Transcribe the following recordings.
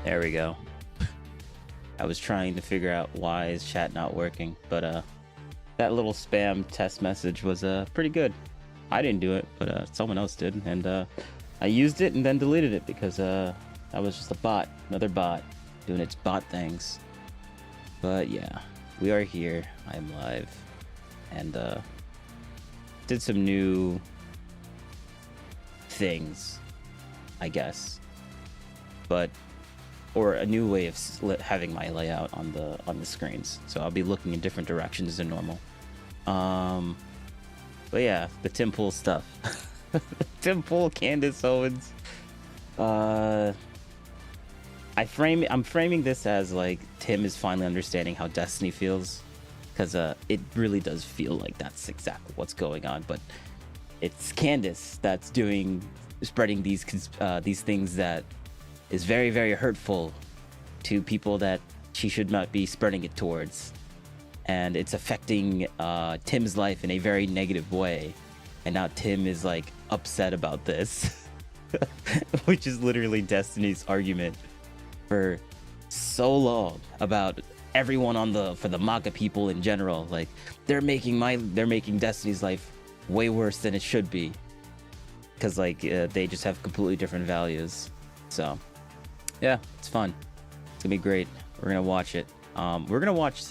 There we go. I was trying to figure out why is chat not working, but that little spam test message was pretty good. I didn't do it, but someone else did, and I used it and then deleted it because that was just a bot, another bot doing its bot things. But yeah, we are here. I'm live, and did some new things, I guess, or a new way of having my layout on the screens. So I'll be looking in different directions than normal. But yeah, the Tim Pool stuff. Tim Pool, Candace Owens. I'm framing this as like Tim is finally understanding how Destiny feels, because it really does feel like that's exactly what's going on. But it's Candace that's spreading these things that is very, very hurtful to people that she should not be spreading it towards, and it's affecting Tim's life in a very negative way. And now Tim is like upset about this, which is literally Destiny's argument for so long about everyone for the Maka people in general. Like they're making Destiny's life way worse than it should be, because like they just have completely different values. So yeah, it's fun. It's gonna be great. We're gonna watch it. We're gonna watch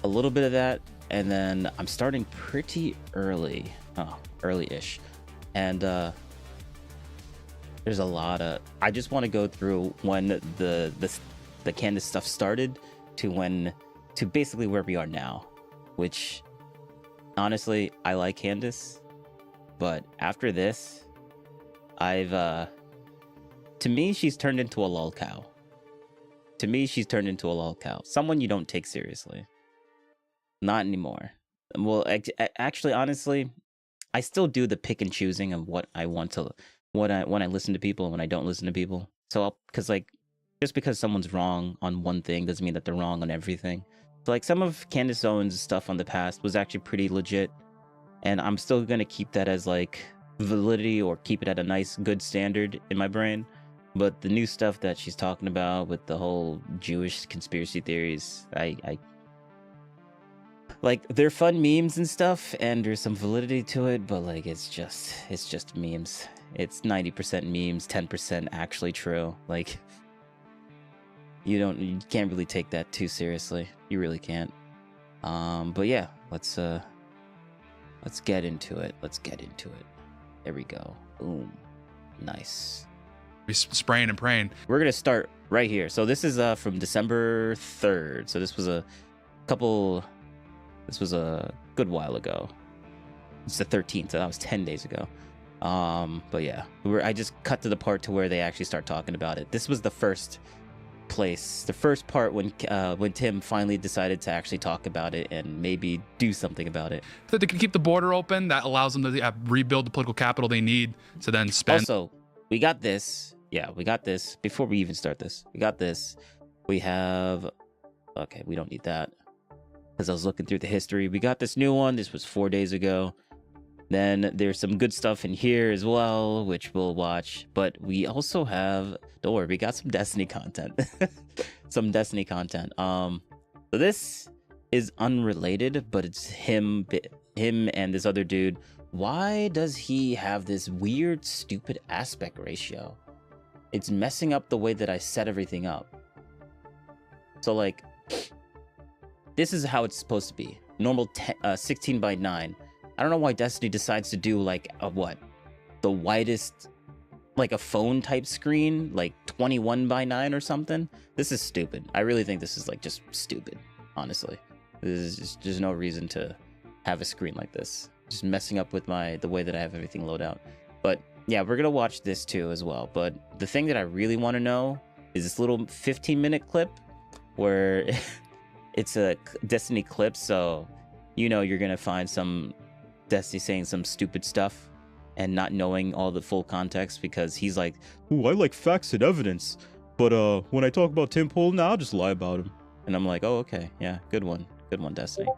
a little bit of that, and then I'm starting pretty early-ish, and there's a lot of. I just want to go through when the Candace stuff started to basically where we are now, which honestly I like Candace, but after this, to me, she's turned into a lol cow. To me, she's turned into a lol cow. Someone you don't take seriously. Not anymore. Well, actually, honestly, I still do the pick and choosing of what I want to, when I listen to people and when I don't listen to people. So, just because someone's wrong on one thing doesn't mean that they're wrong on everything. So, like, some of Candace Owens' stuff on the past was actually pretty legit, and I'm still gonna keep that as like validity or keep it at a nice, good standard in my brain. But the new stuff that she's talking about with the whole Jewish conspiracy theories, I like, they're fun memes and stuff, and there's some validity to it, but like, it's just memes. It's 90% memes, 10% actually true. Like, you can't really take that too seriously. You really can't. But yeah, let's get into it. Let's get into it. There we go. Boom. Nice. We spraying and praying. We're gonna start right here. So this is from December 3rd. So this was a good while ago. It's the 13th, so that was 10 days ago. But yeah, I just cut to the part to where they actually start talking about it. This was the first part when Tim finally decided to actually talk about it and maybe do something about it. So they can keep the border open. That allows them to rebuild the political capital they need to then spend. Also, we got this. Yeah, we got this. Before we even start this, we got this. We have... Okay, we don't need that. Because I was looking through the history. We got this new one. This was 4 days ago. Then there's some good stuff in here as well, which we'll watch. But we also have... Don't worry, we got some Destiny content. Some Destiny content. So this is unrelated, but it's him and this other dude. Why does he have this weird, stupid aspect ratio? It's messing up the way that I set everything up. So, like, this is how it's supposed to be. Normal 16 by 9. I don't know why Destiny decides to do, like, the widest, like a phone type screen, like 21 by 9 or something. This is stupid. I really think this is, like, just stupid, honestly. There's no reason to have a screen like this. Just messing up with the way that I have everything load out. But yeah, we're gonna watch this too as well. But the thing that I really want to know is this little 15-minute clip where it's a Destiny clip. So, you're gonna find some Destiny saying some stupid stuff and not knowing all the full context, because he's like, "Ooh, I like facts and evidence, but when I talk about Tim Pool, I'll just lie about him." And I'm like, "Oh, okay, yeah, good one, Destiny."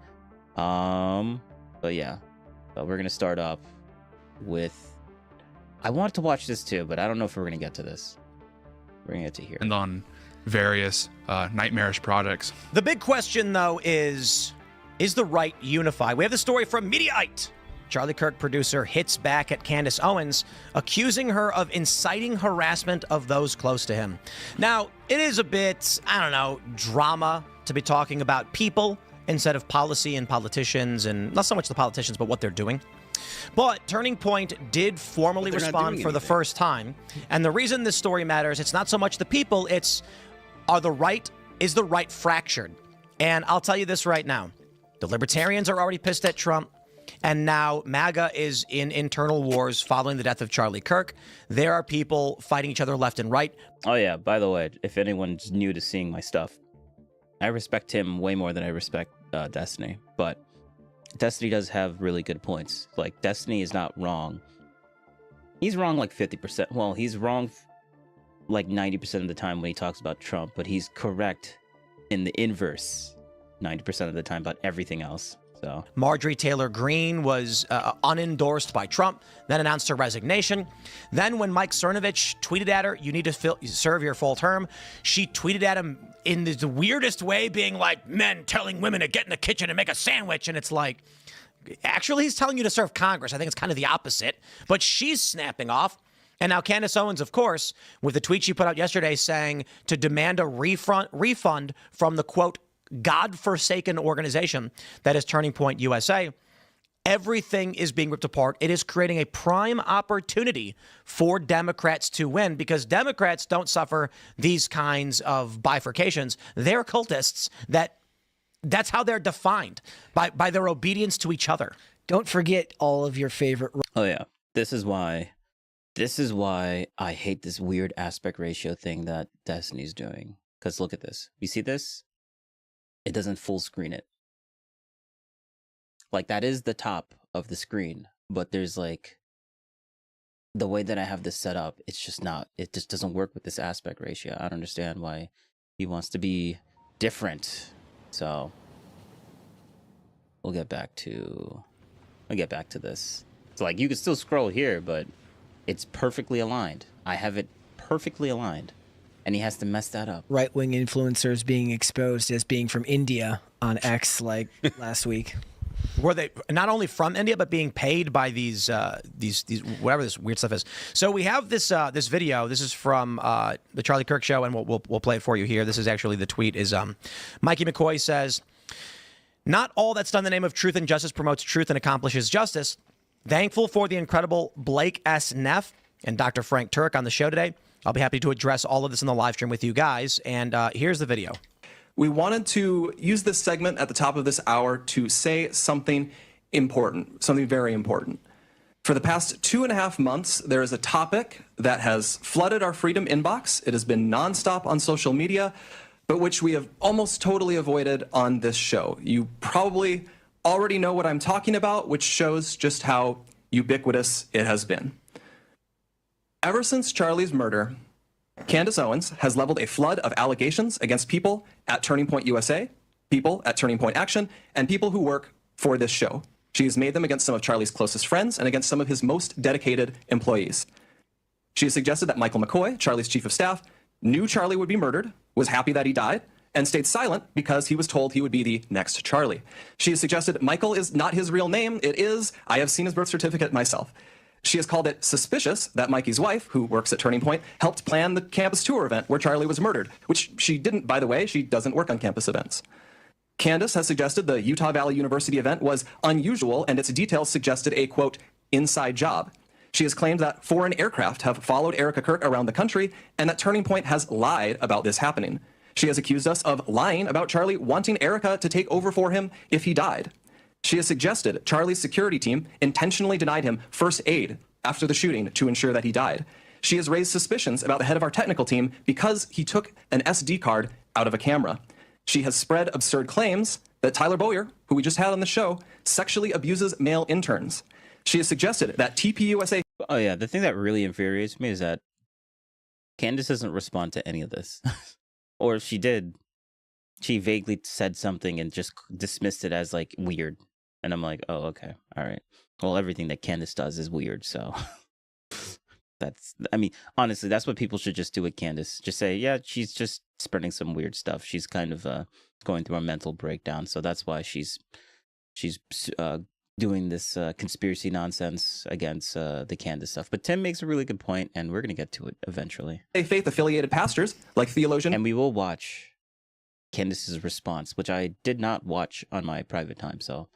But yeah. But we're going to start off with... I want to watch this too, but I don't know if we're going to get to this. We're going to get to here. And on various nightmarish projects. The big question, though, is the right unified? We have the story from Mediaite. Charlie Kirk, producer, hits back at Candace Owens, accusing her of inciting harassment of those close to him. Now, it is a bit, drama to be talking about people instead of policy and politicians, and not so much the politicians, but what they're doing. But Turning Point did formally respond for the first time. And the reason this story matters, it's not so much the people, it's is the right fractured? And I'll tell you this right now. The libertarians are already pissed at Trump. And now MAGA is in internal wars following the death of Charlie Kirk. There are people fighting each other left and right. Oh yeah, by the way, if anyone's new to seeing my stuff, I respect him way more than I respect Destiny, but Destiny does have really good points. Like, Destiny is not wrong. He's wrong like 50%. Well, he's wrong like 90% of the time when he talks about Trump, but he's correct in the inverse 90% of the time about everything else. So Marjorie Taylor Greene was unendorsed by Trump, then announced her resignation. Then when Mike Cernovich tweeted at her, "You need to serve your full term," she tweeted at him in the weirdest way, being like, "Men telling women to get in the kitchen and make a sandwich." And it's like, actually, he's telling you to serve Congress. I think it's kind of the opposite. But she's snapping off. And now Candace Owens, of course, with the tweet she put out yesterday saying to demand a refund from the, quote, godforsaken organization that is Turning Point USA. Everything is being ripped apart. It is creating a prime opportunity for Democrats to win, because Democrats don't suffer these kinds of bifurcations. They're cultists. That's how they're defined, by their obedience to each other. Don't forget all of your favorite... Oh, yeah. This is why I hate this weird aspect ratio thing that Destiny's doing. Because look at this. You see this? It doesn't full screen it. Like, that is the top of the screen, but there's like, the way that I have this set up, it's just not, it just doesn't work with this aspect ratio. I don't understand why he wants to be different. So we'll get back to this. So like, you can still scroll here, but it's perfectly aligned. I have it perfectly aligned, and he has to mess that up. Right-wing influencers being exposed as being from India on X like last week. Were they not only from India, but being paid by these whatever this weird stuff is? So we have this this video. This is from the Charlie Kirk Show, and we'll play it for you here. This is actually the tweet. Is Mikey McCoy says, "Not all that's done in the name of truth and justice promotes truth and accomplishes justice. Thankful for the incredible Blake S. Neff and Dr. Frank Turk on the show today. I'll be happy to address all of this in the live stream with you guys. And here's the video." We wanted to use this segment at the top of this hour to say something important, something very important. For the past 2.5 months, there is a topic that has flooded our Freedom inbox. It has been nonstop on social media, but which we have almost totally avoided on this show. You probably already know what I'm talking about, which shows just how ubiquitous it has been. Ever since Charlie's murder, Candace Owens has leveled a flood of allegations against people at Turning Point USA, people at Turning Point Action, and people who work for this show. She has made them against some of Charlie's closest friends and against some of his most dedicated employees. She has suggested that Michael McCoy, Charlie's chief of staff, knew Charlie would be murdered, was happy that he died, and stayed silent because he was told he would be the next Charlie. She has suggested Michael is not his real name. It is. I have seen his birth certificate myself. She has called it suspicious that Mikey's wife, who works at Turning Point, helped plan the campus tour event where Charlie was murdered, which she didn't, by the way. She doesn't work on campus events. Candace has suggested the Utah Valley University event was unusual, and its details suggested a, quote, inside job. She has claimed that foreign aircraft have followed Erica Kirk around the country, and that Turning Point has lied about this happening. She has accused us of lying about Charlie wanting Erica to take over for him if he died. She has suggested Charlie's security team intentionally denied him first aid after the shooting to ensure that he died. She has raised suspicions about the head of our technical team because he took an SD card out of a camera. She has spread absurd claims that Tyler Boyer, who we just had on the show, sexually abuses male interns. She has suggested that TPUSA... Oh yeah, the thing that really infuriates me is that Candace doesn't respond to any of this. Or if she did, she vaguely said something and just dismissed it as like weird. And I'm like, oh, okay, all right. Well, everything that Candace does is weird, so I mean, honestly, that's what people should just do with Candace. Just say, yeah, she's just spreading some weird stuff. She's kind of going through a mental breakdown, so that's why she's doing this conspiracy nonsense against the Candace stuff. But Tim makes a really good point, and we're going to get to it eventually. Faith-affiliated pastors, like theologian... And we will watch Candace's response, which I did not watch on my private time, so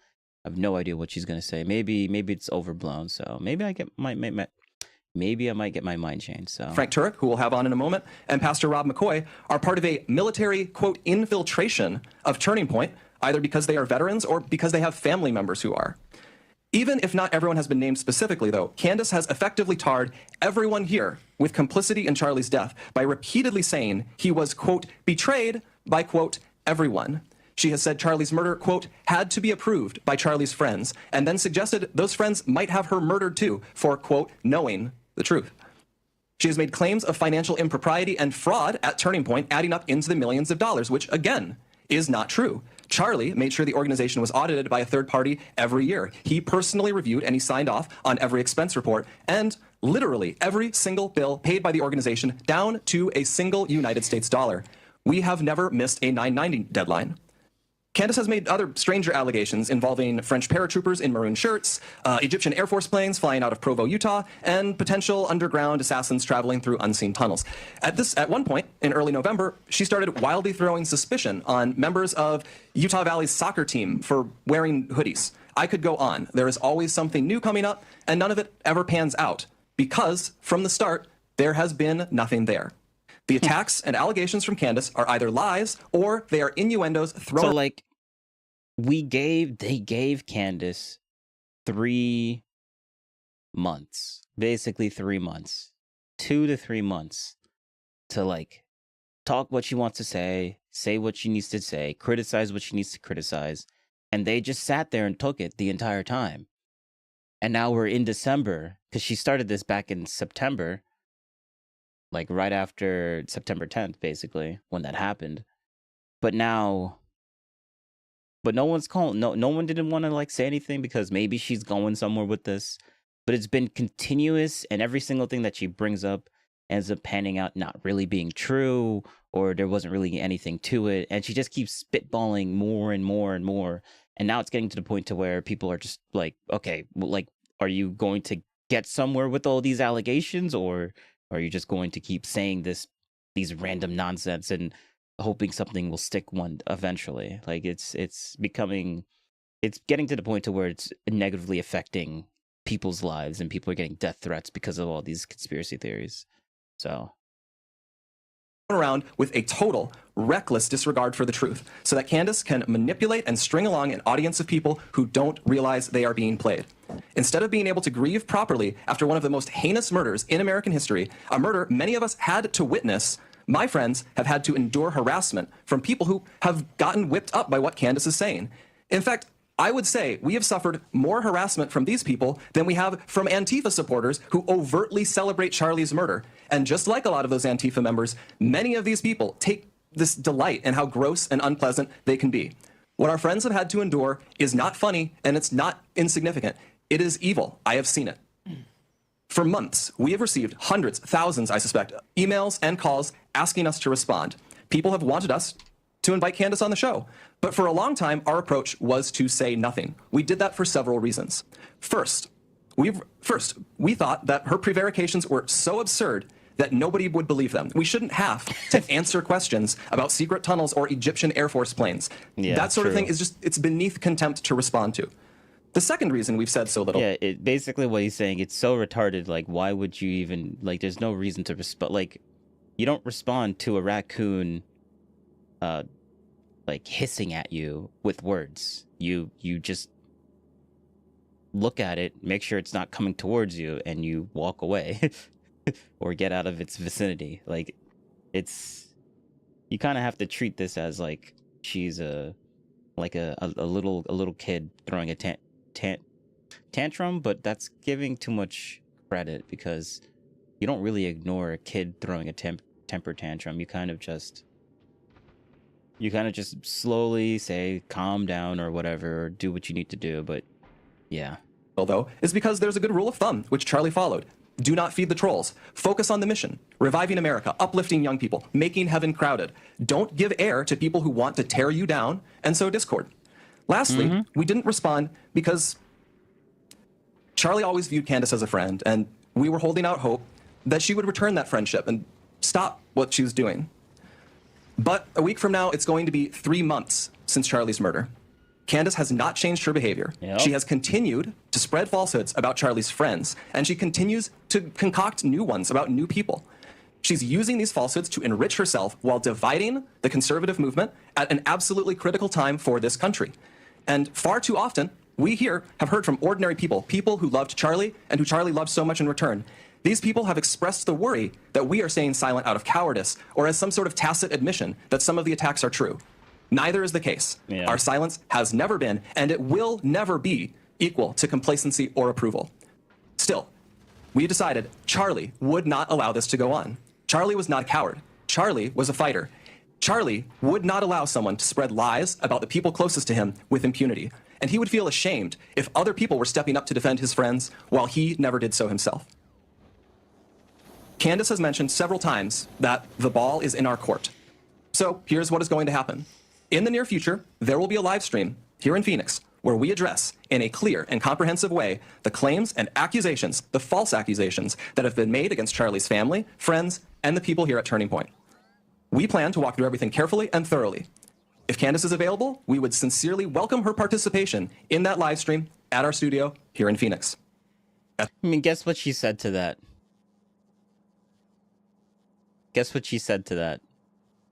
I have no idea what she's going to say. Maybe it's overblown, so maybe I might get my mind changed. So Frank Turek, who we'll have on in a moment, and Pastor Rob McCoy are part of a military, quote, infiltration of Turning Point, either because they are veterans or because they have family members who are. Even if not everyone has been named specifically, though, Candace has effectively tarred everyone here with complicity in Charlie's death by repeatedly saying he was, quote, betrayed by, quote, everyone. She has said Charlie's murder, quote, had to be approved by Charlie's friends, and then suggested those friends might have her murdered too for, quote, knowing the truth. She has made claims of financial impropriety and fraud at Turning Point, adding up into the millions of dollars, which, again, is not true. Charlie made sure the organization was audited by a third party every year. He personally reviewed and he signed off on every expense report, and literally every single bill paid by the organization down to a single United States dollar. We have never missed a 990 deadline. Candace has made other stranger allegations involving French paratroopers in maroon shirts, Egyptian Air Force planes flying out of Provo, Utah, and potential underground assassins traveling through unseen tunnels. At one point, in early November, she started wildly throwing suspicion on members of Utah Valley's soccer team for wearing hoodies. I could go on. There is always something new coming up, and none of it ever pans out, because from the start, there has been nothing there. The attacks and allegations from Candace are either lies or they are innuendos thrown... So, like, they gave Candace 3 months, basically 3 months, 2 to 3 months to like talk what she wants to say what she needs to say, criticize what she needs to criticize. And they just sat there and took it the entire time. And now we're in December because she started this back in September, like right after September 10th, basically, when that happened. But now, no one's calling. No one didn't want to like say anything because maybe she's going somewhere with this. But it's been continuous, and every single thing that she brings up ends up panning out not really being true, or there wasn't really anything to it. And she just keeps spitballing more and more and more. And now it's getting to the point to where people are just like, okay, well, like, are you going to get somewhere with all these allegations, or are you just going to keep saying these random nonsense and hoping something will stick one eventually? Like it's getting to the point to where it's negatively affecting people's lives, and people are getting death threats because of all these conspiracy theories. So around with a total reckless disregard for the truth so that Candace can manipulate and string along an audience of people who don't realize they are being played. Instead of being able to grieve properly after one of the most heinous murders in American history, a murder many of us had to witness, my friends have had to endure harassment from people who have gotten whipped up by what Candace is saying. In fact, I would say we have suffered more harassment from these people than we have from Antifa supporters who overtly celebrate Charlie's murder. And just like a lot of those Antifa members, many of these people take this delight in how gross and unpleasant they can be. What our friends have had to endure is not funny, and it's not insignificant. It is evil. I have seen it. For months, we have received hundreds, thousands, I suspect, emails and calls asking us to respond. People have wanted us to invite Candace on the show. But for a long time, our approach was to say nothing. We did that for several reasons. First, we thought that her prevarications were so absurd that nobody would believe them. We shouldn't have to answer questions about secret tunnels or Egyptian Air Force planes. Yeah, that sort of thing true. is just, it's beneath contempt to respond to. The second reason we've said so little. yeah, basically what he's saying, it's so retarded. Like, why would you even, like, there's no reason to respond. Like, you don't respond to a raccoon like hissing at you with words. You just look at it, make sure it's not coming towards you, and you walk away or get out of its vicinity. Like, you kind of have to treat this as like she's a little kid throwing a tantrum, but that's giving too much credit, because you don't really ignore a kid throwing a temper tantrum. You kind of just slowly say, calm down or whatever, or do what you need to do. But yeah. Though, is because there's a good rule of thumb, which Charlie followed. Do not feed the trolls. Focus on the mission. Reviving America, uplifting young people, making heaven crowded. Don't give air to people who want to tear you down and sow discord. Lastly, we didn't respond because Charlie always viewed Candace as a friend, and we were holding out hope that she would return that friendship and stop what she was doing. But a week from now, it's going to be 3 months since Charlie's murder. Candace has not changed her behavior. Yep. She has continued to spread falsehoods about Charlie's friends, and she continues to concoct new ones about new people. She's using these falsehoods to enrich herself while dividing the conservative movement at an absolutely critical time for this country. And far too often, we here have heard from ordinary people, people who loved Charlie and who Charlie loved so much in return. These people have expressed the worry that we are staying silent out of cowardice or as some sort of tacit admission that some of the attacks are true. Neither is the case. Yeah. Our silence has never been, and it will never be, equal to complacency or approval. Still, we decided Charlie would not allow this to go on. Charlie was not a coward. Charlie was a fighter. Charlie would not allow someone to spread lies about the people closest to him with impunity. And he would feel ashamed if other people were stepping up to defend his friends while he never did so himself. Candace has mentioned several times that the ball is in our court. So here's what is going to happen. In the near future, there will be a live stream here in Phoenix where we address in a clear and comprehensive way the claims and accusations, the false accusations that have been made against Charlie's family, friends, and the people here at Turning Point. We plan to walk through everything carefully and thoroughly. If Candace is available, we would sincerely welcome her participation in that live stream at our studio here in Phoenix. I mean, guess what she said to that? Guess what she said to that?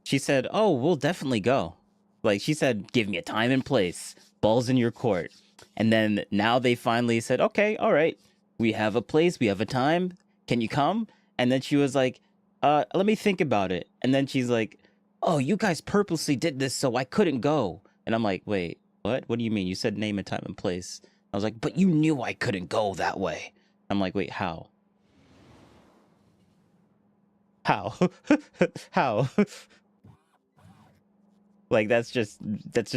She said, oh, we'll definitely go. Like, she said, give me a time and place. Ball's in your court. And then now they finally said, okay, all right. we have a place, we have a time. Can you come? And then she was like, let me think about it. And then she's like, oh, you guys purposely did this so I couldn't go. And I'm like, wait, what? What do you mean? You said name a time and place. I was like, but you knew I couldn't go that way. I'm like, wait, how? How? How? Like, that's just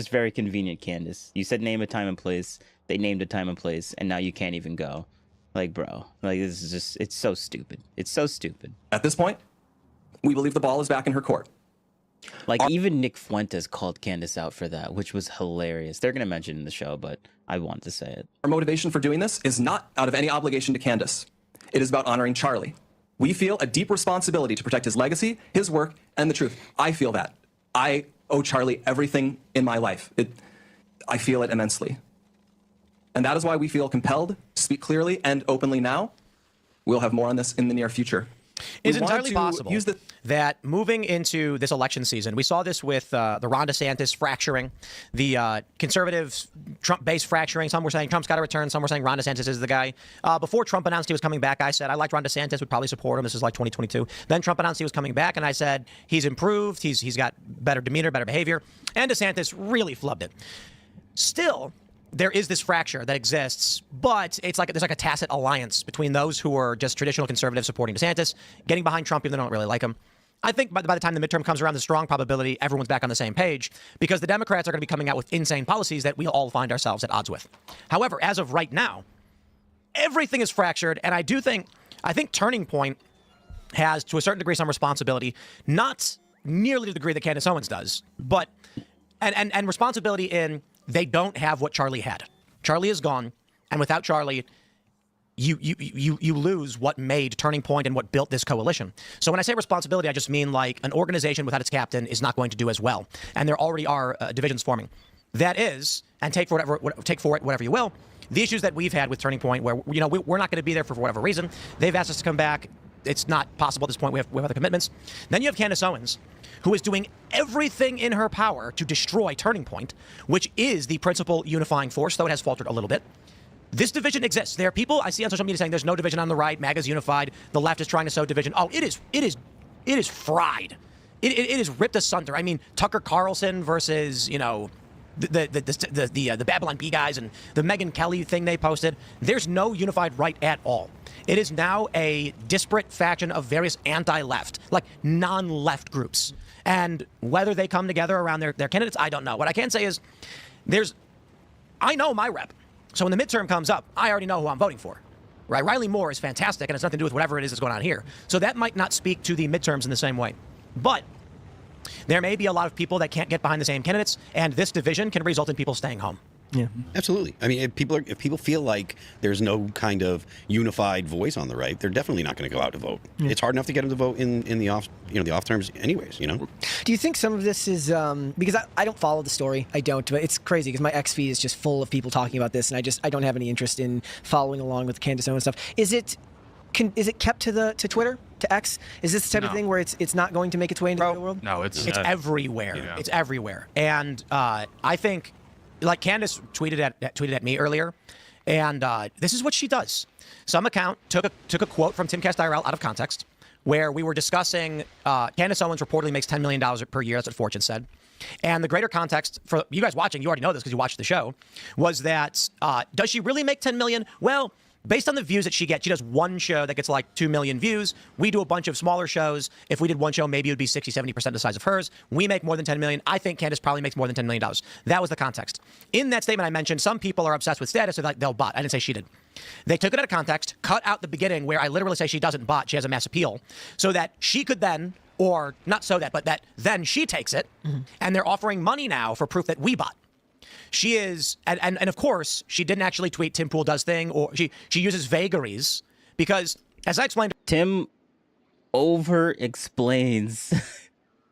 very convenient, Candace. You said name a time and place. They named a time and place, and now you can't even go. Like, bro, like, this is just, it's so stupid. It's so stupid. At this point, we believe the ball is back in her court. Like, even Nick Fuentes called Candace out for that, which was hilarious. They're going to mention it in the show, but I wanted to say it. Our motivation for doing this is not out of any obligation to Candace. It is about honoring Charlie. We feel a deep responsibility to protect his legacy, his work, and the truth. I feel that. I owe Charlie everything in my life. I feel it immensely. And that is why we feel compelled to speak clearly and openly now. We'll have more on this in the near future. It's entirely possible that moving into this election season, we saw this with the Ron DeSantis fracturing, the conservative Trump base fracturing. Some were saying Trump's got to return. Some were saying Ron DeSantis is the guy. Before Trump announced he was coming back, I said I liked Ron DeSantis, would probably support him. This is like 2022. Then Trump announced he was coming back, and I said he's improved. He's got better demeanor, better behavior. And DeSantis really flubbed it. Still, there is this fracture that exists, but it's like there's like a tacit alliance between those who are just traditional conservatives supporting DeSantis, getting behind Trump even though they don't really like him. I think by the time the midterm comes around, there's a strong probability everyone's back on the same page because the Democrats are going to be coming out with insane policies that we all find ourselves at odds with. However, as of right now, everything is fractured, and I think Turning Point has, to a certain degree, some responsibility, not nearly to the degree that Candace Owens does, but and responsibility in they don't have what Charlie had. Charlie is gone, and without Charlie, you lose what made Turning Point and what built this coalition. So when I say responsibility, I just mean like an organization without its captain is not going to do as well, and there already are divisions forming. That is, and take for it whatever you will, the issues that we've had with Turning Point, where we're not going to be there for whatever reason. They've asked us to come back. It's not possible at this point. We have other commitments. Then you have Candace Owens, who is doing everything in her power to destroy Turning Point, which is the principal unifying force, though it has faltered a little bit. This division exists. There are people I see on social media saying there's no division on the right. MAGA's unified. The left is trying to sow division. Oh, it is fried. It is ripped asunder. I mean, Tucker Carlson versus the Babylon Bee guys and the Megyn Kelly thing they posted. There's no unified right at all. It is now a disparate faction of various anti-left, like non-left groups. And whether they come together around their candidates, I don't know. What I can say is I know my rep. So when the midterm comes up, I already know who I'm voting for. Right? Riley Moore is fantastic, and it's nothing to do with whatever it is that's going on here. So that might not speak to the midterms in the same way. But there may be a lot of people that can't get behind the same candidates, and this division can result in people staying home. Yeah, absolutely. I mean, if people feel like there's no kind of unified voice on the right, they're definitely not going to go out to vote. Yeah. It's hard enough to get them to vote in the off terms, anyways. Do you think some of this is because I don't follow the story? I don't, but it's crazy because my X feed is just full of people talking about this, and I don't have any interest in following along with Candace Owens stuff. Is it kept to Twitter, to X? Is this the type of thing where it's not going to make its way into the real world? No, it's everywhere. Yeah. It's everywhere, and I think. Like Candace tweeted at me earlier, and this is what she does. Some account took a quote from Tim Castile out of context, where we were discussing Candace Owens reportedly makes $10 million per year. That's what Fortune said. And the greater context for you guys watching, you already know this because you watched the show, was that does she really make $10 million? Well, based on the views that she gets, she does one show that gets like 2 million views. We do a bunch of smaller shows. If we did one show, maybe it would be 60-70% the size of hers. We make more than 10 million. I think Candace probably makes more than $10 million. That was the context. In that statement I mentioned, some people are obsessed with status, so they'll bot. I didn't say she did. They took it out of context, cut out the beginning where I literally say she doesn't bot, she has a mass appeal, so that she could then, or not so that, but that then she takes it, and they're offering money now for proof that we bot. She is, and of course, she didn't actually tweet Tim Pool does thing, or she uses vagaries, because, as I explained... Tim over-explains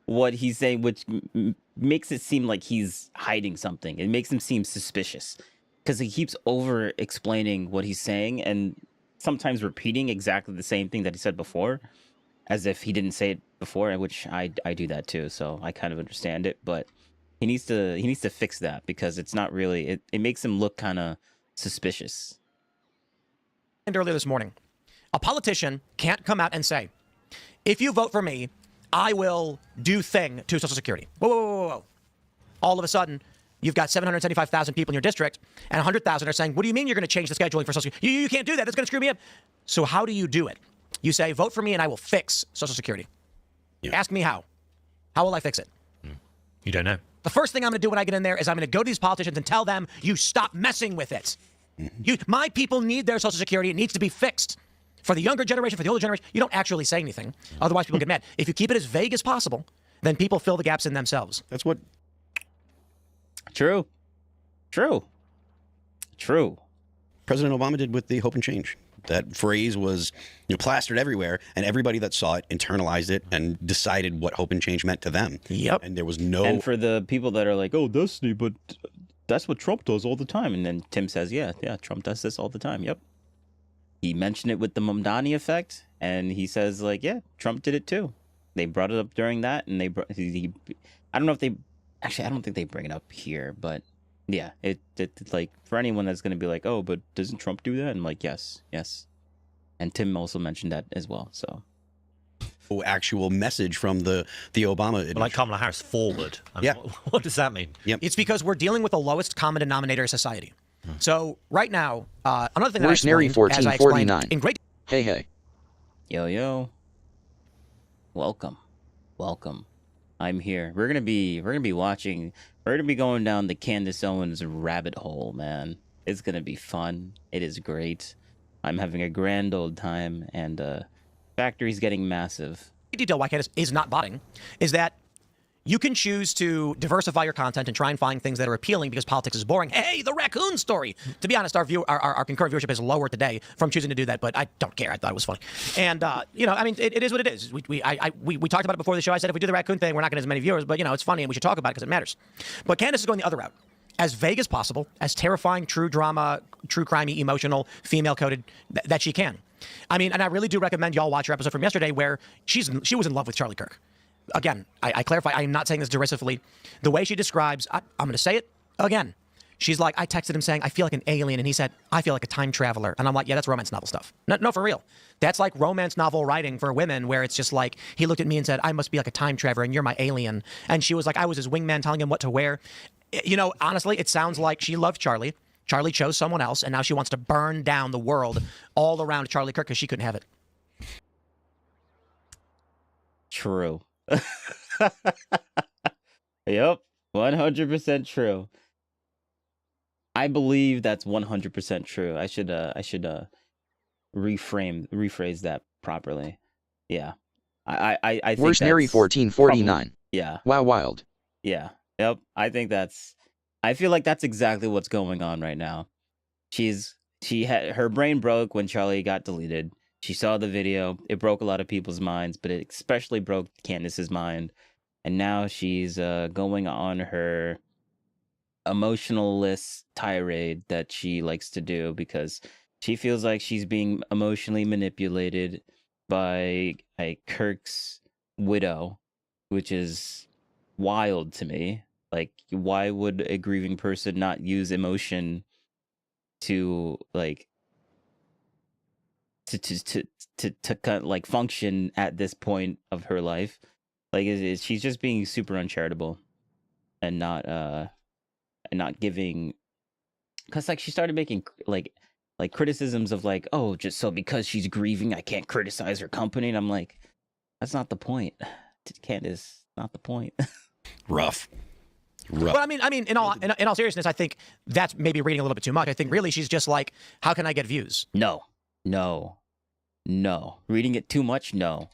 what he's saying, which makes it seem like he's hiding something. It makes him seem suspicious, because he keeps over-explaining what he's saying, and sometimes repeating exactly the same thing that he said before, as if he didn't say it before, which I do that too, so I kind of understand it, but... He needs to fix that because it's not really it makes him look kind of suspicious. earlier this morning, a politician can't come out and say, if you vote for me, I will do thing to Social Security. Whoa, whoa, whoa, whoa, whoa. All of a sudden, you've got 775,000 people in your district, and 100,000 are saying, what do you mean you're going to change the scheduling for Social Security? You can't do that. That's going to screw me up. So how do you do it? You say, vote for me and I will fix Social Security. Yeah. Ask me how. How will I fix it? You don't know. The first thing I'm going to do when I get in there is I'm going to go to these politicians and tell them, you stop messing with it. My people need their Social Security. It needs to be fixed. For the younger generation, for the older generation, you don't actually say anything. Otherwise, people get mad. If you keep it as vague as possible, then people fill the gaps in themselves. That's what... True. President Obama did with the Hope and Change. That phrase was plastered everywhere, and everybody that saw it internalized it and decided what Hope and Change meant to them. Yep. And there was no... And for the people that are like, oh, Destiny, but that's what Trump does all the time. And then Tim says, yeah, Trump does this all the time. Yep. He mentioned it with the Mamdani effect, and he says, like, yeah, Trump did it too. They brought it up during that, and I don't know if they... Actually, I don't think they bring it up here, but yeah, it like, for anyone that's going to be like, oh, but doesn't Trump do that? I'm like, yes. And Tim also mentioned that as well, so... actual message from the Obama administration. Like Kamala Harris forward. Yeah. What does that mean? Yep. It's because we're dealing with the lowest common denominator of society. So right now, another thing that Mercenary I explained, as I explained 1449. in great... Hey. Yo. Welcome. I'm here. We're gonna be watching. We're gonna be going down the Candace Owens rabbit hole, man. It's gonna be fun. It is great. I'm having a grand old time, and factory's getting massive. detail why Candace is not botting is that you can choose to diversify your content and try and find things that are appealing because politics is boring. Hey, the raccoon story. To be honest, our concurrent viewership is lower today from choosing to do that, but I don't care. I thought it was funny. And, I mean, it is what it is. We talked about it before the show. I said if we do the raccoon thing, we're not going to have as many viewers, but, it's funny and we should talk about it because it matters. But Candace is going the other route. As vague as possible, as terrifying, true drama, true crimey, emotional, female-coded that she can. I mean, and I really do recommend y'all watch her episode from yesterday where she was in love with Charlie Kirk. Again, I clarify, I am not saying this derisively. The way she describes, I'm going to say it again. She's like, I texted him saying, I feel like an alien. And he said, I feel like a time traveler. And I'm like, yeah, that's romance novel stuff. No, for real. That's like romance novel writing for women where it's just like, he looked at me and said, I must be like a time traveler and you're my alien. And she was like, I was his wingman telling him what to wear. Honestly, it sounds like she loved Charlie. Charlie chose someone else. And now she wants to burn down the world all around Charlie Kirk because she couldn't have it. True. Yep, 100% true. I believe that's 100% true. I should rephrase that properly. Yeah, I think Mercenary 1449. Yeah. Wow, wild. Yeah. Yep. I feel like that's exactly what's going on right now. Her brain broke when Charlie got deleted. She saw the video. It broke a lot of people's minds, but it especially broke Candace's mind. And now she's going on her emotionalist tirade that she likes to do because she feels like she's being emotionally manipulated by Kirk's widow, which is wild to me. Like, why would a grieving person not use emotion to to kind of like function at this point of her life? Like, she's just being super uncharitable and not giving, because like she started making like criticisms of like, oh, just so because she's grieving I can't criticize her company, and I'm like, that's not the point, Candace. Not the point. Rough. But I mean, in all seriousness, I think that's maybe reading a little bit too much. I think really she's just like, how can I get views? No. Reading it too much? No.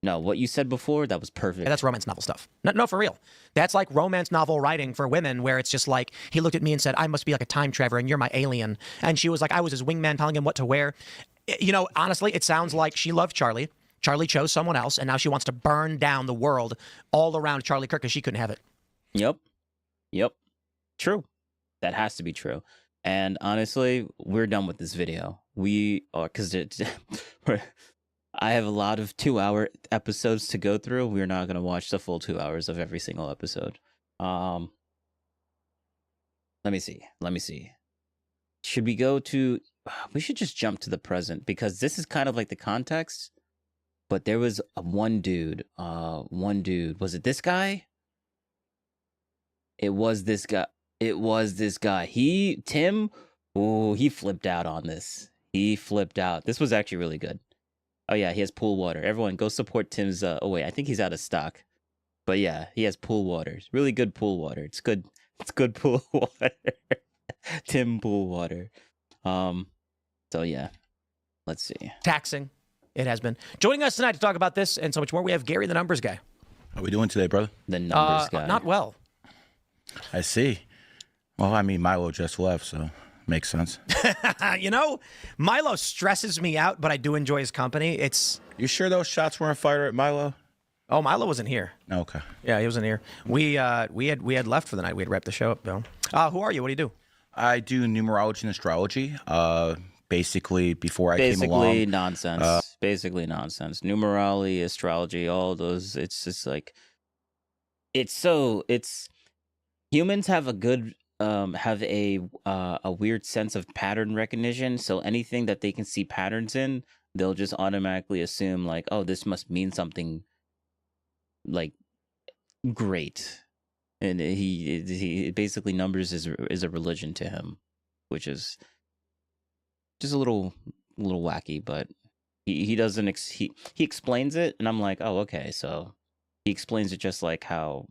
What you said before, that was perfect. Yeah, that's romance novel stuff. No, for real. That's like romance novel writing for women where it's just like, he looked at me and said, I must be like a time traveler and you're my alien. And she was like, I was his wingman telling him what to wear. Honestly, it sounds like she loved Charlie. Charlie chose someone else, and now she wants to burn down the world all around Charlie Kirk because she couldn't have it. Yep. True. That has to be true. And honestly, we're done with this video. We are, because I have a lot of 2-hour episodes to go through. We're not going to watch the full 2 hours of every single episode. Let me see. Should we go to we should just jump to the present because this is kind of like the context. But there was one dude. Was it this guy? It was this guy. Tim. Oh, he flipped out on this. He flipped out. This was actually really good. Oh yeah, he has pool water. Everyone go support Tim's. Oh wait, I think he's out of stock. But yeah, he has pool water. It's really good pool water. It's good. It's good pool water. Tim pool water. So yeah, let's see. Taxing. It has been. Joining us tonight to talk about this and so much more, we have Gary, the numbers guy. How are we doing today, brother? The numbers guy. Not well. I see. Well, I mean, Milo just left, so makes sense. You know, Milo stresses me out, but I do enjoy his company. It's. You sure those shots weren't fired at Milo? Oh, Milo wasn't here. Okay. Yeah, he wasn't here. We had left for the night. We had wrapped the show up, though. Who are you? What do you do? I do numerology and astrology. Basically, before I came along. Basically nonsense. Numerology, astrology, all those. It's just like, it's humans have a good have a weird sense of pattern recognition. So anything that they can see patterns in, they'll just automatically assume like, oh, this must mean something like great. And he basically numbers is a religion to him, which is just a little wacky, but he doesn't he explains it, and I'm like, oh, okay, so he explains it just like how,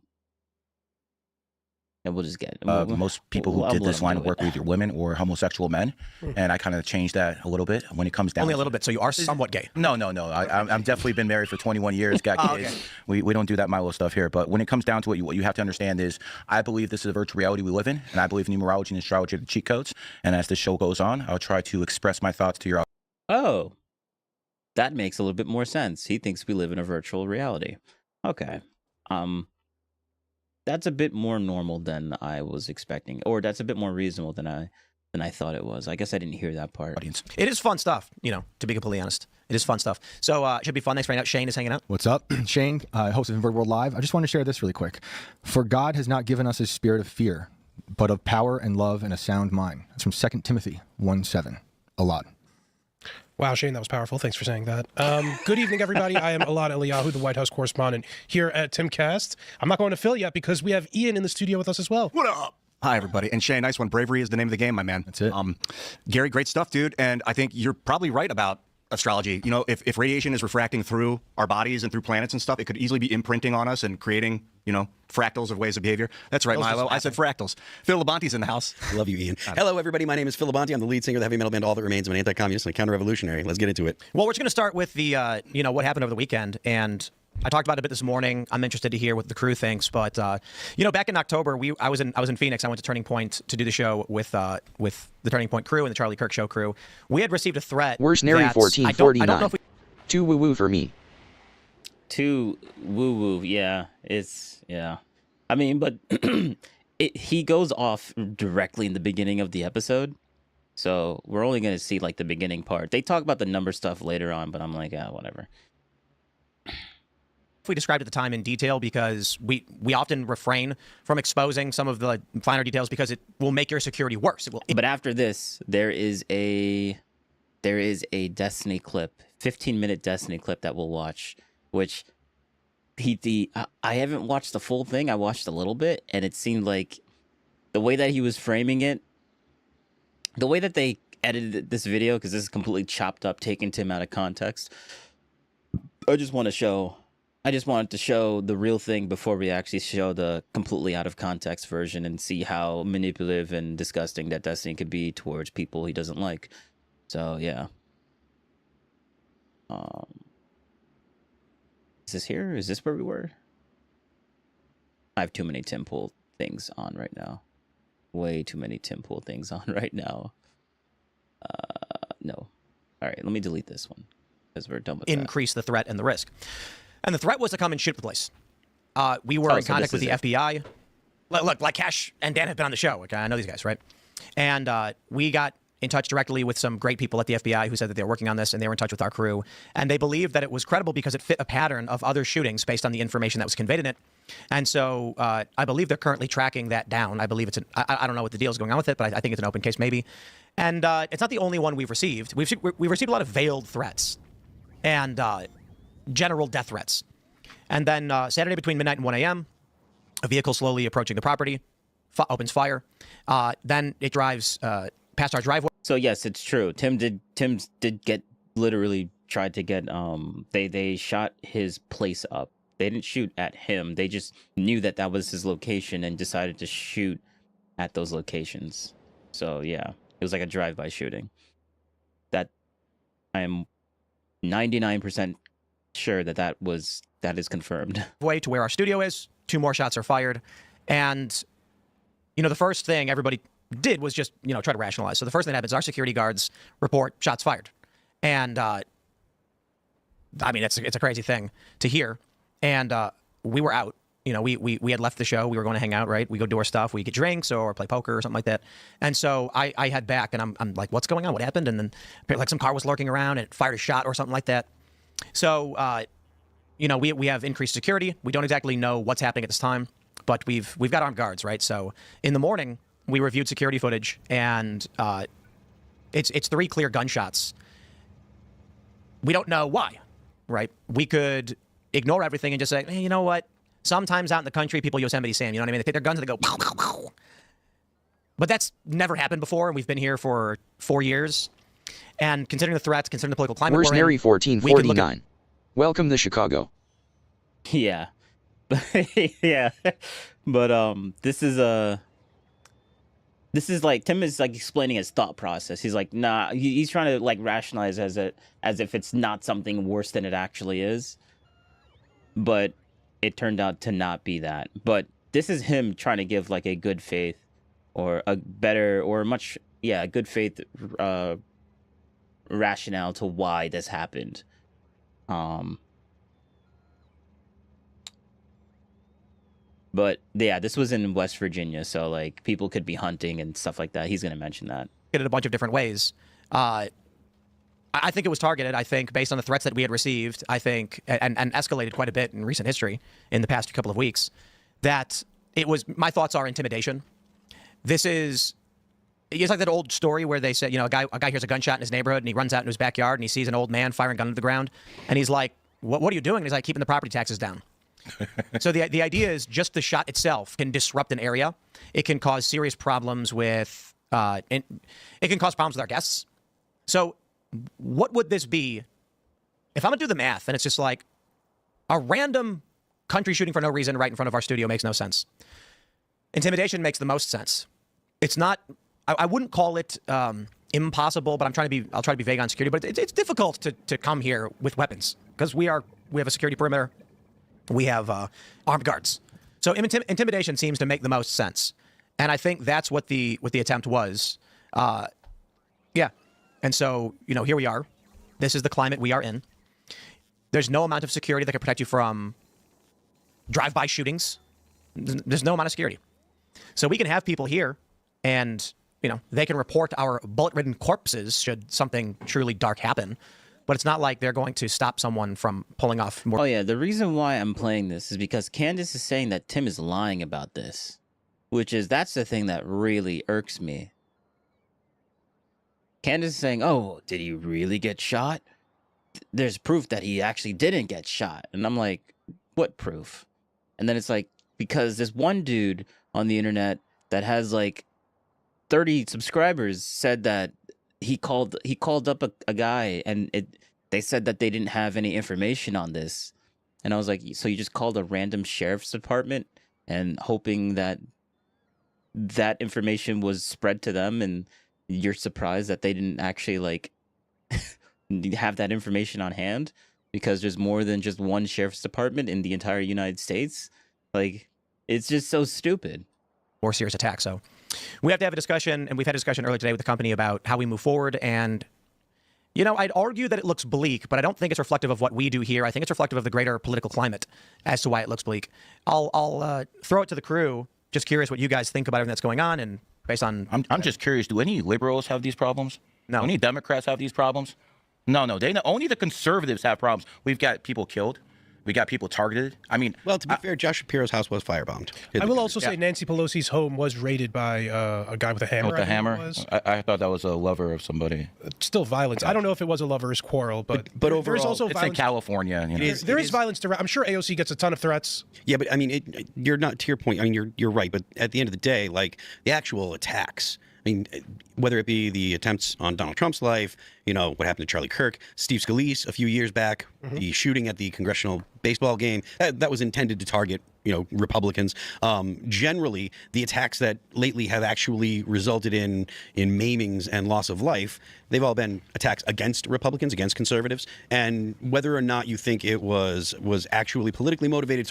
and we'll just get most people who did this line of work with either women or homosexual men, and I kind of changed that a little bit when it comes down. Only a little bit, so you are somewhat gay. No. I'm definitely been married for 21 years, got kids. Okay. We don't do that Milo stuff here, but when it comes down to it, what you have to understand is I believe this is a virtual reality we live in, and I believe numerology and astrology are the cheat codes, and as this show goes on, I'll try to express my thoughts to your. Oh, that makes a little bit more sense. He thinks we live in a virtual reality. Okay. That's a bit more normal than I was expecting, or that's a bit more reasonable than I thought it was. I guess I didn't hear that part. Audience. It is fun stuff, to be completely honest. It is fun stuff. So it should be fun. Thanks for hanging out. Shane is hanging out. What's up? Shane, host of Invert World Live. I just want to share this really quick. For God has not given us a spirit of fear, but of power and love and a sound mind. That's from 2 Timothy 1:7. A lot. Wow, Shane, that was powerful. Thanks for saying that. Good evening, everybody. I am Alad Eliyahu, the White House correspondent here at Timcast. I'm not going to Phil yet because we have Ian in the studio with us as well. What up? Hi, everybody. And Shane, nice one. Bravery is the name of the game, my man. That's it. Gary, great stuff, dude. And I think you're probably right about astrology. If radiation is refracting through our bodies and through planets and stuff, it could easily be imprinting on us and creating, fractals of ways of behavior. That's right, Milo. I said fractals. Phil Labonte's in the house. Love you, Ian. Hello, everybody. My name is Phil Labonte. I'm the lead singer of the heavy metal band All That Remains. I'm an anti-communist and a counter-revolutionary. Let's get into it. Well, we're just going to start with the, what happened over the weekend. And I talked about it a bit this morning. I'm interested to hear what the crew thinks. But, back in October, I was in Phoenix. I went to Turning Point to do the show with the Turning Point crew and the Charlie Kirk Show crew. We had received a threat. Worsenary 1449. I don't know if we... Too woo-woo for me. Too woo-woo, yeah. Yeah. I mean, but he goes off directly in the beginning of the episode. So we're only going to see, like, the beginning part. They talk about the number stuff later on, but I'm like, whatever. We described at the time in detail because we often refrain from exposing some of the finer details because it will make your security worse. But after this, there is a Destiny clip, 15-minute Destiny clip that we'll watch, which I haven't watched the full thing. I watched a little bit, and it seemed like the way that he was framing it, the way that they edited this video, because this is completely chopped up, taken Tim out of context. I just wanted to show the real thing before we actually show the completely out of context version and see how manipulative and disgusting that Destiny could be towards people he doesn't like. So yeah. Is this here? Is this where we were? I have too many Tim Pool things on right now. Way too many Tim Pool things on right now. No. All right, let me delete this one because we're done with that. Increase the threat and the risk. And the threat was to come and shoot the place. We were in contact with the FBI. Look, like Cash and Dan have been on the show. Okay, I know these guys, right? And we got in touch directly with some great people at the FBI who said that they were working on this, and they were in touch with our crew. And they believed that it was credible because it fit a pattern of other shootings based on the information that was conveyed in it. And so I believe they're currently tracking that down. I believe I don't know what the deal is going on with it, but I think it's an open case maybe. And it's not the only one we've received. We've received a lot of veiled threats and general death threats. And then Saturday between midnight and 1 a.m., a vehicle slowly approaching the property opens fire. Then it drives past our driveway. So yes, it's true. Tim did get literally tried to get they shot his place up. They didn't shoot at him. They just knew that that was his location and decided to shoot at those locations. So yeah, it was like a drive-by shooting. That I am 99% sure that is confirmed. Way to where our studio is. 2 more shots are fired, and the first thing everybody did was just try to rationalize. So the first thing that happens, our security guards report shots fired, and I mean it's a crazy thing to hear. And we were out. We had left the show. We were going to hang out, right? We go do our stuff. We get drinks or play poker or something like that. And so I head back, and I'm like, what's going on? What happened? And then like some car was lurking around and it fired a shot or something like that. So we have increased security. We don't exactly know what's happening at this time, but we've got armed guards, right? So in the morning we reviewed security footage, and it's 3 clear gunshots. We don't know why, right? We could ignore everything and just say, hey, you know what? Sometimes out in the country, people Yosemite Sam, you know what I mean? They take their guns and they go, pow, pow, pow. But that's never happened before, and we've been here for 4 years. And considering the threats, considering the political climate Mercenary we're in, 1449. Welcome to Chicago. Yeah. Yeah. But this is like Tim is like explaining his thought process. He's like, nah, he's trying to like rationalize as if it's not something worse than it actually is. But it turned out to not be that. But this is him trying to give like a good faith or a better or much good faith rationale to why this happened. But yeah, this was in West Virginia, so like people could be hunting and stuff like that. He's going to mention that. in a bunch of different ways. I think it was targeted. I think based on the threats that we had received, I think, and escalated quite a bit in recent history in the past couple of weeks, that it was, my thoughts are intimidation. This is, it's like that old story where they said, you know, a guy hears a gunshot in his neighborhood and he runs out into his backyard and he sees an old man firing a gun into the ground. And he's like, what are you doing? And he's like, keeping the property taxes down. So the idea is just the shot itself can disrupt an area. It can cause serious problems with, it can cause problems with our guests. So what would this be if I'm going to do the math and it's just like a random country shooting for no reason right in front of our studio makes no sense. Intimidation makes the most sense. It's not, I wouldn't call it impossible, but I'll try to be vague on security, but it's difficult to come here with weapons because we have a security perimeter. We have armed guards. So intimidation seems to make the most sense. And I think that's what the attempt was. Yeah. And so, you know, here we are. This is the climate we are in. There's no amount of security that can protect you from drive-by shootings. There's no amount of security. So we can have people here and, you know, they can report our bullet-ridden corpses should something truly dark happen. But it's not like they're going to stop someone from pulling off more. Oh, yeah. The reason why I'm playing this is because Candace is saying that Tim is lying about this, that's the thing that really irks me. Candace is saying, oh, did he really get shot? There's proof that he actually didn't get shot. And I'm like, what proof? And then it's like, because this one dude on the internet that has like 30 subscribers said that he called up a guy and they said that they didn't have any information on this. And I was like, so you just called a random sheriff's department and hoping that information was spread to them, and you're surprised that they didn't actually like have that information on hand because there's more than just one sheriff's department in the entire United States. Like, it's just so stupid. More serious attack. So we have to have a discussion, and we've had a discussion earlier today with the company about how we move forward. And, you know, I'd argue that it looks bleak, but I don't think it's reflective of what we do here. I think it's reflective of the greater political climate as to why it looks bleak. I'll throw it to the crew. Just curious what you guys think about everything that's going on, and based on. I'm just curious. Do any liberals have these problems? No. Do any Democrats have these problems? No. Only the conservatives have problems. We've got people killed. We got people targeted. I mean, well, to be fair, Josh Shapiro's house was firebombed. I will also say Nancy Pelosi's home was raided by a guy with a hammer. With a hammer? I thought that was a lover of somebody. Still violence. I don't know if it was a lover's quarrel, but overall, there's also it's violence. in California. You know. There is violence. I'm sure AOC gets a ton of threats. Yeah, but I mean, you're not, to your point. I mean, you're right. But at the end of the day, like the actual attacks. I mean, whether it be the attempts on Donald Trump's life, what happened to Charlie Kirk, Steve Scalise a few years back, the shooting at the congressional baseball game, that was intended to target, Republicans. Generally, the attacks that lately have actually resulted in maimings and loss of life, they've all been attacks against Republicans, against conservatives. And whether or not you think it was actually politically motivated,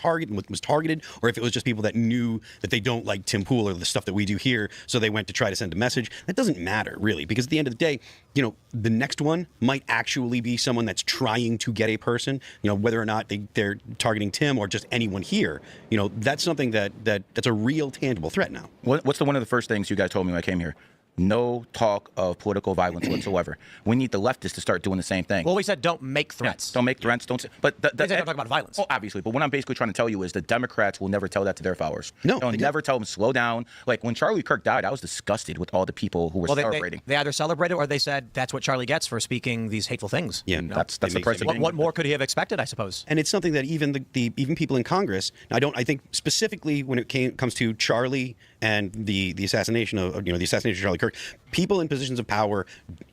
was targeted, or if it was just people that knew that they don't like Tim Pool or the stuff that we do here, so they went to try to send a message, that doesn't matter, really, because at the end of the day, the next one might actually be someone that's trying to get a person, whether or not they're targeting Tim or just anyone here. That's something that's a real tangible threat now. What's one of the first things you guys told me when I came here? No talk of political violence whatsoever. We need the leftists to start doing the same thing. Well, we said don't make threats. Yeah, don't make threats. Don't. But they said don't talk about violence. Oh, obviously. But what I'm basically trying to tell you is the Democrats will never tell that to their followers. No, they'll never tell them slow down. Like when Charlie Kirk died, I was disgusted with all the people who were celebrating. They either celebrated or they said that's what Charlie gets for speaking these hateful things. Yeah, that's the price. What more could he have expected? I suppose. And it's something that even even people in Congress. I think specifically when it comes to Charlie and the assassination of the assassination of Charlie Kirk, people in positions of power,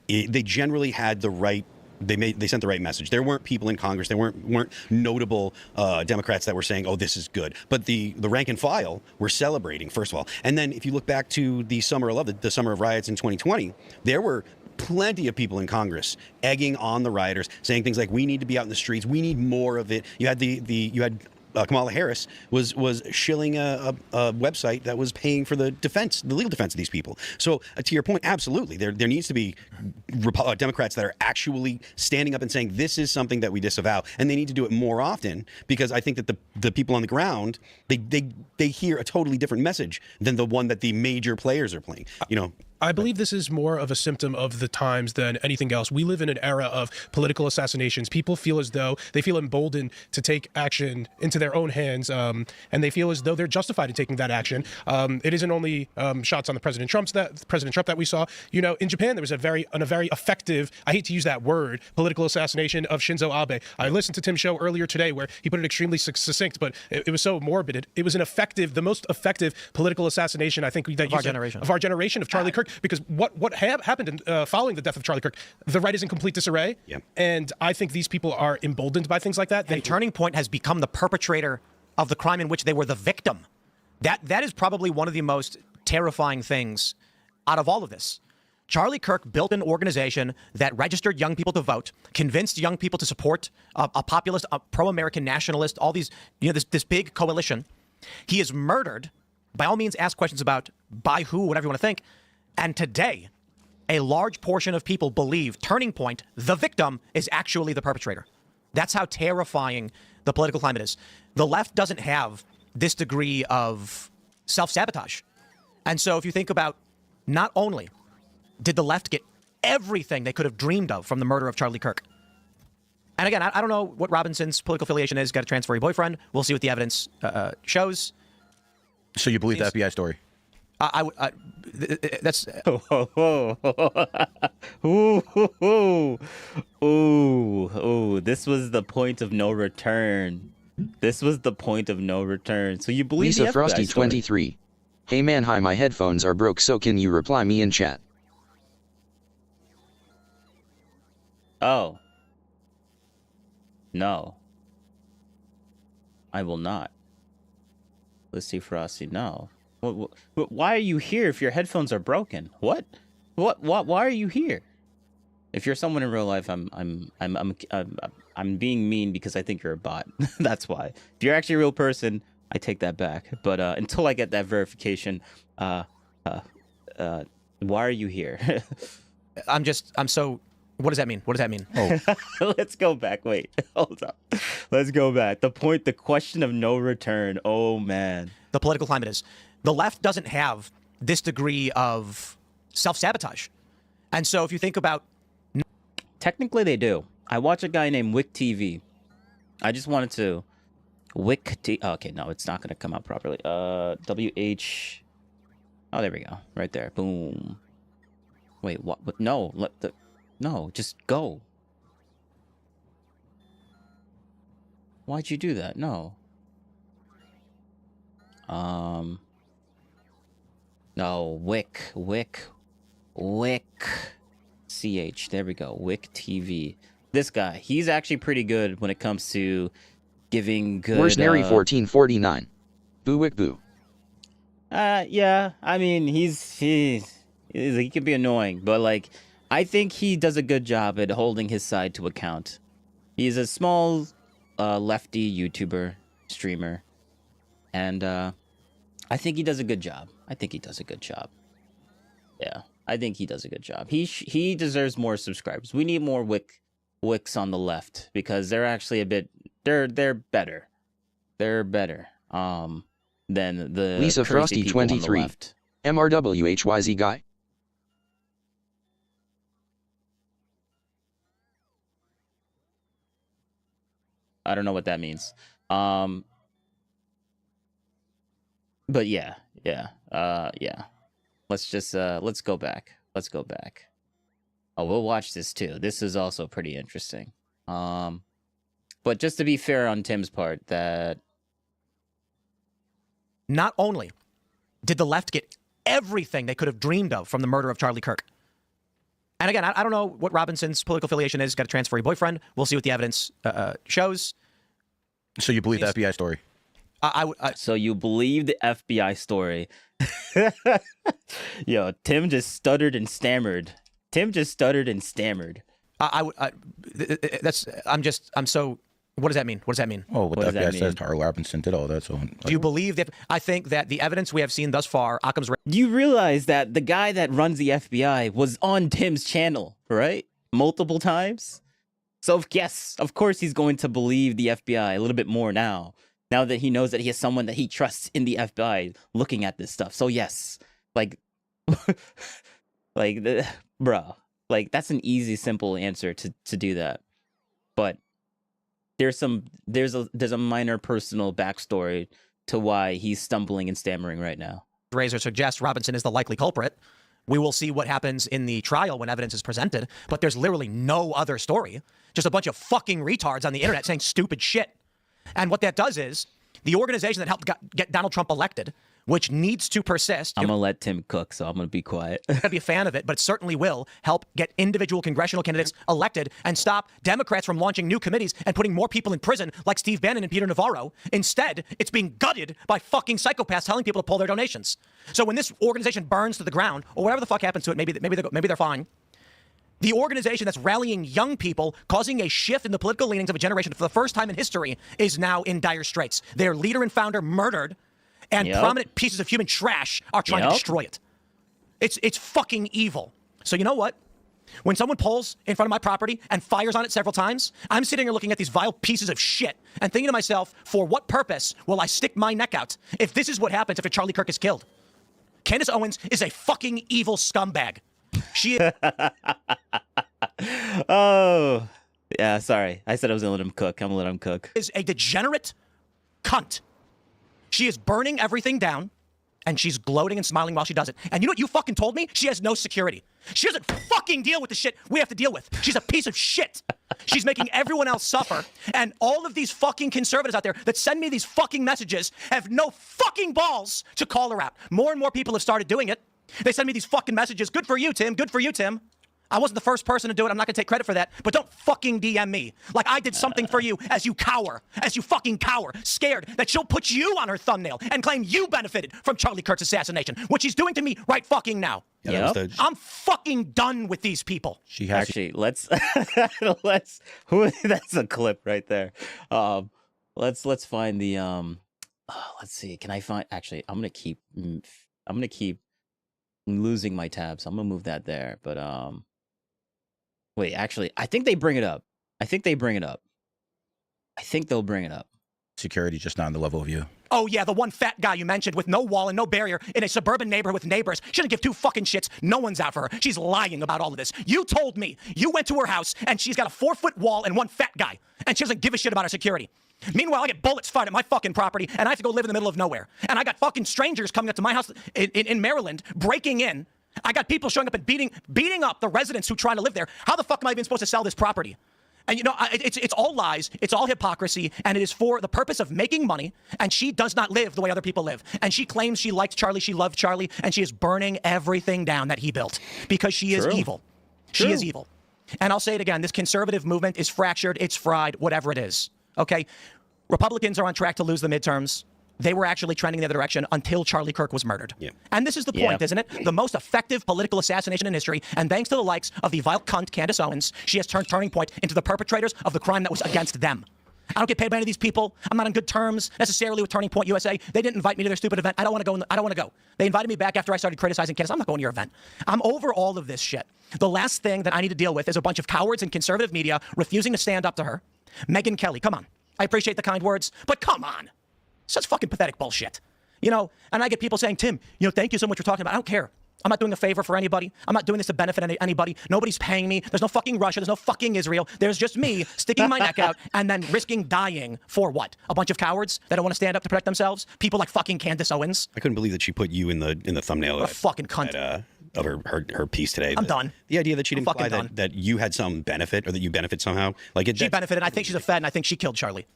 they generally had the right. They sent the right message. There weren't people in Congress. There weren't notable Democrats that were saying, "Oh, this is good." But the rank and file were celebrating, first of all. And then if you look back to the summer of love, the summer of riots in 2020, there were plenty of people in Congress egging on the rioters, saying things like, "We need to be out in the streets. We need more of it." You had Kamala Harris was shilling a website that was paying for the legal defense of these people. So to your point, absolutely, there needs to be Democrats that are actually standing up and saying this is something that we disavow, and they need to do it more often, because I think that the people on the ground they hear a totally different message than the one that the major players are playing. I believe this is more of a symptom of the times than anything else. We live in an era of political assassinations. People feel as though they feel emboldened to take action into their own hands, and they feel as though they're justified in taking that action. It isn't only shots on the President Trump that we saw. In Japan, there was a very effective, I hate to use that word, political assassination of Shinzo Abe. I listened to Tim's show earlier today where he put it extremely succinct, but it was so morbid. It was the most effective political assassination, I think, of our generation, of Charlie Kirk. Because what happened following the death of Charlie Kirk, the right is in complete disarray. Yep. And I think these people are emboldened by things like that. And Turning Point has become the perpetrator of the crime in which they were the victim. That is probably one of the most terrifying things out of all of this. Charlie Kirk built an organization that registered young people to vote, convinced young people to support a populist, a pro-American nationalist, all these, this big coalition. He is murdered. By all means, ask questions about by who, whatever you want to think. And today, a large portion of people believe Turning Point, the victim, is actually the perpetrator. That's how terrifying the political climate is. The left doesn't have this degree of self-sabotage. And so if you think about, not only did the left get everything they could have dreamed of from the murder of Charlie Kirk. And again, I don't know what Robinson's political affiliation is. Got a transfer boyfriend. We'll see what the evidence shows. So you believe the FBI story? That's ooh, this was the point of no return. So you believe Lisa the FBI Frosty story? 23. Hey man, hi, my headphones are broke, so can you reply me in chat? Oh. No. I will not. Let's see, Frosty. No. Why are you here if your headphones are broken? What? Why are you here? If you're someone in real life, I'm being mean because I think you're a bot. That's why. If you're actually a real person, I take that back. But until I get that verification, why are you here? I'm so. What does that mean? Oh. Let's go back. Wait, hold up. Let's go back. The question of no return. Oh man. The political climate is. The left doesn't have this degree of self-sabotage. And so if you think about... Technically, they do. I watch a guy named Wick TV. I just wanted to... Wick T... Oh, okay, no, it's not going to come out properly. WH... Oh, there we go. Right there. Boom. Wait, what? No, No, just go. Why'd you do that? No. No, Wick. CH. There we go. Wick TV. This guy, he's actually pretty good when it comes to giving good... Where's Nary 1449? Boo Wick Boo. Yeah. I mean, he can be annoying, but like, I think he does a good job at holding his side to account. He's a small, lefty YouTuber, streamer, and I think he does a good job. Yeah, I think he does a good job. He deserves more subscribers. We need more Wicks on the left because they're actually a bit they're better. They're better than the Lisa Frosty 23. MRWHYZ guy. I don't know what that means. But yeah. Let's go back. Oh, we'll watch this too. This is also pretty interesting. But just to be fair on Tim's part, that not only did the left get everything they could have dreamed of from the murder of Charlie Kirk. And again, I don't know what Robinson's political affiliation is. He's got a transferee boyfriend. We'll see what the evidence shows. So you believe the FBI story? So you believe the FBI story? Yo, Tim just stuttered and stammered. I'm so. What does that mean? Oh, what the FBI says Tara Robinson did all that. So do you believe that? I think that the evidence we have seen thus far, Occam's. You realize that the guy that runs the FBI was on Tim's channel, right? Multiple times. So yes, of course he's going to believe the FBI a little bit more now that he knows that he has someone that he trusts in the FBI looking at this stuff. So yes, like, bruh, like that's an easy, simple answer to do that. But there's a minor personal backstory to why he's stumbling and stammering right now. Razor suggests Robinson is the likely culprit. We will see what happens in the trial when evidence is presented, but there's literally no other story. Just a bunch of fucking retards on the internet saying stupid shit. And what that does is the organization that helped get Donald Trump elected, which needs to persist. I'm going to let Tim cook, so I'm going to be quiet. I'm going to be a fan of it, but it certainly will help get individual congressional candidates elected and stop Democrats from launching new committees and putting more people in prison like Steve Bannon and Peter Navarro. Instead, it's being gutted by fucking psychopaths telling people to pull their donations. So when this organization burns to the ground, or whatever the fuck happens to it, maybe they're fine. The organization that's rallying young people, causing a shift in the political leanings of a generation for the first time in history, is now in dire straits. Their leader and founder murdered, and prominent pieces of human trash are trying to destroy it. It's fucking evil. So you know what? When someone pulls in front of my property and fires on it several times, I'm sitting here looking at these vile pieces of shit and thinking to myself, for what purpose will I stick my neck out if this is what happens after Charlie Kirk is killed? Candace Owens is a fucking evil scumbag. She Oh, yeah, sorry. I said I was going to let him cook. I'm going to let him cook. Is a degenerate cunt. She is burning everything down, and she's gloating and smiling while she does it. And you know what you fucking told me? She has no security. She doesn't fucking deal with the shit we have to deal with. She's a piece of shit. She's making everyone else suffer. And all of these fucking conservatives out there that send me these fucking messages have no fucking balls to call her out. More and more people have started doing it. They send me these fucking messages. Good for you, Tim. Good for you, Tim. I wasn't the first person to do it. I'm not going to take credit for that. But don't fucking DM me like I did something for you as you fucking cower, scared that she'll put you on her thumbnail and claim you benefited from Charlie Kirk's assassination, which she's doing to me right fucking now. Yeah, I'm fucking done with these people. She has actually. Let's that's a clip right there. Let's find the let's see. Can I find? Actually, I'm gonna keep losing my tabs. I'm gonna move that there. But wait, actually, I think they bring it up. I think they'll bring it up. Security just not on the level of you. Oh, yeah, the one fat guy you mentioned with no wall and no barrier in a suburban neighborhood with neighbors. She doesn't give two fucking shits. No one's out for her. She's lying about all of this. You told me you went to her house and she's got a 4-foot wall and one fat guy, and she doesn't give a shit about her security. Meanwhile, I get bullets fired at my fucking property, and I have to go live in the middle of nowhere. And I got fucking strangers coming up to my house in Maryland, breaking in. I got people showing up and beating up the residents who try to live there. How the fuck am I even supposed to sell this property? And you know, it's all lies, it's all hypocrisy, and it is for the purpose of making money, and she does not live the way other people live. And she claims she liked Charlie, she loved Charlie, and she is burning everything down that he built because she is evil. She is evil. And I'll say it again, this conservative movement is fractured, it's fried, whatever it is. Okay? Republicans are on track to lose the midterms. They were actually trending the other direction until Charlie Kirk was murdered. Yeah. And this is the point, isn't it? The most effective political assassination in history. And thanks to the likes of the vile cunt, Candace Owens, she has turned Turning Point into the perpetrators of the crime that was against them. I don't get paid by any of these people. I'm not on good terms necessarily with Turning Point USA. They didn't invite me to their stupid event. I don't want to go. I don't want to go. They invited me back after I started criticizing Candace. I'm not going to your event. I'm over all of this shit. The last thing that I need to deal with is a bunch of cowards in conservative media refusing to stand up to her. Megyn Kelly, come on. I appreciate the kind words, but come on. Such fucking pathetic bullshit. You know, and I get people saying, Tim, you know, thank you so much for talking about it. I don't care. I'm not doing a favor for anybody. I'm not doing this to benefit anybody. Nobody's paying me. There's no fucking Russia. There's no fucking Israel. There's just me sticking my neck out and then risking dying for what? A bunch of cowards that don't want to stand up to protect themselves? People like fucking Candace Owens? I couldn't believe that she put you in the thumbnail What a fucking cunt. of her piece today. I'm done. The idea that she'd I'm imply fucking done. that you had some benefit or that you benefit somehow. She benefited. I think she's a Fed, and I think she killed Charlie.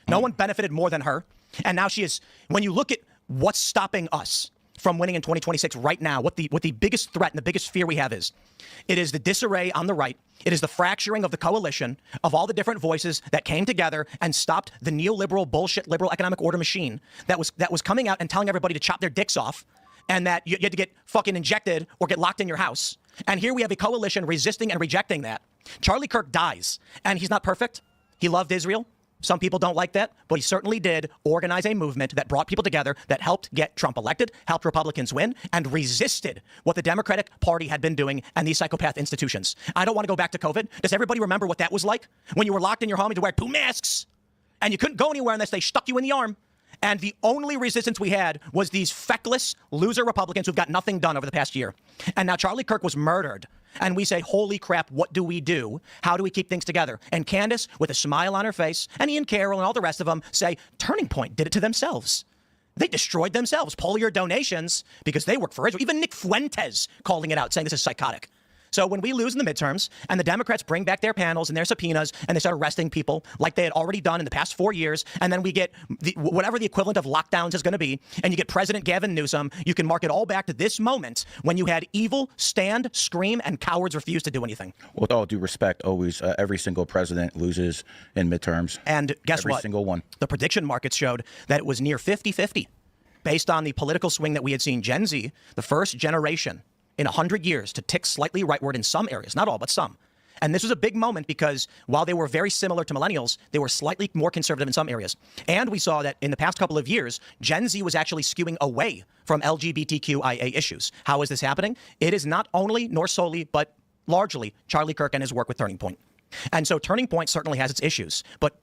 No one benefited more than her. And now she is, when you look at what's stopping us from winning in 2026 right now, what the biggest threat and the biggest fear we have is, it is the disarray on the right. It is the fracturing of the coalition of all the different voices that came together and stopped the neoliberal bullshit liberal economic order machine that was coming out and telling everybody to chop their dicks off and that you had to get fucking injected or get locked in your house. And here we have a coalition resisting and rejecting that. Charlie Kirk dies, and he's not perfect. He loved Israel. Some people don't like that, but he certainly did organize a movement that brought people together, that helped get Trump elected, helped Republicans win, and resisted what the Democratic Party had been doing and these psychopath institutions. I don't want to go back to COVID. Does everybody remember what that was like? When you were locked in your home, you had to wear 2 masks, and you couldn't go anywhere unless they stuck you in the arm. And the only resistance we had was these feckless loser Republicans who've got nothing done over the past year. And now Charlie Kirk was murdered. And we say, holy crap, what do we do? How do we keep things together? And Candace, with a smile on her face, and Ian Carroll and all the rest of them say, Turning Point did it to themselves. They destroyed themselves. Pull your donations because they work for Israel. Even Nick Fuentes calling it out, saying this is psychotic. So when we lose in the midterms and the Democrats bring back their panels and their subpoenas and they start arresting people like they had already done in the past 4 years, and then we get whatever the equivalent of lockdowns is going to be, and you get President Gavin Newsom, you can mark it all back to this moment when you had evil stand, scream, and cowards refuse to do anything. With all due respect, always, every single president loses in midterms. And guess what? Every single one. The prediction markets showed that it was near 50-50 based on the political swing that we had seen. Gen Z, the first generation in 100 years to tick slightly rightward in some areas, not all, but some. And this was a big moment because while they were very similar to millennials, they were slightly more conservative in some areas. And we saw that in the past couple of years, Gen Z was actually skewing away from LGBTQIA issues. How is this happening? It is not only nor solely, but largely Charlie Kirk and his work with Turning Point. And so Turning Point certainly has its issues, but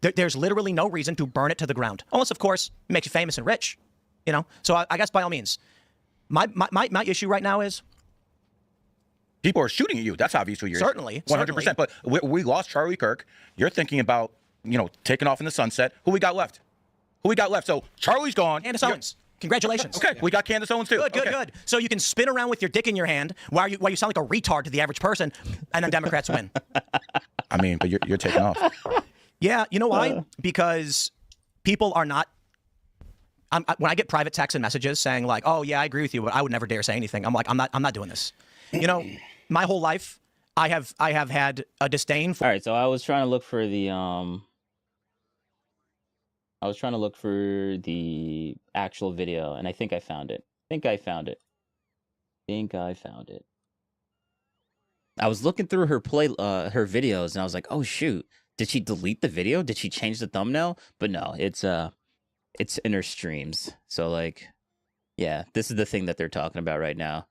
there's literally no reason to burn it to the ground. Unless, of course, it makes you famous and rich, you know? So I guess by all means. My issue right now is people are shooting at you. That's obviously your certainly 100%. But we lost Charlie Kirk. You're thinking about taking off in the sunset. Who we got left? So Charlie's gone. Candace Owens. Congratulations. Okay, we got Candace Owens too. Good. So you can spin around with your dick in your hand while you sound like a retard to the average person, and then Democrats win. I mean, but you're taking off. Yeah, you know why? Because people are not. When I get private texts and messages saying like, "Oh yeah, I agree with you, but I would never dare say anything," I'm like, I'm not doing this. You know, my whole life, I have had a disdain for. All right, so I was trying to look for the actual video, and I think I found it. I was looking through her her videos, and I was like, "Oh shoot, did she delete the video? Did she change the thumbnail?" But no, it's in her streams. So like, yeah, this is the thing that they're talking about right now.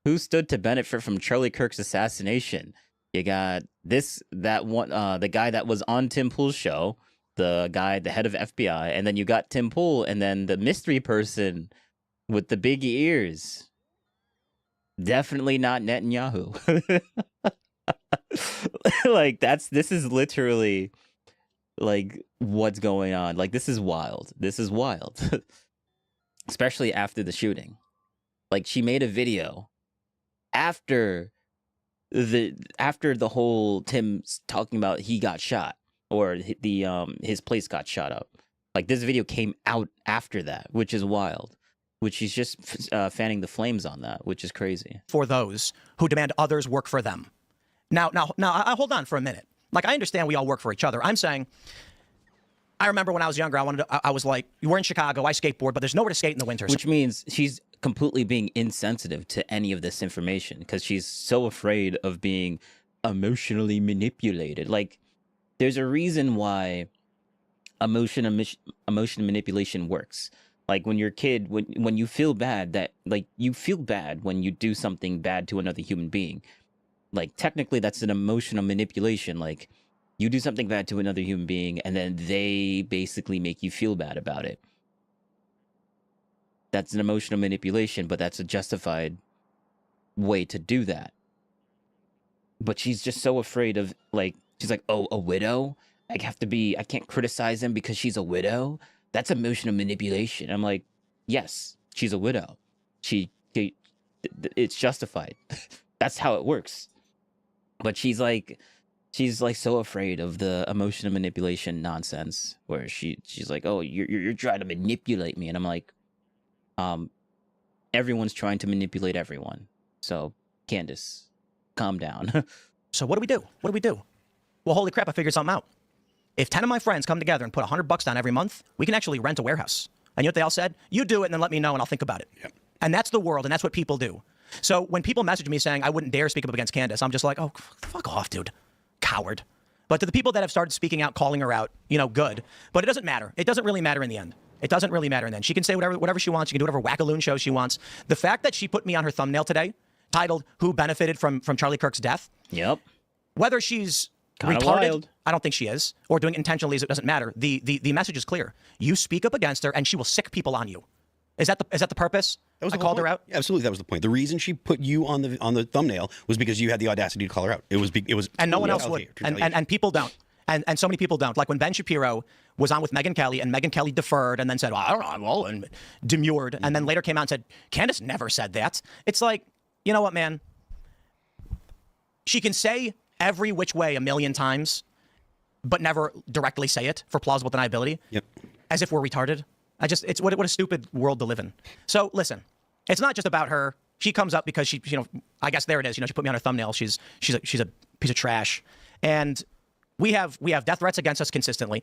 Who stood to benefit from Charlie Kirk's assassination? You got the guy that was on Tim Pool's show, the guy, the head of FBI, and then you got Tim Pool, and then the mystery person with the big ears. Definitely not Netanyahu. Like this is literally like what's going on. Like this is wild. This is wild. Especially after the shooting. Like she made a video after the whole Tim's talking about he got shot or the his place got shot up. Like this video came out after that, which is wild. Which she's just fanning the flames on that, which is crazy. For those who demand others work for them. Now, I hold on for a minute. Like, I understand we all work for each other. I'm saying, I remember when I was younger, I was like, we're in Chicago, I skateboard, but there's nowhere to skate in the winter. Which means she's completely being insensitive to any of this information because she's so afraid of being emotionally manipulated. Like, there's a reason why emotion manipulation works. Like when you're a kid, when you feel bad, that like you feel bad when you do something bad to another human being. Like technically that's an emotional manipulation. Like you do something bad to another human being and then they basically make you feel bad about it. That's an emotional manipulation, but that's a justified way to do that. But she's just so afraid of like, she's like, oh, a widow? I can't criticize him because she's a widow? That's emotional manipulation. I'm like, yes, she's a widow. It's justified. That's how it works. But she's like so afraid of the emotional manipulation nonsense where she's like, oh, you're trying to manipulate me. And I'm like, everyone's trying to manipulate everyone. So Candace, calm down. So what do we do? What do we do? Well, holy crap, I figured something out. If 10 of my friends come together and put $100 down every month, we can actually rent a warehouse. And you know what they all said? You do it and then let me know and I'll think about it. Yep. And that's the world and that's what people do. So when people message me saying I wouldn't dare speak up against Candace, I'm just like, oh, fuck off, dude. Coward. But to the people that have started speaking out, calling her out, good. But it doesn't matter. It doesn't really matter in the end. It doesn't really matter in the end. She can say whatever she wants. She can do whatever wackaloon show she wants. The fact that she put me on her thumbnail today, titled "Who Benefited from Charlie Kirk's Death?" Yep. Whether she's Kinda retarded, wild. I don't think she is, or doing it intentionally, it doesn't matter. The message is clear. You speak up against her, and she will sick people on you. Is that the purpose? That was I called her out. Yeah, absolutely, that was the point. The reason she put you on the thumbnail was because you had the audacity to call her out. It was and no one else would, and people don't, and so many people don't. Like when Ben Shapiro was on with Megyn Kelly, and Megyn Kelly deferred, and then said, well, I don't know, well, and demurred, and then later came out and said, Candace never said that. It's like, you know what, man? She can say every which way a million times, but never directly say it for plausible deniability. Yep. As if we're retarded. It's what a stupid world to live in. So listen, it's not just about her. She comes up because she, I guess there it is. She put me on her thumbnail. She's a piece of trash, and we have death threats against us consistently.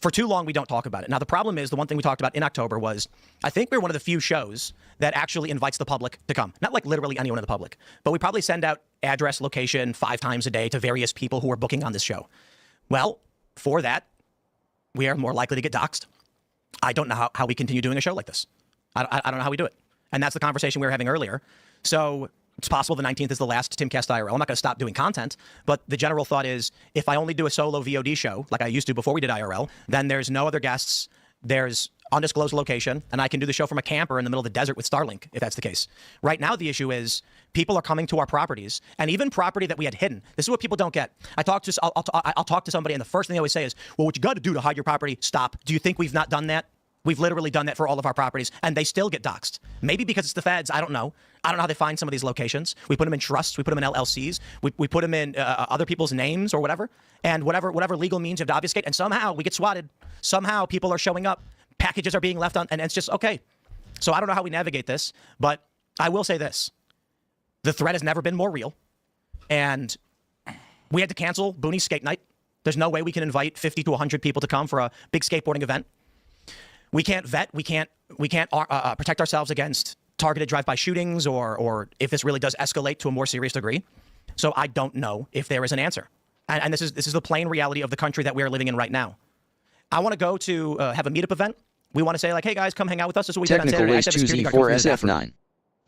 For too long, we don't talk about it. Now, the problem is the one thing we talked about in October was I think we're one of the few shows that actually invites the public to come. Not like literally anyone in the public, but we probably send out address, location 5 times a day to various people who are booking on this show. Well, for that, we are more likely to get doxxed. I don't know how we continue doing a show like this. I don't know how we do it. And that's the conversation we were having earlier. So it's possible the 19th is the last Timcast IRL. I'm not going to stop doing content, but the general thought is if I only do a solo VOD show, like I used to before we did IRL, then there's no other guests, there's undisclosed location, and I can do the show from a camper in the middle of the desert with Starlink, if that's the case. Right now, the issue is people are coming to our properties, and even property that we had hidden. This is what people don't get. I'll talk to somebody, and the first thing they always say is, well, what you got to do to hide your property, stop. Do you think we've not done that? We've literally done that for all of our properties, and they still get doxxed. Maybe because it's the feds. I don't know. I don't know how they find some of these locations. We put them in trusts. We put them in LLCs. We put them in other people's names or whatever, and whatever legal means you have to obfuscate, and somehow we get swatted. Somehow people are showing up. Packages are being left on, and it's just, okay. So I don't know how we navigate this, but I will say this. The threat has never been more real, and we had to cancel Booney's skate night. There's no way we can invite 50 to 100 people to come for a big skateboarding event. We can't vet. We can't protect ourselves against targeted drive-by shootings or if this really does escalate to a more serious degree. So I don't know if there is an answer. And this is the plain reality of the country that we are living in right now. I want to go to have a meetup event. We want to say like, hey guys, come hang out with us. This is what we did on Technical Saturday. Waste 2Z4SF9.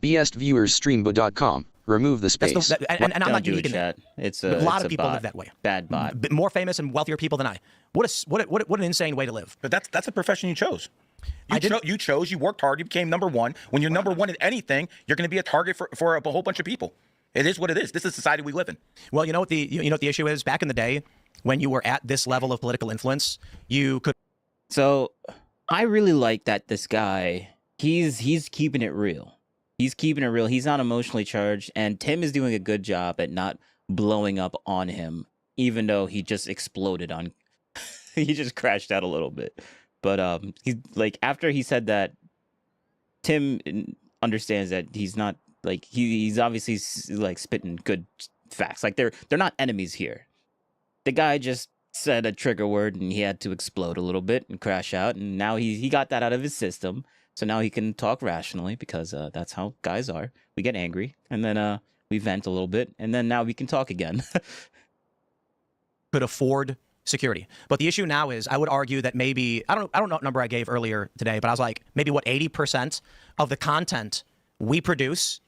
Best viewers streambo.com. Remove the space. And I'm not Don't do unique it, in that. chat. It's A lot of people bot. live that way. Bad bot. More famous and wealthier people than I. What an insane way to live. But that's a profession you chose. You worked hard, you became number one. When you're number one in anything, you're going to be a target for a whole bunch of people. It is what it is. This is the society we live in. Well, you know what the issue is? Back in the day, when you were at this level of political influence, you could. So I really like that this guy, he's keeping it real. He's keeping it real. He's not emotionally charged, and Tim is doing a good job at not blowing up on him, even though he just exploded on. He just crashed out a little bit, but he's like, after he said that, Tim understands that he's not like he's obviously like spitting good facts. Like they're not enemies here. The guy just said a trigger word and he had to explode a little bit and crash out, and now he got that out of his system. So now he can talk rationally, because that's how guys are. We get angry, and then we vent a little bit, and then now we can talk again. Could afford security. But the issue now is, I would argue that maybe, I don't know what number I gave earlier today, but I was like, maybe 80% of the content we produce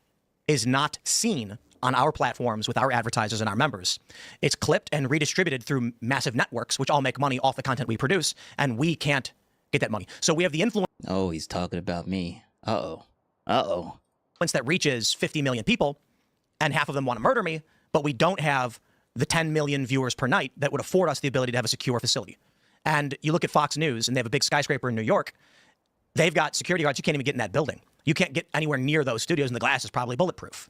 is not seen on our platforms with our advertisers and our members. It's clipped and redistributed through massive networks, which all make money off the content we produce, and we can't get that money. So we have the influence. Oh, he's talking about me. Uh-oh. That reaches 50 million people, and half of them want to murder me, but we don't have the 10 million viewers per night that would afford us the ability to have a secure facility. And you look at Fox News, and they have a big skyscraper in New York. They've got security guards. You can't even get in that building. You can't get anywhere near those studios, and the glass is probably bulletproof.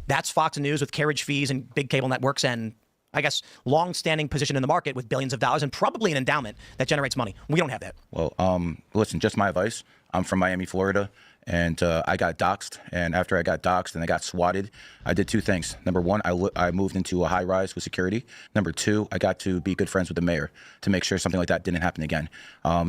That's Fox News with carriage fees and big cable networks and, I guess, long-standing position in the market with billions of dollars and probably an endowment that generates money. We don't have that. Well, listen, just my advice. I'm from Miami, Florida, and I got doxxed. And after I got doxxed and I got swatted, I did two things. Number one, I moved into a high-rise with security. Number two, I got to be good friends with the mayor to make sure something like that didn't happen again.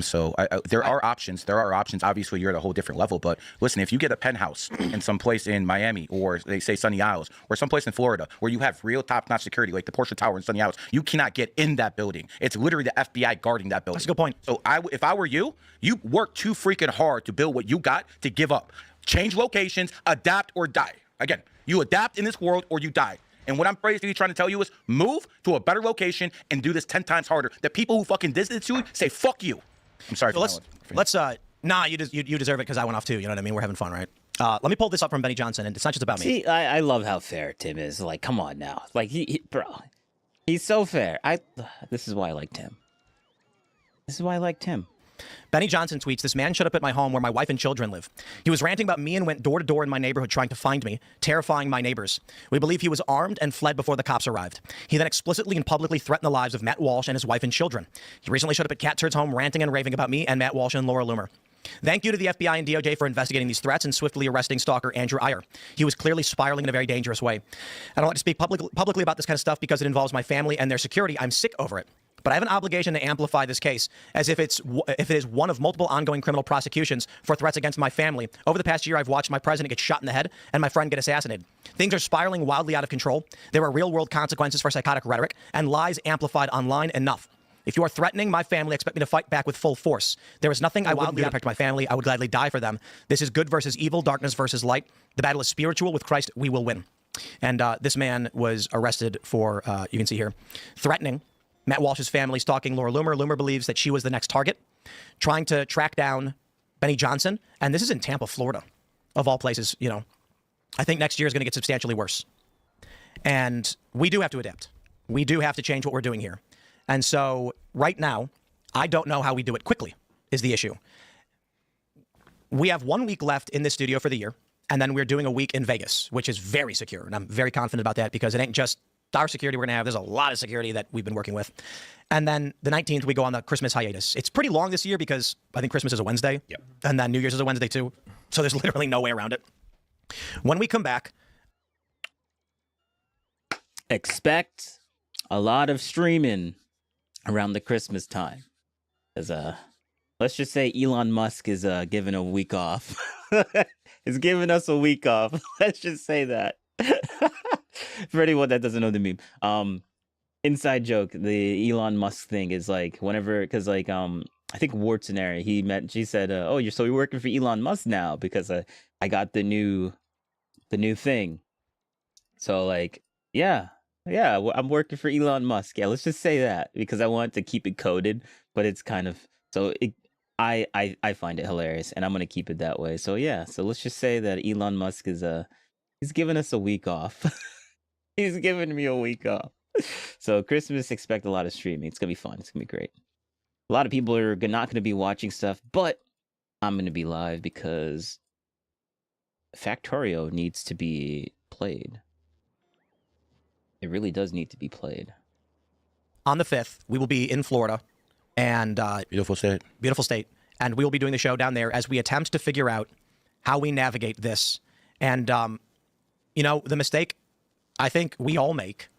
So there are options. There are options. Obviously, you're at a whole different level. But listen, if you get a penthouse in some place in Miami, or they say Sunny Isles, or someplace in Florida where you have real top-notch security, like the Porsche Tower in Sunny Isles, you cannot get in that building. It's literally the FBI guarding that building. That's a good point. So if I were you, you work too freaking hard to build what you got to give up. Change locations, adapt or die. Again, you adapt in this world or you die. And what I'm basically trying to tell you is move to a better location and do this 10 times harder. The people who fucking did this to you say, fuck you. I'm sorry. So you deserve it because I went off too. You know what I mean? We're having fun, right? Let me pull this up from Benny Johnson, and it's not just about me. See, I love how fair Tim is. Like, come on now. Like, bro, he's so fair. This is why I like Tim. This is why I like Tim. Benny Johnson tweets, "This man showed up at my home where my wife and children live. He was ranting about me and went door to door in my neighborhood trying to find me, terrifying my neighbors. We believe he was armed and fled before the cops arrived. He then explicitly and publicly threatened the lives of Matt Walsh and his wife and children. He recently showed up at Cat Turd's home ranting and raving about me and Matt Walsh and Laura Loomer. Thank you to the FBI and DOJ for investigating these threats and swiftly arresting stalker Andrew Iyer. He was clearly spiraling in a very dangerous way. I don't like to speak publicly about this kind of stuff because it involves my family and their security. I'm sick over it. But I have an obligation to amplify this case as if it is one of multiple ongoing criminal prosecutions for threats against my family. Over the past year, I've watched my president get shot in the head and my friend get assassinated. Things are spiraling wildly out of control. There are real-world consequences for psychotic rhetoric and lies amplified online enough. If you are threatening my family, expect me to fight back with full force. There is nothing I wouldn't do to protect my family. I would gladly die for them. This is good versus evil, darkness versus light. The battle is spiritual. With Christ, we will win." And this man was arrested for, you can see here, threatening Matt Walsh's family, stalking Laura Loomer. Loomer believes that she was the next target, trying to track down Benny Johnson. And this is in Tampa, Florida, of all places. You know, I think next year is going to get substantially worse. And we do have to adapt. We do have to change what we're doing here. And so right now, I don't know how we do it quickly is the issue. We have 1 week left in this studio for the year. And then we're doing a week in Vegas, which is very secure. And I'm very confident about that because it ain't just our security we're going to have. There's a lot of security that we've been working with. And then the 19th, we go on the Christmas hiatus. It's pretty long this year because I think Christmas is a Wednesday. Yep. And then New Year's is a Wednesday too. So there's literally no way around it. When we come back, expect a lot of streaming around the Christmas time. As let's just say Elon Musk is giving a week off. He's giving us a week off. Let's just say that. For anyone that doesn't know the meme, inside joke, the Elon Musk thing is like whenever, because like I think Wartzenary, she said, "Oh, you're working for Elon Musk now because I got the new thing." So like, yeah, I'm working for Elon Musk. Yeah, let's just say that because I want to keep it coded, but it's kind of so it. I find it hilarious, and I'm gonna keep it that way. So yeah, so let's just say that Elon Musk is he's giving us a week off. He's giving me a week off. So Christmas, expect a lot of streaming. It's gonna be fun. It's gonna be great. A lot of people are not gonna be watching stuff, but I'm gonna be live because Factorio needs to be played. It really does need to be played. On the 5th, we will be in Florida, and Beautiful state. And we will be doing the show down there as we attempt to figure out how we navigate this. And you know, the mistake I think we make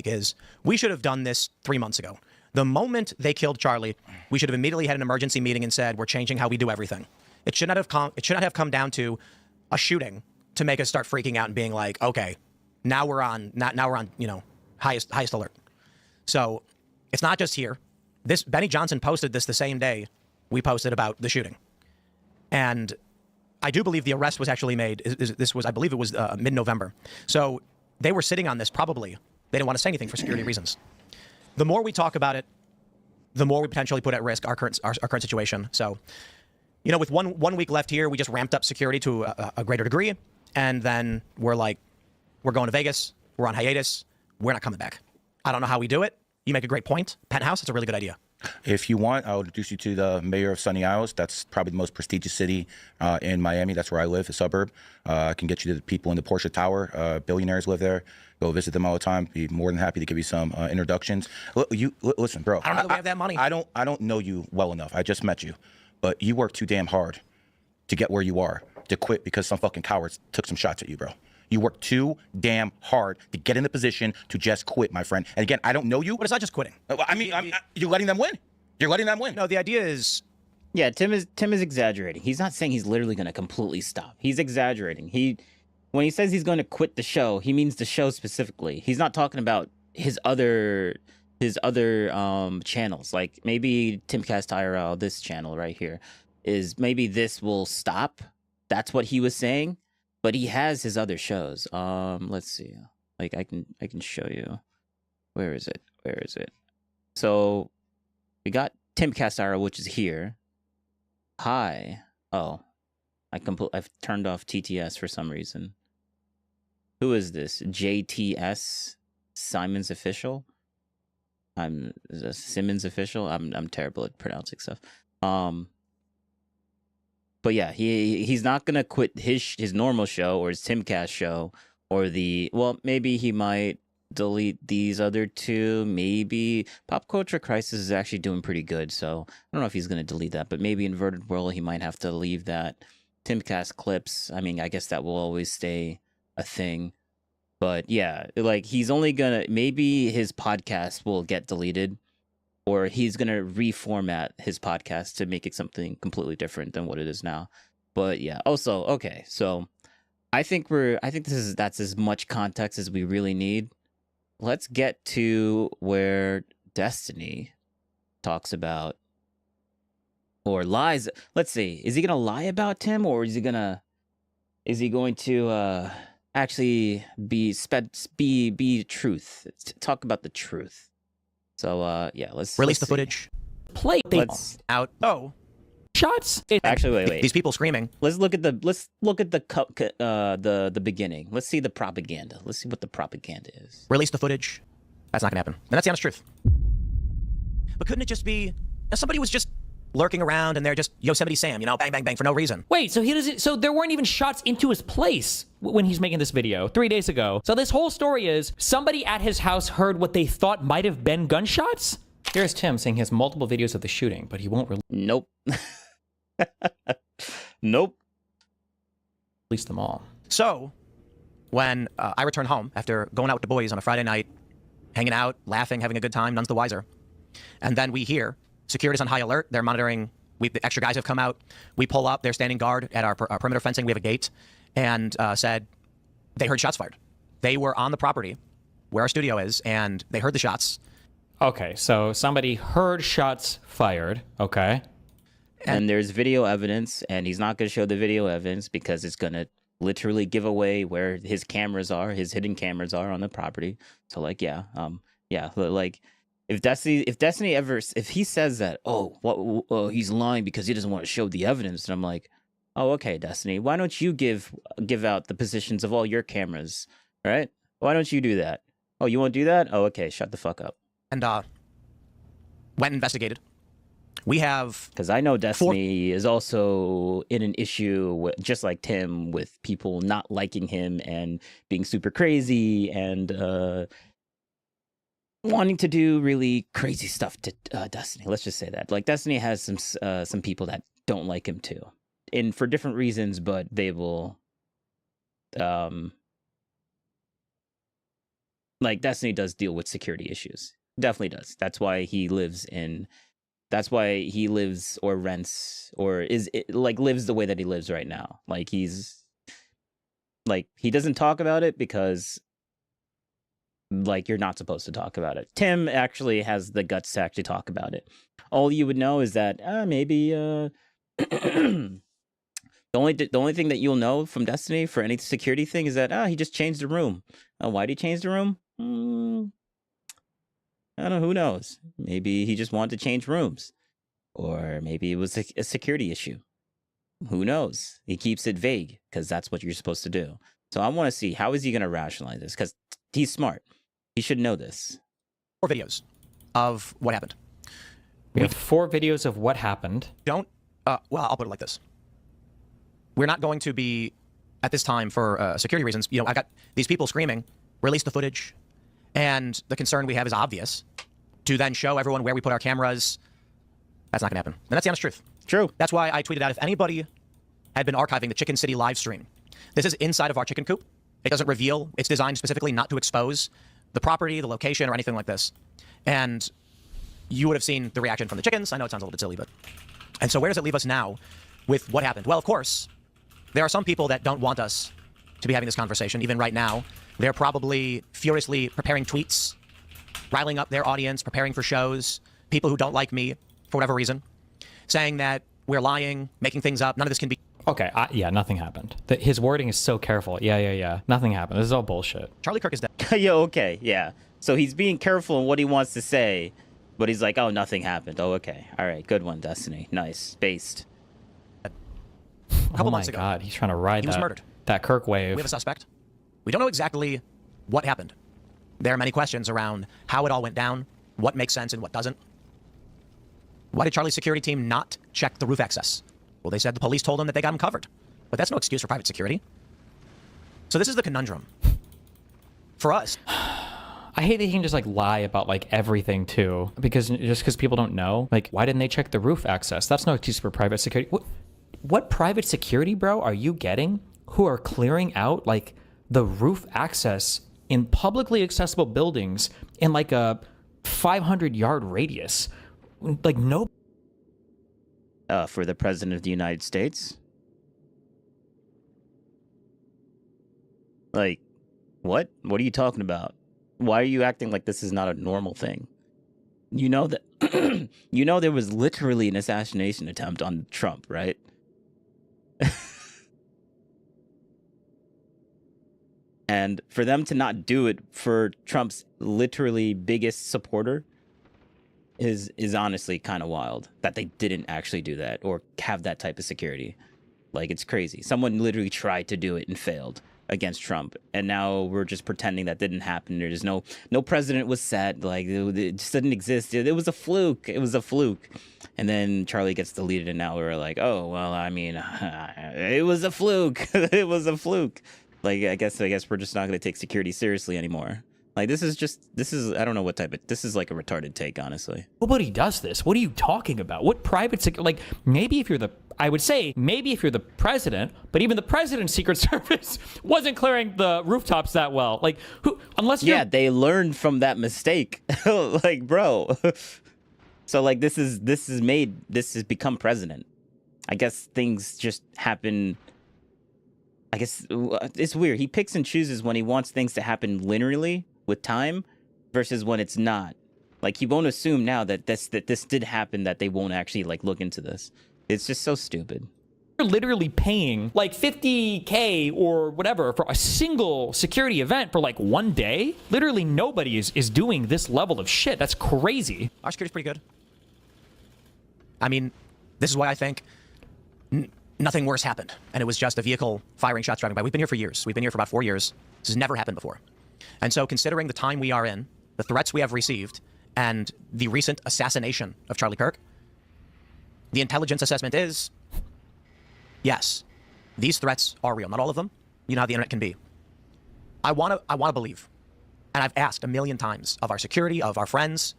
is we should have done this 3 months ago. The moment they killed Charlie, we should have immediately had an emergency meeting and said we're changing how we do everything. It should not have come down to a shooting to make us start freaking out and being like, okay, now we're on you know, highest alert. So it's not just here. This Benny Johnson posted this the same day we posted about the shooting, and I do believe the arrest was actually made. This was, I believe, it was mid-November. So they were sitting on this. Probably they didn't want to say anything for security reasons. The more we talk about it, the more we potentially put at risk our current situation. So, you know, with one week left here, we just ramped up security to a greater degree, and then we're like, we're going to Vegas. We're on hiatus. We're not coming back. I don't know how we do it. You make a great point. Penthouse, it's a really good idea. If you want, I'll introduce you to the mayor of Sunny Isles. That's probably the most prestigious city in Miami. That's where I live, a suburb. I can get you to the people in the Porsche Tower. Billionaires live there. Go visit them all the time. Be more than happy to give you some introductions. Listen, bro. I don't know that we have that money. I don't know you well enough. I just met you, but you work too damn hard to get where you are. To quit because some fucking cowards took some shots at you, bro. You work too damn hard to get in the position to just quit, my friend. And again, I don't know you. But it's not just quitting. I mean, you're letting them win. You're letting them win. No, the idea is, yeah, Tim is exaggerating. He's not saying he's literally going to completely stop. He's exaggerating. When he says he's going to quit the show, he means the show specifically. He's not talking about his other channels. Like maybe Timcast IRL, this channel right here, is maybe this will stop. That's what he was saying. But he has his other shows. Let's see. Like I can show you. Where is it? So we got Timcast IRL, which is here. Hi. Oh, I've turned off TTS for some reason. Who is this? JTS Simon's Official. Simmons Official. I'm terrible at pronouncing stuff. But yeah, he's not gonna quit his normal show or his Timcast show or maybe he might delete these other two. Maybe Pop Culture Crisis is actually doing pretty good, so I don't know if he's gonna delete that. But maybe Inverted World he might have to leave that. Timcast Clips, I mean, I guess that will always stay a thing. But yeah, like he's only gonna maybe his podcast will get deleted. Or he's gonna reformat his podcast to make it something completely different than what it is now. But yeah, also okay. So I think that's as much context as we really need. Let's get to where Destiny talks about or lies. Let's see. Is he gonna lie about Tim, or is he going to actually be truth? Talk about the truth. So yeah, let's release the see. footage. Play out. Oh, shots. Actually, wait. These people screaming. Let's look at the beginning. Let's see the propaganda. Let's see what the propaganda is. Release the footage. That's not gonna happen. And that's the honest truth. But couldn't it just be somebody was just lurking around and they're just Yosemite Sam, you know, bang, bang, bang for no reason? Wait, so he doesn't. So there weren't even shots into his place when he's making this video 3 days ago. So this whole story is somebody at his house heard what they thought might have been gunshots. Here's Tim saying he has multiple videos of the shooting, but he won't release. Nope. Nope. Release them all. So when I return home after going out with the boys on a Friday night, hanging out, laughing, having a good time, none's the wiser. And then we hear security's on high alert. They're monitoring. The extra guys have come out. We pull up. They're standing guard at our perimeter fencing. We have a gate, and said they heard shots fired. They were on the property where our studio is, and they heard the shots. Okay, so somebody heard shots fired. Okay. And there's video evidence, and he's not going to show the video evidence because it's going to literally give away where his cameras are, his hidden cameras are on the property. So like, yeah, like if Destiny ever, if he says that, he's lying because he doesn't want to show the evidence, and I'm like, oh, okay, Destiny, why don't you give out the positions of all your cameras, right? Why don't you do that? Oh, you won't do that? Oh, okay, shut the fuck up. And went investigated. We have, because I know Destiny is also in an issue with, just like Tim, with people not liking him and being super crazy and wanting to do really crazy stuff to Destiny. Let's just say that. Like, Destiny has some people that don't like him too, and for different reasons, but they will like, Destiny does deal with security issues. Definitely does. That's why he lives or rents or lives the way that he lives right now. Like, he's like, he doesn't talk about it because, like, you're not supposed to talk about it. Tim actually has the guts to actually talk about it. All you would know is that maybe the only thing that you'll know from Destiny for any security thing is that he just changed the room. Why did he change the room? I don't know. Who knows? Maybe he just wanted to change rooms, or maybe it was a security issue. Who knows? He keeps it vague because that's what you're supposed to do. So I want to see, how is he going to rationalize this? Because he's smart. He should know this. 4 videos of what happened. We have 4 videos of what happened. Well, I'll put it like this. We're not going to be, at this time, for security reasons, I got these people screaming, release the footage. And the concern we have is obvious. To then show everyone where we put our cameras, that's not going to happen. And that's the honest truth. True. That's why I tweeted out, if anybody had been archiving the Chicken City live stream, this is inside of our chicken coop. It doesn't reveal. It's designed specifically not to expose the property, the location, or anything like this. And you would have seen the reaction from the chickens. I know it sounds a little bit silly, but... And so where does it leave us now with what happened? Well, of course, there are some people that don't want us to be having this conversation, even right now. They're probably furiously preparing tweets, riling up their audience, preparing for shows, people who don't like me, for whatever reason, saying that we're lying, making things up, none of this can be... Okay, yeah, nothing happened. His wording is so careful. Yeah. Nothing happened. This is all bullshit. Charlie Kirk is dead. Okay, yeah. So he's being careful in what he wants to say, but he's like, oh, nothing happened. Oh, okay. All right, good one, Destiny. Nice. Based. A couple months ago. ago. Oh my God, he's trying to ride he was murdered. That Kirk wave. We have a suspect. We don't know exactly what happened. There are many questions around how it all went down, what makes sense and what doesn't. Why did Charlie's security team not check the roof access? Well, they said the police told them that they got him covered. But that's no excuse for private security. So this is the conundrum. For us. I hate that he can just lie about everything too, because people don't know. Why didn't they check the roof access? That's no excuse for private security. What private security, bro, are you getting who are clearing out the roof access in publicly accessible buildings in a 500-yard radius? No. For the president of the United States? What? What are you talking about? Why are you acting like this is not a normal thing? You know that there was literally an assassination attempt on Trump, right? And for them to not do it for Trump's literally biggest supporter is honestly kind of wild, that they didn't actually do that or have that type of security. It's crazy. Someone literally tried to do it and failed against Trump, and now we're just pretending that didn't happen. There's no president was set. It just didn't exist. It was a fluke. It was a fluke. And then Charlie gets deleted, and now we're like, oh well, I mean, it was a fluke. It was a fluke. I guess we're just not going to take security seriously anymore. This is I don't know what type of, this is a retarded take, honestly. Nobody does this. What are you talking about? What private maybe if you're the president, but even the president's Secret Service wasn't clearing the rooftops that well. Unless you're... Yeah, they learned from that mistake. Bro. So this has become president. I guess things just happen. I guess it's weird. He picks and chooses when he wants things to happen linearly with time versus when it's not. He won't assume now that this did happen, that they won't actually look into this. It's just so stupid. You're literally paying like 50K or whatever for a single security event for like one day. Literally nobody is doing this level of shit. That's crazy. Our security's pretty good. I mean, this is why I think nothing worse happened. And it was just a vehicle firing shots driving by. We've been here for years. We've been here for about 4 years. This has never happened before. And so considering the time we are in, the threats we have received, and the recent assassination of Charlie Kirk, the intelligence assessment is, yes, these threats are real. Not all of them. You know how the internet can be. I want to believe, and I've asked a million times of our security, of our friends,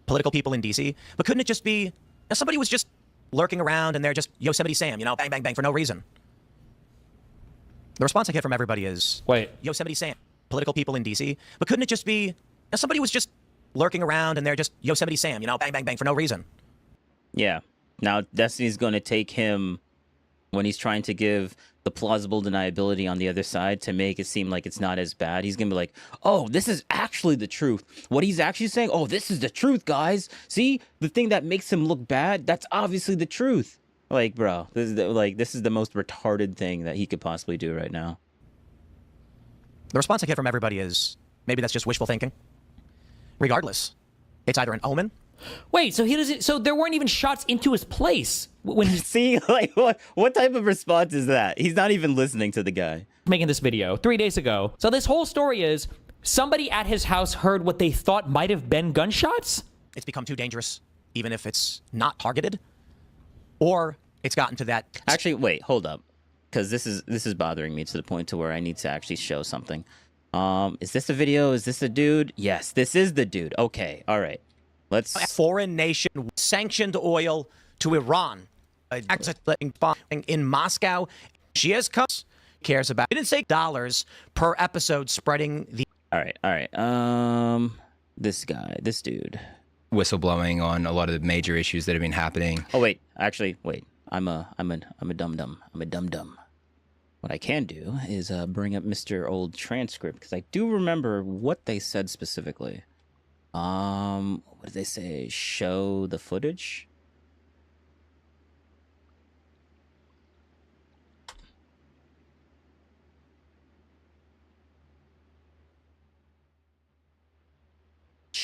political people in D.C., but couldn't it just be, you know, somebody was just lurking around and they're just Yosemite Sam, you know, bang, bang, bang, for no reason? The response I get from everybody is, wait, Yosemite Sam, political people in D.C., but couldn't it just be, you know, somebody was just lurking around and they're just Yosemite Sam, you know, bang, bang, bang, for no reason? Yeah. Now, Destiny's going to take him when he's trying to give the plausible deniability on the other side to make it seem like it's not as bad. He's going to be like, oh, this is actually the truth. What he's actually saying, oh, this is the truth, guys. See, the thing that makes him look bad, that's obviously the truth. Like, bro, this is the most retarded thing that he could possibly do right now. The response I get from everybody is, maybe that's just wishful thinking. Regardless, it's either an omen. Wait, so he doesn't. So there weren't even shots into his place when he's see, like, what type of response is that? He's not even listening to the guy making this video 3 days ago. So this whole story is somebody at his house heard what they thought might have been gunshots. It's become too dangerous, even if it's not targeted, or it's gotten to that. Actually, wait, hold up, because this is bothering me to the point to where I need to actually show something. Is this a video? Is this a dude? Yes, this is the dude. Okay, all right. Let's. A foreign nation sanctioned oil to Iran. In Moscow, she has cares about. It didn't say dollars per episode spreading the. All right. This dude. Whistleblowing on a lot of the major issues that have been happening. Oh wait, actually, wait. I'm a dum-dum. I'm a dum-dum. What I can do is bring up Mr. Old transcript, because I do remember what they said specifically. What did they say? Show the footage?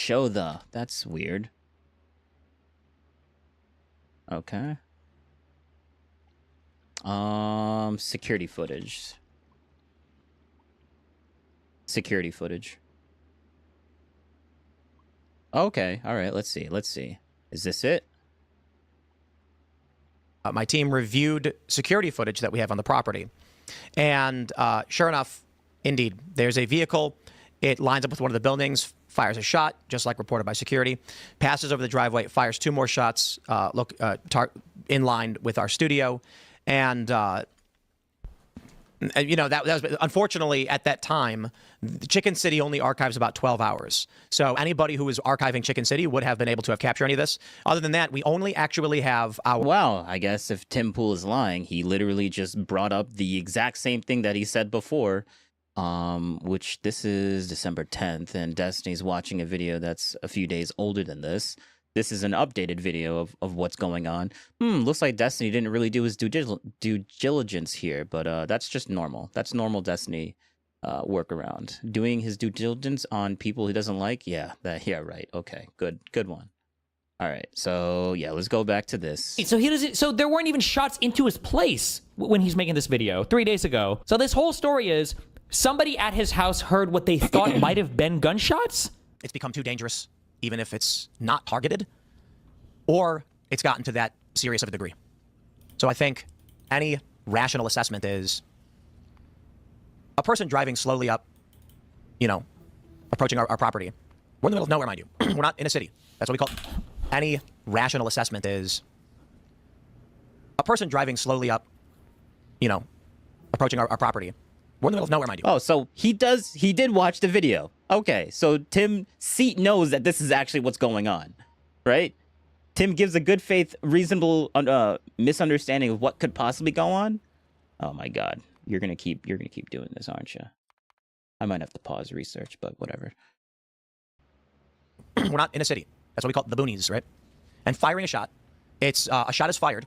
That's weird. Okay. Security footage. Okay, all right, let's see. Is this it? My team reviewed security footage that we have on the property. And sure enough, indeed, there's a vehicle. It lines up with one of the buildings, fires a shot, just like reported by security, passes over the driveway, fires 2 more shots, in line with our studio. And, you know, that was, unfortunately, at that time, Chicken City only archives about 12 hours. So anybody who was archiving Chicken City would have been able to have captured any of this. Other than that, we only actually have our... Well, I guess if Tim Pool is lying, he literally just brought up the exact same thing that he said before, which this is December 10th, and Destiny's watching a video that's a few days older than this. This is an updated video of what's going on. Looks like Destiny didn't really do his due diligence here, but that's just normal. That's normal Destiny workaround. Doing his due diligence on people he doesn't like. Yeah, right. Okay, good one. All right, so yeah, let's go back to this. So he doesn't. So there weren't even shots into his place when he's making this video 3 days ago. So this whole story is somebody at his house heard what they thought might have been gunshots. It's become too dangerous, even if it's not targeted, or it's gotten to that serious of a degree. So I think any rational assessment is a person driving slowly up, you know, approaching our property. We're in the middle of nowhere, mind you. We're not in a city. That's what we call it. Any rational assessment is a person driving slowly up, you know, approaching our property. We're in the middle of nowhere, mind you. Oh, so he did watch the video. Okay, so Tim knows that this is actually what's going on, right? Tim gives a good faith, reasonable misunderstanding of what could possibly go on. Oh my God, you're gonna keep doing this, aren't you? I might have to pause research, but whatever. We're not in a city. That's what we call it, the boonies, right? And firing a shot. It's a shot is fired.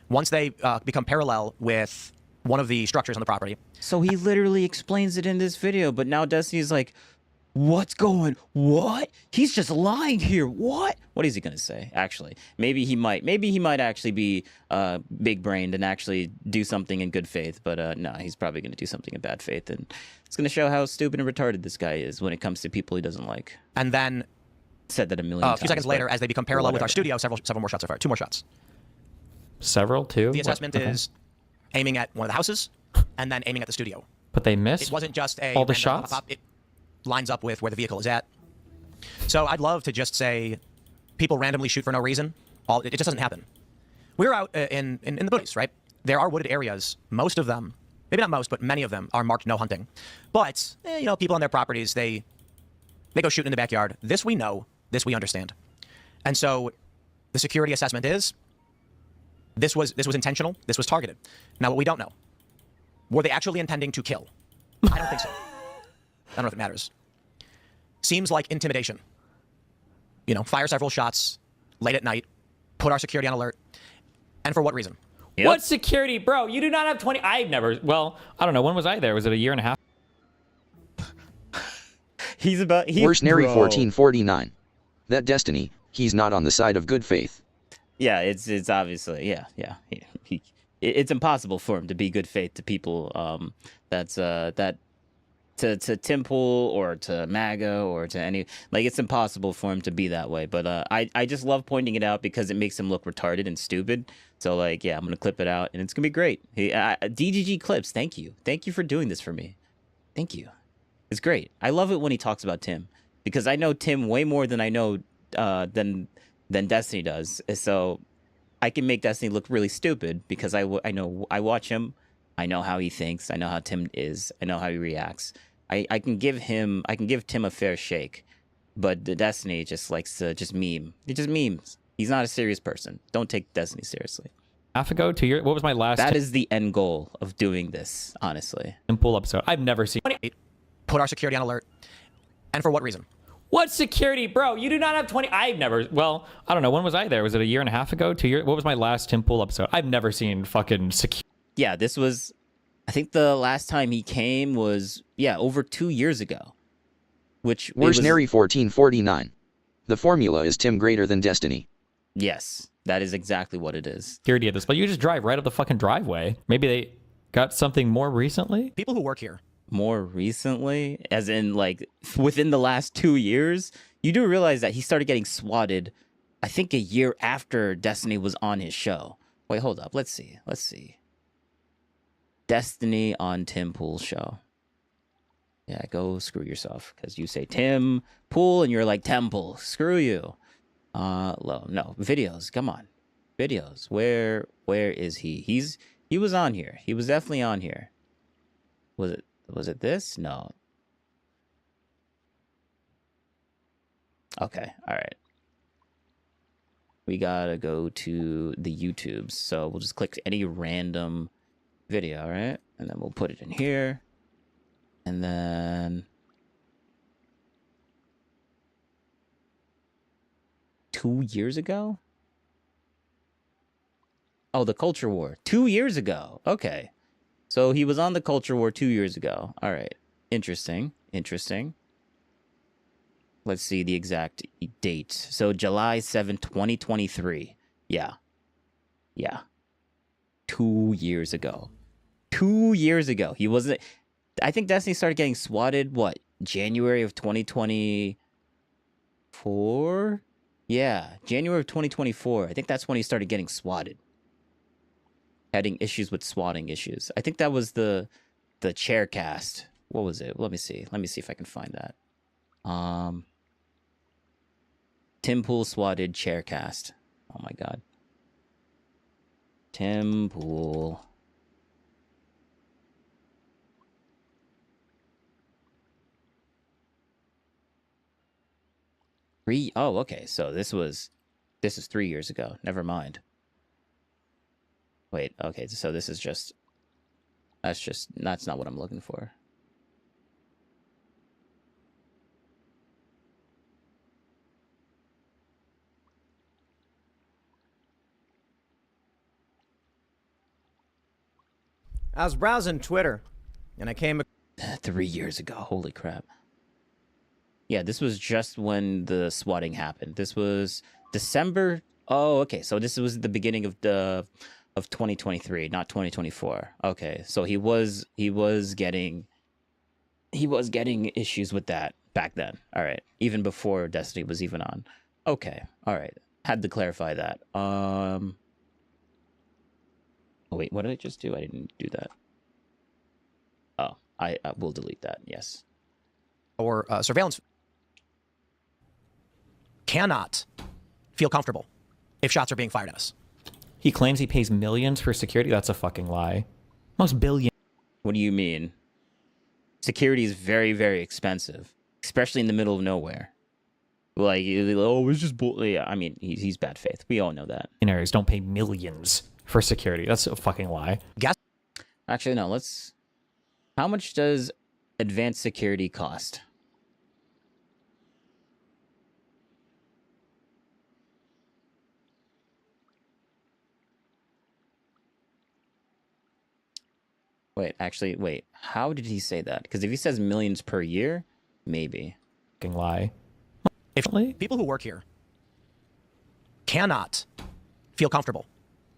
Once they become parallel with one of the structures on the property. So he literally explains it in this video, but now Destiny's like, what's going? What? He's just lying here. What? What is he gonna say? Actually, maybe he might actually be big-brained and actually do something in good faith. But no, he's probably gonna do something in bad faith, and it's gonna show how stupid and retarded this guy is when it comes to people he doesn't like. And then said that a million times. A few seconds later, as they become parallel with our studio, several more shots so far. 2 more shots. Several, too? The assessment is aiming at one of the houses and then aiming at the studio. But they missed? It wasn't just a all the random shots? pop-up. It lines up with where the vehicle is at. So I'd love to just say people randomly shoot for no reason. It just doesn't happen. We're out in the boonies, right? There are wooded areas. Most of them, maybe not most, but many of them are marked no hunting. But, people on their properties, they go shooting in the backyard. This we know. This we understand. And so the security assessment is this was intentional. This was targeted. Now, what we don't know, were they actually intending to kill? I don't think so. I don't know if it matters. Seems like intimidation. Fire several shots late at night, put our security on alert. And for what reason? Yep. What security? Bro, you do not have 20. I don't know. When was I there? Was it a year and a half? Mercenary 1449. That Destiny, he's not on the side of good faith. Yeah, it's obviously, it's impossible for him to be good faith to people to Tim Pool or to MAGA or to any, it's impossible for him to be that way. But I just love pointing it out because it makes him look retarded and stupid. So I'm gonna clip it out and it's gonna be great. DGG Clips, thank you for doing this for me. Thank you. It's great. I love it when he talks about Tim because I know Tim way more than I know than Destiny does. So I can make Destiny look really stupid because I know I watch him. I know how he thinks. I know how Tim is. I know how he reacts. I can give Tim a fair shake, but the Destiny just likes to just meme. He just memes. He's not a serious person. Don't take Destiny seriously. Half ago, 2 years. What was my last? That is the end goal of doing this, honestly. And pull episode. I've never seen. Put our security on alert. And for what reason? What security, bro? You do not have 20. I've never. Well, I don't know. When was I there? Was it a year and a half ago? 2 years? What was my last Tim Pool episode? I've never seen fucking security. Yeah, this was. I think the last time he came was over 2 years ago. Which Mercenary 1449. The formula is Tim greater than Destiny. Yes, that is exactly what it is. Security at this, but you just drive right up the fucking driveway. Maybe they got something more recently. People who work here. More recently, as in within the last 2 years, you do realize that he started getting swatted, I think a year after Destiny was on his show. Wait, hold up. Let's see. Destiny on Tim Pool's show. Yeah, go screw yourself because you say Tim Pool and you're like Temple. Screw you. No, videos. Come on. Videos. Where is he? He was on here. He was definitely on here. Was it this? No. Okay. All right. We gotta go to the YouTubes. So we'll just click any random video, right? And then we'll put it in here. And then 2 years ago? Oh, the Culture War. 2 years ago. Okay. So he was on the Culture War 2 years ago. All right. Interesting. Let's see the exact date. So July 7th, 2023. Yeah. 2 years ago. 2 years ago. He wasn't... I think Destiny started getting swatted, January of 2024? Yeah, January of 2024. I think that's when he started getting swatted. Having issues with swatting issues. I think that was the chair cast. What was it? Let me see if I can find that. Tim Pool swatted chair cast. Oh my god. Tim Pool. Oh, okay. So this is 3 years ago. Never mind. Wait, okay, so this is that's not what I'm looking for. I was browsing Twitter, and I came 3 years ago. Holy crap. Yeah, this was just when the swatting happened. This was December. Oh, okay. So this was the beginning of 2023, not 2024. Okay. So he was getting issues with that back then. All right. Even before Destiny was even on. Okay. All right. Had to clarify that. Oh, wait, what did I just do? I didn't do that. Oh, I will delete that. Yes. Or surveillance cannot feel comfortable if shots are being fired at us. He claims he pays millions for security. That's a fucking lie. Most billion. What do you mean? Security is very, very expensive, especially in the middle of nowhere. Like, oh, it's just yeah. I mean, he's bad faith. We all know that. Billionaires don't pay millions for security. That's a fucking lie. Guess. Actually, no. How much does advanced security cost? Wait. How did he say that? Because if he says millions per year, maybe. Fucking lie. If people who work here cannot feel comfortable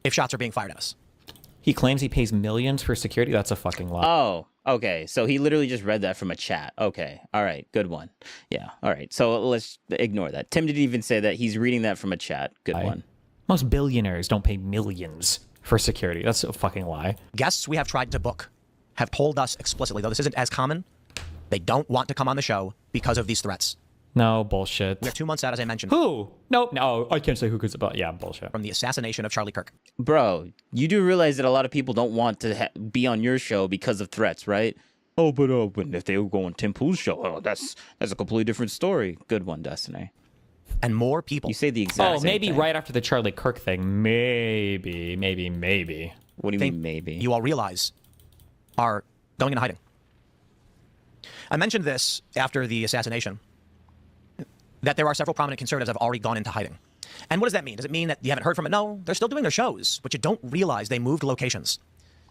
if shots are being fired at us. He claims he pays millions for security. That's a fucking lie. Oh, okay. So he literally just read that from a chat. Okay. All right. Good one. Yeah. All right. So let's ignore that. Tim didn't even say that. He's reading that from a chat. Good one. Most billionaires don't pay millions for security. That's a fucking lie. Guests we have tried to book have told us explicitly, though this isn't as common, they don't want to come on the show because of these threats. No, bullshit. We're 2 months out, as I mentioned. Who? Nope. No, I can't say who because about. Yeah, bullshit. From the assassination of Charlie Kirk. Bro, you do realize that a lot of people don't want to be on your show because of threats, right? Oh, but if they go on Tim Pool's show, that's a completely different story. Good one, Destiny. And more people. You say the exact same maybe thing. right after the Charlie Kirk thing. Maybe. What do you mean, maybe? You all realize are going into hiding. I mentioned this after the assassination, that there are several prominent conservatives that have already gone into hiding. And what does that mean? Does it mean that you haven't heard from it? No, they're still doing their shows, but you don't realize they moved locations.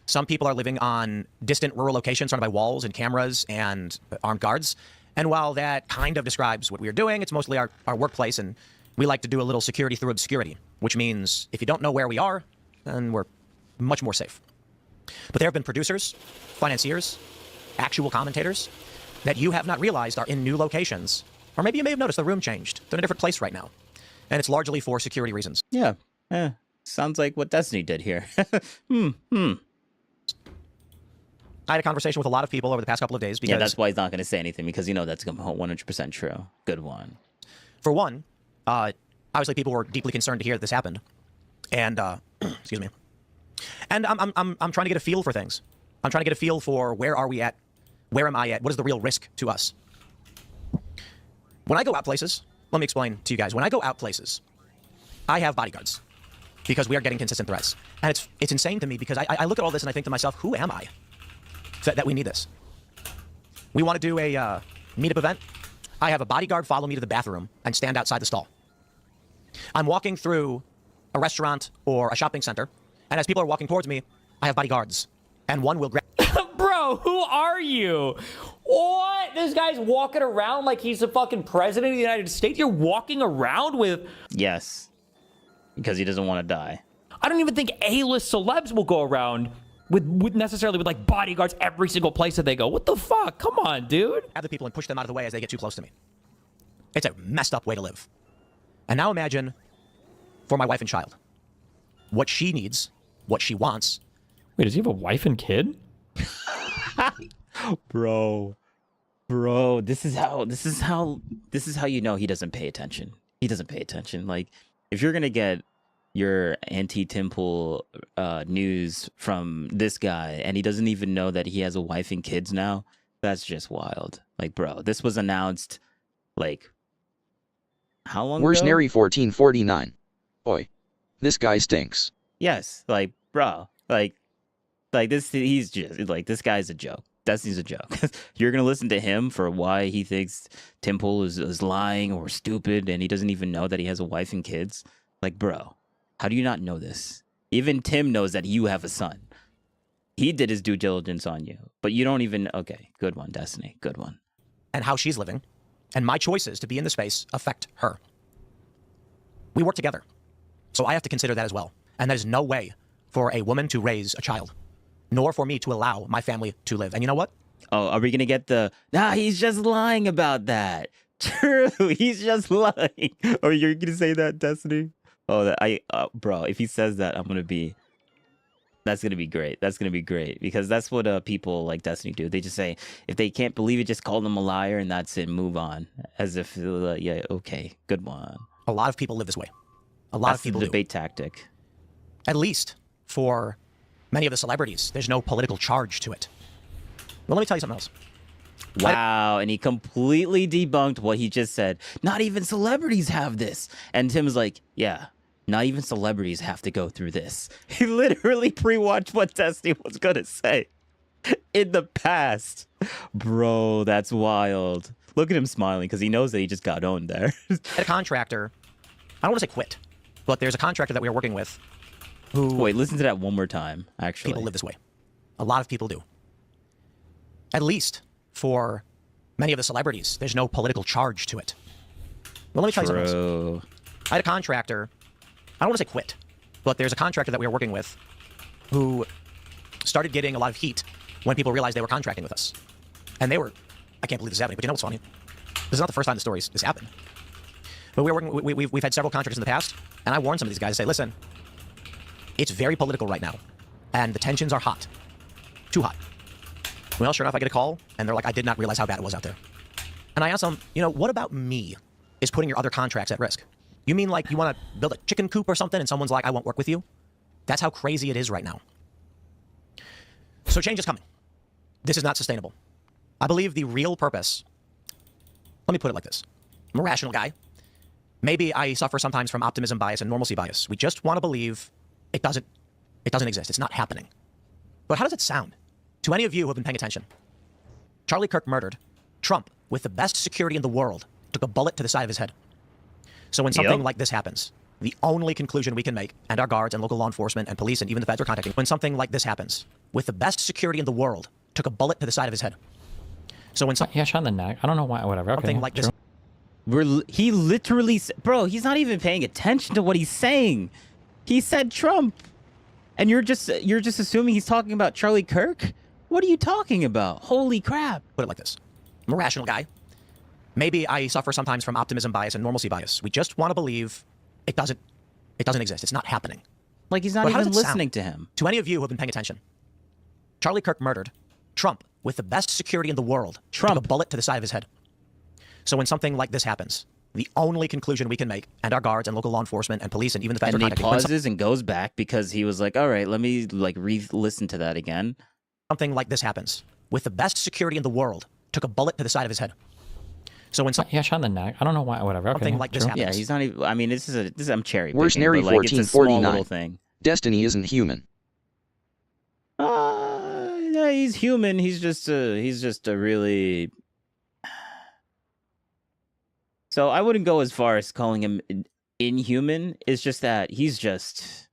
Some people are living on distant rural locations surrounded by walls and cameras and armed guards. And while that kind of describes what we're doing, it's mostly our workplace, and we like to do a little security through obscurity, which means if you don't know where we are, then we're much more safe. But there have been producers, financiers, actual commentators that you have not realized are in new locations. Or maybe you may have noticed the room changed. They're in a different place right now. And it's largely for security reasons. Yeah. Sounds like what Destiny did here. I had a conversation with a lot of people over the past couple of days because... Yeah, that's why he's not going to say anything, because you know that's 100% true. Good one. For one, obviously people were deeply concerned to hear that this happened. And, excuse me. And I'm trying to get a feel for things. I'm trying to get a feel for where are we at? Where am I at? What is the real risk to us? When I go out places, let me explain to you guys. When I go out places, I have bodyguards because we are getting consistent threats. And it's insane to me because I look at all this and I think to myself, who am I that we need this? We want to do a meetup event. I have a bodyguard follow me to the bathroom and stand outside the stall. I'm walking through a restaurant or a shopping center, and as people are walking towards me, I have bodyguards, and one will grab... Bro, who are you? What? This guy's walking around like he's the fucking president of the United States? You're walking around with... Yes. Because he doesn't want to die. I don't even think A-list celebs will go around with necessarily with like bodyguards every single place that they go. What the fuck? Come on, dude. Have the people and push them out of the way as they get too close to me. It's a messed up way to live. And now imagine for my wife and child. What she needs, what she wants. Wait, does he have a wife and kid? Bro, this is how you know he doesn't pay attention. He doesn't pay attention. Like, if you're gonna get your anti-Tim Pool news from this guy and he doesn't even know that he has a wife and kids now, that's just wild. Like, bro, this was announced like how long Where's ago? Nary 1449? Oi, this guy stinks. Yes, like, bro, like this, he's just like, this guy's a joke. Destiny's a joke. You're gonna listen to him for why he thinks Tim Pool is lying or stupid, and he doesn't even know that he has a wife and kids. Like, bro, how do you not know this? Even Tim knows that you have a son. he did his due diligence on you, but you don't even. Okay, good one, Destiny. Good one. And how she's living, and my choices to be in the space affect her. We work together, so I have to consider that as well. And there's no way for a woman to raise a child, nor for me to allow my family to live. And you know what? Oh, are we gonna get the? Nah, he's just lying about that. True, he's just lying. Oh, you're gonna say that, Destiny? Oh, bro. If he says that, I'm gonna be. That's gonna be great. That's gonna be great because that's what people like Destiny do. They just say if they can't believe it, just call them a liar and that's it. Move on, as if yeah, okay, good one. A lot of people live this way. A lot of people the debate tactic. At least for many of the celebrities, there's no political charge to it. Well, let me tell you something else. Wow, and he completely debunked what he just said. Not even celebrities have this. And Tim's like, yeah, not even celebrities have to go through this. He literally pre-watched what Destiny was going to say in the past. Bro, that's wild. Look at him smiling because he knows that he just got owned there. A contractor, I don't want to say quit, but there's a contractor that we are working with who... Wait, listen to that one more time, actually. People live this way. A lot of people do. At least for many of the celebrities, there's no political charge to it. Well, let me tell you something else. I had a contractor, I don't want to say quit, but there's a contractor that we are working with who started getting a lot of heat when people realized they were contracting with us. And they were, I can't believe this is happening, but you know what's funny? This is not the first time this happened. But we're working, we've had several contractors in the past, and I warned some of these guys to say, listen, it's very political right now, and the tensions are hot. Too hot. Well, sure enough, I get a call, and they're like, I did not realize how bad it was out there. And I asked them, you know, what about me is putting your other contracts at risk? You mean like you want to build a chicken coop or something, and someone's like, I won't work with you? That's how crazy it is right now. So change is coming. This is not sustainable. I believe the real purpose, let me put it like this. I'm a rational guy. Maybe I suffer sometimes from optimism bias and normalcy bias. We just want to believe it doesn't exist. It's not happening. But how does it sound? To any of you who have been paying attention, Charlie Kirk murdered. Trump, with the best security in the world, took a bullet to the side of his head. So when something like this happens, the only conclusion we can make, and our guards and local law enforcement and police and even the feds are contacting, when something like this happens, with the best security in the world, took a bullet to the side of his head. So when yeah, shot in the neck. I don't know why. Whatever. Something okay, like this. He literally, bro, he's not even paying attention to what he's saying. He said Trump, and you're just assuming he's talking about Charlie Kirk. What are you talking about? Holy crap! Put it like this: I'm a rational guy. Maybe I suffer sometimes from optimism bias and normalcy bias. We just want to believe it doesn't exist. It's not happening. Like he's not even listening to him. To any of you who have been paying attention, Charlie Kirk murdered. Trump, with the best security in the world, took a bullet to the side of his head. So when something like this happens, the only conclusion we can make, and our guards and local law enforcement and police and even the feds are contacting. And he pauses and goes back because he was like, all right, let me like re-listen to that again. Something like this happens, with the best security in the world, took a bullet to the side of his head. So when yeah, shot in the neck. I don't know why. Whatever. Okay, something like this happens. Yeah, he's not even. I mean, this is I'm cherry picking. Where's Nary like, 1449? Thing. Destiny isn't human. Yeah, he's human. He's just a really. So I wouldn't go as far as calling him inhuman. It's just that he's just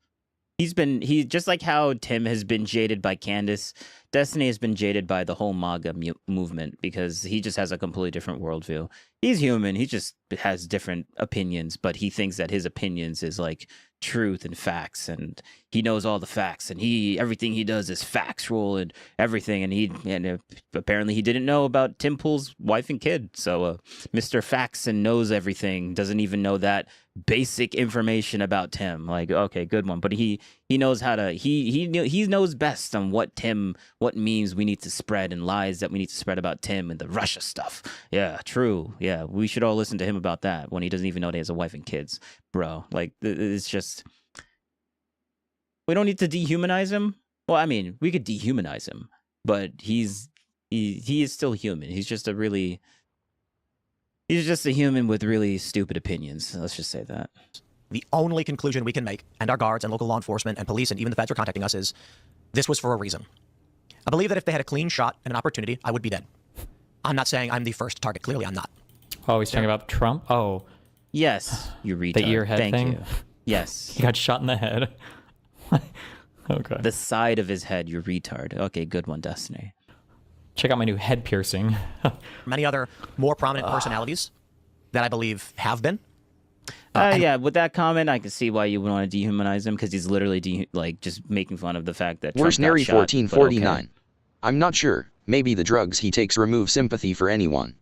like how Tim has been jaded by Candace. Destiny has been jaded by the whole MAGA movement because he just has a completely different worldview. He's human. He just has different opinions, but he thinks that his opinions is like truth and facts, and he knows all the facts, and everything he does is factual and everything. And apparently he didn't know about Tim Pool's wife and kid. So Mr. Faxon knows everything, doesn't even know that basic information about Tim. Like, okay, good one. But he knows how to, he knows best on what memes we need to spread and lies that we need to spread about Tim and the Russia stuff. Yeah, true. Yeah, we should all listen to him about that when he doesn't even know that he has a wife and kids. Bro, like, it's just, we don't need to dehumanize him. Well, I mean, we could dehumanize him, but he is still human. He's just a human with really stupid opinions. Let's just say that. The only conclusion we can make, and our guards and local law enforcement and police and even the feds are contacting us, is this was for a reason. I believe that if they had a clean shot and an opportunity, I would be dead. I'm not saying I'm the first target. Clearly, I'm not. Oh, he's talking about Trump? Oh. Yes, you retard. The earhead Thank thing? you. Yes. He got shot in the head. Okay. The side of his head, you retard. Okay, good one, Destiny. Check out my new head piercing. Many other more prominent personalities that I believe have been. Yeah, with that comment, I can see why you would want to dehumanize him, because he's literally just making fun of the fact that Trump got Worsenary shot, 1449. but okay. I'm not sure. Maybe the drugs he takes remove sympathy for anyone.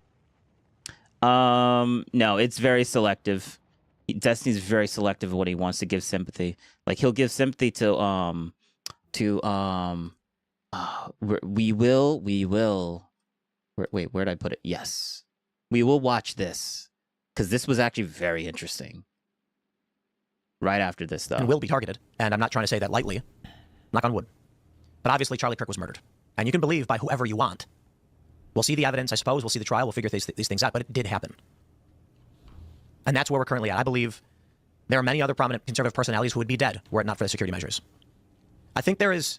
No, it's very selective. Destiny's very selective of what he wants to give sympathy. Like, he'll give sympathy to we will. Wait, where'd I put it? Yes, we will watch this, because this was actually very interesting. Right after this, though, And will be targeted, and I'm not trying to say that lightly. Knock on wood. But obviously, Charlie Kirk was murdered, and you can believe by whoever you want. We'll see the evidence, I suppose. We'll see the trial. We'll figure these things out. But it did happen. And that's where we're currently at. I believe there are many other prominent conservative personalities who would be dead were it not for the security measures. I think there is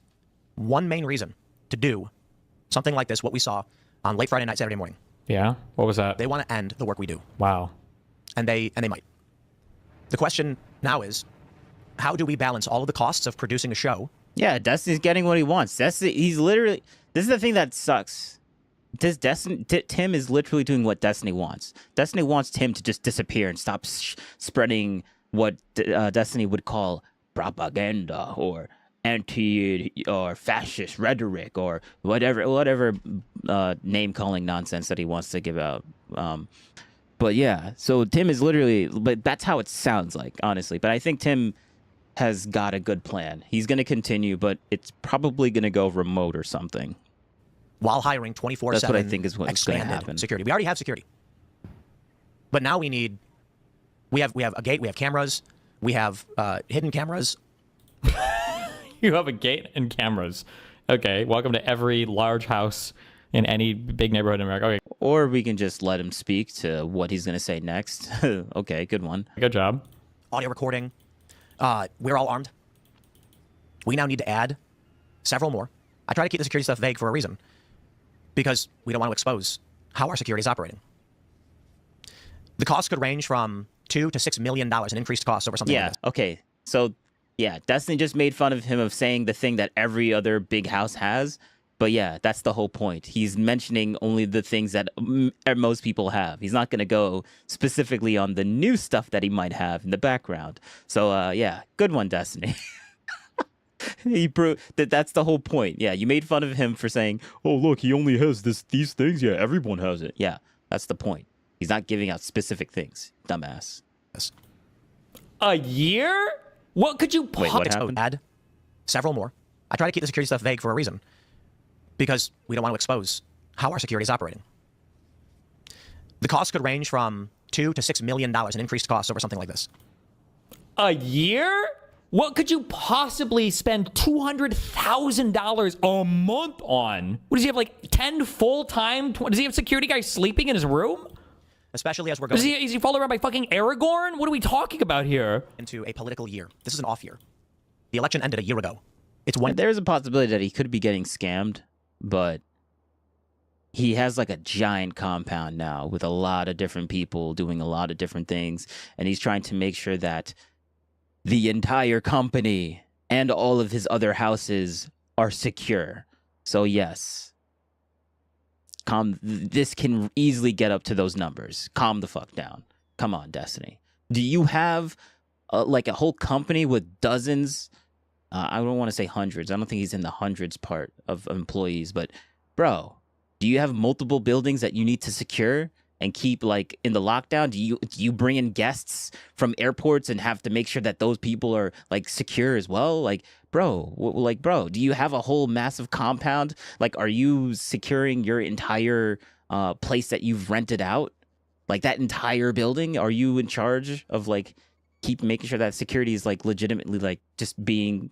one main reason to do something like this, what we saw on late Friday night, Saturday morning. Yeah? What was that? They want to end the work we do. Wow. And they might. The question now is, how do we balance all of the costs of producing a show? Yeah, Destiny's getting what he wants. He's literally. This is the thing that sucks. Tim is literally doing what Destiny wants. Destiny wants Tim to just disappear and stop spreading what Destiny would call propaganda or anti or fascist rhetoric or whatever name calling nonsense that he wants to give out. But yeah, so Tim is literally. But that's how it sounds like, honestly. But I think Tim has got a good plan. He's going to continue, but it's probably going to go remote or something. While hiring 24/7 That's what I think is what's going to happen. Security. We already have security. But now we have a gate, we have cameras, we have hidden cameras. You have a gate and cameras. Okay, welcome to every large house in any big neighborhood in America. Okay. Or we can just let him speak to what he's going to say next. Okay, good one. Good job. Audio recording. We're all armed. We now need to add several more. I try to keep the security stuff vague for a reason, because we don't want to expose how our security is operating. The cost could range from $2 to $6 million in increased costs over something like this. Okay. So, yeah, Destiny just made fun of him of saying the thing that every other big house has. But yeah, that's the whole point. He's mentioning only the things that most people have. He's not going to go specifically on the new stuff that he might have in the background. So, yeah, good one, Destiny. He proved that's the whole point. Yeah, you made fun of him for saying, "Oh, look, he only has these things." Yeah, everyone has it. Yeah, that's the point. He's not giving out specific things, dumbass. Yes. A year? What could you possibly add? Several more. I try to keep the security stuff vague for a reason, because we don't want to expose how our security is operating. The cost could range from $2 to $6 million in increased costs over something like this. A year? What could you possibly spend $200,000 a month on? What does he have, like 10 full-time? Does he have security guys sleeping in his room? Especially as we're going. Is he followed around by fucking Aragorn? What are we talking about here? Into a political year. This is an off year. The election ended a year ago. It's one. There's a possibility that he could be getting scammed, but he has like a giant compound now with a lot of different people doing a lot of different things, and he's trying to make sure that the entire company and all of his other houses are secure. So yes, this can easily get up to those numbers. Calm the fuck down. Come on, Destiny. Do you have like a whole company with dozens? I don't want to say hundreds. I don't think he's in the hundreds part of employees, but bro, do you have multiple buildings that you need to secure and keep like in the lockdown? Do you bring in guests from airports and have to make sure that those people are like secure as well? Like, bro, do you have a whole massive compound? Like, are you securing your entire place that you've rented out? Like that entire building? Are you in charge of like keep making sure that security is like legitimately like just being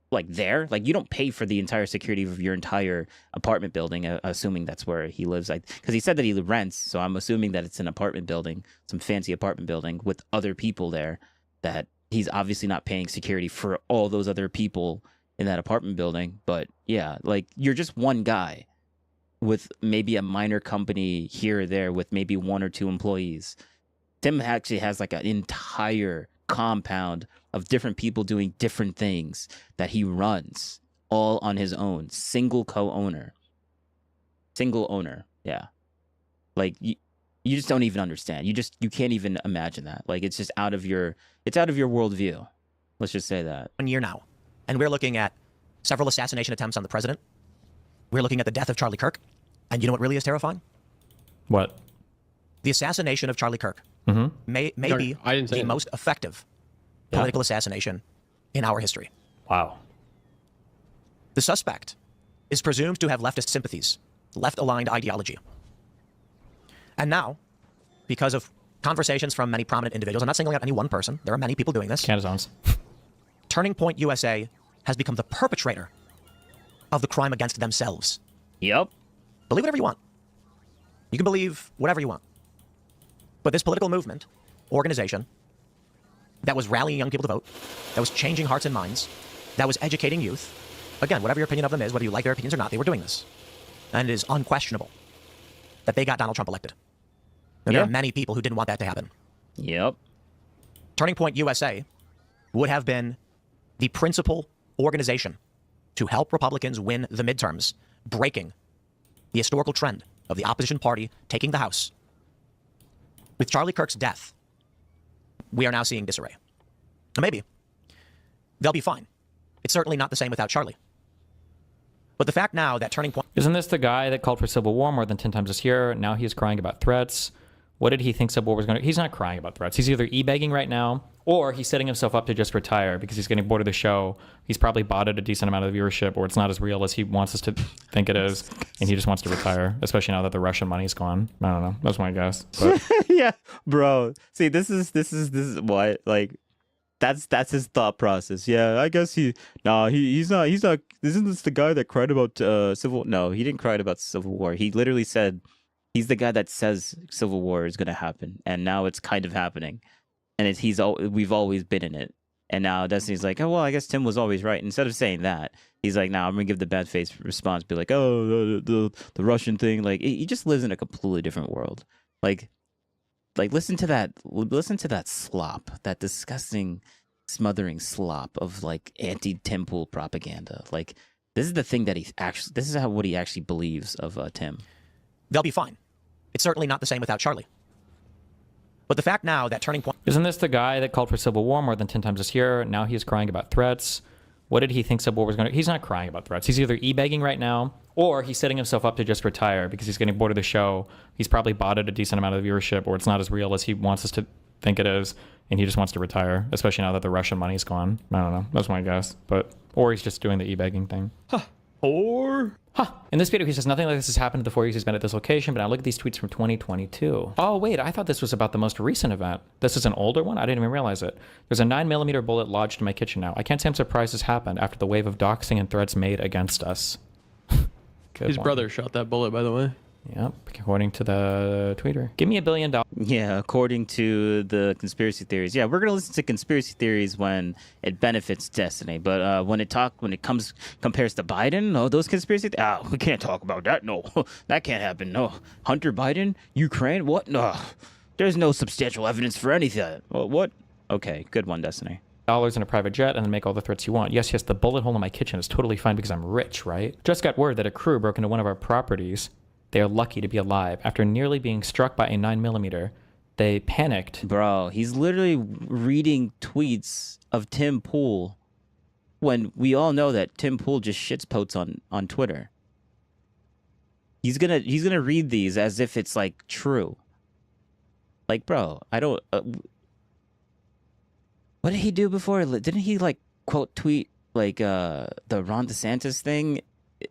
like there? Like you don't pay for the entire security of your entire apartment building, assuming that's where he lives. Like, because he said that he rents, so I'm assuming that it's an apartment building, some fancy apartment building with other people there, that he's obviously not paying security for all those other people in that apartment building. But yeah, like you're just one guy with maybe a minor company here or there with maybe 1 or 2 employees. Tim actually has like an entire compound of different people doing different things that he runs all on his own. Single co-owner. Single owner. Yeah. Like you just don't even understand. You can't even imagine that. Like it's just out of your worldview. Let's just say that. 1 year now. And we're looking at several assassination attempts on the president. We're looking at the death of Charlie Kirk. And you know what really is terrifying? What? The assassination of Charlie Kirk may be the most effective political assassination in our history. Wow. The suspect is presumed to have leftist sympathies, left-aligned ideology. And now, because of conversations from many prominent individuals, I'm not singling out any one person, there are many people doing this. Candace. Turning Point USA has become the perpetrator of the crime against themselves. Yep. Believe whatever you want. You can believe whatever you want. But this political movement, organization, that was rallying young people to vote, that was changing hearts and minds, that was educating youth, again, whatever your opinion of them is, whether you like their opinions or not, they were doing this. And it is unquestionable that they got Donald Trump elected. And there are many people who didn't want that to happen. Yep. Turning Point USA would have been the principal organization to help Republicans win the midterms, breaking the historical trend of the opposition party taking the House. With Charlie Kirk's death, we are now seeing disarray. Now maybe they'll be fine. It's certainly not the same without Charlie. But the fact now that Turning Point... Isn't this the guy that called for civil war more than 10 times this year? Now he's crying about threats. What did he think civil war was going to... He's not crying about threats. He's either e-begging right now, or he's setting himself up to just retire because he's getting bored of the show. He's probably bought it a decent amount of viewership, or it's not as real as he wants us to think it is, and he just wants to retire, especially now that the Russian money's gone. I don't know. That's my guess. But... Yeah, bro. See, this is what, like, that's his thought process. Yeah, I guess he's not. Isn't this the guy that cried about civil? No, he didn't cry about civil war. He literally said he's the guy that says civil war is going to happen, and now it's kind of happening, and we've always been in it. And now Destiny's like, oh well, I guess Tim was always right. Instead of saying that, he's like, nah, I'm gonna give the bad face response, be like, oh, the Russian thing. Like he just lives in a completely different world. Like listen to that slop, that disgusting, smothering slop of like anti-Tim Pool propaganda. Like this is the thing that this is what he actually believes of Tim. They'll be fine. It's certainly not the same without Charlie. But the fact now that Turning Point... Isn't this the guy that called for civil war more than 10 times this year? Now he's crying about threats. What did he think civil war was going to... He's not crying about threats. He's either e-begging right now, or he's setting himself up to just retire because he's getting bored of the show. He's probably bought it a decent amount of viewership, or it's not as real as he wants us to think it is, and he just wants to retire, especially now that the Russian money's gone. I don't know. That's my guess. Or he's just doing the e-begging thing. In this video, he says nothing like this has happened to the 4 years he's been at this location, but now look at these tweets from 2022. Oh, wait, I thought this was about the most recent event. This is an older one? I didn't even realize it. There's a 9mm bullet lodged in my kitchen now. I can't say I'm surprised this happened after the wave of doxing and threats made against us. His brother shot that bullet, by the way. Yep, according to the tweeter. Give me $1 billion. Yeah, according to the conspiracy theories. Yeah, we're gonna listen to conspiracy theories when it benefits Destiny, but when it compares to Biden, no, those conspiracy. We can't talk about that. No, that can't happen. No, Hunter Biden, Ukraine. What? No, there's no substantial evidence for anything. What? Okay, good one, Destiny. Dollars in a private jet and then make all the threats you want. Yes, the bullet hole in my kitchen is totally fine because I'm rich, right? Just got word that a crew broke into one of our properties. They are lucky to be alive. After nearly being struck by a 9mm, they panicked. Bro, he's literally reading tweets of Tim Pool when we all know that Tim Pool just shits posts on Twitter. He's gonna read these as if it's like true. Like, bro, I don't. What did he do before? Didn't he like quote tweet like the Ron DeSantis thing?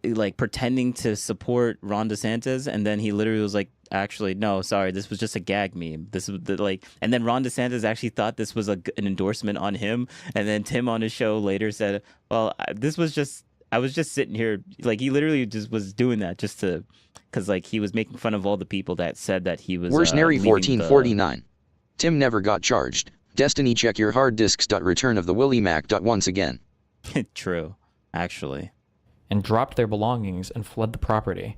Like pretending to support Ron DeSantis, and then he literally was like, actually, no, sorry, this was just a gag meme. This was and then Ron DeSantis actually thought this was an endorsement on him, and then Tim on his show later said, well, I was just sitting here, like he literally just was doing that just to, because like he was making fun of all the people that said that he was. Where's Nary 1449? Tim never got charged. Destiny, check your hard disks. Return of the Willie Mac. Once again. True, actually. And dropped their belongings and fled the property.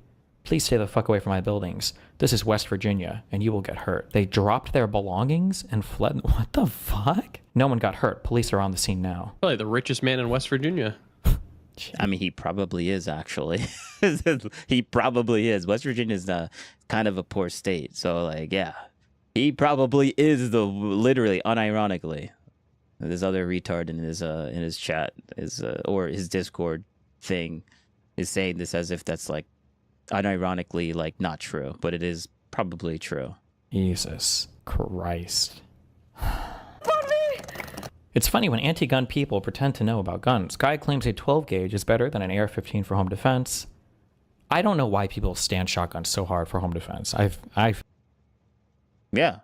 Please stay the fuck away from my buildings. This is West Virginia, and you will get hurt. They dropped their belongings and fled. What the fuck? No one got hurt. Police are on the scene now. Probably the richest man in West Virginia. I mean, he probably is, actually. He probably is. West Virginia is kind of a poor state. So, like, yeah. He probably is literally, unironically. This other retard in his chat or his Discord thing is saying this as if that's, like, unironically, like, not true. But it is probably true. Jesus Christ. It's funny when anti-gun people pretend to know about guns. Guy claims a 12 gauge is better than an AR-15 for home defense. I don't know why people stand shotguns so hard for home defense. Yeah.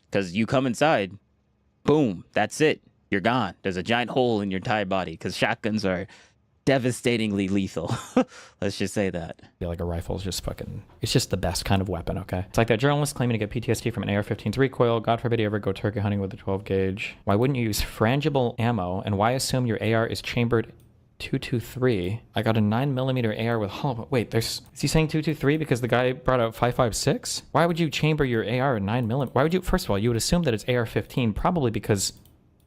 Because you come inside, boom, that's it. You're gone. There's a giant hole in your entire body because shotguns are devastatingly lethal. Let's just say that. I feel like a rifle is just fucking, it's just the best kind of weapon, okay? It's like that journalist claiming to get PTSD from an AR-15's recoil. God forbid you ever go turkey hunting with a 12 gauge. Why wouldn't you use frangible ammo? And why assume your AR is chambered 223? I got a 9mm AR with hollow. Wait, is he saying 223 because the guy brought out 5.56? Why would you chamber your AR at 9mm? Why would you, first of all, you would assume that it's AR-15 probably because,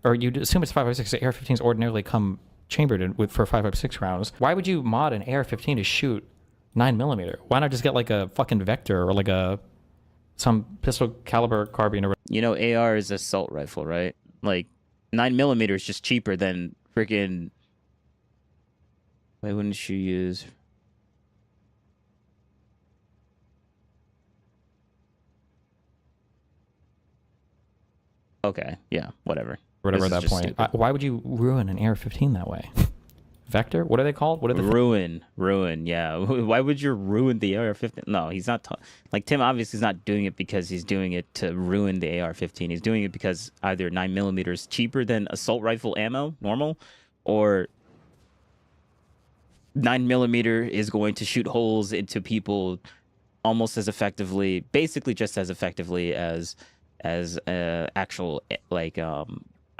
or you'd assume it's 5.56 because AR-15s ordinarily come chambered for 5.56 rounds. Why would you mod an AR-15 to shoot 9mm? Why not just get like a fucking Vector or like some pistol caliber carbine or? You know, AR is assault rifle, right? Like 9mm is just cheaper than freaking. Why wouldn't you use? Okay, yeah, whatever. Whatever at that point. Why would you ruin an AR-15 that way? Vector? What are they called? What are the ruin? Yeah. Why would you ruin the AR-15? No, he's not. Like Tim obviously is not doing it because he's doing it to ruin the AR-15. He's doing it because either 9mm is cheaper than assault rifle ammo, normal, or 9mm is going to shoot holes into people almost as effectively, basically just as effectively as actual like a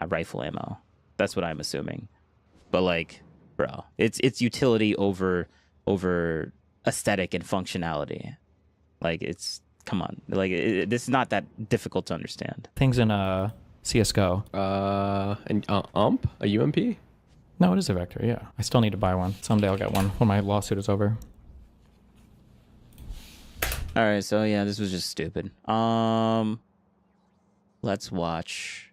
rifle ammo. That's what I'm assuming. But like, bro, it's utility over aesthetic and functionality. Like, it's, come on, like this is not that difficult to understand. Things in CS:GO. An UMP, a UMP. No, it is a Vector. Yeah, I still need to buy one. Someday I'll get one when my lawsuit is over. All right, so yeah, this was just stupid. Let's watch,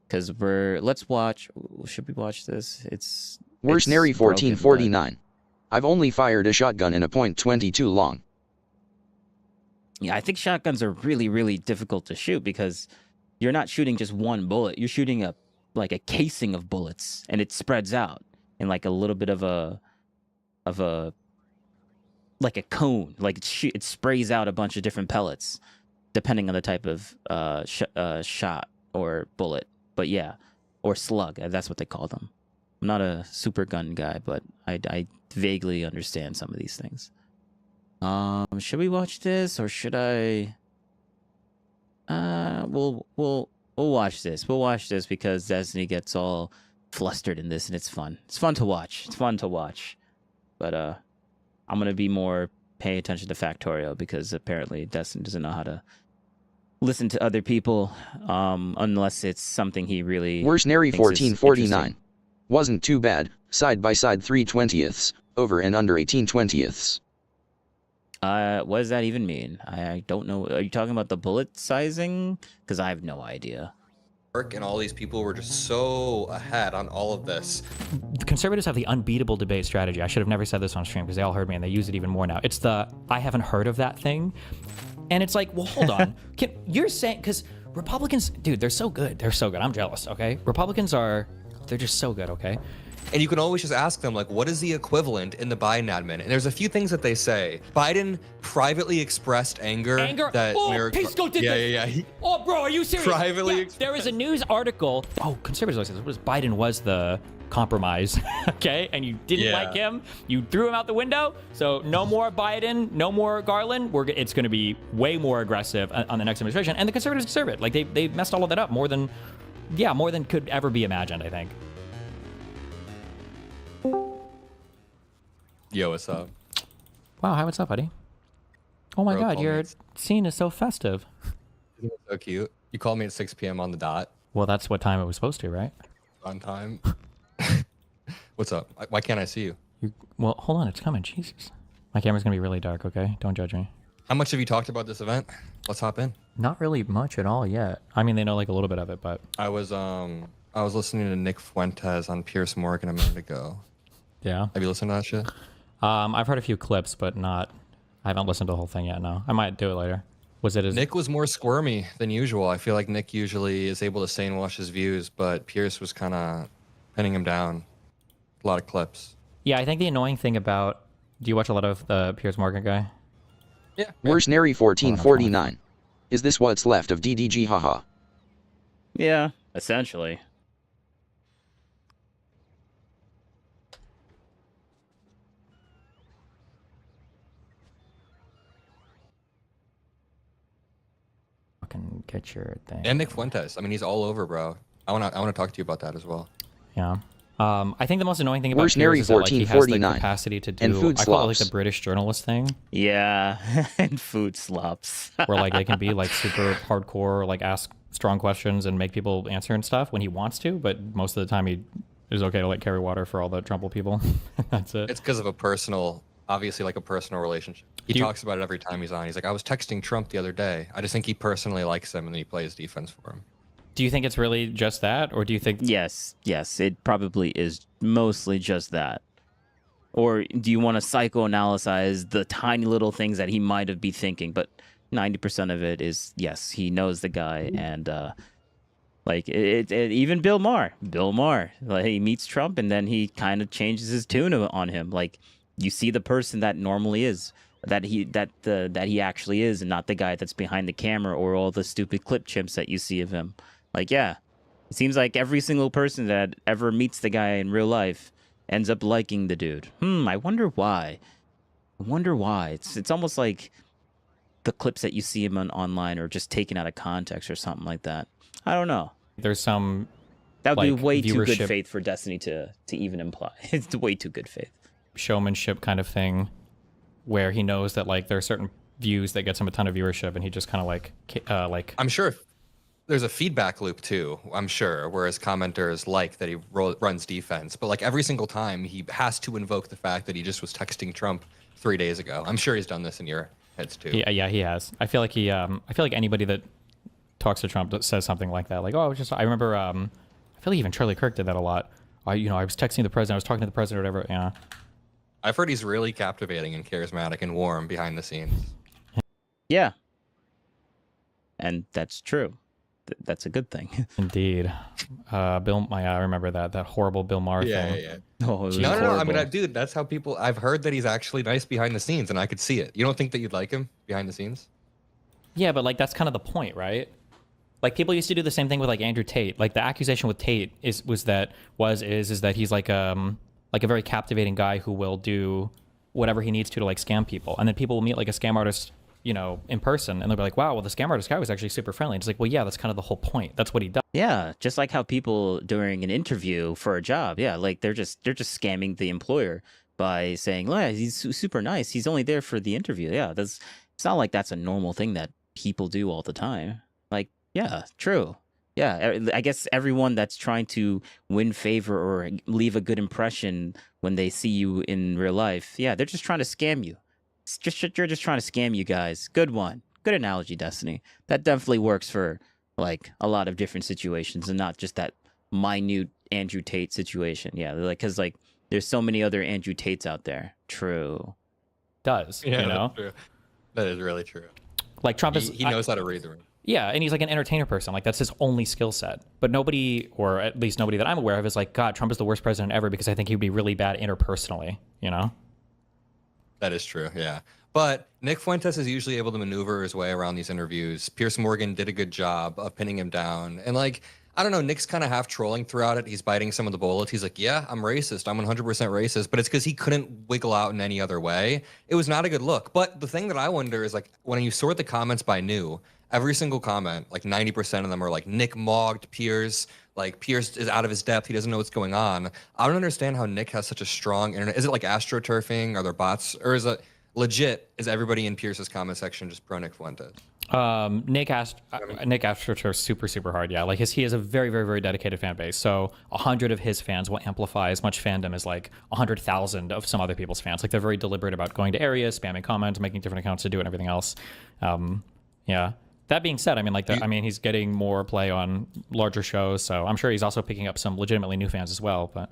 because let's watch. Should we watch this? It's Worshnery 1449. I've only fired a shotgun in a .22 long. Yeah, I think shotguns are really, really difficult to shoot because you're not shooting just one bullet. You're shooting like a casing of bullets, and it spreads out in like a little bit of a like a cone. Like it sprays out a bunch of different pellets, depending on the type of shot or bullet. But yeah, or slug. That's what they call them. I'm not a super gun guy, but I vaguely understand some of these things. Should we watch this or should I? We'll watch this. We'll watch this because Destiny gets all flustered in this, and it's fun. It's fun to watch. It's fun to watch. But I'm gonna be more paying attention to Factorio because apparently Destiny doesn't know how to listen to other people unless it's something he really. Worshnery 1449. Wasn't too bad. Side by side 3/20ths. Over and under 18/20ths. What does that even mean? I don't know. Are you talking about the bullet sizing? Because I have no idea. And all these people were just so ahead on all of this. The conservatives have the unbeatable debate strategy. I should have never said this on stream because they all heard me and they use it even more now. It's the I haven't heard of that thing. And it's like, well, hold on. You're saying, because Republicans, dude, they're so good. They're so good. I'm jealous, okay? Republicans they're just so good, okay? And you can always just ask them, like, what is the equivalent in the Biden admin? And there's a few things that they say. Biden privately expressed anger. That Pisco did this. Yeah. Oh, bro, are you serious? Privately there was a news article. Oh, conservatives always say this. Biden was the compromise, okay? And you didn't like him. You threw him out the window. So no more Biden, no more Garland. It's going to be way more aggressive on the next administration. And the conservatives deserve it. Like, they messed all of that up more than could ever be imagined, I think. Yo, what's up? Wow, hi, what's up, buddy? Oh my Bro, God, call your me. scene is so festive. Isn't it so cute? You called me at 6 p.m. on the dot. Well, that's what time it was supposed to, right? On time. What's up? Why can't I see you? Well, hold on, it's coming. Jesus. My camera's gonna be really dark, okay? Don't judge me. How much have you talked about this event? Let's hop in. Not really much at all yet. I mean, they know like a little bit of it, but I was listening to Nick Fuentes on Pierce Morgan a minute ago. yeah. Have you listened to that shit? I've heard a few clips, but I haven't listened to the whole thing yet. No, I might do it later. Was it as Nick was more squirmy than usual. I feel like Nick usually is able to say and wash his views, but Pierce was kind of pinning him down. A lot of clips. Yeah, I think the annoying thing about. Do you watch a lot of the Piers Morgan guy? Yeah. Mercenary 1449. Is this what's left of DDG? Haha. Yeah, essentially. Fucking get your thing. And Nick Fuentes. I mean, he's all over, bro. I wanna talk to you about that as well. Yeah. I think the most annoying thing about Mercenary Piers is that like, he has the 1449. capacity to do. And food I call it like slops. the British journalist thing, Yeah, and food slops. where like they can be like super hardcore, like ask strong questions and make people answer and stuff when he wants to, but most of the time he is okay to like carry water for all the Trump people. That's it. It's because of obviously like a personal relationship. He talks about it every time he's on. He's like, I was texting Trump the other day. I just think he personally likes him and he plays defense for him. Do you think it's really just that, or do you think? Yes, it probably is mostly just that. Or do you want to psychoanalyze the tiny little things that he might have been thinking? But 90% of it is, yes, he knows the guy. And like even Bill Maher, like he meets Trump and then he kind of changes his tune on him. Like you see the person that normally is, that he actually is, and not the guy that's behind the camera or all the stupid clip chimps that you see of him. Like, yeah, it seems like every single person that ever meets the guy in real life ends up liking the dude. I wonder why. It's almost like the clips that you see him on online are just taken out of context or something like that. I don't know. There's some. That would be like, way too good viewership- faith for Destiny to even imply. It's way too good faith. Showmanship kind of thing, where he knows that like there are certain views that gets him a ton of viewership, and he just kind of like I'm sure there's a feedback loop too, I'm sure, whereas commenters like that he runs defense. But like every single time he has to invoke the fact that he just was texting Trump 3 days ago. I'm sure he's done this in your heads too. Yeah, he has. I feel like anybody that talks to Trump that says something like that, like, oh, I remember, I feel like even Charlie Kirk did that a lot. I was texting the president, I was talking to the president or whatever. Yeah. I've heard he's really captivating and charismatic and warm behind the scenes. Yeah. And that's true. That's a good thing. Indeed. I remember that horrible Bill Maher thing. Yeah. Oh, it was No. I horrible. mean, dude, that's how people. I've heard that he's actually nice behind the scenes, and I could see it. You don't think that you'd like him behind the scenes? Yeah, but like that's kind of the point, right? Like people used to do the same thing with like Andrew Tate. Like the accusation with Tate is that he's like a very captivating guy who will do whatever he needs to like scam people, and then people will meet like a scam artist, in person, and they'll be like, wow, well, the scam artist guy was actually super friendly. And it's like, well, yeah, that's kind of the whole point. That's what he does. Yeah, just like how people during an interview for a job, yeah, like they're just scamming the employer by saying, "Yeah, he's super nice. He's only there for the interview." Yeah, it's not like that's a normal thing that people do all the time. Like, yeah, true. Yeah, I guess everyone that's trying to win favor or leave a good impression when they see you in real life, yeah, they're just trying to scam you. You're just trying to scam you guys. Good one. Good analogy, Destiny. That definitely works for like a lot of different situations and not just that minute Andrew Tate situation. Yeah, because like there's so many other Andrew Tates out there. True. Does Yeah, that's true. That is really true. Like Trump He knows how to read the room. Yeah, and he's like an entertainer person. Like that's his only skill set. But nobody, or at least nobody that I'm aware of, is like, God, Trump is the worst president ever because I think he'd be really bad interpersonally. That is true, yeah. But Nick Fuentes is usually able to maneuver his way around these interviews. Pierce Morgan did a good job of pinning him down. And like, I don't know, Nick's kind of half trolling throughout it. He's biting some of the bullets. He's like, yeah, I'm racist. I'm 100% racist. But it's because he couldn't wiggle out in any other way. It was not a good look. But the thing that I wonder is like, when you sort the comments by new, every single comment, like 90% of them are like, Nick mogged Pierce. Like Pierce is out of his depth. He doesn't know what's going on. I don't understand how Nick has such a strong internet. Is it like astroturfing? Are there bots? Or is it, legit, is everybody in Pierce's comment section just pro Nick Fuentes? Nick asked her super hard. Yeah, like he has a very dedicated fan base. So 100 of his fans will amplify as much fandom as like 100,000 of some other people's fans. Like they're very deliberate about going to areas, spamming comments, making different accounts to do it, and everything else. Yeah. That being said, I mean, he's getting more play on larger shows, so I'm sure he's also picking up some legitimately new fans as well. But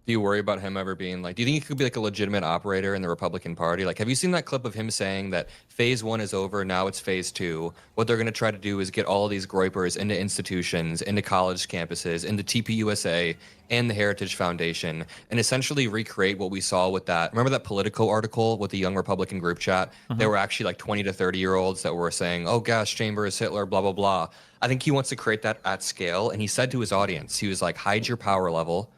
do you worry about him ever being like, do you think he could be like a legitimate operator in the Republican Party? Like, have you seen that clip of him saying that phase 1 is over, now it's phase 2? What they're going to try to do is get all of these groypers into institutions, into college campuses, into TPUSA and the Heritage Foundation, and essentially recreate what we saw with that. Remember that Politico article with the young Republican group chat? There were actually like 20 to 30-year-olds that were saying, oh, gas chamber is Hitler, blah, blah, blah. I think he wants to create that at scale. And he said to his audience, he was like, hide your power level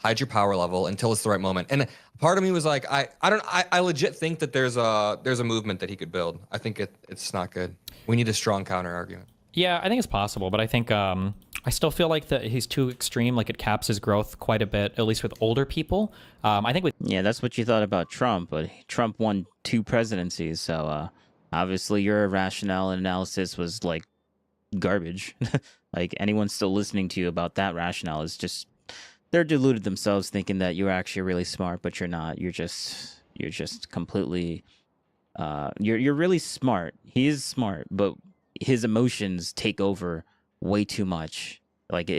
until it's the right moment. And part of me was like, I legit think that there's a movement that he could build. I think it's not good. We need a strong counter argument. yeah, I think it's possible, but I think I still feel like that he's too extreme. Like it caps his growth quite a bit, at least with older people. I think with that's what you thought about Trump, but Trump won 2 presidencies, so obviously your rationale and analysis was like garbage. Like anyone still listening to you about that rationale is just they're deluded themselves, thinking that you're actually really smart, but you're not. You're just completely you're really smart. He is smart, but his emotions take over way too much. Like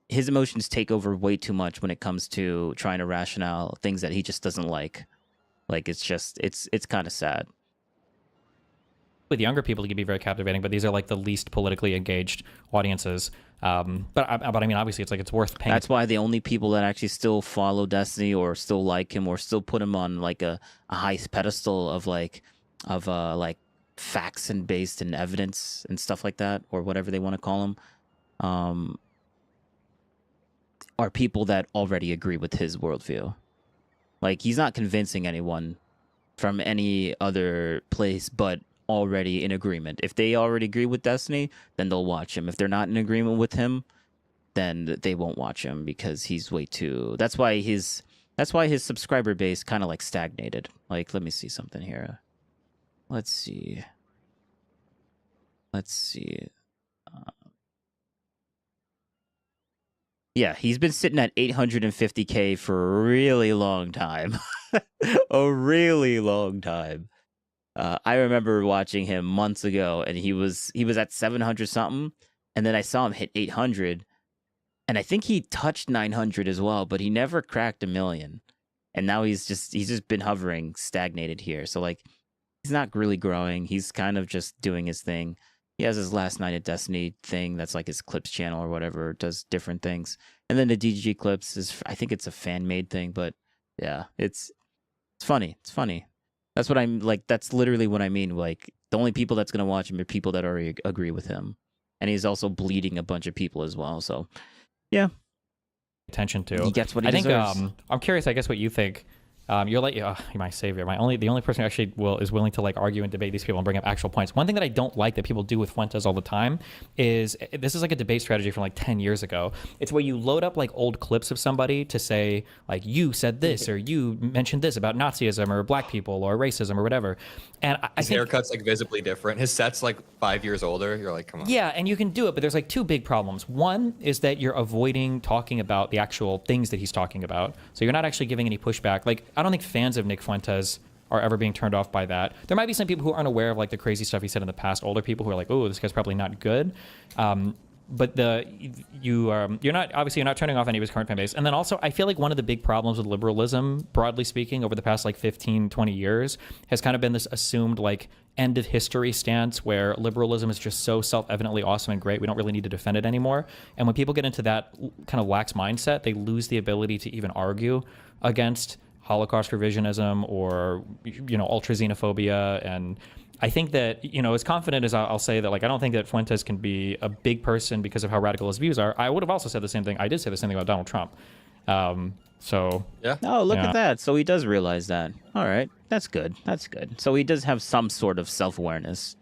his emotions take over way too much when it comes to trying to rationale things that he just doesn't like. Like it's kind of sad. With younger people, it can be very captivating, but these are like the least politically engaged audiences. But I mean, obviously, it's worth paying. That's why the only people that actually still follow Destiny or still like him or still put him on like a high pedestal of like facts and based and evidence and stuff like that, or whatever they want to call them, are people that already agree with his worldview. Like he's not convincing anyone from any other place, but already in agreement. If they already agree with Destiny, then they'll watch him. If they're not in agreement with him, then they won't watch him because he's way too. That's why his subscriber base kind of like stagnated. Like, let me see something here. Let's see. Yeah, he's been sitting at 850K for a really long time. A really long time. I remember watching him months ago, and he was at 700 something, and then I saw him hit 800, and I think he touched 900 as well, but he never cracked 1 million. And now he's just been hovering, stagnated here. So like, he's not really growing. He's kind of just doing his thing. He has his Last Night at Destiny thing. That's like his clips channel or whatever. Does different things. And then the DGG clips is, I think it's a fan made thing, but yeah, it's funny. It's funny. That's what I'm like. That's literally what I mean. Like the only people that's gonna watch him are people that already agree with him, and he's also bleeding a bunch of people as well. So, yeah, attention to. He gets what he deserves. deserves. I'm curious. I guess what you think. You're like you're my savior. The only person who actually is willing to like argue and debate these people and bring up actual points. One thing that I don't like that people do with Fuentes all the time is this is like a debate strategy from like 10 years ago. It's where you load up like old clips of somebody to say like you said this or you mentioned this about Nazism or black people or racism or whatever. And I his think haircut's like visibly different. His set's like 5 years older. You're like, come on. Yeah, and you can do it, but there's like 2 big problems. One is that you're avoiding talking about the actual things that he's talking about. So you're not actually giving any pushback. Like I don't think fans of Nick Fuentes are ever being turned off by that. There might be some people who aren't aware of like the crazy stuff he said in the past, older people who are like, oh, this guy's probably not good. But you're not turning off any of his current fan base. And then also, I feel like one of the big problems with liberalism, broadly speaking, over the past like 15, 20 years, has kind of been this assumed like end of history stance where liberalism is just so self-evidently awesome and great, we don't really need to defend it anymore. And when people get into that kind of lax mindset, they lose the ability to even argue against Holocaust revisionism or, ultra xenophobia. And I think that, as confident as I'll say that, like, I don't think that Fuentes can be a big person because of how radical his views are. I would have also said the same thing. I did say the same thing about Donald Trump. Yeah. Oh, look at that. So he does realize that. All right. That's good. That's good. So he does have some sort of self-awareness.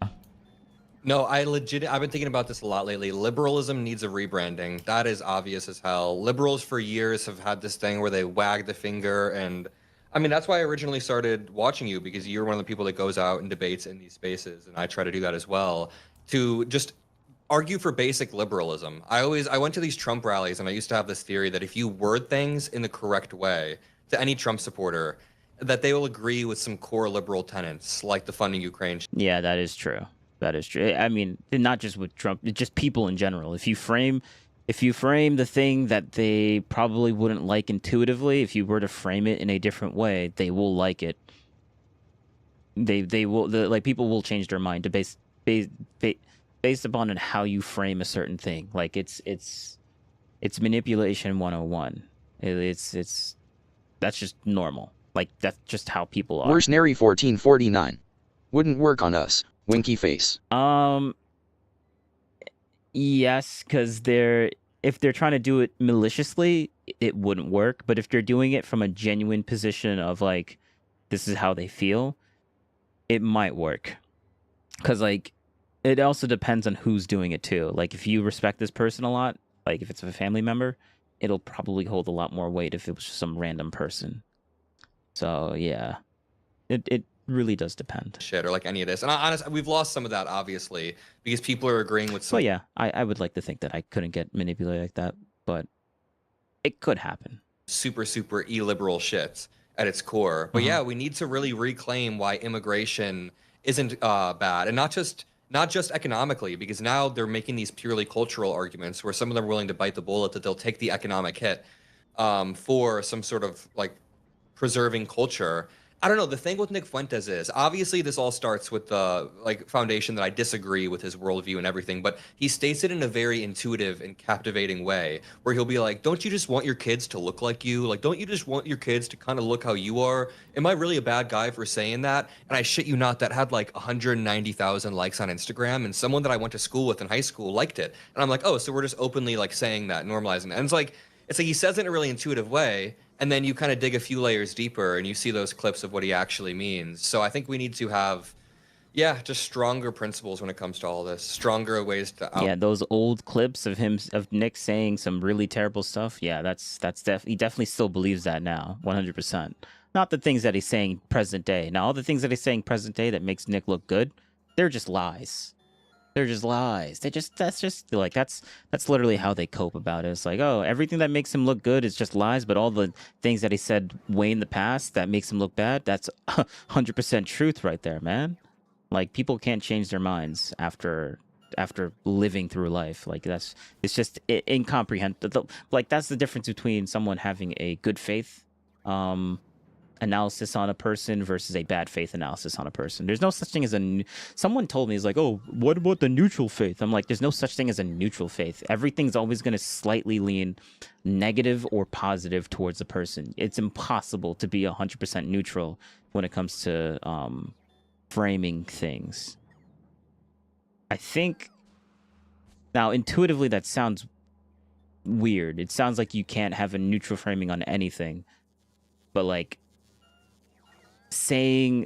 No, I've been thinking about this a lot lately. Liberalism needs a rebranding. That is obvious as hell. Liberals for years have had this thing where they wag the finger and I mean, that's why I originally started watching you, because you're one of the people that goes out and debates in these spaces, and I try to do that as well, to just argue for basic liberalism. I went to these Trump rallies, and I used to have this theory that if you word things in the correct way to any Trump supporter, that they will agree with some core liberal tenets, like the funding Ukraine. Yeah, that is true. That is true. I mean, not just with Trump, just people in general. If you frame the thing that they probably wouldn't like intuitively, if you were to frame it in a different way, they will like it. They will, like, people will change their mind to based upon how you frame a certain thing. Like it's manipulation 101. It's that's just normal. Like that's just how people are. Worsenary 1449. Wouldn't work on us. Winky face. Yes, because if they're trying to do it maliciously, it wouldn't work. But if they're doing it from a genuine position of like, this is how they feel, it might work. Because like, it also depends on who's doing it too. Like if you respect this person a lot, like if it's a family member, it'll probably hold a lot more weight if it was just some random person. So yeah, it really does depend. Shit, or like any of this. And honestly, we've lost some of that, obviously, because people are agreeing with some. Well, yeah, I would like to think that I couldn't get manipulated like that, but it could happen. Super illiberal shit at its core. But yeah, we need to really reclaim why immigration isn't bad, and not just economically, because now they're making these purely cultural arguments where some of them are willing to bite the bullet that they'll take the economic hit for some sort of like preserving culture. I don't know. The thing with Nick Fuentes is, obviously this all starts with the like foundation that I disagree with his worldview and everything, but he states it in a very intuitive and captivating way where he'll be like, don't you just want your kids to look like you? Like, don't you just want your kids to kind of look how you are? Am I really a bad guy for saying that? And I shit you not, that had like 190,000 likes on Instagram, and someone that I went to school with in high school liked it. And I'm like, oh, so we're just openly like saying that, normalizing that. And it's like he says it in a really intuitive way, and then you kind of dig a few layers deeper and you see those clips of what he actually means. So I think we need to have, just stronger principles when it comes to all this, stronger ways to Yeah, those old clips of Nick saying some really terrible stuff. Yeah, he definitely still believes that now, 100%. Not the things that he's saying present day. Now, all the things that he's saying present day that makes Nick look good, they're just lies. They're just lies. That's literally how they cope about it. It's like, oh, everything that makes him look good is just lies, but all the things that he said way in the past that makes him look bad, that's 100% truth right there, man. Like, people can't change their minds after living through life. Like, it's just incomprehensible. Like, that's the difference between someone having a good faith analysis on a person versus a bad faith analysis on a person. There's no such thing as someone told me, is like, oh, what about the neutral faith? I'm like, there's no such thing as a neutral faith. Everything's always going to slightly lean negative or positive towards the person. It's impossible to be 100% neutral when it comes to framing things. I think now intuitively that sounds weird. It sounds like you can't have a neutral framing on anything, but like saying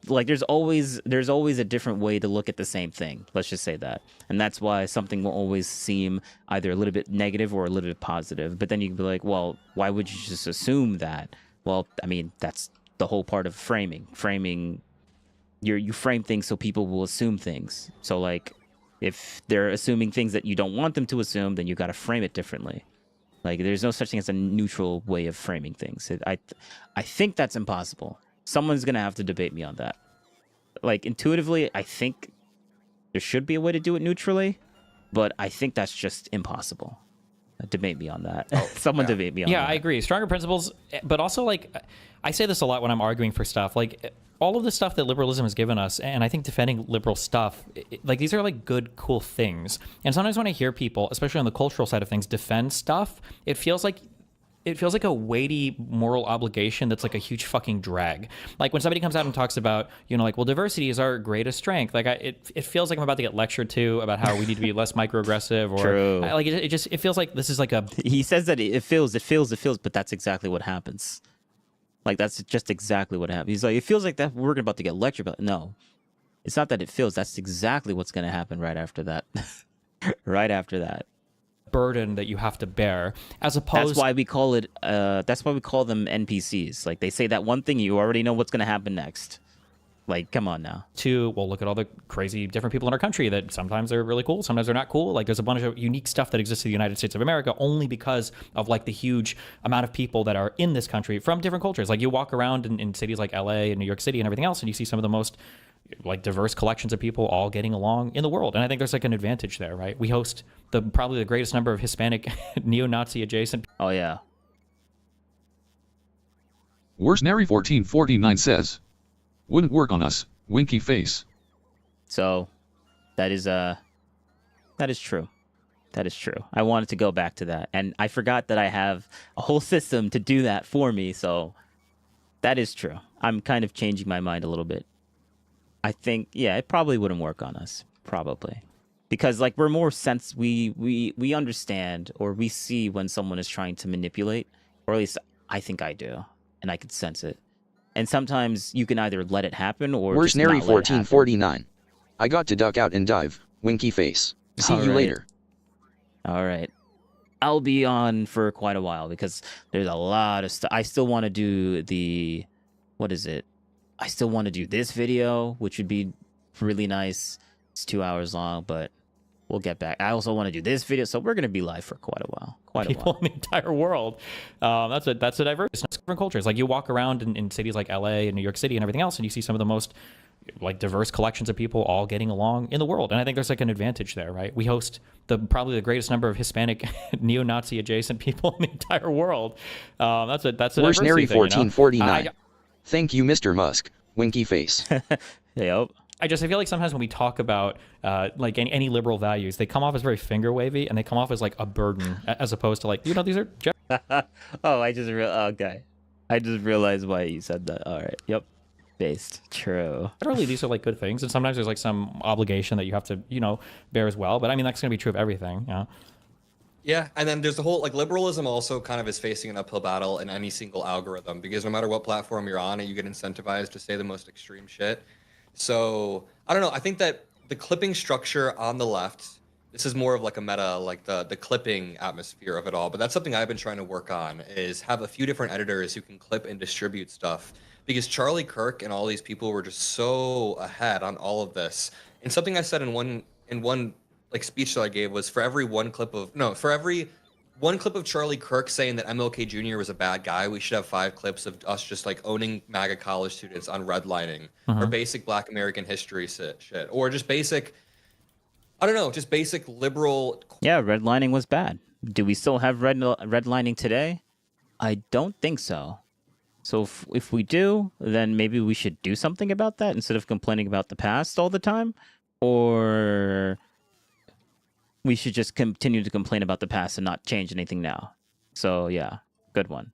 there's always a different way to look at the same thing. Let's just say that. And that's why something will always seem either a little bit negative or a little bit positive. But then you can be like, well, why would you just assume that? Well, I mean, that's the whole part of framing. You frame things so people will assume things. So like if they're assuming things that you don't want them to assume, then you got to frame it differently. Like, there's no such thing as a neutral way of framing things. I think that's impossible. Someone's going to have to debate me on that. Like, intuitively, I think there should be a way to do it neutrally, but I think that's just impossible. Debate me on that. Someone debate me on that. Yeah, I agree. Stronger principles, but also, like, I say this a lot when I'm arguing for stuff. Like, all of the stuff that liberalism has given us, and I think defending liberal stuff, like, these are like good, cool things. And sometimes when I hear people, especially on the cultural side of things, defend stuff, it feels like a weighty moral obligation that's like a huge fucking drag. Like when somebody comes out and talks about, like, well, diversity is our greatest strength. Like it feels like I'm about to get lectured to about how we need to be less microaggressive, or True. Like it feels like this is like a. He says that it feels, but that's exactly what happens. Like, that's just exactly what happens. He's like, it feels like that we're about to get lectured, but no, it's not that it feels. That's exactly what's going to happen right after that. Right after that. Burden that you have to bear, as opposed. That's why we call it that's why we call them NPCs. Like they say that one thing, you already know what's gonna happen next. Like, come on now. Well, look at all the crazy different people in our country that sometimes they're really cool, sometimes they're not cool. Like there's a bunch of unique stuff that exists in the United States of America only because of like the huge amount of people that are in this country from different cultures. Like you walk around in cities like LA and New York City and everything else, and you see some of the most like diverse collections of people all getting along in the world. And I think there's like an advantage there, right? We host probably the greatest number of Hispanic neo-Nazi adjacent. Oh yeah. Worsenary1449 says, wouldn't work on us, winky face. So that is true. That is true. I wanted to go back to that, and I forgot that I have a whole system to do that for me. So that is true. I'm kind of changing my mind a little bit. I think, yeah, it probably wouldn't work on us, probably, because like we're more we understand, or we see when someone is trying to manipulate, or at least I think I do, and I could sense it. And sometimes you can either let it happen or just not let it happen. 1449. I got to duck out and dive. Winky face. See you later. All right. I'll be on for quite a while because there's a lot of stuff. I still want to do what is it? I still want to do this video, which would be really nice. It's 2 hours long, but we'll get back. I also want to do this video, so we're going to be live for quite a while. People in the entire world. That's a diverse different cultures. Like you walk around in cities like LA and New York City and everything else, and you see some of the most like diverse collections of people all getting along in the world. And I think there's like an advantage there, right? We host probably the greatest number of Hispanic neo-Nazi adjacent people in the entire world. That's a Worsenary1449. Thank you, Mr. Musk. Winky face. Yep. I feel like sometimes when we talk about like any liberal values, they come off as very finger wavy and they come off as like a burden as opposed to like, these are. Oh, I just realized why you said that. All right. Yep. Based. True. Generally, these are like good things, and sometimes there's like some obligation that you have to, bear as well. But I mean, that's going to be true of everything. Yeah, and then there's the whole, like, liberalism also kind of is facing an uphill battle in any single algorithm, because no matter what platform you're on, you get incentivized to say the most extreme shit. So, I don't know, I think that the clipping structure on the left, this is more of like a meta, like the clipping atmosphere of it all, but that's something I've been trying to work on, is have a few different editors who can clip and distribute stuff, because Charlie Kirk and all these people were just so ahead on all of this. And something I said in one like speech that I gave was for every one clip of Charlie Kirk saying that MLK Jr. was a bad guy, we should have 5 clips of us just like owning MAGA college students on redlining or basic Black American history shit, or just basic, I don't know, just basic liberal. Yeah, redlining was bad. Do we still have redlining today? I don't think so. So if we do, then maybe we should do something about that instead of complaining about the past all the time, or we should just continue to complain about the past and not change anything now. So yeah, good one.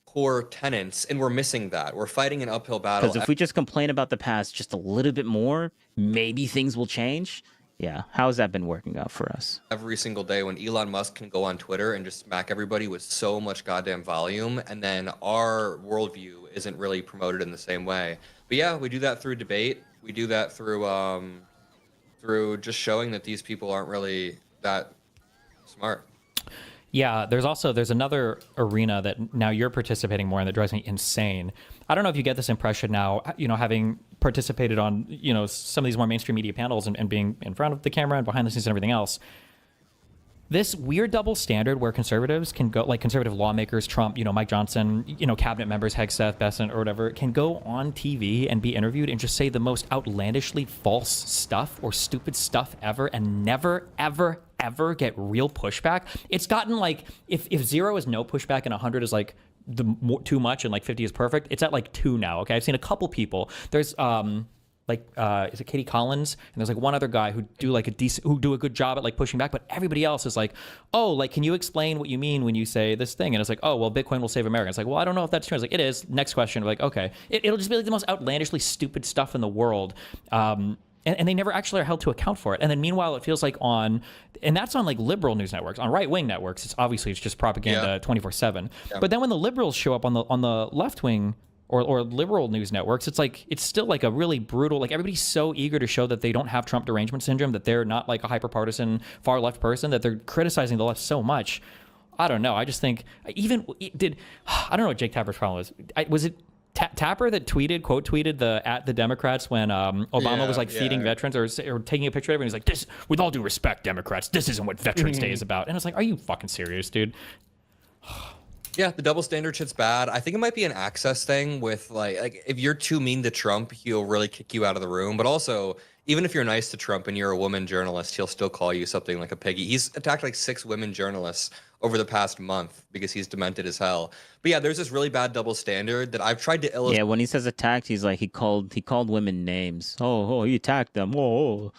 Core tenets, and we're missing that. We're fighting an uphill battle. Because if we just complain about the past just a little bit more, maybe things will change. Yeah, how's that been working out for us? Every single day when Elon Musk can go on Twitter and just smack everybody with so much goddamn volume, and then our worldview isn't really promoted in the same way. But yeah, we do that through debate. We do that through just showing that these people aren't really that smart. Yeah, there's another arena that now you're participating more in that drives me insane. I don't know if you get this impression now, having participated on, some of these more mainstream media panels and being in front of the camera and behind the scenes and everything else. This weird double standard where conservatives can go, like conservative lawmakers, Trump, Mike Johnson, cabinet members, Hegseth, Bessent, or whatever, can go on TV and be interviewed and just say the most outlandishly false stuff or stupid stuff ever and never, ever, ever get real pushback. It's gotten like, if 0 is no pushback and 100 is like too much and like 50 is perfect, it's at like 2 now, okay? I've seen a couple people. There's, is it Katie Collins? And there's like one other guy who do a good job at like pushing back, but everybody else is like, oh, like, can you explain what you mean when you say this thing? And it's like, oh, well, Bitcoin will save America. It's like, well, I don't know if that's true. It's like, it is. Next question. Like, okay. It'll just be like the most outlandishly stupid stuff in the world. And they never actually are held to account for it. And then meanwhile, it feels like and that's on like liberal news networks, on right-wing networks, it's just propaganda 24/7. Yeah. But then when the liberals show up on the left-wing or liberal news networks, it's like, it's still like a really brutal, like everybody's so eager to show that they don't have Trump derangement syndrome, that they're not like a hyper-partisan far left person, that they're criticizing the left so much. I don't know. I just think I don't know what Jake Tapper's problem was. Was it Tapper that quote tweeted at the Democrats when Obama was like feeding veterans or taking a picture of it, and he's like, "This, with all due respect, Democrats, this isn't what Veterans Day is about." And I was like, "Are you fucking serious, dude?" Yeah, the double standard shit's bad. I think it might be an access thing with like if you're too mean to Trump, he'll really kick you out of the room. But also, even if you're nice to Trump and you're a woman journalist, he'll still call you something like a piggy. He's attacked like 6 women journalists over the past month because he's demented as hell. But yeah, there's this really bad double standard that I've tried to illustrate. Yeah, when he says attacked, he's like he called women names. Oh, he attacked them. Oh,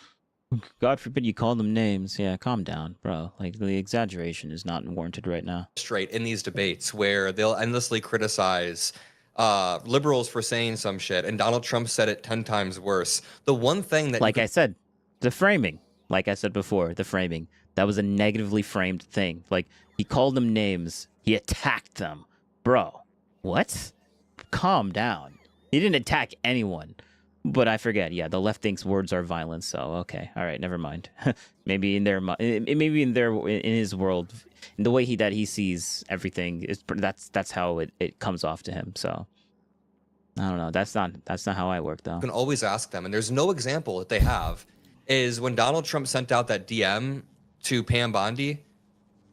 God forbid you call them names. Yeah, calm down, bro. Like the exaggeration is not warranted right now. Straight in these debates where they'll endlessly criticize liberals for saying some shit, and Donald Trump said it 10 times worse. The one thing that, like I said, the framing. Like I said before, the framing. That was a negatively framed thing. Like he called them names. He attacked them, bro. What? Calm down. He didn't attack anyone. But I forget. Yeah, the left thinks words are violence. So okay, all right, never mind. Maybe in his world, in the way he sees everything, that's how it comes off to him. So I don't know. That's not how I work though. You can always ask them, and there's no example that they have. Is when Donald Trump sent out that DM to Pam Bondi.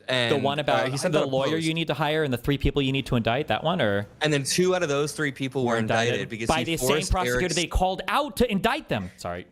And, the one about he sent the out a lawyer post. you need to hire and the 3 people you need to indict, that one, or? And then 2 out of those 3 people were indicted because by he the same forced prosecutor they called out to indict them. Sorry.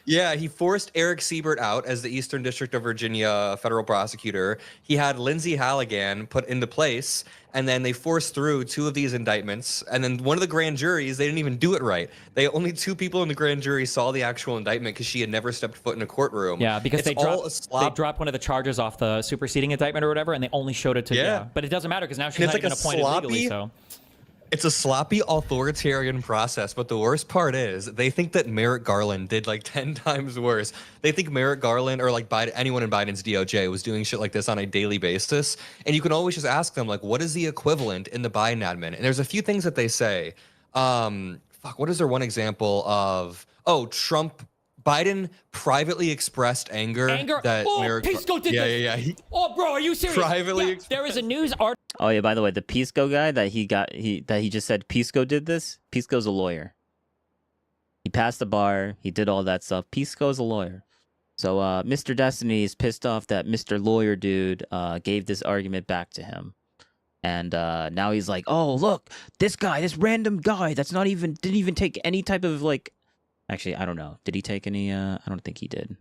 Yeah, he forced Eric Siebert out as the Eastern District of Virginia federal prosecutor. He had Lindsey Halligan put into place, and then they forced through 2 of these indictments. And then one of the grand juries, they didn't even do it right. Only 2 people in the grand jury saw the actual indictment because she had never stepped foot in a courtroom. Yeah, because they dropped one of the charges off the superseding indictment or whatever, and they only showed it to But it doesn't matter because now she's not even appointed legally. So. It's a sloppy authoritarian process, but the worst part is they think that Merrick Garland did like 10 times worse. They think Merrick Garland or like anyone in Biden's DOJ was doing shit like this on a daily basis. And you can always just ask them, like, what is the equivalent in the Biden admin? And there's a few things that they say. What is their one example of? Oh, Biden privately expressed anger. That Pisco did this. Yeah. Oh, bro, are you serious? Privately there was a news article. Oh yeah, by the way, the Pisco guy that he just said Pisco did this. Pisco's a lawyer. He passed the bar. He did all that stuff. Pisco's a lawyer. So Mr. Destiny is pissed off that Mr. Lawyer dude gave this argument back to him. And now he's like, oh, look, this random guy didn't even take any type of like. Actually, I don't know. Did he take any? I don't think he did.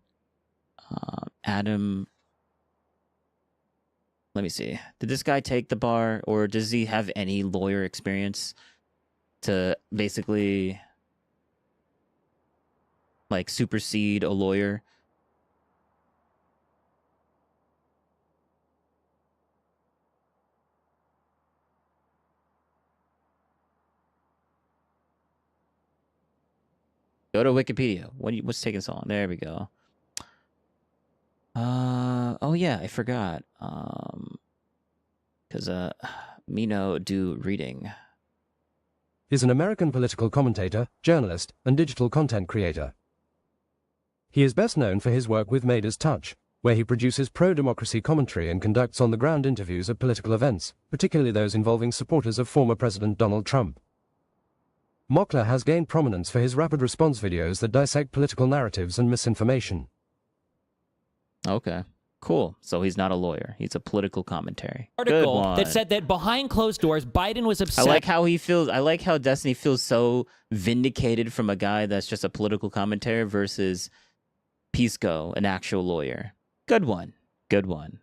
Adam. Let me see. Did this guy take the bar, or does he have any lawyer experience to basically like supersede a lawyer? Go to Wikipedia. What's taking so long? There we go. Oh yeah, I forgot. Because Mino do reading. Is an American political commentator, journalist, and digital content creator. He is best known for his work with Mader's Touch, where he produces pro-democracy commentary and conducts on-the-ground interviews of political events, particularly those involving supporters of former President Donald Trump. Mockler has gained prominence for his rapid response videos that dissect political narratives and misinformation. Okay, cool. So he's not a lawyer. He's a political commentary. Article that said that behind closed doors, Biden was upset. I like how he feels. I like how Destiny feels so vindicated from a guy that's just a political commentator versus Pisco, an actual lawyer. Good one. Good one.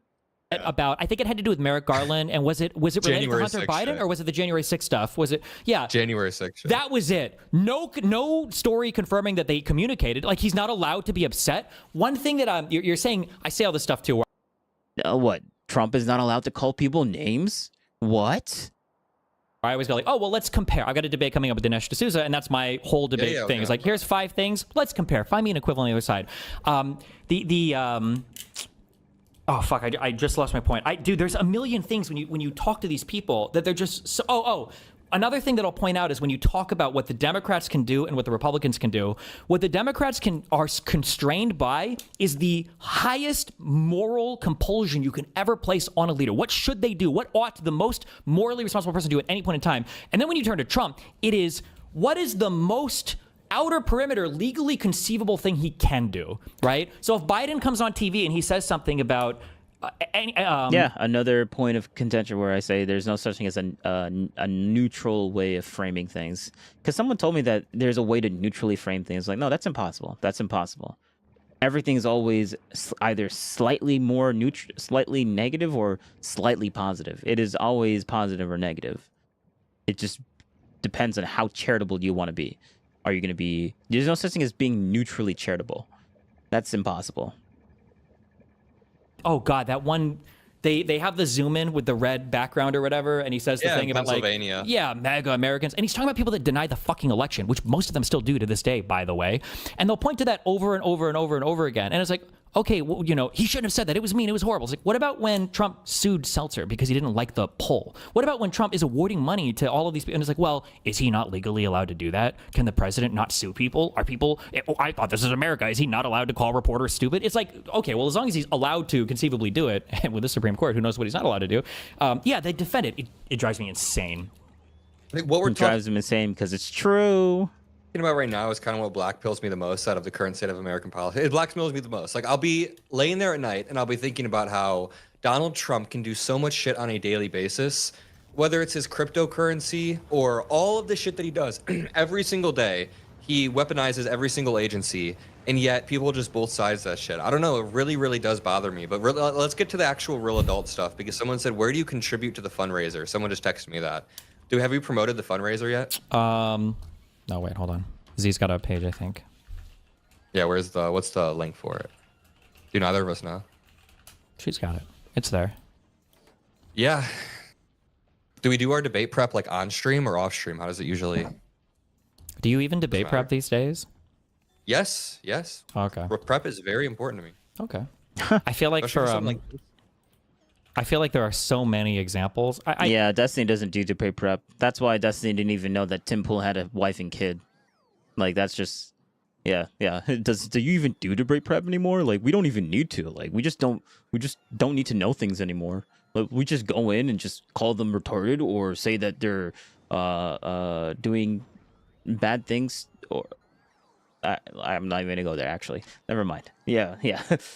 About, I think it had to do with Merrick Garland, and was it related January to Hunter 6th Biden, shit. or was it the January 6th stuff? Was it? Yeah, January 6th. Shit. That was it. No story confirming that they communicated. Like, he's not allowed to be upset. One thing that you're saying, I say all this stuff too. What? Trump is not allowed to call people names? What? I always go like, oh, well, let's compare. I've got a debate coming up with Dinesh D'Souza, and that's my whole debate thing. Okay. It's like, here's 5 things. Let's compare. Find me an equivalent on the other side. Oh, fuck, I just lost my point. Dude, there's a million things when you talk to these people that they're just so, another thing that I'll point out is when you talk about what the Democrats can do and what the Republicans can do, what the Democrats are constrained by is the highest moral compulsion you can ever place on a leader. What should they do? What ought the most morally responsible person do at any point in time? And then when you turn to Trump, it is what is the most outer perimeter legally conceivable thing he can do, right? So if Biden comes on TV and he says something about another point of contention where I say there's no such thing as a neutral way of framing things. Because someone told me that there's a way to neutrally frame things. Like, no, that's impossible. That's impossible. Everything's always either slightly more neutral, slightly negative, or slightly positive. It is always positive or negative. It just depends on how charitable you want to be. Are you going to be... There's no such thing as being neutrally charitable. That's impossible. Oh, God, that one... They have the zoom in with the red background or whatever, and he says the thing about like, MAGA Americans, and he's talking about people that deny the fucking election, which most of them still do to this day, by the way. And they'll point to that over and over and over and over again. And it's like, okay, well, you know, he shouldn't have said that. It was mean. It was horrible. It's like, what about when Trump sued Seltzer because he didn't like the poll? What about when Trump is awarding money to all of these people? And it's like, well, is he not legally allowed to do that? Can the president not sue people? Are people, I thought this is America. Is he not allowed to call reporters stupid? It's like, okay, well, as long as he's allowed to conceivably do it, and with the Supreme Court, who knows what he's not allowed to do? Yeah, they defend it. It drives me insane. I think what It drives him insane because it's true. Thinking about right now is kind of what black pills me the most out of the current state of American politics. It black pills me the most. Like, I'll be laying there at night and I'll be thinking about how Donald Trump can do so much shit on a daily basis, whether it's his cryptocurrency or all of the shit that he does every single day. He weaponizes every single agency, and yet people just both sides that shit. I don't know. It really, really does bother me. But let's get to the actual real adult stuff, because someone said, where do you contribute to the fundraiser? Someone just texted me that. Have you promoted the fundraiser yet? No, wait, hold on. Z's got a page, I think. Yeah, what's the link for it? Do neither of us know? She's got it. It's there. Yeah. Do we do our debate prep like on stream or off stream? How does it usually? Do you even debate prep these days? Yes. Okay. Prep is very important to me. Okay. I feel like I feel like there are so many examples. Yeah, Destiny doesn't do debate prep. That's why Destiny didn't even know that Tim Pool had a wife and kid. Like, that's just, yeah. Do you even do debate prep anymore? Like, we don't even need to. Like, we just don't need to know things anymore. Like, we just go in and just call them retarded or say that they're doing bad things. Or I'm not even gonna go there. Actually, never mind. Yeah.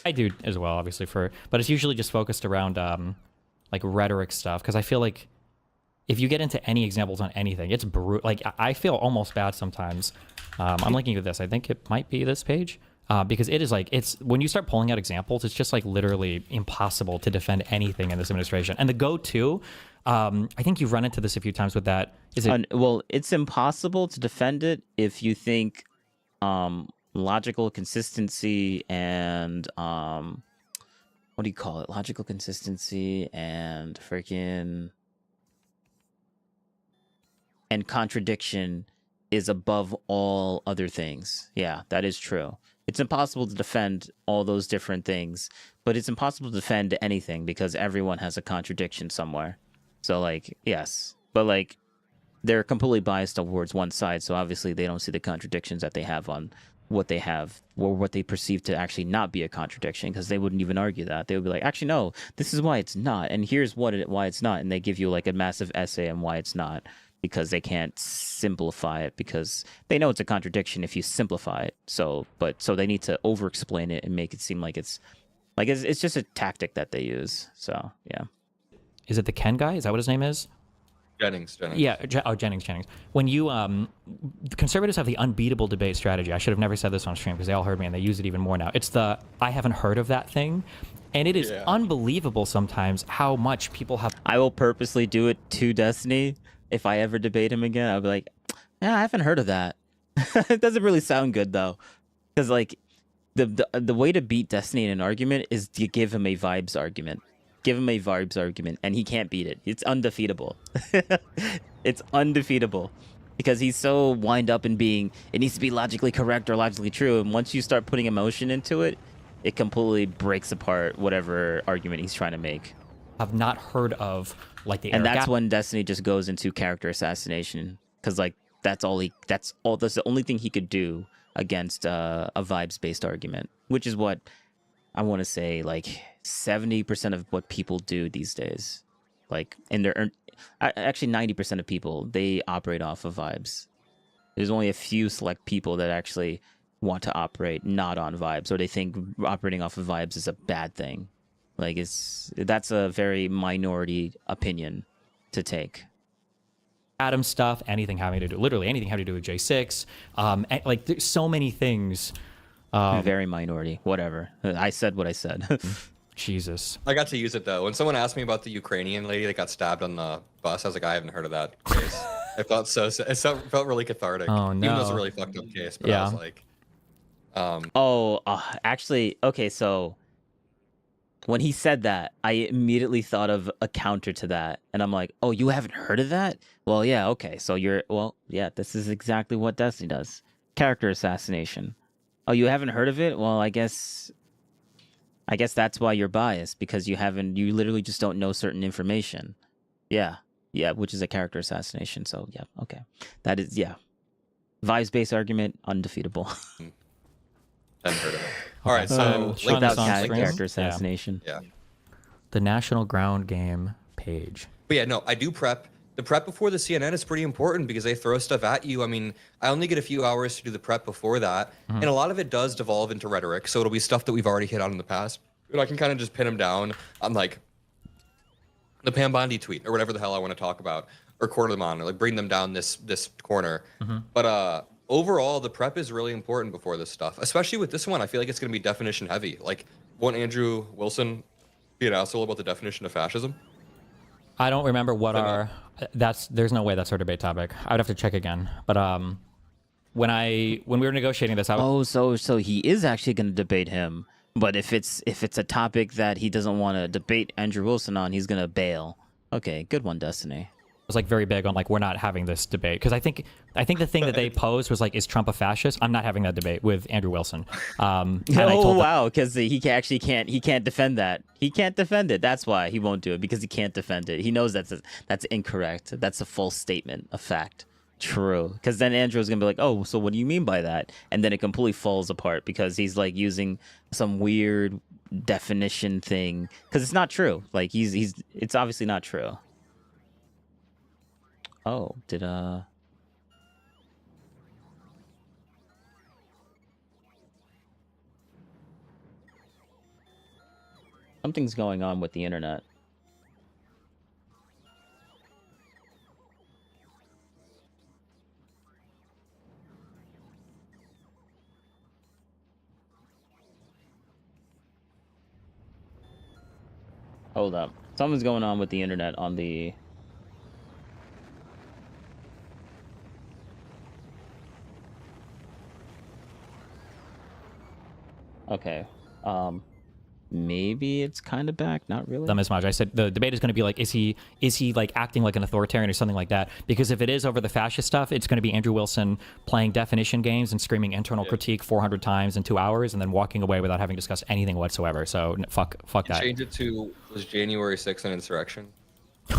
I do as well, obviously, but it's usually just focused around like rhetoric stuff, because I feel like if you get into any examples on anything, it's brutal. Like, I feel almost bad sometimes. I'm looking at this. I think it might be this page, because it is like, it's when you start pulling out examples, it's just like literally impossible to defend anything in this administration. And the go-to, I think you've run into this a few times with that. Well, it's impossible to defend it if you think logical consistency and what do you call it? Logical consistency and contradiction is above all other things. Yeah, that is true. It's impossible to defend all those different things, but it's impossible to defend anything because everyone has a contradiction somewhere. So, like, yes, but like, they're completely biased towards one side, so obviously they don't see the contradictions that they have on what they have, or what they perceive to actually not be a contradiction, because they wouldn't even argue that. They would be like, actually, no, this is why it's not, and here's why it's not, and they give you like a massive essay on why it's not, because they can't simplify it, because they know it's a contradiction if you simplify it. So they need to over-explain it and make it seem like it's just a tactic that they use. So yeah. Is it the Ken guy? Is that what his name is? Jennings. Yeah, Jennings. When you, the conservatives have the unbeatable debate strategy. I should have never said this on stream because they all heard me and they use it even more now. It's the I haven't heard of that thing. And it is unbelievable sometimes how much people have. I will purposely do it to Destiny. If I ever debate him again, I'll be like, yeah, I haven't heard of that. It doesn't really sound good though. Because like the way to beat Destiny in an argument is to give him a vibes argument. Give him a vibes argument, and he can't beat it. It's undefeatable. It's undefeatable because he's so wind up in being, it needs to be logically correct or logically true. And once you start putting emotion into it, it completely breaks apart whatever argument he's trying to make. have not heard of, like the And Eric that's when Destiny just goes into character assassination, because like that's the only thing he could do against a vibes-based argument, which is what I want to say like 70% of what people do these days. Like actually 90% of people, they operate off of vibes. There's only a few select people that actually want to operate not on vibes, or they think operating off of vibes is a bad thing. Like that's a very minority opinion to take. Adam stuff, anything having to do, literally anything having to do with J6. Like there's so many things. Very minority, whatever. I said what I said. Jesus. I got to use it though. When someone asked me about the Ukrainian lady that got stabbed on the bus, I was like, I haven't heard of that case. It felt felt really cathartic. Oh, Even though it's a no. really fucked up case, but I was like, actually, okay, so when he said that, I immediately thought of a counter to that. And I'm like, oh, you haven't heard of that? Well, yeah, okay. So yeah, this is exactly what Destiny does. Character assassination. Oh, you haven't heard of it? Well, I guess that's why you're biased, because you literally just don't know certain information. Yeah, which is a character assassination. So yeah, okay. That is, yeah. Vibes-based argument, undefeatable. Haven't heard of it. All right, so without character assassination. Yeah. The National Ground Game page. But yeah, no, I do prep. The prep before the CNN is pretty important because they throw stuff at you. I mean, I only get a few hours to do the prep before that. And a lot of it does devolve into rhetoric. So it'll be stuff that we've already hit on in the past. And I can kind of just pin them down on like the Pam Bondi tweet or whatever the hell I want to talk about, or quarter them on, or like bring them down this corner. But overall, the prep is really important before this stuff, especially with this one. I feel like it's going to be definition heavy. Like, won't Andrew Wilson be an asshole about the definition of fascism? I don't remember what there's no way that's our debate topic. I would have to check again. But when we were negotiating this, so he is actually going to debate him. But if it's a topic that he doesn't want to debate Andrew Wilson on, he's going to bail. Okay, good one, Destiny. was like very big on like, we're not having this debate, because I think the thing that they posed was like, is Trump a fascist? I'm not having that debate with Andrew Wilson. Wow, because he can't defend that. He can't defend it. That's why he won't do it, because he can't defend it. He knows that's incorrect. That's a false statement, a fact. True, because then Andrew's gonna be like, oh, so what do you mean by that? And then it completely falls apart because he's like using some weird definition thing, because it's not true. Like it's obviously not true. Oh, something's going on with the internet. Hold up. Something's going on with the internet on the... Okay. Maybe it's kind of back. Not really. Them as much. I said the debate is going to be like, is he like acting like an authoritarian or something like that? Because if it is over the fascist stuff, it's going to be Andrew Wilson playing definition games and screaming internal critique 400 times in 2 hours and then walking away without having discussed anything whatsoever. So fuck that. Change it to, was January 6th an insurrection?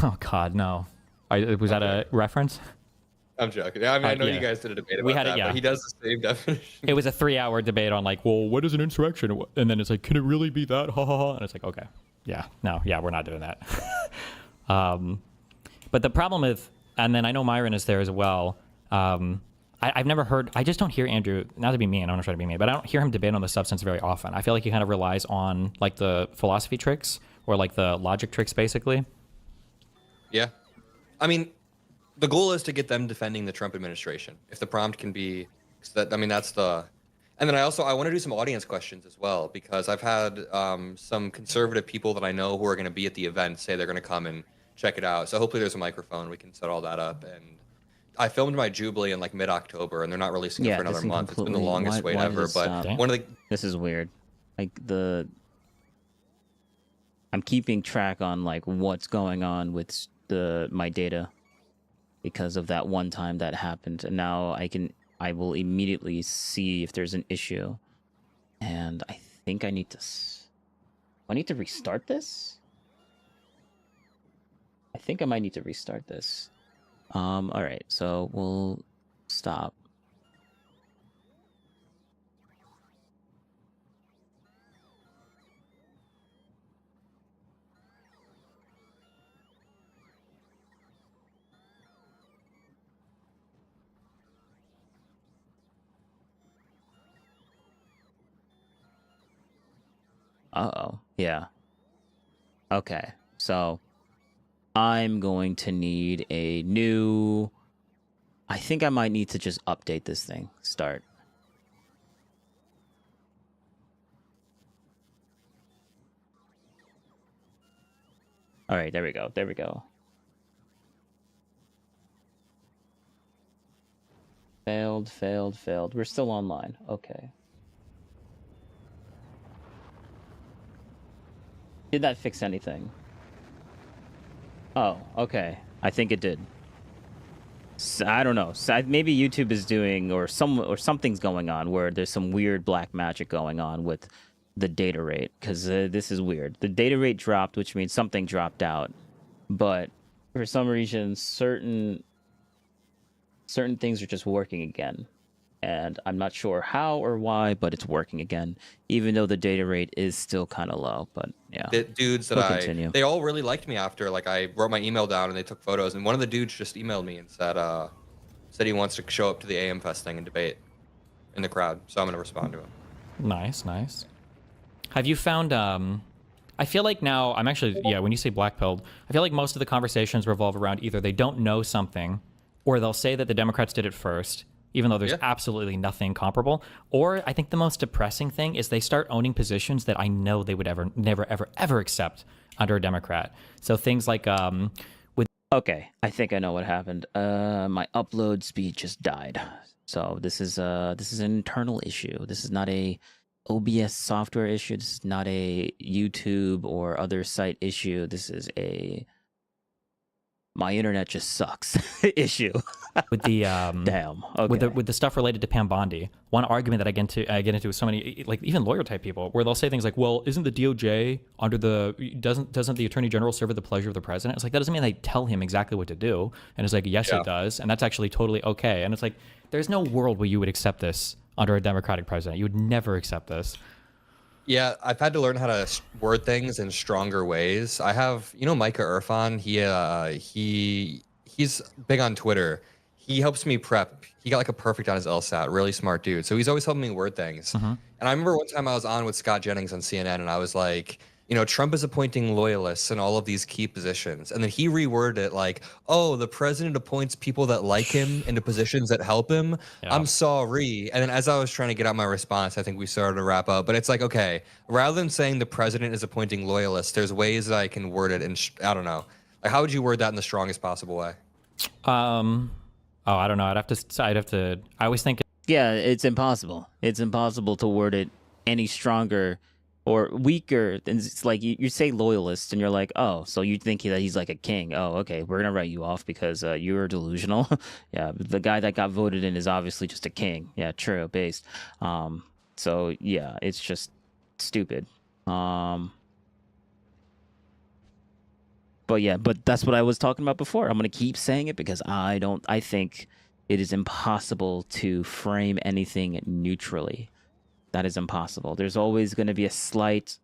Oh God, no. Was that a reference? I'm joking. I mean, I know you guys did a debate about that, but he does the same definition. It was a 3-hour debate on like, well, what is an insurrection? And then it's like, can it really be that? Ha ha ha. And it's like, okay, we're not doing that. But the problem with, and then I know Myron is there as well. I've never heard, I just don't hear Andrew, not to be mean, I'm not trying to be mean, but I don't hear him debate on the substance very often. I feel like he kind of relies on like the philosophy tricks or like the logic tricks, basically. Yeah. I mean, the goal is to get them defending the Trump administration. If the prompt can be that, I mean, that's the, and then I want to do some audience questions as well, because I've had some conservative people that I know who are going to be at the event say they're going to come and check it out. So hopefully there's a microphone. We can set all that up. And I filmed my Jubilee in like mid-October, and they're not releasing it for another month. It's been the longest wait ever. But one of the, this is weird. Like I'm keeping track on like what's going on with my data, because of that one time that happened, and now I will immediately see if there's an issue, and I think I need to restart this. I think I might need to restart this. All right, so we'll stop. Uh-oh. Yeah. Okay. So I'm going to need a new... I think I might need to just update this thing. Start. All right, there we go. There we go. Failed, failed, failed. We're still online. Okay. Did that fix anything? Oh, okay. I think it did. So, I don't know. So maybe YouTube is doing, or something's going on where there's some weird black magic going on with the data rate, because this is weird. The data rate dropped, which means something dropped out, but for some reason, certain things are just working again. And I'm not sure how or why, but it's working again, even though the data rate is still kind of low. But yeah, The dudes that they all really liked me after, like, I wrote my email down and they took photos. And one of the dudes just emailed me and said he wants to show up to the AM Fest thing and debate in the crowd. So I'm gonna respond to him. Nice, nice. Have you found? I feel like now I'm actually when you say blackpilled, I feel like most of the conversations revolve around either they don't know something, or they'll say that the Democrats did it first, even though there's absolutely nothing comparable. Or I think the most depressing thing is they start owning positions that I know they would never accept under a Democrat. So things like with... Okay, I think I know what happened. My upload speed just died. So this is an internal issue. This is not a OBS software issue. This is not a YouTube or other site issue. This is a my internet just sucks issue. With the damn, okay. with the stuff related to Pam Bondi, one argument that I get into with so many, like even lawyer type people, where they'll say things like, "Well, isn't the DOJ under doesn't the Attorney General serve at the pleasure of the president?" It's like, that doesn't mean they tell him exactly what to do. And it's like, yes, it does, and that's actually totally okay. And it's like, there's no world where you would accept this under a Democratic president. You would never accept this. Yeah, I've had to learn how to word things in stronger ways. I have, Micah Irfan. He's big on Twitter. He helps me prep. He got like a perfect on his LSAT. Really smart dude. So he's always helping me word things. And I remember one time I was on with Scott Jennings on CNN, and I was like, Trump is appointing loyalists in all of these key positions. And then he reworded it like, oh, the president appoints people that like him into positions that help him. Yeah. I'm sorry. And then as I was trying to get out my response, I think we started to wrap up. But it's like, okay, rather than saying the president is appointing loyalists, there's ways that I can word it. And I don't know. Like, how would you word that in the strongest possible way? Oh, I don't know. I'd have to. I always think. Yeah, it's impossible. It's impossible to word it any stronger or weaker. And it's like you say loyalist, and you're like, oh, so you think that he's like a king? Oh, okay, we're gonna write you off because you're delusional. Yeah, the guy that got voted in is obviously just a king. Yeah, true, based. So yeah, it's just stupid. But yeah, but that's what I was talking about before. I'm going to keep saying it because I think it is impossible to frame anything neutrally. That is impossible. There's always going to be a slight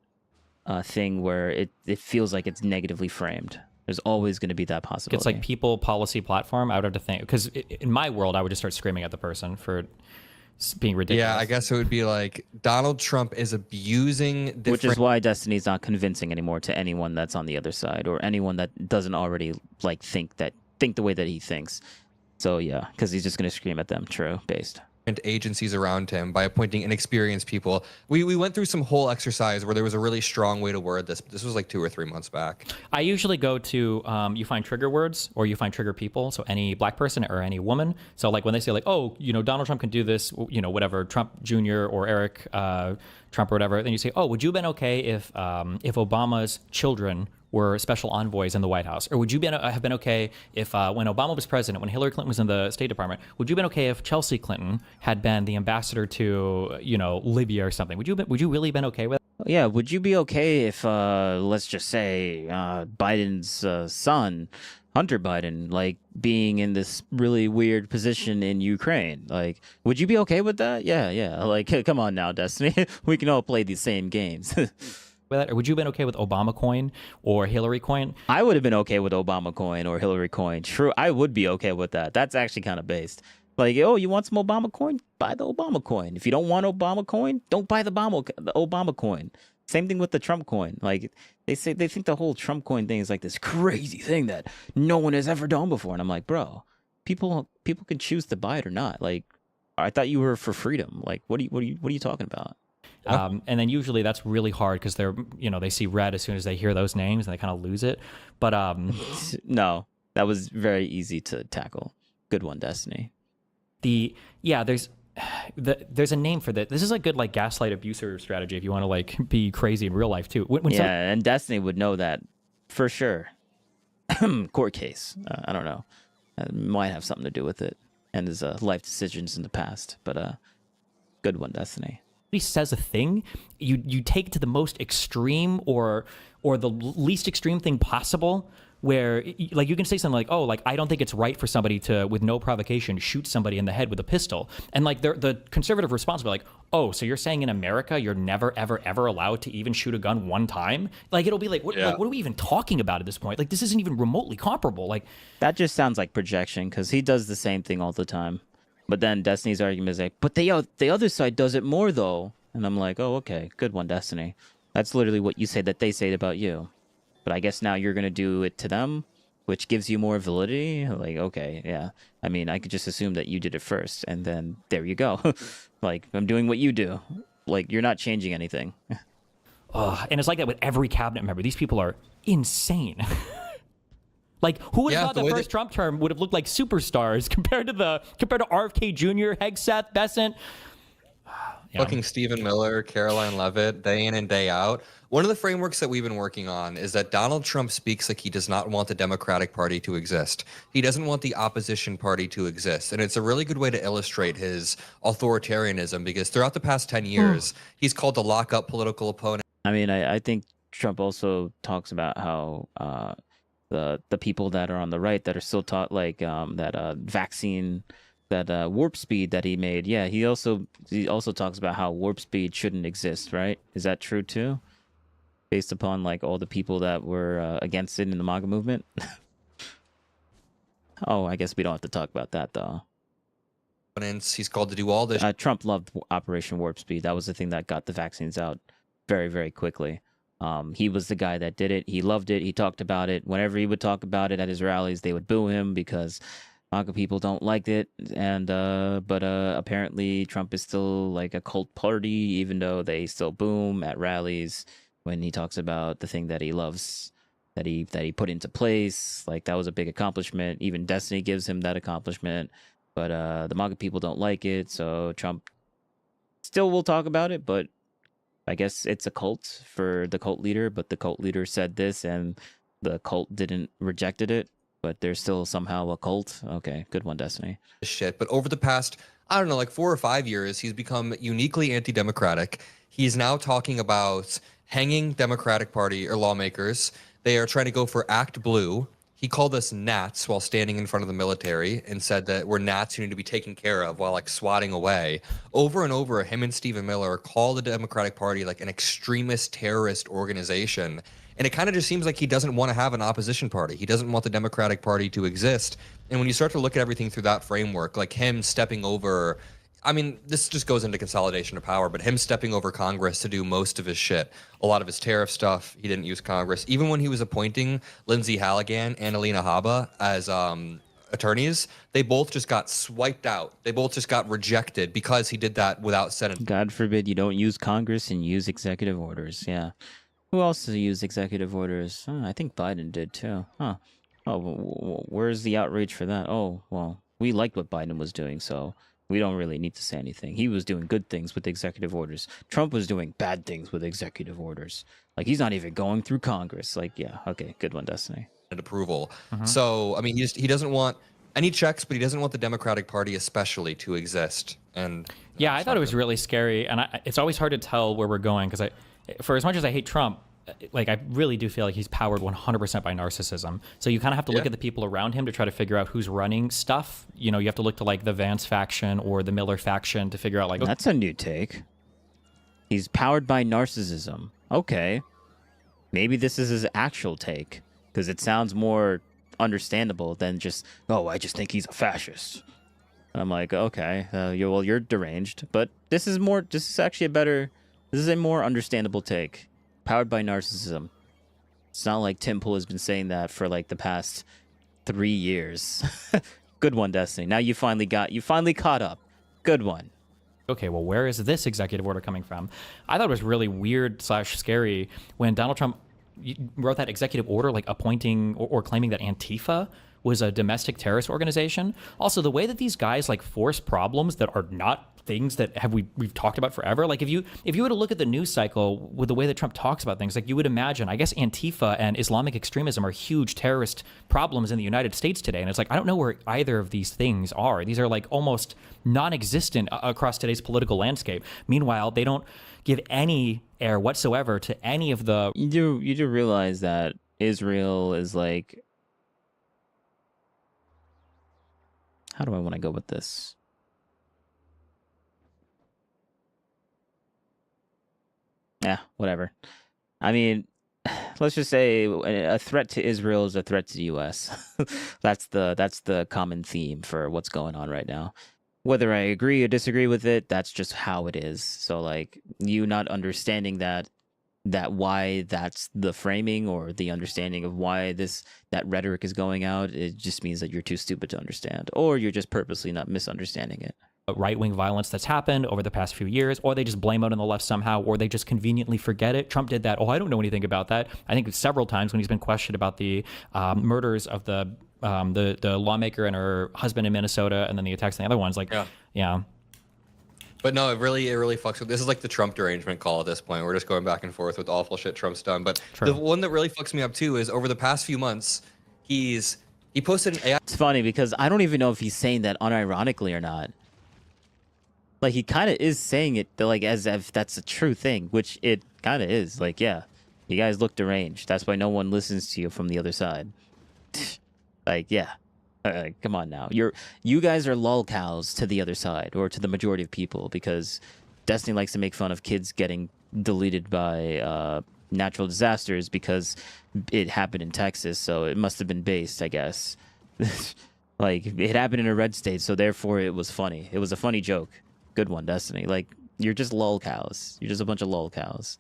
thing where it feels like it's negatively framed. There's always going to be that possibility. It's like people, policy, platform. I would have to think, because in my world, I would just start screaming at the person for being ridiculous. Yeah, I guess it would be like Donald Trump is abusing different... Which is why Destiny's not convincing anymore to anyone that's on the other side or anyone that doesn't already like think the way that he thinks. So yeah, because he's just going to scream at them. True, based. Agencies around him by appointing inexperienced people. We went through some whole exercise where there was a really strong way to word this. This was like 2 or 3 months back. I usually go to you find trigger words or you find trigger people. So any black person or any woman. So like when they say like, oh, Donald Trump can do this, whatever, Trump Jr. or Eric Trump or whatever. Then you say, oh, would you have been okay if Obama's children were special envoys in the White House? Or would you have been okay if when Obama was president, when Hillary Clinton was in the State Department, would you have been okay if Chelsea Clinton had been the ambassador to, Libya or something? Would you really been okay with it? Yeah, would you be okay if, let's just say, Biden's son, Hunter Biden, like being in this really weird position in Ukraine? Like, would you be okay with that? Yeah, yeah. Like, come on now, Destiny. We can all play these same games. Or would you have been okay with Obama coin or Hillary coin? I would have been okay with Obama coin or Hillary coin. True, I would be okay with that. That's actually kind of based. Like, oh, you want some Obama coin? Buy the Obama coin. If you don't want Obama coin, don't buy the Obama coin. Same thing with the Trump coin. Like, they think the whole Trump coin thing is like this crazy thing that no one has ever done before. And I'm like, bro, people can choose to buy it or not. Like, I thought you were for freedom. Like, what are you talking about? And then usually that's really hard because they're, they see red as soon as they hear those names and they kind of lose it. But no, that was very easy to tackle. Good one, Destiny. There's a name for that. This is a good like gaslight abuser strategy if you want to like be crazy in real life too. And Destiny would know that for sure. Court case. I don't know. Might have something to do with it and his life decisions in the past. But good one, Destiny. He says a thing, you take it to the most extreme or the least extreme thing possible, where like you can say something like, oh, like I don't think it's right for somebody to, with no provocation, shoot somebody in the head with a pistol. And like the conservative response will be like, oh, so you're saying in America you're never ever ever allowed to even shoot a gun one time? Like it'll be like, what are we even talking about at this point? Like this isn't even remotely comparable. Like that just sounds like projection because he does the same thing all the time. But then Destiny's argument is like, but the other side does it more though. And I'm like, oh, okay, good one, Destiny. That's literally what you say that they say about you. But I guess now you're going to do it to them, which gives you more validity. Like, okay, yeah. I mean, I could just assume that you did it first. And then there you go. Like, I'm doing what you do. Like, you're not changing anything. And it's like that with every cabinet member. These people are insane. Like, who would have thought the first Trump term would have looked like superstars compared to RFK Jr., Hegseth, Bessent? Fucking Stephen Miller, Caroline Leavitt, day in and day out. One of the frameworks that we've been working on is that Donald Trump speaks like he does not want the Democratic Party to exist. He doesn't want the opposition party to exist. And it's a really good way to illustrate his authoritarianism because throughout the past 10 years, he's called to lock up political opponents. I mean, I think Trump also talks about how the people that are on the right that are still taught like that vaccine, that warp speed that he made. Yeah, he also talks about how warp speed shouldn't exist, right? Is that true too? Based upon like all the people that were against it in the MAGA movement. Oh, I guess we don't have to talk about that though. He's called to do all this. Trump loved Operation Warp Speed. That was the thing that got the vaccines out very, very quickly. He was the guy that did it. He loved it. He talked about it. Whenever he would talk about it at his rallies, they would boo him because MAGA people don't like it. And but apparently Trump is still like a cult party, even though they still boom at rallies when he talks about the thing that he loves, that he put into place. Like that was a big accomplishment. Even Destiny gives him that accomplishment. But the MAGA people don't like it, so Trump still will talk about it, but I guess it's a cult for the cult leader, but the cult leader said this and the cult didn't rejected it, but there's still somehow a cult. Okay, good one, Destiny. Shit, but over the past, I don't know, like 4 or 5 years, he's become uniquely anti-democratic. He's now talking about hanging Democratic Party or lawmakers. They are trying to go for Act Blue. He called us gnats while standing in front of the military and said that we're gnats who need to be taken care of while like swatting away. Over and over, him and Stephen Miller call the Democratic Party like an extremist terrorist organization. And it kind of just seems like he doesn't want to have an opposition party. He doesn't want the Democratic Party to exist. And when you start to look at everything through that framework, like him stepping over, I mean, this just goes into consolidation of power, but him stepping over Congress to do most of his shit, a lot of his tariff stuff, he didn't use Congress. Even when he was appointing Lindsey Halligan and Alina Habba as attorneys, they both just got swiped out. They both just got rejected because he did that without Senate. God forbid you don't use Congress and use executive orders. Yeah. Who else used executive orders? I think Biden did too. Huh. Oh, where's the outrage for that? Oh, well, we liked what Biden was doing, so we don't really need to say anything. He was doing good things with executive orders. Trump was doing bad things with executive orders. Like, he's not even going through Congress. Like, yeah, okay, good one, Destiny. Approval. So, I mean, he doesn't want And he checks, but he doesn't want the Democratic Party especially to exist. And yeah, I thought it was really scary, and it's always hard to tell where we're going because for as much as I hate Trump, like I really do feel like he's powered 100% by narcissism. So you kind of have to look at the people around him to try to figure out who's running stuff. You know, you have to look to like the Vance faction or the Miller faction to figure out like that's a new take. He's powered by narcissism. Okay, maybe this is his actual take because it sounds more understandable than just, oh, I just think he's a fascist. I'm like, okay, you're deranged, but this is actually this is a more understandable take. Powered by narcissism. It's not like Tim Pool has been saying that for like the past 3 years. Good one, Destiny. Now you finally caught up. Good one. Okay, well, where is this executive order coming from? I thought it was really weird / scary when Donald Trump wrote that executive order, like appointing or claiming that Antifa was a domestic terrorist organization. Also, the way that these guys like force problems that are not things that we've talked about forever. Like if you were to look at the news cycle with the way that Trump talks about things, like you would imagine, I guess Antifa and Islamic extremism are huge terrorist problems in the United States today. And it's like, I don't know where either of these things are. These are like almost non-existent across today's political landscape. Meanwhile, they don't give any air whatsoever to any of the... You do realize that Israel is like... How do I want to go with this? Yeah, whatever. I mean, let's just say a threat to Israel is a threat to the U.S. That's the common theme for what's going on right now. Whether I agree or disagree with it, that's just how it is. So, like, you not understanding that why that's the framing or the understanding of why that rhetoric is going out, it just means that you're too stupid to understand, or you're just purposely not misunderstanding it. Right-wing violence that's happened over the past few years, or they just blame it on the left somehow, or they just conveniently forget it. Trump did that. Oh, I don't know anything about that. I think several times when he's been questioned about the murders of the lawmaker and her husband in Minnesota, and then the attacks on the other ones. Like, yeah. But no, it really fucks with. This is like the Trump derangement call at this point. We're just going back and forth with awful shit Trump's done. But the one that really fucks me up too is over the past few months, he posted an AI. It's funny because I don't even know if he's saying that unironically or not. Like, he kind of is saying it like as if that's a true thing, which it kind of is. Like, yeah, you guys look deranged. That's why no one listens to you from the other side. Like, yeah, come on now. You guys are lolcows to the other side, or to the majority of people, because Destiny likes to make fun of kids getting deleted by natural disasters because it happened in Texas, so it must have been based, I guess. Like, it happened in a red state, so therefore it was funny. It was a funny joke. Good one, Destiny. Like, you're just lolcows. You're just a bunch of lolcows.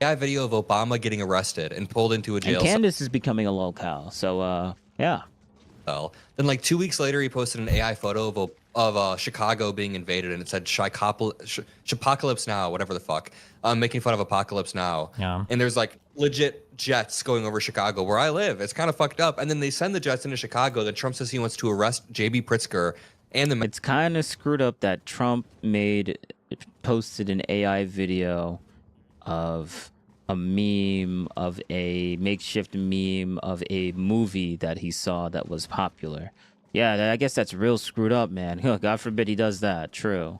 AI video of Obama getting arrested and pulled into a jail. And Candace is becoming a lolcow. So, yeah. Well, then like 2 weeks later, he posted an AI photo of Chicago being invaded, and it said Chipocalypse Now, whatever the fuck. Making fun of Apocalypse Now. Yeah. And there's like legit jets going over Chicago, where I live. It's kind of fucked up. And then they send the jets into Chicago. Then Trump says he wants to arrest J.B. Pritzker. And it's kind of screwed up that Trump posted an AI video of a meme, of a makeshift meme of a movie that he saw that was popular. Yeah, I guess that's real screwed up, man. God forbid he does that. True.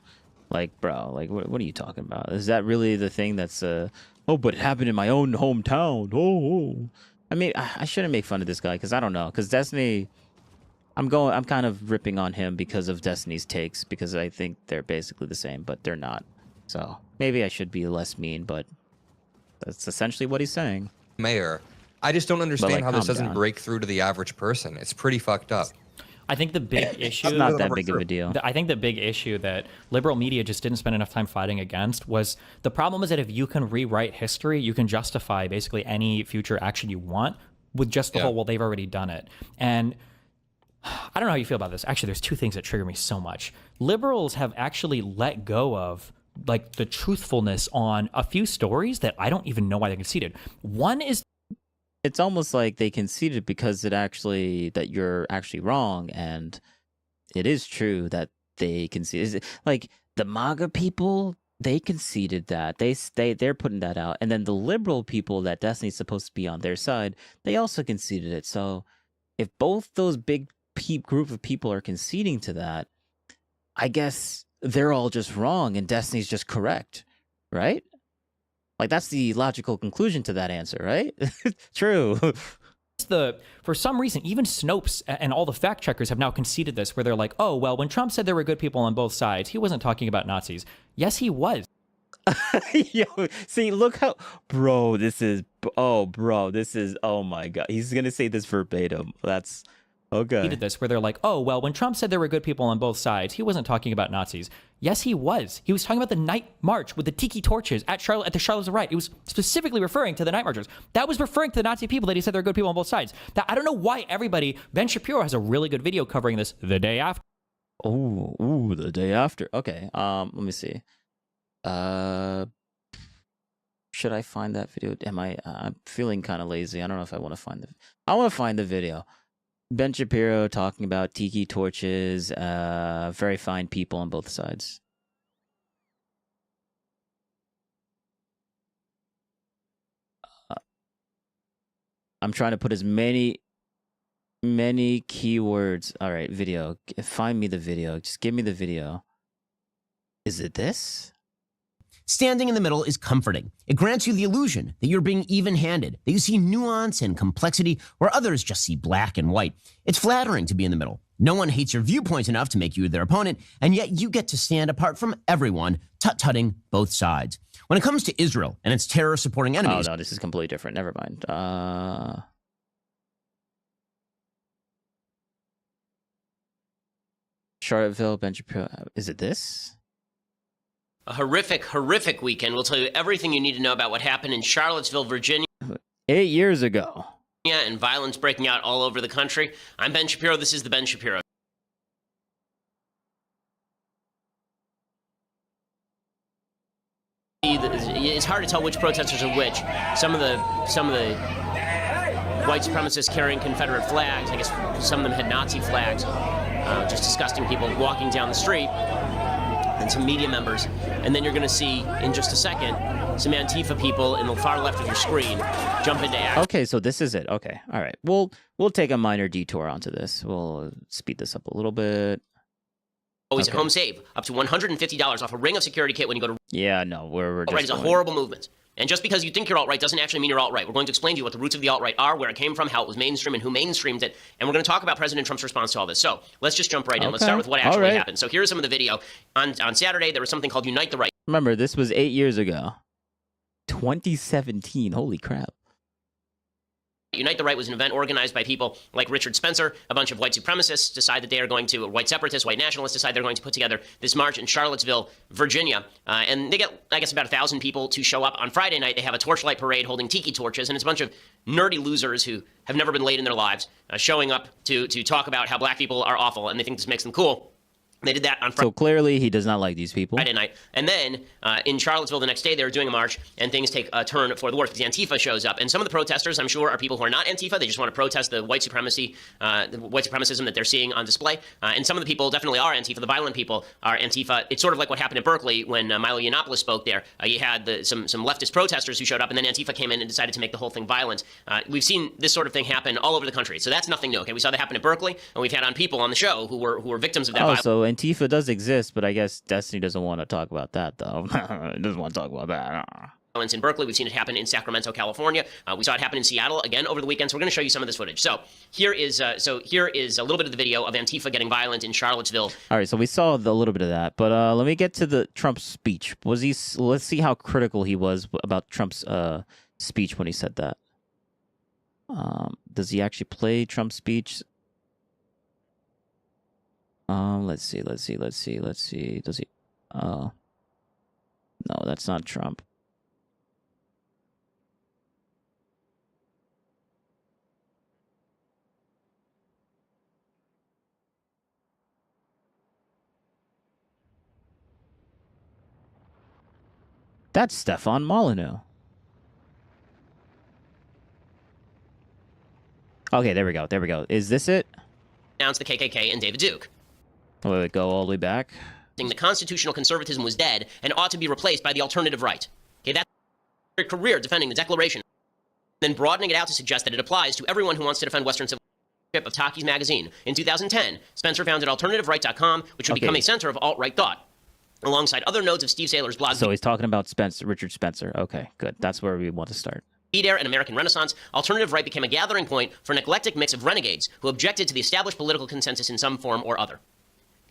Like, bro, like, what are you talking about? Is that really the thing that's, oh, but it happened in my own hometown. Oh. I mean, I shouldn't make fun of this guy because I don't know. Because Destiny... I'm kind of ripping on him because of Destiny's takes, because I think they're basically the same, but they're not. So maybe I should be less mean, but that's essentially what he's saying. Mayor, I just don't understand like, how this doesn't down. break through to the average person. It's pretty fucked up. I think the big issue... It's not that big of a deal. I think the big issue that liberal media just didn't spend enough time fighting against was the problem is that if you can rewrite history, you can justify basically any future action you want with just the whole, well, they've already done it. And I don't know how you feel about this. Actually, there's two things that trigger me so much. Liberals have actually let go of like the truthfulness on a few stories that I don't even know why they conceded. One is, it's almost like they conceded because that you're actually wrong, and it is true that they conceded. Like the MAGA people, they conceded that they're putting that out, and then the liberal people that Destiny's supposed to be on their side, they also conceded it. So if both those big group of people are conceding to that, I guess they're all just wrong and Destiny's just correct, right? Like, that's the logical conclusion to that answer, right? True. For some reason, even Snopes and all the fact checkers have now conceded this, where they're like, oh, well, when Trump said there were good people on both sides, he wasn't talking about Nazis. Yes, he was. Yo, see, look how, bro, this is, oh my God. He's going to say this verbatim. That's, okay. He did this, where they're like, oh, well, when Trump said there were good people on both sides, he wasn't talking about Nazis. Yes, he was. He was talking about the night march with the tiki torches at the Charlottesville riot. It was specifically referring to the night marchers. That was referring to the Nazi people that he said there are good people on both sides. I don't know why everybody, Ben Shapiro has a really good video covering this the day after. Oh, the day after. Okay, let me see. Should I find that video? I'm feeling kind of lazy. I don't know if I want to find the. I want to find the video. Ben Shapiro talking about tiki torches. Very fine people on both sides. I'm trying to put as many keywords. All right, video. Find me the video. Just give me the video. Is it this? Standing in the middle is comforting. It grants you the illusion that you're being even-handed, that you see nuance and complexity where others just see black and white. It's flattering to be in the middle. No one hates your viewpoint enough to make you their opponent, and yet you get to stand apart from everyone, tut-tutting both sides. When it comes to Israel and its terror-supporting enemies... Oh, no, this is completely different. Never mind. Charlottesville, Ben Shapiro. Is it this? A horrific weekend. We'll tell you everything you need to know about what happened in Charlottesville, Virginia. 8 years ago. And violence breaking out all over the country. I'm Ben Shapiro. This is the Ben Shapiro. It's hard to tell which protesters are which. Some of the white supremacists carrying Confederate flags. I guess some of them had Nazi flags. Just disgusting people walking down the street. And some media members, and then you're going to see in just a second some Antifa people in the far left of your screen jump into action. Okay, so this is it. Okay, all right. We'll take a minor detour onto this. We'll speed this up a little bit. Always at home save up to $150 off a Ring of Security kit when you go to. Yeah, no, we're just. Alt-right is a horrible movement. And just because you think you're alt-right doesn't actually mean you're alt-right. We're going to explain to you what the roots of the alt-right are, where it came from, how it was mainstream, and who mainstreamed it. And we're going to talk about President Trump's response to all this. So let's just jump right in. Let's start with what actually happened. So here's some of the video. On Saturday, there was something called Unite the Right. Remember, this was 8 years ago. 2017. Holy crap. Unite the Right was an event organized by people like Richard Spencer. A bunch of white supremacists decide that they are going to, or white separatists, white nationalists decide they're going to put together this march in Charlottesville, Virginia. And they get, I guess, about 1,000 people to show up on Friday night. They have a torchlight parade holding tiki torches, and it's a bunch of nerdy losers who have never been late in their lives showing up to talk about how black people are awful, and they think this makes them cool. They did that on Friday. So clearly he does not like these people. Friday night. And then in Charlottesville the next day, they were doing a march, and things take a turn for the worse because Antifa shows up. And some of the protesters, I'm sure, are people who are not Antifa. They just want to protest the white supremacy, the white supremacism that they're seeing on display. And some of the people definitely are Antifa. The violent people are Antifa. It's sort of like what happened in Berkeley when Milo Yiannopoulos spoke there. You had some leftist protesters who showed up, and then Antifa came in and decided to make the whole thing violent. We've seen this sort of thing happen all over the country. So that's nothing new. Okay, we saw that happen in Berkeley, and we've had on people on the show who were victims of that violence. So Antifa does exist, but I guess Destiny doesn't want to talk about that, though. It doesn't want to talk about that. In Berkeley, we've seen it happen in Sacramento, California. We saw it happen in Seattle again over the weekend. So we're going to show you some of this footage. So here is a little bit of the video of Antifa getting violent in Charlottesville. All right, so we saw a little bit of that, but let me get to the Trump speech. Let's see how critical he was about Trump's speech when he said that. Does he actually play Trump's speech? Let's see. Does he? No, that's not Trump. That's Stefan Molyneux. Okay, there we go. Is this it? Announced the KKK and David Duke. Wait, go all the way back. The constitutional conservatism was dead and ought to be replaced by the alternative right. Okay, that's their career defending the Declaration, then broadening it out to suggest that it applies to everyone who wants to defend Western civilization. of Taki's magazine. In 2010, Spencer founded AlternativeRight.com, which would become a center of alt-right thought, alongside other nodes of Steve Saylor's blog. So he's talking about Richard Spencer. Okay, good. That's where we want to start. Air and American Renaissance, Alternative Right became a gathering point for an eclectic mix of renegades who objected to the established political consensus in some form or other.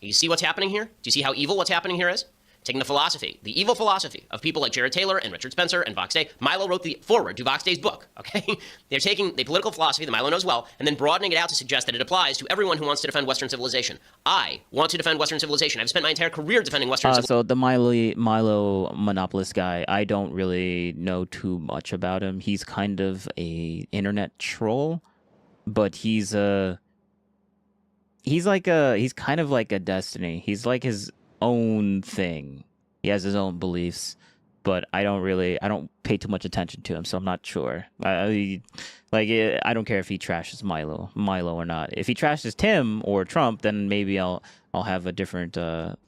You see what's happening here? Do you see how evil what's happening here is? Taking the evil philosophy of people like Jared Taylor and Richard Spencer and Vox Day. Milo wrote the foreword to Vox Day's book, okay? They're taking the political philosophy that Milo knows well and then broadening it out to suggest that it applies to everyone who wants to defend Western civilization. I want to defend Western civilization. I've spent my entire career defending Western civilization. So the Milo monopolist guy, I don't really know too much about him. He's kind of a internet troll, but he's kind of like a Destiny. He's like his own thing. He has his own beliefs, but I don't pay too much attention to him, so I'm not sure. I don't care if he trashes Milo or not. If he trashes Tim or Trump, then maybe I'll have a different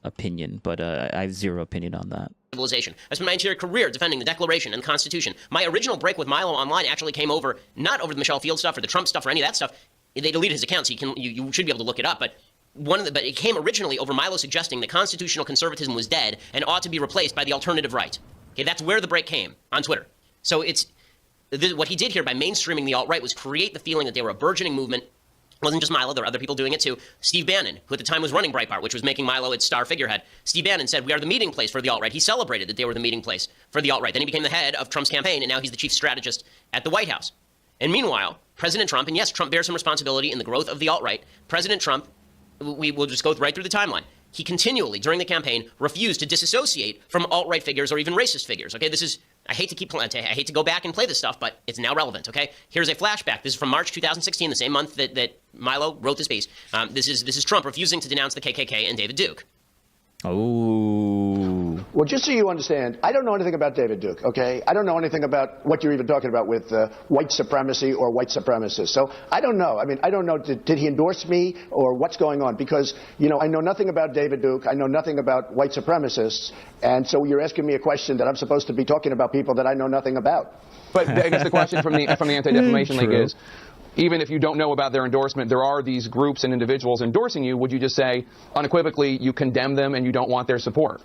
opinion, but I have zero opinion on that. Civilization. I spent my entire career defending the Declaration and the Constitution. My original break with Milo online actually came not over the Michelle Field stuff or the Trump stuff or any of that stuff. They deleted his account, so you should be able to look it up, but it came originally over Milo suggesting that constitutional conservatism was dead and ought to be replaced by the alternative right. Okay, that's where the break came on Twitter. So what he did here by mainstreaming the alt-right was create the feeling that they were a burgeoning movement. It wasn't just Milo, there were other people doing it too. Steve Bannon, who at the time was running Breitbart, which was making Milo its star figurehead. Steve Bannon said, we are the meeting place for the alt-right. He celebrated that they were the meeting place for the alt-right. Then he became the head of Trump's campaign, and now he's the chief strategist at the White House. And meanwhile, President Trump, and yes, Trump bears some responsibility in the growth of the alt-right. President Trump, we will just go right through the timeline. He continually, during the campaign, refused to disassociate from alt-right figures or even racist figures. Okay, I hate to go back and play this stuff, but it's now relevant, okay? Here's a flashback. This is from March 2016, the same month that Milo wrote this piece. This is Trump refusing to denounce the KKK and David Duke. Oh. Well, just so you understand, I don't know anything about David Duke, okay? I don't know anything about what you're even talking about with white supremacy or white supremacists. So I don't know. I mean, I don't know, did he endorse me or what's going on? Because, I know nothing about David Duke. I know nothing about white supremacists. And so you're asking me a question that I'm supposed to be talking about people that I know nothing about. But I guess the question from the Anti-Defamation League is, even if you don't know about their endorsement, there are these groups and individuals endorsing you. Would you just say unequivocally you condemn them and you don't want their support?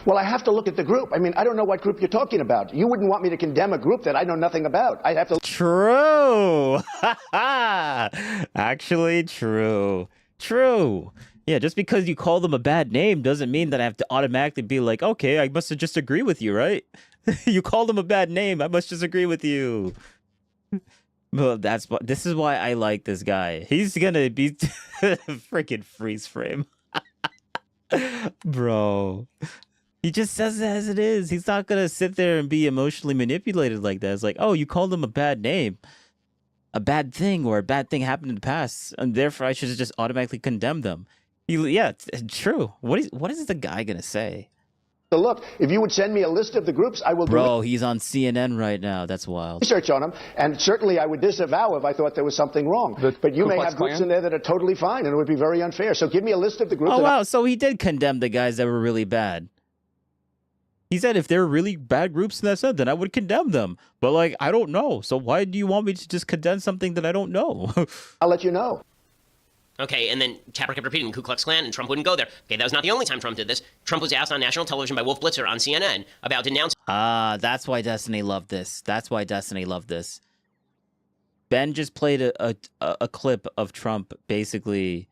Well, I have to look at the group. I mean, I don't know what group you're talking about. You wouldn't want me to condemn a group that I know nothing about. I'd have to. True. Actually, true. Yeah, just because you call them a bad name doesn't mean that I have to automatically be like, okay, I must just agree with you, right? You called them a bad name. I must just agree with you. Well, this is why I like this guy. He's gonna be freaking freeze frame. Bro. He just says it as it is. He's not gonna sit there and be emotionally manipulated like that. It's like, oh, you called him a bad name. A bad thing or a bad thing happened in the past, and therefore I should just automatically condemn them. Yeah, it's true. What is the guy gonna say? Look, if you would send me a list of the groups, I will Bro, he's on CNN right now. That's wild. Research on them, and certainly I would disavow if I thought there was something wrong. But you may have groups in there that are totally fine, and it would be very unfair. So give me a list of the groups. Oh, wow. So he did condemn the guys that were really bad. He said if they're really bad groups in that sense, then I would condemn them. But, like, I don't know. So why do you want me to just condemn something that I don't know? I'll let you know. Okay, and then Tapper kept repeating Ku Klux Klan, and Trump wouldn't go there. Okay, that was not the only time Trump did this. Trump was asked on national television by Wolf Blitzer on CNN about denouncing... That's why Destiny loved this. Ben just played a clip of Trump basically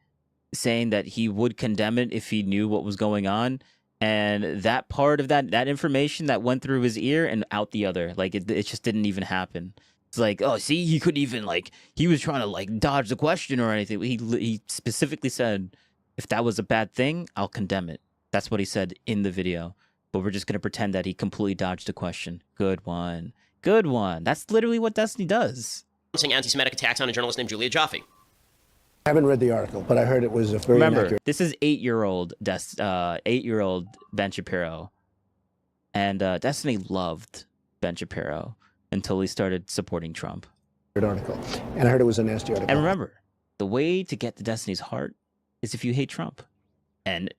saying that he would condemn it if he knew what was going on. And that part of that information that went through his ear and out the other. Like, it just didn't even happen. It's like, oh, see, he couldn't even, like, he was trying to, like, dodge the question or anything. He specifically said, if that was a bad thing, I'll condemn it. That's what he said in the video. But we're just going to pretend that he completely dodged the question. Good one. That's literally what Destiny does. Anti-Semitic attacks on a journalist named Julia Joffe. I haven't read the article, but I heard it was a very Remember, inaccurate. this is 8-year-old Ben Shapiro. And Destiny loved Ben Shapiro until he started supporting Trump. Article. And I heard it was a nasty article. And remember, the way to get to Destiny's heart is if you hate Trump. And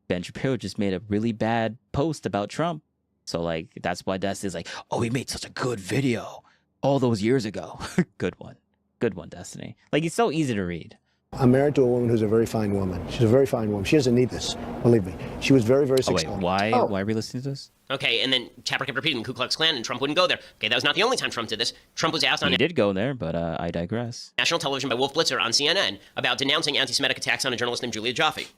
Ben Shapiro just made a really bad post about Trump. So, like, that's why Destiny's like, oh, he made such a good video all those years ago. Good one. Good one, Destiny. Like, he's so easy to read. I'm married to a woman who's a very fine woman. She's a very fine woman. She doesn't need this, believe me. She was very, very Oh, wait, successful. why are we listening to this? Okay, and then Tapper kept repeating Ku Klux Klan, and Trump wouldn't go there. Okay, that was not the only time Trump did this. Trump was asked on He did go there, but I digress. national television by Wolf Blitzer on CNN about denouncing anti-Semitic attacks on a journalist named Julia Joffe.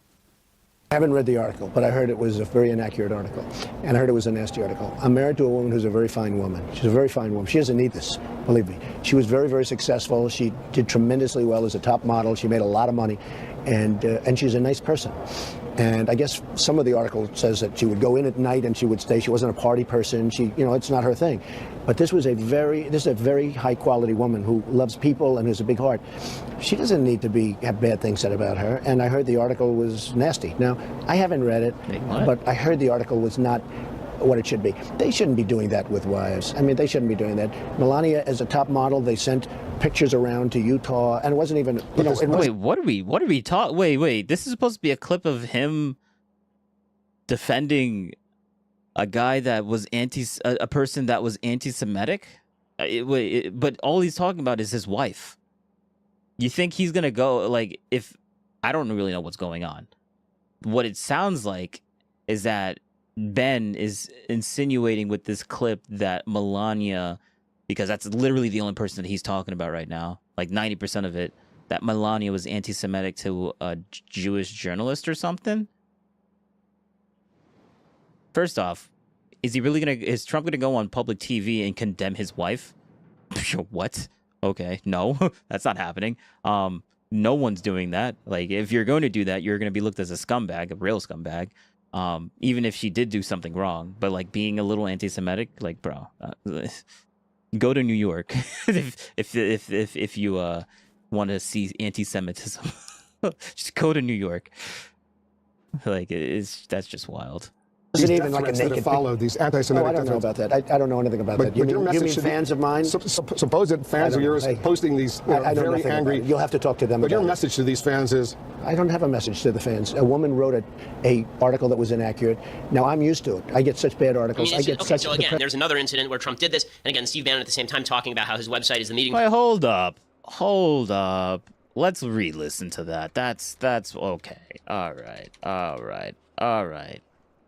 I haven't read the article, but I heard it was a very inaccurate article, and I heard it was a nasty article. I'm married to a woman who's a very fine woman. She's a very fine woman. She doesn't need this, believe me. She was very, very successful. She did tremendously well as a top model. She made a lot of money, and she's a nice person. And I guess some of the article says that she would go in at night and she would stay. She wasn't a party person. It's not her thing. But this is a very high quality woman who loves people and has a big heart. She doesn't need to have bad things said about her. And I heard the article was nasty. Now, I haven't read it, but I heard the article was not what it should be. They shouldn't be doing that with wives. I mean, they shouldn't be doing that. Melania, as a top model, they sent pictures around to Utah, and it wasn't even, Wait, what are we talking? Wait, this is supposed to be a clip of him defending a guy that was a person that was anti-Semitic? But all he's talking about is his wife. You think he's gonna go, like, if, I don't really know what's going on. What it sounds like is that Ben is insinuating with this clip that Melania, because that's literally the only person that he's talking about right now, like 90% of it, that Melania was anti-Semitic to a Jewish journalist or something. First off, is Trump gonna go on public TV and condemn his wife? What? Okay, no, that's not happening. No one's doing that. Like, if you're going to do that, you're going to be looked as a scumbag, a real scumbag. Even if she did do something wrong, but like being a little anti-Semitic, like, bro, go to New York if you want to see anti-Semitism. Just go to New York. Like, that's just just Is it even like a naked follow these anti-Semitic? I don't know about that. I don't know anything about that. You mean fans of mine? Supposed fans of yours posting these very angry. You'll have to talk to them. But your message to these fans is? I don't have a message to the fans. A woman wrote a article that was inaccurate. Now, I'm used to it. I get such bad articles. So again, there's another incident where Trump did this, and again, Steve Bannon at the same time talking about how his website is the meeting. Wait, hold up. Let's re-listen to that. That's okay. All right.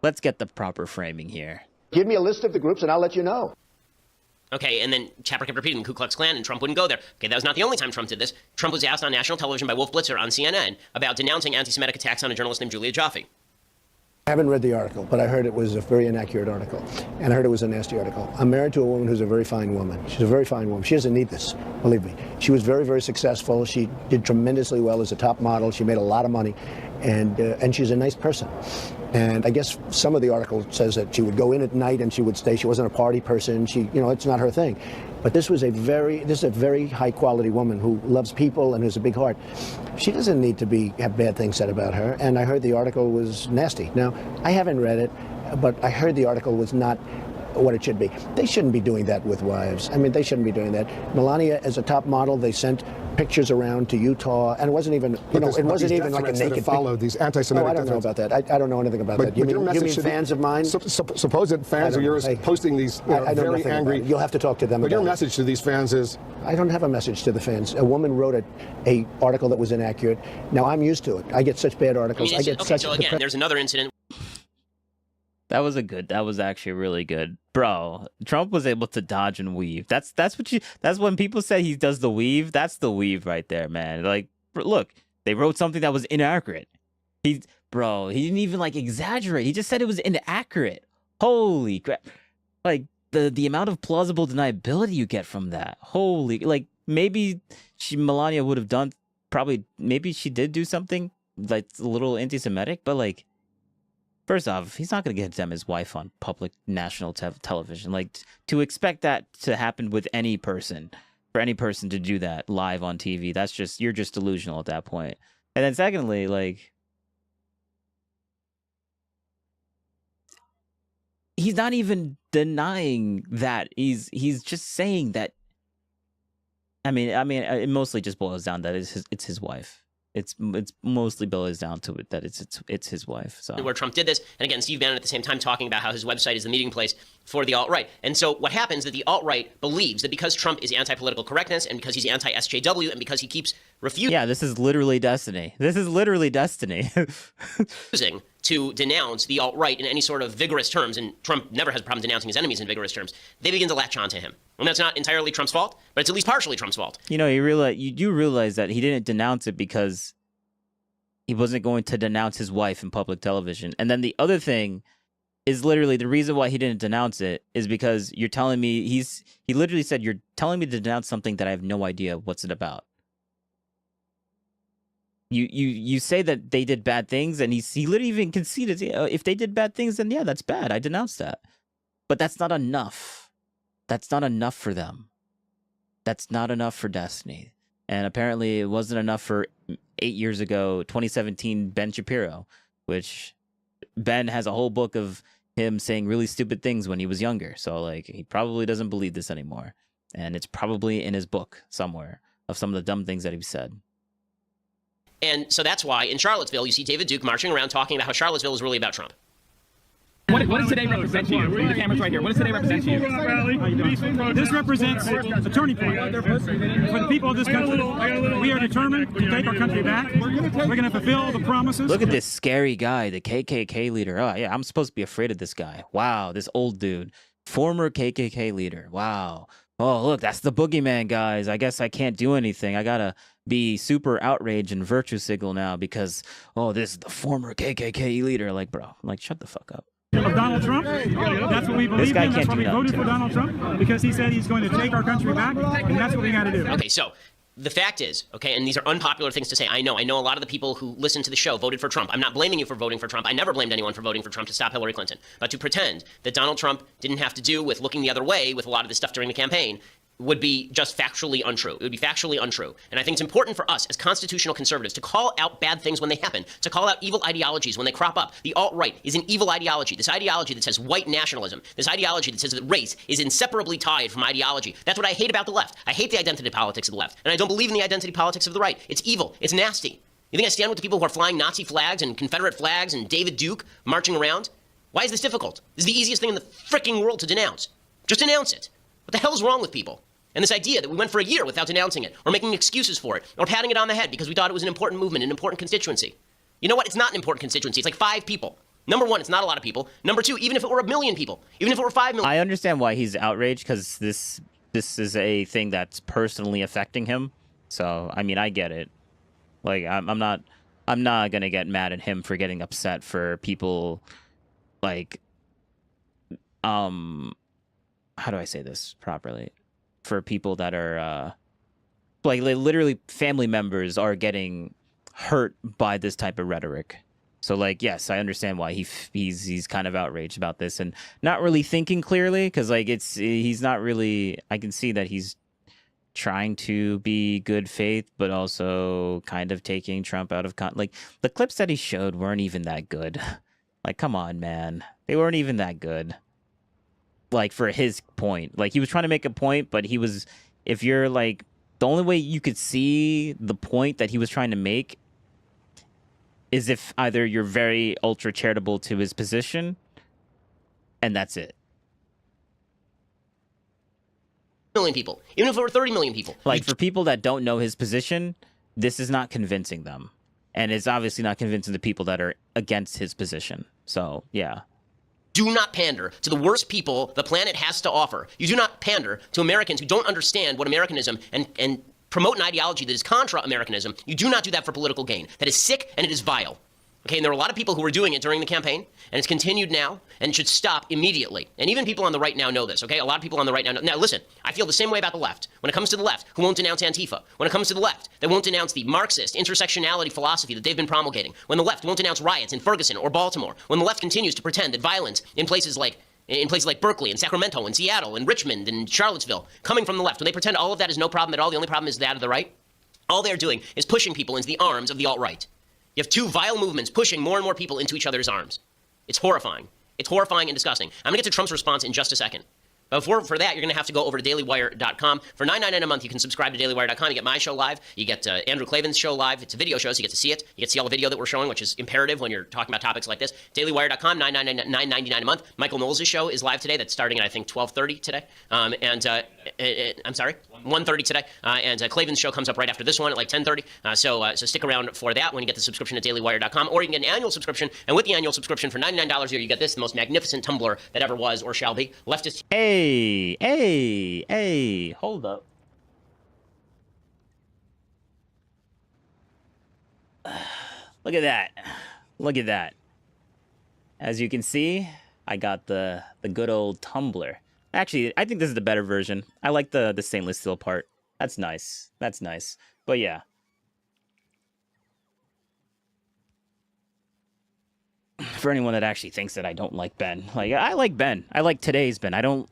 Let's get the proper framing here. Give me a list of the groups and I'll let you know. Okay, and then Tapper kept repeating Ku Klux Klan, and Trump wouldn't go there. Okay, that was not the only time Trump did this. Trump was asked on national television by Wolf Blitzer on CNN about denouncing anti-Semitic attacks on a journalist named Julia Joffe. I haven't read the article, but I heard it was a very inaccurate article, and I heard it was a nasty article. I'm married to a woman who's a very fine woman. She's a very fine woman. She doesn't need this, believe me. She was very, very successful. She did tremendously well as a top model. She made a lot of money, and she's a nice person. And I guess some of the article says that she would go in at night and she would stay. She wasn't a party person. It's not her thing. But this is a very high quality woman who loves people and has a big heart. She doesn't need to have bad things said about her. And I heard the article was nasty. Now, I haven't read it, but I heard the article was not what it should be. They shouldn't be doing that with wives. I mean, they shouldn't be doing that. Melania, as a top model, they sent pictures around to Utah, and it wasn't even, it wasn't even like a naked. Follow these anti-Semitic. I don't know about that. I don't know anything about that. You mean fans of mine? Supposed fans of yours posting these very angry. You'll have to talk to them. But your message to these fans is? I don't have a message to the fans. A woman wrote a article that was inaccurate. Now, I'm used to it. I get such bad articles. So again, there's another incident. That was actually really good. Bro, Trump was able to dodge and weave. That's when people say he does the weave, that's the weave right there, man. Like, look, they wrote something that was inaccurate. He didn't even like exaggerate. He just said it was inaccurate. Holy crap. Like, the amount of plausible deniability you get from that. Holy, like, maybe Melania would have done, maybe she did do something like a little anti-Semitic, but like, first off, he's not going to condemn his wife on public national television. Like, to expect that to happen with any person, for any person to do that live on TV, you're just delusional at that point. And then secondly, like, he's not even denying that. He's just saying that. I mean, it mostly just boils down that it's his wife. It's mostly boils down to it that it's his wife. So where Trump did this, and again, Steve Bannon at the same time talking about how his website is the meeting place for the alt-right. And so what happens is that the alt-right believes that because Trump is anti-political correctness and because he's anti-SJW and because he keeps refusing Yeah, this is literally destiny. This is literally destiny. to denounce the alt-right in any sort of vigorous terms, and Trump never has a problem denouncing his enemies in vigorous terms, they begin to latch on to him. And that's not entirely Trump's fault, but it's at least partially Trump's fault. You know, you do realize that he didn't denounce it because he wasn't going to denounce his wife in public television. And then the other thing is literally the reason why he didn't denounce it is because you're telling me he literally said, you're telling me to denounce something that I have no idea what's it about. You say that they did bad things, and he literally even conceded, if they did bad things, then yeah, that's bad. I denounce that. But that's not enough. That's not enough for them. That's not enough for Destiny. And apparently it wasn't enough for 8 years ago, 2017, Ben Shapiro, which Ben has a whole book of him saying really stupid things when he was younger. So like he probably doesn't believe this anymore. And it's probably in his book somewhere of some of the dumb things that he said. And so that's why in Charlottesville, you see David Duke marching around talking about how Charlottesville is really about Trump. What does today represent to you? The camera's right here. What does today represent to you? This represents a turning point for the people of this country. We are determined to take our country back. We're going to fulfill the promises. Look at this scary guy, the KKK leader. Oh, yeah, I'm supposed to be afraid of this guy. Wow, this old dude. Former KKK leader. Wow. Oh, look, that's the boogeyman, guys. I guess I can't do anything. I got to be super outraged and virtue signal now because, oh, this is the former KKK leader. Like, bro, I'm like, shut the fuck up. Of Donald Trump. That's what we believe in. That's why we voted for Donald Trump, because he said he's going to take our country back, and that's what we got to do. Okay, so the fact is, okay, and these are unpopular things to say. I know a lot of the people who listen to the show voted for Trump. I'm not blaming you for voting for Trump. I never blamed anyone for voting for Trump to stop Hillary Clinton. But to pretend that Donald Trump didn't have to do with looking the other way with a lot of this stuff during the campaign would be just factually untrue. It would be factually untrue. And I think it's important for us as constitutional conservatives to call out bad things when they happen, to call out evil ideologies when they crop up. The alt-right is an evil ideology. This ideology that says white nationalism, this ideology that says that race is inseparably tied from ideology. That's what I hate about the left. I hate the identity politics of the left. And I don't believe in the identity politics of the right. It's evil. It's nasty. You think I stand with the people who are flying Nazi flags and Confederate flags and David Duke marching around? Why is this difficult? This is the easiest thing in the freaking world to denounce. Just denounce it. What the hell is wrong with people? And this idea that we went for a year without denouncing it, or making excuses for it, or patting it on the head because we thought it was an important movement, an important constituency. You know what? It's not an important constituency. It's like 5 people. Number one, it's not a lot of people. Number two, even if it were 1 million people, even if it were 5 million. I understand why he's outraged because this is a thing that's personally affecting him. So, I mean, I get it. Like, I'm not gonna get mad at him for getting upset for people like, how do I say this properly? For people that are like literally family members are getting hurt by this type of rhetoric. So like, yes, I understand why he's kind of outraged about this and not really thinking clearly because like he's not really. I can see that he's trying to be good faith, but also kind of taking Trump out of like the clips that he showed weren't even that good. Like, come on, man, they weren't even that good. Like for his point, like he was trying to make a point, but he was, if you're like, the only way you could see the point that he was trying to make is if either you're very ultra charitable to his position and that's it. Million people, even if it were 30 million people. Like for people that don't know his position, this is not convincing them. And it's obviously not convincing the people that are against his position. So yeah. Do not pander to the worst people the planet has to offer. You do not pander to Americans who don't understand what Americanism and promote an ideology that is contra Americanism. You do not do that for political gain. That is sick and it is vile. Okay, and there are a lot of people who were doing it during the campaign, and it's continued now, and it should stop immediately. And even people on the right now know this, okay? A lot of people on the right now know. Now, listen, I feel the same way about the left. When it comes to the left, who won't denounce Antifa? When it comes to the left, they won't denounce the Marxist intersectionality philosophy that they've been promulgating. When the left won't denounce riots in Ferguson or Baltimore. When the left continues to pretend that violence in places like Berkeley and Sacramento and Seattle and Richmond and Charlottesville, coming from the left, when they pretend all of that is no problem at all, the only problem is that of the right, all they're doing is pushing people into the arms of the alt-right. You have 2 vile movements pushing more and more people into each other's arms. It's horrifying. It's horrifying and disgusting. I'm going to get to Trump's response in just a second. But for that, you're going to have to go over to dailywire.com. For $9.99 a month, you can subscribe to dailywire.com. You get my show live. You get Andrew Klavan's show live. It's a video show, so you get to see it. You get to see all the video that we're showing, which is imperative when you're talking about topics like this. Dailywire.com, $9.99 a month. Michael Knowles' show is live today. That's starting at, I think, 12:30 today. I'm sorry, 1:30 today. And Klavan's show comes up right after this one at like 10:30. So stick around for that when you get the subscription at dailywire.com. Or you can get an annual subscription. And with the annual subscription for $99 a year, you get this, the most magnificent Tumblr that ever was or shall be. Leftist. Hey, hold up. Look at that. Look at that. As you can see, I got the good old Tumblr. Actually, I think this is the better version. I like the stainless steel part. That's nice. That's nice. But yeah. For anyone that actually thinks that I don't like Ben, like, I like Ben. I like today's Ben. I don't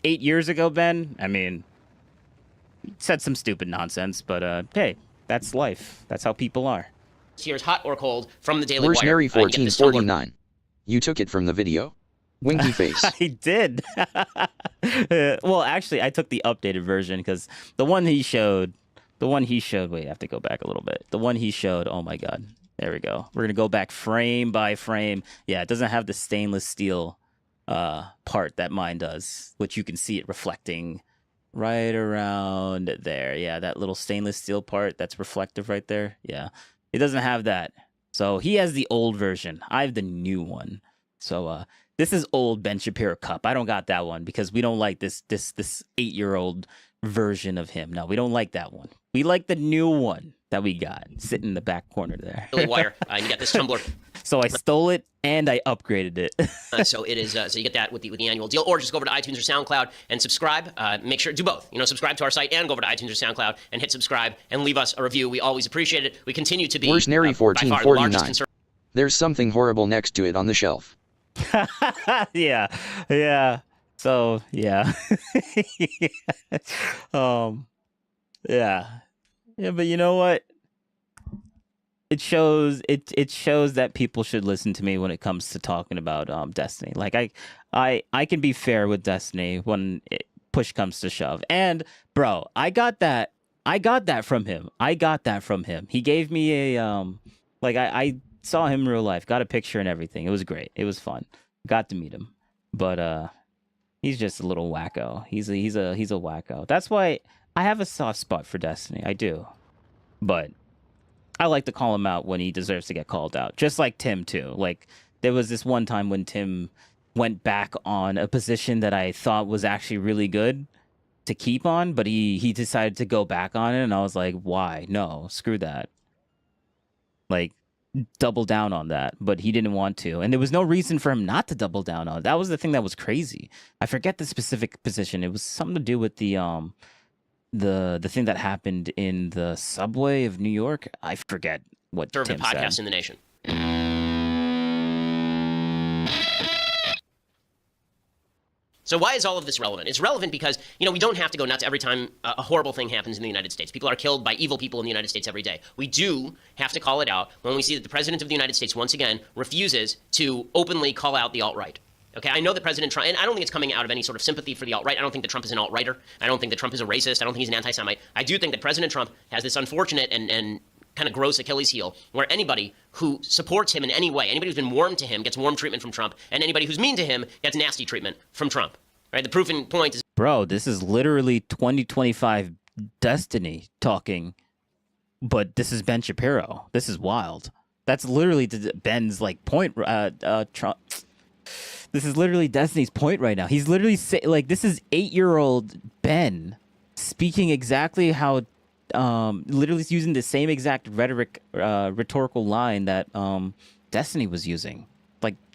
8 years ago Ben, I mean, said some stupid nonsense, but hey, that's life. That's how people are. Here's hot or cold from the Daily Where's Wire. Mary 1449? You took it from the video? Winky face. I did. Well, actually, I took the updated version because the one he showed, wait, I have to go back a little bit. The one he showed, oh my God. There we go. We're going to go back frame by frame. Yeah, it doesn't have the stainless steel part that mine does, which you can see it reflecting right around there. Yeah, that little stainless steel part that's reflective right there. Yeah, it doesn't have that. So he has the old version. I have the new one. So this is old Ben Shapiro Cup. I don't got that one because we don't like this 8-year-old version of him. No, we don't like that one. We like the new one that we got sitting in the back corner there. Daily Wire. You got this Tumblr. So I stole it and I upgraded it. So it is. So you get that with the annual deal, or just go over to iTunes or SoundCloud and subscribe. Make sure do both. Subscribe to our site and go over to iTunes or SoundCloud and hit subscribe and leave us a review. We always appreciate it. We continue to be Where's Nary by far the largest 1449? There's something horrible next to it on the shelf. Yeah. So yeah. Yeah, but you know what? It shows that people should listen to me when it comes to talking about Destiny. Like I can be fair with Destiny when push comes to shove. And bro, I got that from him. He gave me a I saw him in real life, got a picture and everything. It was great. It was fun. Got to meet him. But he's just a little wacko. He's a wacko. That's why I have a soft spot for Destiny. I do. But I like to call him out when he deserves to get called out. Just like Tim, too. Like, there was this one time when Tim went back on a position that I thought was actually really good to keep on, but he decided to go back on it, and I was like, why? No, screw that. Like, double down on that, but he didn't want to. And there was no reason for him not to double down on it. That was the thing that was crazy. I forget the specific position. It was something to do with the thing that happened in the subway of New York. I forget what Tim said. Podcast in the nation. So why is all of this relevant? It's relevant because, we don't have to go nuts every time a horrible thing happens in the United States. People are killed by evil people in the United States every day. We do have to call it out when we see that the President of the United States, once again, refuses to openly call out the alt-right. Okay, I know that President Trump, and I don't think it's coming out of any sort of sympathy for the alt-right. I don't think that Trump is an alt-righter. I don't think that Trump is a racist. I don't think he's an anti-Semite. I do think that President Trump has this unfortunate and kind of gross Achilles heel where anybody who supports him in any way, anybody who's been warm to him gets warm treatment from Trump, and anybody who's mean to him gets nasty treatment from Trump. Right? The proof in point is... Bro, this is literally 2025 Destiny talking, but this is Ben Shapiro. This is wild. That's literally Ben's point. Trump. This is literally Destiny's point right now. He's literally this is 8-year-old Ben speaking exactly how, literally using the same exact rhetorical line that Destiny was using,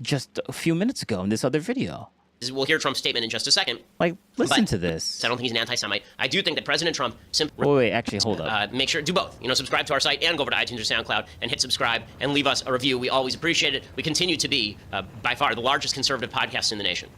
just a few minutes ago in this other video. We'll hear Trump's statement in just a second. Listen to this. I don't think he's an anti-Semite. I do think that President Trump simply... Wait, actually, hold up. Make sure, do both. Subscribe to our site and go over to iTunes or SoundCloud and hit subscribe and leave us a review. We always appreciate it. We continue to be, by far, the largest conservative podcast in the nation.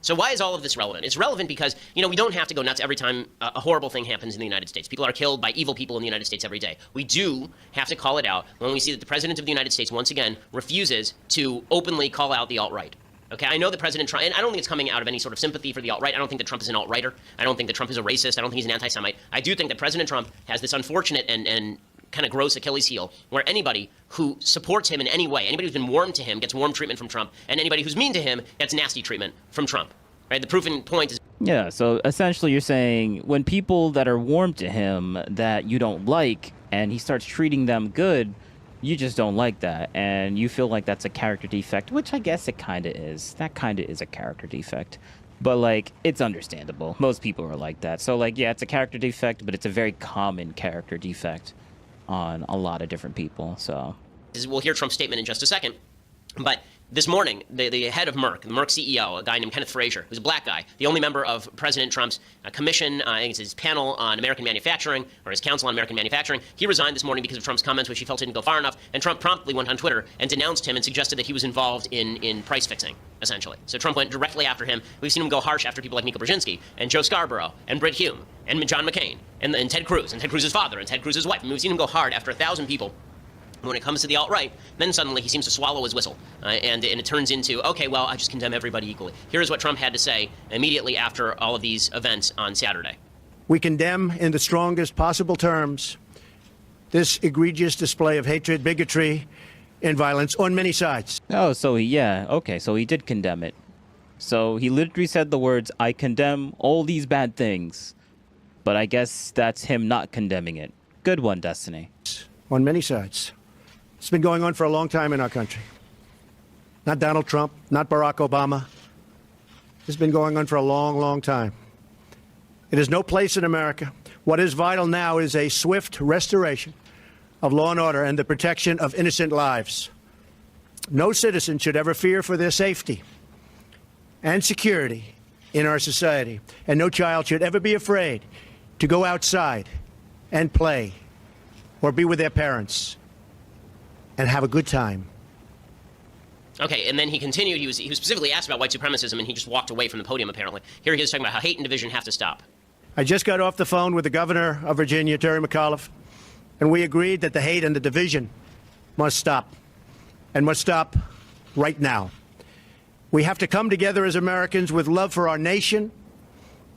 So why is all of this relevant? It's relevant because, you know, we don't have to go nuts every time a horrible thing happens in the United States. People are killed by evil people in the United States every day. We do have to call it out when we see that the President of the United States, once again, refuses to openly call out the alt-right. Okay, I know that President Trump, and I don't think it's coming out of any sort of sympathy for the alt-right. I don't think that Trump is an alt-righter. I don't think that Trump is a racist. I don't think he's an anti-Semite. I do think that President Trump has this unfortunate and kind of gross Achilles heel where anybody who supports him in any way, anybody who's been warm to him gets warm treatment from Trump, and anybody who's mean to him gets nasty treatment from Trump. Right? The proven point is... Yeah, so essentially you're saying when people that are warm to him that you don't like, and he starts treating them good, you just don't like that, and you feel like that's a character defect, which I guess it kind of is. That kind of is a character defect. But, like, it's understandable. Most people are like that. So, like, yeah, it's a character defect, but it's a very common character defect on a lot of different people, so... We'll hear Trump's statement in just a second, but this morning, the head of Merck, the Merck CEO, a guy named Kenneth Frazier, who's a black guy, the only member of President Trump's commission, I think it's his panel on American manufacturing, or his council on American manufacturing, he resigned this morning because of Trump's comments, which he felt didn't go far enough, and Trump promptly went on Twitter and denounced him and suggested that he was involved in price fixing, essentially. So Trump went directly after him. We've seen him go harsh after people like Mika Brzezinski, and Joe Scarborough, and Britt Hume, and John McCain, and Ted Cruz, and Ted Cruz's father, and Ted Cruz's wife. I mean, we've seen him go hard after 1,000 people. When it comes to the alt-right, then suddenly he seems to swallow his whistle, and it turns into, okay, well, I just condemn everybody equally. Here's what Trump had to say immediately after all of these events on Saturday. We condemn in the strongest possible terms this egregious display of hatred, bigotry, and violence on many sides. Oh, so so he did condemn it. So he literally said the words, I condemn all these bad things. But I guess that's him not condemning it. Good one, Destiny. On many sides. It's been going on for a long time in our country. Not Donald Trump, not Barack Obama. It's been going on for a long, long time. It has no place in America. What is vital now is a swift restoration of law and order and the protection of innocent lives. No citizen should ever fear for their safety and security in our society, and no child should ever be afraid to go outside and play or be with their parents and have a good time. Okay, and then he continued. He was specifically asked about white supremacism, and he just walked away from the podium, apparently. Here he is talking about how hate and division have to stop. I just got off the phone with the governor of Virginia, Terry McAuliffe, and we agreed that the hate and the division must stop, and must stop right now. We have to come together as Americans with love for our nation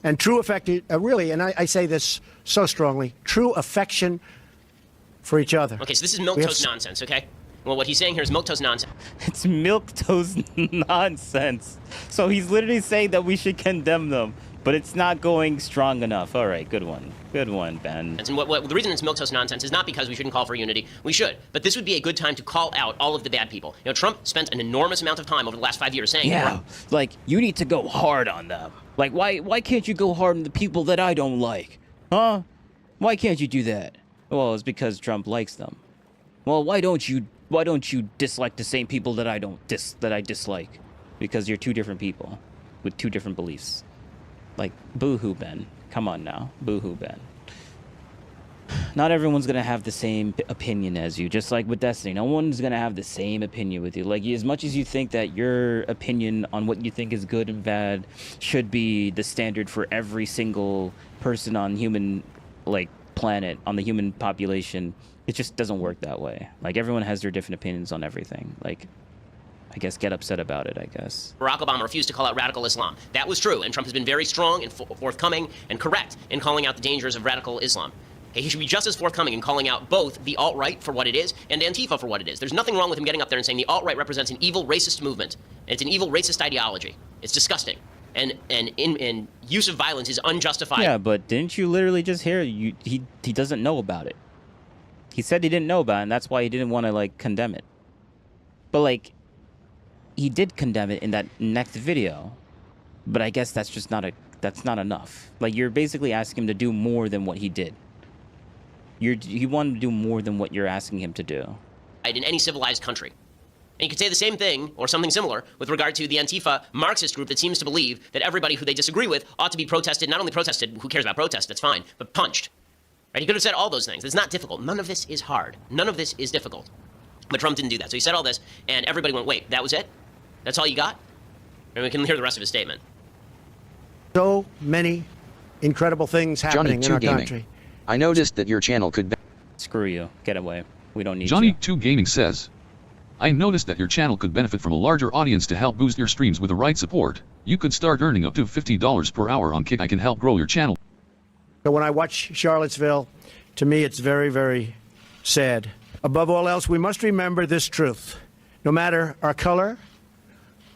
and true affection, really, and I say this so strongly, true affection for each other. Okay, so this is milquetoast nonsense, okay? Well, what he's saying here is milquetoast nonsense. It's milquetoast nonsense. So he's literally saying that we should condemn them, but it's not going strong enough. All right, good one. Good one, Ben. And the reason it's milquetoast nonsense is not because we shouldn't call for unity. We should. But this would be a good time to call out all of the bad people. You know, Trump spent an enormous amount of time over the last 5 years saying... Yeah, like, you need to go hard on them. Like, why can't you go hard on the people that I don't like? Huh? Why can't you do that? Well, it's because Trump likes them. Well, why don't you dislike the same people that I dislike? Because you're two different people with two different beliefs. Like, boo-hoo, Ben. Come on now. Boo-hoo, Ben. Not everyone's gonna have the same opinion as you, just like with Destiny. No one's gonna have the same opinion with you. Like, as much as you think that your opinion on what you think is good and bad should be the standard for every single person on human, like, planet, on the human population, it just doesn't work that way. Like, everyone has their different opinions on everything. Like, I guess get upset about it, I guess. Barack Obama refused to call out radical Islam. That was true, and Trump has been very strong and forthcoming and correct in calling out the dangers of radical Islam. He should be just as forthcoming in calling out both the alt-right for what it is and Antifa for what it is. There's nothing wrong with him getting up there and saying the alt-right represents an evil racist movement. It's an evil racist ideology. It's disgusting. And use of violence is unjustified. Yeah, but didn't you literally just hear he doesn't know about it? He said he didn't know about it, and that's why he didn't want to, like, condemn it. But, like, he did condemn it in that next video. But I guess that's just that's not enough. Like, you're basically asking him to do more than what he did. He wanted to do more than what you're asking him to do. In any civilized country. And you could say the same thing, or something similar, with regard to the Antifa Marxist group that seems to believe that everybody who they disagree with ought to be protested, not only protested, who cares about protest, that's fine, but punched. Right? He could have said all those things. It's not difficult. None of this is hard. None of this is difficult. But Trump didn't do that. So he said all this, and everybody went, wait, that was it? That's all you got? And we can hear the rest of his statement. So many incredible things happening in our country. I noticed that your channel could... Screw you. Get away. We don't need Johnny you. 2 Gaming says, I noticed that your channel could benefit from a larger audience to help boost your streams with the right support. You could start earning up to $50 per hour on Kick. I can help grow your channel. So when I watch Charlottesville, to me it's very, very sad. Above all else, we must remember this truth. No matter our color,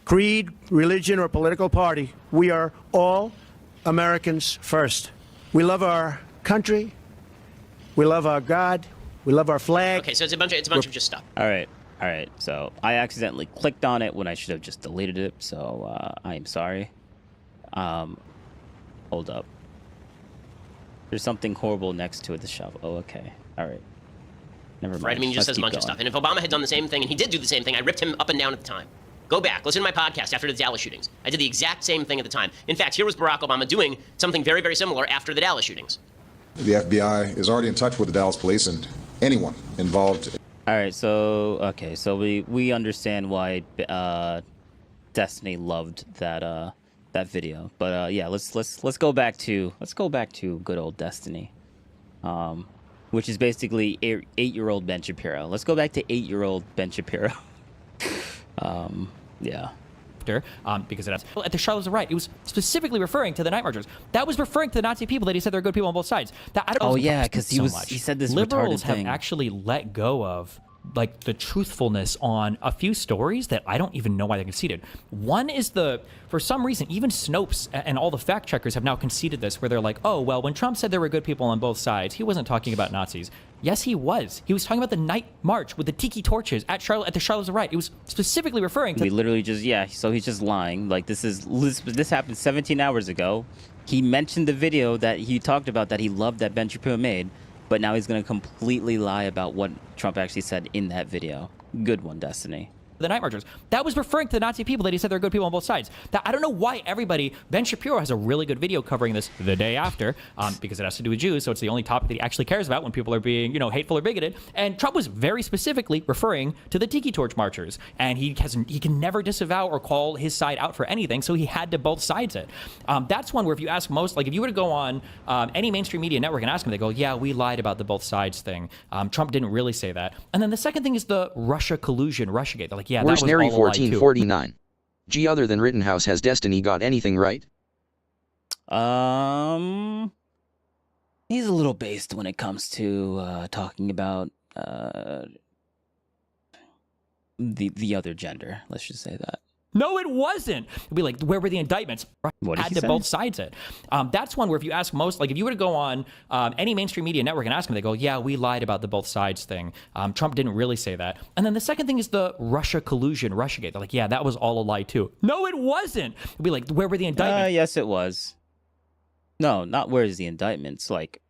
creed, religion, or political party, we are all Americans first. We love our country. We love our God. We love our flag. Okay, so it's a bunch of just stuff. All right. So I accidentally clicked on it when I should have just deleted it. So I am sorry. Hold up. There's something horrible next to it. The shovel. Oh, okay. All right. Never mind. Right, I mean, he just Let's says a keep bunch of going. stuff. And if Obama had done the same thing, and he did do the same thing, I ripped him up and down at the time. Go back, listen to my podcast after the Dallas shootings. I did the exact same thing at the time. In fact, here was Barack Obama doing something very, very similar after the Dallas shootings. The FBI is already in touch with the Dallas police and anyone involved. All right, so okay, so we understand why Destiny loved that that video, but yeah, let's go back to good old Destiny, which is basically 8-year-old Ben Shapiro. Let's go back to 8-year-old Ben Shapiro. Yeah. Because it has, at the Charlottesville riot, it was specifically referring to the night marchers. That was referring to the Nazi people that he said they're good people on both sides. That, I don't know Oh if yeah, because he said this liberals retarded have thing. actually let go of like the truthfulness on a few stories that I don't even know why they conceded. One is for some reason, even Snopes and all the fact checkers have now conceded this, where they're like, oh, well, when Trump said there were good people on both sides, he wasn't talking about Nazis. Yes, he was. He was talking about the night march with the tiki torches at the Charlottesville riot. It was specifically referring to... We literally just, so he's just lying. Like, this happened 17 hours ago. He mentioned the video that he talked about that he loved that Ben Shapiro made, but now he's going to completely lie about what Trump actually said in that video. Good one, Destiny. The night marchers. That was referring to the Nazi people that he said they're good people on both sides. That I don't know why everybody... Ben Shapiro has a really good video covering this the day after, because it has to do with Jews, so it's the only topic that he actually cares about when people are being, hateful or bigoted. And Trump was very specifically referring to the Tiki Torch marchers, and he can never disavow or call his side out for anything, so he had to both sides it. That's one where if you ask most, like if you were to go on any mainstream media network and ask them, they go, yeah, we lied about the both sides thing. Trump didn't really say that. And then the second thing is the Russia collusion, Russiagate. They're like, yeah, that was all a lie too. 1449. Gee, other than Rittenhouse, has Destiny got anything right? He's a little based when it comes to talking about the other gender. Let's just say that. No, it wasn't. It'd be like, where were the indictments? What did Had he to say? both sides it. That's one where if you ask most, like if you were to go on any mainstream media network and ask them, they go, yeah, we lied about the both sides thing. Trump didn't really say that. And then the second thing is the Russia collusion, Russiagate. They're like, yeah, that was all a lie too. No, it wasn't. It'd be like, where were the indictments? Yes, it was. No, not where's the indictments. Like,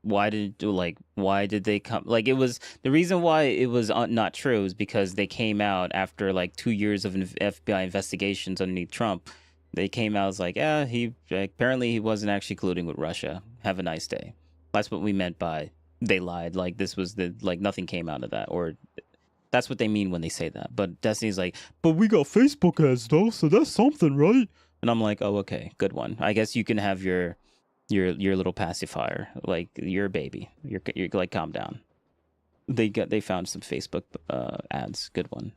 why did they come? Like, it was the reason why it was not true is because they came out after like 2 years of FBI investigations underneath Trump. They came out as like, yeah, apparently he wasn't actually colluding with Russia. Have a nice day. That's what we meant by they lied. Like, this was nothing came out of that, or that's what they mean when they say that. But Destiny's like, but we got Facebook ads though, so that's something, right? And I'm like, oh, okay, good one. I guess you can have your little pacifier, like you're a baby. You're like, calm down. They found some Facebook ads. Good one.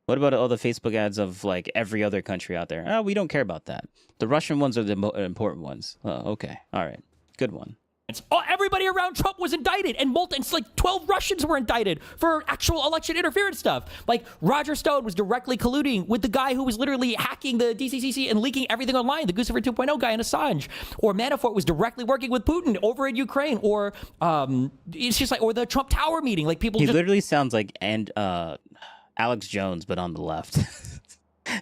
What about all the Facebook ads of like every other country out there? Oh, we don't care about that. The Russian ones are the important ones. Oh, okay, all right, good one. Everybody around Trump was indicted, and it's like 12 Russians were indicted for actual election interference stuff. Like Roger Stone was directly colluding with the guy who was literally hacking the DCCC and leaking everything online, the Guccifer 2.0 guy in Assange. Or Manafort was directly working with Putin over in Ukraine. Or it's just like, or the Trump Tower meeting. Like people. He literally sounds like Alex Jones, but on the left.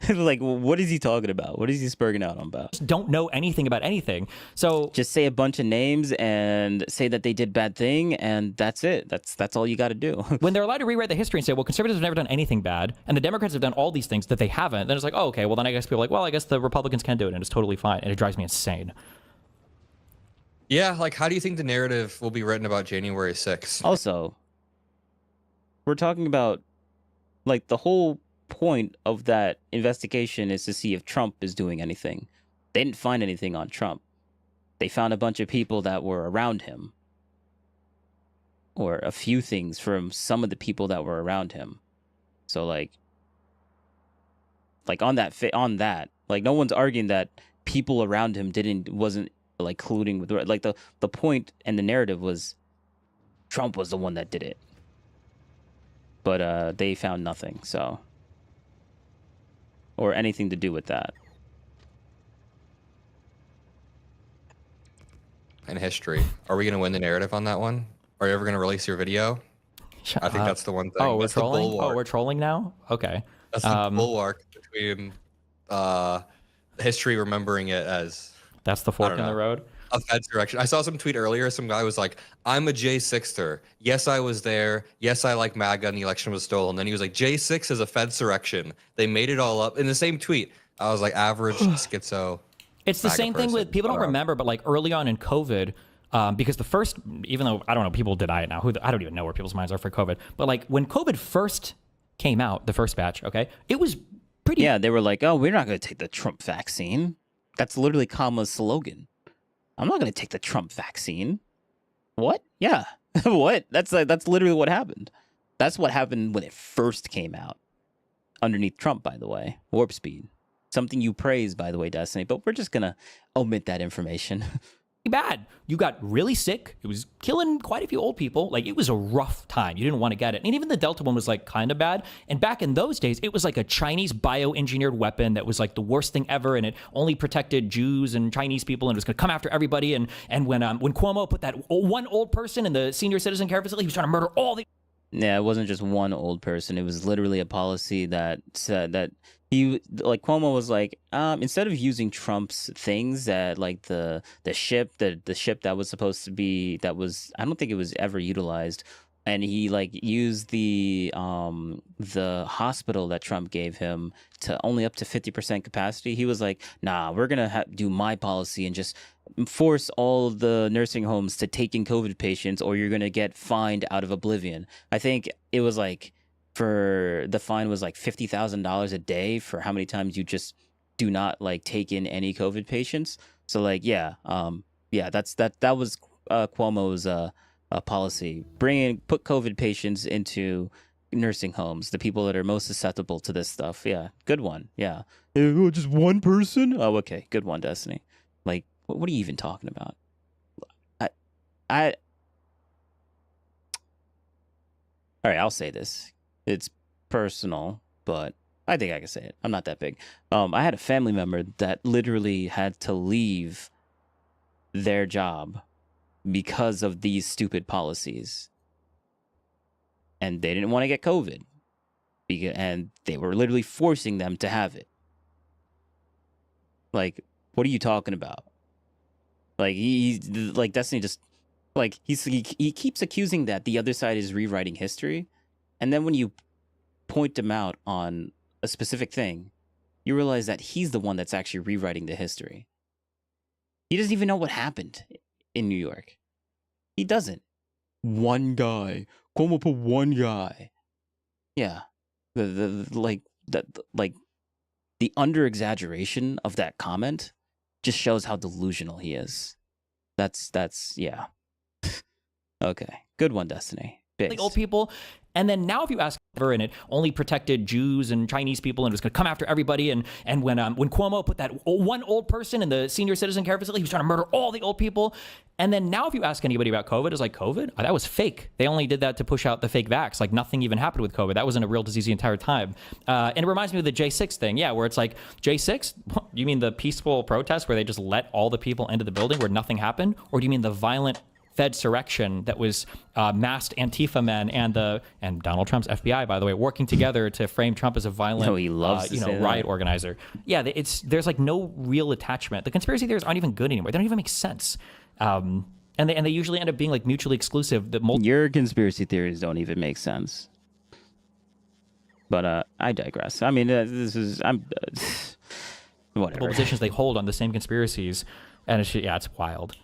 Like, what is he talking about? What is he spurging out on about? Don't know anything about anything. So just say a bunch of names and say that they did bad thing, and that's it. That's all you got to do. When they're allowed to rewrite the history and say, well, conservatives have never done anything bad, and the Democrats have done all these things that they haven't, then it's like, oh, okay, well, then I guess people are like, well, I guess the Republicans can do it, and it's totally fine. And it drives me insane. Yeah, like, how do you think the narrative will be written about January 6th? Also, we're talking about, like, the whole point of that investigation is to see if Trump is doing anything. They didn't find anything on Trump. They found a bunch of people that were around him, or a few things from some of the people that were around him. So like on that, like no one's arguing that people around him wasn't like colluding with, like the point and the narrative was Trump was the one that did it. But they found nothing, so, or anything to do with that. In history, are we going to win the narrative on that one? Are you ever going to release your video? I think that's the one thing. Oh, we're That's the trolling. bulwark. Oh, we're trolling now. Okay. That's the bulwark between history remembering it as. That's the fork in the road. A Fed's direction. I saw some tweet earlier. Some guy was like, "I'm a J6er. Yes, I was there. Yes, I like MAGA, and the election was stolen." Then he was like, "J6 is a Fed's direction. They made it all up." In the same tweet, I was like, "Average schizo." It's the same thing with people don't remember, but like early on in COVID, because the first, even though I don't know, people deny it now. I don't even know where people's minds are for COVID. But like when COVID first came out, the first batch, okay, it was pretty. Yeah, they were like, "Oh, we're not going to take the Trump vaccine." That's literally Kamala's slogan. I'm not going to take the Trump vaccine. What? Yeah. What? That's literally what happened. That's what happened when it first came out. Underneath Trump, by the way. Warp speed. Something you praise, by the way, Destiny. But we're just going to omit that information. Bad. You got really sick. It was killing quite a few old people. Like, it was a rough time. You didn't want to get it. And even the Delta one was like kind of bad. And back in those days, it was like a Chinese bioengineered weapon that was like the worst thing ever. And it only protected Jews and Chinese people. And it was going to come after everybody. And when Cuomo put that one old person in the senior citizen care facility, he was trying to murder all the. Yeah, it wasn't just one old person. It was literally a policy that said that Cuomo was like, instead of using Trump's things that like the ship that was supposed to be, I don't think it was ever utilized, and he like used the hospital that Trump gave him to only up to 50% capacity. He was like, nah, we're gonna do my policy and just force all the nursing homes to take in COVID patients, or you're gonna get fined out of oblivion. I think it was like, for the fine was like $50,000 a day for how many times you just do not like take in any COVID patients. So like, that was Cuomo's policy. Put COVID patients into nursing homes, the people that are most susceptible to this stuff. Yeah, good one. Yeah, just one person. Oh, okay, good one, Destiny. Like, what are you even talking about? All right, I'll say this. It's personal, but I think I can say it. I'm not that big. I had a family member that literally had to leave their job because of these stupid policies. And they didn't want to get COVID. And they were literally forcing them to have it. Like, what are you talking about? Like, he's like, Destiny just, like, he keeps accusing that the other side is rewriting history. And then when you point him out on a specific thing, you realize that he's the one that's actually rewriting the history. He doesn't even know what happened in New York. He doesn't. One guy. Cuomo put one guy. Yeah. The under exaggeration of that comment just shows how delusional he is. That's yeah. Okay. Good one, Destiny. Like old people. And then now if you ask her, and it only protected Jews and Chinese people and it was going to come after everybody. And when Cuomo put that one old person in the senior citizen care facility, he was trying to murder all the old people. And then now if you ask anybody about COVID, it's like, COVID? Oh, that was fake. They only did that to push out the fake vax. Like nothing even happened with COVID. That wasn't a real disease the entire time. And it reminds me of the J6 thing. Yeah, where it's like, J6? You mean the peaceful protest where they just let all the people into the building where nothing happened? Or do you mean the violent Fedsurrection that was masked Antifa men and Donald Trump's FBI, by the way, working together to frame Trump as a violent, he loves riot organizer. Yeah, there's like no real attachment. The conspiracy theories aren't even good anymore. They don't even make sense. And they usually end up being like mutually exclusive. Your conspiracy theories don't even make sense. But I digress. I mean, whatever. Positions they hold on the same conspiracies, and it's wild.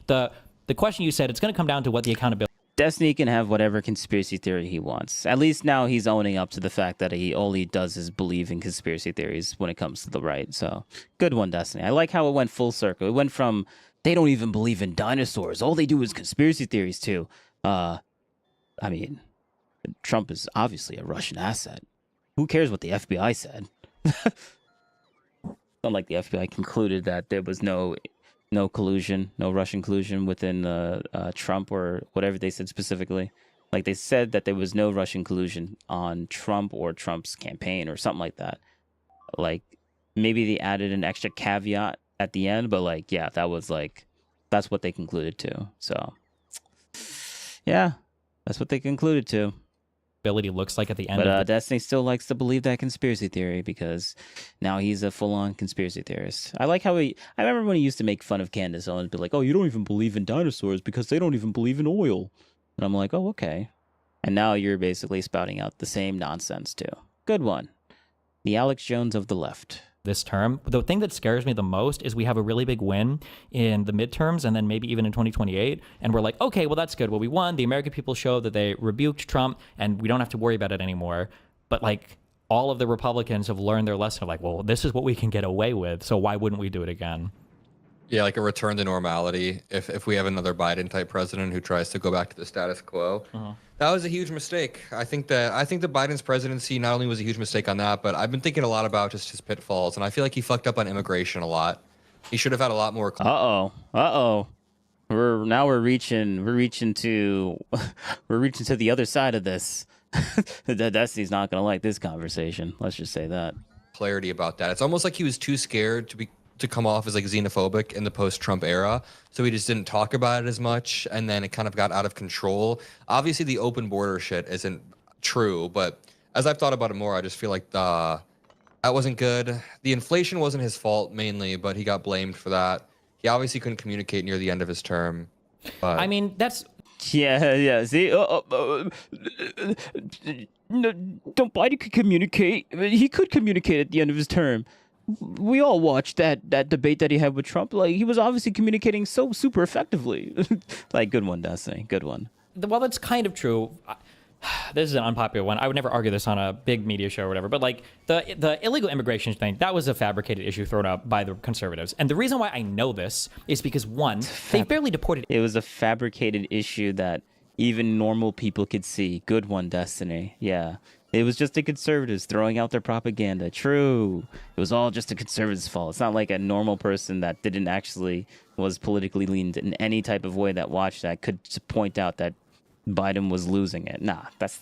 The question you said, it's going to come down to what the accountability. Destiny can have whatever conspiracy theory he wants. At least now he's owning up to the fact that he only does is believe in conspiracy theories when it comes to the right. So good one, Destiny. I like how it went full circle. It went from they don't even believe in dinosaurs. All they do is conspiracy theories too. I mean, Trump is obviously a Russian asset. Who cares what the FBI said? Unlike the FBI concluded that there was no collusion, no Russian collusion within Trump or whatever they said specifically. Like they said that there was no Russian collusion on Trump or Trump's campaign or something like that. Like maybe they added an extra caveat at the end, but like, yeah, that's what they concluded to. So yeah, that's what they concluded to. Ability looks like at the end but Destiny still likes to believe that conspiracy theory because now he's a full-on conspiracy theorist. I like how I remember when he used to make fun of Candace and be like, oh, you don't even believe in dinosaurs because they don't even believe in oil. And I'm like, oh, okay. And now you're basically spouting out the same nonsense too. Good one. The Alex Jones of the left. This term. The thing that scares me the most is we have a really big win in the midterms and then maybe even in 2028. And we're like, okay, well, that's good. Well, we won. The American people show that they rebuked Trump and we don't have to worry about it anymore. But like all of the Republicans have learned their lesson of like, well, this is what we can get away with. So why wouldn't we do it again? Yeah, like a return to normality. If we have another Biden type president who tries to go back to the status quo. That was a huge mistake. I think that Biden's presidency not only was a huge mistake on that, but I've been thinking a lot about just his pitfalls, and I feel like he fucked up on immigration a lot. He should have had a lot more. We're reaching to the other side of this. Destiny's not gonna like this conversation. Let's just say that. Clarity about that. It's almost like he was too scared to come off as like xenophobic in the post-Trump era, so he just didn't talk about it as much, and then it kind of got out of control. Obviously, the open border shit isn't true, but as I've thought about it more, I just feel like that wasn't good. The inflation wasn't his fault mainly, but he got blamed for that. He obviously couldn't communicate near the end of his term. But I mean, that's yeah. See, no, don't Biden could communicate. He could communicate at the end of his term. We all watched that debate that he had with Trump. Like, he was obviously communicating so super effectively. Like, good one, Destiny. Good one. Well, that's kind of true. This is an unpopular one. I would never argue this on a big media show or whatever. But like the illegal immigration thing, that was a fabricated issue thrown up by the conservatives. And the reason why I know this is because one, they barely deported. It was a fabricated issue that even normal people could see. Good one, Destiny. Yeah. It was just the conservatives throwing out their propaganda. True. It was all just the conservatives' fault. It's not like a normal person that didn't actually was politically leaned in any type of way that watched that could point out that Biden was losing it. Nah, that's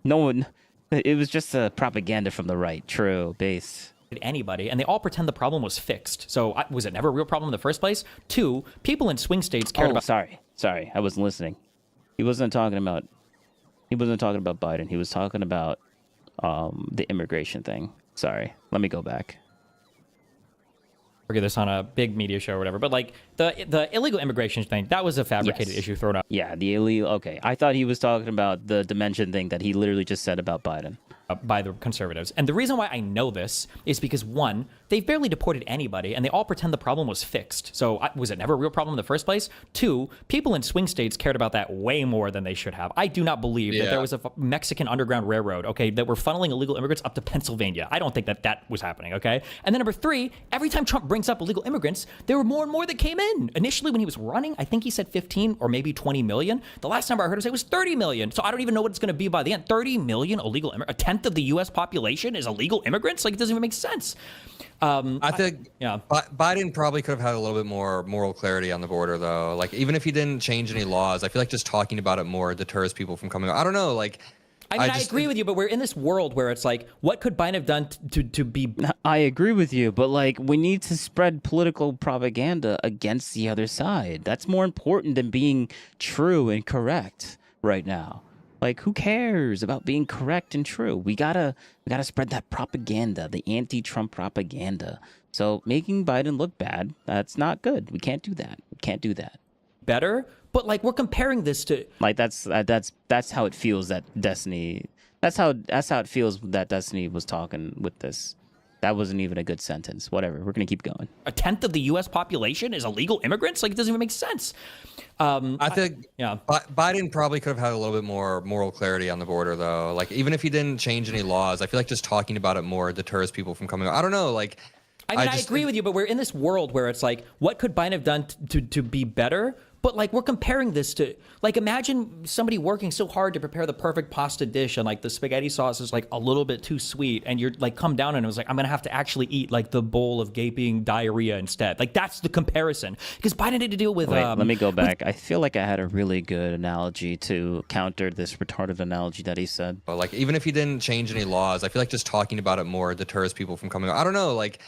no one. It was just a propaganda from the right. True. Base. Anybody, and they all pretend the problem was fixed. So was it never a real problem in the first place? Two, people in swing states cared about. Sorry, I wasn't listening. He wasn't talking about Biden. He was talking about the immigration thing. Sorry. Let me go back. Argue this on a big media show or whatever, but like the illegal immigration thing, that was a fabricated issue thrown up. Yeah, the illegal. Okay, I thought he was talking about the dimension thing that he literally just said about Biden. By the conservatives. And the reason why I know this is because one, they've barely deported anybody and they all pretend the problem was fixed. So was it never a real problem in the first place? Two, people in swing states cared about that way more than they should have. I do not believe that there was a Mexican underground railroad, okay, that were funneling illegal immigrants up to Pennsylvania. I don't think that was happening, okay? And then number three, every time Trump brings up illegal immigrants, there were more and more that came in. Initially when he was running, I think he said 15 or maybe 20 million. The last number I heard him say was 30 million. So I don't even know what it's going to be by the end. 30 million illegal immigrants, a tenth of the U.S. population is illegal immigrants? Like, it doesn't even make sense. I think Biden probably could have had a little bit more moral clarity on the border, though. Like, even if he didn't change any laws, I feel like just talking about it more deters people from coming. I don't know. Like, I mean, I agree with you, but we're in this world where it's like, what could Biden have done to be? I agree with you, but like, we need to spread political propaganda against the other side. That's more important than being true and correct right now. Like, who cares about being correct and true? We gotta spread that propaganda, the anti-Trump propaganda. So making Biden look bad, that's not good. We can't do that. We can't do that. Better, but like, we're comparing this to like that's how it feels that Destiny. That's how it feels that Destiny was talking with this. That wasn't even a good sentence. Whatever. We're gonna keep going. A tenth of the U.S. population is illegal immigrants. Like, it doesn't even make sense. I think Biden probably could have had a little bit more moral clarity on the border, though. Like, even if he didn't change any laws, I feel like just talking about it more deters people from coming. I don't know. Like, I mean, I agree with you, but we're in this world where it's like, what could Biden have done to be better? But like, we're comparing this to, like, imagine somebody working so hard to prepare the perfect pasta dish, and like the spaghetti sauce is like a little bit too sweet, and you're like, come down, and it was like, I'm gonna have to actually eat like the bowl of gaping diarrhea instead. Like, that's the comparison, because Biden had to deal with. Wait, let me go back. I feel like I had a really good analogy to counter this retarded analogy that he said. But like, even if he didn't change any laws, I feel like just talking about it more deters people from coming. I don't know. Like,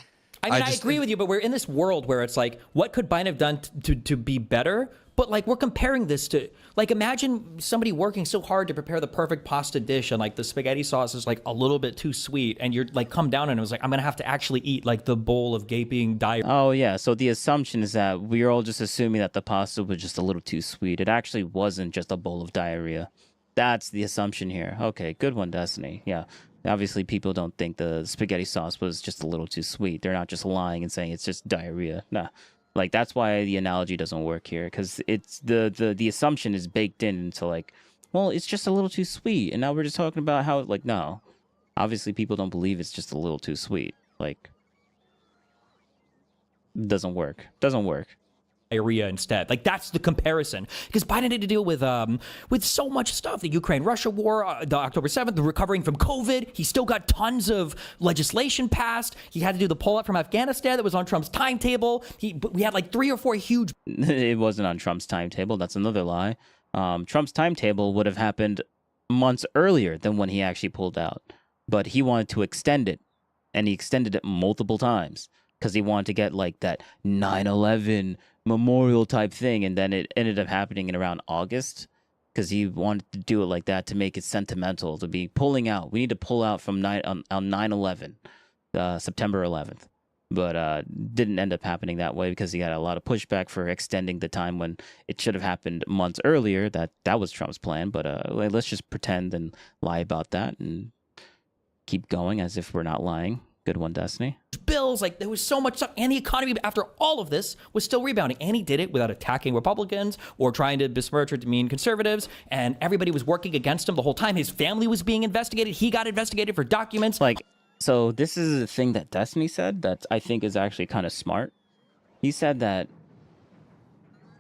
I mean, I agree with you, but we're in this world where it's like, what could Biden have done to be better? But like, we're comparing this to, like, imagine somebody working so hard to prepare the perfect pasta dish, and like the spaghetti sauce is like a little bit too sweet, and you're like, come down, and it was like, I'm gonna have to actually eat like the bowl of gaping diarrhea. Oh yeah, so the assumption is that we're all just assuming that the pasta was just a little too sweet. It actually wasn't just a bowl of diarrhea. That's the assumption here. Okay, good one, Destiny. Yeah. Obviously, people don't think the spaghetti sauce was just a little too sweet. They're not just lying and saying it's just diarrhea. Nah. Like, that's why the analogy doesn't work here, because it's the assumption is baked into like, well, it's just a little too sweet, and now we're just talking about how, like, no, obviously people don't believe it's just a little too sweet. Like, doesn't work. Doesn't work. Diarrhea instead. Like, that's the comparison, because Biden had to deal with so much stuff: the Ukraine-Russia war, the October 7th, the recovering from COVID. He still got tons of legislation passed. He had to do the pull-out from Afghanistan that was on Trump's timetable. We had like 3 or 4 huge. It wasn't on Trump's timetable. That's another lie. Trump's timetable would have happened months earlier than when he actually pulled out, but he wanted to extend it, and he extended it multiple times because he wanted to get like that 9/11 memorial type thing, and then it ended up happening in around August because he wanted to do it like that to make it sentimental, to be pulling out. We need to pull out from 9/11, September 11th, but didn't end up happening that way because he got a lot of pushback for extending the time when it should have happened months earlier. That was Trump's plan, but let's just pretend and lie about that and keep going as if we're not lying. Good one, Destiny. Bills, like, there was so much stuff, and the economy after all of this was still rebounding, and he did it without attacking Republicans or trying to besmirch or demean conservatives, and everybody was working against him the whole time. His family was being investigated. He got investigated for documents. Like, so this is a thing that Destiny said that I think is actually kind of smart. He said that,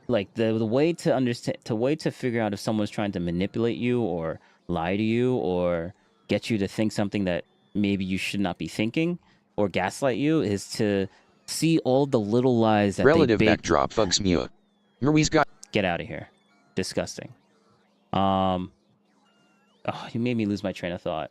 like, the way to understand, the way to figure out if someone's trying to manipulate you or lie to you or get you to think something that maybe you should not be thinking or gaslight you is to see all the little lies that Relative they backdrop bugs me out. Ruiz got. Get out of here. Disgusting. Oh, you made me lose my train of thought.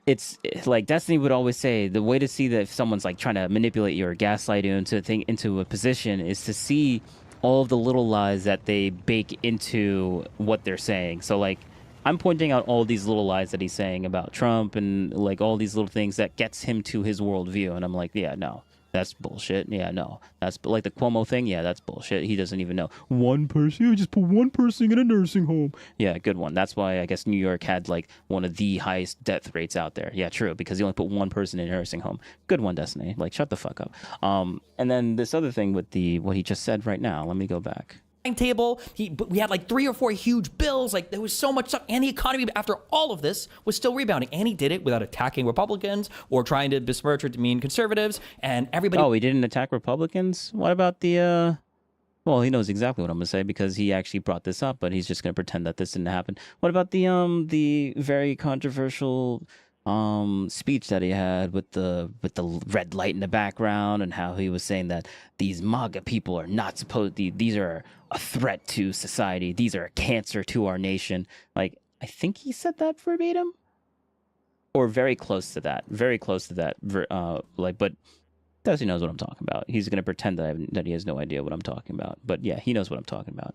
It's like Destiny would always say, the way to see that if someone's like trying to manipulate you or gaslight you into a position is to see all of the little lies that they bake into what they're saying. So like, I'm pointing out all these little lies that he's saying about Trump and like all these little things that gets him to his worldview. And I'm like, yeah, no, that's bullshit. Yeah, no, that's like the Cuomo thing. Yeah, that's bullshit. He doesn't even know. One person, you just put one person in a nursing home. Yeah, good one. That's why I guess New York had like one of the highest death rates out there. Yeah, true, because he only put one person in a nursing home. Good one, Destiny. Like, shut the fuck up. And then this other thing with what he just said right now. Let me go back. Timetable. We had like 3 or 4 huge bills. Like, there was so much stuff, and the economy after all of this was still rebounding, and he did it without attacking Republicans or trying to besmirch or demean conservatives, and everybody. Oh, he didn't attack Republicans? What about the well, he knows exactly what I'm gonna say because he actually brought this up, but he's just gonna pretend that this didn't happen. What about the very controversial speech that he had with the red light in the background, and how he was saying that these MAGA people are not supposed, these are a threat to society, these are a cancer to our nation. Like, I think he said that verbatim or very close to that, like, but Desi knows what I'm talking about. He's going to pretend that he has no idea what I'm talking about, but yeah, he knows what I'm talking about.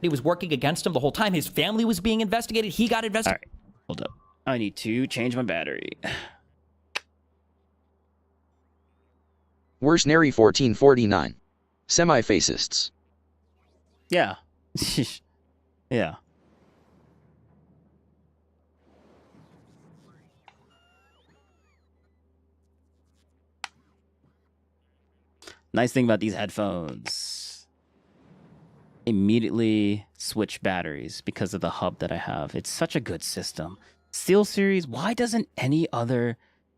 He was working against him the whole time. His family was being investigated. He got investigated. All right, hold up. I need to change my battery. Worsenary 1449. Semi-fascists. Yeah. Yeah. Nice thing about these headphones. Immediately switch batteries because of the hub that I have. It's such a good system. SteelSeries, why doesn't any other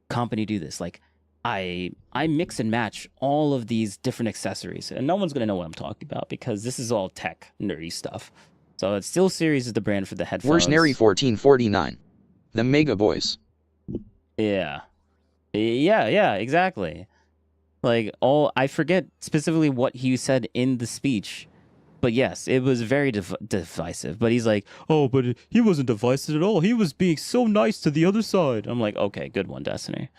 company do this? Like, I mix and match all of these different accessories, and no one's gonna know what I'm talking about because this is all tech nerdy stuff. So it's SteelSeries is the brand for the headphones. Worshnery 1449. The Mega Boys. Yeah, exactly. Like I forget specifically what he said in the speech, but yes, it was very divisive. But he's like, oh, but he wasn't divisive at all. He was being so nice to the other side. I'm like, okay, good one, Destiny.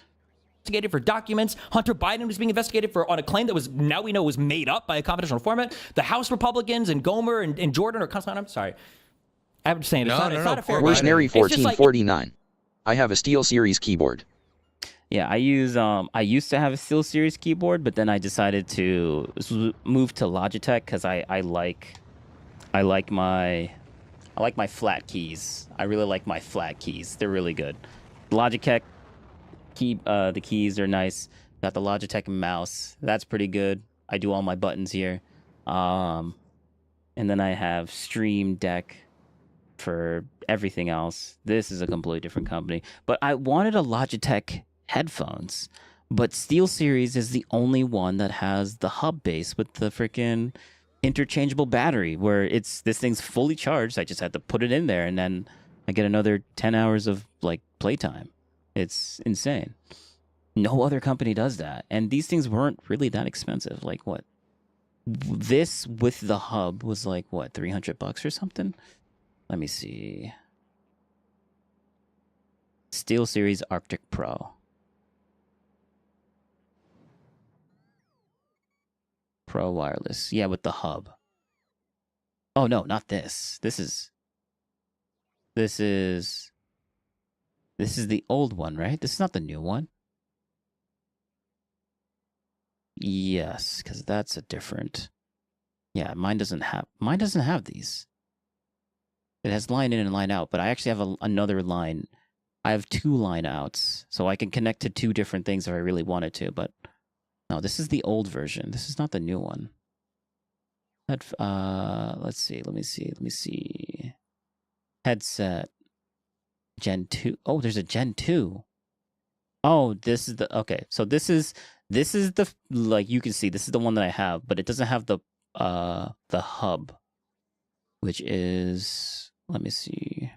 Investigated for documents. Hunter Biden was being investigated for on a claim that was now we know was made up by a confidential informant. The House Republicans and Gomer and Jordan are I'm sorry. I'm just saying it's not a fair. Worshnery 1449. I have a SteelSeries keyboard. Yeah, I used to have a SteelSeries keyboard, but then I decided to move to Logitech because I like my flat keys. I really like my flat keys. They're really good. Logitech the keys are nice. Got the Logitech mouse. That's pretty good. I do all my buttons here. And then I have Stream Deck for everything else. This is a completely different company. But I wanted a Logitech headphones, but SteelSeries is the only one that has the hub base with the freaking interchangeable battery where this thing's fully charged. I just had to put it in there and then I get another 10 hours of like playtime. It's insane. No other company does that. And these things weren't really that expensive. Like what? This with the hub was like what, $300 or something? Let me see. SteelSeries Arctic Pro. Pro wireless. Yeah, with the hub. Oh no, not this. This is the old one, right? This is not the new one. Yes, because that's a different. Yeah, mine doesn't have these. It has line in and line out, but I actually have another line. I have 2 line outs, so I can connect to 2 different things if I really wanted to, but no, this is the old version. This is not the new one. Let's see. Let me see. Headset. Gen 2. Oh, there's a Gen 2. Oh, this is the okay. So this is the like you can see this is the one that I have, but it doesn't have the hub, which is let me see.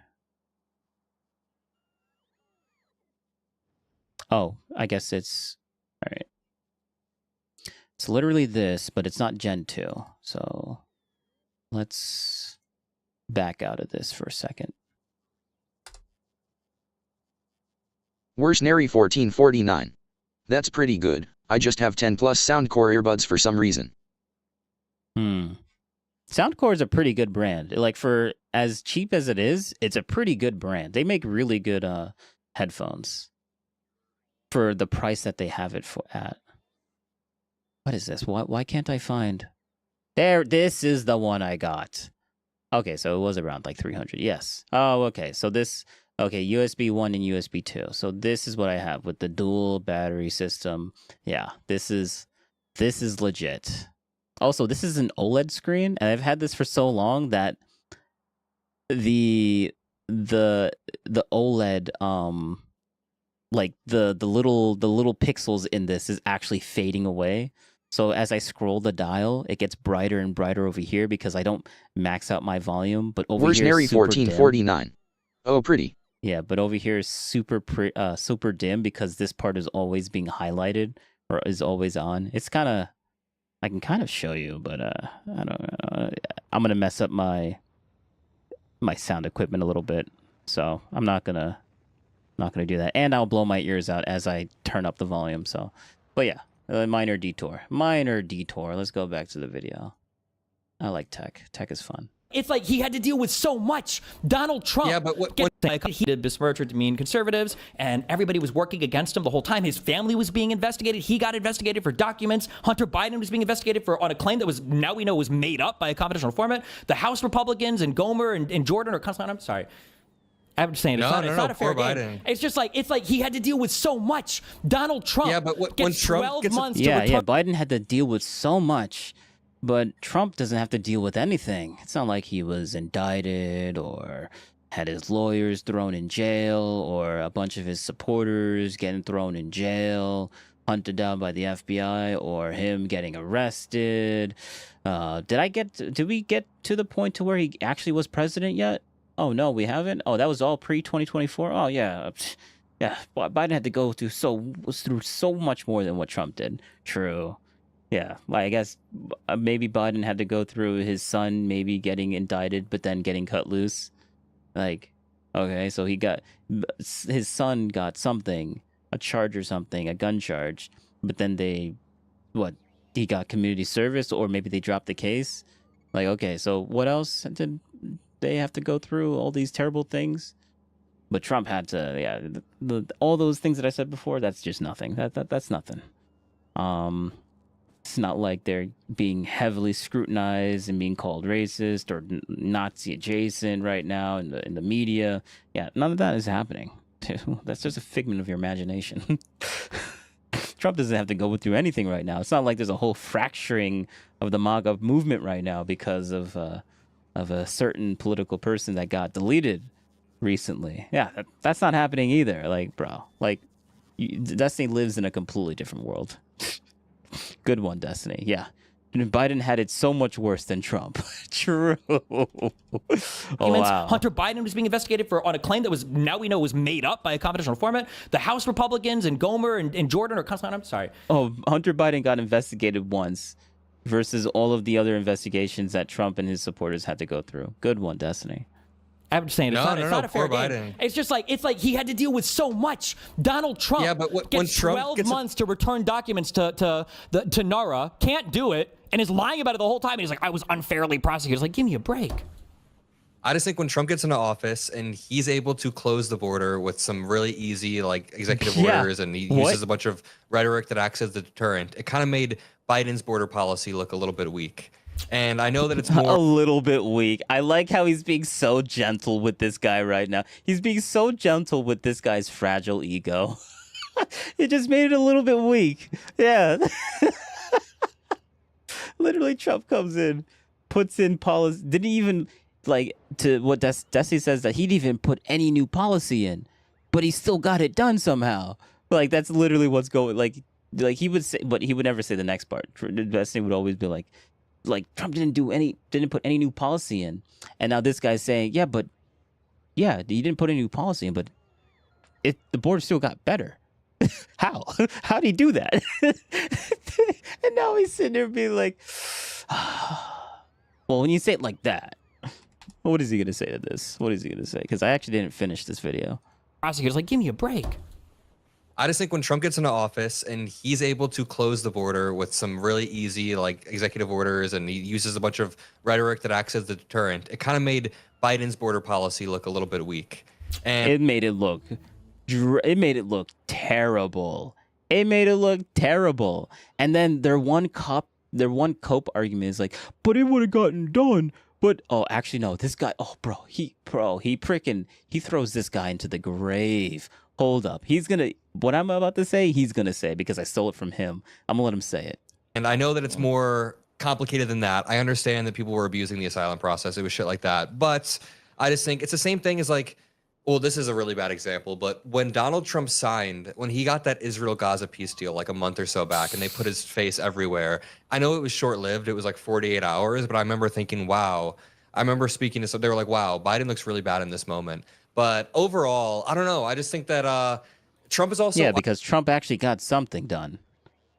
Oh, I guess it's all right. It's literally this, but it's not Gen 2. So let's back out of this for a second. Worshnery 1449. That's pretty good. I just have 10 plus Soundcore earbuds for some reason. Soundcore is a pretty good brand. Like for as cheap as it is, it's a pretty good brand. They make really good headphones for the price that they have it at. What is this? Why can't I find? There, this is the one I got. Okay, so it was around like 300. Yes. Oh, okay. So this. Okay, USB 1 and USB 2. So this is what I have with the dual battery system. Yeah, this is legit. Also, this is an OLED screen, and I've had this for so long that the OLED like the little pixels in this is actually fading away. So as I scroll the dial, it gets brighter and brighter over here because I don't max out my volume, but over here is super 1449. dim. Oh, pretty. Yeah, but over here is super dim because this part is always being highlighted or is always on. It's kind of, I can kind of show you, but I don't know. I'm gonna mess up my sound equipment a little bit, so I'm not gonna do that, and I'll blow my ears out as I turn up the volume. So, but yeah, minor detour. Let's go back to the video. I like tech. Tech is fun. It's like he had to deal with so much. Donald Trump. Yeah, but he did besmirch or demean conservatives, and everybody was working against him the whole time. His family was being investigated. He got investigated for documents. Hunter Biden was being investigated for on a claim that was now we know was made up by a confidential informant. The House Republicans and Gomer and Jordan are I'm sorry. I'm just saying, it's not a fair game. Biden. It's just like, he had to deal with so much. Donald Trump gets 12 months to return. Yeah, Biden had to deal with so much, but Trump doesn't have to deal with anything. It's not like he was indicted or had his lawyers thrown in jail or a bunch of his supporters getting thrown in jail, hunted down by the FBI, or him getting arrested. Did we get to the point to where he actually was president yet? Oh, no, we haven't. Oh, that was all pre-2024. Oh, yeah. Yeah, Biden had to go through so much more than what Trump did. True. Yeah, well, I guess maybe Biden had to go through his son maybe getting indicted, but then getting cut loose. Like, okay, so his son got something, a charge or something, a gun charge, but then he got community service, or maybe they dropped the case. Like, okay, so what else did they have to go through? All these terrible things? But Trump had to, all those things that I said before, that's just nothing. That's nothing. It's not like they're being heavily scrutinized and being called racist or Nazi adjacent right now in the media. Yeah, none of that is happening. That's just a figment of your imagination. Trump doesn't have to go through anything right now. It's not like there's a whole fracturing of the MAGA movement right now because of a certain political person that got deleted recently. Yeah, that's not happening either. Like, bro, Destiny lives in a completely different world. Good one, Destiny. Yeah. Biden had it so much worse than Trump. True. Wow. Hunter Biden was being investigated on a claim that was made up by a confidential informant. The House Republicans and Gomer and Jordan I'm sorry. Oh, Hunter Biden got investigated once versus all of the other investigations that Trump and his supporters had to go through. Good one, Destiny. I'm just saying, it's not a fair game. Biden. It's just like he had to deal with so much. Donald Trump gets 12 months to return documents to NARA, can't do it, and is lying about it the whole time. And he's like, I was unfairly prosecuted. It's like, give me a break. I just think when Trump gets into office and he's able to close the border with some really easy executive orders, and he uses a bunch of rhetoric that acts as a deterrent, it kind of made Biden's border policy look a little bit weak. And I know that it's more a little bit weak. I like how he's being so gentle with this guy right now. He's being so gentle with this guy's fragile ego. It just made it a little bit weak. Yeah. Literally, Trump comes in, puts in policy. Didn't even to what Desi says, that he didn't even put any new policy in, but he still got it done somehow. That's literally what's going. He would say, but he would never say the next part. Destiny would always be like Trump didn't put any new policy in, and now this guy's saying, he didn't put any new policy in, but the border still got better. How did he do that? And now he's sitting there being like, well, when you say it like that, what is he gonna say to this? What is he gonna say? Because I actually didn't finish this video. Prosecutor's like, give me a break. I just think when Trump gets into office and he's able to close the border with some really easy executive orders, and he uses a bunch of rhetoric that acts as a deterrent, it kind of made Biden's border policy look a little bit weak. And it made it look terrible. It made it look terrible. And then their one cope argument is like, but it would have gotten done. But actually no, this guy, he throws this guy into the grave. Hold up. What I'm about to say, he's going to say, because I stole it from him. I'm going to let him say it. And I know that it's more complicated than that. I understand that people were abusing the asylum process. It was shit like that. But I just think it's the same thing as this is a really bad example, but when Donald Trump when he got that Israel-Gaza peace deal a month or so back, and they put his face everywhere, I know it was short-lived. It was 48 hours, but I remember thinking, wow. I remember speaking to some, they were like, wow, Biden looks really bad in this moment. But overall, I don't know. I just think that Trump is also... Yeah, because Trump actually got something done.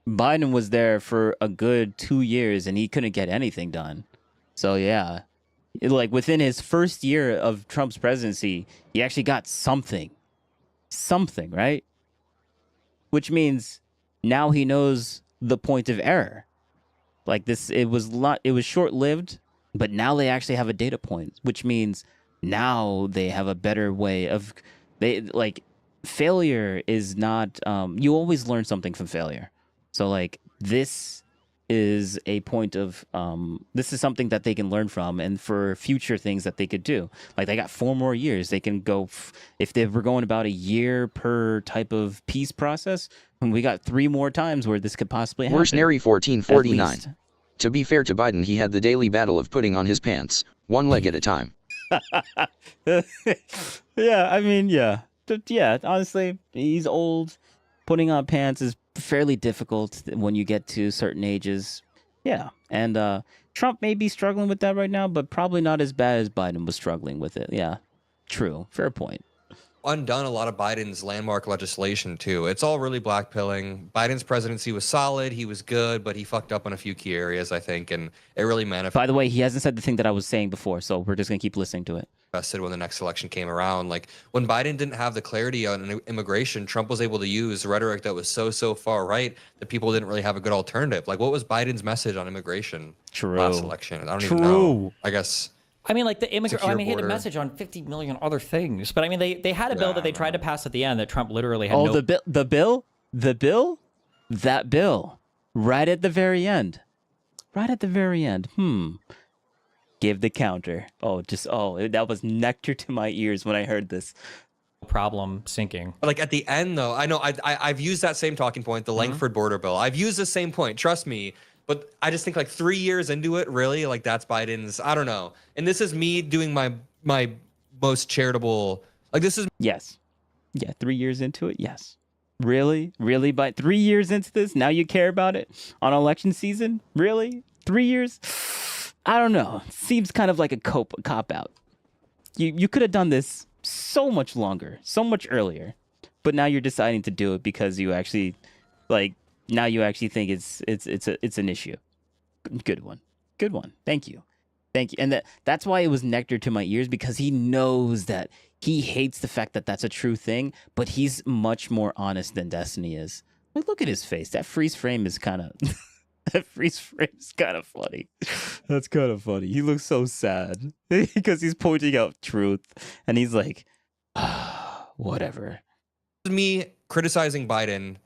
Biden was there for a good 2 years, and he couldn't get anything done. So, yeah. Within his first year of Trump's presidency, he actually got something. Something, right? Which means now he knows the point of error. It was short-lived, but now they actually have a data point, which means now they have a better way of... Failure is not... you always learn something from failure. So, this is a point of this is something that they can learn from, and for future things that they could do. Like they got 4 more years. They can go if they were going about a year per type of peace process. And we got 3 more times where this could possibly happen. Mercenary 1449. To be fair to Biden, he had the daily battle of putting on his pants, one leg at a time. Yeah, I mean, yeah. Yeah, honestly, he's old. Putting on pants is fairly difficult when you get to certain ages. Yeah, and Trump may be struggling with that right now, but probably not as bad as Biden was struggling with it. Yeah, true. Fair point. Undone a lot of Biden's landmark legislation too. It's all really blackpilling. Biden's presidency was solid. He was good, but he fucked up on a few key areas, I think, and it really manifested. By the way, he hasn't said the thing that I was saying before, so we're just gonna keep listening to it. When the next election came around, like when Biden didn't have the clarity on immigration, Trump was able to use rhetoric that was so far right that people didn't really have a good alternative. Like, what was Biden's message on immigration last election? I don't even know. I guess. I mean, like the immigrant. I mean, he had a message on 50 million other things, but I mean, they had a bill that they tried to pass at the end that Trump literally had. Oh, the bill, that bill, right at the very end, Give the counter. That was nectar to my ears when I heard this. Problem sinking. Like at the end, though, I know I've used that same talking point, the Langford border bill. I've used the same point. Trust me. But I just think like 3 years into it, really, like that's Biden's. I don't know. And this is me doing my most charitable. Like this is. Yes. Yeah. 3 years into it. Yes. Really? By 3 years into this, now you care about it on election season? Really? 3 years? I don't know. Seems kind of like a cop out. You could have done this so much longer, so much earlier, but now you're deciding to do it because you actually now you actually think it's an issue. Good one. Thank you. And that's why it was nectar to my ears, because he knows that he hates the fact that that's a true thing, but he's much more honest than Destiny is. Like, look at his face. That freeze frame is kind of. That freeze frame is kind of funny. That's kind of funny. He looks so sad because he's pointing out truth, and he's like, whatever. Me criticizing Biden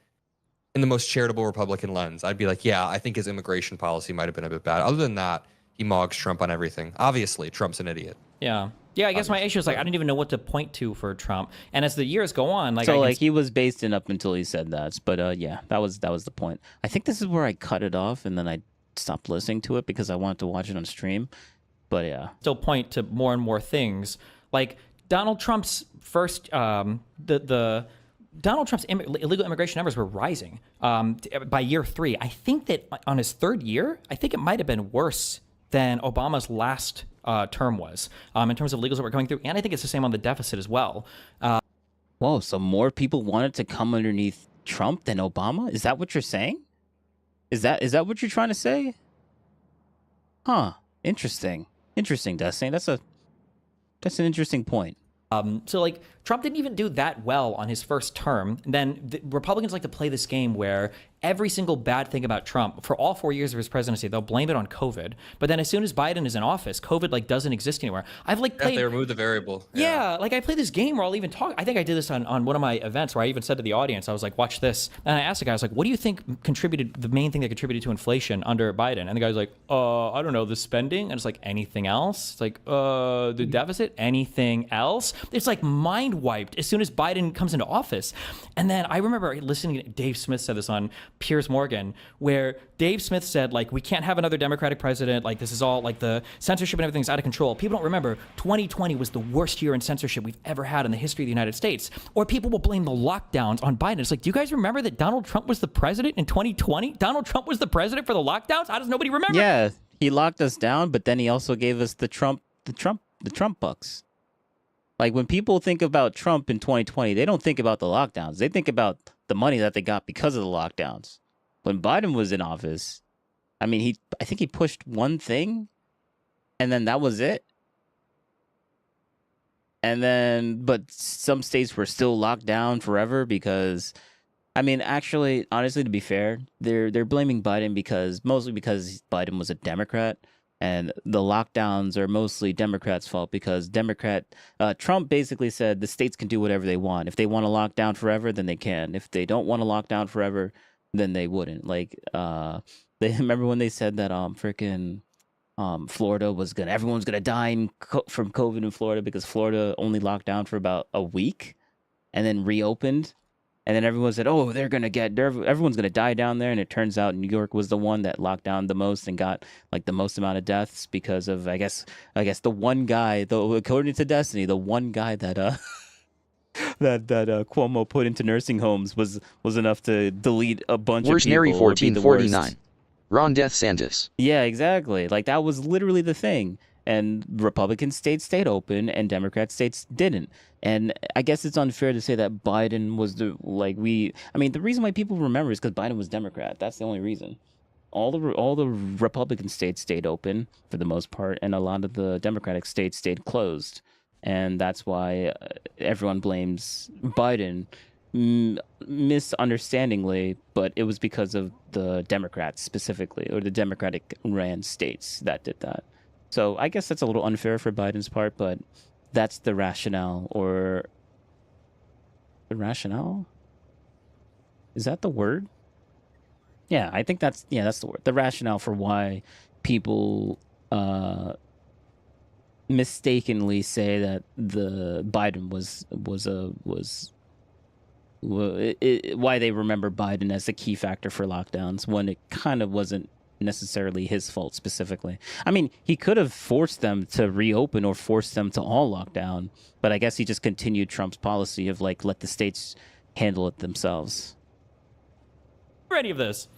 in the most charitable Republican lens, I'd be like, yeah, I think his immigration policy might have been a bit bad. Other than that, he mogs Trump on everything. Obviously, Trump's an idiot. Yeah. Yeah, I guess my issue is like I didn't even know what to point to for Trump. And as the years go on, he was based in up until he said that. But yeah, that was the point. I think this is where I cut it off and then I stopped listening to it because I wanted to watch it on stream. But yeah, still point to more and more things like Donald Trump's first Donald Trump's illegal immigration numbers were rising by year 3. I think that on his 3rd year, I think it might have been worse than Obama's last term was in terms of illegals that were coming through. And I think it's the same on the deficit as well. Whoa, so more people wanted to come underneath Trump than Obama? Is that what you're saying? Is that what you're trying to say? Huh. Interesting, Destiny. That's an interesting point. So like Trump didn't even do that well on his first term. And then the Republicans like to play this game where every single bad thing about Trump for all 4 years of his presidency, they'll blame it on COVID. But then as soon as Biden is in office, COVID like doesn't exist anywhere. I've like played. They removed the variable. Yeah, like I play this game where I'll even talk. I think I did this on one of my events where I even said to the audience, I was like, watch this. And I asked the guy, I was like, what do you think contributed, the main thing that contributed to inflation under Biden? And the guy was like, I don't know, the spending. And it's like, anything else? It's like, the deficit, anything else? It's like mind wiped as soon as Biden comes into office. And then I remember listening to Dave Smith said this on Piers Morgan, where Dave Smith said, like, we can't have another Democratic president. Like, this is all, like, the censorship and everything's out of control. People don't remember 2020 was the worst year in censorship we've ever had in the history of the United States. Or people will blame the lockdowns on Biden. It's like, do you guys remember that Donald Trump was the president in 2020? Donald Trump was the president for the lockdowns? How does nobody remember? Yeah, he locked us down, but then he also gave us the Trump bucks. Like, when people think about Trump in 2020, they don't think about the lockdowns. They think about the money that they got because of the lockdowns. When Biden was in office, I mean, I think he pushed one thing, and then that was it. And then, but some states were still locked down forever because, I mean, actually, honestly, to be fair, they're blaming Biden mostly because Biden was a Democrat. And the lockdowns are mostly Democrats' fault because Trump basically said the states can do whatever they want. If they want to lock down forever, then they can. If they don't want to lock down forever, then they wouldn't. Like, They remember when they said that freaking Florida was gonna everyone's gonna die from COVID in Florida because Florida only locked down for about a week and then reopened, and then everyone said, oh, everyone's gonna die down there, and it turns out New York was the one that locked down the most and got like the most amount of deaths because of I guess the one guy, though, according to Destiny, the one guy that that Cuomo put into nursing homes was enough to delete a bunch Where's of people. Nary Would be the worst. 1449? Ron Death Santis. Yeah, exactly. Like that was literally the thing. And Republican states stayed open and Democrat states didn't. And I guess it's unfair to say that Biden was the the reason why people remember is because Biden was Democrat. That's the only reason. All the Republican states stayed open for the most part, and a lot of the Democratic states stayed closed. And that's why everyone blames Biden, misunderstandingly, but it was because of the Democrats specifically, or the Democratic ran states that did that. So I guess that's a little unfair for Biden's part, but that's the rationale, or the rationale? Is that the word? Yeah, I think that's the word. The rationale for why people mistakenly say that the Biden why they remember Biden as a key factor for lockdowns when it kind of wasn't necessarily his fault specifically. I mean, he could have forced them to reopen or forced them to all lockdown, but I guess he just continued Trump's policy of like let the states handle it themselves. Any of this.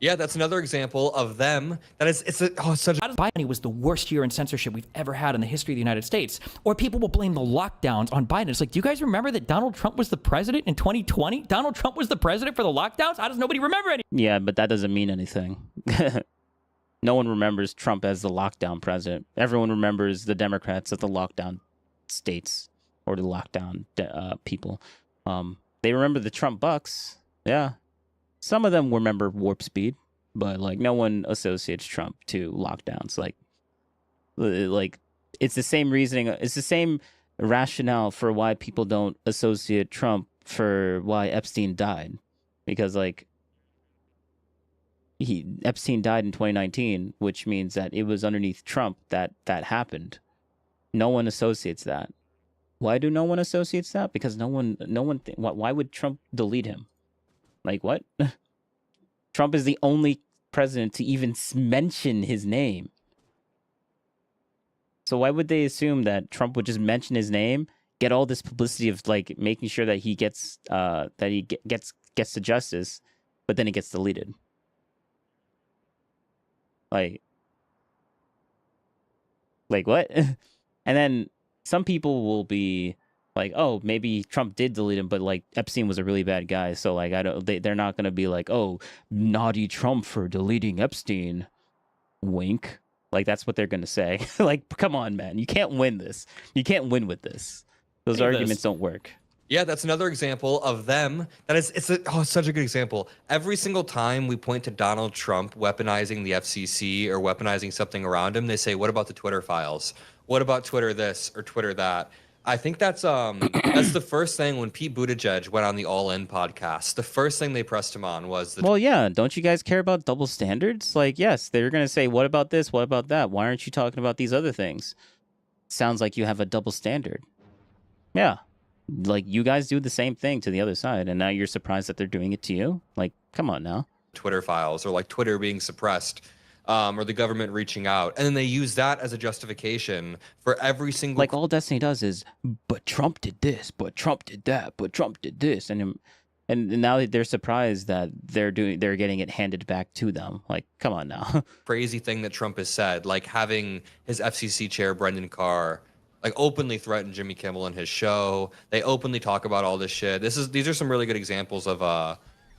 Yeah, that's another example of them. That is, such. Biden was the worst year in censorship we've ever had in the history of the United States. Or people will blame the lockdowns on Biden. It's like, do you guys remember that Donald Trump was the president in 2020? Donald Trump was the president for the lockdowns? How does nobody remember any? Yeah, but that doesn't mean anything. No one remembers Trump as the lockdown president. Everyone remembers the Democrats as the lockdown states or the lockdown people. They remember the Trump bucks. Yeah. Some of them remember warp speed, but like no one associates Trump to lockdowns. Like it's the same reasoning. It's the same rationale for why people don't associate Trump for why Epstein died, because like Epstein died in 2019, which means that it was underneath Trump that happened. No one associates that. Why do no one associates that? Because no one. Why would Trump delete him? Like, what? Trump is the only president to even mention his name. So why would they assume that Trump would just mention his name, get all this publicity of like making sure that he gets gets to justice, but then it gets deleted? Like what? And then some people will be like, oh, maybe Trump did delete him, but like Epstein was a really bad guy, so like they're not gonna be like, oh, naughty Trump for deleting Epstein. Wink. Like that's what they're gonna say. Like, come on, man, you can't win this. You can't win with this. Those arguments don't work. Yeah, that's another example of them. It's such a good example. Every single time we point to Donald Trump weaponizing the FCC or weaponizing something around him, they say, what about the Twitter files? What about Twitter this or Twitter that? I think that's the first thing when Pete Buttigieg went on the All In podcast. The first thing they pressed him on was well, yeah. Don't you guys care about double standards? Like, yes, they're gonna say, what about this? What about that? Why aren't you talking about these other things? Sounds like you have a double standard. Yeah. Like, you guys do the same thing to the other side, and now you're surprised that they're doing it to you? Like, come on now. Twitter files, or like Twitter being suppressed, or the government reaching out. And then they use that as a justification for every single... Like, all Destiny does is, but Trump did this, but Trump did that, but Trump did this. And now they're surprised that they're getting it handed back to them. Like, come on now. Crazy thing that Trump has said, like having his FCC chair, Brendan Carr, like openly threaten Jimmy Kimmel in his show. They openly talk about all this shit. These are some really good examples of I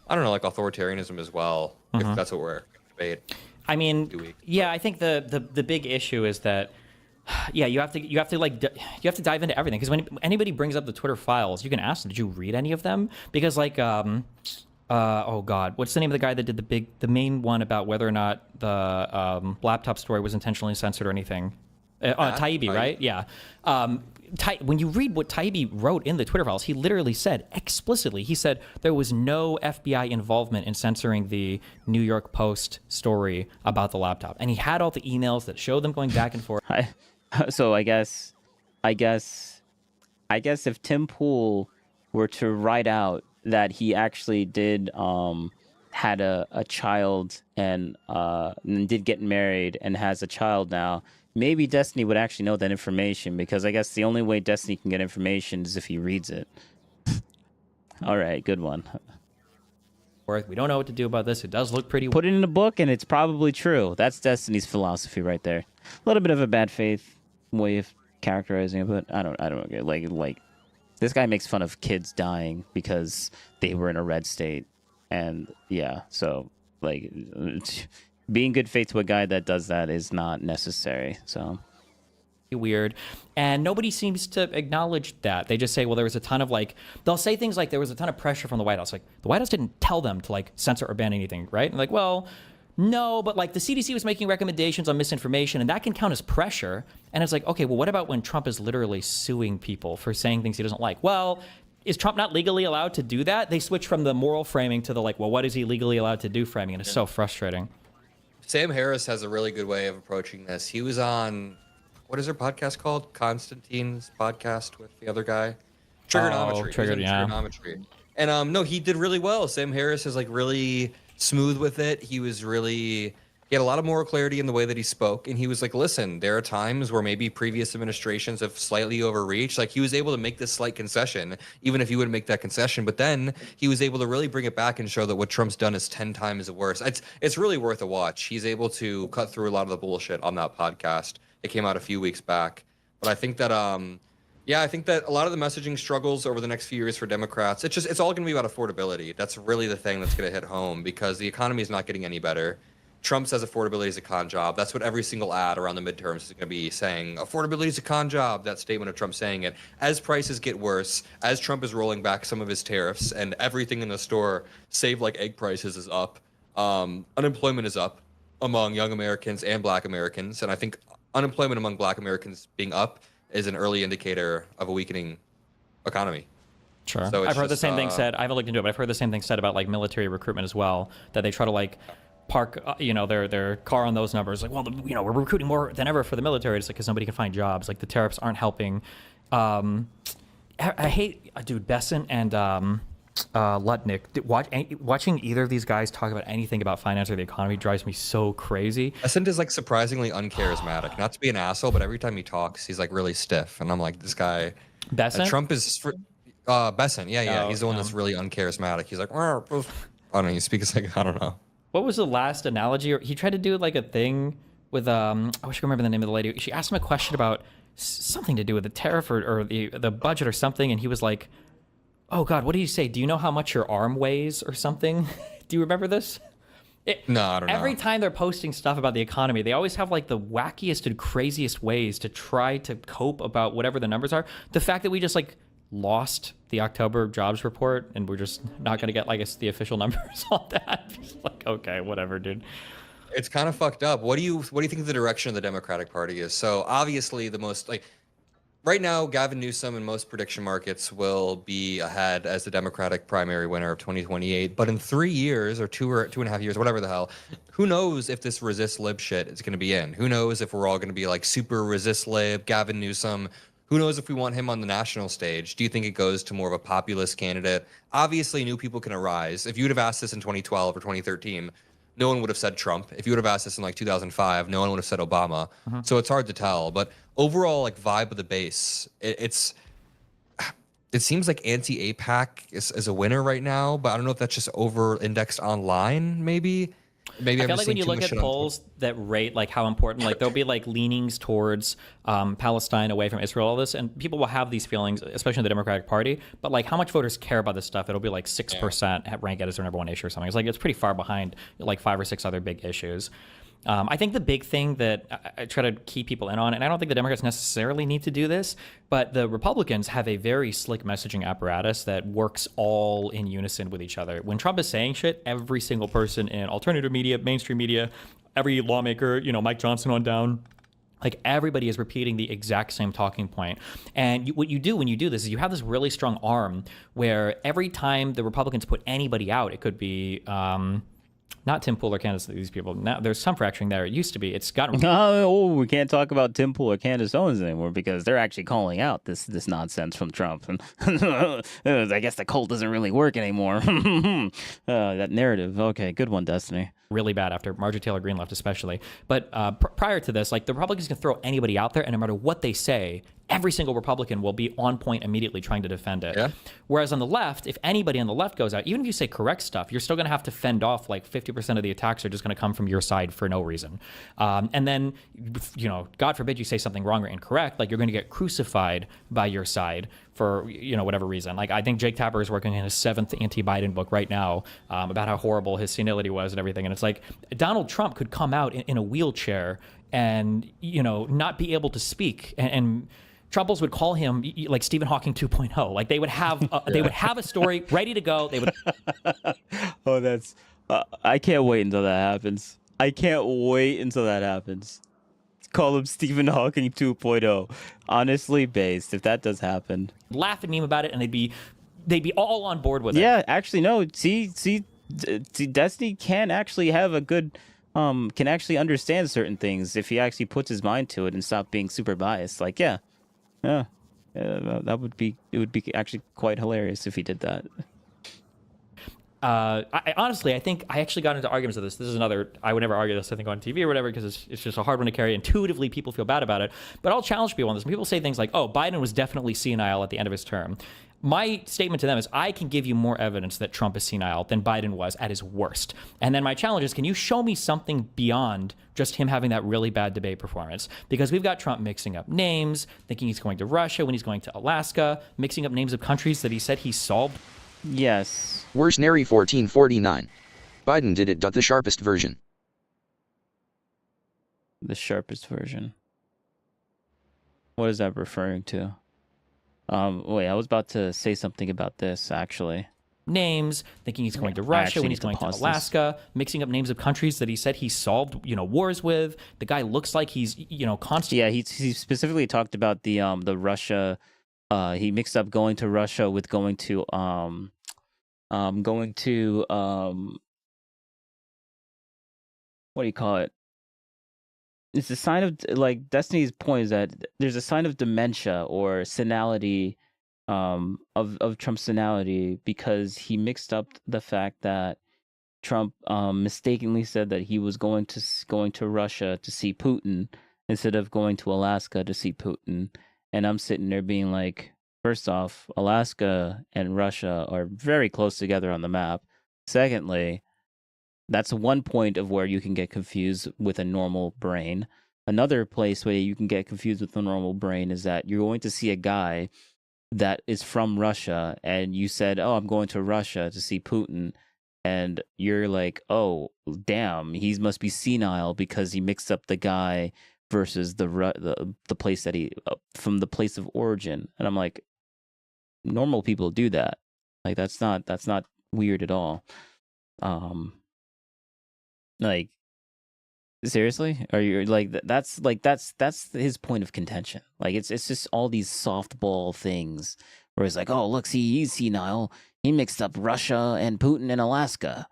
don't know, like authoritarianism as well. If that's what we're debate. I mean, yeah, I think the big issue is that yeah, you have to dive into everything, because when anybody brings up the Twitter files, you can ask them, did you read any of them? Because like oh god, what's the name of the guy that did the main one about whether or not the laptop story was intentionally censored or anything? Taibbi, right? Yeah. When you read what Taibbi wrote in the Twitter files, he literally said explicitly, he said there was no FBI involvement in censoring the New York Post story about the laptop. And he had all the emails that showed them going back and forth. So I guess if Tim Pool were to write out that he actually did had a child and did get married and has a child now, maybe Destiny would actually know that information, because I guess the only way Destiny can get information is if he reads it. All right, good one. We don't know what to do about this. It does look pretty. Put it in a book and it's probably true. That's Destiny's philosophy right there. A little bit of a bad faith way of characterizing it, but I don't get like this guy makes fun of kids dying because they were in a red state, and yeah, so like being good faith to a guy that does that is not necessary. So weird, and nobody seems to acknowledge that. They just say, well, there was a ton of they'll say things like there was a ton of pressure from the White House. Like the White House didn't tell them to censor or ban anything, right? And well, no, but the CDC was making recommendations on misinformation, and that can count as pressure. And it's okay, well, what about when Trump is literally suing people for saying things he doesn't like? Well, is Trump not legally allowed to do that? They switch from the moral framing to the well, what is he legally allowed to do framing? And it's so frustrating. Sam Harris has a really good way of approaching this. He was on, what is their podcast called? Constantine's podcast with the other guy? Trigonometry. Trigonometry. And no, he did really well. Sam Harris is really smooth with it. He had a lot of moral clarity in the way that he spoke. And he was listen, there are times where maybe previous administrations have slightly overreached. He was able to make this slight concession, even if he wouldn't make that concession. But then he was able to really bring it back and show that what Trump's done is 10 times worse. It's really worth a watch. He's able to cut through a lot of the bullshit on that podcast. It came out a few weeks back. But I think that, I think that a lot of the messaging struggles over the next few years for Democrats, it's all going to be about affordability. That's really the thing that's going to hit home, because the economy is not getting any better. Trump says affordability is a con job. That's what every single ad around the midterms is going to be saying. Affordability is a con job. That statement of Trump saying it. As prices get worse, as Trump is rolling back some of his tariffs, and everything in the store, save egg prices, is up. Unemployment is up among young Americans and Black Americans, and I think unemployment among Black Americans being up is an early indicator of a weakening economy. Sure. So I've heard the same thing said. I haven't looked into it, but I've heard the same thing said about military recruitment as well, that they try to park their car on those numbers. We're recruiting more than ever for the military. It's because nobody can find jobs. The tariffs aren't helping. I hate Besant and Lutnick. Watching either of these guys talk about anything about finance or the economy drives me so crazy. Besant is surprisingly uncharismatic. Not to be an asshole, but every time he talks, he's really stiff, and I'm this guy. Besant? Trump is Besant. Yeah. He's the one that's really uncharismatic. He's I don't know. He speaks I don't know. What was the last analogy? He tried to do a thing with I wish I could remember the name of the lady. She asked him a question about something to do with the tariff or the budget or something, and he was like, "Oh God, what did he say? Do you know how much your arm weighs or something?" Do you remember this? No, I don't know. Every time they're posting stuff about the economy, they always have the wackiest and craziest ways to try to cope about whatever the numbers are. The fact that we just lost the October jobs report and we're just not going to get the official numbers on that. Just okay, whatever, dude. It's kind of fucked up. What do you think the direction of the Democratic Party is? So obviously the most right now, Gavin Newsom in most prediction markets will be ahead as the Democratic primary winner of 2028. But in 3 years or 2.5 years, whatever the hell, who knows if this resist lib shit is going to be in? Who knows if we're all going to be super resist lib, Gavin Newsom? Who knows if we want him on the national stage? Do you think it goes to more of a populist candidate? Obviously, new people can arise. If you would have asked this in 2012 or 2013, no one would have said Trump. If you would have asked this in 2005, no one would have said Obama. So it's hard to tell. But overall, vibe of the base, it seems like anti-APAC is a winner right now. But I don't know if that's just over-indexed online, maybe. Maybe I feel when you look at polls that rate how important, there'll be leanings towards Palestine away from Israel, all this, and people will have these feelings, especially in the Democratic Party. But how much voters care about this stuff? It'll be 6% rank it as their number one issue or something. It's it's pretty far behind 5 or 6 other big issues. I think the big thing that I try to keep people in on, and I don't think the Democrats necessarily need to do this, but the Republicans have a very slick messaging apparatus that works all in unison with each other. When Trump is saying shit, every single person in alternative media, mainstream media, every lawmaker, Mike Johnson on down, Like everybody is repeating the exact same talking point. And what you do when you do this is you have this really strong arm where every time the Republicans put anybody out, it could be not Tim Pool or Candace, these people. Now there's some fracturing there. It used to be. It's gotten. Oh, we can't talk about Tim Pool or Candace Owens anymore because they're actually calling out this nonsense from Trump. And I guess the cult doesn't really work anymore. That narrative. Okay, good one, Destiny. Really bad after Marjorie Taylor Greene left, especially. But prior to this, like the Republicans can throw anybody out there, and no matter what they say, every single Republican will be on point immediately trying to defend it. Yeah. Whereas on the left, if anybody on the left goes out, even if you say correct stuff, you're still going to have to fend off like 50% of the attacks are just going to come from your side for no reason. And then, you know, God forbid you say something wrong or incorrect, like you're going to get crucified by your side for, you know, whatever reason. Like I think Jake Tapper is working on his 7th anti-Biden book right now about how horrible his senility was and everything. And it's like Donald Trump could come out in a wheelchair and, you know, not be able to speak and Troubles would call him like Stephen Hawking 2.0. Like they would have they would have a story ready to go. They would. Oh, that's. I can't wait until that happens. I can't wait until that happens. Call him Stephen Hawking 2.0. Honestly based. If that does happen, laugh and meme about it, and they'd be all on board with it. Yeah, actually, no. See, Destiny can actually have a good. Can actually understand certain things if he actually puts his mind to it and stop being super biased. Like, yeah. Yeah, that would be. It would be actually quite hilarious if he did that. I honestly, I think I actually got into arguments of this. This is another. I would never argue this, I think, on TV or whatever, because it's just a hard one to carry. Intuitively, people feel bad about it. But I'll challenge people on this. When people say things like, "Oh, Biden was definitely senile at the end of his term." My statement to them is I can give you more evidence that Trump is senile than Biden was at his worst. And then my challenge is, can you show me something beyond just him having that really bad debate performance? Because we've got Trump mixing up names, thinking he's going to Russia when he's going to Alaska, mixing up names of countries that he said he solved. Yes. Worse nary 1449. Biden did it. The sharpest version. The sharpest version. What is that referring to? Wait, I was about to say something about this, actually. Names, thinking he's going to Russia when he's going to Alaska, mixing up names of countries that he said he solved, you know, wars with. The guy looks like he's, you know, constantly. Yeah, he specifically talked about the Russia. He mixed up going to Russia with going to what do you call it? It's a sign of, like, Destiny's point is that there's a sign of dementia or senility, of Trump's senility, because he mixed up the fact that Trump mistakenly said that he was going to Russia to see Putin instead of going to Alaska to see Putin. And I'm sitting there being like, first off, Alaska and Russia are very close together on the map. Secondly, that's one point of where you can get confused with a normal brain. Another place where you can get confused with a normal brain is that you're going to see a guy that is from Russia and you said, "Oh, I'm going to Russia to see Putin." And you're like, "Oh, damn, he must be senile because he mixed up the guy versus the place that he from the place of origin." And I'm like, normal people do that. Like that's not weird at all. Like, seriously? Are you like that's his point of contention. Like it's just all these softball things where it's like, "Oh, look, see, he's senile. He mixed up Russia and Putin in Alaska."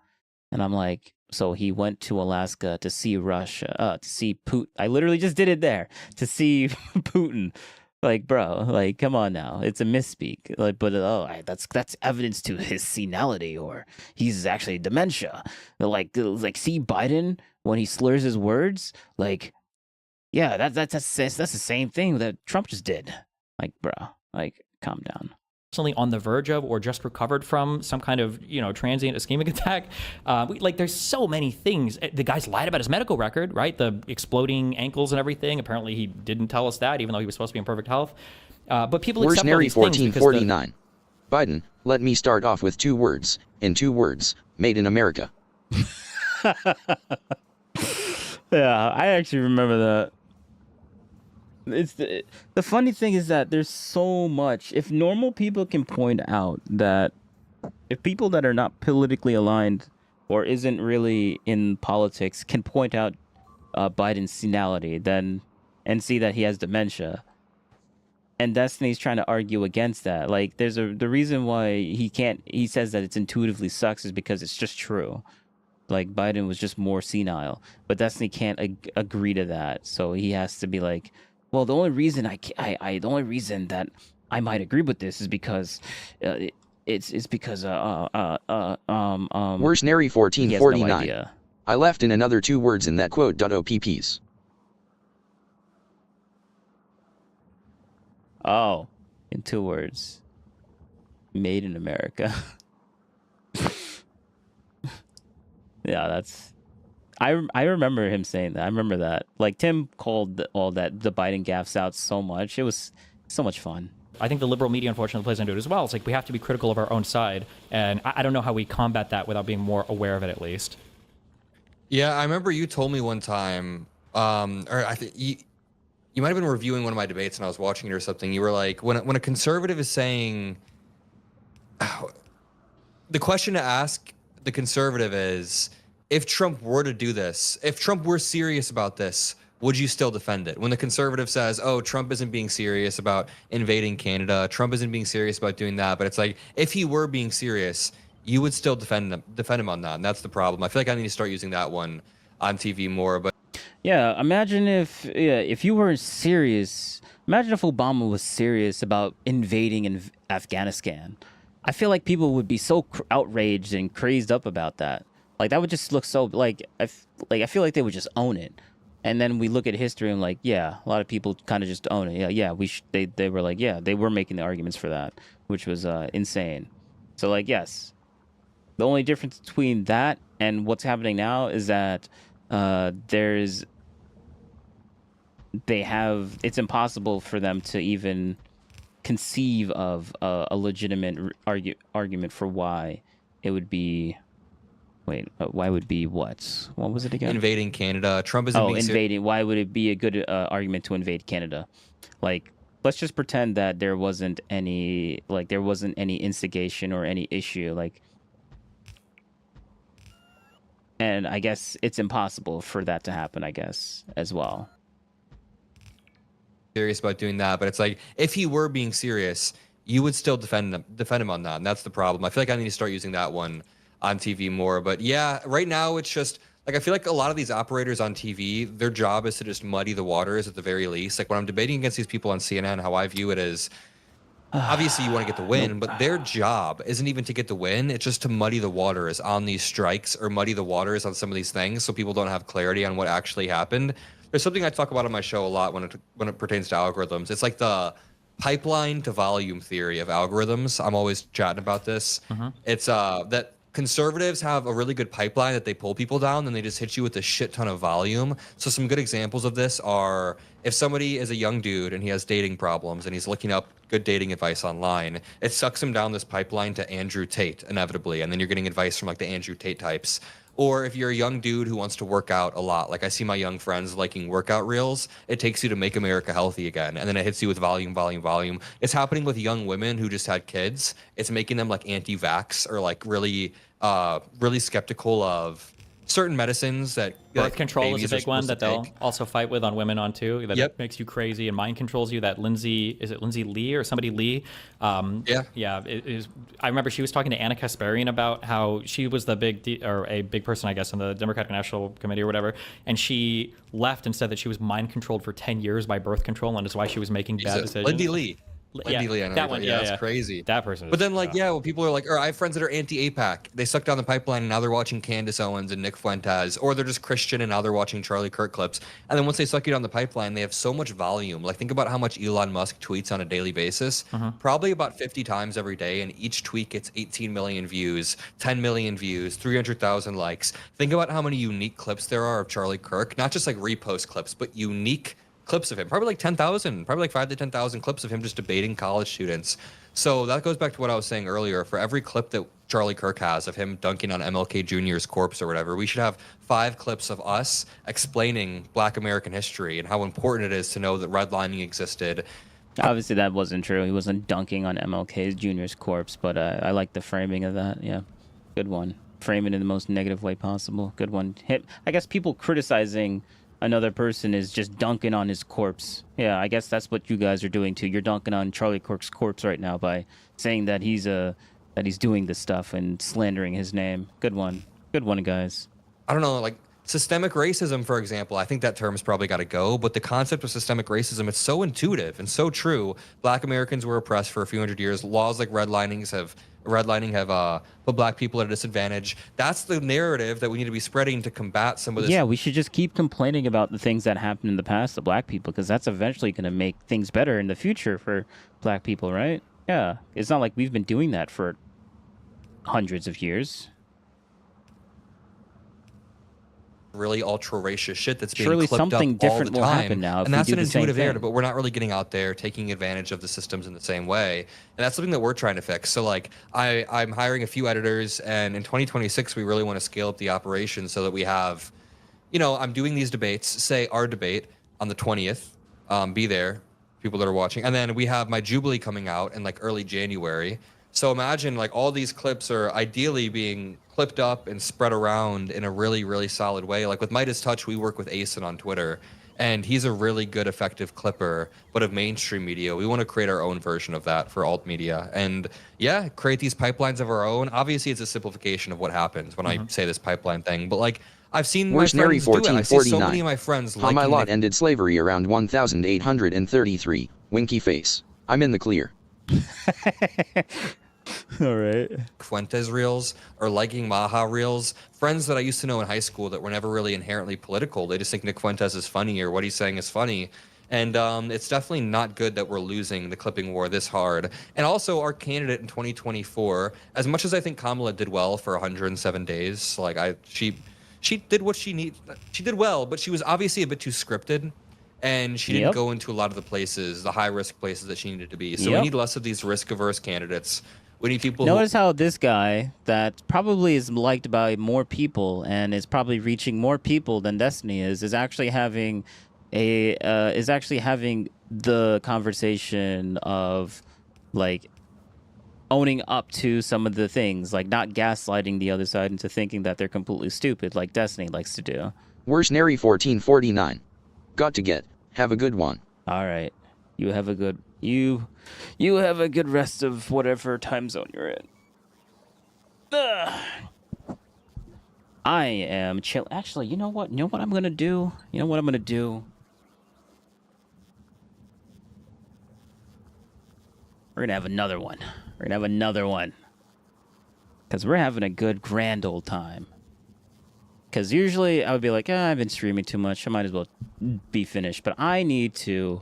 And I'm like, so he went to Alaska to see Russia, to see Putin. I literally just did it there to see Putin. Like, bro, like, come on now. It's a misspeak. Like, but that's evidence to his senility, or he's actually dementia. Like, see Biden when he slurs his words. Like, yeah, that's the same thing that Trump just did. Like, bro, like, calm down. On the verge of or just recovered from some kind of, you know, transient ischemic attack. Like there's so many things. The guy's lied about his medical record, right? The exploding ankles and everything. Apparently he didn't tell us that, even though he was supposed to be in perfect health. But people Worse accept all nary these things because 1449. Biden, let me start off with 2 words. In 2 words, made in America. Yeah, I actually remember that. It's the funny thing is that there's so much. If normal people can point out that if people that are not politically aligned or isn't really in politics can point out Biden's senility, then and see that he has dementia. And Destiny's trying to argue against that. Like, the reason why he says that it's intuitively sucks is because it's just true. Like, Biden was just more senile, but Destiny can't agree to that. So he has to be like, well, the only reason the only reason that I might agree with this is because it's because Worse Nary he has no 1449. idea. I left in another 2 words in that quote. OPPs. Oh, in 2 words. Made in America. Yeah, that's... I remember him saying that. I remember that. Like, Tim called all that, the Biden gaffes out so much. It was so much fun. I think the liberal media, unfortunately, plays into it as well. It's like we have to be critical of our own side, and I don't know how we combat that without being more aware of it, at least. Yeah, I remember you told me one time, or I think you might have been reviewing one of my debates and I was watching it or something. You were like, when a conservative is saying, the question to ask the conservative is, if Trump were to do this, if Trump were serious about this, would you still defend it? When the conservative says, oh, Trump isn't being serious about invading Canada, Trump isn't being serious about doing that, but it's like, if he were being serious, you would still defend him on that, and that's the problem. I feel like I need to start using that one on TV more. But yeah, imagine if you were serious. Imagine if Obama was serious about invading in Afghanistan. I feel like people would be so outraged and crazed up about that. Like, that would just look so I feel like they would just own it. And then we look at history and like, yeah, a lot of people kind of just own it. Yeah, they were like, yeah, they were making the arguments for that, which was insane. So like, yes, the only difference between that and what's happening now is that it's impossible for them to even conceive of a legitimate argument for why it would be. Wait, why would be what? What was it again? Invading Canada. Trump isn't being invading. Why would it be a good argument to invade Canada? Like, let's just pretend that there wasn't any instigation or any issue. Like, and I guess it's impossible for that to happen, I guess, as well. Serious about doing that, but it's like, if he were being serious, you would still defend him on that, and that's the problem. I feel like I need to start using that one on TV more. But yeah, right now it's just like, I feel like a lot of these operators on TV, their job is to just muddy the waters at the very least. Like, when I'm debating against these people on CNN, how I view it is, obviously you want to get the win, but their job isn't even to get the win. It's just to muddy the waters on these strikes, or muddy the waters on some of these things, so people don't have clarity on what actually happened. There's something I talk about on my show a lot when it pertains to algorithms. It's like the pipeline to volume theory of algorithms. I'm always chatting about this. It's that conservatives have a really good pipeline that they pull people down, and they just hit you with a shit ton of volume. So some good examples of this are, if somebody is a young dude and he has dating problems and he's looking up good dating advice online, it sucks him down this pipeline to Andrew Tate inevitably, and then you're getting advice from like the Andrew Tate types. Or if you're a young dude who wants to work out a lot, like I see my young friends liking workout reels, it takes you to Make America Healthy Again, and then it hits you with volume, volume, volume. It's happening with young women who just had kids. It's making them like anti-vax, or like really skeptical of certain medicines that birth control is a big one that they'll take. Also fight with on women on too. That Yep. makes you crazy and mind controls you. That Lindsay Lee or somebody Lee? Yeah. It is. I remember she was talking to Anna Kasparian about how she was the a big person, I guess, on the Democratic National Committee or whatever, and she left and said that she was mind controlled for 10 years by birth control, and it's why she was making bad decisions. Lindy Lee. Lindy Lee, I know that one. Yeah, Yeah, it's crazy. That person. But then, like, well, people are like, or I have friends that are anti-APAC. They suck down the pipeline, and now they're watching Candace Owens and Nick Fuentes, or they're just Christian, and now they're watching Charlie Kirk clips. And then once they suck you down the pipeline, they have so much volume. Like, think about how much Elon Musk tweets on a daily basis. Probably about 50 times every day, and each tweet gets 18 million views, 10 million views, 300,000 likes. Think about how many unique clips there are of Charlie Kirk, not just like repost clips, but unique clips of him, probably like 10,000, probably like 5 to 10,000 clips of him just debating college students. So that goes back to what I was saying earlier. For every clip that Charlie Kirk has of him dunking on MLK Jr.'s corpse or whatever, we should have 5 clips of us explaining Black American history and how important it is to know that redlining existed. Obviously, that wasn't true. He wasn't dunking on MLK Jr.'s corpse, but I like the framing of that. Yeah, good one. Frame it in the most negative way possible. Good one. I guess people criticizing another person is just dunking on his corpse. Yeah, I guess that's what you guys are doing too. You're dunking on Charlie Kirk's corpse right now by saying that he's doing this stuff and slandering his name. Good one, guys. I don't know, like systemic racism, for example. I think that term's probably got to go. But the concept of systemic racism, it's so intuitive and so true. Black Americans were oppressed for a few hundred years. Laws like redlining have put black people at a disadvantage. That's the narrative that we need to be spreading to combat some of this. Yeah, we should just keep complaining about the things that happened in the past to black people, because that's eventually going to make things better in the future for black people, right? Yeah, it's not like we've been doing that for hundreds of years. Really ultra racist shit that's being Surely clipped something up all different the will time. happen now if And we that's do an the same intuitive thing. narrative, but we're not really getting out there taking advantage of the systems in the same way. And that's something that we're trying to fix. So like I'm hiring a few editors, and in 2026 we really want to scale up the operation so that we have, you know, I'm doing these debates, say our debate on the 20th, be there, people that are watching. And then we have my Jubilee coming out in like early January. So imagine like all these clips are ideally being clipped up and spread around in a really, really solid way. Like with Midas Touch, we work with Asen on Twitter, and he's a really good, effective clipper, but of mainstream media. We want to create our own version of that for alt media. And yeah, create these pipelines of our own. Obviously, it's a simplification of what happens when I say this pipeline thing, but like I've seen my Worst Nary friends do it. I see so 1449. many of my friends How my liking lot ended slavery around 1833. Winky face. I'm in the clear. All right. Fuentes reels or liking Maha reels. Friends that I used to know in high school that were never really inherently political. They just think Nick Fuentes is funny or what he's saying is funny. And it's definitely not good that we're losing the clipping war this hard. And also our candidate in 2024, as much as I think Kamala did well for 107 days, like she did what she needed. She did well, but she was obviously a bit too scripted. And she didn't go into a lot of the places, the high-risk places that she needed to be. So we need less of these risk-averse candidates. We need people Notice how this guy that probably is liked by more people and is probably reaching more people than Destiny is actually having the conversation of like owning up to some of the things, like not gaslighting the other side into thinking that they're completely stupid like Destiny likes to do. Worst Nary 1449. Got to get. Have a good one. All right. You have a good you have a good rest of whatever time zone you're in. Ugh. I am chill. Actually, you know what? You know what I'm gonna do? You know what I'm gonna do? We're gonna have another one. We're gonna have another one. Because we're having a good grand old time. Because usually I would be like, I've been streaming too much. I might as well be finished. But I need to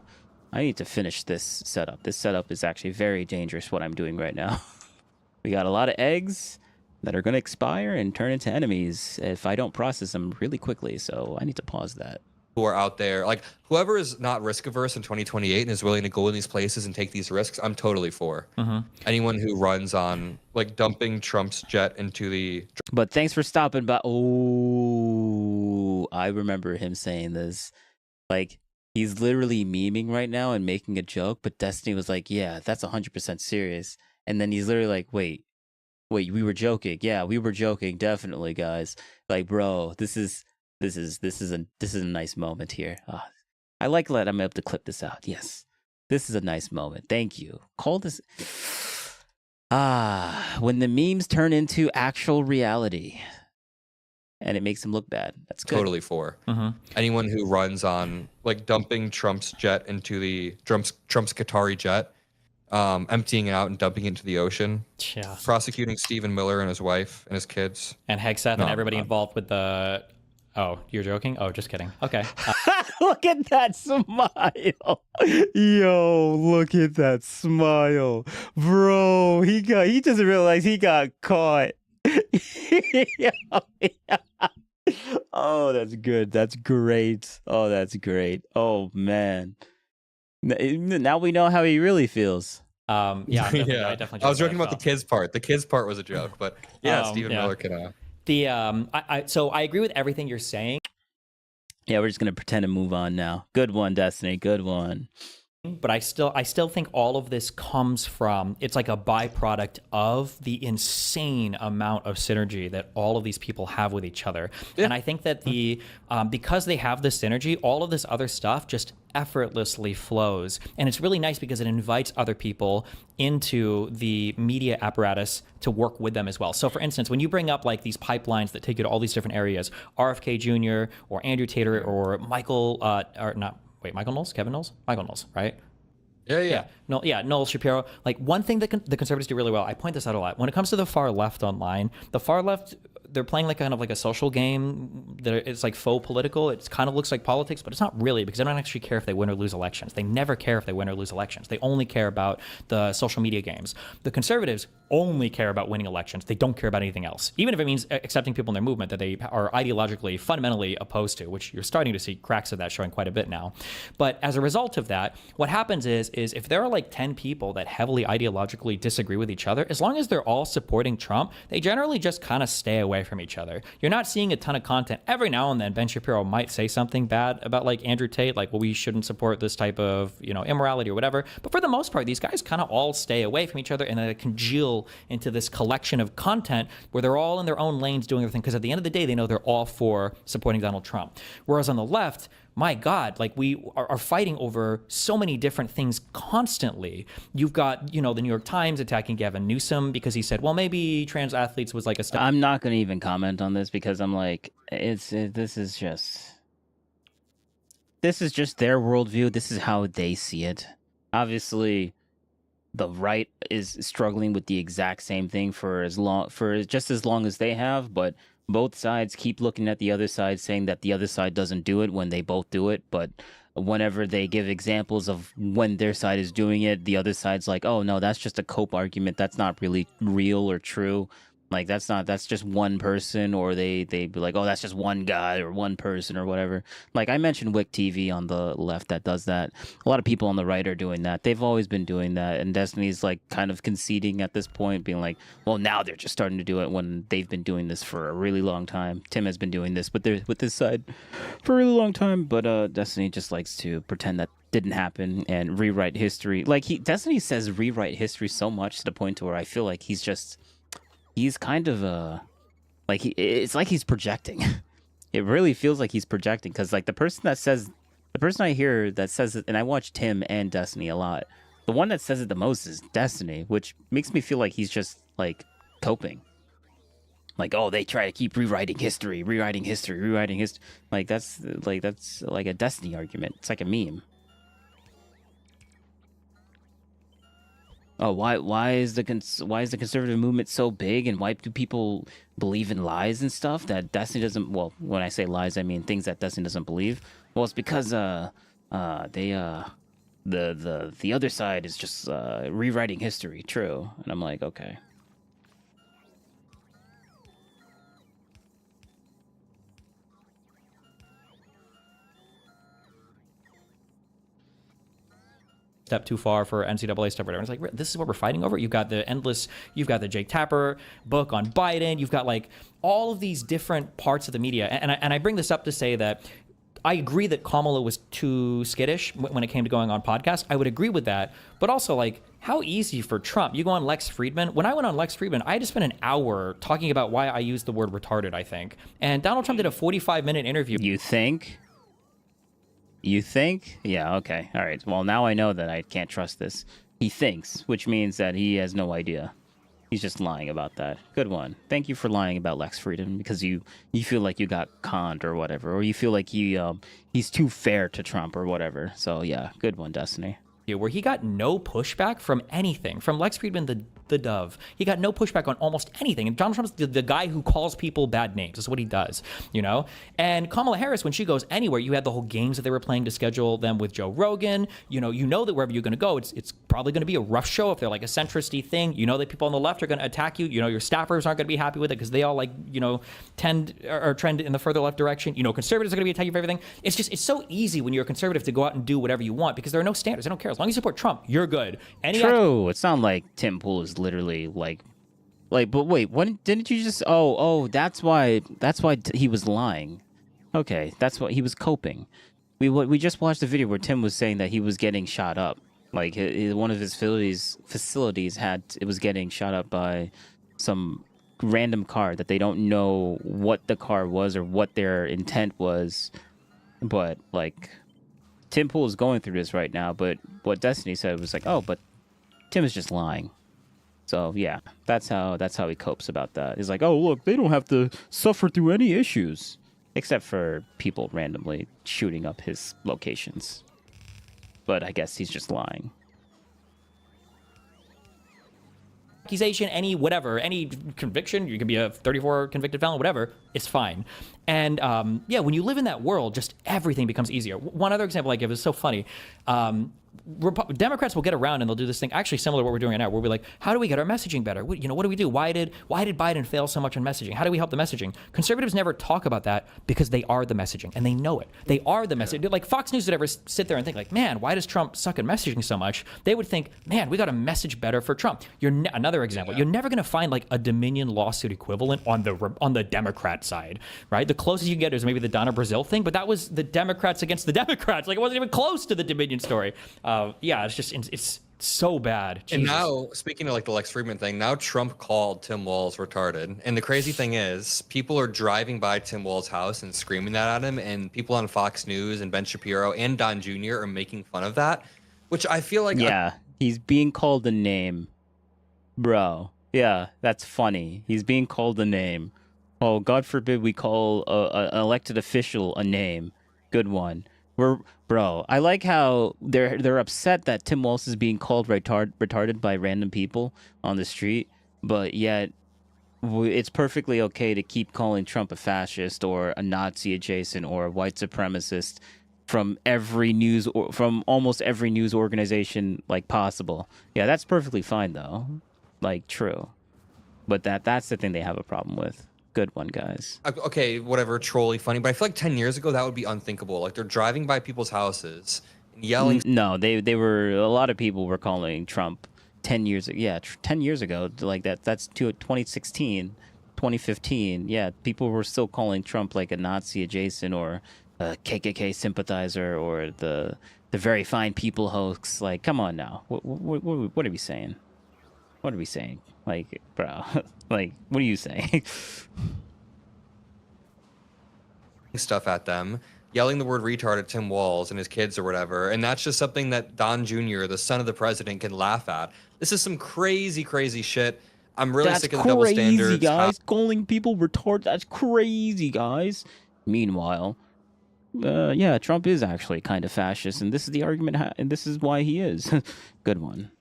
finish this setup. This setup is actually very dangerous, what I'm doing right now. We got a lot of eggs that are going to expire and turn into enemies if I don't process them really quickly. So I need to pause that. who are out there, like whoever is not risk averse in 2028 and is willing to go in these places and take these risks, I'm totally for. Anyone who runs on like dumping Trump's jet into the. But thanks for stopping by. Oh, I remember him saying this. Like, he's literally memeing right now and making a joke, but Destiny was like, yeah, that's 100% serious. And then he's literally like, wait, we were joking. Yeah, we were joking, definitely, guys. Like, bro, this is a nice moment here. I like that I'm able to clip this out. Yes, this is a nice moment. Thank you. Call this. When the memes turn into actual reality, and it makes him look bad. That's good. Totally for. Anyone who runs on like dumping Trump's jet into the Trump's Qatari jet, emptying it out and dumping it into the ocean. Yeah. Prosecuting Stephen Miller and his wife and his kids. And Hegseth and everybody involved with the. Oh, you're joking? Oh, just kidding. Okay. Look at that smile. Yo, look at that smile. Bro, he doesn't realize he got caught. Oh, that's good. That's great. Oh, that's great. Oh, man. Now we know how he really feels. Yeah, I definitely I was joking about the kids part. The kids part was a joke, but yeah, Stephen Miller can. So I agree with everything you're saying. Yeah, we're just gonna pretend to move on now. Good one, Destiny. Good one. but I still think all of this comes from, it's like a byproduct of the insane amount of synergy that all of these people have with each other. Yeah. And I think that because they have this synergy, all of this other stuff just effortlessly flows. And it's really nice because it invites other people into the media apparatus to work with them as well. So for instance, when you bring up like these pipelines that take you to all these different areas, RFK Jr. or Andrew Tate or Michael, or not, wait, Michael Knowles? Kevin Knowles? Michael Knowles, right? Yeah. No, Noel Shapiro. Like one thing that the conservatives do really well, I point this out a lot. When it comes to the far left online, the far left, they're playing like kind of like a social game that it's like faux political. It kind of looks like politics, but it's not really, because they don't actually care if they win or lose elections. They never care if they win or lose elections. They only care about the social media games. The conservatives only care about winning elections. They don't care about anything else, even if it means accepting people in their movement that they are ideologically fundamentally opposed to, which you're starting to see cracks of that showing quite a bit now. But as a result of that, what happens is if there are like 10 people that heavily ideologically disagree with each other, as long as they're all supporting Trump, they generally just kind of stay away from each other. You're not seeing a ton of content. Every now and then Ben Shapiro might say something bad about like Andrew Tate, like, well, we shouldn't support this type of, immorality or whatever. But for the most part, these guys kind of all stay away from each other, and then they congeal into this collection of content where they're all in their own lanes doing everything, because at the end of the day, they know they're all for supporting Donald Trump. Whereas on the left, my God, like we are fighting over so many different things constantly. You've got, the New York Times attacking Gavin Newsom because he said, well, maybe trans athletes was like a step. I'm not going to even comment on this because I'm like, this is just their worldview. This is how they see it. Obviously, the right is struggling with the exact same thing for just as long as they have, but both sides keep looking at the other side, saying that the other side doesn't do it when they both do it. But whenever they give examples of when their side is doing it, the other side's like, oh, no, that's just a cope argument. That's not really real or true. Like, that's just one person, or they be like, oh, that's just one guy or one person or whatever. Like, I mentioned Wick TV on the left that does that. A lot of people on the right are doing that. They've always been doing that. And Destiny's like kind of conceding at this point, being like, well, now they're just starting to do it when they've been doing this for a really long time. Tim has been doing this with this side for a really long time. But Destiny just likes to pretend that didn't happen and rewrite history. Like, Destiny says rewrite history so much to the point to where I feel like he's kind of it's like he's projecting. It really feels like he's projecting, because like the person I hear that says it, and I watch Tim and Destiny a lot, the one that says it the most is Destiny, which makes me feel like he's just like coping. Like, oh, they try to keep rewriting history. Like that's like a Destiny argument. It's like a meme. Oh, why is the conservative movement so big, and why do people believe in lies and stuff that Destiny doesn't? Well, when I say lies, I mean things that Destiny doesn't believe. Well, it's because the other side is just rewriting history. True, and I'm like, okay. Step too far for NCAA stuff, whatever. It's like, this is what we're fighting over. You've got the Jake Tapper book on Biden. You've got like all of these different parts of the media. And I bring this up to say that I agree that Kamala was too skittish when it came to going on podcasts. I would agree with that. But also, like, how easy for Trump. You go on Lex Friedman. When I went on Lex Friedman, I had to spend an hour talking about why I used the word retarded, I think. And Donald Trump did a 45-minute interview. You think? Yeah, okay. All right. Well, now I know that I can't trust this. He thinks, which means that he has no idea. He's just lying about that. Good one. Thank you for lying about Lex Friedman, because you feel like you got conned or whatever, or you feel like he's too fair to Trump or whatever. So yeah, good one, Destiny. Where he got no pushback from anything, from Lex Friedman, the dove. He got no pushback on almost anything. And Donald Trump's the guy who calls people bad names. That's what he does, And Kamala Harris, when she goes anywhere, you had the whole games that they were playing to schedule them with Joe Rogan. You know that wherever you're going to go, it's probably going to be a rough show if they're like a centrist-y thing. You know that people on the left are going to attack you. Your staffers aren't going to be happy with it because they all trend in the further left direction. Conservatives are going to be attacking you for everything. It's so easy when you're a conservative to go out and do whatever you want because there are no standards. I don't care. As long as you support Trump, you're good. True. It's not like Tim Pool is literally like, but wait, when didn't you just? Oh, that's why he was lying. Okay, that's what he was coping. we just watched the video where Tim was saying that he was getting shot up. Like one of his facilities was getting shot up by some random car that they don't know what the car was or what their intent was. But like Tim Pool is going through this right now, but what Destiny said was like, oh, but Tim is just lying. So yeah, that's how he copes about that. He's like, oh look, they don't have to suffer through any issues, except for people randomly shooting up his locations. But I guess he's just lying. Accusation, any conviction, you could be a 34 convicted felon, whatever, it's fine. And yeah, when you live in that world, just everything becomes easier. One other example I give is so funny. Democrats will get around and they'll do this thing actually similar to what we're doing right now, where we're like, how do we get our messaging better? What do we do? Why did Biden fail so much on messaging? How do we help the messaging? Conservatives never talk about that because they are the messaging and they know it. They are the message. Like Fox News would ever sit there and think like, man, why does Trump suck at messaging so much? They would think, man, we got to message better for Trump. Another example, you're never going to find like a Dominion lawsuit equivalent on the Democrat side, right? The closest you can get is maybe the Donna Brazile thing, but that was the Democrats against the Democrats. Like it wasn't even close to the Dominion story. Yeah, it's so bad. Jesus. And now, speaking of like the Lex Friedman thing, now Trump called Tim Walz retarded. And the crazy thing is, people are driving by Tim Walz's house and screaming that at him, and people on Fox News and Ben Shapiro and Don Jr. are making fun of that, which I feel like... Yeah, he's being called a name. Bro, yeah, that's funny. He's being called a name. Oh, God forbid we call an elected official a name. Good one. Bro, I like how they're upset that Tim Walz is being called retarded by random people on the street, but yet it's perfectly okay to keep calling Trump a fascist or a Nazi adjacent or a white supremacist from almost every news organization like possible. Yeah, that's perfectly fine though. Like true. But that's the thing they have a problem with. Good one, guys. Okay, whatever, trolly funny, but I feel like 10 years ago that would be unthinkable. Like they're driving by people's houses and yelling. No, they were, a lot of people were calling Trump 10 years ago. Yeah, 10 years ago, like that's 2016, 2015. Yeah, people were still calling Trump like a Nazi adjacent or a KKK sympathizer or the very fine people hoax. Like, come on now. What are we saying? What are we saying? Like, bro, like, what are you saying? Stuff at them, yelling the word retard at Tim Walz and his kids or whatever, and that's just something that Don Jr., the son of the president, can laugh at. This is some crazy shit. I'm really sick of the double standards. That's crazy, guys. Calling people retarded, that's crazy, guys. Meanwhile, yeah, Trump is actually kind of fascist, and this is the argument, and this is why he is. Good one.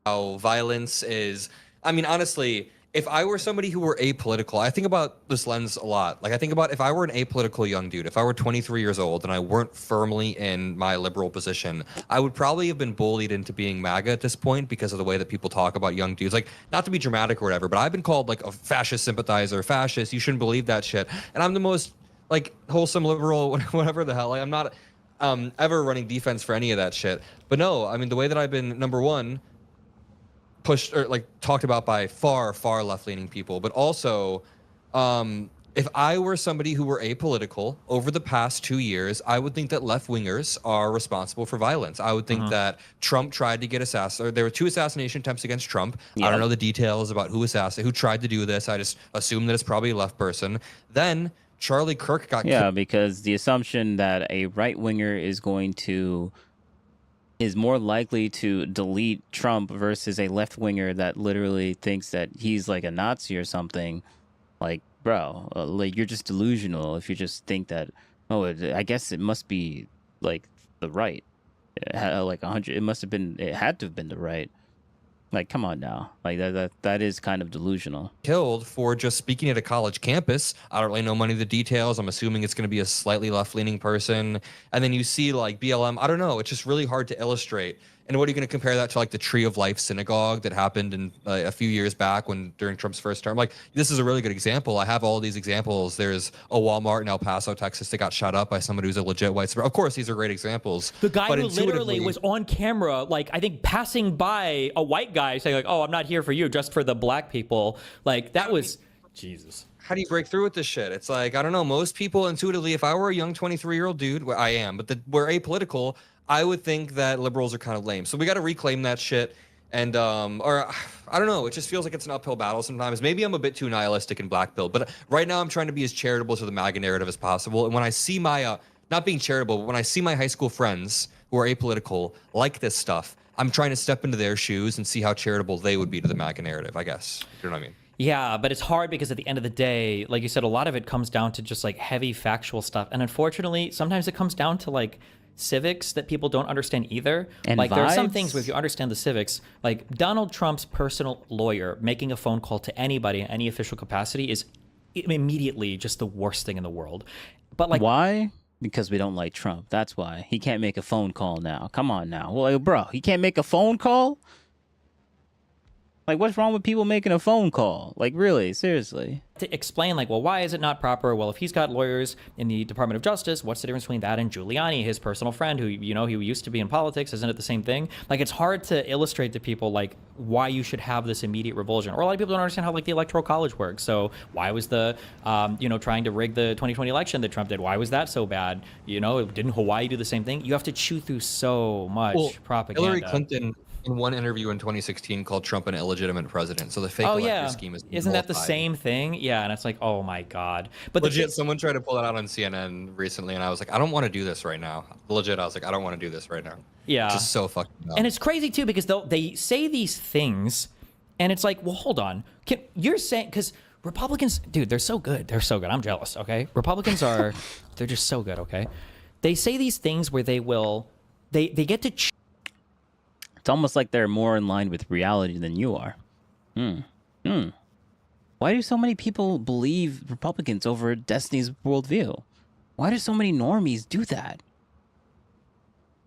How violence is... I mean, honestly, if I were somebody who were apolitical, I think about this lens a lot. Like, I think about if I were an apolitical young dude, if I were 23 years old and I weren't firmly in my liberal position, I would probably have been bullied into being MAGA at this point because of the way that people talk about young dudes. Like, not to be dramatic or whatever, but I've been called, like, a fascist sympathizer, fascist, you shouldn't believe that shit. And I'm the most, like, wholesome liberal, whatever the hell. Like, I'm not ever running defense for any of that shit. But no, I mean, the way that I've been, number one, pushed or like talked about by far left-leaning people, but also if I were somebody who were apolitical over the past 2 years, I would think that left-wingers are responsible for violence. I would think that Trump tried to get assassinated. There were 2 assassination attempts against Trump. Yep. I don't know the details about who tried to do this. I just assume that it's probably a left person. Then Charlie Kirk got killed. Because the assumption that a right-winger is more likely to delete Trump versus a left-winger that literally thinks that he's like a Nazi or something. Like, bro, like you're just delusional if you just think that, oh, I guess it must be like the right. It had like 100. It had to have been the right. Like, come on now. Like, that is kind of delusional. Killed for just speaking at a college campus. I don't really know many of the details. I'm assuming it's going to be a slightly left-leaning person. And then you see, like, BLM. I don't know. It's just really hard to illustrate. And what are you going to compare that to, like, the Tree of Life synagogue that happened in a few years back during Trump's first term? Like, this is a really good example. I have all these examples. There's a Walmart in El Paso, Texas that got shot up by somebody who's a legit white supremacist. Of course, these are great examples. The guy who literally was on camera, like, I think passing by a white guy saying, like, oh, I'm not here for you, just for the black people. Like, that was... Jesus. how do you break through with this shit? It's like, I don't know, most people intuitively, if I were a young 23-year-old dude, well, I am, but we're apolitical, I would think that liberals are kind of lame. So we got to reclaim that shit. And, or I don't know, it just feels like it's an uphill battle sometimes. Maybe I'm a bit too nihilistic and black-pilled, but right now I'm trying to be as charitable to the MAGA narrative as possible. And when I see my, not being charitable, but when I see my high school friends who are apolitical like this stuff, I'm trying to step into their shoes and see how charitable they would be to the MAGA narrative, I guess. You know what I mean? Yeah, but it's hard because at the end of the day, like you said, a lot of it comes down to just like heavy factual stuff. And unfortunately, sometimes it comes down to like civics that people don't understand either. And like there are some vibes. things where if you understand the civics, like Donald Trump's personal lawyer making a phone call to anybody in any official capacity is immediately just the worst thing in the world. But like, why? Because we don't like Trump. That's why. He can't make a phone call now. Come on now. Well, bro, he can't make a phone call? Like, what's wrong with people making a phone call? Like, really? Seriously? to explain like, well, why is it not proper? Well, if he's got lawyers in the Department of Justice, what's the difference between that and Giuliani, his personal friend, who, you know, he used to be in politics? Isn't it the same thing? Like, it's hard to illustrate to people like why you should have this immediate revulsion. Or a lot of people don't understand how like the Electoral College works. So why was the, you know, trying to rig the 2020 election that Trump did? Why was that so bad? You know, didn't Hawaii do the same thing? You have to chew through so much propaganda. Hillary Clinton, in one interview in 2016, called Trump an illegitimate president. So the fake scheme is Isn't that the nullified. same thing? Yeah, and it's like, oh my god. But Legit, someone tried to pull that out on CNN recently, and I was like, I don't want to do this right now. Legit, I was like, I don't want to do this right now. Yeah. It's just so fucking dumb. And it's crazy too because they say these things, and it's like, well, hold on. You're saying, because Republicans, dude, they're so good. They're so good. I'm jealous. Okay, Republicans are, they're just so good. Okay, they say these things where they get to. It's almost like they're more in line with reality than you are. Why do so many people believe Republicans over Destiny's worldview? Why do so many normies do that?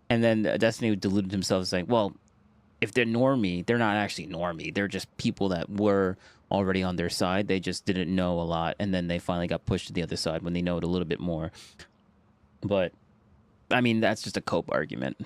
And then Destiny deluded himself saying, well, if they're normie, they're not actually normie. They're just people that were already on their side. They just didn't know a lot. And then they finally got pushed to the other side when they know it a little bit more. But, I mean, that's just a cope argument.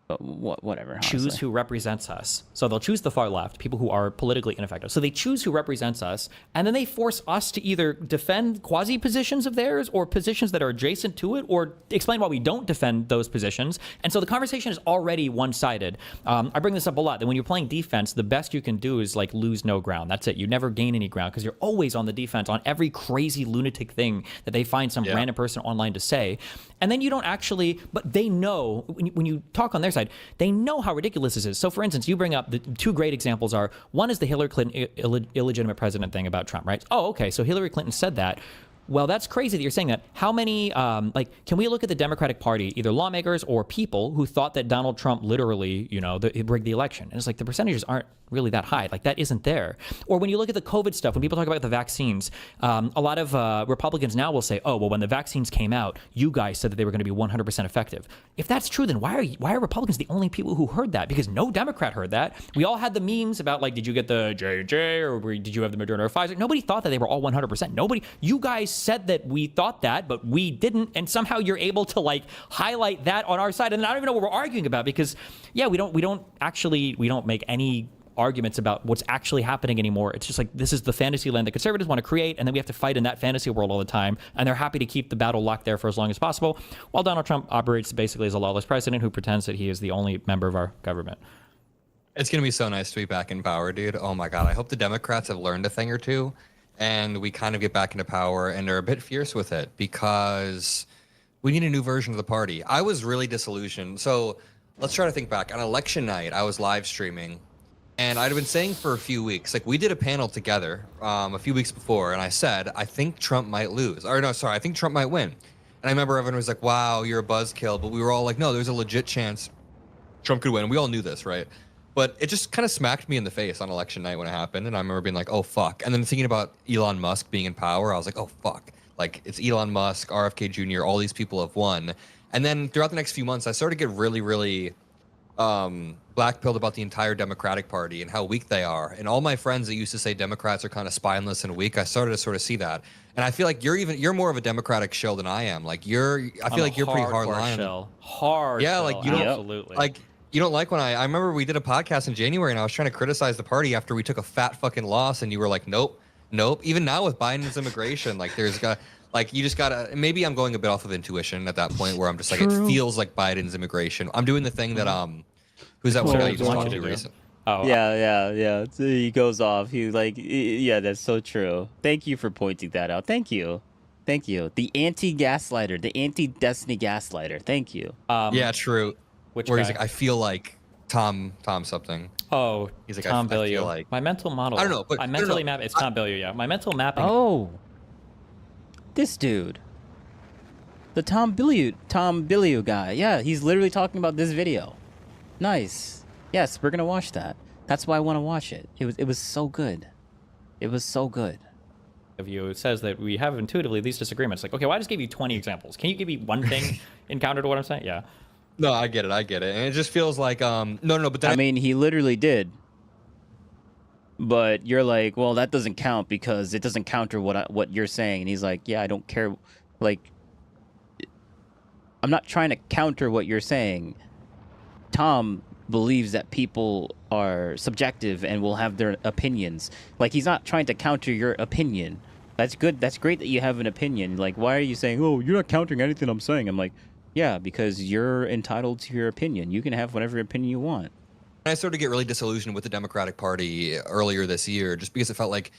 But whatever. Choose honestly. who represents us. So they'll choose the far left, people who are politically ineffective. So they choose who represents us, and then they force us to either defend quasi positions of theirs or positions that are adjacent to it, or explain why we don't defend those positions. And so the conversation is already one-sided. I bring this up a lot, that when you're playing defense, the best you can do is like lose no ground. That's it. You never gain any ground because you're always on the defense on every crazy lunatic thing that they find some random person online to say. And then you don't actually, but they know, when you talk on their side, they know how ridiculous this is. So for instance, you bring up the two great examples are, one is the Hillary Clinton illegitimate president thing about Trump, right? Oh, okay, so Hillary Clinton said that. Well, that's crazy that you're saying that. How many, can we look at the Democratic Party, either lawmakers or people who thought that Donald Trump literally, you know, rigged the election? And it's like the percentages aren't really that high. Like, that isn't there. Or when you look at the COVID stuff, when people talk about the vaccines, a lot of Republicans now will say, oh, well, when the vaccines came out, you guys said that they were going to be 100% effective. If that's true, then why are Republicans the only people who heard that? Because no Democrat heard that. We all had the memes about, like, did you get the J&J or did you have the Moderna or Pfizer? Nobody thought that they were all 100%. Nobody, you guys said that we thought that, but we didn't. And somehow you're able to, like, highlight that on our side. And I don't even know what we're arguing about because, yeah, we don't make any arguments about what's actually happening anymore. It's just like, this is the fantasy land that conservatives want to create, and then we have to fight in that fantasy world all the time, and they're happy to keep the battle locked there for as long as possible, while Donald Trump operates basically as a lawless president who pretends that he is the only member of our government. It's going to be so nice to be back in power, dude. Oh my God. I hope the Democrats have learned a thing or two and we kind of get back into power and are a bit fierce with it, because we need a new version of the party. I was really disillusioned. So let's try to think back. On election night, I was live streaming. And I'd been saying for a few weeks, like, we did a panel together a few weeks before, and I said, I think Trump might lose. Or no, sorry, I think Trump might win. And I remember everyone was like, wow, you're a buzzkill. But we were all like, no, there's a legit chance Trump could win. And we all knew this, right? But it just kind of smacked me in the face on election night when it happened. And I remember being like, oh, fuck. And then thinking about Elon Musk being in power, I was like, oh, fuck. Like, it's Elon Musk, RFK Jr., all these people have won. And then throughout the next few months, I started to get really, really black-pilled about the entire Democratic Party and how weak they are. And all my friends that used to say Democrats are kind of spineless and weak, I started to sort of see that. And I feel like you're more of a Democratic shill than I am. Like, I feel like you're pretty hard line. Hard. Yeah, shill, like you don't absolutely. like you don't like when I remember we did a podcast in January and I was trying to criticize the party after we took a fat fucking loss and you were like, nope, Nope. Even now with Biden's immigration, like there's got like you just gotta. Maybe I'm going a bit off of intuition at that point where I'm just like it feels like Biden's immigration. I'm doing the thing that who's that one guy you just talked to recently? Oh, Yeah. So he goes off. He like, yeah, that's so true. Thank you for pointing that out. Thank you. The anti-gaslighter, the anti-Destiny gaslighter. Thank you. Yeah, true. Which where guy? he's like, I feel like Tom something. Oh, he's like, Tom I feel Bilyeu. like My mental model. I don't know, but I mentally map. It's Tom Bilyeu. Yeah, my mental mapping. Oh, this dude, the Tom Bilyeu guy. Yeah, he's literally talking about this video. Nice. Yes, we're gonna watch that. That's why I want to watch it. It was so good. It was so good. Of you, it says that we have intuitively these disagreements. Like, okay, well, I just gave you 20 examples. Can you give me one thing in counter to what I'm saying? Yeah. No, I get it, and it just feels like no, but then I mean, he literally did. But you're like, well, that doesn't count because it doesn't counter what you're saying. And he's like, yeah, I don't care. Like, I'm not trying to counter what you're saying. Tom believes that people are subjective and will have their opinions. Like, he's not trying to counter your opinion. That's good. That's great that you have an opinion. Like, why are you saying, oh, you're not countering anything I'm saying? I'm like, yeah, because you're entitled to your opinion. You can have whatever opinion you want. I started to get really disillusioned with the Democratic Party earlier this year just because it felt like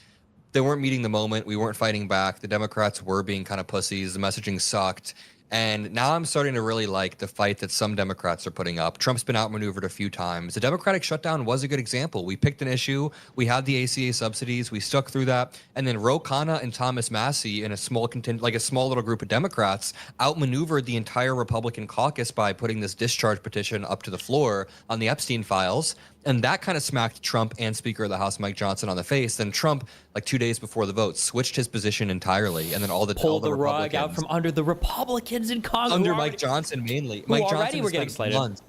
they weren't meeting the moment. We weren't fighting back. The Democrats were being kind of pussies. The messaging sucked. And now I'm starting to really like the fight that some Democrats are putting up. Trump's been outmaneuvered a few times. The Democratic shutdown was a good example. We picked an issue. We had the ACA subsidies. We stuck through that. And then Ro Khanna and Thomas Massie in a small little group of Democrats outmaneuvered the entire Republican caucus by putting this discharge petition up to the floor on the Epstein files. And that kind of smacked Trump and Speaker of the House Mike Johnson on the face. Then Trump, like 2 days before the vote, switched his position entirely. And then all the rug out from under the Republicans in Congress. Under Mike Johnson mainly. Mike Johnson were getting slated.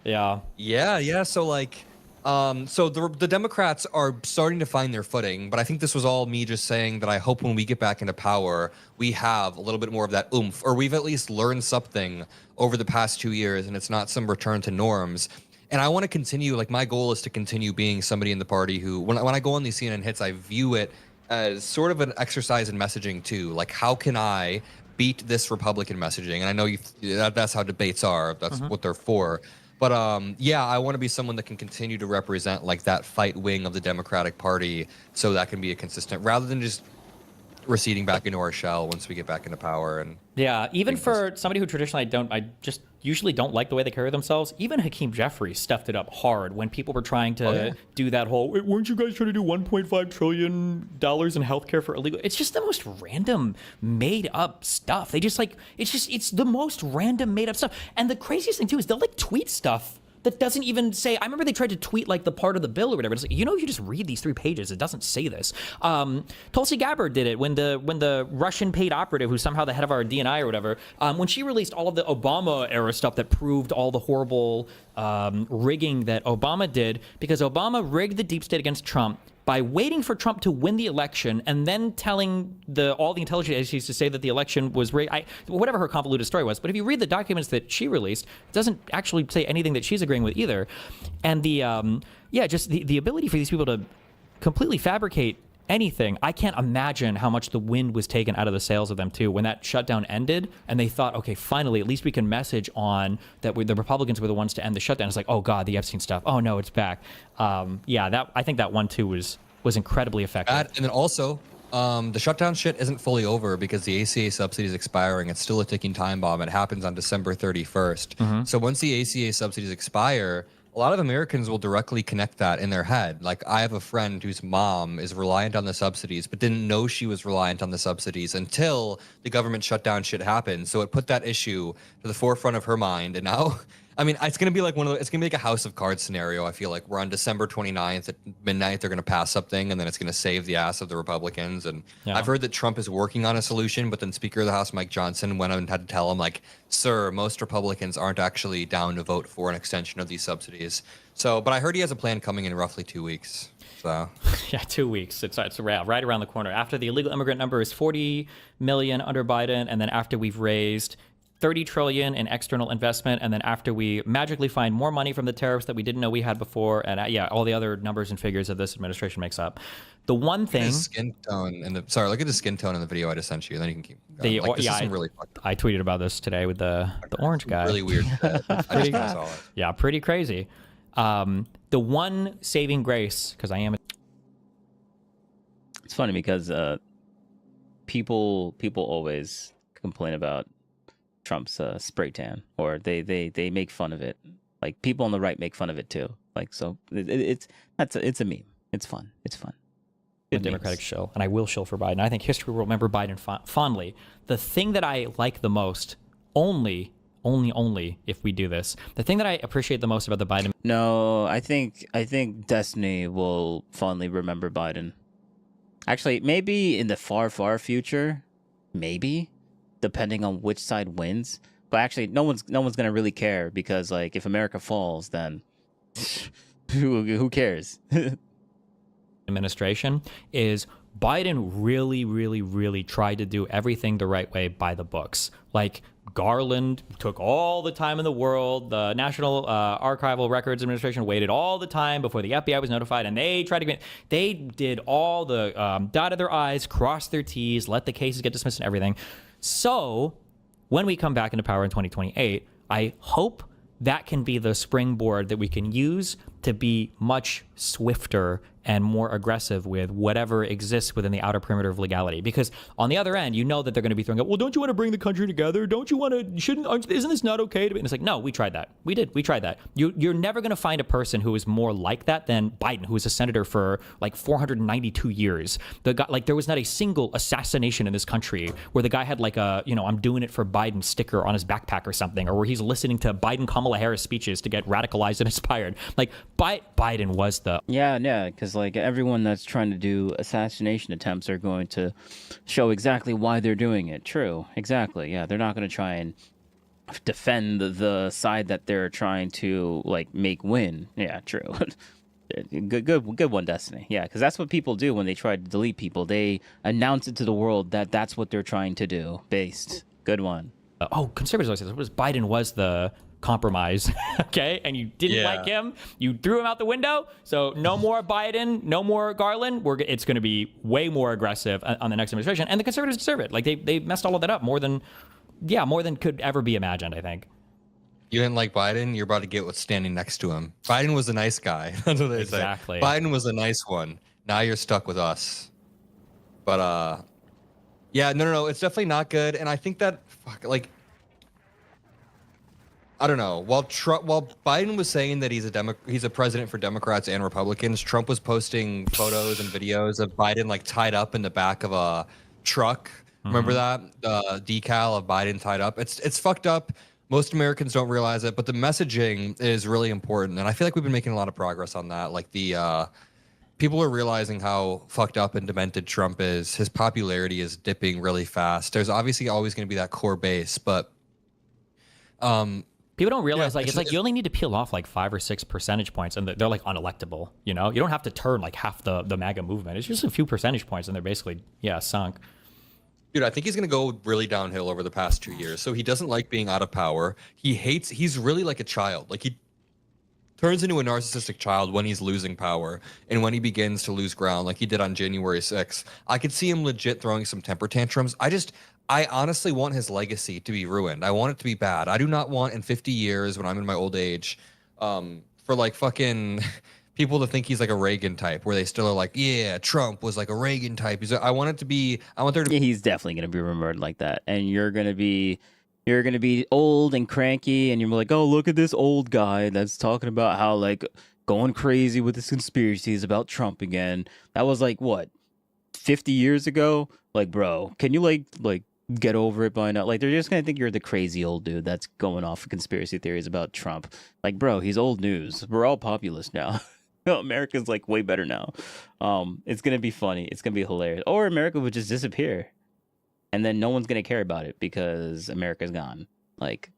Yeah. So like, so the Democrats are starting to find their footing. But I think this was all me just saying that I hope when we get back into power, we have a little bit more of that oomph, or we've at least learned something over the past 2 years, and it's not some return to norms. And I want to continue, like my goal is to continue being somebody in the party who, when I go on these CNN hits, I view it as sort of an exercise in messaging too. Like, how can I beat this Republican messaging? And I know that's how debates are. That's what they're for. But yeah, I want to be someone that can continue to represent like that fight wing of the Democratic Party, so that can be a consistent, rather than just receding back into our shell once we get back into power. And yeah, even for somebody who traditionally I just usually don't like the way they carry themselves. Even Hakeem Jeffries stuffed it up hard when people were trying to do that whole, weren't you guys trying to do $1.5 trillion in healthcare for illegal? It's just the most random made up stuff. They just like, it's the most random made up stuff. And the craziest thing too is they'll like tweet stuff that doesn't even say. I remember they tried to tweet like the part of the bill or whatever. It's like, if you just read these 3 pages, it doesn't say this. Tulsi Gabbard did it when the Russian paid operative, who's somehow the head of our DNI or whatever, when she released all of the Obama era stuff that proved all the horrible rigging that Obama did, because Obama rigged the deep state against Trump by waiting for Trump to win the election and then telling all the intelligence agencies to say that the election was rigged. Whatever her convoluted story was. But if you read the documents that she released, it doesn't actually say anything that she's agreeing with either. And just the ability for these people to completely fabricate anything. I can't imagine how much the wind was taken out of the sails of them too when that shutdown ended and they thought, okay, finally, at least we can message on that the Republicans were the ones to end the shutdown. It's like, oh God, the Epstein stuff. Oh no, it's back. I think that one too was incredibly effective. And then also, the shutdown shit isn't fully over because the ACA subsidy is expiring. It's still a ticking time bomb. It happens on December 31st. So once the ACA subsidies expire, a lot of Americans will directly connect that in their head. Like, I have a friend whose mom is reliant on the subsidies, but didn't know she was reliant on the subsidies until the government shutdown shit happened. So it put that issue to the forefront of her mind. And now, I mean, it's going to be like it's going to be like a House of Cards scenario. I feel like we're on December 29th at midnight. They're going to pass something, and then it's going to save the ass of the Republicans. And I've heard that Trump is working on a solution, but then Speaker of the House Mike Johnson went and had to tell him, like, sir, most Republicans aren't actually down to vote for an extension of these subsidies. So, but I heard he has a plan coming in roughly 2 weeks. So yeah, 2 weeks. It's right around the corner. After the illegal immigrant number is 40 million under Biden, and then after we've raised 30 trillion in external investment, and then after we magically find more money from the tariffs that we didn't know we had before, and yeah, all the other numbers and figures that this administration makes up. The one thing, skin tone and look at the skin tone in the video I just sent you. Then you can keep going. I tweeted about this today with the orange guy. Really weird. I just saw it. Yeah, pretty crazy. The one saving grace, because I am. It's funny because people always complain about Trump's spray tan, or they make fun of it. Like people on the right make fun of it too. Like so, it's a meme. It's fun. It's fun. The Democratic shill, and I will shill for Biden. I think history will remember Biden fondly. The thing that I like the most, only if we do this, the thing that I appreciate the most about the Biden. No, I think Destiny will fondly remember Biden. Actually, maybe in the far future, maybe, depending on which side wins. But actually, no one's gonna really care because like if America falls, then who cares? Administration is Biden really tried to do everything the right way by the books. Like Garland took all the time in the world. The National Archival Records Administration waited all the time before the FBI was notified, and they tried to they did all the dotted their I's, crossed their T's, let the cases get dismissed and everything. So when we come back into power in 2028, I hope that can be the springboard that we can use to be much swifter and more aggressive with whatever exists within the outer perimeter of legality. Because on the other end, you know that they're going to be throwing up, well, don't you want to bring the country together? Don't you want to, isn't this not okay? And it's like, no, we tried that. We tried that. You're never going to find a person who is more like that than Biden, who was a senator for like 492 years. The guy, like there was not a single assassination in this country where the guy had like a, I'm doing it for Biden sticker on his backpack or something, or where he's listening to Biden Kamala Harris speeches to get radicalized and inspired. Like Biden was the... Yeah, because like everyone that's trying to do assassination attempts are going to show exactly why they're doing it. True, exactly. Yeah, they're not going to try and defend the side that they're trying to like make win. Yeah, true. Good one, Destiny. Yeah, because that's what people do when they try to delete people. They announce it to the world that that's what they're trying to do. Based. Good one. Conservatives always say this. Biden was the compromise, okay? And you didn't like him. You threw him out the window. So no more Biden, no more Garland. It's going to be way more aggressive on the next administration. And the conservatives deserve it. Like they messed all of that up more than could ever be imagined, I think. You didn't like Biden, you're about to get what's standing next to him. Biden was a nice guy. That's what they exactly. say. Biden was a nice one. Now you're stuck with us. But yeah, no, it's definitely not good. And I think that I don't know. While Biden was saying that he's a president for Democrats and Republicans, Trump was posting photos and videos of Biden like tied up in the back of a truck. Remember that? The decal of Biden tied up. It's fucked up. Most Americans don't realize it, but the messaging is really important. And I feel like we've been making a lot of progress on that. Like people are realizing how fucked up and demented Trump is. His popularity is dipping really fast. There's obviously always going to be that core base, but people don't realize it's like you only need to peel off like 5 or 6 percentage points and they're like unelectable. You don't have to turn like half the MAGA movement. It's just a few percentage points and they're basically sunk. Dude, I think he's going to go really downhill over the past 2 years. So he doesn't like being out of power. He's really like a child. Like he turns into a narcissistic child when he's losing power and when he begins to lose ground like he did on January 6th. I could see him legit throwing some temper tantrums. I honestly want his legacy to be ruined. I want it to be bad. I do not want in 50 years when I'm in my old age for like fucking people to think he's like a Reagan type where they still are like, yeah, Trump was like a Reagan type. I want there to be... He's definitely going to be remembered like that. And you're going to be old and cranky and you're like, oh, look at this old guy that's talking about how like going crazy with his conspiracies about Trump again. That was like, what, 50 years ago? Like, bro, can you like get over it by now? Like, they're just gonna think you're the crazy old dude that's going off of conspiracy theories about Trump. Like, bro, he's old news. We're all populist now. America's like way better now. It's gonna be funny. It's gonna be hilarious. Or America would just disappear, and then no one's gonna care about it because America's gone. Like,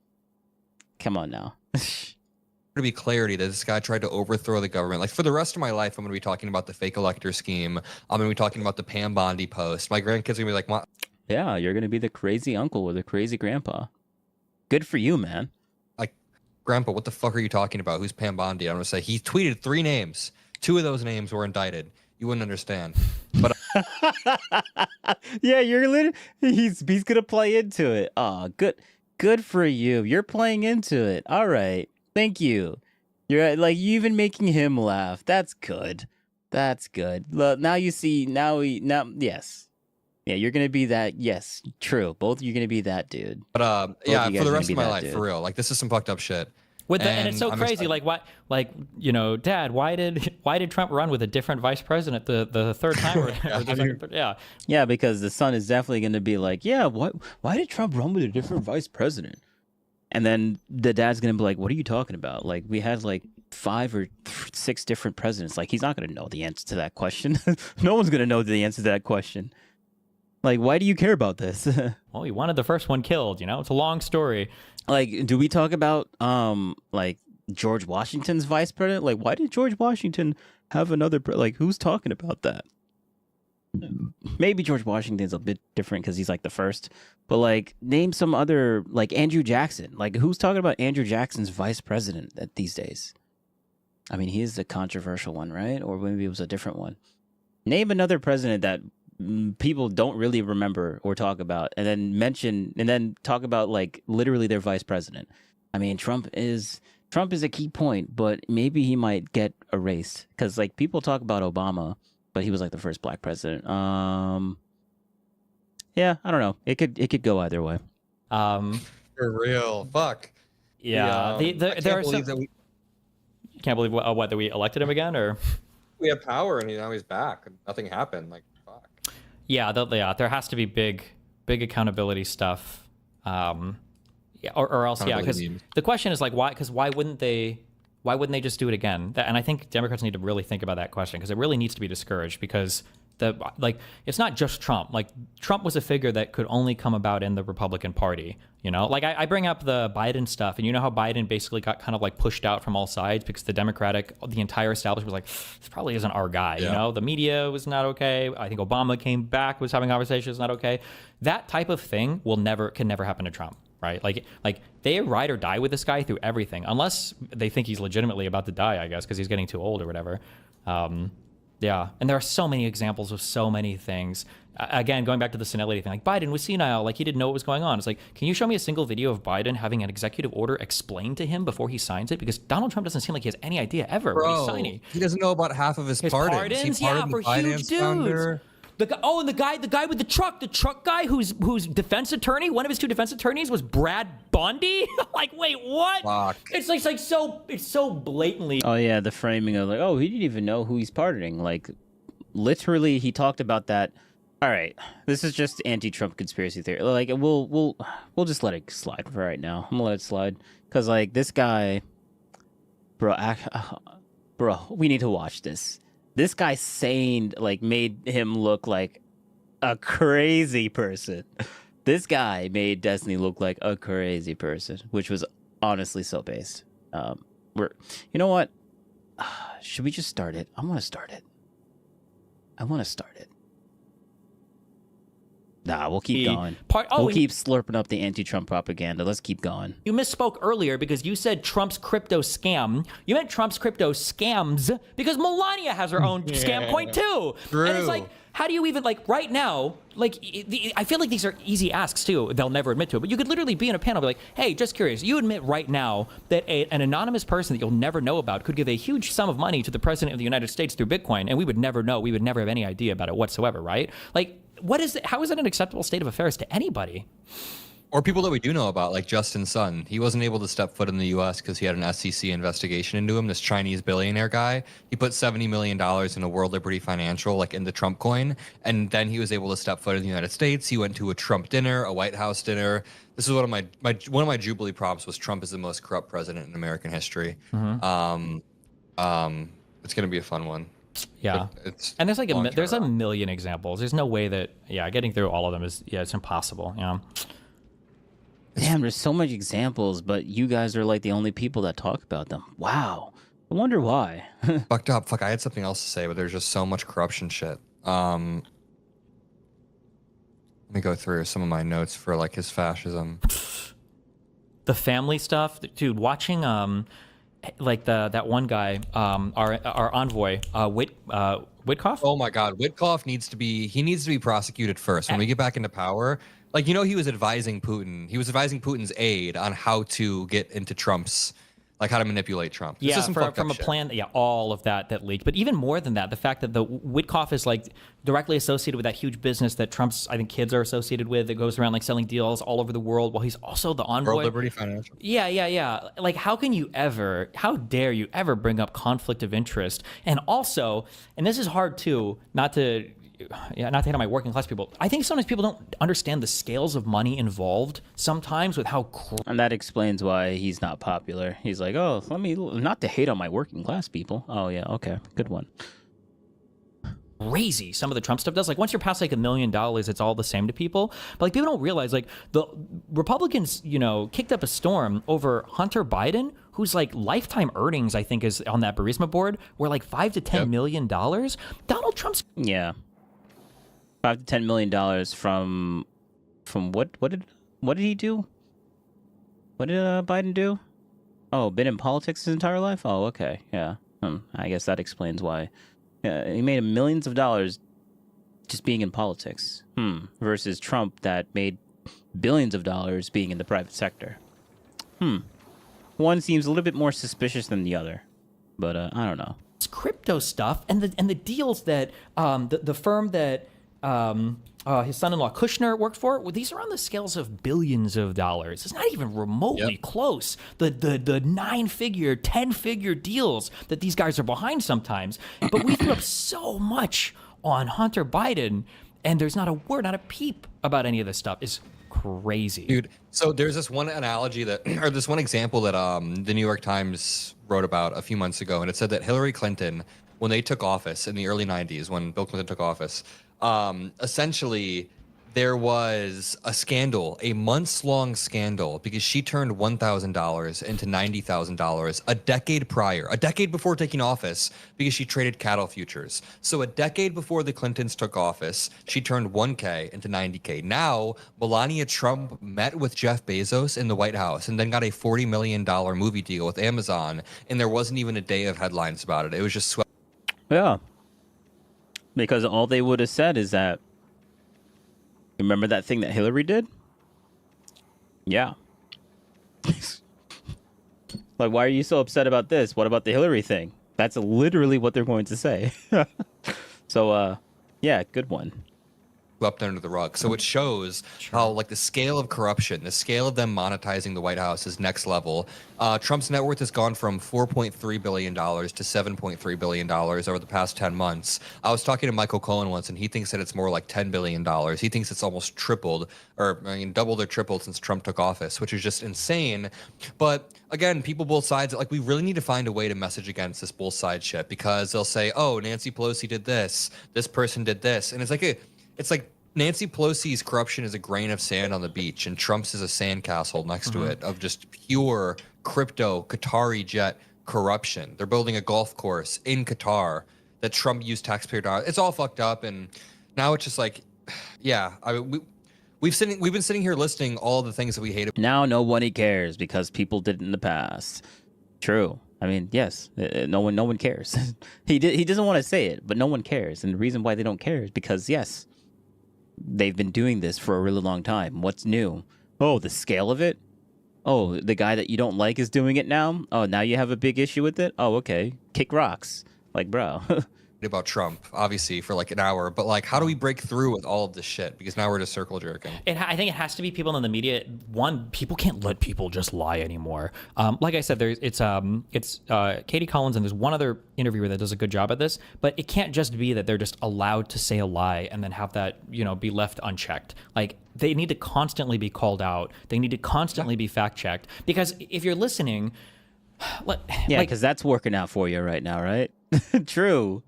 come on now. To be clarity that this guy tried to overthrow the government. Like for the rest of my life, I'm going to be talking about the fake elector scheme. I'm going to be talking about the Pam Bondi post. My grandkids are going to be like, what? Yeah, you're going to be the crazy uncle or the crazy grandpa. Good for you, man. Like, Grandpa, what the fuck are you talking about? Who's Pam Bondi? I'm gonna say he tweeted 3 names. 2 of those names were indicted. You wouldn't understand. But yeah, you're literally he's gonna play into it. Oh, good for you. You're playing into it. All right, thank you. You're like you even making him laugh. That's good. That's good. Look, now you see. Now yes. Yeah, you're gonna be that. Yes, true. Both you're gonna be that dude. But Both yeah, you guys for the are rest gonna of be my that life, dude. for real. Like this is some fucked up shit. And it's so I'm crazy. excited. Like why? Like Dad, why did Trump run with a different vice president the third time? Or the second, yeah. Yeah, because the son is definitely gonna be like, yeah, why did Trump run with a different vice president? And then the dad's gonna be like, what are you talking about? Like we had like 5 or 6 different presidents. Like he's not gonna know the answer to that question. No one's gonna know the answer to that question. Like, why do you care about this? Well, he wanted the first one killed. It's a long story. Like, do we talk about like George Washington's vice president? Like, why did George Washington have another? Like, who's talking about that? Maybe George Washington's a bit different because he's like the first. But like, name some other like Andrew Jackson. Like, who's talking about Andrew Jackson's vice president these days? I mean, he is the controversial one, right? Or maybe it was a different one. Name another president that people don't really remember or talk about, and then talk about like literally their vice president. I mean, Trump is a key point, but maybe he might get erased because like people talk about Obama, but he was like the first black president. Yeah, I don't know. It could go either way. For real, fuck. Yeah, there are some. You can't believe what that we elected him again, or we have power and now he's back and nothing happened. Like fuck. Yeah, there has to be big accountability stuff. Yeah, or else, yeah, because the question is like why? Because why wouldn't they just do it again? And I think Democrats need to really think about that question because it really needs to be discouraged because it's not just Trump. Like Trump was a figure that could only come about in the Republican Party. Like I bring up the Biden stuff, and you know how Biden basically got kind of like pushed out from all sides because the entire establishment was like, this probably isn't our guy. Yeah. The media was not okay. I think Obama came back, was having conversations, not okay. That type of thing can never happen to Trump. Right? Like they ride or die with this guy through everything, unless they think he's legitimately about to die, I guess, because he's getting too old or whatever. Yeah, and there are so many examples of so many things. Again, going back to the senility thing, like Biden was senile, like he didn't know what was going on. It's like, can you show me a single video of Biden having an executive order explained to him before he signs it? Because Donald Trump doesn't seem like he has any idea ever what he's signing. He doesn't know about half of his pardons. Yeah, for huge dudes. The guy with the truck guy whose defense attorney, one of his 2 defense attorneys was Brad Bondi. Like, wait, what? Fuck. It's so blatantly. Oh yeah, the framing of like, oh, he didn't even know who he's pardoning. Like, literally, he talked about that. All right, this is just anti-Trump conspiracy theory. Like, we'll just let it slide for right now. I'm gonna let it slide because like this guy, bro, we need to watch this. This guy made him look like a crazy person. This guy made Destiny look like a crazy person, which was honestly so based. You know what? Should we just start it? I want to start it. Nah, we'll keep going. We'll keep slurping up the anti-Trump propaganda. Let's keep going. You misspoke earlier because you said Trump's crypto scam. You meant Trump's crypto scams because Melania has her own scam coin too. True. And it's like, how do you even, like, right now, like, I feel like these are easy asks too. They'll never admit to it. But you could literally be in a panel and be like, hey, just curious, you admit right now that an anonymous person that you'll never know about could give a huge sum of money to the president of the United States through Bitcoin, and we would never know. We would never have any idea about it whatsoever, right? Like, how is that an acceptable state of affairs to anybody? Or people that we do know about, like Justin Sun. He wasn't able to step foot in the U.S. because he had an SEC investigation into him, this Chinese billionaire guy. He put $70 million in a World Liberty Financial, like in the Trump coin. And then he was able to step foot in the United States. He went to a Trump dinner, a White House dinner. This is one of my Jubilee props was Trump is the most corrupt president in American history. Mm-hmm. It's going to be a fun one. Yeah, and there's like there's a million examples. There's no way that getting through all of them is it's impossible. Damn, there's so many examples, but you guys are like the only people that talk about them. Wow, I wonder why. Fucked up. Fuck, I had something else to say, but there's just so much corruption shit. Let me go through some of my notes for like his fascism. the family stuff, dude. Watching like that one guy, our envoy, Witkoff. Oh my God, Witkoff needs to be prosecuted first. When we get back into power, like, he was advising Putin. He was advising Putin's aide on how to get into Trump's, like, how to manipulate Trump. This Yeah, is some fucked from up a shit. plan. Yeah, all of that leaked. But even more than that, the fact that the Witkoff is like directly associated with that huge business that Trump's, I think, kids are associated with, that goes around like selling deals all over the world while he's also the envoy. World Liberty Financial. Yeah. Like, how dare you ever bring up conflict of interest? And also, and this is hard too, not to hit on my working class people. I think sometimes people don't understand the scales of money involved sometimes with how. And that explains why he's not popular. He's like, oh, let me, not to hate on my working class people. Oh yeah, okay, good one. Crazy some of the Trump stuff does. Like, once you're past like $1 million, it's all the same to people. But like, people don't realize, like, the Republicans, kicked up a storm over Hunter Biden, whose like lifetime earnings, I think, is on that Burisma board, were like $5 to $10 million. Donald Trump's 5 to $10 million from what did he do? What did Biden do? Oh, been in politics his entire life? Oh, okay, yeah. I guess that explains why. Yeah, he made millions of dollars just being in politics. Versus Trump that made billions of dollars being in the private sector. One seems a little bit more suspicious than the other, but I don't know. It's crypto stuff and the deals that the firm that his son-in-law Kushner worked for, well, these are on the scales of billions of dollars. It's not even remotely close. The 9-figure, 10-figure deals that these guys are behind sometimes. But we threw up so much on Hunter Biden, and there's not a word, not a peep about any of this stuff. It's crazy, dude. So there's this one analogy or this one example that the New York Times wrote about a few months ago, and it said that Hillary Clinton, when they took office in the early 90s, when Bill Clinton took office, essentially there was a scandal, a months-long scandal, because she turned $1,000 into $90,000 a decade before taking office, because she traded cattle futures. So a decade before the Clintons took office, she turned $1K into $90K. Now, Melania Trump met with Jeff Bezos in the White House and then got a $40 million movie deal with Amazon, and there wasn't even a day of headlines about it. It was just swept. Yeah. Because all they would have said is that, remember that thing that Hillary did? Yeah. Like, why are you so upset about this? What about the Hillary thing? That's literally what they're going to say. So, yeah, good one. Up under the rug. So it shows how, like, the scale of corruption, the scale of them monetizing the White House is next level. Trump's net worth has gone from $4.3 billion to $7.3 billion over the past 10 months. I was talking to Michael Cohen once, and he thinks that it's more like $10 billion. He thinks it's almost tripled, or doubled or tripled since Trump took office, which is just insane. But again, people both sides, like, we really need to find a way to message against this both side shit, because they'll say, oh, Nancy Pelosi did this person did this. And it's like Nancy Pelosi's corruption is a grain of sand on the beach, and Trump's is a sandcastle next to it of just pure crypto Qatari jet corruption. They're building a golf course in Qatar that Trump used taxpayer dollars. It's all fucked up, and now it's just like, yeah. I mean, we've been sitting here listing all the things that we hate. Now nobody cares because people did it in the past. True. I mean, yes, no one cares. He doesn't want to say it, but no one cares, and the reason why they don't care is because, yes, they've been doing this for a really long time. What's new? Oh, the scale of it? Oh, the guy that you don't like is doing it now? Oh, now you have a big issue with it? Oh, okay. Kick rocks. Like, bro. About Trump, obviously, for like an hour, but like, how do we break through with all of this shit? Because now we're just circle jerking. I think it has to be people in the media. One, people can't let people just lie anymore. Like I said, it's Katie Collins, and there's one other interviewer that does a good job at this. But it can't just be that they're just allowed to say a lie and then have that be left unchecked. Like, they need to constantly be called out. They need to constantly be fact checked. Because if you're listening, yeah, because that's working out for you right now, right? True.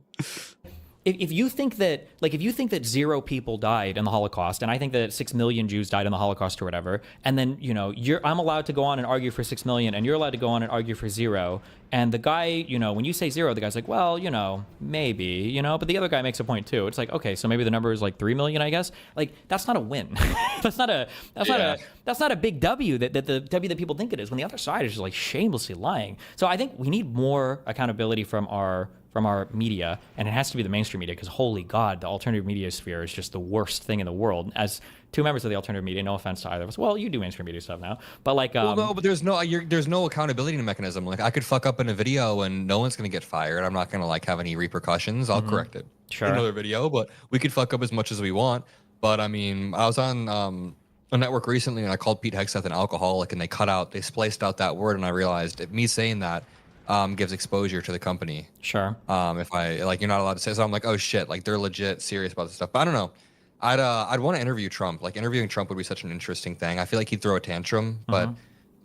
if you think that, like, if you think that 0 people died in the Holocaust, and I think that 6 million Jews died in the Holocaust or whatever, and then, you know, I'm allowed to go on and argue for 6 million, and you're allowed to go on and argue for 0, and the guy, you know, when you say 0, the guy's like, well, you know, maybe, you know, but the other guy makes a point too. It's like, okay, so maybe the number is like 3 million, I guess. Like, that's not a win. that's not a big W that the W that people think it is, when the other side is just like shamelessly lying. So I think we need more accountability from our media, and it has to be the mainstream media, because holy God, the alternative media sphere is just the worst thing in the world. As 2 members of the alternative media, no offense to either of us. Well, you do mainstream media stuff now, but like, well, no, but there's no accountability mechanism. Like, I could fuck up in a video and no one's gonna get fired. I'm not gonna like have any repercussions. I'll correct it in another video, but we could fuck up as much as we want. But I mean, I was on a network recently and I called Pete Hegseth an alcoholic, and they spliced out that word, and I realized me saying that gives exposure to the company. Sure. If I like, you're not allowed to say, so I'm like, oh shit, like they're legit serious about this stuff. But I don't know. I'd want to interview Trump. Like, interviewing Trump would be such an interesting thing. I feel like he'd throw a tantrum, but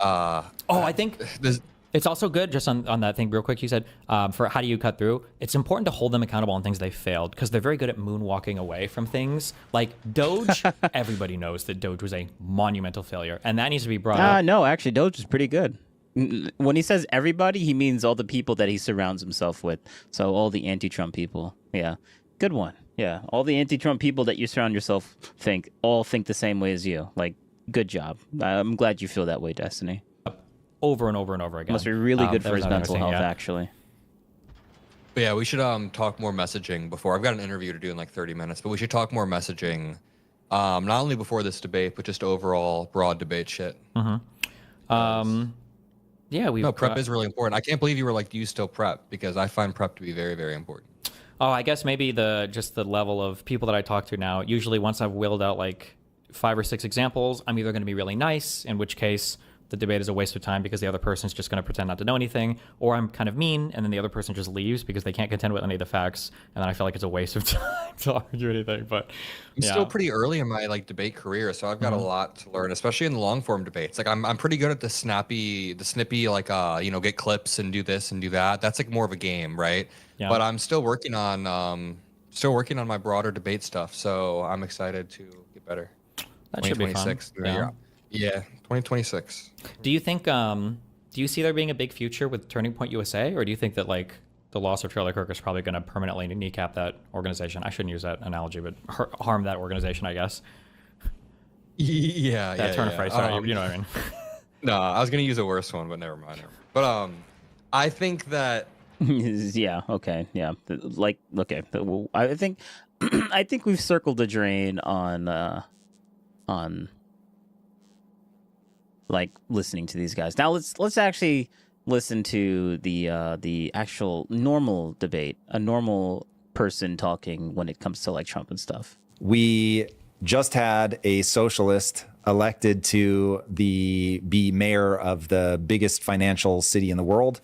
I think it's also good, just on that thing real quick, you said, for how do you cut through, it's important to hold them accountable on things they failed, because they're very good at moonwalking away from things. Like Doge, everybody knows that Doge was a monumental failure, and that needs to be brought up. No, actually, Doge is pretty good. When he says everybody, he means all the people that he surrounds himself with. So all the anti-Trump people. Yeah. Good one. Yeah. All the anti-Trump people that you surround yourself think the same way as you. Like, good job. I'm glad you feel that way, Destiny. Over and over and over again. Must be really good for his mental health, yeah. actually. But yeah, we should talk more messaging before. I've got an interview to do in like 30 minutes, but we should talk more messaging, not only before this debate, but just overall broad debate shit. Yeah, prep is really important. I can't believe you were like, do you still prep? Because I find prep to be very, very important. Oh, I guess maybe the level of people that I talk to now, usually once I've willed out like 5 or 6 examples, I'm either going to be really nice, in which case the debate is a waste of time because the other person's just going to pretend not to know anything, or I'm kind of mean and then the other person just leaves because they can't contend with any of the facts, and then I feel like it's a waste of time to argue anything. But I'm still pretty early in my like debate career, so I've got a lot to learn, especially in the long form debates. Like I'm pretty good at the snippy like you know, get clips and do this and do that. That's like more of a game, right? Yeah. But I'm still working on my broader debate stuff, so I'm excited to get better. That should be fun. Yeah, 2026. Do you think do you see there being a big future with Turning Point USA, or do you think that like the loss of Charlie Kirk is probably going to permanently kneecap that organization? I shouldn't use that analogy, but harm that organization, I guess. Yeah, turn of phrase. Sorry, you know what I mean. No, I was going to use a worse one, but never mind. But I think that yeah, okay, yeah. Like, okay, I think I think we've circled the drain on like listening to these guys. Now let's actually listen to the actual normal debate, a normal person talking when it comes to like Trump and stuff. We just had a socialist elected to be mayor of the biggest financial city in the world.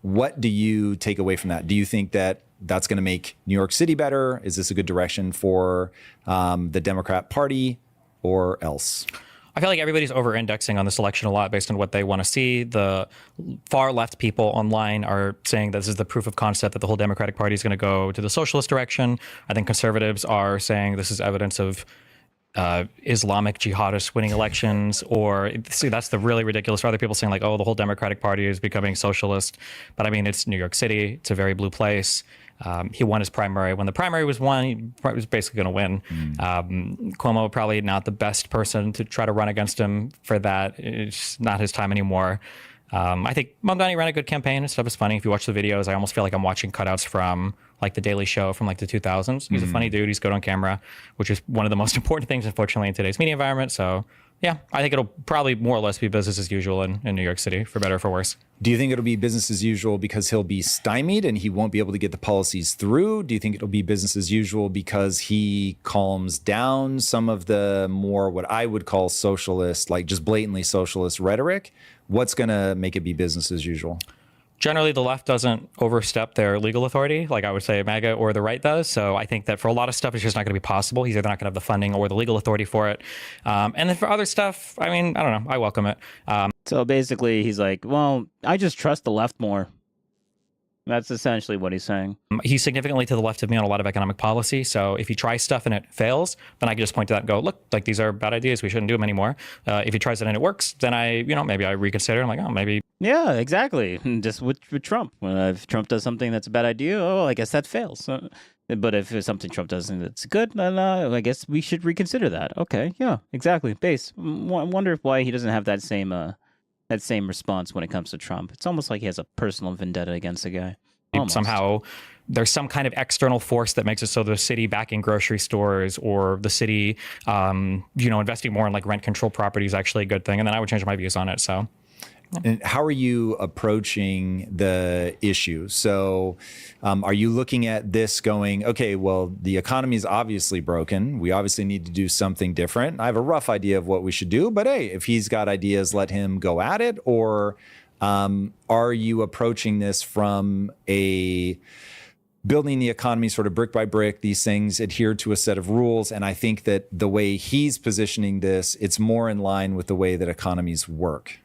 What do you take away from that? Do you think that that's going to make New York City better? Is this a good direction for the Democrat Party or else? I feel like everybody's over-indexing on this election a lot based on what they want to see. The far left people online are saying this is the proof of concept that the whole Democratic Party is going to go to the socialist direction. I think conservatives are saying this is evidence of Islamic jihadists winning elections, or see, that's the really ridiculous for other people saying like, oh, the whole Democratic Party is becoming socialist. But I mean, it's New York City. It's a very blue place. He won his primary. When the primary was won, he was basically going to win. Cuomo probably not the best person to try to run against him for that. It's not his time anymore. I think Mamdani ran a good campaign. Stuff is funny. If you watch the videos, I almost feel like I'm watching cutouts from like The Daily Show from like the 2000s. He's a funny dude. He's good on camera, which is one of the most important things, unfortunately, in today's media environment. So yeah, I think it'll probably more or less be business as usual in New York City, for better or for worse. Do you think it'll be business as usual because he'll be stymied and he won't be able to get the policies through? Do you think it'll be business as usual because he calms down some of the more what I would call socialist, like just blatantly socialist rhetoric? What's going to make it be business as usual? Generally, the left doesn't overstep their legal authority, like I would say MAGA or the right does. So I think that for a lot of stuff, it's just not going to be possible. He's either not going to have the funding or the legal authority for it. And then for other stuff, I mean, I don't know. I welcome it. So basically, he's like, well, I just trust the left more. That's essentially what he's saying. He's significantly to the left of me on a lot of economic policy. So if he tries stuff and it fails, then I can just point to that and go, look, like these are bad ideas. We shouldn't do them anymore. If he tries it and it works, then maybe I reconsider. I'm like, oh, maybe. Yeah, exactly. Just with Trump. If Trump does something that's a bad idea, I guess that fails. But if it's something Trump does that's good, then I guess we should reconsider that. Okay, yeah, exactly. Base. I wonder why he doesn't have that same response when it comes to Trump. It's almost like he has a personal vendetta against the guy. Almost. Somehow there's some kind of external force that makes it so the city backing grocery stores or the city, investing more in like rent control property is actually a good thing. And then I would change my views on it. So. And how are you approaching the issue? So are you looking at this going, okay, well, the economy is obviously broken. We obviously need to do something different. I have a rough idea of what we should do, but hey, if he's got ideas, let him go at it. Or are you approaching this from a building the economy sort of brick by brick, these things adhere to a set of rules? And I think that the way he's positioning this, it's more in line with the way that economies work.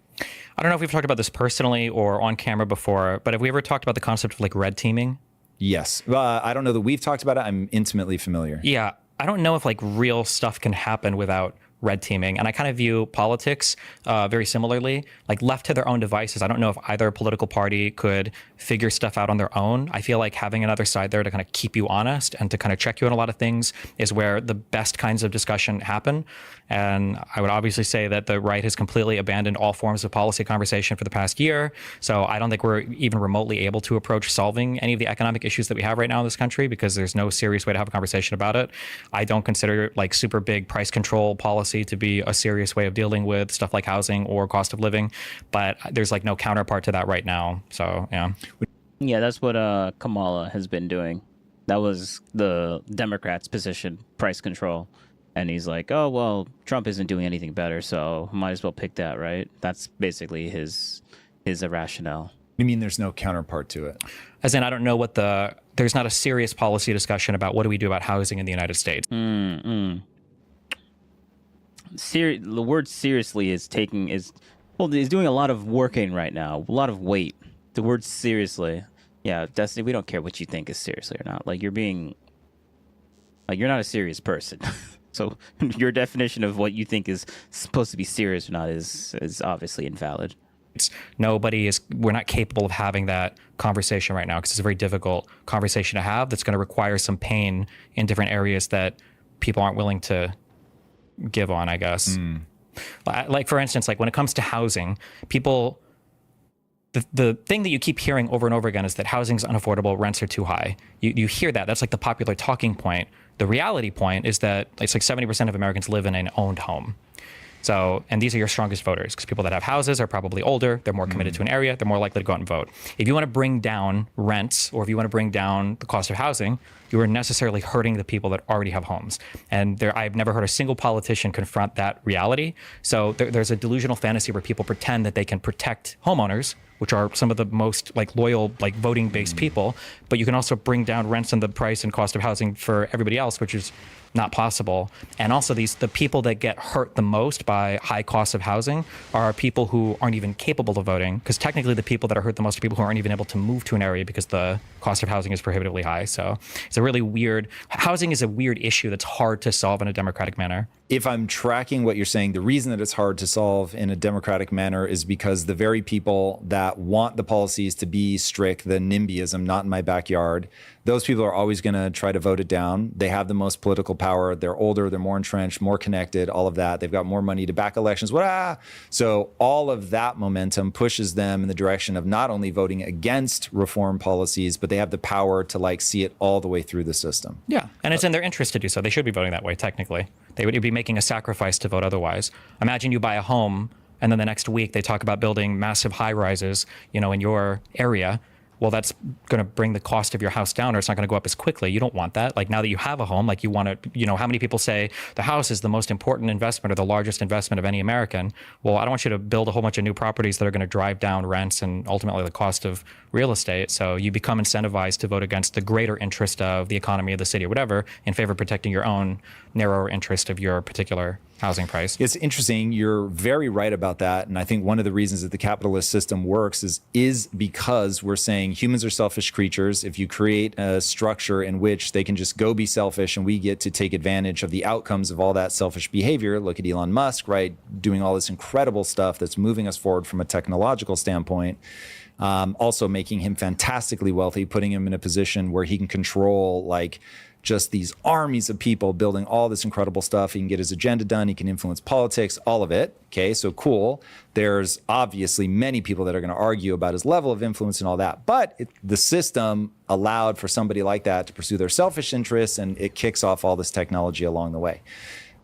I don't know if we've talked about this personally or on camera before, but have we ever talked about the concept of like red teaming? Yes. I don't know that we've talked about it. I'm intimately familiar. Yeah. I don't know if like real stuff can happen without red teaming. And I kind of view politics very similarly. Like left to their own devices, I don't know if either political party could figure stuff out on their own. I feel like having another side there to kind of keep you honest and to kind of check you on a lot of things is where the best kinds of discussion happen. And I would obviously say that the right has completely abandoned all forms of policy conversation for the past year. So I don't think we're even remotely able to approach solving any of the economic issues that we have right now in this country because there's no serious way to have a conversation about it. I don't consider like super big price control policy to be a serious way of dealing with stuff like housing or cost of living, but there's like no counterpart to that right now. So, yeah. Yeah, that's what Kamala has been doing. That was the Democrats' position, price control. And he's like, oh, well, Trump isn't doing anything better, so might as well pick that, right? That's basically his rationale. You mean there's no counterpart to it? As in, I don't know there's not a serious policy discussion about what do we do about housing in the United States. The word seriously is doing a lot of working right now, a lot of weight. The word seriously. Yeah, Destiny, we don't care what you think is seriously or not. Like you're not a serious person. So your definition of what you think is supposed to be serious or not is obviously invalid. We're not capable of having that conversation right now because it's a very difficult conversation to have that's going to require some pain in different areas that people aren't willing to give on, I guess. Like, for instance, like when it comes to housing, people, the thing that you keep hearing over and over again is that housing's unaffordable, rents are too high. You hear that. That's like the popular talking point. The reality point is that it's like 70% of Americans live in an owned home. So, and these are your strongest voters because people that have houses are probably older, they're more committed to an area, they're more likely to go out and vote. If you want to bring down rents or if you want to bring down the cost of housing, you are necessarily hurting the people that already have homes. And I've never heard a single politician confront that reality. So there's a delusional fantasy where people pretend that they can protect homeowners, which are some of the most like loyal, like voting based people, but you can also bring down rents and the price and cost of housing for everybody else, which is not possible. And also the people that get hurt the most by high costs of housing are people who aren't even capable of voting, because technically the people that are hurt the most are people who aren't even able to move to an area because the cost of housing is prohibitively high. So it's a really weird, housing is a weird issue that's hard to solve in a democratic manner. If I'm tracking what you're saying, the reason that it's hard to solve in a democratic manner is because the very people that want the policies to be strict, the NIMBYism, not in my backyard, those people are always going to try to vote it down. They have the most political power. They're older. They're more entrenched, more connected, all of that. They've got more money to back elections. So all of that momentum pushes them in the direction of not only voting against reform policies, but they have the power to like see it all the way through the system. Yeah, and it's in their interest to do so. They should be voting that way, technically. They would be making a sacrifice to vote otherwise. Imagine you buy a home and then the next week they talk about building massive high rises, in your area. Well, that's going to bring the cost of your house down, or it's not going to go up as quickly. You don't want that. Like now that you have a home, like you want to, how many people say the house is the most important investment or the largest investment of any American? Well, I don't want you to build a whole bunch of new properties that are going to drive down rents and ultimately the cost of real estate. So you become incentivized to vote against the greater interest of the economy of the city or whatever in favor of protecting your own narrower interest of your particular housing price. It's interesting. You're very right about that. And I think one of the reasons that the capitalist system works is because we're saying humans are selfish creatures. If you create a structure in which they can just go be selfish and we get to take advantage of the outcomes of all that selfish behavior, look at Elon Musk, right? Doing all this incredible stuff that's moving us forward from a technological standpoint. Also making him fantastically wealthy, putting him in a position where he can control like just these armies of people building all this incredible stuff. He can get his agenda done. He can influence politics, all of it. Okay, so cool. There's obviously many people that are going to argue about his level of influence and all that. But the system allowed for somebody like that to pursue their selfish interests, and it kicks off all this technology along the way.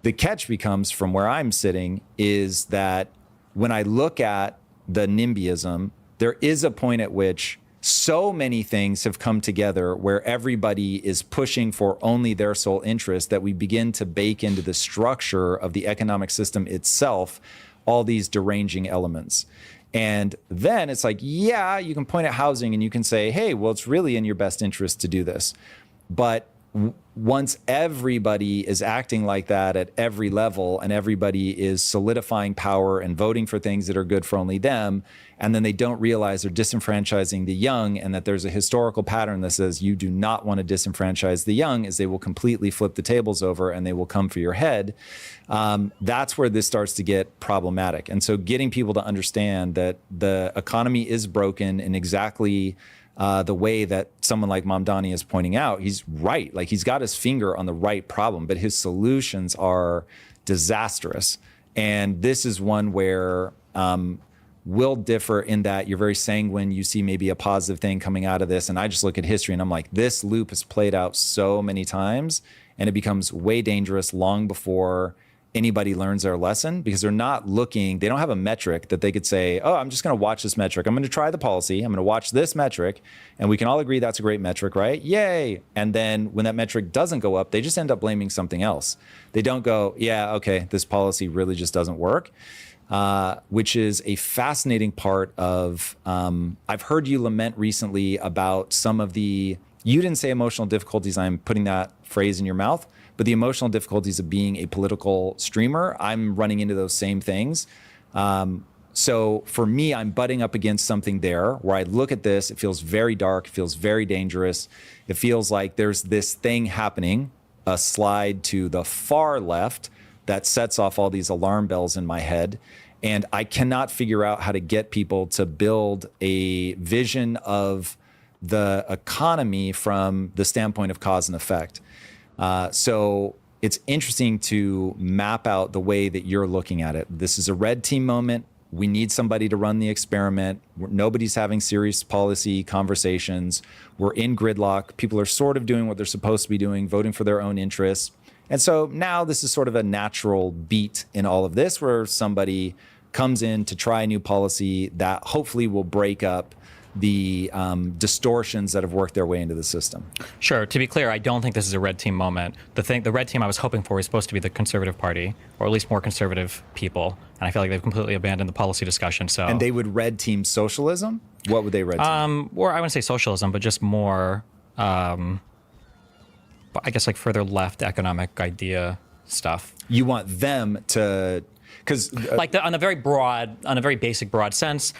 The catch becomes, from where I'm sitting, is that when I look at the NIMBYism, there is a point at which so many things have come together where everybody is pushing for only their sole interest that we begin to bake into the structure of the economic system itself all these deranging elements. And then it's like, yeah, you can point at housing and you can say, hey, well, it's really in your best interest to do this. But once everybody is acting like that at every level and everybody is solidifying power and voting for things that are good for only them, and then they don't realize they're disenfranchising the young, and that there's a historical pattern that says you do not want to disenfranchise the young, as they will completely flip the tables over and they will come for your head. That's where this starts to get problematic. And so getting people to understand that the economy is broken in exactly the way that someone like Mamdani is pointing out, he's right. Like, he's got his finger on the right problem, but his solutions are disastrous. And this is one where we'll differ in that you're very sanguine. You see maybe a positive thing coming out of this. And I just look at history and I'm like, this loop has played out so many times, and it becomes way dangerous long before anybody learns their lesson, because they're not looking, they don't have a metric that they could say, oh, I'm just going to watch this metric. I'm going to try the policy. I'm going to watch this metric. And we can all agree that's a great metric, right? Yay. And then when that metric doesn't go up, they just end up blaming something else. They don't go, yeah, okay, this policy really just doesn't work. Which is a fascinating part of, I've heard you lament recently about some of the, you didn't say emotional difficulties, I'm putting that phrase in your mouth, but the emotional difficulties of being a political streamer, I'm running into those same things. So for me, I'm butting up against something there where I look at this, it feels very dark, it feels very dangerous. It feels like there's this thing happening, a slide to the far left that sets off all these alarm bells in my head. And I cannot figure out how to get people to build a vision of the economy from the standpoint of cause and effect. So it's interesting to map out the way that you're looking at it. This is a red team moment. We need somebody to run the experiment. Nobody's having serious policy conversations. We're in gridlock. People are sort of doing what they're supposed to be doing, voting for their own interests. And so now this is sort of a natural beat in all of this, where somebody comes in to try a new policy that hopefully will break up the distortions that have worked their way into the system. Sure. To be clear, I don't think this is a red team moment. The red team I was hoping for was supposed to be the Conservative Party, or at least more conservative people. And I feel like they've completely abandoned the policy discussion. So. And they would red team socialism? What would they red team? Or I wouldn't say socialism, but just more, I guess, like further left economic idea stuff. You want them to, because like on a very basic broad sense,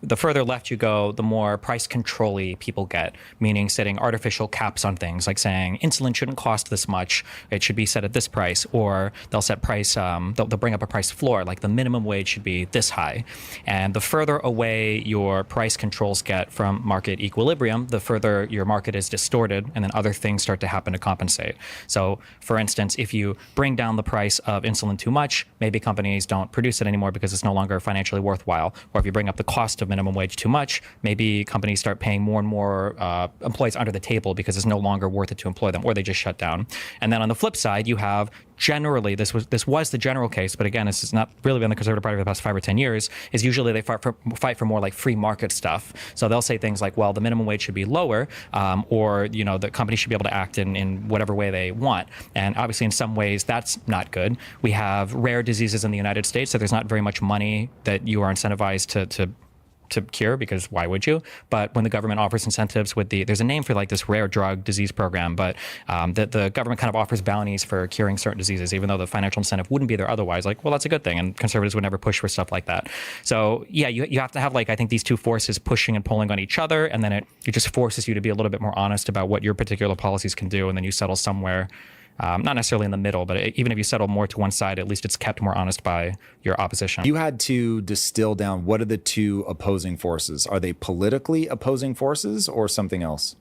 the further left you go, the more price control-y people get, meaning setting artificial caps on things, like saying insulin shouldn't cost this much, it should be set at this price, or they'll set price, they'll bring up a price floor, like the minimum wage should be this high. And the further away your price controls get from market equilibrium, the further your market is distorted, and then other things start to happen to compensate. So, for instance, if you bring down the price of insulin too much, maybe companies don't produce it anymore because it's no longer financially worthwhile. Or if you bring up the cost of minimum wage too much, maybe companies start paying more and more employees under the table because it's no longer worth it to employ them, or they just shut down. And then on the flip side, you have generally, this was the general case, but again, this has not really been the Conservative Party for the past 5 or 10 years, is usually they fight for more like free market stuff. So they'll say things like, well, the minimum wage should be lower, or, you know, the company should be able to act in whatever way they want. And obviously in some ways that's not good. We have rare diseases in the United States, so there's not very much money that you are incentivized to to cure, because why would you? But when the government offers incentives with there's a name for like this rare drug disease program, but the government kind of offers bounties for curing certain diseases, even though the financial incentive wouldn't be there otherwise. Like, well, that's a good thing. And conservatives would never push for stuff like that. So yeah, you have to have like, I think these two forces pushing and pulling on each other. And then it just forces you to be a little bit more honest about what your particular policies can do. And then you settle somewhere. Not necessarily in the middle, but even if you settle more to one side, at least it's kept more honest by your opposition. You had to distill down, what are the two opposing forces? Are they politically opposing forces or something else?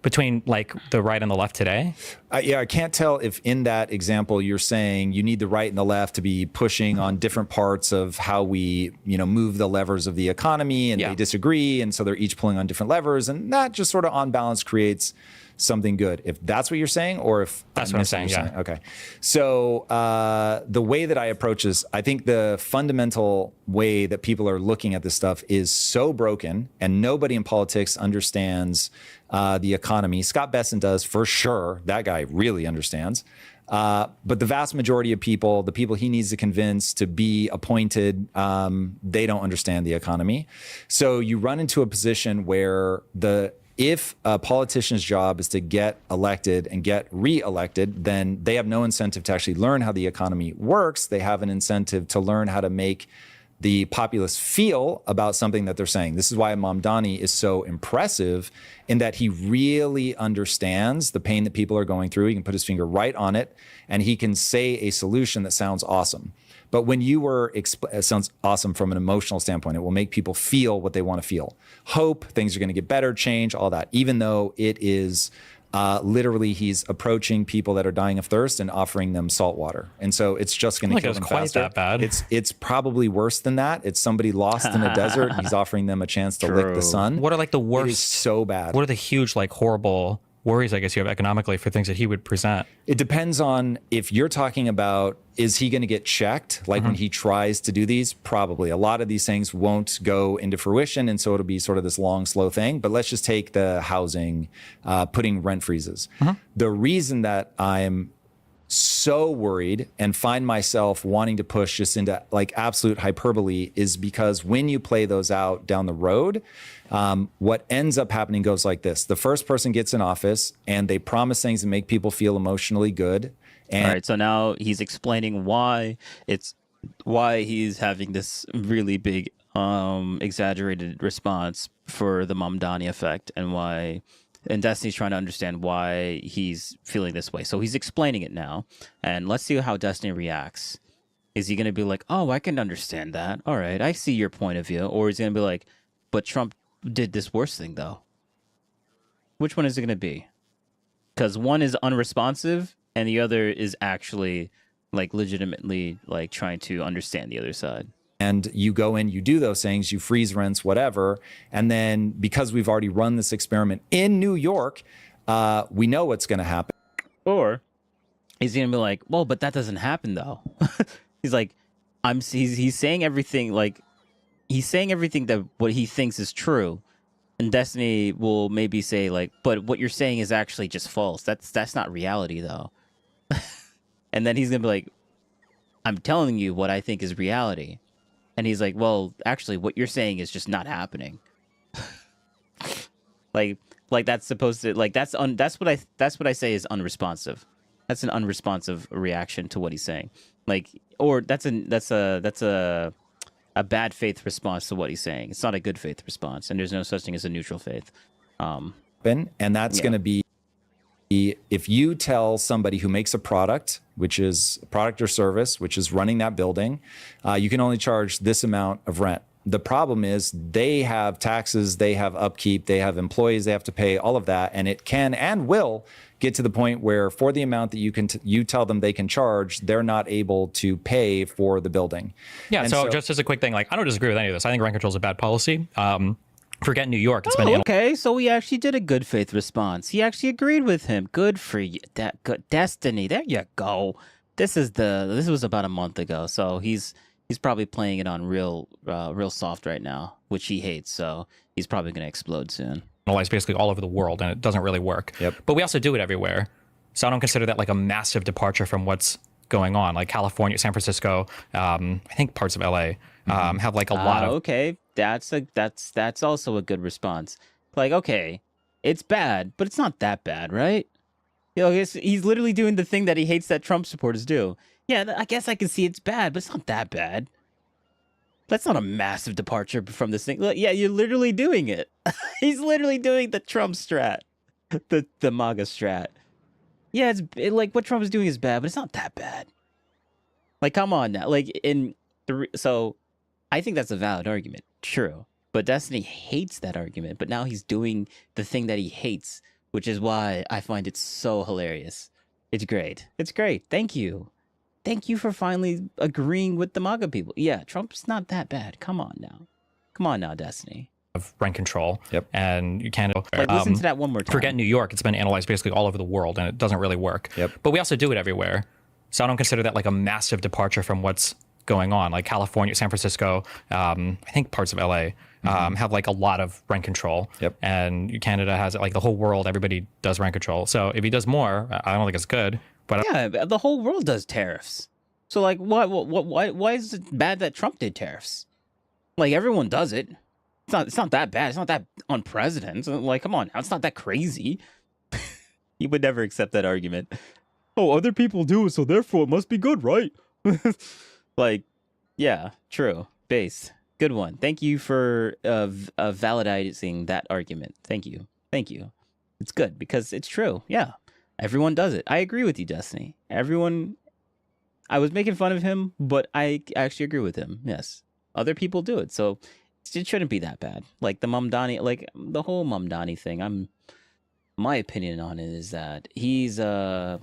Between like the right and the left today? Yeah, I can't tell if in that example you're saying you need the right and the left to be pushing on different parts of how we, move the levers of the economy, and they disagree, and so they're each pulling on different levers, and that just sort of on balance creates something good. If that's what you're saying, or if that's what I'm saying, yeah. Okay. So the way that I approach this, I think the fundamental way that people are looking at this stuff is so broken, and nobody in politics understands the economy. Scott Besson does, for sure. That guy really understands. But the vast majority of people, the people he needs to convince to be appointed, they don't understand the economy. So you run into a position where if a politician's job is to get elected and get re-elected, then they have no incentive to actually learn how the economy works. They have an incentive to learn how to make the populace feel about something that they're saying. This is why Mamdani is so impressive, in that he really understands the pain that people are going through. He can put his finger right on it, and he can say a solution that sounds awesome. But when it sounds awesome from an emotional standpoint. It will make people feel what they want to feel. Hope, things are going to get better, change, all that. Even though it is literally he's approaching people that are dying of thirst and offering them salt water. And so it's just going to kill them faster. That bad. It's probably worse than that. It's somebody lost in a desert, and he's offering them a chance to lick the sun. What are like the worst? It is so bad. What are the huge, like horrible worries, I guess, you have economically for things that he would present? It depends on if you're talking about, is he going to get checked? Like when he tries to do these, probably. A lot of these things won't go into fruition. And so it'll be sort of this long, slow thing. But let's just take the housing, putting rent freezes. The reason that I'm so worried and find myself wanting to push just into like absolute hyperbole is because when you play those out down the road, what ends up happening goes like this. The first person gets in office and they promise things that make people feel emotionally good. And all right, so now he's explaining why he's having this really big exaggerated response for the Mamdani effect, and Destiny's trying to understand why he's feeling this way. So he's explaining it now, and let's see how Destiny reacts. Is he going to be like, oh, I can understand that. All right, I see your point of view. Or is he going to be like, but Trump did this worse thing, though. Which one is it going to be? Because one is unresponsive, and the other is actually like legitimately like trying to understand the other side. And you go in, you do those things, you freeze rents, whatever. And then because we've already run this experiment in New York, we know what's going to happen. Or he's going to be like, well, but that doesn't happen, though. He's like, he's saying everything like he's saying everything that what he thinks is true. And Destiny will maybe say like, but what you're saying is actually just false. That's not reality, though. And then he's going to be like, I'm telling you what I think is reality. And he's like, well, actually, what you're saying is just not happening. like that's supposed to like that's what I say is unresponsive. That's an unresponsive reaction to what he's saying. Like, or that's a bad faith response to what he's saying. It's not a good faith response, and there's no such thing as a neutral faith. And that's going to be if you tell somebody who makes a product, which is a product or service, which is running that building, you can only charge this amount of rent. The problem is they have taxes, they have upkeep, they have employees they have to pay, all of that. And it can and will get to the point where for the amount that you tell them they can charge, they're not able to pay for the building. Yeah, so just as a quick thing, like I don't disagree with any of this. I think rent control is a bad policy. Forget New York. It's been okay, so he actually did a good faith response. He actually agreed with him. Good for you. Good Destiny. There you go. This was about a month ago, so he's probably playing it on real soft right now, which he hates. So he's probably going to explode soon. Basically all over the world, and it doesn't really work. Yep. But we also do it everywhere. So I don't consider that like a massive departure from what's going on. Like California, San Francisco, I think parts of LA have like a lot of. Okay. that's also a good response. Like, okay, it's bad, but it's not that bad, right? You know, he's literally doing the thing that he hates that Trump supporters do. Yeah, I guess I can see it's bad, but it's not that bad. That's not a massive departure from this thing. Look, yeah, you're literally doing it. He's literally doing the Trump strat, the MAGA strat. Yeah, like what Trump is doing is bad, but it's not that bad. Like, come on now. Like so, I think that's a valid argument. True, but Destiny hates that argument. But now he's doing the thing that he hates, which is why I find it so hilarious. It's great. It's great. Thank you. Thank you for finally agreeing with the MAGA people. Yeah, Trump's not that bad. Come on now. Come on now, Destiny. Of rent control. Yep. And you can't listen to that one more time. Forget New York. It's been analyzed basically all over the world, and it doesn't really work. Yep. But we also do it everywhere. So I don't consider that like a massive departure from what's going on. Like California, San Francisco, I think parts of LA have like a lot of rent control. Yep. And Canada has it. Like the whole world, everybody does rent control. So if he does more, I don't think it's good. But yeah, the whole world does tariffs. So like, why is it bad that Trump did tariffs? Like everyone does it. It's not that bad. It's not that unprecedented. Like, come on now, it's not that crazy. He would never accept that argument. Oh, other people do it, so therefore it must be good, right? Like, yeah, true. Base. Good one. Thank you for validating that argument. Thank you. Thank you. It's good because it's true. Yeah. Everyone does it. I agree with you, Destiny. Everyone. I was making fun of him, but I actually agree with him. Yes. Other people do it. So it shouldn't be that bad. Like the Mamdani, like the whole Mamdani thing. My opinion on it is that he's, my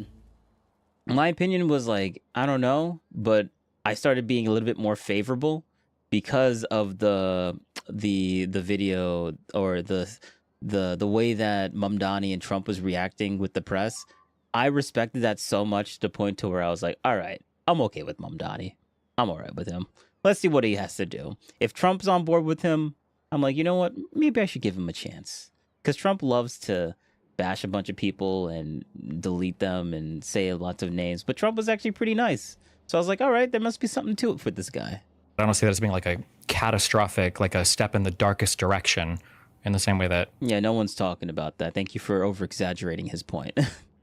opinion was like, I don't know, but I started being a little bit more favorable because of the video or the way that Mamdani and Trump was reacting with the press. I respected that so much to the point to where I was like, all right, I'm okay with Mamdani. I'm all right with him. Let's see what he has to do. If Trump's on board with him, I'm like, you know what? Maybe I should give him a chance. Because Trump loves to bash a bunch of people and delete them and say lots of names. But Trump was actually pretty nice. So I was like, all right, there must be something to it for this guy. I don't see that as being like a catastrophic, like a step in the darkest direction in the same way that... Yeah, no one's talking about that. Thank you for over-exaggerating his point.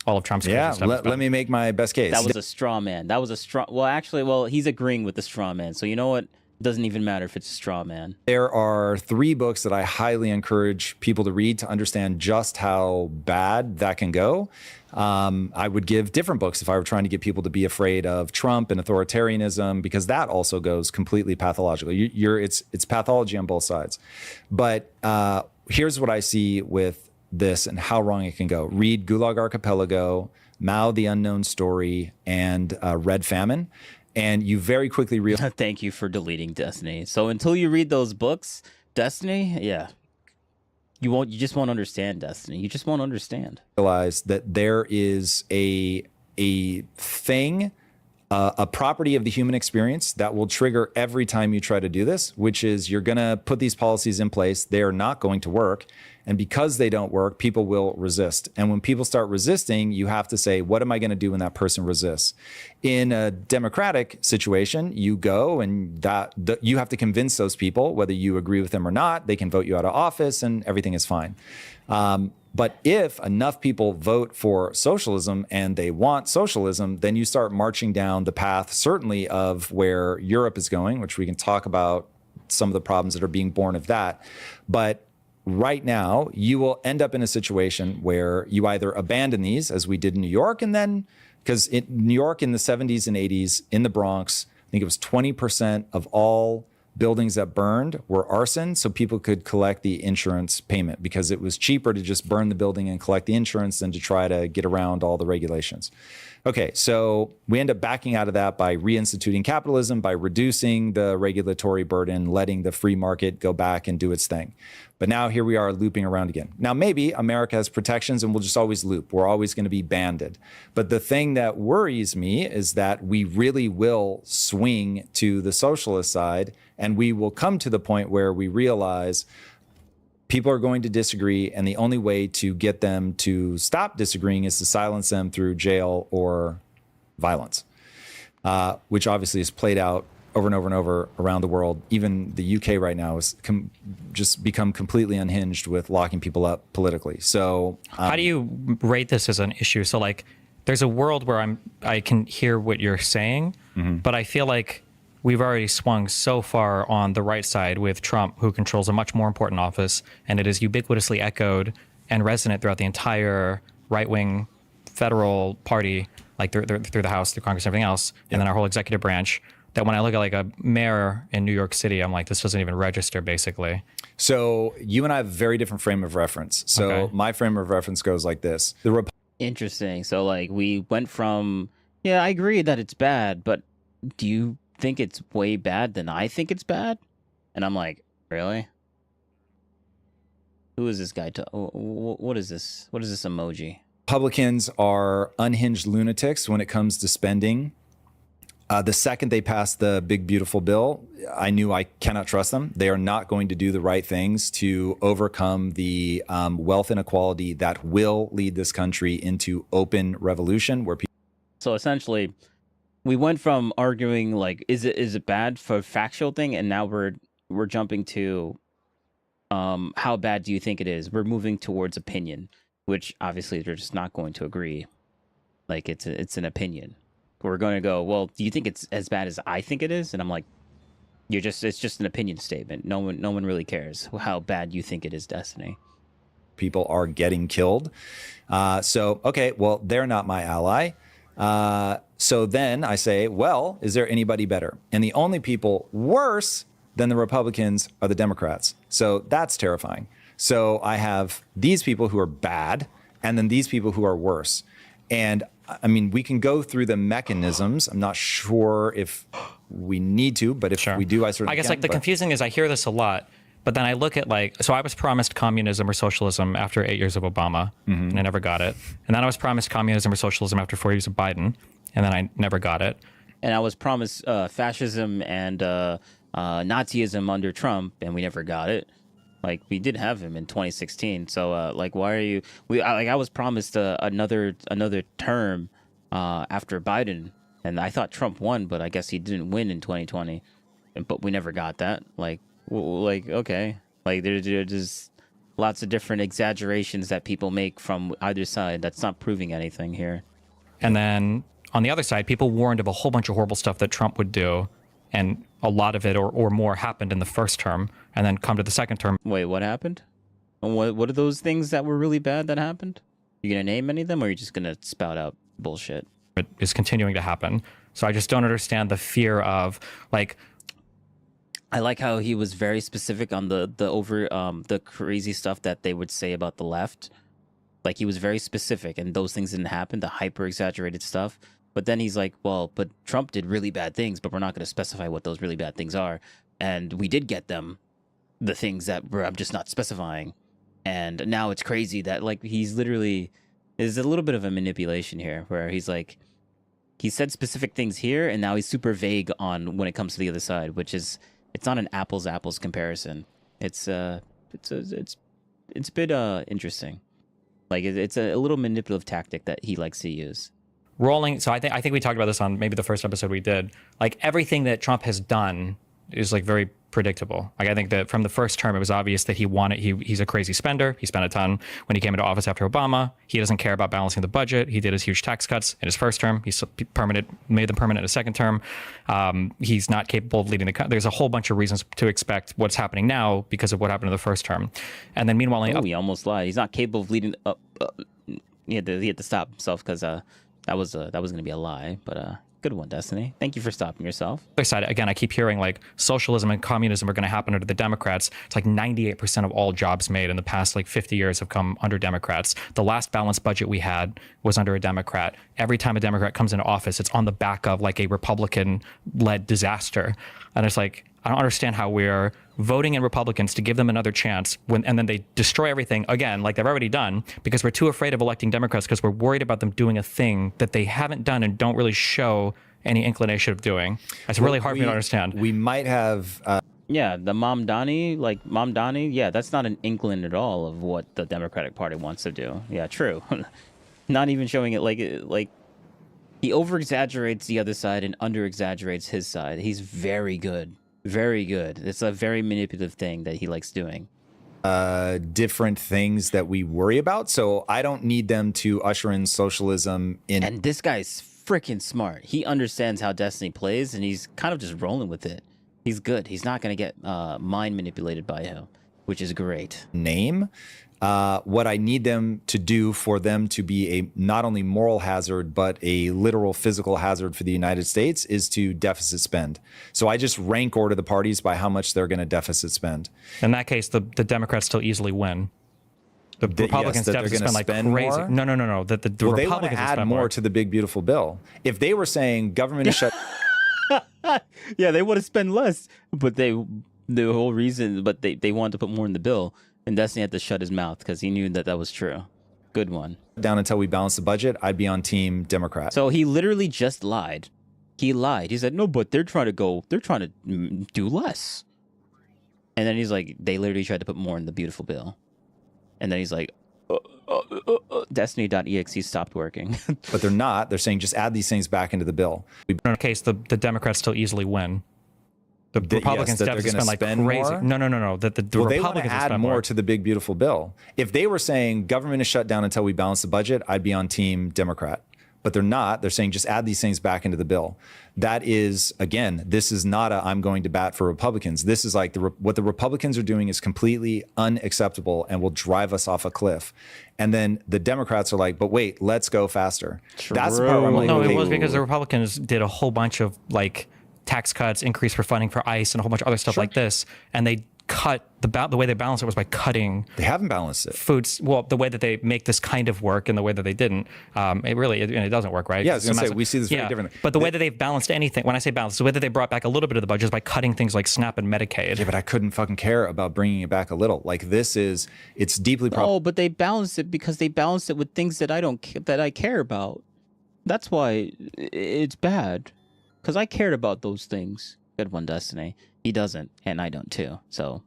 All of Trump's let me make my best case. That was a straw man. That was a straw... Well, he's agreeing with the straw man. So you know what? It doesn't even matter if it's a straw man. There are 3 books that I highly encourage people to read to understand just how bad that can go. I would give different books if I were trying to get people to be afraid of Trump and authoritarianism, because that also goes completely pathological. It's pathology on both sides. But here's what I see with this and how wrong it can go. Read Gulag Archipelago, Mao the Unknown Story, and Red Famine. And you very quickly realize... Thank you for deleting Destiny. So until you read those books, Destiny, yeah, you just won't understand Destiny. You just won't understand. Realize that there is a thing, a property of the human experience that will trigger every time you try to do this, which is you're going to put these policies in place. They're not going to work. And because they don't work, people will resist. And when people start resisting, you have to say, what am I going to do when that person resists? In a democratic situation, you go and you have to convince those people, whether you agree with them or not, they can vote you out of office and everything is fine. But if enough people vote for socialism and they want socialism, then you start marching down the path, certainly of where Europe is going, which we can talk about some of the problems that are being born of that. But right now, you will end up in a situation where you either abandon these, as we did in New York, and then, because in New York in the 70s and 80s, in the Bronx, I think it was 20% of all buildings that burned were arson, so people could collect the insurance payment because it was cheaper to just burn the building and collect the insurance than to try to get around all the regulations. Okay, so we end up backing out of that by reinstituting capitalism, by reducing the regulatory burden, letting the free market go back and do its thing. But now here we are looping around again. Now, maybe America has protections and we'll just always loop. We're always going to be banded. But the thing that worries me is that we really will swing to the socialist side, and we will come to the point where we realize people are going to disagree, and the only way to get them to stop disagreeing is to silence them through jail or violence, which obviously is played out over and over and over around the world. Even the UK right now is just become completely unhinged with locking people up politically. So how do you rate this as an issue? So like, there's a world where I can hear what you're saying, but I feel like we've already swung so far on the right side with Trump, who controls a much more important office, and it is ubiquitously echoed and resonant throughout the entire right-wing federal party, like through the House, through Congress, and everything else, and then our whole executive branch, that when I look at like a mayor in New York City, I'm like, this doesn't even register, basically. So you and I have a very different frame of reference. So my frame of reference goes like this. Interesting. So like we went from, yeah, I agree that it's bad, but do you think it's way bad than I think it's bad? And I'm like, really? Who is this guy? What is this? What is this emoji? Republicans are unhinged lunatics when it comes to spending. The second they pass the big, beautiful bill, I knew I cannot trust them. They are not going to do the right things to overcome the wealth inequality that will lead this country into open revolution where people. So essentially, we went from arguing like, is it bad for factual thing, and now we're jumping to how bad do you think it is? We're moving towards opinion, which obviously they're just not going to agree. Like it's an opinion. We're going to go, well, do you think it's as bad as I think it is? And I'm like, it's just an opinion statement. No one really cares how bad you think it is, Destiny. People are getting killed. So, okay, well, they're not my ally. So then I say, well, is there anybody better? And the only people worse than the Republicans are the Democrats. So that's terrifying. So I have these people who are bad, and then these people who are worse. And I mean, we can go through the mechanisms. I'm not sure if we need to, but if we do, I certainly I guess can, like the confusing is I hear this a lot, but then I look at like, so I was promised communism or socialism after 8 years of Obama, and I never got it. And then I was promised communism or socialism after 4 years of Biden, and then I never got it. And I was promised fascism and Nazism under Trump, and we never got it. Like, we did have him in 2016. So, like, why are you... I was promised another term after Biden, and I thought Trump won, but I guess he didn't win in 2020. But we never got that. Like, okay. Like, there's lots of different exaggerations that people make from either side. That's not proving anything here. And then, on the other side, people warned of a whole bunch of horrible stuff that Trump would do, and a lot of it or more happened in the first term, and then come to the second term. Wait, what happened? What are those things that were really bad that happened? You gonna name any of them, or are you just gonna spout out bullshit? It is continuing to happen. So I just don't understand the fear of, like... I like how he was very specific on the crazy stuff that they would say about the left. Like, he was very specific, and those things didn't happen, the hyper-exaggerated stuff. But then he's like, well, but Trump did really bad things, but we're not going to specify what those really bad things are. And we did get them, the things that I'm just not specifying. And now it's crazy that, like, he's literally... There's a little bit of a manipulation here, where he's like... He said specific things here, and now he's super vague on when it comes to the other side, which is... It's not an apples-apples comparison. It's a bit interesting. Like, it's a little manipulative tactic that he likes to use. Rolling, so I think we talked about this on maybe the first episode we did. Like, everything that Trump has done is like very predictable. Like, I think that from the first term, it was obvious that he's a crazy spender. He spent a ton when he came into office after Obama. He doesn't care about balancing the budget. He did his huge tax cuts in his first term. He made them permanent in his second term. He's not capable of leading the country. There's a whole bunch of reasons to expect what's happening now because of what happened in the first term. And then meanwhile, he almost lied. He's not capable of leading. He had to stop himself because that was going to be a lie. But good one, Destiny. Thank you for stopping yourself. Other side, again, I keep hearing like socialism and communism are going to happen under the Democrats. It's like 98% of all jobs made in the past like 50 years have come under Democrats. The last balanced budget we had was under a Democrat. Every time a Democrat comes into office, it's on the back of like a Republican-led disaster. And it's like, I don't understand how we're voting in Republicans to give them another chance and then they destroy everything again, like they've already done, because we're too afraid of electing Democrats because we're worried about them doing a thing that they haven't done and don't really show any inclination of doing. It's really hard for me to understand. We might have... Yeah, the Mamdani, yeah, that's not an inkling at all of what the Democratic Party wants to do. Yeah, true. Not even showing it like He over-exaggerates the other side and under-exaggerates his side. He's very good. Very good. It's a very manipulative thing that he likes doing. Different things that we worry about. So I don't need them to usher in socialism in. And this guy's freaking smart. He understands how Destiny plays, and he's kind of just rolling with it. He's good. He's not going to get mind manipulated by him, which is great. Name. What I need them to do for them to be a not only moral hazard, but a literal physical hazard for the United States is to deficit spend. So I just rank order the parties by how much they're going to deficit spend. In that case, the Democrats still easily win. The Republicans deficit spend like crazy. More? No. That the well, Republicans they want to add more to the big beautiful bill. If they were saying government is shut. Yeah, they want to spend less, but the whole reason, but they wanted to put more in the bill. And Destiny had to shut his mouth because he knew that was true. Good one. Down until we balance the budget, I'd be on team Democrat. So he literally just lied. He lied. He said, no, but they're trying to do less. And then he's like, they literally tried to put more in the beautiful bill. And then he's like, Destiny.exe stopped working. But they're not. They're saying just add these things back into the bill. In that case, the Democrats still easily win. The Republicans deficit spend like crazy. More? No. That the well, Republicans they want to add more to the big beautiful bill. If they were saying government is shut down until we balance the budget, I'd be on team Democrat. But they're not. They're saying just add these things back into the bill. That is, again, this is not a I'm going to bat for Republicans. This is like what the Republicans are doing is completely unacceptable and will drive us off a cliff. And then the Democrats are like, but wait, let's go faster. True. That's the part where I'm like, no, it was because the Republicans did a whole bunch of like tax cuts, increase for funding for ICE, and a whole bunch of other stuff like this. And they cut the way they balanced it was by cutting. They haven't balanced it. Foods. Well, the way that they make this kind of work and the way that they didn't, it doesn't work, right? Yeah, I was going to say, we see this very differently. But the way that they've balanced anything, when I say balanced, the way that they brought back a little bit of the budget is by cutting things like SNAP and Medicaid. Yeah, but I couldn't fucking care about bringing it back a little. Like it's deeply Oh, but they balanced it because they balanced it with things that I care about. That's why it's bad. Because I cared about those things. Good one, Destiny. He doesn't, and I don't too. So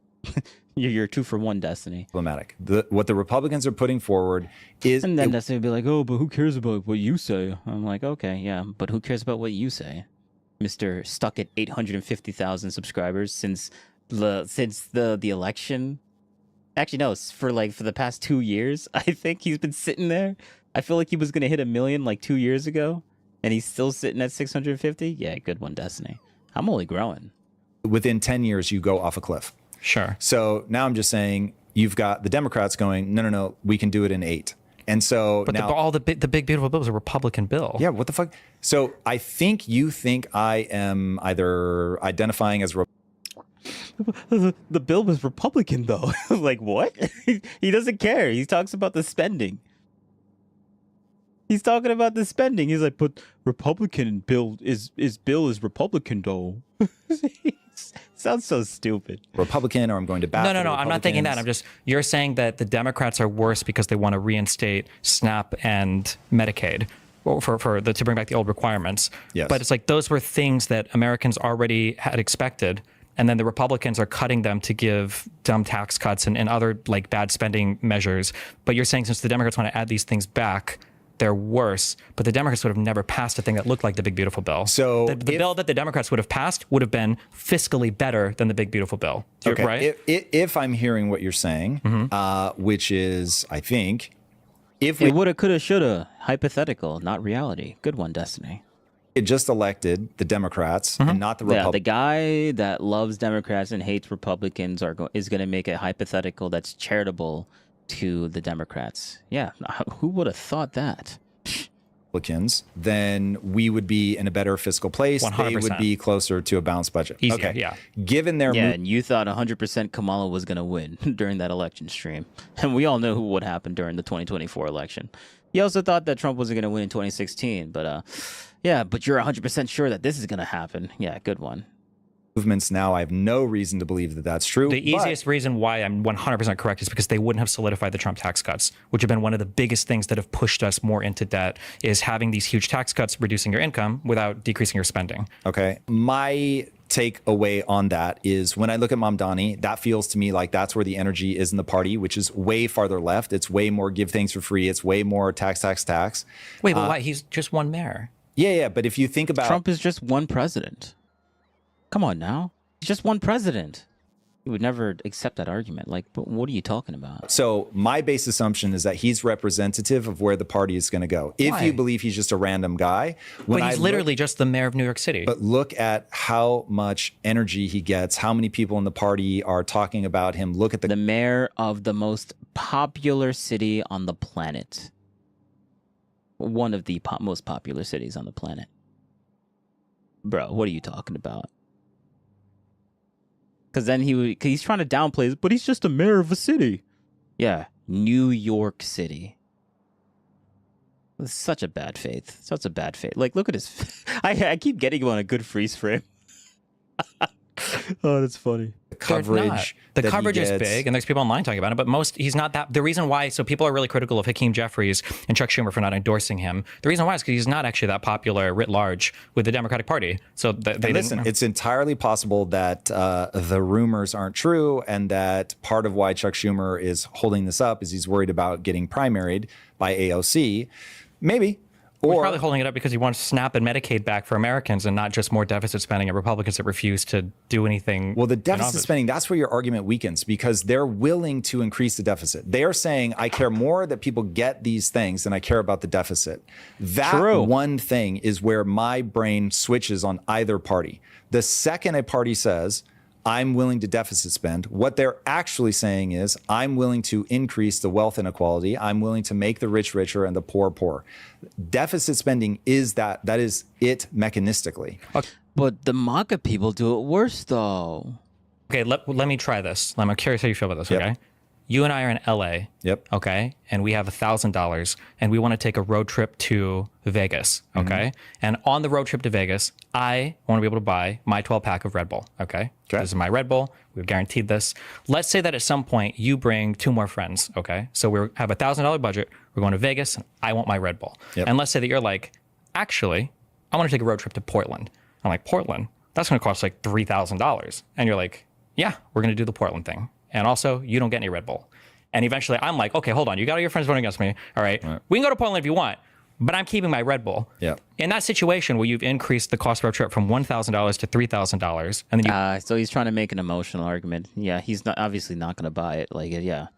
you're 2 for 1, Destiny. Problematic. What the Republicans are putting forward is... And then Destiny would be like, oh, but who cares about what you say? I'm like, okay, yeah, but who cares about what you say? Mr. stuck at 850,000 subscribers since the election. Actually, no, for the past 2 years, I think he's been sitting there. I feel like he was going to hit 1 million like 2 years ago. And he's still sitting at 650? Yeah, good one, Destiny. I'm only growing. Within 10 years, you go off a cliff. Sure. So now I'm just saying, you've got the Democrats going, no, we can do it in 8. And so but now... the big beautiful bill was a Republican bill. Yeah, what the fuck? So I think you think I am either identifying as... The bill was Republican, though. Like, what? He doesn't care. He talks about the spending. He's talking about the spending. He's like, but Republican bill is Republican though. Sounds so stupid. Republican, or I'm going to bat. No. I'm not thinking that. You're saying that the Democrats are worse because they want to reinstate SNAP and Medicaid to bring back the old requirements. Yes. But it's like those were things that Americans already had expected. And then the Republicans are cutting them to give dumb tax cuts and other like bad spending measures. But you're saying since the Democrats want to add these things back, they're worse, but the Democrats would have never passed a thing that looked like the big beautiful bill. So the bill that the Democrats would have passed would have been fiscally better than the big beautiful bill. Okay. Right? If I'm hearing what you're saying, which is, I think, if we woulda, coulda, shoulda, hypothetical, not reality. Good one, Destiny. It just elected the Democrats and not the Republicans. Yeah, the guy that loves Democrats and hates Republicans is going to make a hypothetical that's charitable to the Democrats. Yeah, who would have thought that? Republicans, then we would be in a better fiscal place. 100%. They would be closer to a balanced budget. Easier, okay. Yeah. Given their and you thought 100% Kamala was going to win during that election stream. And we all know what happened during the 2024 election. You also thought that Trump wasn't going to win in 2016, but but you're 100% sure that this is going to happen. Yeah, good one. Movements now, I have no reason to believe that that's true. The easiest reason why I'm 100% correct is because they wouldn't have solidified the Trump tax cuts, which have been one of the biggest things that have pushed us more into debt, is having these huge tax cuts, reducing your income without decreasing your spending. Okay. My takeaway on that is when I look at Mamdani, that feels to me like that's where the energy is in the party, which is way farther left. It's way more give things for free. It's way more tax. Wait, but why? He's just one mayor. Yeah, but if you think about Trump is just one president. Come on now. He's just one president. You would never accept that argument. Like, but what are you talking about? So my base assumption is that he's representative of where the party is going to go. If Why? you believe he's just a random guy. But he's literally just the mayor of New York City. But look at how much energy he gets, how many people in the party are talking about him. Look at the mayor of the most popular city on the planet. One of the most popular cities on the planet. Bro, what are you talking about? Because then he's trying to downplay it, but he's just a mayor of a city. Yeah, New York City. It's such a bad faith. Such a bad faith. Like, look at his... I keep getting him on a good freeze frame. Oh, that's funny. Coverage. The coverage is big, and there's people online talking about it, but he's not that. The reason why, so people are really critical of Hakeem Jeffries and Chuck Schumer for not endorsing him. The reason why is because he's not actually that popular writ large with the Democratic Party. So listen, it's entirely possible that the rumors aren't true, and that part of why Chuck Schumer is holding this up is he's worried about getting primaried by AOC. Maybe. He's probably holding it up because he wants SNAP and Medicaid back for Americans and not just more deficit spending and Republicans that refuse to do anything. Well, the deficit spending, that's where your argument weakens, because they're willing to increase the deficit. They are saying, I care more that people get these things than I care about the deficit. That one thing is where my brain switches on either party. The second a party says, I'm willing to deficit spend, what they're actually saying is, I'm willing to increase the wealth inequality. I'm willing to make the rich richer and the poor poor. Deficit spending is that is it mechanistically. But the MAGA people do it worse, though. Okay, let me try this. I'm curious how you feel about this, okay? You and I are in LA. Yep. Okay. And we have $1,000 and we want to take a road trip to Vegas. Okay. And on the road trip to Vegas, I want to be able to buy my 12-pack of Red Bull. Okay. This is my Red Bull. We've guaranteed this. Let's say that at some point you bring 2 more friends. Okay. So we have $1,000 budget. We're going to Vegas and I want my Red Bull. And let's say that you're like, actually, I want to take a road trip to Portland. I'm like, Portland? That's going to cost like $3,000. And you're like, yeah, we're going to do the Portland thing. And also, you don't get any Red Bull. And eventually, I'm like, okay, hold on. You got all your friends voting against me. All right. We can go to Portland if you want, but I'm keeping my Red Bull. Yeah. In that situation where you've increased the cost of our trip from $1,000 to $3,000, and then you... so he's trying to make an emotional argument. Yeah, he's not obviously not going to buy it. Like, yeah.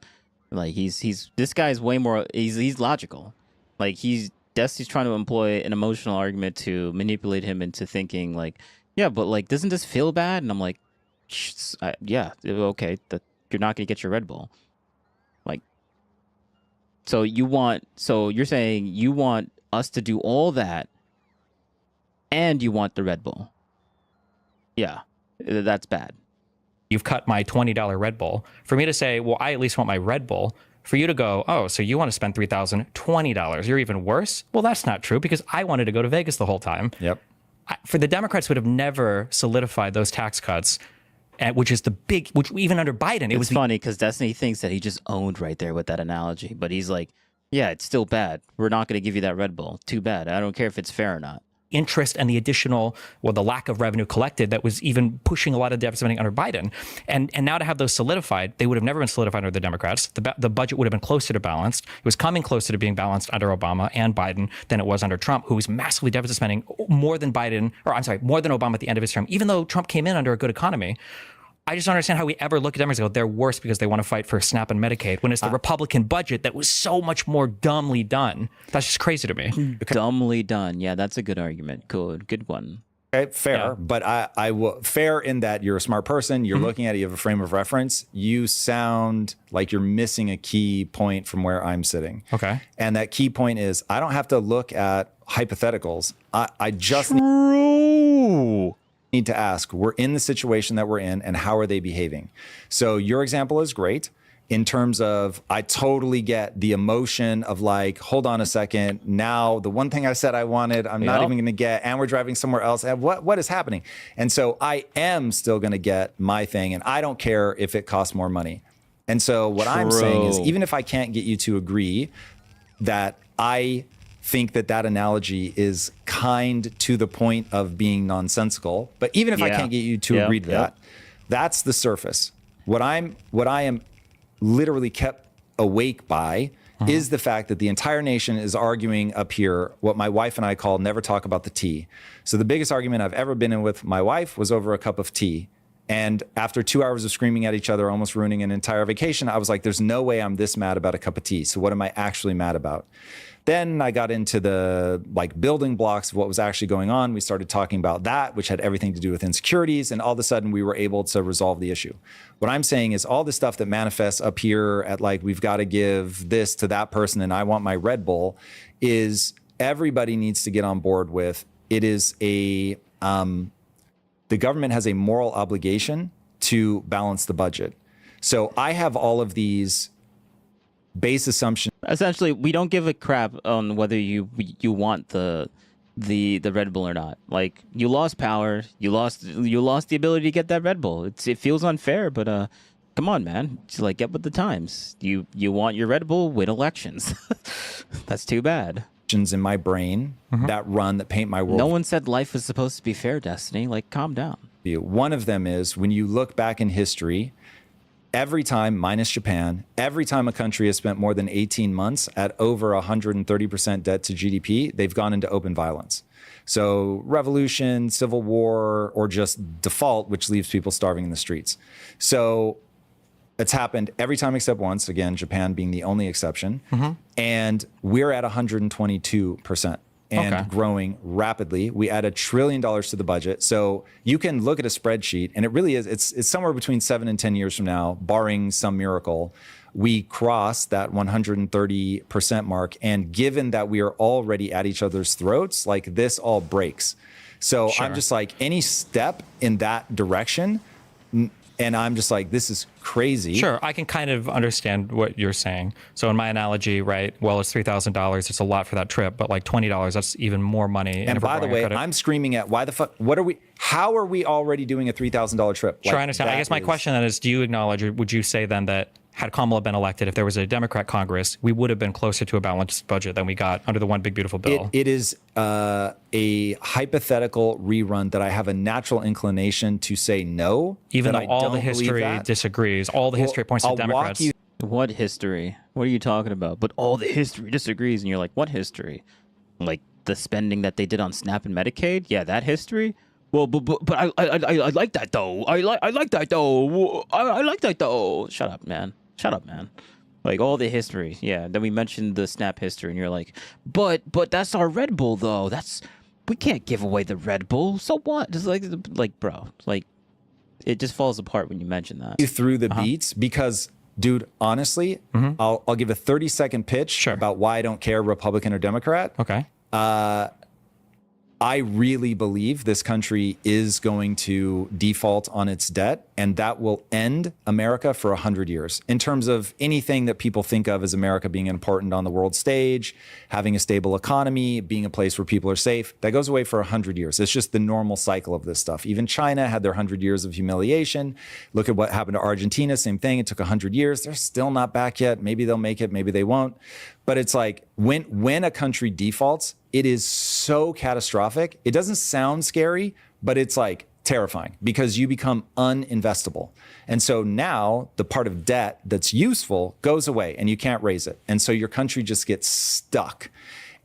Like, this guy's way more... He's logical. Like, Destiny's trying to employ an emotional argument to manipulate him into thinking, like, yeah, but, like, doesn't this feel bad? And I'm like, yeah, okay, you're not going to get your Red Bull. Like, so you're saying you want us to do all that and you want the Red Bull. Yeah, that's bad. You've cut my $20 Red Bull. For me to say, well, I at least want my Red Bull. For you to go, oh, so you want to spend $3,020. You're even worse? Well, that's not true because I wanted to go to Vegas the whole time. Yep. For the Democrats would have never solidified those tax cuts, which is which even under Biden, It's funny because Destiny thinks that he just owned right there with that analogy. But he's like, yeah, it's still bad. We're not going to give you that Red Bull. Too bad. I don't care if it's fair or not. Interest and the additional, the lack of revenue collected that was even pushing a lot of deficit spending under Biden. And now to have those solidified, they would have never been solidified under the Democrats. The budget would have been closer to balanced. It was coming closer to being balanced under Obama and Biden than it was under Trump, who was massively deficit spending more than more than Obama at the end of his term, even though Trump came in under a good economy. I just don't understand how we ever look at Democrats and go, they're worse because they want to fight for SNAP and Medicaid when it's the Republican budget that was so much more dumbly done. That's just crazy to me. Dumbly done. Yeah, that's a good argument. Good one. Okay, fair, but I will fair in that you're a smart person. You're looking at it. You have a frame of reference. You sound like you're missing a key point from where I'm sitting. Okay, and that key point is I don't have to look at hypotheticals. I just need to ask, we're in the situation that we're in and how are they behaving? So your example is great in terms of, I totally get the emotion of like, hold on a second. Now the one thing I said I wanted, I'm not even going to get, and we're driving somewhere else. And what is happening? And so I am still going to get my thing and I don't care if it costs more money. And so what I'm saying is, even if I can't get you to agree that I think that analogy is kind to the point of being nonsensical. But even if I can't get you to agree to that, that's the surface. What I am literally kept awake by is the fact that the entire nation is arguing up here what my wife and I call never talk about the tea. So the biggest argument I've ever been in with my wife was over a cup of tea. And after 2 hours of screaming at each other, almost ruining an entire vacation, I was like, there's no way I'm this mad about a cup of tea. So what am I actually mad about? Then I got into the building blocks of what was actually going on. We started talking about that, which had everything to do with insecurities. And all of a sudden we were able to resolve the issue. What I'm saying is all the stuff that manifests up here at we've got to give this to that person and I want my Red Bull is everybody needs to get on board with. It is the government has a moral obligation to balance the budget. So I have all of these base assumptions. Essentially, we don't give a crap on whether you want the Red Bull or not. Like, you lost power, you lost the ability to get that Red Bull. It feels unfair, but come on, man. Just get with the times. You want your Red Bull, win elections. That's too bad. In my brain that paint my world. No one said life was supposed to be fair, Destiny. Calm down. One of them is when you look back in history, every time, minus Japan, every time a country has spent more than 18 months at over 130% debt to GDP, they've gone into open violence. So revolution, civil war, or just default, which leaves people starving in the streets. So it's happened every time except once, again, Japan being the only exception. And we're at 122%. And growing rapidly. We add $1 trillion to the budget. So you can look at a spreadsheet and it really is, it's somewhere between 7 and 10 years from now, barring some miracle, we cross that 130% mark. And given that we are already at each other's throats, this all breaks. So I'm just any step in that direction, and I'm just this is crazy. Sure, I can kind of understand what you're saying. So in my analogy, right, well, it's $3,000. It's a lot for that trip, but $20, that's even more money. And by the way, I'm screaming at why the fuck, how are we already doing a $3,000 trip? Sure, I understand. I guess my question then is, do you acknowledge, or would you say then that had Kamala been elected, if there was a Democrat Congress, we would have been closer to a balanced budget than we got under the one big beautiful bill? It is a hypothetical rerun that I have a natural inclination to say no. Even though all the history disagrees, all the history points to Democrats. What history? What are you talking about? But all the history disagrees, and you're like, what history? The spending that they did on SNAP and Medicaid? Yeah, that history? Well, but I like that though. I like that though. I like that though. Shut up, man. Shut up, man. All the history. Yeah. Then we mentioned the SNAP history, and you're like, but that's our Red Bull though. We can't give away the Red Bull. So what? Just bro. It just falls apart when you mention that. You through the beats because, dude, honestly, I'll give a 30-second pitch about why I don't care, Republican or Democrat. Okay. I really believe this country is going to default on its debt, and that will end America for 100 years. In terms of anything that people think of as America being important on the world stage, having a stable economy, being a place where people are safe, that goes away for 100 years. It's just the normal cycle of this stuff. Even China had their 100 years of humiliation. Look at what happened to Argentina, same thing. It took 100 years. They're still not back yet. Maybe they'll make it, maybe they won't. But it's when a country defaults, it is so catastrophic. It doesn't sound scary, but it's terrifying because you become uninvestable. And so now the part of debt that's useful goes away and you can't raise it. And so your country just gets stuck.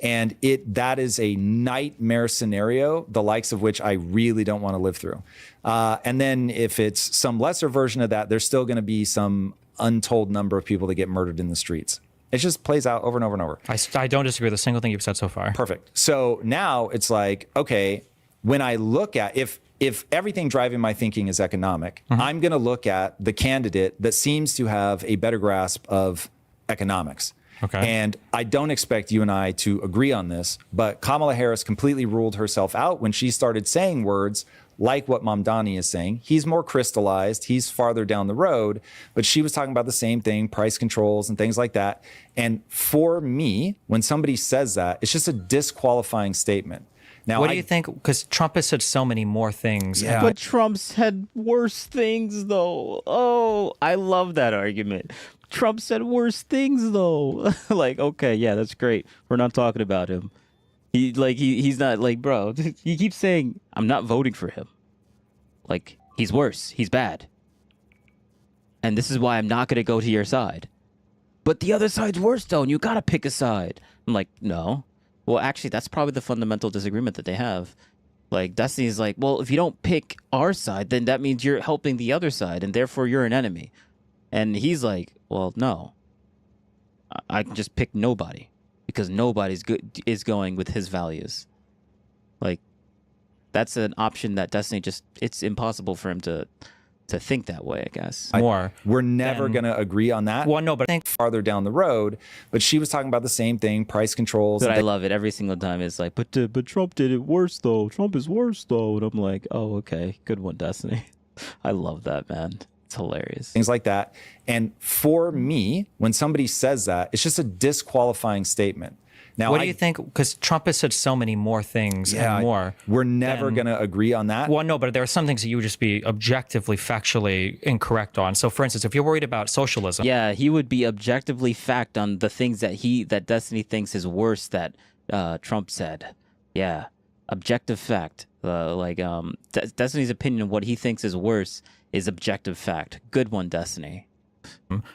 And that is a nightmare scenario, the likes of which I really don't want to live through. And then if it's some lesser version of that, there's still going to be some untold number of people that get murdered in the streets. It just plays out over and over and over. I don't disagree with a single thing you've said so far. Perfect. So now it's okay, when I look at, if everything driving my thinking is economic, I'm going to look at the candidate that seems to have a better grasp of economics. Okay. And I don't expect you and I to agree on this, but Kamala Harris completely ruled herself out when she started saying words like what Mamdani is saying. He's more crystallized. He's farther down the road, but she was talking about the same thing, price controls and things like that. And for me, when somebody says that, it's just a disqualifying statement. Now, what do you think? Because Trump has said so many more things. Yeah. But Trump's had worse things, though. Oh, I love that argument. Trump said worse things, though. Okay, yeah, that's great. We're not talking about him. He's not bro. He keeps saying, I'm not voting for him. He's worse. He's bad. And this is why I'm not going to go to your side. but the other side's worse though, and you gotta pick a side. I'm like, no. Well, actually, that's probably the fundamental disagreement that they have. Like, Destiny's like, well, if you don't pick our side, then that means you're helping the other side, and therefore you're an enemy. And he's like, well, no. I can just pick nobody, because nobody's is going with his values. Like, that's an option that Destiny it's impossible for him to think that way, I guess. We're never going to agree on that. Well, no, but I think farther down the road. But she was talking about the same thing, price controls. But I love it every single time. It's like, but Trump did it worse though. Trump is worse though. And I'm like, oh, okay, good one, Destiny. I love that, man. It's hilarious. Things like that. And for me, when somebody says that, it's just a disqualifying statement. Now, what do you think? Because Trump has said so many more things and more. We're never going to agree on that. Well, no, but there are some things that you would just be objectively, factually incorrect on. So, for instance, if you're worried about socialism, yeah, he would be objectively fact on the things that Destiny thinks is worse that Trump said. Yeah, objective fact. Destiny's opinion of what he thinks is worse is objective fact. Good one, Destiny.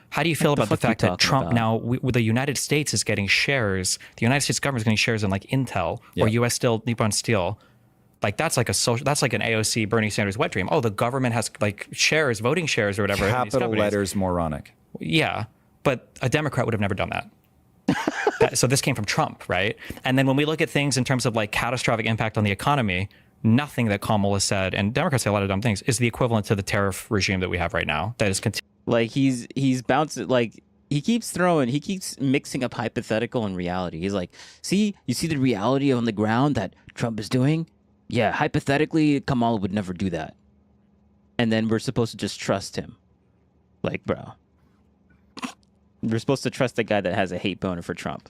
How do you feel about the fact that Trump now, the United States is getting shares, the United States government is getting shares in like Intel or U.S. Steel, Nippon Steel? Like that's like that's like an AOC Bernie Sanders wet dream. Oh, the government has like shares, voting shares or whatever. Capital letters moronic. Yeah, but a Democrat would have never done that. So this came from Trump, right? And then when we look at things in terms of like catastrophic impact on the economy, nothing that Kamala said, and Democrats say a lot of dumb things, is the equivalent to the tariff regime that we have right now. That is like he's bouncing, like he keeps mixing up hypothetical and reality. He's like, you see the reality on the ground that Trump is doing? Yeah, hypothetically, Kamala would never do that. And then we're supposed to just trust him. Like, bro. We're supposed to trust the guy that has a hate boner for Trump.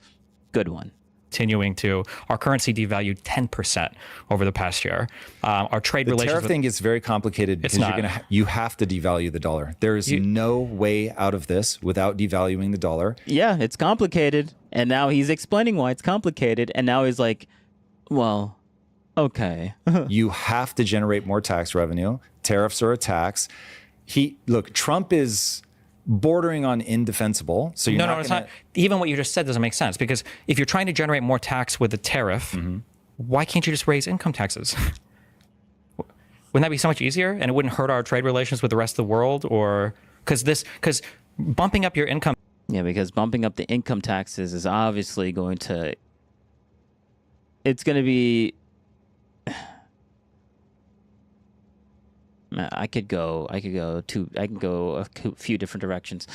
Good one. Continuing to, our currency devalued 10% over the past year. Our trade relations. The tariff thing is very complicated because you have to devalue the dollar. There is no way out of this without devaluing the dollar. Yeah, it's complicated. And now he's explaining why it's complicated. And now he's like, well, okay. You have to generate more tax revenue. Tariffs are a tax. Trump is bordering on indefensible. So you're it's not. Even what you just said doesn't make sense, because if you're trying to generate more tax with a tariff, why can't you just raise income taxes? Wouldn't that be so much easier, and it wouldn't hurt our trade relations with the rest of the world? Or because bumping up your income. Yeah, because bumping up the income taxes is obviously going to. It's going to be. I can go a few different directions.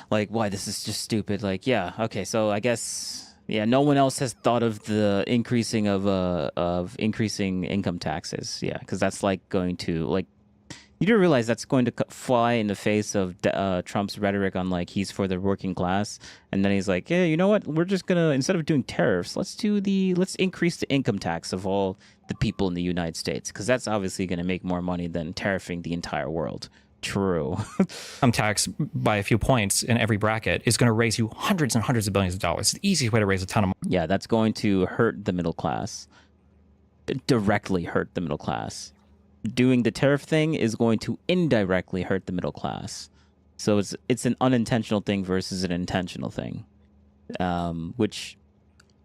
Like, why this is just stupid. Like, yeah, okay, so I guess no one else has thought of the increasing of increasing income taxes. Yeah, because that's like going to like. You do realize that's going to fly in the face of Trump's rhetoric on like he's for the working class, and then he's like, yeah, you know what? We're just gonna, instead of doing tariffs, let's increase the income tax of all the people in the United States, because that's obviously going to make more money than tariffing the entire world. True. Income tax by a few points in every bracket is going to raise you hundreds and hundreds of billions of dollars. It's the easiest way to raise a ton of money. Yeah, that's going to hurt the middle class. Directly hurt the middle class. Doing the tariff thing is going to indirectly hurt the middle class. So it's an unintentional thing versus an intentional thing, which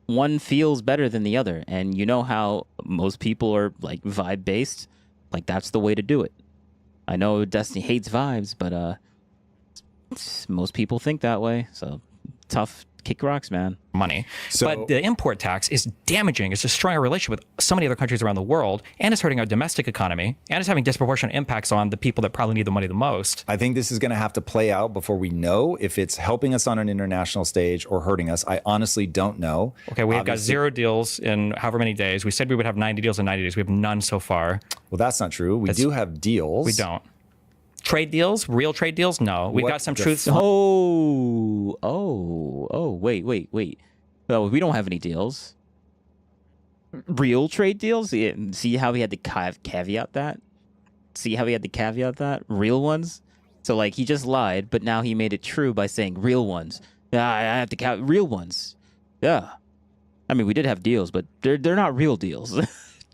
one feels better than the other. And you know how most people are like vibe based, like that's the way to do it. I know Destiny hates vibes, but most people think that way. So tough. Kick rocks, man. Money. But the import tax is damaging. It's destroying our relationship with so many other countries around the world, and it's hurting our domestic economy, and it's having disproportionate impacts on the people that probably need the money the most. I think this is going to have to play out before we know if it's helping us on an international stage or hurting us. I honestly don't know. Okay, we've got 0 deals in however many days. We said we would have 90 deals in 90 days. We have none so far. Well, that's not true. We do have deals. We don't. Trade deals? Real trade deals? No. We've got some truths. Wait. Well, we don't have any deals. Real trade deals? Yeah. See how he had to caveat that? Real ones? So, like, he just lied, but now he made it true by saying real ones. Yeah, I have to real ones. Yeah. I mean, we did have deals, but they're not real deals.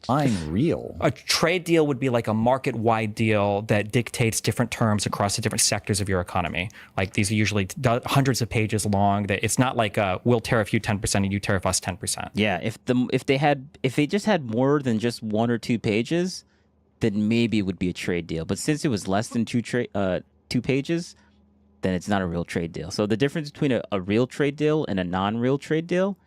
Unreal. A trade deal would be like a market-wide deal that dictates different terms across the different sectors of your economy. Like these are usually hundreds of pages long. That it's not like we'll tariff you 10% and you tariff us 10%. Yeah, if they just had more than just 1 or 2 pages, then maybe it would be a trade deal. But since it was less than 2 pages, then it's not a real trade deal. So the difference between a real trade deal and a non-real trade deal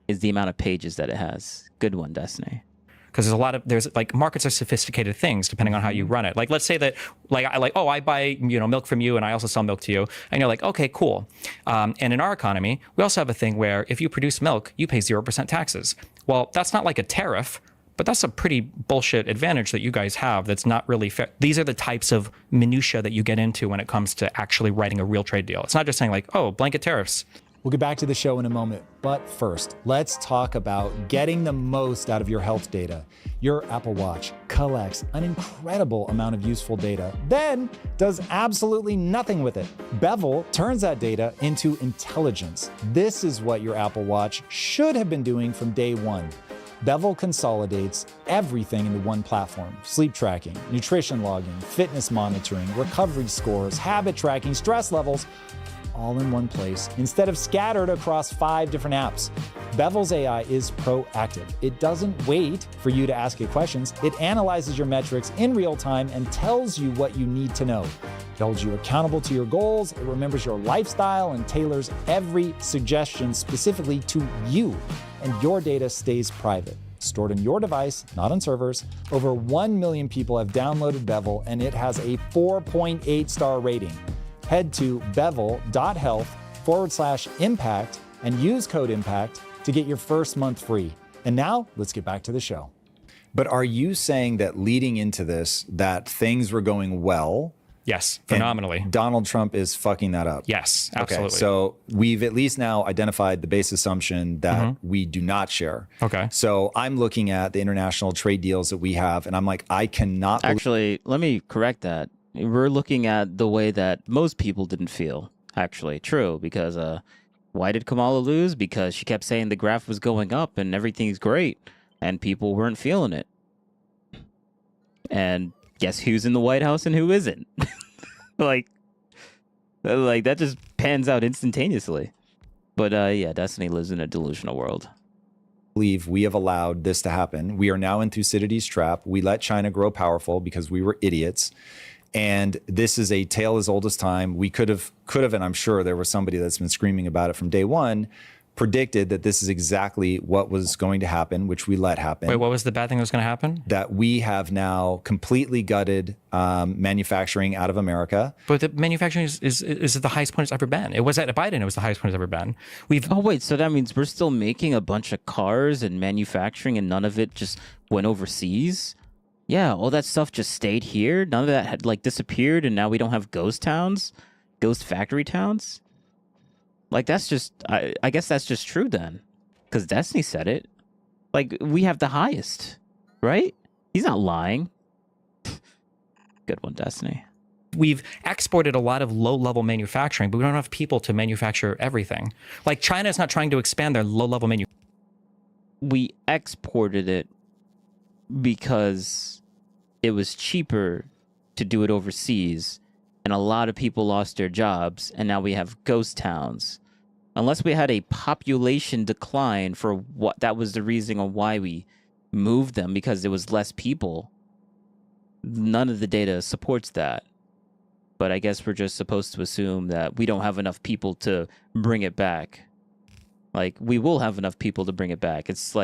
is the amount of pages that it has. Good one, Destiny. Because there's like markets are sophisticated things depending on how you run it. Like let's say that I buy milk from you and I also sell milk to you, and you're like, okay, cool. And in our economy, we also have a thing where if you produce milk, you pay 0% taxes. Well, that's not like a tariff, but that's a pretty bullshit advantage that you guys have. That's not really fair. These are the types of minutia that you get into when it comes to actually writing a real trade deal. It's not just saying like, oh, blanket tariffs. We'll get back to the show in a moment, but first, let's talk about getting the most out of your health data. Your Apple Watch collects an incredible amount of useful data, then does absolutely nothing with it. Bevel turns that data into intelligence. This is what your Apple Watch should have been doing from day one. Bevel consolidates everything into one platform: sleep tracking, nutrition logging, fitness monitoring, recovery scores, habit tracking, stress levels, all in one place instead of scattered across 5 different apps. Bevel's AI is proactive. It doesn't wait for you to ask it questions. It analyzes your metrics in real time and tells you what you need to know. It holds you accountable to your goals. It remembers your lifestyle and tailors every suggestion specifically to you. And your data stays private, stored in your device, not on servers. Over 1 million people have downloaded Bevel, and it has a 4.8-star rating. Head to bevel.health/impact and use code IMPACT to get your first month free. And now, let's get back to the show. But are you saying that leading into this, that things were going well? Yes, phenomenally. Donald Trump is fucking that up? Yes, absolutely. Okay, so we've at least now identified the base assumption that we do not share. Okay. So I'm looking at the international trade deals that we have, and I'm like, I cannot... Actually, let me correct that. We're looking at the way that most people didn't feel. Actually, true, because why did Kamala lose? Because she kept saying the graph was going up and everything's great, and people weren't feeling it. And guess who's in the White House and who isn't? like that just pans out instantaneously. But yeah, Destiny lives in a delusional world. Believe we have allowed this to happen. We are now in Thucydides' trap. We let China grow powerful because we were idiots. And this is a tale as old as time. We could have, and I'm sure there was somebody that's been screaming about it from day one, predicted that this is exactly what was going to happen, which we let happen. Wait, what was the bad thing that was going to happen? That we have now completely gutted manufacturing out of America. But the manufacturing is at the highest point it's ever been. It was at Biden. It was the highest point it's ever been. Oh, wait, so that means we're still making a bunch of cars and manufacturing and none of it just went overseas? Yeah, all that stuff just stayed here. None of that had disappeared, and now we don't have ghost towns, ghost factory towns. That's just, I guess that's just true then, because Destiny said it. We have the highest, right? He's not lying. Good one, Destiny. We've exported a lot of low-level manufacturing, but we don't have people to manufacture everything. China is not trying to expand their low-level manufacturing. We exported it because it was cheaper to do it overseas, and a lot of people lost their jobs, and now we have ghost towns. Unless we had a population decline for what that was the reason on why we moved them, because there was less people. None of the data supports that. But I guess we're just supposed to assume that we don't have enough people to bring it back. We will have enough people to bring it back. It's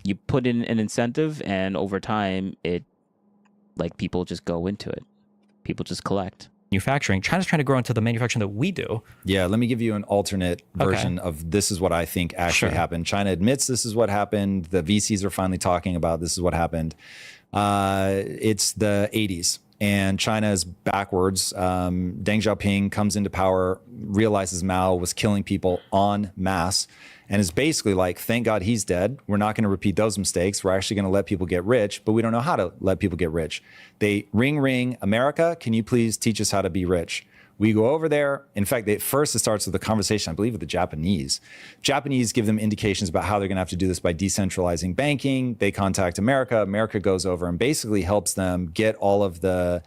you put in an incentive, and over time, people just go into it. People just collect. Manufacturing. China's trying to grow into the manufacturing that we do. Yeah, let me give you an alternate version of this is what I think actually happened. China admits this is what happened. The VCs are finally talking about this is what happened. It's the 80s. And China is backwards. Deng Xiaoping comes into power, realizes Mao was killing people en masse, and is basically thank God he's dead. We're not going to repeat those mistakes. We're actually going to let people get rich, but we don't know how to let people get rich. They ring, America, can you please teach us how to be rich? We go over there. In fact, first it starts with a conversation, I believe, with the Japanese. Japanese give them indications about how they're going to have to do this by decentralizing banking. They contact America. America goes over and basically helps them get all of the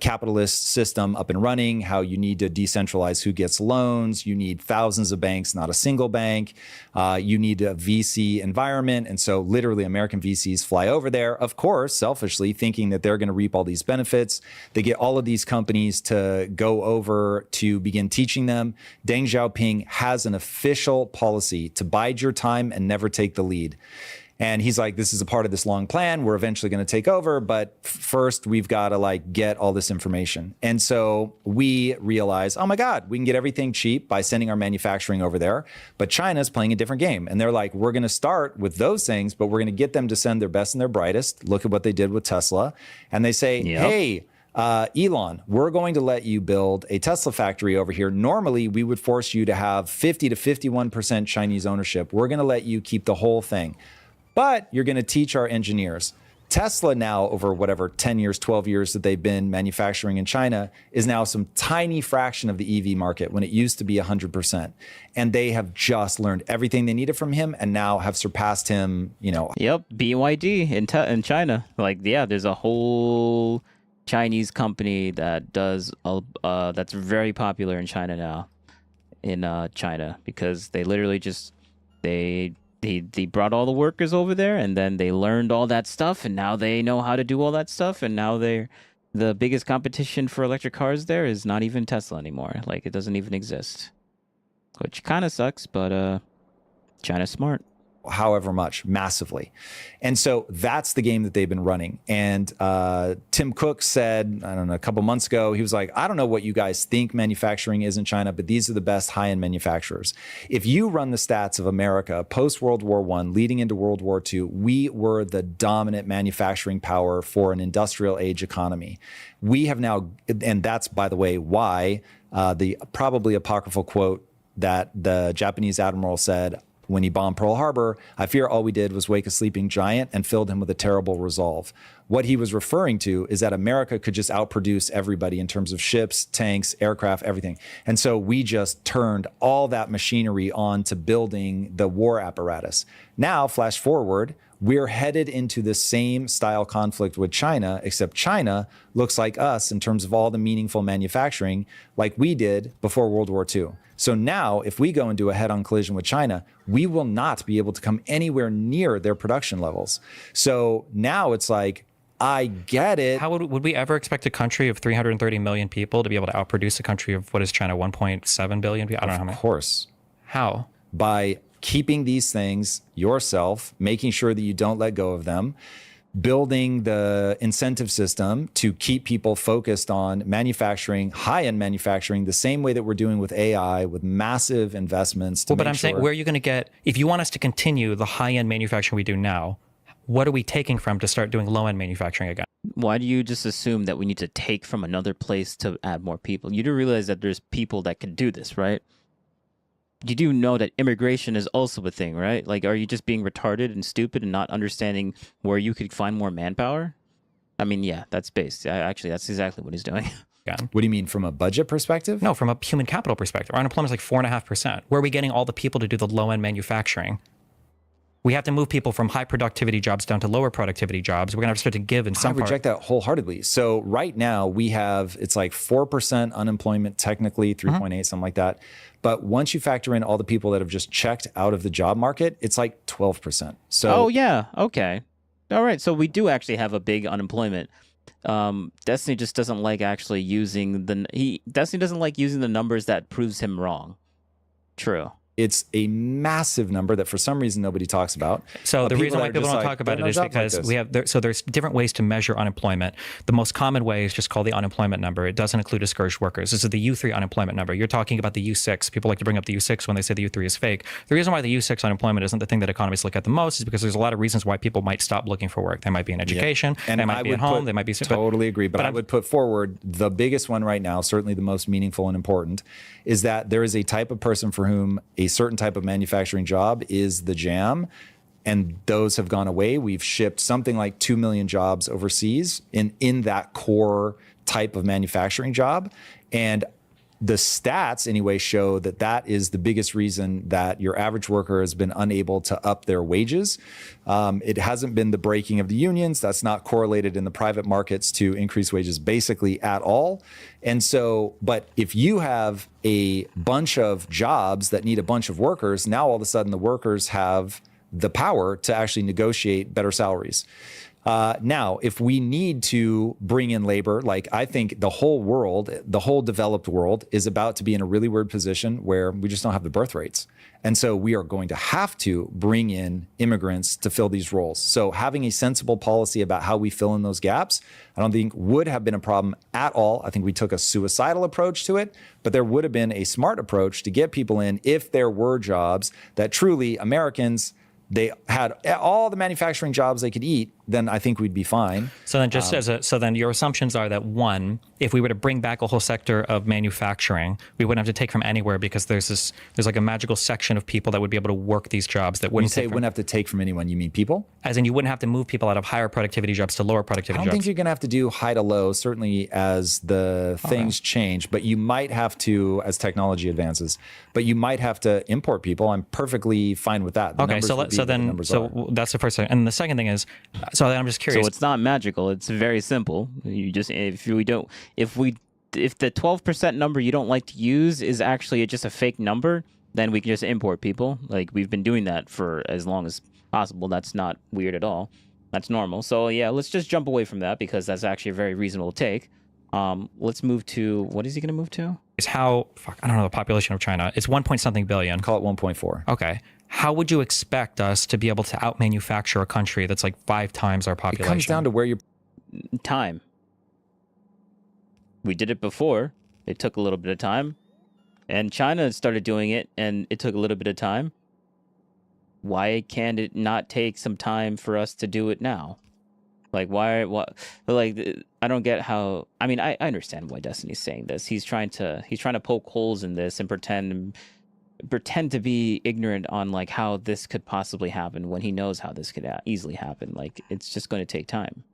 capitalist system up and running, how you need to decentralize who gets loans. You need thousands of banks, not a single bank. You need a VC environment. And so literally American VCs fly over there, of course, selfishly thinking that they're going to reap all these benefits. They get all of these companies to go over to begin teaching them. Deng Xiaoping has an official policy to bide your time and never take the lead. And he's like, this is a part of this long plan. We're eventually going to take over, but first we've got to like get all this information. And so we realize, oh my God, we can get everything cheap by sending our manufacturing over there. But China's playing a different game. And they're like, we're going to start with those things, but we're going to get them to send their best and their brightest. Look at what they did with Tesla. And they say, hey, Elon, we're going to let you build a Tesla factory over here. Normally, we would force you to have 50 to 51% Chinese ownership. We're going to let you keep the whole thing. But you're going to teach our engineers. Tesla now, over whatever, 10 years, 12 years that they've been manufacturing in China, is now some tiny fraction of the EV market when it used to be 100%. And they have just learned everything they needed from him and now have surpassed him, you know. Yep, BYD in China. Like, yeah, there's a whole Chinese company that does, that's very popular in China now, in China, because they literally just, they brought all the workers over there, and then they learned all that stuff, and now they know how to do all that stuff, and now they're the biggest competition for electric cars there is not even Tesla anymore. Like, it doesn't even exist, which kind of sucks, but China's smart. However much, massively. And so that's the game that they've been running. And Tim Cook said, I don't know, a couple months ago, he was like, I don't know what you guys think manufacturing is in China, but these are the best high-end manufacturers. If you run the stats of America post-World War I, leading into World War II, we were the dominant manufacturing power for an industrial age economy. We have now, and that's, by the way, why the probably apocryphal quote that the Japanese admiral said, when he bombed Pearl Harbor, I fear all we did was wake a sleeping giant and filled him with a terrible resolve. What he was referring to is that America could just outproduce everybody in terms of ships, tanks, aircraft, everything. And so we just turned all that machinery on to building the war apparatus. Now, flash forward, we're headed into the same style conflict with China, except China looks like us in terms of all the meaningful manufacturing like we did before World War II. So now, if we go and do a head-on collision with China, we will not be able to come anywhere near their production levels. So now it's like, I get it. How would we ever expect a country of 330 million people to be able to outproduce a country of, what is China, 1.7 billion people? I don't know how many. Of course. How? By keeping these things yourself, making sure that you don't let go of them, building the incentive system to keep people focused on manufacturing, high-end manufacturing, the same way that we're doing with AI, with massive investments. Well, but I'm saying, where are you going to get, if you want us to continue the high-end manufacturing we do now, what are we taking from to start doing low-end manufacturing again? Why do you just assume that we need to take from another place to add more people? You do realize that there's people that can do this, right? You do know that immigration is also a thing, right? Like, are you just being retarded and stupid and not understanding where you could find more manpower? I mean, yeah, that's based. Actually, that's exactly what he's doing. What do you mean, from a budget perspective? No, from a human capital perspective. Our unemployment is like 4.5%. Where are we getting all the people to do the low-end manufacturing? We have to move people from high productivity jobs down to lower productivity jobs. We're going to have to start to give in some part. I reject that wholeheartedly. So right now we have, it's like 4% unemployment, technically 3.8, something like that. But once you factor in all the people that have just checked out of the job market, it's like 12%. So oh yeah, okay, all right. So we do actually have a big unemployment. Destiny just doesn't like actually using Destiny doesn't like using the numbers that proves him wrong. True. It's a massive number that for some reason nobody talks about. So the reason why people don't talk about it is because there's different ways to measure unemployment. The most common way is just called the unemployment number. It doesn't include discouraged workers. This is the U3 unemployment number. You're talking about the U6. People like to bring up the U6 when they say the U3 is fake. The reason why the U6 unemployment isn't the thing that economists look at the most is because there's a lot of reasons why people might stop looking for work. They might be in education, and they might be at home, they might be... Totally agree, but I would put forward the biggest one right now, certainly the most meaningful and important, is that there is a type of person for whom a certain type of manufacturing job is the jam, and those have gone away. We've shipped something like 2 million jobs overseas in that core type of manufacturing job. And the stats anyway show that that is the biggest reason that your average worker has been unable to up their wages. It hasn't been the breaking of the unions. That's not correlated in the private markets to increase wages basically at all. And so, but if you have a bunch of jobs that need a bunch of workers, now all of a sudden the workers have the power to actually negotiate better salaries. Now, if we need to bring in labor, like I think the whole world, the whole developed world is about to be in a really weird position where we just don't have the birth rates. And so we are going to have to bring in immigrants to fill these roles. So having a sensible policy about how we fill in those gaps, I don't think would have been a problem at all. I think we took a suicidal approach to it, but there would have been a smart approach to get people in if there were jobs that truly Americans, they had all the manufacturing jobs they could eat, then I think we'd be fine. So then just so then your assumptions are that one, if we were to bring back a whole sector of manufacturing, we wouldn't have to take from anywhere because there's like a magical section of people that would be able to work these jobs that wouldn't wouldn't have to take from anyone, you mean people? As in you wouldn't have to move people out of higher productivity jobs to lower productivity jobs. I don't think you're going to have to do high to low, certainly as the things change, but you might have to, as technology advances, but you might have to import people. I'm perfectly fine with that. Okay, so that's the first thing. And the second thing is, so I'm just curious. So it's not magical. It's very simple. You just if the 12% number you don't like to use is actually just a fake number, then we can just import people. Like we've been doing that for as long as possible. That's not weird at all. That's normal. So yeah, let's just jump away from that because that's actually a very reasonable take. Let's move to, what is he going to move to? Is how, I don't know the population of China. It's 1 point something billion. Call it 1.4. Okay. How would you expect us to be able to out-manufacture a country that's like 5 times our population? It comes down to where you're... Time. We did it before. It took a little bit of time. And China started doing it, and it took a little bit of time. Why can't it not take some time for us to do it now? Like, what? Like, I don't get how... I mean, I understand why Destiny's saying this. He's trying to poke holes in this and pretend to be ignorant on like how this could possibly happen when he knows how this could easily happen. Like it's just going to take time.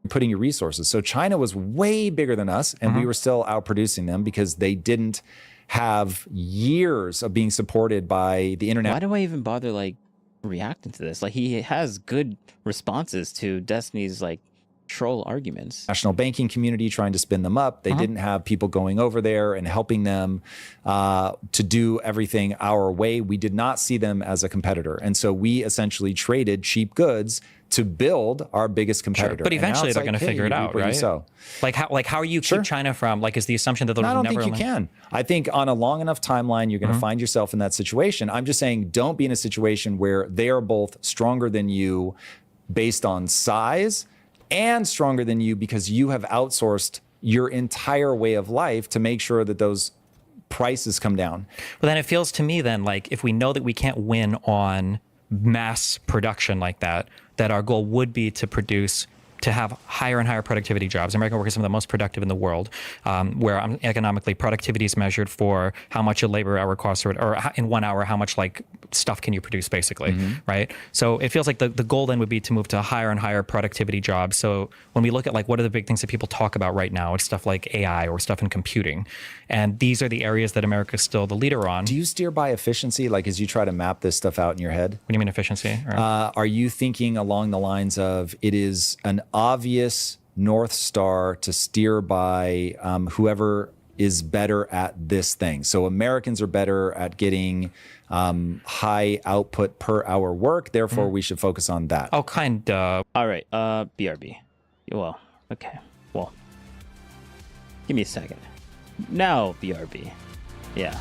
Putting your resources. So China was way bigger than us and we were still outproducing them because they didn't have years of being supported by the internet. Why do I even bother like reacting to this? Like he has good responses to Destiny's like troll arguments. National banking community trying to spin them up. They didn't have people going over there and helping them to do everything our way. We did not see them as a competitor. And so we essentially traded cheap goods to build our biggest competitor. Sure. But eventually they're going to figure it out, right? So. Like how are you keep China from, like is the assumption that they'll never... I don't think you can. I think on a long enough timeline, you're going to find yourself in that situation. I'm just saying don't be in a situation where they are both stronger than you based on size and stronger than you because you have outsourced your entire way of life to make sure that those prices come down. Well, then it feels to me then like if we know that we can't win on mass production like that, that our goal would be to have higher and higher productivity jobs. American workers are some of the most productive in the world, where economically productivity is measured for how much a labor hour costs or in 1 hour, how much like stuff can you produce basically, right? So it feels like the goal then would be to move to higher and higher productivity jobs. So when we look at like what are the big things that people talk about right now, it's stuff like AI or stuff in computing. And these are the areas that America is still the leader on. Do you steer by efficiency? Like as you try to map this stuff out in your head? What do you mean efficiency? Are you thinking along the lines of it is an obvious North Star to steer by whoever is better at this thing? So Americans are better at getting high output per hour work. Therefore, we should focus on that. Oh, kind of. All right. BRB. Well, okay. Well, give me a second. Now, BRB. Yeah.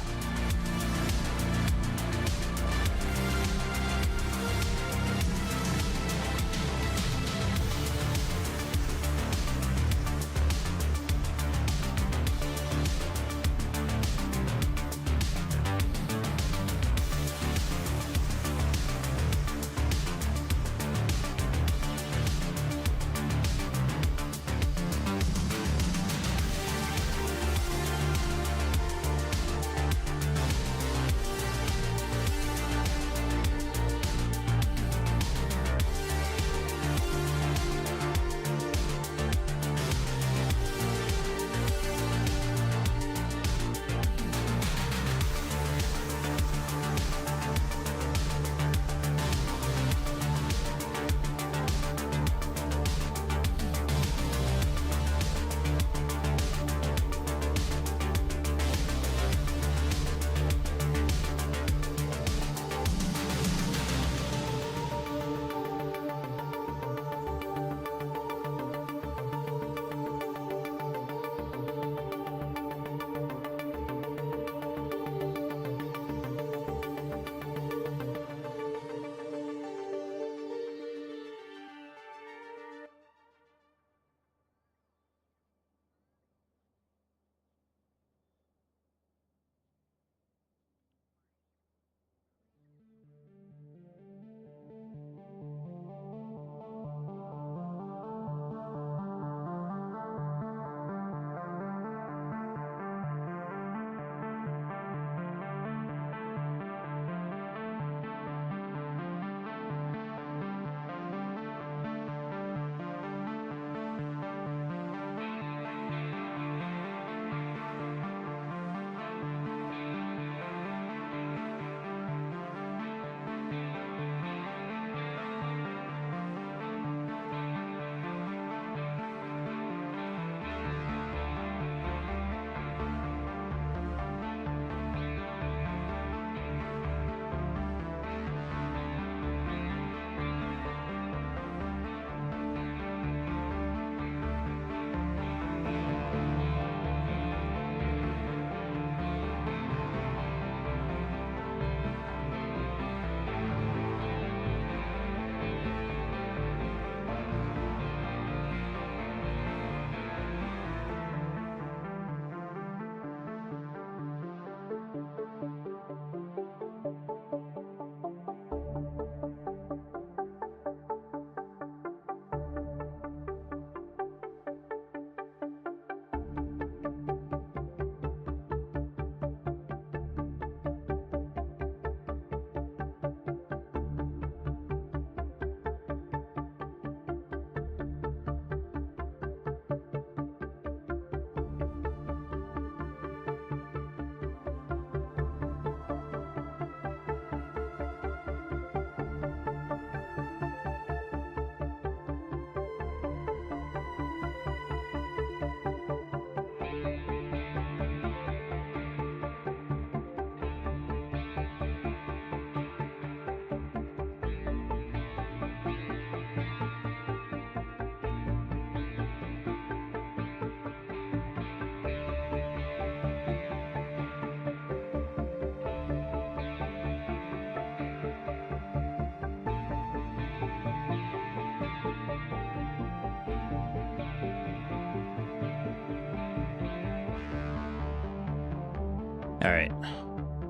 All right,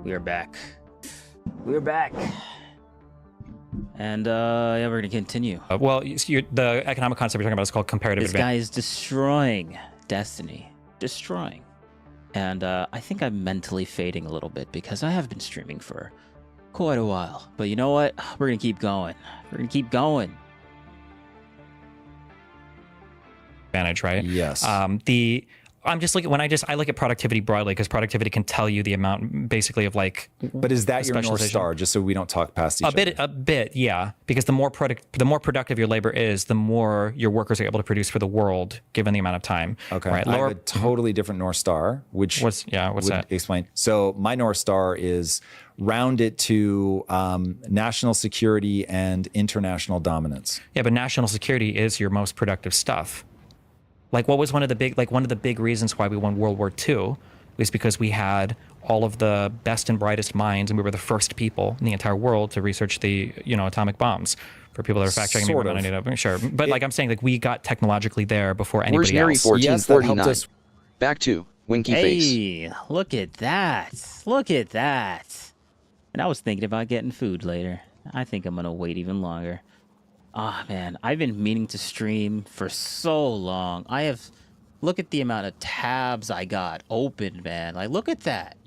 we are back. We're back. And yeah, we're gonna continue. Well, the economic concept you're talking about is called comparative This advantage. guy is destroying Destiny. Destroying. And I think I'm mentally fading a little bit because I have been streaming for quite a while. But you know what? We're gonna keep going. We're gonna keep going. Advantage, right? Yes. I'm just looking I look at productivity broadly because productivity can tell you the amount basically of like. But is that your North Star? Just so we don't talk past each other. A bit, yeah. Because the more productive your labor is, the more your workers are able to produce for the world, given the amount of time. Okay. Right? I have a totally different North Star, which what's that? Explain. So my North Star is round it to national security and international dominance. Yeah, but national security is your most productive stuff. Like, what was one of the big reasons why we won World War II was because we had all of the best and brightest minds, and we were the first people in the entire world to research the atomic bombs. For people that are fact checking me, sure, but like I'm saying, like we got technologically there before anybody else. 1449. Back to Winky Face. Hey, look at that! Look at that! And I was thinking about getting food later. I think I'm gonna wait even longer. Ah, man, I've been meaning to stream for so long. Look at the amount of tabs I got open, man. Like, look at that.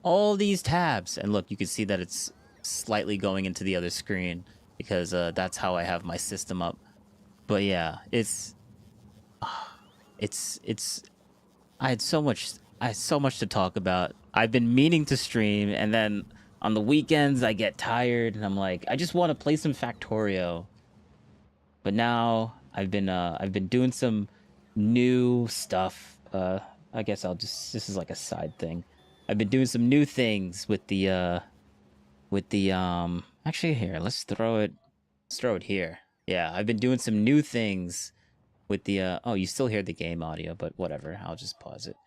All these tabs. And look, you can see that it's slightly going into the other screen because that's how I have my system up. But yeah, I had so much to talk about. I've been meaning to stream, and then on the weekends I get tired and I'm like, I just want to play some Factorio. But now I've been doing some new stuff. I guess this is like a side thing. I've been doing some new things with the actually here, let's throw it here. Yeah, I've been doing some new things with the oh, you still hear the game audio, but whatever, I'll just pause it.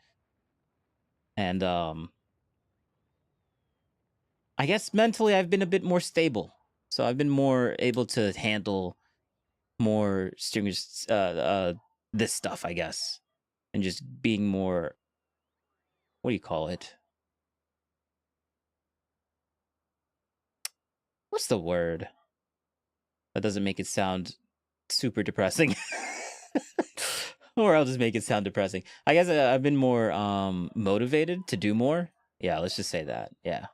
And I guess mentally I've been a bit more stable. So I've been more able to handle more streamers, this stuff, I guess, and just being more, what do you call it? What's the word? That doesn't make it sound super depressing. Or I'll just make it sound depressing. I guess I've been more motivated to do more. Yeah, let's just say that. Yeah.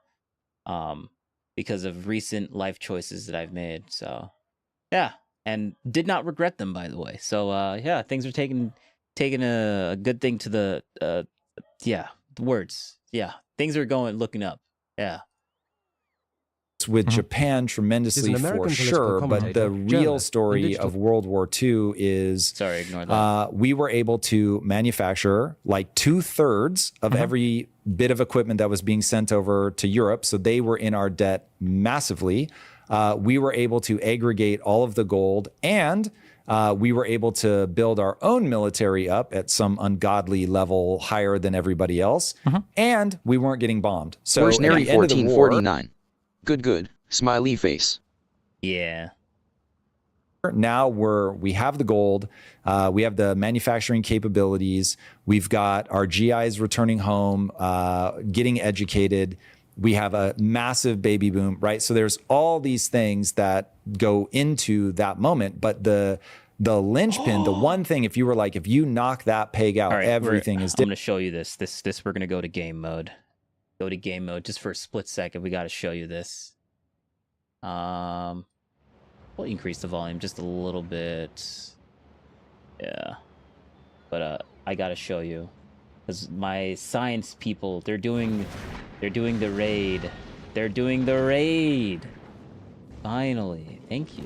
Because of recent life choices that I've made. So, yeah. And did not regret them, by the way. So yeah, things are taking a good thing to the the words. Yeah, things are looking up. Yeah. With Japan tremendously for sure, but the real story of World War II is ignore that. We were able to manufacture like 2/3 of every bit of equipment that was being sent over to Europe, so they were in our debt massively. We were able to aggregate all of the gold, and we were able to build our own military up at some ungodly level higher than everybody else, and we weren't getting bombed. So Where's Nary 1449? Good. Smiley face. Yeah. Now we have the gold, we have the manufacturing capabilities, we've got our GIs returning home, getting educated. We have a massive baby boom, right? So there's all these things that go into that moment, but the linchpin, the one thing, if you knock that peg out, everything is different. I'm going to show you this. This we're going to go to game mode. Go to game mode just for a split second. We got to show you this. We'll increase the volume just a little bit. Yeah. But I got to show you. Because my science people, they're doing the raid. They're doing the raid. Finally. Thank you.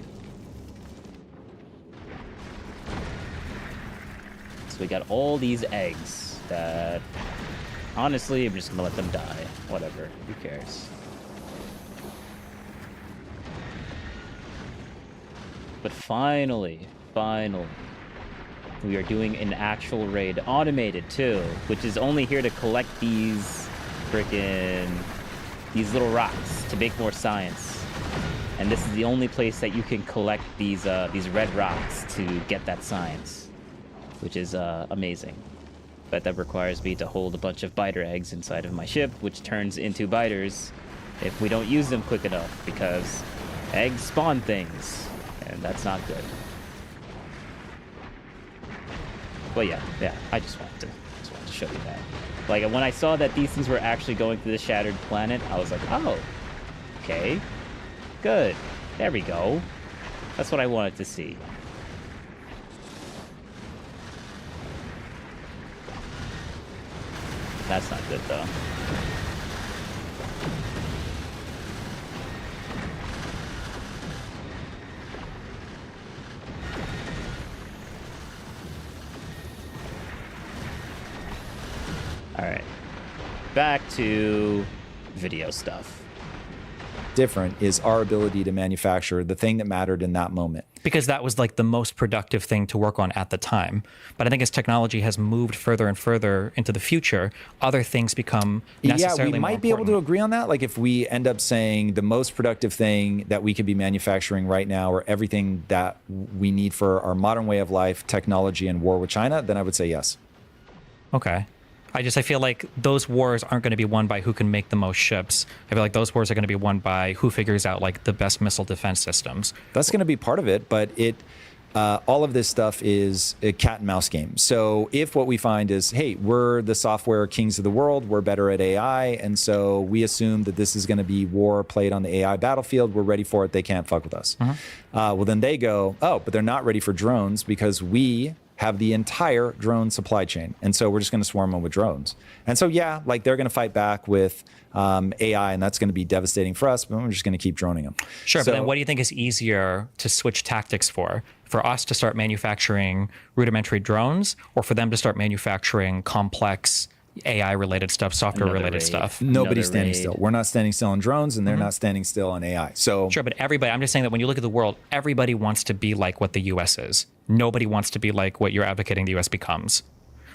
So we got all these eggs that, honestly, I'm just going to let them die. Whatever. Who cares? But finally, we are doing an actual raid, automated too, which is only here to collect these little rocks to make more science. And this is the only place that you can collect these red rocks to get that science, which is amazing. But that requires me to hold a bunch of biter eggs inside of my ship, which turns into biters if we don't use them quick enough, because eggs spawn things, and that's not good. But yeah, I just wanted to show you that. Like, when I saw that these things were actually going to the shattered planet, I was like, oh, okay, good. There we go. That's what I wanted to see. That's not good, though. All right, back to video stuff. Different is our ability to manufacture the thing that mattered in that moment. Because that was like the most productive thing to work on at the time. But I think as technology has moved further and further into the future, other things become necessarily we more might be able to agree on that. Like if we end up saying the most productive thing that we could be manufacturing right now, or everything that we need for our modern way of life, technology, and war with China, then I would say yes. Okay. I feel like those wars aren't going to be won by who can make the most ships. I feel like those wars are going to be won by who figures out like the best missile defense systems. That's going to be part of it, but all of this stuff is a cat and mouse game. So if what we find is, hey, we're the software kings of the world, we're better at AI, and so we assume that this is going to be war played on the AI battlefield, we're ready for it, they can't fuck with us. Well, then they go, oh, but they're not ready for drones because we have the entire drone supply chain. And so we're just going to swarm them with drones. And so, yeah, like they're going to fight back with AI, and that's going to be devastating for us, but we're just going to keep droning them. Sure, So- but then what do you think is easier to switch tactics for? For us to start manufacturing rudimentary drones, or for them to start manufacturing complex AI-related stuff, software-related stuff? Nobody's standing still. We're not standing still on drones, and they're not standing still on AI. So Sure, but everybody, I'm just saying that when you look at the world, everybody wants to be like what the U.S. is. Nobody wants to be like what you're advocating the U.S. becomes.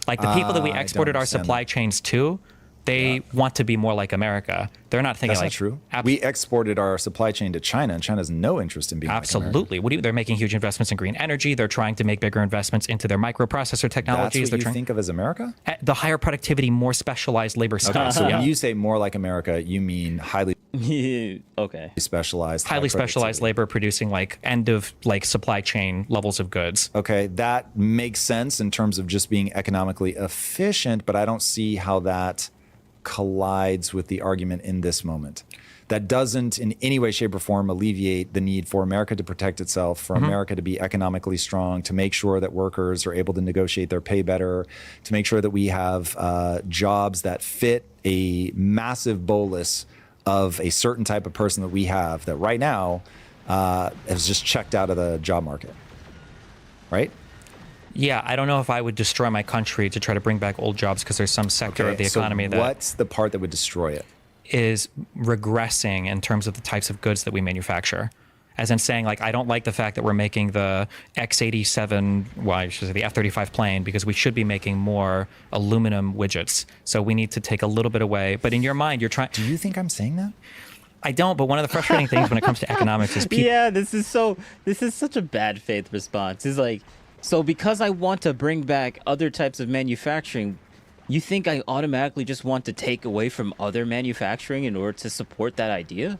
Like the people that we I don't exported our understand supply chains to, they want to be more like America. They're not thinking that's like... not true. We exported our supply chain to China, and China has no interest in being Absolutely. They're making huge investments in green energy. They're trying to make bigger investments into their microprocessor technologies. That's what They're you think of as America? the higher productivity, more specialized labor skills. Okay, so when you say more like America, you mean highly okay, specialized, highly specialized labor producing like end of like supply chain levels of goods. Okay, that makes sense in terms of just being economically efficient, but I don't see how that collides with the argument in this moment. That doesn't in any way, shape, or form alleviate the need for America to protect itself, for America to be economically strong, to make sure that workers are able to negotiate their pay better, to make sure that we have jobs that fit a massive bolus of a certain type of person that we have that right now has just checked out of the job market, right? Yeah, I don't know if I would destroy my country to try to bring back old jobs because there's some sector of the economy that what's the part that would destroy it? Is regressing in terms of the types of goods that we manufacture. As in saying, like, I don't like the fact that we're making the X-87, well, I should say the F-35 plane, because we should be making more aluminum widgets. So we need to take a little bit away. But in your mind, you're trying... Do you think I'm saying that? I don't, but one of the frustrating things when it comes to economics is people... Yeah, this is such a bad faith response. It's like, so because I want to bring back other types of manufacturing, you think I automatically just want to take away from other manufacturing in order to support that idea?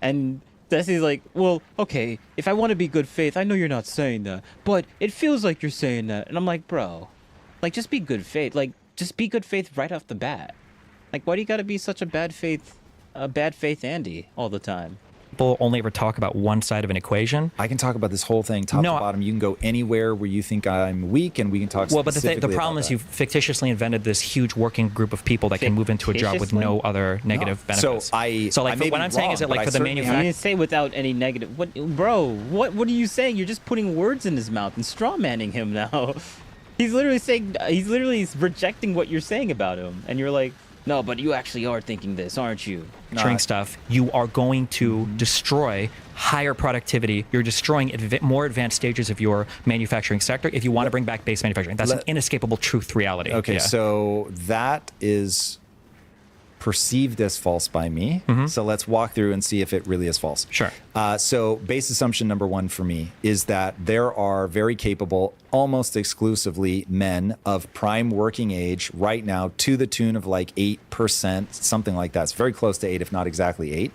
And Destiny's like, well, okay, if I want to be good faith, I know you're not saying that, but it feels like you're saying that. And I'm like, bro, like, just be good faith. Like, just be good faith right off the bat. Like, why do you got to be such a bad faith Andy all the time? People only ever talk about one side of an equation. I can talk about this whole thing top to bottom. You can go anywhere where you think I'm weak, and we can talk well, but specifically the problem is you've fictitiously invented this huge working group of people that can move into a job with no other negative benefits. So like, what I'm saying is that, like, for the manufacturer... I didn't say without any negative... What are you saying? You're just putting words in his mouth and straw-manning him now. He's literally rejecting what you're saying about him. And you're like, no, but you actually are thinking this, aren't you? Stuff, you are going to destroy higher productivity. You're destroying more advanced stages of your manufacturing sector if you want to bring back base manufacturing. That's an inescapable truth reality. Okay, so that is perceived as false by me. So let's walk through and see if it really is false. Sure. So base assumption number one for me is that there are very capable, almost exclusively men of prime working age right now to the tune of like 8%, something like that. It's very close to 8, if not exactly 8,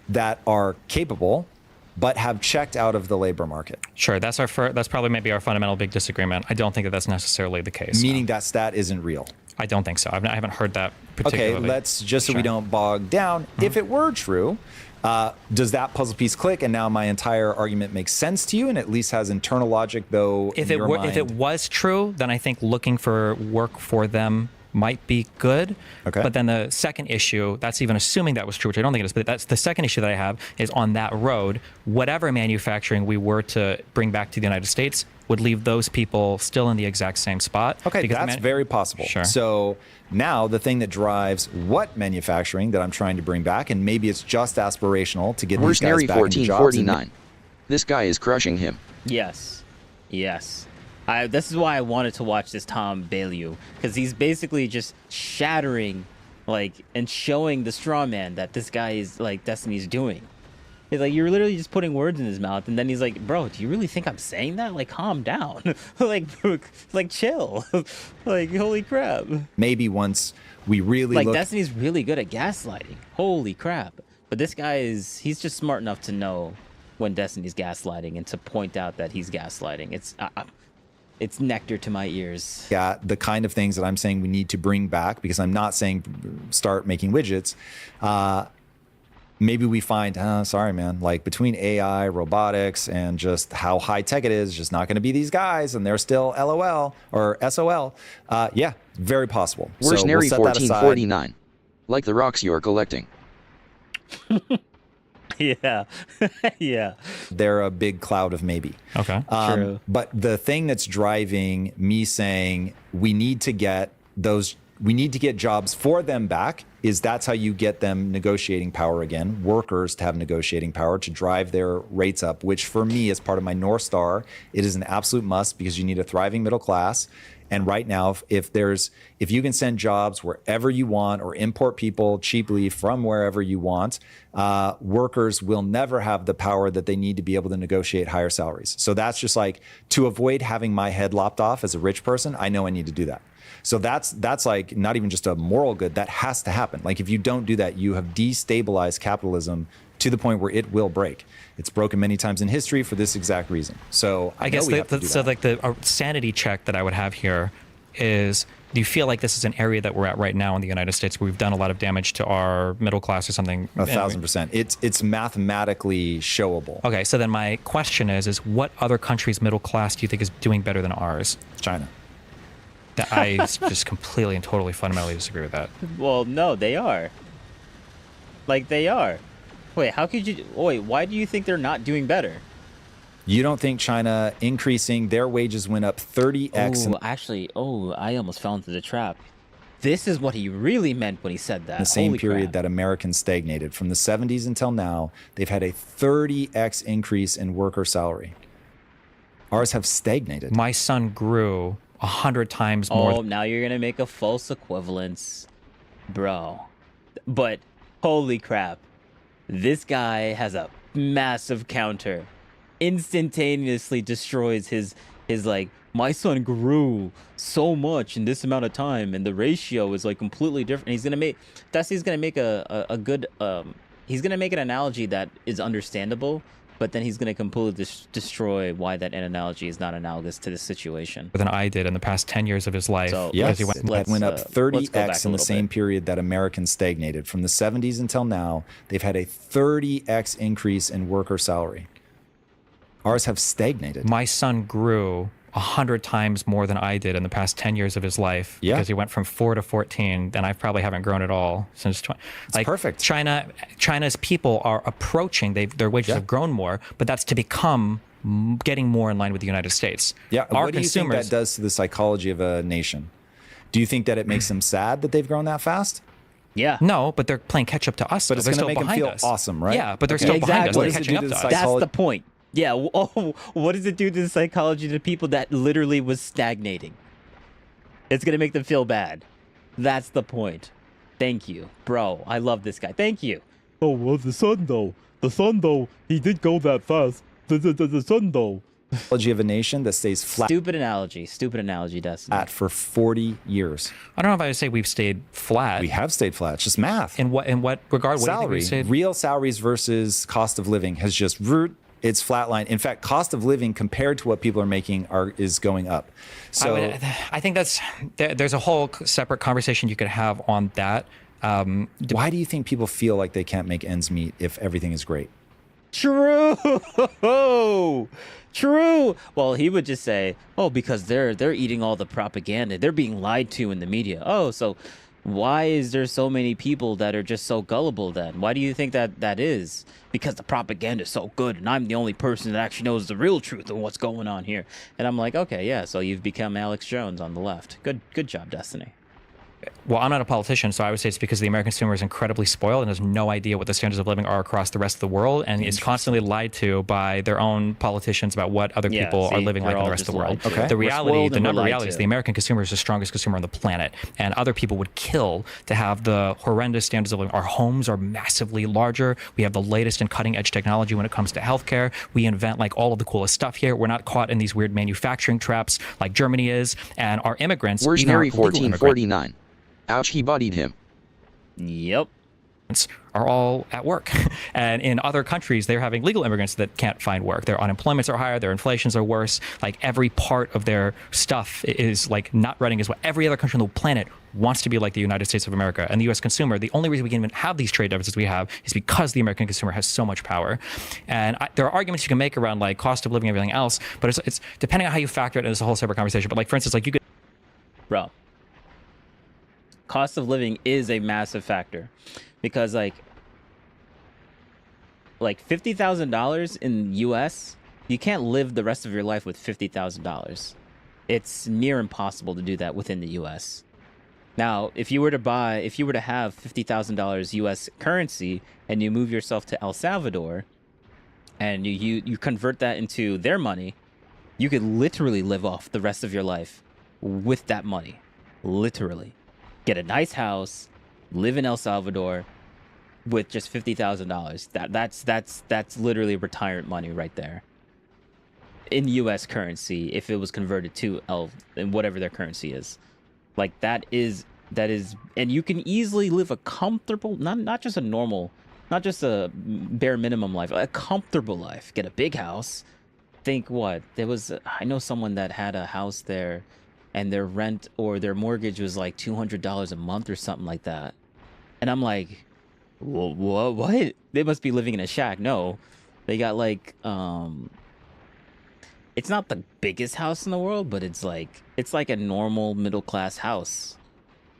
that are capable but have checked out of the labor market. Sure, that's probably maybe our fundamental big disagreement. I don't think that that's necessarily the case. Meaning that stat isn't real. I don't think so. I haven't heard that particularly. Okay, let's just so we don't bog down. If it were true, does that puzzle piece click? And now my entire argument makes sense to you, and at least has internal logic, though. If it was true, then I think looking for work for them might be good. Okay. But then the second issue, that's even assuming that was true, which I don't think it is, but that's the second issue that I have is on that road, whatever manufacturing we were to bring back to the United States would leave those people still in the exact same spot. Okay, that's very possible. Sure. So now the thing that drives what manufacturing that I'm trying to bring back, and maybe it's just aspirational to get these guys back into jobs. 1449. This guy is crushing him. Yes. Yes. This is why I wanted to watch this Tom Bailey, because he's basically just shattering, like, and showing the straw man that this guy is, like, Destiny's doing. He's like, you're literally just putting words in his mouth, and then he's like, bro, do you really think I'm saying that? Like, calm down. like, chill. Like, holy crap. Maybe once we really like, look... Destiny's really good at gaslighting. Holy crap. But this guy he's just smart enough to know when Destiny's gaslighting and to point out that he's gaslighting. It's nectar to my ears. Yeah, the kind of things that I'm saying we need to bring back, because I'm not saying start making widgets. Maybe we find, sorry, man, like between AI, robotics, and just how high tech it is, just not going to be these guys, and they're still LOL or SOL. Yeah, very possible. Where's so Nary we'll 1449? Like the rocks you are collecting. Yeah. Yeah. They're a big cloud of maybe. Okay. True. But the thing that's driving me saying we need to get jobs for them back is that's how you get them negotiating power again, workers to have negotiating power to drive their rates up, which for me is part of my North Star. It is an absolute must because you need a thriving middle class. And right now, if you can send jobs wherever you want or import people cheaply from wherever you want, workers will never have the power that they need to be able to negotiate higher salaries. So that's just like, to avoid having my head lopped off as a rich person, I know I need to do that. So that's like not even just a moral good, that has to happen. Like if you don't do that, you have destabilized capitalism to the point where it will break. It's broken many times in history for this exact reason. So I guess the sanity check that I would have here is, do you feel like this is an area that we're at right now in the United States where we've done a lot of damage to our middle class or something? 1,000%. It's mathematically showable. Okay, so then my question is what other country's middle class do you think is doing better than ours? China. I just completely and totally fundamentally disagree with that. Well, no, they are. Like, they are. Wait, how could you... Wait, why do you think they're not doing better? You don't think China increasing, their wages went up 30x? I almost fell into the trap. This is what he really meant when he said that. In the same period that Americans stagnated. From the 70s until now, they've had a 30x increase in worker salary. Ours have stagnated. My son grew 100 times more. Oh, now you're going to make a false equivalence. Bro. But, holy crap. This guy has a massive counter. Instantaneously destroys his like, my son grew so much in this amount of time, and the ratio is like completely different. He's gonna make a good he's gonna make an analogy that is understandable, but then he's gonna completely destroy why that analogy is not analogous to this situation. Than I did in the past 10 years of his life. So yes, it went up 30x in the same period that Americans stagnated. From the 70s until now, they've had a 30x increase in worker salary. Ours have stagnated. My son grew 100 times more than I did in the past 10 years of his life. Yeah. Because he went from 4 to 14, and I probably haven't grown at all since 20. Like, perfect. China's people are approaching, their wages have grown more, but that's to become getting more in line with the United States. Yeah. What do you think that does to the psychology of a nation? Do you think that it makes them sad that they've grown that fast? Yeah. No, but they're playing catch up to us. But it's going to make them feel awesome, right? Yeah, but they're still behind us. They're catching up to us. That's the point. Yeah, what does it do to the psychology to people that literally was stagnating? It's going to make them feel bad. That's the point. Thank you, bro. I love this guy. Thank you. Oh, well, the sun, though, he did go that fast. The sun, though. Analogy of a nation that stays flat. Stupid analogy, Destiny. For 40 years. I don't know if I would say we've stayed flat. We have stayed flat. It's just math. In what regard? What do you think we've stayed? Real salaries versus cost of living has just it's flatline. In fact, cost of living compared to what people are making is going up. So I think there's a whole separate conversation you could have on that. Why do you think people feel like they can't make ends meet if everything is great? True. True. Well, he would just say, "Oh, because they're eating all the propaganda. They're being lied to in the media." Oh, so why is there so many people that are just so gullible then? Why do you think that is? Because the propaganda is so good and I'm the only person that actually knows the real truth of what's going on here. And I'm like, "Okay, yeah, so you've become Alex Jones on the left. Good job, Destiny." Well, I'm not a politician, so I would say it's because the American consumer is incredibly spoiled and has no idea what the standards of living are across the rest of the world, and is constantly lied to by their own politicians about what other people are living like in the rest of the world. Okay. The reality, the number reality is the American consumer is the strongest consumer on the planet, and other people would kill to have the horrendous standards of living. Our homes are massively larger. We have the latest and cutting edge technology when it comes to healthcare. We invent like all of the coolest stuff here. We're not caught in these weird manufacturing traps like Germany is, and our immigrants. Where's Nary 1449? Ouch, he bodied him. Yep. Are all at work. And in other countries, they're having legal immigrants that can't find work. Their unemployments are higher, their inflations are worse. Like every part of their stuff is like not running as well. Every other country on the planet wants to be like the United States of America. And the US consumer, the only reason we can even have these trade deficits we have is because the American consumer has so much power. And there are arguments you can make around like cost of living and everything else, but it's depending on how you factor it, and it's a whole separate conversation. But like, for instance, like you could... Bro. Cost of living is a massive factor because like $50,000 in US, you can't live the rest of your life with $50,000. It's near impossible to do that within the US. Now, if you were to have $50,000 US currency and you move yourself to El Salvador and you convert that into their money, you could literally live off the rest of your life with that money. Literally. Get a nice house, live in El Salvador with just $50,000. That's literally retirement money right there. In US currency, if it was converted to whatever their currency is. Like that is and you can easily live a comfortable, not just a normal, not just a bare minimum life, a comfortable life. Get a big house. Think what? I know someone that had a house there and their rent or their mortgage was like $200 a month or something like that. And I'm like, what? They must be living in a shack. No, they got like, it's not the biggest house in the world, but it's like a normal middle class house.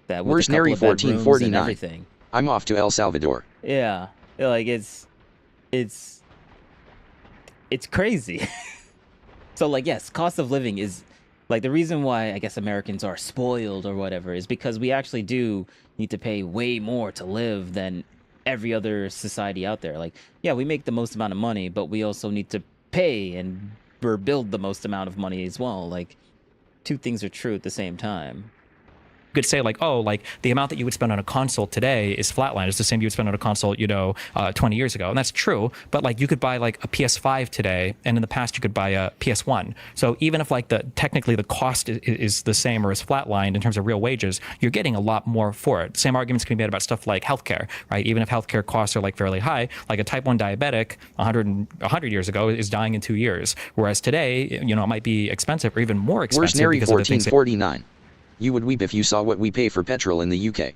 That with Where's a couple Nary of bedrooms and 1449? everything. I'm off to El Salvador. Yeah, like it's crazy. So like, yes, cost of living is like the reason why I guess Americans are spoiled or whatever is because we actually do need to pay way more to live than every other society out there. Like, yeah, we make the most amount of money, but we also need to pay and build the most amount of money as well. Like, two things are true at the same time. Could say like, oh, like the amount that you would spend on a console today is flatline. It's the same you would spend on a console, 20 years ago. And that's true. But like you could buy like a PS5 today, and in the past you could buy a PS1. So even if like technically the cost is the same or is flatlined in terms of real wages, you're getting a lot more for it. Same arguments can be made about stuff like healthcare, right? Even if healthcare costs are like fairly high, like a type 1 diabetic 100 years ago is dying in 2 years. Whereas today, it might be expensive or even more expensive. Where's Nary because of the things 1449? You would weep if you saw what we pay for petrol in the UK.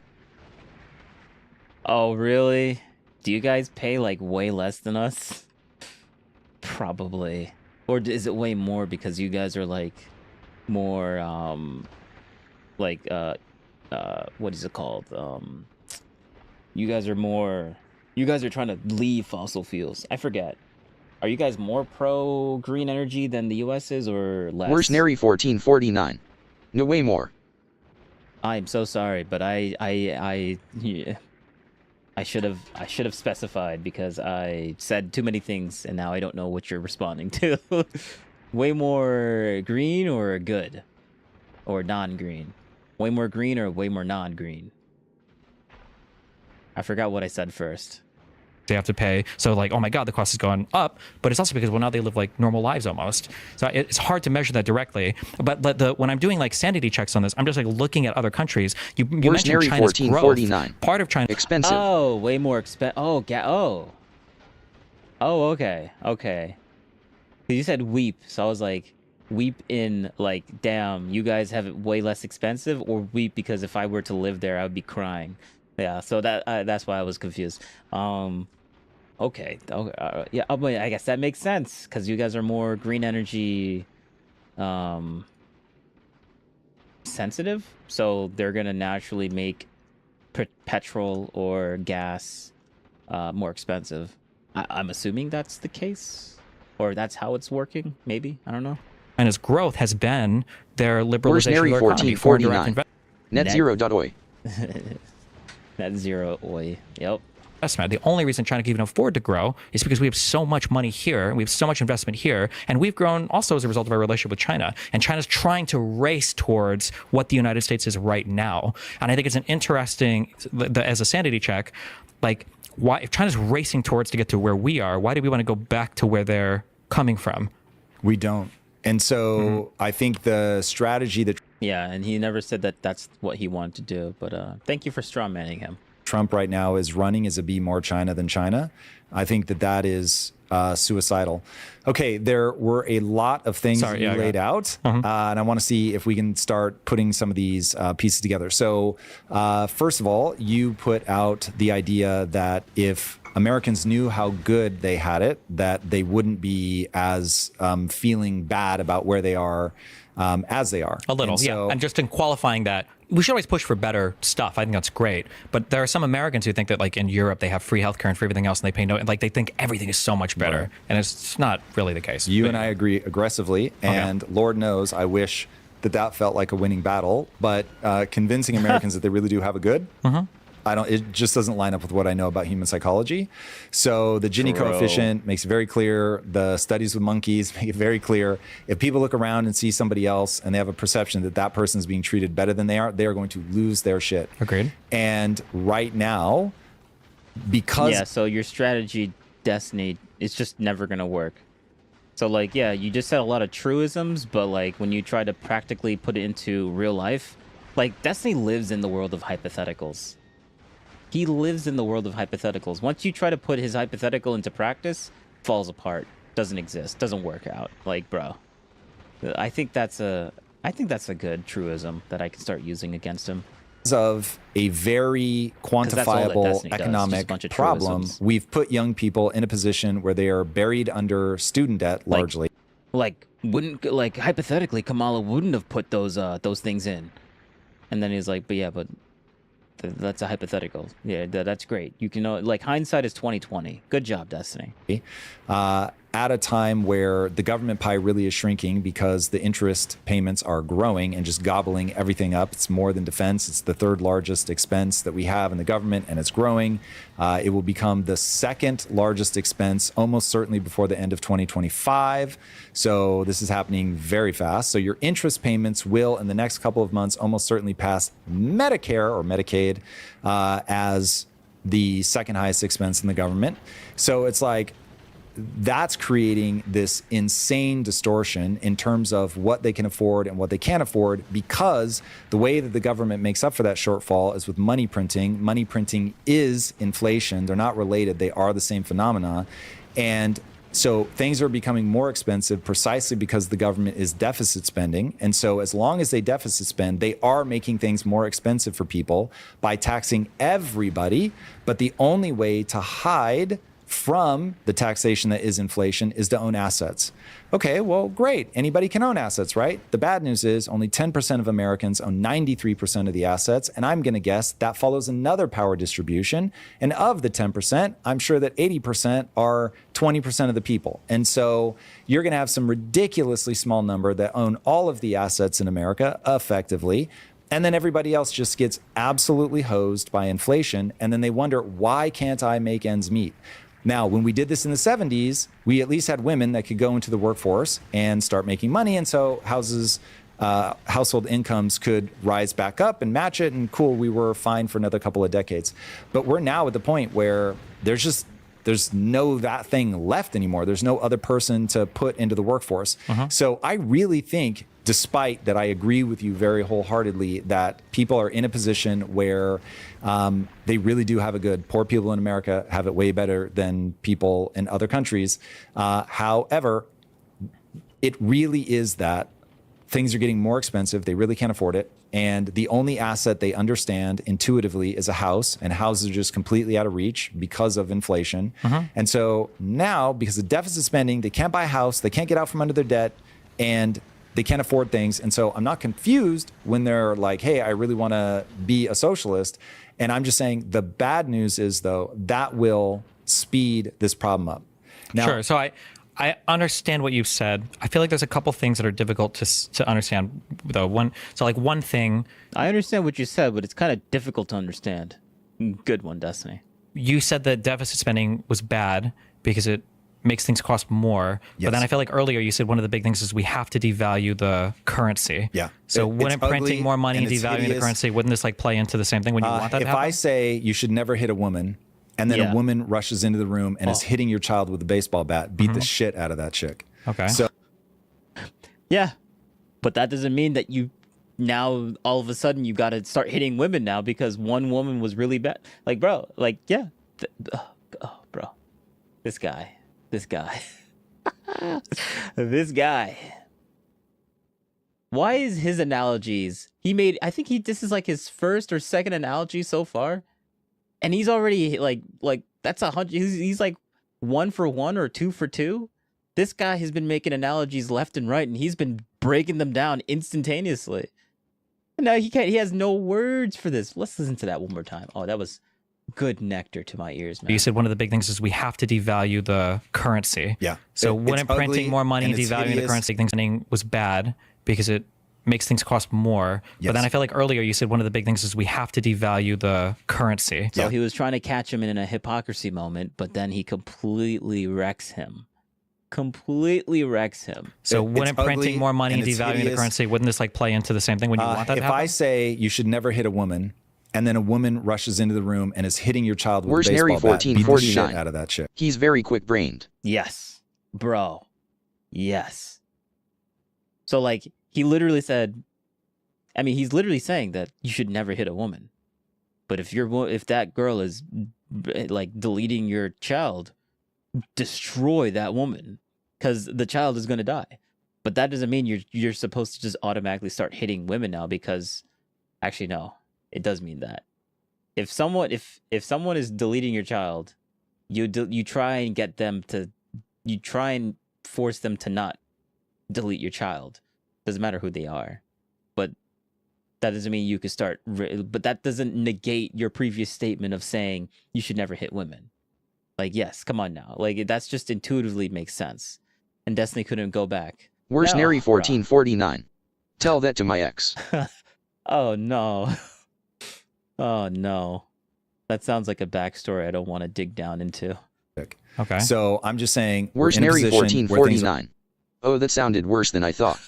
Oh, really? Do you guys pay like way less than us? Probably. Or is it way more because you guys are like more what is it called? You guys are trying to leave fossil fuels. I forget. Are you guys more pro green energy than the US is or less? Where's Nary 1449? No way more. I'm so sorry, but I should have specified because I said too many things and now I don't know what you're responding to. Way more green or good? Or non-green? Way more green or way more non-green? I forgot what I said first. They have to pay. So like, oh my God, the cost is going up. But it's also because, well, now they live like normal lives almost. So it's hard to measure that directly. But when I'm doing like sanity checks on this, I'm just like looking at other countries. You mentioned China's growth. Part of China expensive. Oh, way more expensive. Oh, okay. You said weep, so I was like, weep in like, damn, you guys have it way less expensive, or weep because if I were to live there, I would be crying. Yeah, so that's why I was confused. Okay. Yeah, I guess that makes sense because you guys are more green energy sensitive, so they're gonna naturally make petrol or gas more expensive. I'm assuming that's the case, or that's how it's working. Maybe, I don't know. China's growth has been their liberalization of their economy for direct investment. Net0.oi. Net zero oi. Yep. The only reason China can even afford to grow is because we have so much money here, we have so much investment here, and we've grown also as a result of our relationship with China. And China's trying to race towards what the United States is right now. And I think it's an interesting, as a sanity check, like, why, if China's racing towards to get to where we are, why do we want to go back to where they're coming from? We don't. And so I think the strategy that... Yeah, and he never said that that's what he wanted to do. But thank you for strawmanning him. Trump right now is running is a be more China than China. I think that is suicidal. Okay, there were a lot of things you laid out, and I want to see if we can start putting some of these pieces together. So first of all, you put out the idea that if Americans knew how good they had it, that they wouldn't be as feeling bad about where they are as they are. A little, yeah. And just in qualifying that, we should always push for better stuff. I think that's great. But there are some Americans who think that, like, in Europe, they have free healthcare and free everything else, and they pay no, like, they think everything is so much better. Right. And it's not really the case. You and I agree aggressively, and Lord knows I wish that felt like a winning battle, but convincing Americans that they really do have a good, it just doesn't line up with what I know about human psychology. So the Gini coefficient makes it very clear. The studies with monkeys make it very clear. If people look around and see somebody else and they have a perception that that person is being treated better than they are going to lose their shit. Agreed. And right now, because... Yeah, so your strategy, Destiny, it's just never going to work. So, like, yeah, you just said a lot of truisms, but, like, when you try to practically put it into real life, like, Destiny lives in the world of hypotheticals. He lives in the world of hypotheticals. Once you try to put his hypothetical into practice, falls apart, doesn't exist, doesn't work out. Like, bro, I think that's a good truism that I can start using against him. Of a very quantifiable economic problem, we've put young people in a position where they are buried under student debt largely. Like hypothetically, Kamala wouldn't have put those things in, and then he's like, but that's a hypothetical. Yeah, that's great. You can know, like, hindsight is 20/20. Good job, Destiny. At a time where the government pie really is shrinking because the interest payments are growing and just gobbling everything up. It's more than defense. It's the third largest expense that we have in the government, and it's growing. It will become the second largest expense almost certainly before the end of 2025. So this is happening very fast. So your interest payments will, in the next couple of months, almost certainly pass Medicare or Medicaid as the second highest expense in the government. So it's like, that's creating this insane distortion in terms of what they can afford and what they can't afford, because the way that the government makes up for that shortfall is with money printing. Money printing is inflation. They're not related. They are the same phenomena. And so things are becoming more expensive precisely because the government is deficit spending. And so as long as they deficit spend, they are making things more expensive for people by taxing everybody. But the only way to hide from the taxation that is inflation is to own assets. Okay, well, great. Anybody can own assets, right? The bad news is only 10% of Americans own 93% of the assets. And I'm going to guess that follows another power distribution. And of the 10%, I'm sure that 80% are 20% of the people. And so you're going to have some ridiculously small number that own all of the assets in America effectively. And then everybody else just gets absolutely hosed by inflation. And then they wonder, why can't I make ends meet? Now, when we did this in the 70s, we at least had women that could go into the workforce and start making money. And so houses household incomes could rise back up and match it, and cool, we were fine for another couple of decades. But we're now at the point where there's no that thing left anymore. There's no other person to put into the workforce. So I really think, despite that I agree with you very wholeheartedly, that people are in a position where they really do have it good. Poor people in America have it way better than people in other countries. However, it really is that things are getting more expensive. They really can't afford it. And the only asset they understand intuitively is a house, and houses are just completely out of reach because of inflation. And so now, because of deficit spending, they can't buy a house, they can't get out from under their debt, and they can't afford things. And so I'm not confused when they're like, hey, I really want to be a socialist. And I'm just saying the bad news is, though, that will speed this problem up. Now, sure. So I understand what you've said. I feel like there's a couple things that are difficult to understand, though. One thing. I understand what you said, but it's kind of difficult to understand. Good one, Destiny. You said that deficit spending was bad because it makes things cost more. But then I feel like earlier you said one of the big things is we have to devalue the currency. Yeah. So wouldn't printing more money and devaluing the currency, wouldn't this like play into the same thing when you want that to happen? If I say you should never hit a woman, and then a woman rushes into the room and is hitting your child with a baseball bat, beat the shit out of that chick. Okay. So, yeah, but that doesn't mean that you now all of a sudden you got to start hitting women now because one woman was really bad. Like, bro, like, yeah, bro, this guy, this guy. Why is his analogies? I think this is like his first or second analogy so far. And he's already like that's 100. He's like 1 for 1 or 2 for 2. This guy has been making analogies left and right, and he's been breaking them down instantaneously. And now he has no words for this. Let's listen to that one more time. Oh, that was good nectar to my ears, man. You said one of the big things is we have to devalue the currency. Yeah. So wouldn't printing more money and devaluing the currency thing was bad because it makes things cost more. But then I feel like earlier you said one of the big things is we have to devalue the currency. So he was trying to catch him in a hypocrisy moment, but then he completely wrecks him. So wouldn't printing more money and devaluing the currency, wouldn't this like play into the same thing when you want that to if happen? I say you should never hit a woman, and then a woman rushes into the room and is hitting your child with Where's a baseball Nary bat, beat the shit 1449? out of that chick. He's very quick-brained. Yes, bro. Yes. So like he literally said, I mean, he's literally saying that you should never hit a woman. But if that girl is like deleting your child, destroy that woman because the child is going to die. But that doesn't mean you're supposed to just automatically start hitting women now because actually, no, it does mean that. If someone is deleting your child, you try and get them to, you try and force them to not delete your child. Doesn't matter who they are. But that doesn't mean you can start, but that doesn't negate your previous statement of saying you should never hit women. Like, yes, come on now. Like, that's just intuitively makes sense. And Destiny couldn't go back. Where's No, Nary bro. 1449? Tell that to my ex. Oh, no. Oh, no. That sounds like a backstory I don't want to dig down into. Okay. So I'm just saying, Where's we're in a Nary position where things are- 1449? Oh, that sounded worse than I thought.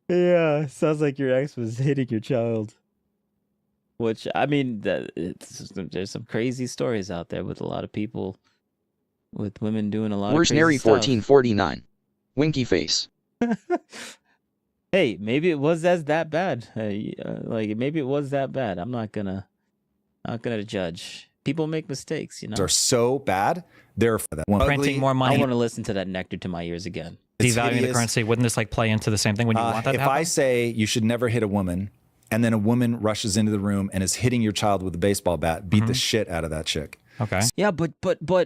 Yeah, sounds like your ex was hitting your child. Which, I mean, there's some crazy stories out there with a lot of people, with women doing a lot Where's of crazy Nary stuff. 1449? Winky face. Hey, maybe it was that bad. Like, maybe it was that bad. I'm not gonna judge. People make mistakes, you know. are so bad. They're Printing more money. I want to listen to that nectar to my ears again. Devaluing the currency, wouldn't this like play into the same thing when you want that to if happen? I say you should never hit a woman, and then a woman rushes into the room and is hitting your child with a baseball bat, beat the shit out of that chick. Okay. Yeah, but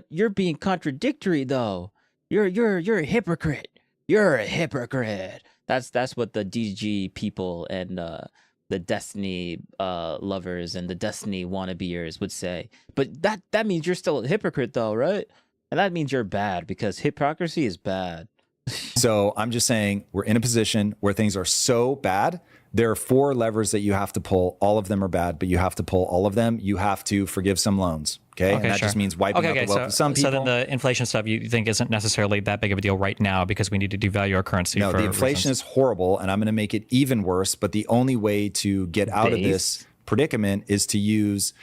you're being contradictory though. You're a hypocrite. You're a hypocrite. That's what the DG people and the Destiny lovers and the Destiny wannabeers would say. But that means you're still a hypocrite though, right? And that means you're bad because hypocrisy is bad. So I'm just saying we're in a position where things are so bad. There are 4 levers that you have to pull. All of them are bad, but you have to pull all of them. You have to forgive some loans. Okay. And that just means wiping out the wealth of some people. So then the inflation stuff you think isn't necessarily that big of a deal right now because we need to devalue our currency. No, the inflation is horrible, and I'm going to make it even worse. But the only way to get out of this predicament is to use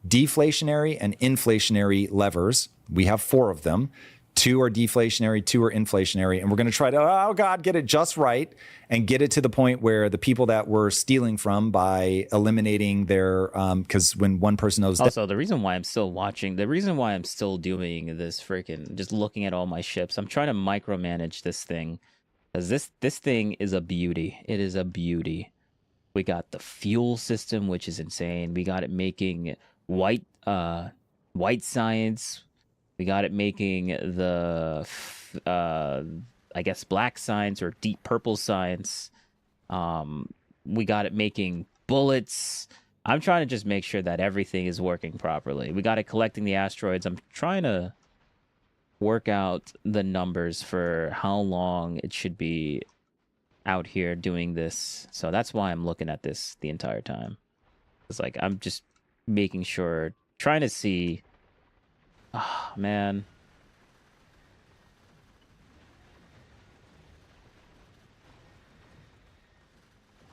deflationary and inflationary levers. We have 4 of them. 2 are deflationary, 2 are inflationary, and we're going to try to, oh God, get it just right and get it to the point where the people that we're stealing from by eliminating their, because when one person knows. Also, the reason why I'm still watching, the reason why I'm still doing this freaking, just looking at all my ships, I'm trying to micromanage this thing, because this thing is a beauty. It is a beauty. We got the fuel system, which is insane. We got it making white science. We got it making the, I guess, black science or deep purple science. We got it making bullets. I'm trying to just make sure that everything is working properly. We got it collecting the asteroids. I'm trying to work out the numbers for how long it should be out here doing this. So that's why I'm looking at this the entire time. It's like I'm just making sure, trying to see. Oh, man.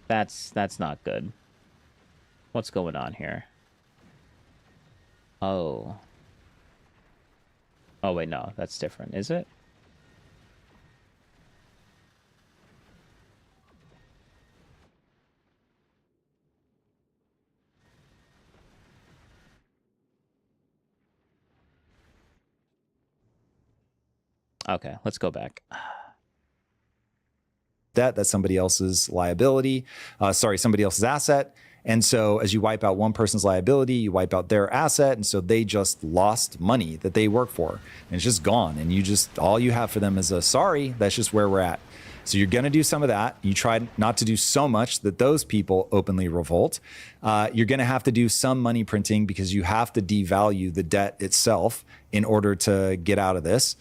That's not good. What's going on here? Oh. Oh, wait, no. That's different, is it? Okay, let's go back. That's somebody else's liability. Somebody else's asset. And so as you wipe out one person's liability, you wipe out their asset. And so they just lost money that they work for. And it's just gone. And all you have for them is a sorry, that's just where we're at. So you're going to do some of that. You try not to do so much that those people openly revolt. You're going to have to do some money printing because you have to devalue the debt itself in order to get out of this.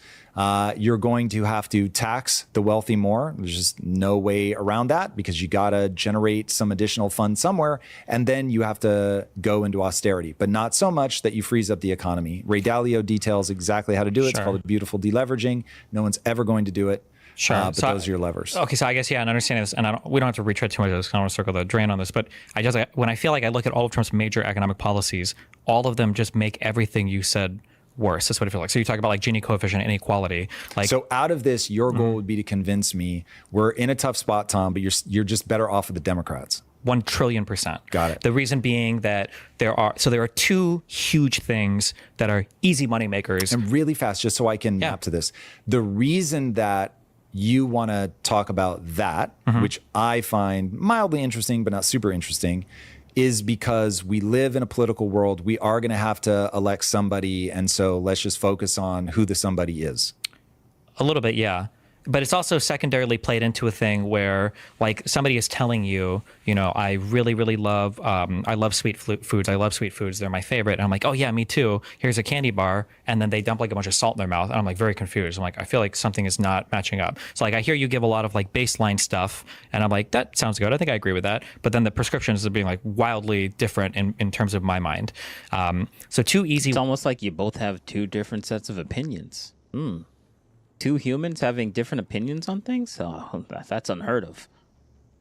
You're going to have to tax the wealthy more. There's just no way around that because you got to generate some additional funds somewhere. And then you have to go into austerity, but not so much that you freeze up the economy. Ray Dalio details exactly how to do it. It's called a beautiful deleveraging. No one's ever going to do it. Sure. But those are your levers. Okay, so I guess, and understanding this, and we don't have to retread too much of this, because I don't want to circle the drain on this, but when I feel like I look at all of Trump's major economic policies, all of them just make everything you said worse. That's what I feel like. So you talk about like Gini coefficient inequality. So out of this, your goal would be to convince me we're in a tough spot, Tom, but you're just better off with the Democrats. 1,000,000,000%. Got it. The reason being that there are 2 huge things that are easy money makers. And really fast, just so I can map to this. The reason that you want to talk about that, which I find mildly interesting, but not super interesting, is because we live in a political world. We are going to have to elect somebody. And so let's just focus on who the somebody is. A little bit, yeah. But it's also secondarily played into a thing where, like, somebody is telling you, I really, really love, I love sweet foods. I love sweet foods. They're my favorite. And I'm like, oh yeah, me too. Here's a candy bar. And then they dump like a bunch of salt in their mouth. And I'm like very confused. I'm like, I feel like something is not matching up. So like, I hear you give a lot of like baseline stuff. And I'm like, that sounds good. I think I agree with that. But then the prescriptions are being like wildly different in terms of my mind. So too easy. It's almost like you both have 2 different sets of opinions. 2 humans having different opinions on things? Oh, that's unheard of.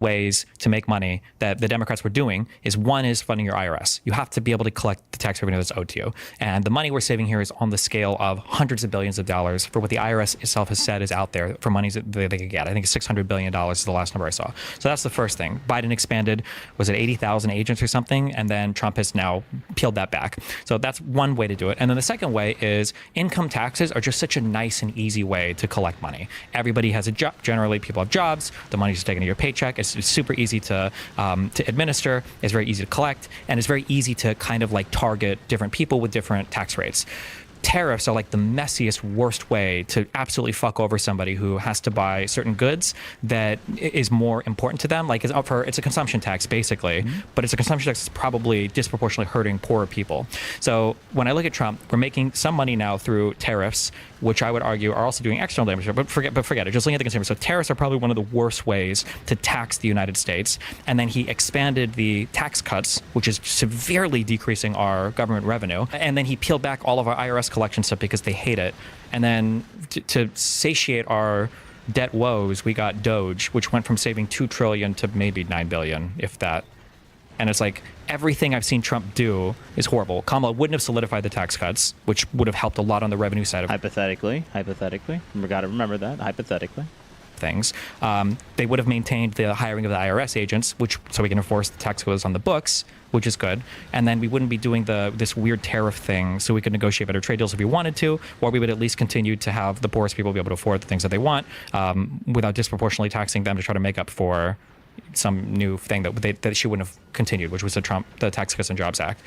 Ways to make money that the Democrats were doing is one is funding your IRS. You have to be able to collect the tax revenue that's owed to you. And the money we're saving here is on the scale of hundreds of billions of dollars for what the IRS itself has said is out there for monies that they could get. I think $600 billion is the last number I saw. So that's the first thing. Biden expanded, was it 80,000 agents or something? And then Trump has now peeled that back. So that's one way to do it. And then the second way is income taxes are just such a nice and easy way to collect money. Everybody has a job. Generally, people have jobs. The money's just taken to your paycheck. It's super easy to administer. It's very easy to collect, and it's very easy to kind of like target different people with different tax rates. tariffs are like the messiest, worst way to absolutely fuck over somebody who has to buy certain goods that is more important to them. Like it's a consumption tax basically, but it's a consumption tax that's probably disproportionately hurting poorer people. So when I look at Trump, we're making some money now through tariffs, which I would argue are also doing external damage. But forget it. Just looking at the consumer. So tariffs are probably one of the worst ways to tax the United States. And then he expanded the tax cuts, which is severely decreasing our government revenue. And then he peeled back all of our IRS collection stuff because they hate it. And then to satiate our debt woes, we got Doge, which went from saving $2 trillion to maybe $9 billion, if that. And it's like everything I've seen Trump do is horrible. Kamala wouldn't have solidified the tax cuts, which would have helped a lot on the revenue side of hypothetically. We got to remember that hypothetically. Things. They would have maintained the hiring of the IRS agents, so we can enforce the tax codes on the books, which is good. And then we wouldn't be doing this weird tariff thing, so we could negotiate better trade deals if we wanted to, or we would at least continue to have the poorest people be able to afford the things that they want without disproportionately taxing them to try to make up for some new thing that she wouldn't have continued, which was the Tax Cuts and Jobs Act.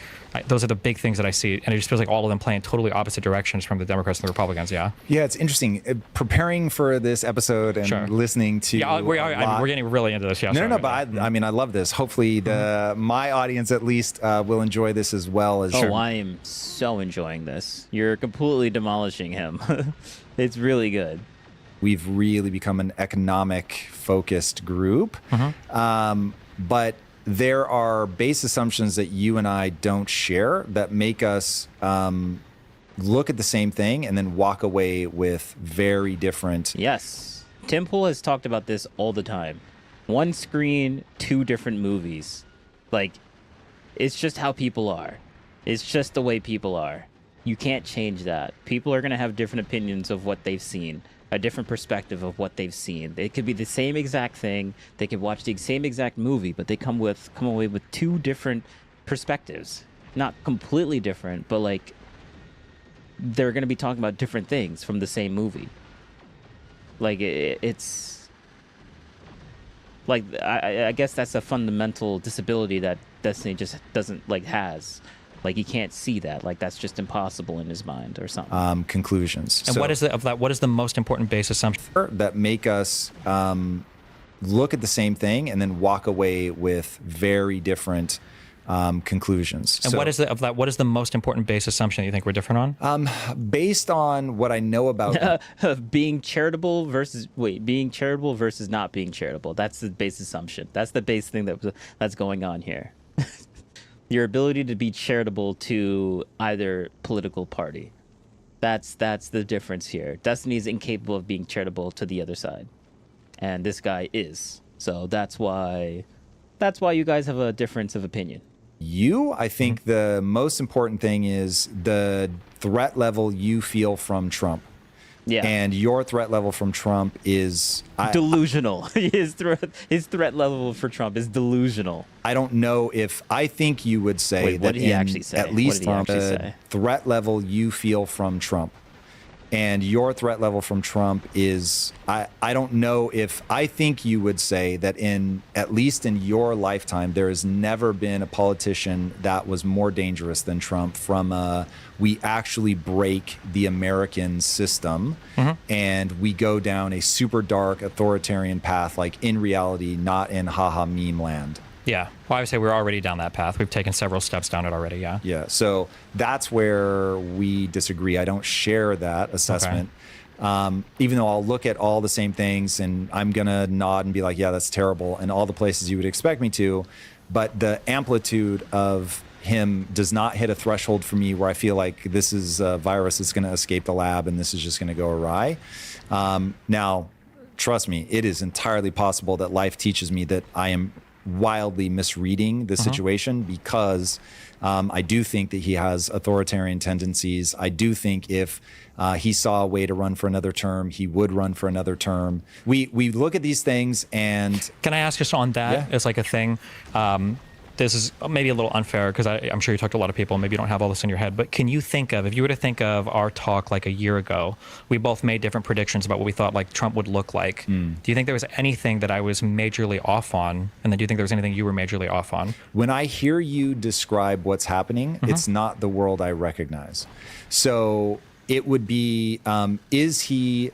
Those are the big things that I see, and it just feels like all of them play in totally opposite directions from the Democrats and the Republicans. Yeah, it's interesting. Preparing for this episode and listening to we're getting really into this. Yeah, no, but I mean, I love this. Hopefully, my audience at least will enjoy this as well as. Oh, I am so enjoying this. You're completely demolishing him. It's really good. We've really become an economic-focused group. But there are base assumptions that you and I don't share that make us look at the same thing and then walk away with very different... Yes. Tim Pool has talked about this all the time. One screen, two different movies. Like, it's just how people are. It's just the way people are. You can't change that. People are going to have different opinions of what they've seen. A different perspective of what they've seen. It could be the same exact thing. They could watch the same exact movie, but they come away with two different perspectives. Not completely different, but like they're going to be talking about different things from the same movie. Like it's like I guess that's a fundamental disability that Destiny just doesn't has. Like he can't see that. Like that's just impossible in his mind or something. Conclusions. And what is the most important base assumption that make us look at the same thing and then walk away with very different conclusions? And what is the most important base assumption that you think we're different on? Based on what I know about being charitable versus not being charitable. That's the base assumption. That's the base thing that's going on here. Your ability to be charitable to either political party. That's the difference here. Destiny is incapable of being charitable to the other side. And this guy is. So that's why you guys have a difference of opinion. I think the most important thing is the threat level you feel from Trump. Yeah. And your threat level from Trump is delusional. His threat level for Trump is delusional. I don't know if I think you would say Wait, what that did he actually say? At least the threat level you feel from Trump and your threat level from Trump is I don't know if I think you would say that at least in your lifetime there has never been a politician that was more dangerous than Trump from we actually break the American system and we go down a super dark authoritarian path, like in reality, not in haha meme land. Yeah. Well, I would say we're already down that path. We've taken several steps down it already. Yeah. Yeah. So that's where we disagree. I don't share that assessment. Okay. Even though I'll look at all the same things and I'm going to nod and be like, yeah, that's terrible. And all the places you would expect me to. But the amplitude of him does not hit a threshold for me where I feel like this is a virus that's going to escape the lab and this is just going to go awry. Now, trust me, it is entirely possible that life teaches me that I am wildly misreading the situation because I do think that he has authoritarian tendencies. I do think if he saw a way to run for another term, he would run for another term. We look at these things and... Can I ask just on that as like a thing? this is maybe a little unfair because I'm sure you talked to a lot of people, maybe you don't have all this in your head, but can you think of, if you were to think of our talk like a year ago, we both made different predictions about what we thought like Trump would look like. Do you think there was anything that I was majorly off on? And then do you think there was anything you were majorly off on? When I hear you describe what's happening, it's not the world I recognize. So it would be, is he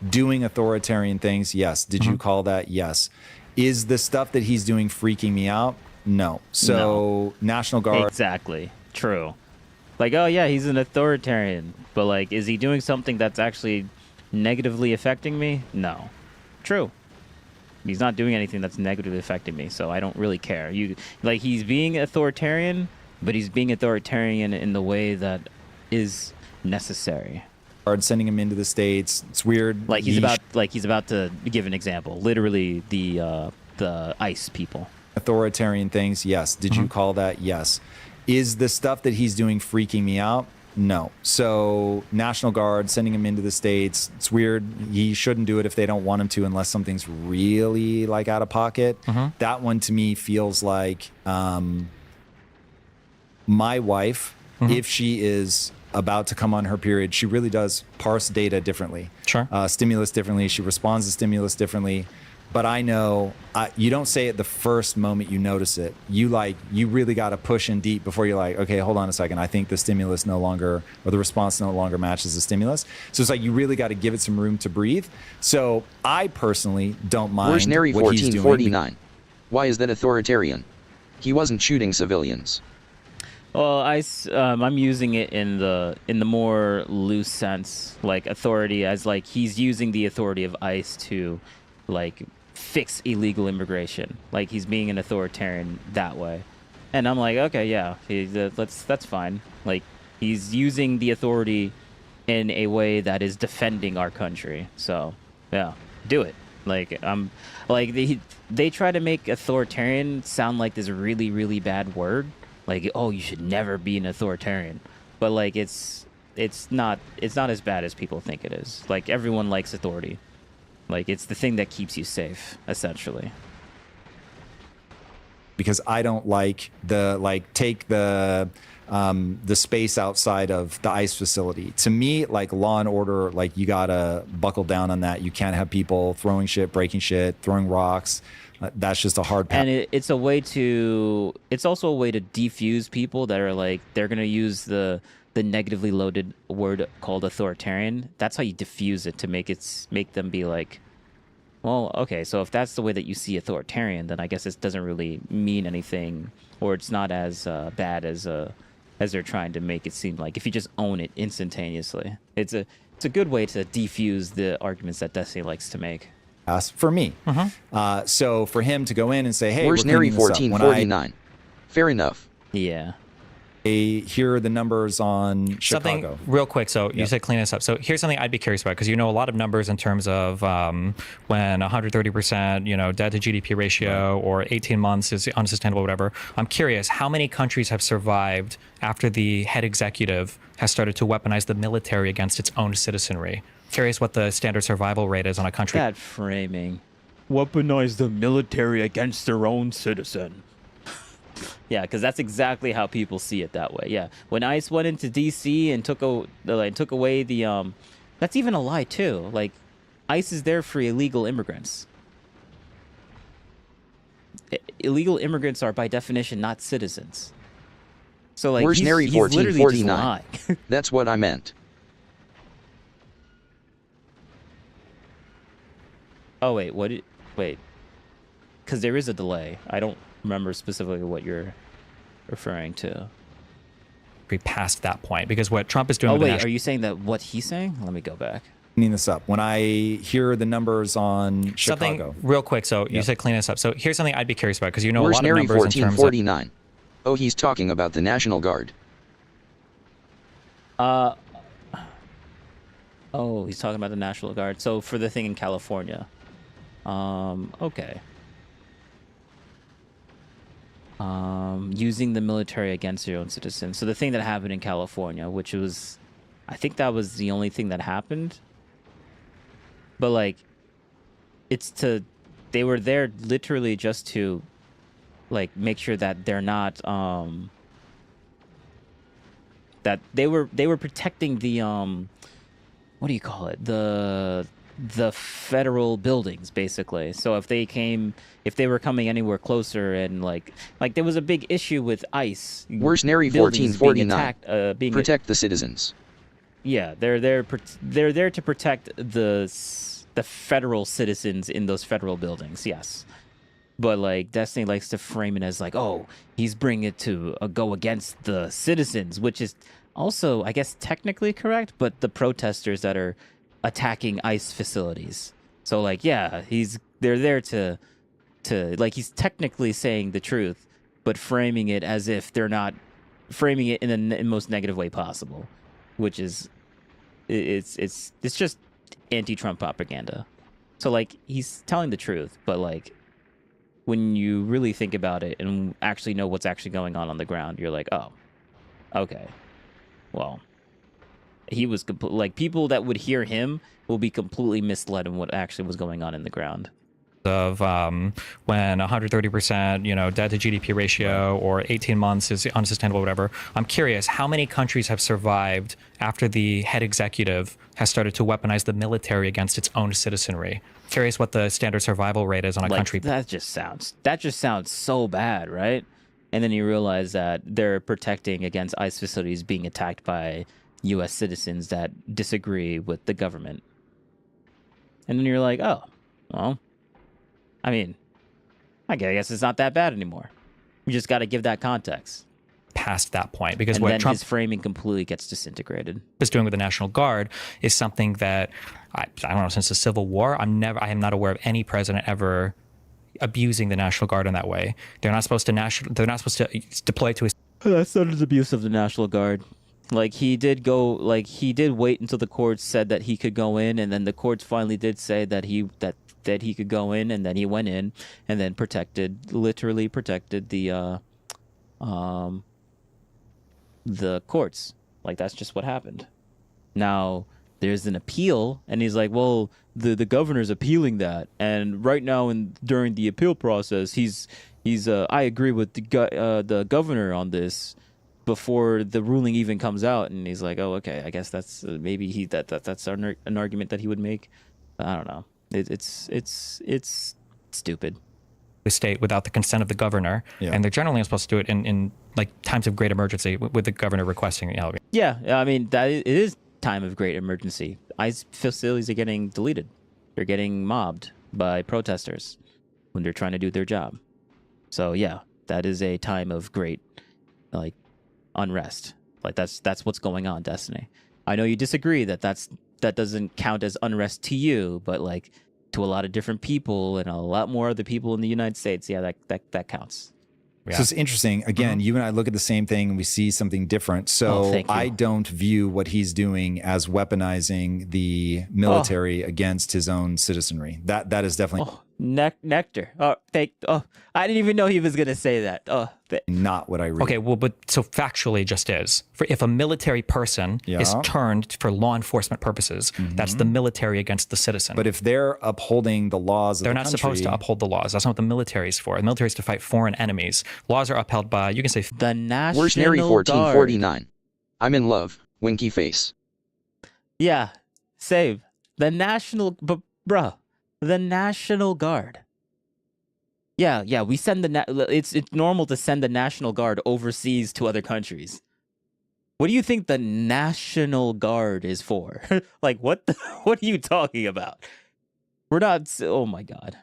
doing authoritarian things? Yes. Did you call that? Yes. Is the stuff that he's doing freaking me out? No. So National Guard. Exactly. True. Like, oh yeah, he's an authoritarian, but like, is he doing something that's actually negatively affecting me? No. True. He's not doing anything that's negatively affecting me, so I don't really care. Like, he's being authoritarian, but he's being authoritarian in the way that is necessary. Sending him into the States. It's weird. Like he's about to give an example. Literally the ICE people. Authoritarian things. Yes. Did you call that? Yes. Is the stuff that he's doing freaking me out? No. So National Guard, sending him into the States. It's weird. He shouldn't do it if they don't want him to, unless something's really like out of pocket. That one to me feels like my wife, if she is about to come on her period, she really does parse data differently. Sure. Stimulus differently. She responds to stimulus differently. But I know you don't say it the first moment you notice it. You really got to push in deep before you're like, okay, hold on a second. I think the stimulus no longer, or the response no longer matches the stimulus. So it's like you really got to give it some room to breathe. So I personally don't mind Where's Nary what he's doing. 1449? Why is that authoritarian? He wasn't shooting civilians. Well, I'm using it in the more loose sense, like authority, as like he's using the authority of ICE to like fix illegal immigration. Like he's being an authoritarian that way. And I'm like, okay, yeah, that's fine. Like he's using the authority in a way that is defending our country. So yeah, do it. Like like they try to make authoritarian sound like this really, really bad word. Like, oh, you should never be an authoritarian. But like it's not as bad as people think it is. Like everyone likes authority. Like it's the thing that keeps you safe, essentially. Because I don't like take the space outside of the ICE facility. To me, like law and order, like you gotta buckle down on that. You can't have people throwing shit, breaking shit, throwing rocks. That's just a hard path. And it's also a way to defuse people that are like, they're going to use the negatively loaded word called authoritarian. That's how you diffuse it, to make them be like, well, okay, so if that's the way that you see authoritarian, then I guess it doesn't really mean anything, or it's not as bad as they're trying to make it seem like, if you just own it instantaneously. It's a good way to defuse the arguments that Destiny likes to make. For me. So for him to go in and say, hey, where's Nary 1449? Fair enough. Yeah. Here are the numbers on Chicago. Something real quick. So you said clean this up. So here's something I'd be curious about, because you know a lot of numbers in terms of when 130%, debt to GDP ratio or 18 months is unsustainable, whatever. I'm curious, how many countries have survived after the head executive has started to weaponize the military against its own citizenry? Curious what the standard survival rate is on a country. That framing. Weaponize the military against their own citizen. Yeah, because that's exactly how people see it that way. Yeah, when ICE went into D.C. and took away the that's even a lie too. Like, ICE is there for illegal immigrants. Illegal immigrants are by definition not citizens. So like, where's Nary 1449? Just That's what I meant. Oh wait, wait, because there is a delay. I don't remember specifically what you're referring to. Past that point, because what Trump is doing. Oh wait, are you saying that what he's saying? Let me go back. Cleaning this up. When I hear the numbers on Chicago. Something real quick. So you said clean this up. So here's something I'd be curious about, because you know where's a lot Nary of numbers in terms of 1449? Oh, he's talking about the National Guard. Oh, he's talking about the National Guard. So for the thing in California. Okay. Using the military against your own citizens. So the thing that happened in California, which was, I think that was the only thing that happened. But like, they were there literally just to like make sure that they're not that they were protecting the what do you call it, the federal buildings, basically. So if they were coming anywhere closer, and like there was a big issue with ICE Worsenary buildings 1449. being Protect the citizens. Yeah, they're there to protect the federal citizens in those federal buildings. Yes, but like Destiny likes to frame it as like, oh, he's bringing it to go against the citizens, which is also, I guess, technically correct, but the protesters that are attacking ICE facilities. So like, yeah, they're there to like, he's technically saying the truth, but framing it as if they're not, framing it in the most negative way possible, which is it's just anti-Trump propaganda. So like, he's telling the truth, but like, when you really think about it and actually know what's actually going on the ground, you're like, oh, okay, well, he was like, people that would hear him will be completely misled in what actually was going on in the ground. Of when 130%, debt to GDP ratio or 18 months is unsustainable, whatever. I'm curious, how many countries have survived after the head executive has started to weaponize the military against its own citizenry? Curious what the standard survival rate is on a country. That just sounds so bad, right? And then you realize that they're protecting against ICE facilities being attacked by U.S. citizens that disagree with the government. And then you're like, oh, well, I mean, I guess it's not that bad anymore. You just got to give that context. Past that point, because and what then Trump his framing completely gets disintegrated. is doing with the National Guard is something that I don't know, since the Civil War, I am not aware of any president ever abusing the National Guard in that way. They're not supposed to deploy to a... That's not an abuse of the National Guard. Like, he did wait until the courts said that he could go in, and then the courts finally did say that he could go in, and then he went in and then literally protected the courts. Like, that's just what happened. Now there's an appeal, and he's like, well, the governor's appealing that, and right now during the appeal process, he's I agree with the governor on this before the ruling even comes out. And he's like, oh, okay, I guess that's maybe that's an argument that he would make. I don't know. It's stupid. State without the consent of the governor, and they're generally supposed to do it in like times of great emergency with the governor requesting. Yeah, I mean, it is time of great emergency. ICE facilities are getting deleted. They're getting mobbed by protesters when they're trying to do their job. So yeah, that is a time of great like unrest. Like that's what's going on, Destiny. I know you disagree that doesn't count as unrest to you, but like, to a lot of different people and a lot more other people in the United States, yeah, that counts. So it's interesting. Again, you and I look at the same thing and we see something different. So I don't view what he's doing as weaponizing the military against his own citizenry. That is definitely nectar. I didn't even know he was gonna say that. Not what I read. Okay, well, but so factually, just is if a military person is turned for law enforcement purposes, that's the military against the citizen. But if they're upholding the laws of they're the not country, supposed to uphold the laws. That's not what the military is for. The military is to fight foreign enemies. Laws are upheld by, you can say, the National Worsenary Guard. 1449. I'm in love. Winky face. Yeah, save the National, but bruh, the National Guard. Yeah, we send it's normal to send the National Guard overseas to other countries. What do you think the National Guard is for? Like, what are you talking about? We're not, oh my God.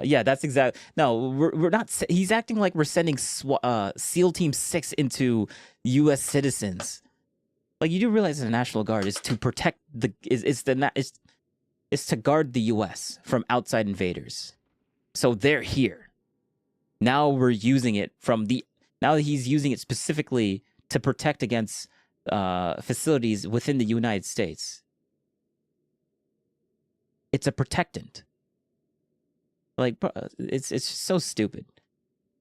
Yeah, that's exactly, no, we're not, he's acting like we're sending SEAL Team 6 into U.S. citizens. Like, you do realize the National Guard is to protect is to guard the U.S. from outside invaders. So they're here. Now we're using it now that he's using it specifically to protect against facilities within the United States. It's a protectant. Like, it's so stupid.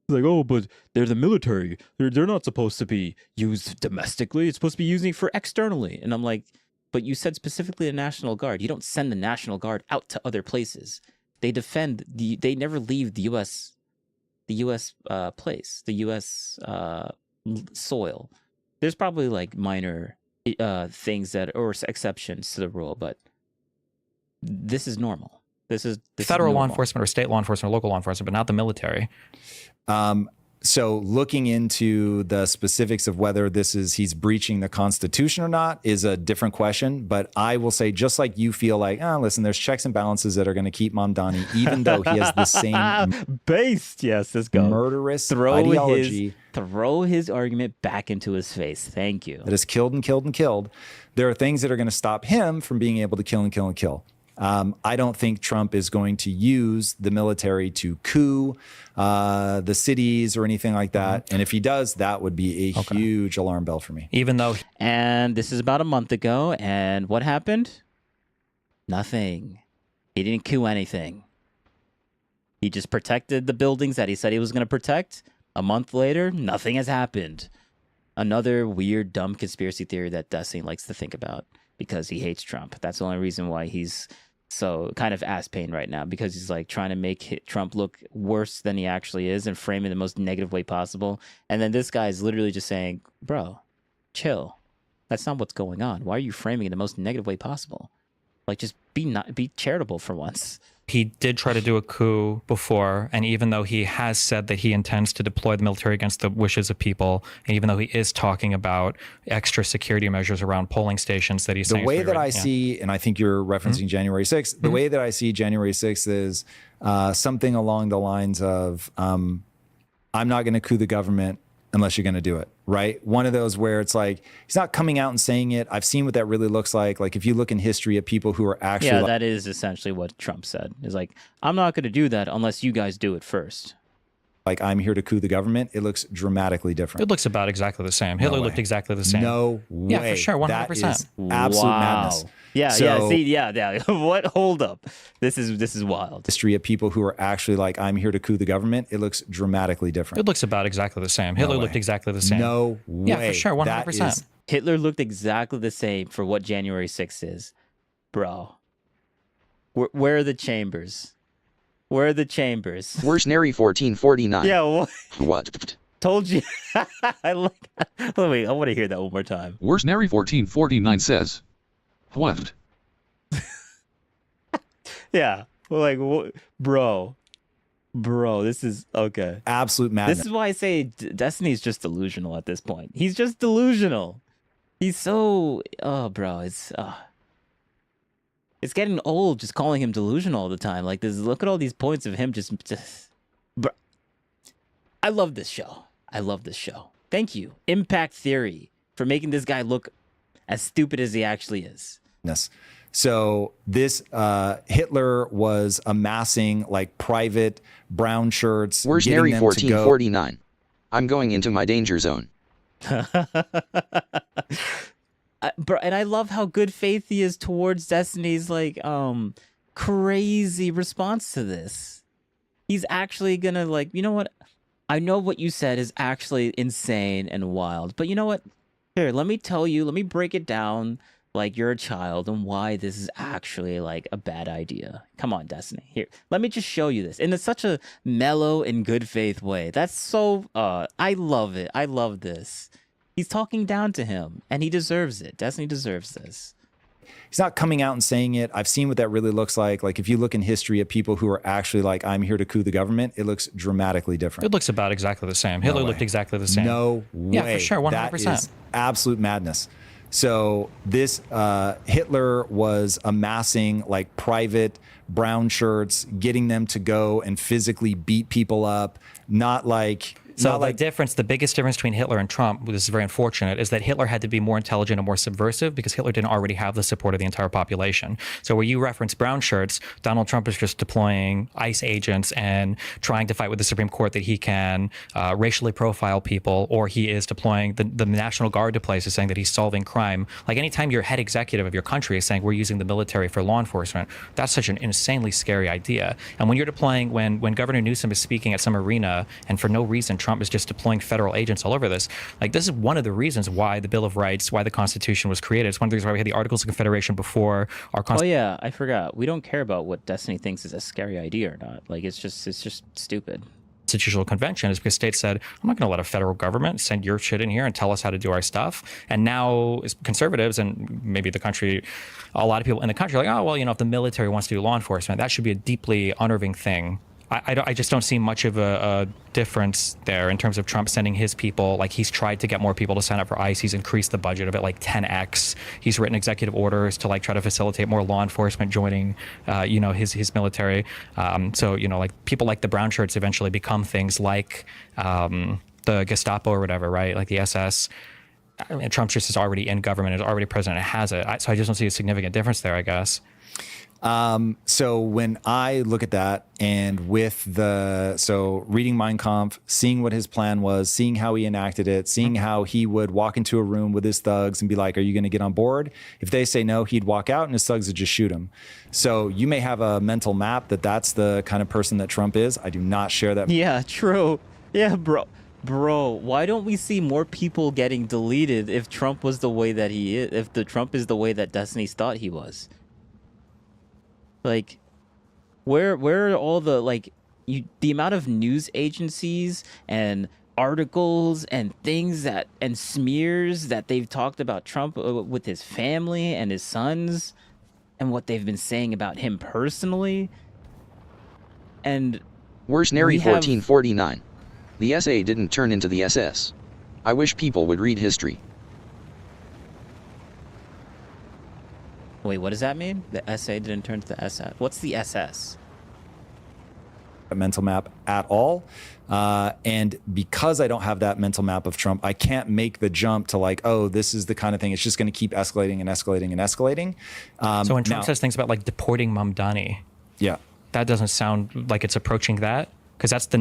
Like, oh, but they're the military. They're not supposed to be used domestically. It's supposed to be using for externally. And I'm like, but you said specifically the National Guard. You don't send the National Guard out to other places. They defend they never leave the U.S. the U.S. Place, the U.S. Soil. There's probably like minor things that or exceptions to the rule, but this is normal. This is Federal law normal. enforcement or state law enforcement or local law enforcement, but not the military. So looking into the specifics of whether he's breaching the Constitution or not is a different question. But I will say, just like you feel like, listen, there's checks and balances that are going to keep Mamdani, even though he has the same based, yes, let's go. Murderous ideology. Throw his argument back into his face. Thank you. That has killed and killed and killed. There are things that are going to stop him from being able to kill and kill and kill. I don't think Trump is going to use the military to coup the cities or anything like that. And if he does, that would be a huge alarm bell for me. Even though... And this is about a month ago. And what happened? Nothing. He didn't coup anything. He just protected the buildings that he said he was going to protect. A month later, nothing has happened. Another weird, dumb conspiracy theory that Destiny likes to think about because he hates Trump. That's the only reason why he's so kind of ass pain right now, because he's like trying to make Trump look worse than he actually is and frame it in the most negative way possible. And then this guy is literally just saying, bro, chill. That's not what's going on. Why are you framing it in the most negative way possible? Like, just be charitable for once. He did try to do a coup before, and even though he has said that he intends to deploy the military against the wishes of people, and even though he is talking about extra security measures around polling stations that he's saying... The way that I see, and I think you're referencing January 6th, the way that I see January 6th is something along the lines of, I'm not going to coup the government unless you're going to do it, right? One of those where it's like, he's not coming out and saying it. I've seen what that really looks like. Like, if you look in history at people who are actually... Yeah, that is essentially what Trump said. Is like, I'm not going to do that unless you guys do it first. Like, I'm here to coup the government. It looks dramatically different. It looks about exactly the same. Hitler looked exactly the same. No way. Yeah, for sure, 100%. That is absolute madness. Yeah. What? Hold up. This is wild. History of people who are actually like, I'm here to coup the government. It looks dramatically different. It looks about exactly the same. Hitler looked exactly the same. No way. Yeah, for sure, 100%. Hitler looked exactly the same for what January 6th is. Bro. Where are the chambers? Where are the chambers? Where's Nary 1449? Yeah, what? What? Told you. I like. Wait, I want to hear that one more time. Where's Nary 1449 says? What? Yeah. Like, bro, this is okay. Absolute madness. This is why I say Destiny's just delusional at this point. He's just delusional. He's so, bro, it's getting old just calling him delusional all the time. Like, look at all these points of him just bro. I love this show. Thank you, Impact Theory, for making this guy look as stupid as he actually is. Yes. So this Hitler was amassing like private brown shirts. Where's Nary 1449? I'm going into my danger zone. Bro, and I love how good faith he is towards Destiny's like crazy response to this. He's actually gonna like, you know what? I know what you said is actually insane and wild, but you know what? Here, let me break it down like you're a child and why this is actually like a bad idea. Come on, Destiny. Here, let me just show you this. And it's such a mellow and good faith way. That's so, I love it. I love this. He's talking down to him and he deserves it. Destiny deserves this. He's not coming out and saying it. I've seen what that really looks like. Like, if you look in history at people who are actually like, I'm here to coup the government, it looks dramatically different. It looks about exactly the same. Hitler looked exactly the same. No way. Yeah, for sure, 100%. That is absolute madness. So this Hitler was amassing like private brown shirts, getting them to go and physically beat people up, not like... So the biggest difference between Hitler and Trump, which is very unfortunate, is that Hitler had to be more intelligent and more subversive because Hitler didn't already have the support of the entire population. So where you reference brown shirts, Donald Trump is just deploying ICE agents and trying to fight with the Supreme Court that he can racially profile people, or he is deploying the National Guard to places saying that he's solving crime. Like, anytime your head executive of your country is saying we're using the military for law enforcement, that's such an insanely scary idea. And when you're deploying, when Governor Newsom is speaking at some arena and for no reason Trump is just deploying federal agents all over this. Like, this is one of the reasons why the Bill of Rights, why the Constitution was created. It's one of the reasons why we had the Articles of Confederation before our Constitution. Oh yeah, I forgot. We don't care about what Destiny thinks is a scary idea or not. Like, it's just stupid. Constitutional Convention is because states said, I'm not going to let a federal government send your shit in here and tell us how to do our stuff. And now conservatives and maybe the country, a lot of people in the country are like, oh, well, if the military wants to do law enforcement, that should be a deeply unnerving thing. I just don't see much of a difference there in terms of Trump sending his people. Like, he's tried to get more people to sign up for ICE. He's increased the budget of it like 10x. He's written executive orders to like try to facilitate more law enforcement joining, his military. So like people like the brown shirts eventually become things like the Gestapo or whatever, right? Like the SS. I mean, Trump just is already in government, is already president, has it. So I just don't see a significant difference there, I guess. So when I look at that and reading Mein Kampf, seeing what his plan was, seeing how he enacted it, seeing how he would walk into a room with his thugs and be like, are you going to get on board? If they say no, he'd walk out and his thugs would just shoot him. So you may have a mental map that that's the kind of person that Trump is. I do not share that. Yeah, true. Yeah, bro, why don't we see more people getting deleted if Trump was the way that he is, if the Trump is the way that Destiny's thought he was? Like, where are all the, the amount of news agencies and articles and things and smears that they've talked about Trump with his family and his sons and what they've been saying about him personally? And Where's Nary 1449? The SA didn't turn into the SS. I wish people would read history. Wait, what does that mean? The SA didn't turn to the SS. What's the SS? A mental map at all. And because I don't have that mental map of Trump, I can't make the jump to like, oh, this is the kind of thing. It's just going to keep escalating and escalating and escalating. So when Trump says things about like deporting Mamdani, yeah, that doesn't sound like it's approaching that, because that's the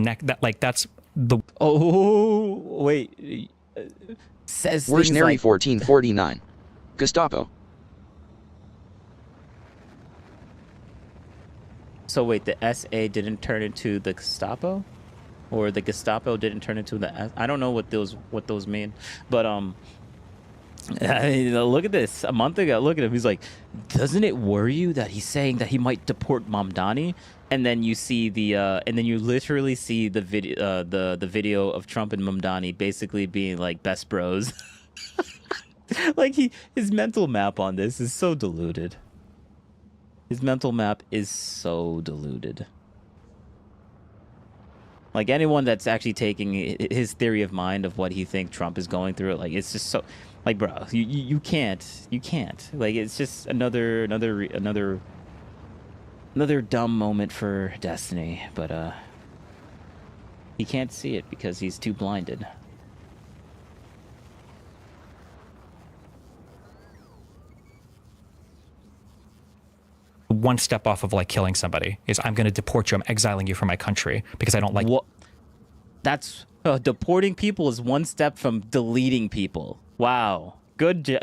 that's the. Oh, wait. Says Where's Nary like 1449? Gestapo. So wait, the SA didn't turn into the Gestapo, or the Gestapo didn't turn into the I don't know what those mean, but look at this. A month ago, look at him. He's like, doesn't it worry you that he's saying that he might deport Mamdani? And then you see and then you literally see the video, the video of Trump and Mamdani basically being like best bros. Like his mental map on this is so diluted. His mental map is so diluted. Like, anyone that's actually taking his theory of mind of what he thinks Trump is going through, like, it's just so, like, bro, you can't. Like, it's just another dumb moment for Destiny, but he can't see it because he's too blinded. One step off of like killing somebody is I'm going to deport you. I'm exiling you from my country because I don't like. What? That's deporting people is one step from deleting people. Wow. Good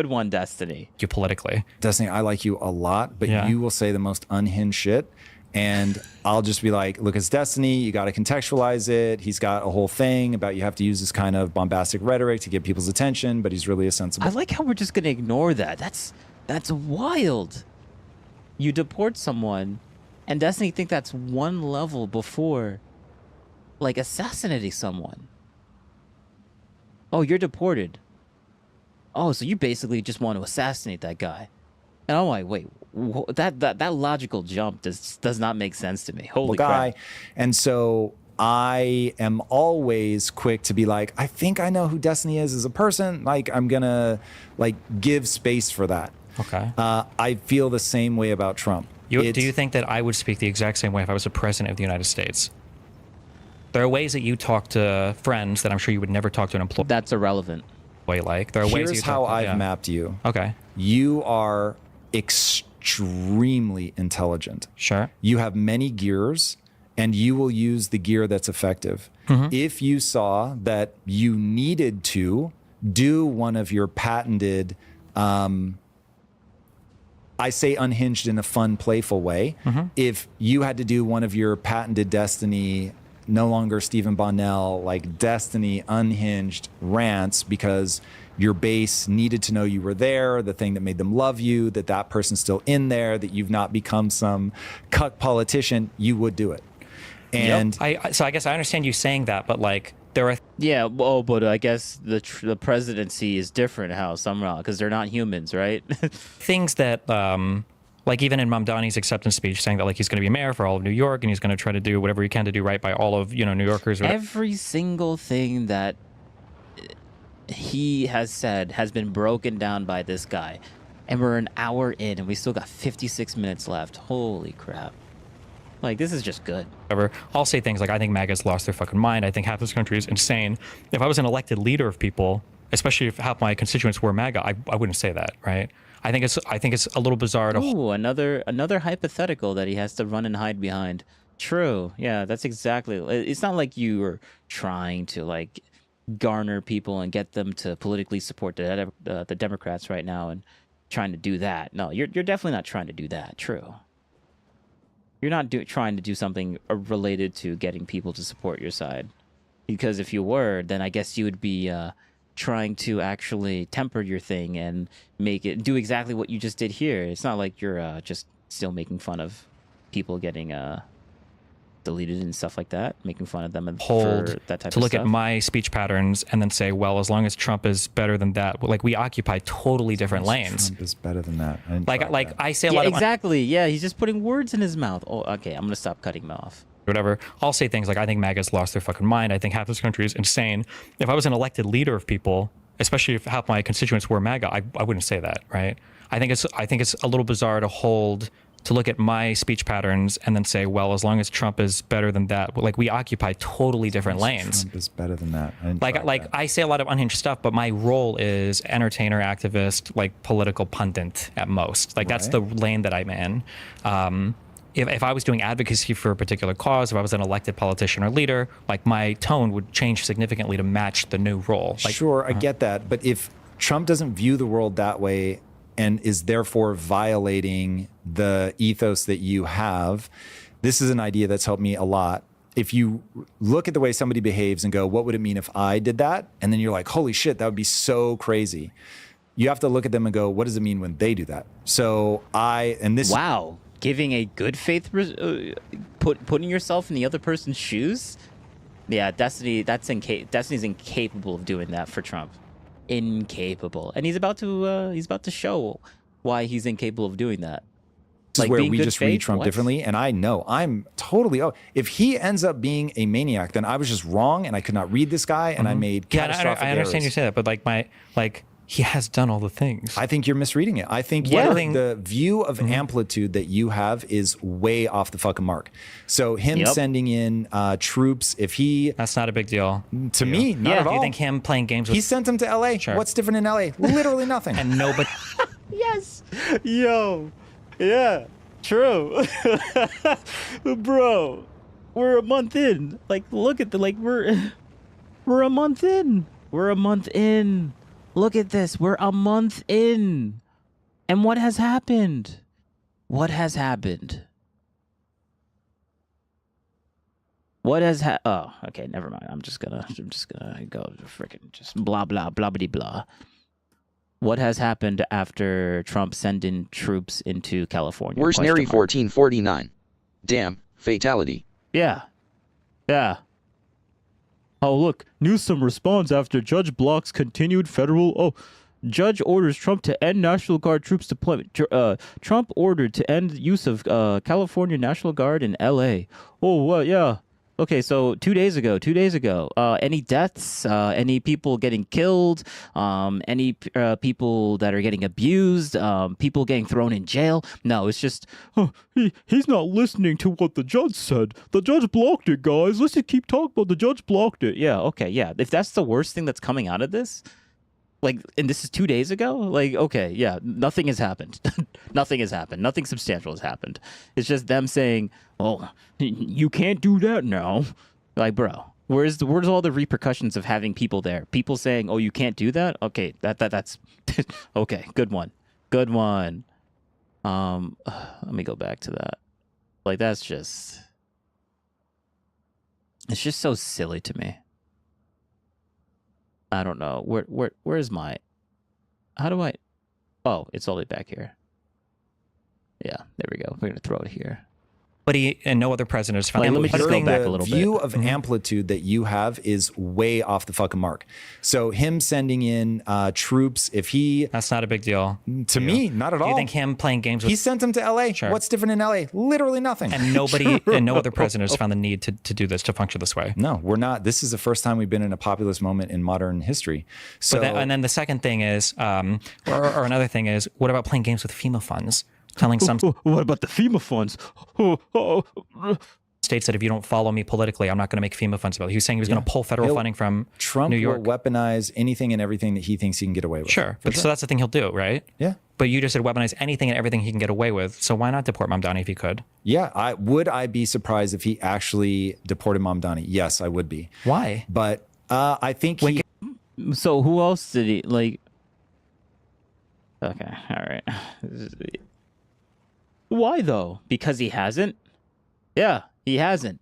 one, Destiny. You politically. Destiny, I like you a lot, but you will say the most unhinged shit. And I'll just be like, look, it's Destiny. You got to contextualize it. He's got a whole thing about you have to use this kind of bombastic rhetoric to get people's attention, but he's really a sensible. I like how we're just going to ignore that. That's wild. You deport someone, and Destiny think that's one level before, like, assassinating someone. Oh, you're deported. Oh, so you basically just want to assassinate that guy. And I'm like, wait, that logical jump does not make sense to me. Holy crap. And so I am always quick to be like, I think I know who Destiny is as a person. Like, I'm gonna like give space for that. Okay. I feel the same way about Trump. Do you think that I would speak the exact same way if I was the president of the United States? There are ways that you talk to friends that I'm sure you would never talk to an employee. That's irrelevant. Like, there are ways. Here's how I've mapped you. Okay. You are extremely intelligent. Sure. You have many gears, and you will use the gear that's effective. If you saw that you needed to do one of your patented, I say unhinged in a fun, playful way. If you had to do one of your patented Destiny, no longer Stephen Bonnell, like Destiny unhinged rants because your base needed to know you were there, the thing that made them love you, that person's still in there, that you've not become some cuck politician, you would do it. And so I guess I understand you saying that, but like there are but I guess the presidency is different somehow because they're not humans, right? things that like even in Mamdani's acceptance speech saying that like he's going to be mayor for all of New York and he's going to try to do whatever he can to do right by all of New Yorkers. Every single thing that he has said has been broken down by this guy, and we're an hour in and we still got 56 minutes left. Holy crap. Like, this is just good. I'll say things like, I think MAGA's lost their fucking mind. I think half this country is insane. If I was an elected leader of people, especially if half my constituents were MAGA, I wouldn't say that, right? I think it's a little bizarre to... Ooh, another hypothetical that he has to run and hide behind. True. Yeah, that's exactly... It's not like you are trying to, like, garner people and get them to politically support the Democrats right now and trying to do that. No, you're definitely not trying to do that. True. You're not trying to do something related to getting people to support your side. Because if you were, then I guess you would be trying to actually temper your thing and do exactly what you just did here. It's not like you're just still making fun of people getting deleted and stuff like that, making fun of them for that type to of look stuff. at my speech patterns and then say, well, as long as Trump is better than that, like we occupy totally different lanes. Trump is better than that. I say a lot of exactly. Yeah, he's just putting words in his mouth. Oh, okay. I'm gonna stop cutting him off. Whatever. I'll say things like, I think MAGA's lost their fucking mind. I think half this country is insane. If I was an elected leader of people, especially if half my constituents were MAGA, I wouldn't say that, right? I think it's a little bizarre to look at my speech patterns and then say, well, as long as Trump is better than that, like we occupy totally different lanes. Trump is better than that. I say a lot of unhinged stuff, but my role is entertainer, activist, like political pundit at most. Like that's the lane that I'm in. If I was doing advocacy for a particular cause, if I was an elected politician or leader, like my tone would change significantly to match the new role. Like, sure, I get that. But if Trump doesn't view the world that way and is therefore violating the ethos that you have, this is an idea that's helped me a lot. If you look at the way somebody behaves and go, what would it mean if I did that? And then you're like, holy shit, that would be so crazy. You have to look at them and go, what does it mean when they do that? So Wow. Giving a good faith, putting yourself in the other person's shoes? Yeah, Destiny's incapable of doing that for Trump. Incapable. And he's about to show why he's incapable of doing that. This is where we just read Trump differently, and I know I'm totally. If he ends up being a maniac, then I was just wrong, and I could not read this guy, and I made catastrophic I understand errors. you say that, but he has done all the things. I think you're misreading it. I think the view of amplitude that you have is way off the fucking mark. So him sending in troops, that's not a big deal to me. Not at all. Do you think him playing games with... He sent him to LA. Sure. What's different in LA? Literally nothing. And nobody... Yes. Yo. Yeah. True. Bro. We're a month in. Like, look at we're a month in. We're a month in. Look at this. We're a month in. And what has happened? What has happened? What has oh, okay, never mind. I'm just gonna go freaking just blah blah blah blah blah. What has happened after Trump sent in troops into California? Where's Nary 1449? Damn, fatality. Yeah. Yeah. Oh, look, Newsom responds after judge blocks continued federal... Oh, judge orders Trump to end National Guard troops deployment. Trump ordered to end use of California National Guard in L.A. Oh, well, yeah. Okay, so 2 days ago, any deaths, any people getting killed, any people that are getting abused, people getting thrown in jail? No, it's just, he's not listening to what the judge said. The judge blocked it, guys. Let's just keep talking about the judge blocked it. Yeah, okay, yeah. If that's the worst thing that's coming out of this, like, and this is 2 days ago? Like, okay, yeah, nothing has happened. Nothing has happened. Nothing substantial has happened. It's just them saying, oh, you can't do that now. Like, bro, where's all the repercussions of having people there? People saying, oh, you can't do that? Okay, that's okay, good one. Good one. Let me go back to that. Like, that's just, it's just so silly to me. I don't know. Where's my... How do I... Oh, it's all the way back here. Yeah, there we go. We're going to throw it here. and no other president has found. Let me just go back a little bit. The view of amplitude that you have is way off the fucking mark. So him sending in troops, if he... That's not a big deal. To me, not at all. Do you think him playing games with... He sent him to LA. Sure. What's different in LA? Literally nothing. And nobody and no other president has found the need to do this, to function this way. No, we're not. This is the first time we've been in a populist moment in modern history. So, and then the second thing is, or another thing is, what about playing games with FEMA funds? Telling some what about the FEMA funds? States that if you don't follow me politically, I'm not going to make FEMA funds available. He was saying he was going to pull federal funding from Trump New York. will weaponize anything and everything that he thinks he can get away with. Sure, but so that's the thing he'll do, right? Yeah. But you just said weaponize anything and everything he can get away with. So why not deport Mamdani if he could? Yeah, would I be surprised if he actually deported Mamdani? Yes, I would be. Why? But I think So who else did he like? Okay, all right. Why though? Because he hasn't? Yeah, he hasn't.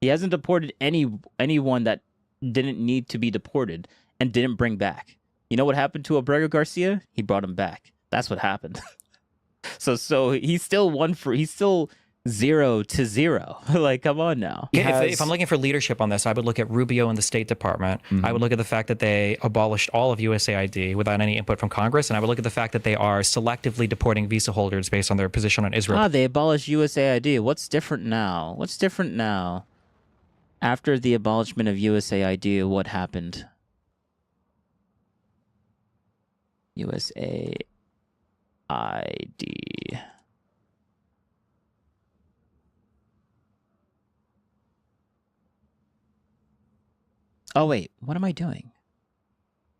He hasn't deported anyone that didn't need to be deported and didn't bring back. You know what happened to Abrego Garcia? He brought him back. That's what happened. So he's still he's still 0-0. Like, come on now. If I'm looking for leadership on this, I would look at Rubio and the State Department. I would look at the fact that they abolished all of USAID without any input from Congress. And I would look at the fact that they are selectively deporting visa holders based on their position on Israel. They abolished USAID. What's different now? What's different now? After the abolishment of USAID, what happened? USAID. Oh, wait. What am I doing?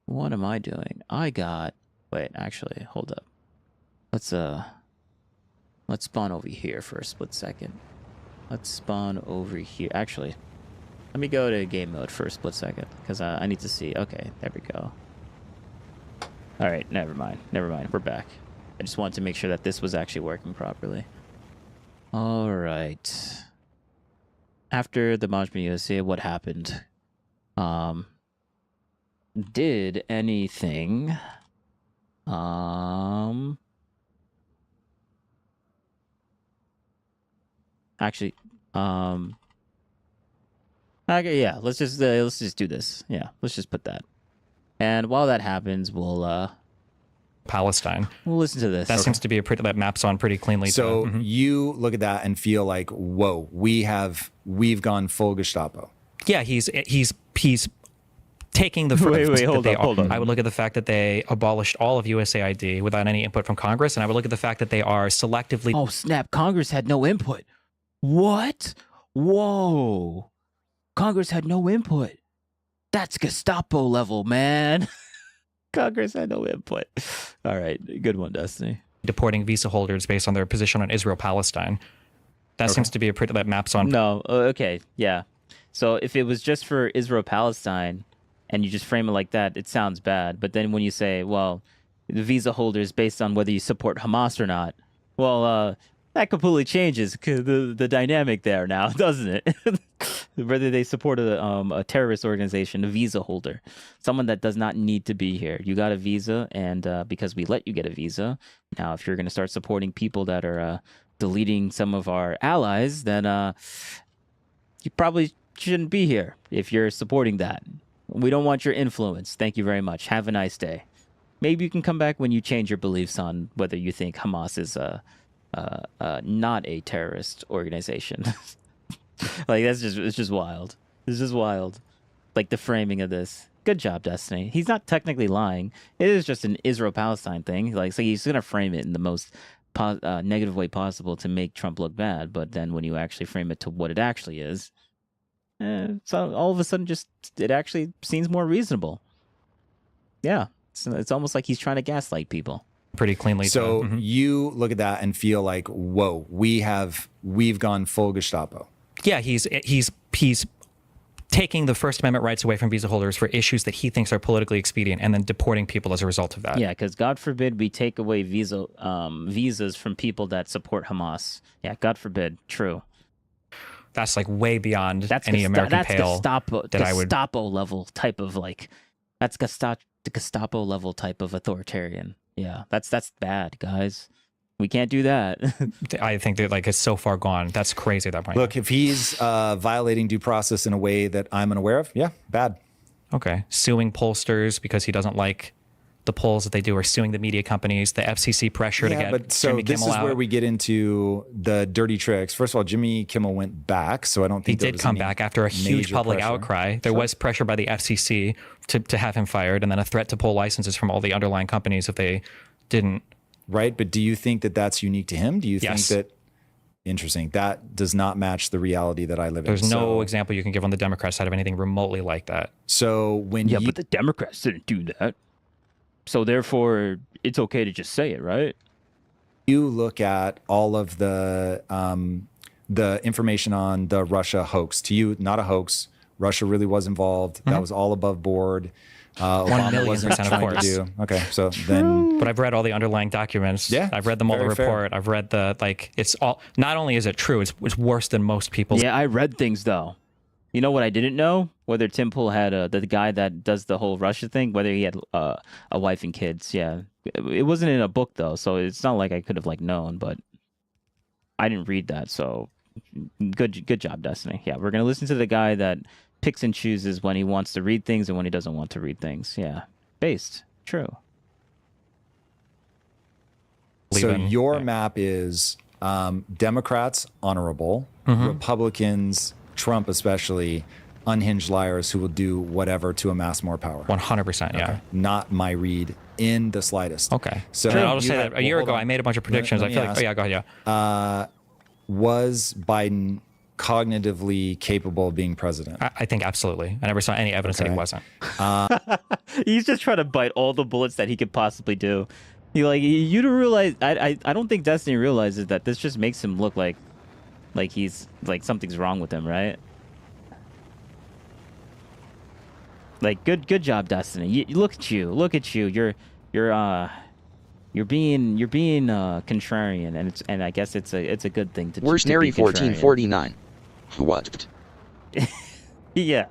What am I doing? Wait, actually, hold up. Let's spawn over here for a split second. Let's spawn over here. Actually, let me go to game mode for a split second, because I need to see. Okay, there we go. All right, never mind. We're back. I just wanted to make sure that this was actually working properly. All right. After the Majma USA, what happened? Did anything actually okay, yeah, let's just do this. Yeah, let's just put that. And while that happens, we'll Palestine. We'll listen to this. That seems to be that maps on pretty cleanly. So you look at that and feel like, whoa, we've gone full Gestapo. Yeah, he's taking the wait, hold on. I would look at the fact that they abolished all of USAID without any input from Congress, and I would look at the fact that they are selectively. Oh snap! Congress had no input. What? Whoa! Congress had no input. That's Gestapo level, man. Congress had no input. All right, good one, Destiny. Deporting visa holders based on their position on Israel-Palestine. That seems to be that maps on. No, okay, yeah. So if it was just for Israel-Palestine, and you just frame it like that, it sounds bad. But then when you say, well, the visa holders based on whether you support Hamas or not, well, that completely changes the dynamic there now, doesn't it? Whether they support a terrorist organization, a visa holder, someone that does not need to be here. You got a visa, and because we let you get a visa, now if you're going to start supporting people that are deleting some of our allies, then you probably shouldn't be here if you're supporting that. We don't want your influence. Thank you very much. Have a nice day. Maybe you can come back when you change your beliefs on whether you think Hamas is not a terrorist organization. Like, it's just wild. It's just wild. Like, the framing of this. Good job, Destiny. He's not technically lying. It is just an Israel-Palestine thing. Like, so he's gonna frame it in the most negative way possible to make Trump look bad. But then when you actually frame it to what it actually is, so all of a sudden, it actually seems more reasonable. Yeah, it's almost like he's trying to gaslight people. Pretty cleanly. So you look at that and feel like, whoa, we've gone full Gestapo. Yeah, he's taking the First Amendment rights away from visa holders for issues that he thinks are politically expedient, and then deporting people as a result of that. Yeah, because God forbid we take away visas from people that support Hamas. Yeah, God forbid. True. That's like way beyond any American pale. Gestapo level type of that's Gestapo level type of authoritarian. Yeah, that's bad, guys. We can't do that. I think that like it's so far gone. That's crazy at that point. Look, if he's violating due process in a way that I'm unaware of, yeah, bad. Okay. Suing pollsters because he doesn't like the polls that they do, or suing the media companies, the FCC pressure to get but so Jimmy this Kimmel is out. where we get into the dirty tricks. First of all, Jimmy Kimmel went back, so I don't think He did come back after a huge major public pressure. outcry. There was pressure by the FCC to have him fired, and then a threat to pull licenses from all the underlying companies if they didn't. Right, but do you think that that's unique to him? Do you Yes. think that? Interesting. That does not match the reality that I live There's in. no So- example you can give on the Democrat side of anything remotely like that. So when but the Democrats didn't do that. So therefore, it's okay to just say it, right? you look at all of the information on the Russia hoax, to you, not a hoax. Russia really was involved. That was all above board. 1,000,000% of trying to course. do. Okay, so then. But I've read all the underlying documents. Yeah, I've read the Mueller very fair. report. I've read the, like, it's all, not only is it true, it's worse than most people's. Yeah, I read things though. You know what I didn't know? Whether Tim Pool had the guy that does the whole Russia thing, whether he had a wife and kids. Yeah, it wasn't in a book though, so it's not like I could have like known. But I didn't read that, so good job, Destiny. Yeah, we're gonna listen to the guy that picks and chooses when he wants to read things and when he doesn't want to read things. Yeah, based true. So your map is Democrats honorable, Republicans, Trump especially, unhinged liars who will do whatever to amass more power. 100%, yeah. Not my read in the slightest. Okay. So Sure, I'll just you say had- that a year hold ago on. I made a bunch of predictions. Let I me feel like, ask. oh yeah, go ahead, yeah. Was Biden cognitively capable of being president? I think absolutely. I never saw any evidence that he wasn't. He's just trying to bite all the bullets that he could possibly do. You don't realize. I don't think Destiny realizes that this just makes him look like he's like something's wrong with him, right? Like good job, Destiny. Look at you. You're being contrarian, and I guess it's a good thing to. Worst to be Nary contrarian. 1449. What? Yeah,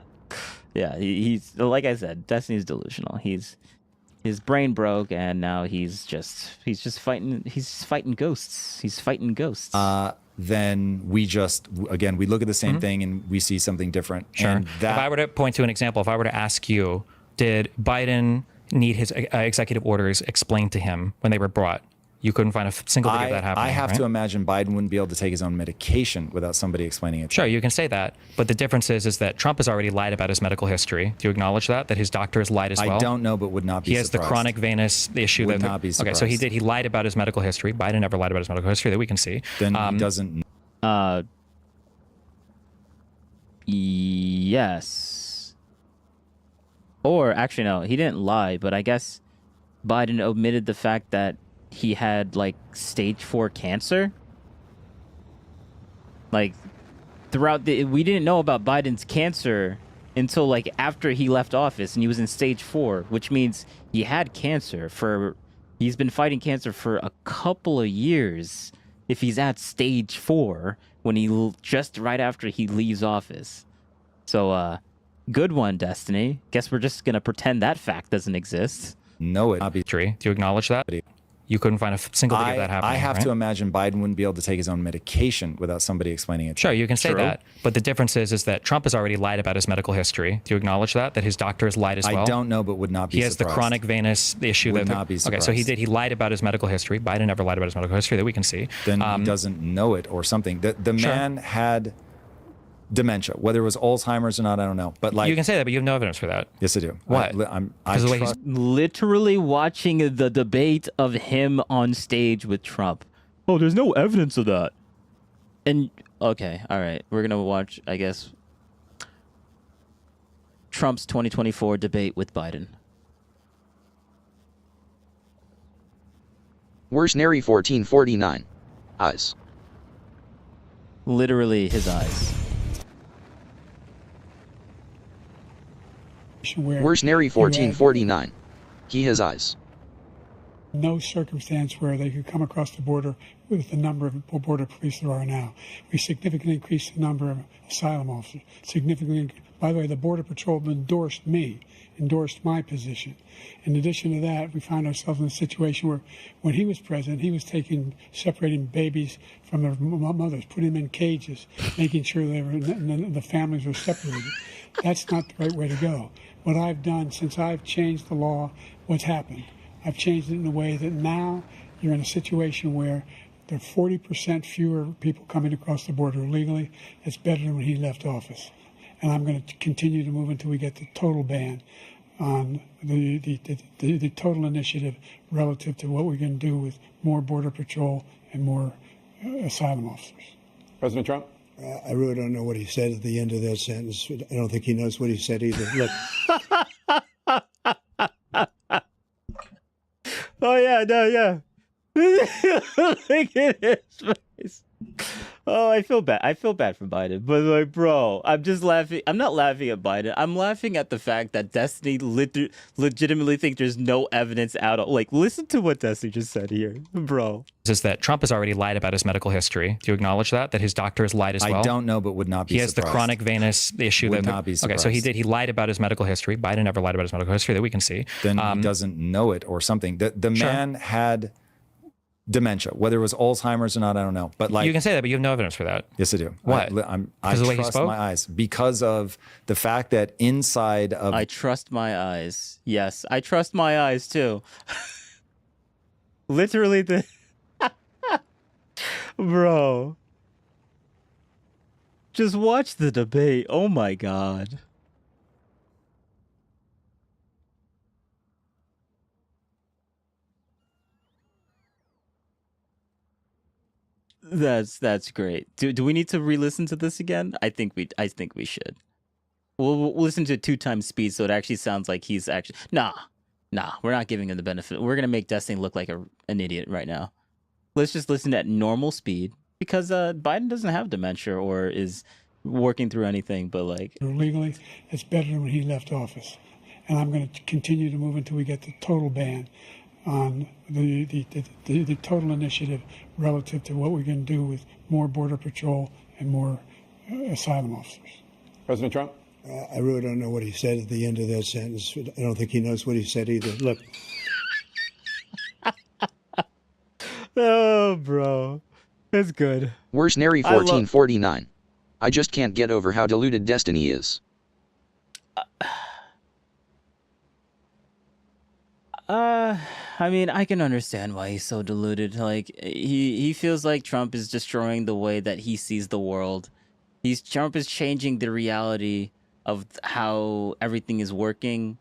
he's like I said, Destiny's delusional. His brain broke, and now he's just fighting. He's fighting ghosts. He's fighting ghosts. Then we look at the same thing and we see something different. Sure. And If I were to point to an example, if I were to ask you, did Biden need his executive orders explained to him when they were brought? You couldn't find a single video of that happening. I have right? to imagine Biden wouldn't be able to take his own medication without somebody explaining it. Sure, you can say that, but the difference is that Trump has already lied about his medical history. Do you acknowledge that his doctor has lied as well? I don't know, but would not be He has surprised. the chronic venous issue. Would not be Okay, so he surprised. He lied about his medical history. Biden never lied about his medical history that we can see. Then he doesn't. Yes. Or actually, no, he didn't lie, but I guess Biden omitted the fact that he had like stage 4 cancer. Like we didn't know about Biden's cancer until like after he left office and he was in stage 4, which means he had cancer he's been fighting cancer for a couple of years if he's at stage 4 when just right after he leaves office. So good one, Destiny. Guess we're just gonna pretend that fact doesn't exist. No, it not be true. Do you acknowledge that? You couldn't find a single video of that happening. I have right? to imagine Biden wouldn't be able to take his own medication without somebody explaining it. Sure, you can say that, but the difference is that Trump has already lied about his medical history. Do you acknowledge that his doctor has lied as well? I don't know, but would not be He has surprised. the chronic venous issue. Would not be Okay, so he lied about his medical history. Biden never lied about his medical history that we can see. Then he doesn't know it or something. The Sure. man had dementia, whether it was Alzheimer's or not, I don't know. But you can say that, but you have no evidence for that. Yes, I do. What? I the way trust- he's literally watching the debate of him on stage with Trump. Oh, there's no evidence of that. And okay, all right, we're gonna watch, I guess, Trump's 2024 debate with Biden. Worst Nary 1449. Eyes. Literally his eyes. Worst Nary 1449. He has eyes. No circumstance where they could come across the border with the number of border police there are now. We significantly increased the number of asylum officers. By the way, the Border Patrol endorsed me endorsed my position. In addition to that, we found ourselves in a situation where when he was president, he was separating babies from their mothers, putting them in cages, making sure the families were separated. That's not the right way to go. What I've done since I've changed the law, what's happened? I've changed it in a way that now you're in a situation where there are 40% fewer people coming across the border illegally. It's better than when he left office. And I'm going to continue to move until we get the total ban on the total initiative relative to what we're going to do with more Border Patrol and more asylum officers. President Trump? I really don't know what he said at the end of that sentence. I don't think he knows what he said either. Look. Oh yeah, no, yeah. Look at his face. Oh, I feel bad. I feel bad for Biden, but like, bro, I'm just laughing. I'm not laughing at Biden. I'm laughing at the fact that Destiny legitimately think there's no evidence out of. Like, listen to what Destiny just said here, bro. Is that Trump has already lied about his medical history. Do you acknowledge that his doctor has lied as well? I don't know, but would not be surprised. He has the chronic venous issue. Would not be surprised. Okay, so he did. He lied about his medical history. Biden never lied about his medical history that we can see. Then he doesn't know it or something. The man had dementia, whether it was Alzheimer's or not, I don't know. But like, you can say that, but you have no evidence for that. Yes, I do. What? I trust my eyes because of the fact that inside of. I trust my eyes. Yes, I trust my eyes too. Literally, bro. Just watch the debate. Oh my God. That's great. Do we need to re-listen to this again? I think we should. We'll listen to it 2 times speed so it actually sounds like he's actually nah. We're not giving him the benefit. We're gonna make Destiny look like an idiot right now. Let's just listen at normal speed because Biden doesn't have dementia or is working through anything. But like legally, it's better than when he left office, and I'm going to continue to move until we get the total ban on the total initiative relative to what we're going to do with more Border Patrol and more asylum officers. President Trump? I really don't know what he said at the end of that sentence. I don't think he knows what he said either. Look. Oh, bro. That's good. Worse Nary 1449. I just can't get over how deluded Destiny is. I mean, I can understand why he's so deluded. Like, he feels like Trump is destroying the way that he sees the world. Trump is changing the reality of how everything is working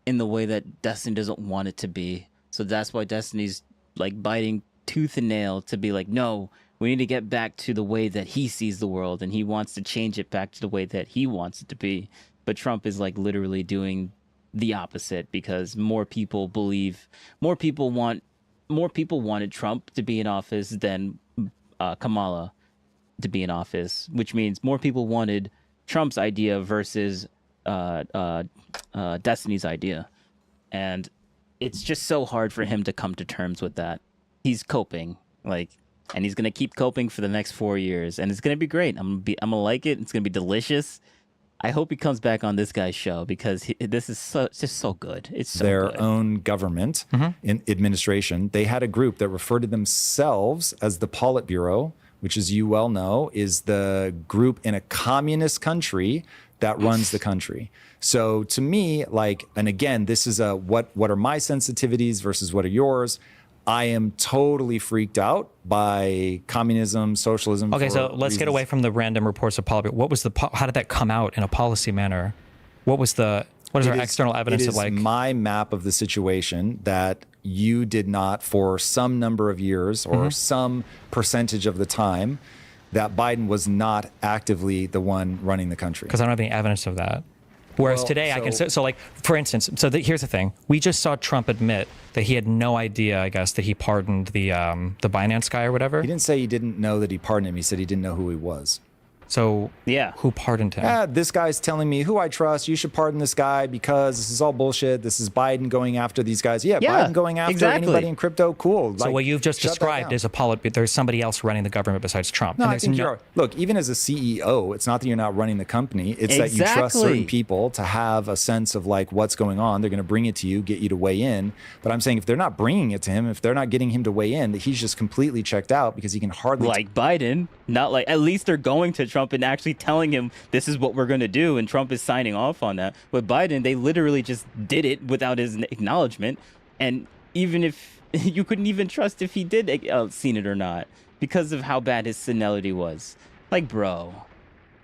in the way that Destiny doesn't want it to be. So that's why Destiny's like biting tooth and nail to be like, no, we need to get back to the way that he sees the world, and he wants to change it back to the way that he wants it to be. But Trump is like literally doing the opposite because more people wanted Trump to be in office than Kamala to be in office, which means more people wanted Trump's idea versus Destiny's idea. And it's just so hard for him to come to terms with that. He's coping, and he's gonna keep coping for the next 4 years, and it's gonna be great. I'm gonna like it. It's gonna be delicious. I hope he comes back on this guy's show because this is just so good. It's so their good. own government in administration. They had a group that referred to themselves as the Politburo, which, as you well know, is the group in a communist country that runs the country. So to me, and again, this is what are my sensitivities versus what are yours? I am totally freaked out by communism, socialism. Okay, so let's get away from the random reports of Politburo. What was how did that come out in a policy manner? What is our external evidence of It is my map of the situation that you did not, for some number of years or some percentage of the time, that Biden was not actively the one running the country. Because I don't have any evidence of that. Whereas today I can, for instance, here's the thing. We just saw Trump admit that he had no idea, I guess, that he pardoned the Binance guy or whatever. He didn't say he didn't know that he pardoned him. He said he didn't know who he was. So yeah, who pardoned him? This guy's telling me who I trust. You should pardon this guy because this is all bullshit. This is Biden going after these guys. Yeah, Biden going after anybody in crypto. Cool. So Like, what you've just shut that described down. is there's somebody else running the government besides Trump. No, and I there's think you're. Look, even as a CEO, it's not that you're not running the company. It's that you trust certain people to have a sense of like what's going on. They're going to bring it to you, get you to weigh in. But I'm saying if they're not bringing it to him, if they're not getting him to weigh in, that he's just completely checked out because he can hardly. Like Biden, not like at least they're going to Trump and actually telling him this is what we're going to do, and Trump is signing off on that. With Biden, they literally just did it without his acknowledgement, and even if you couldn't even trust if he did seen it or not because of how bad his senility was. Like, bro,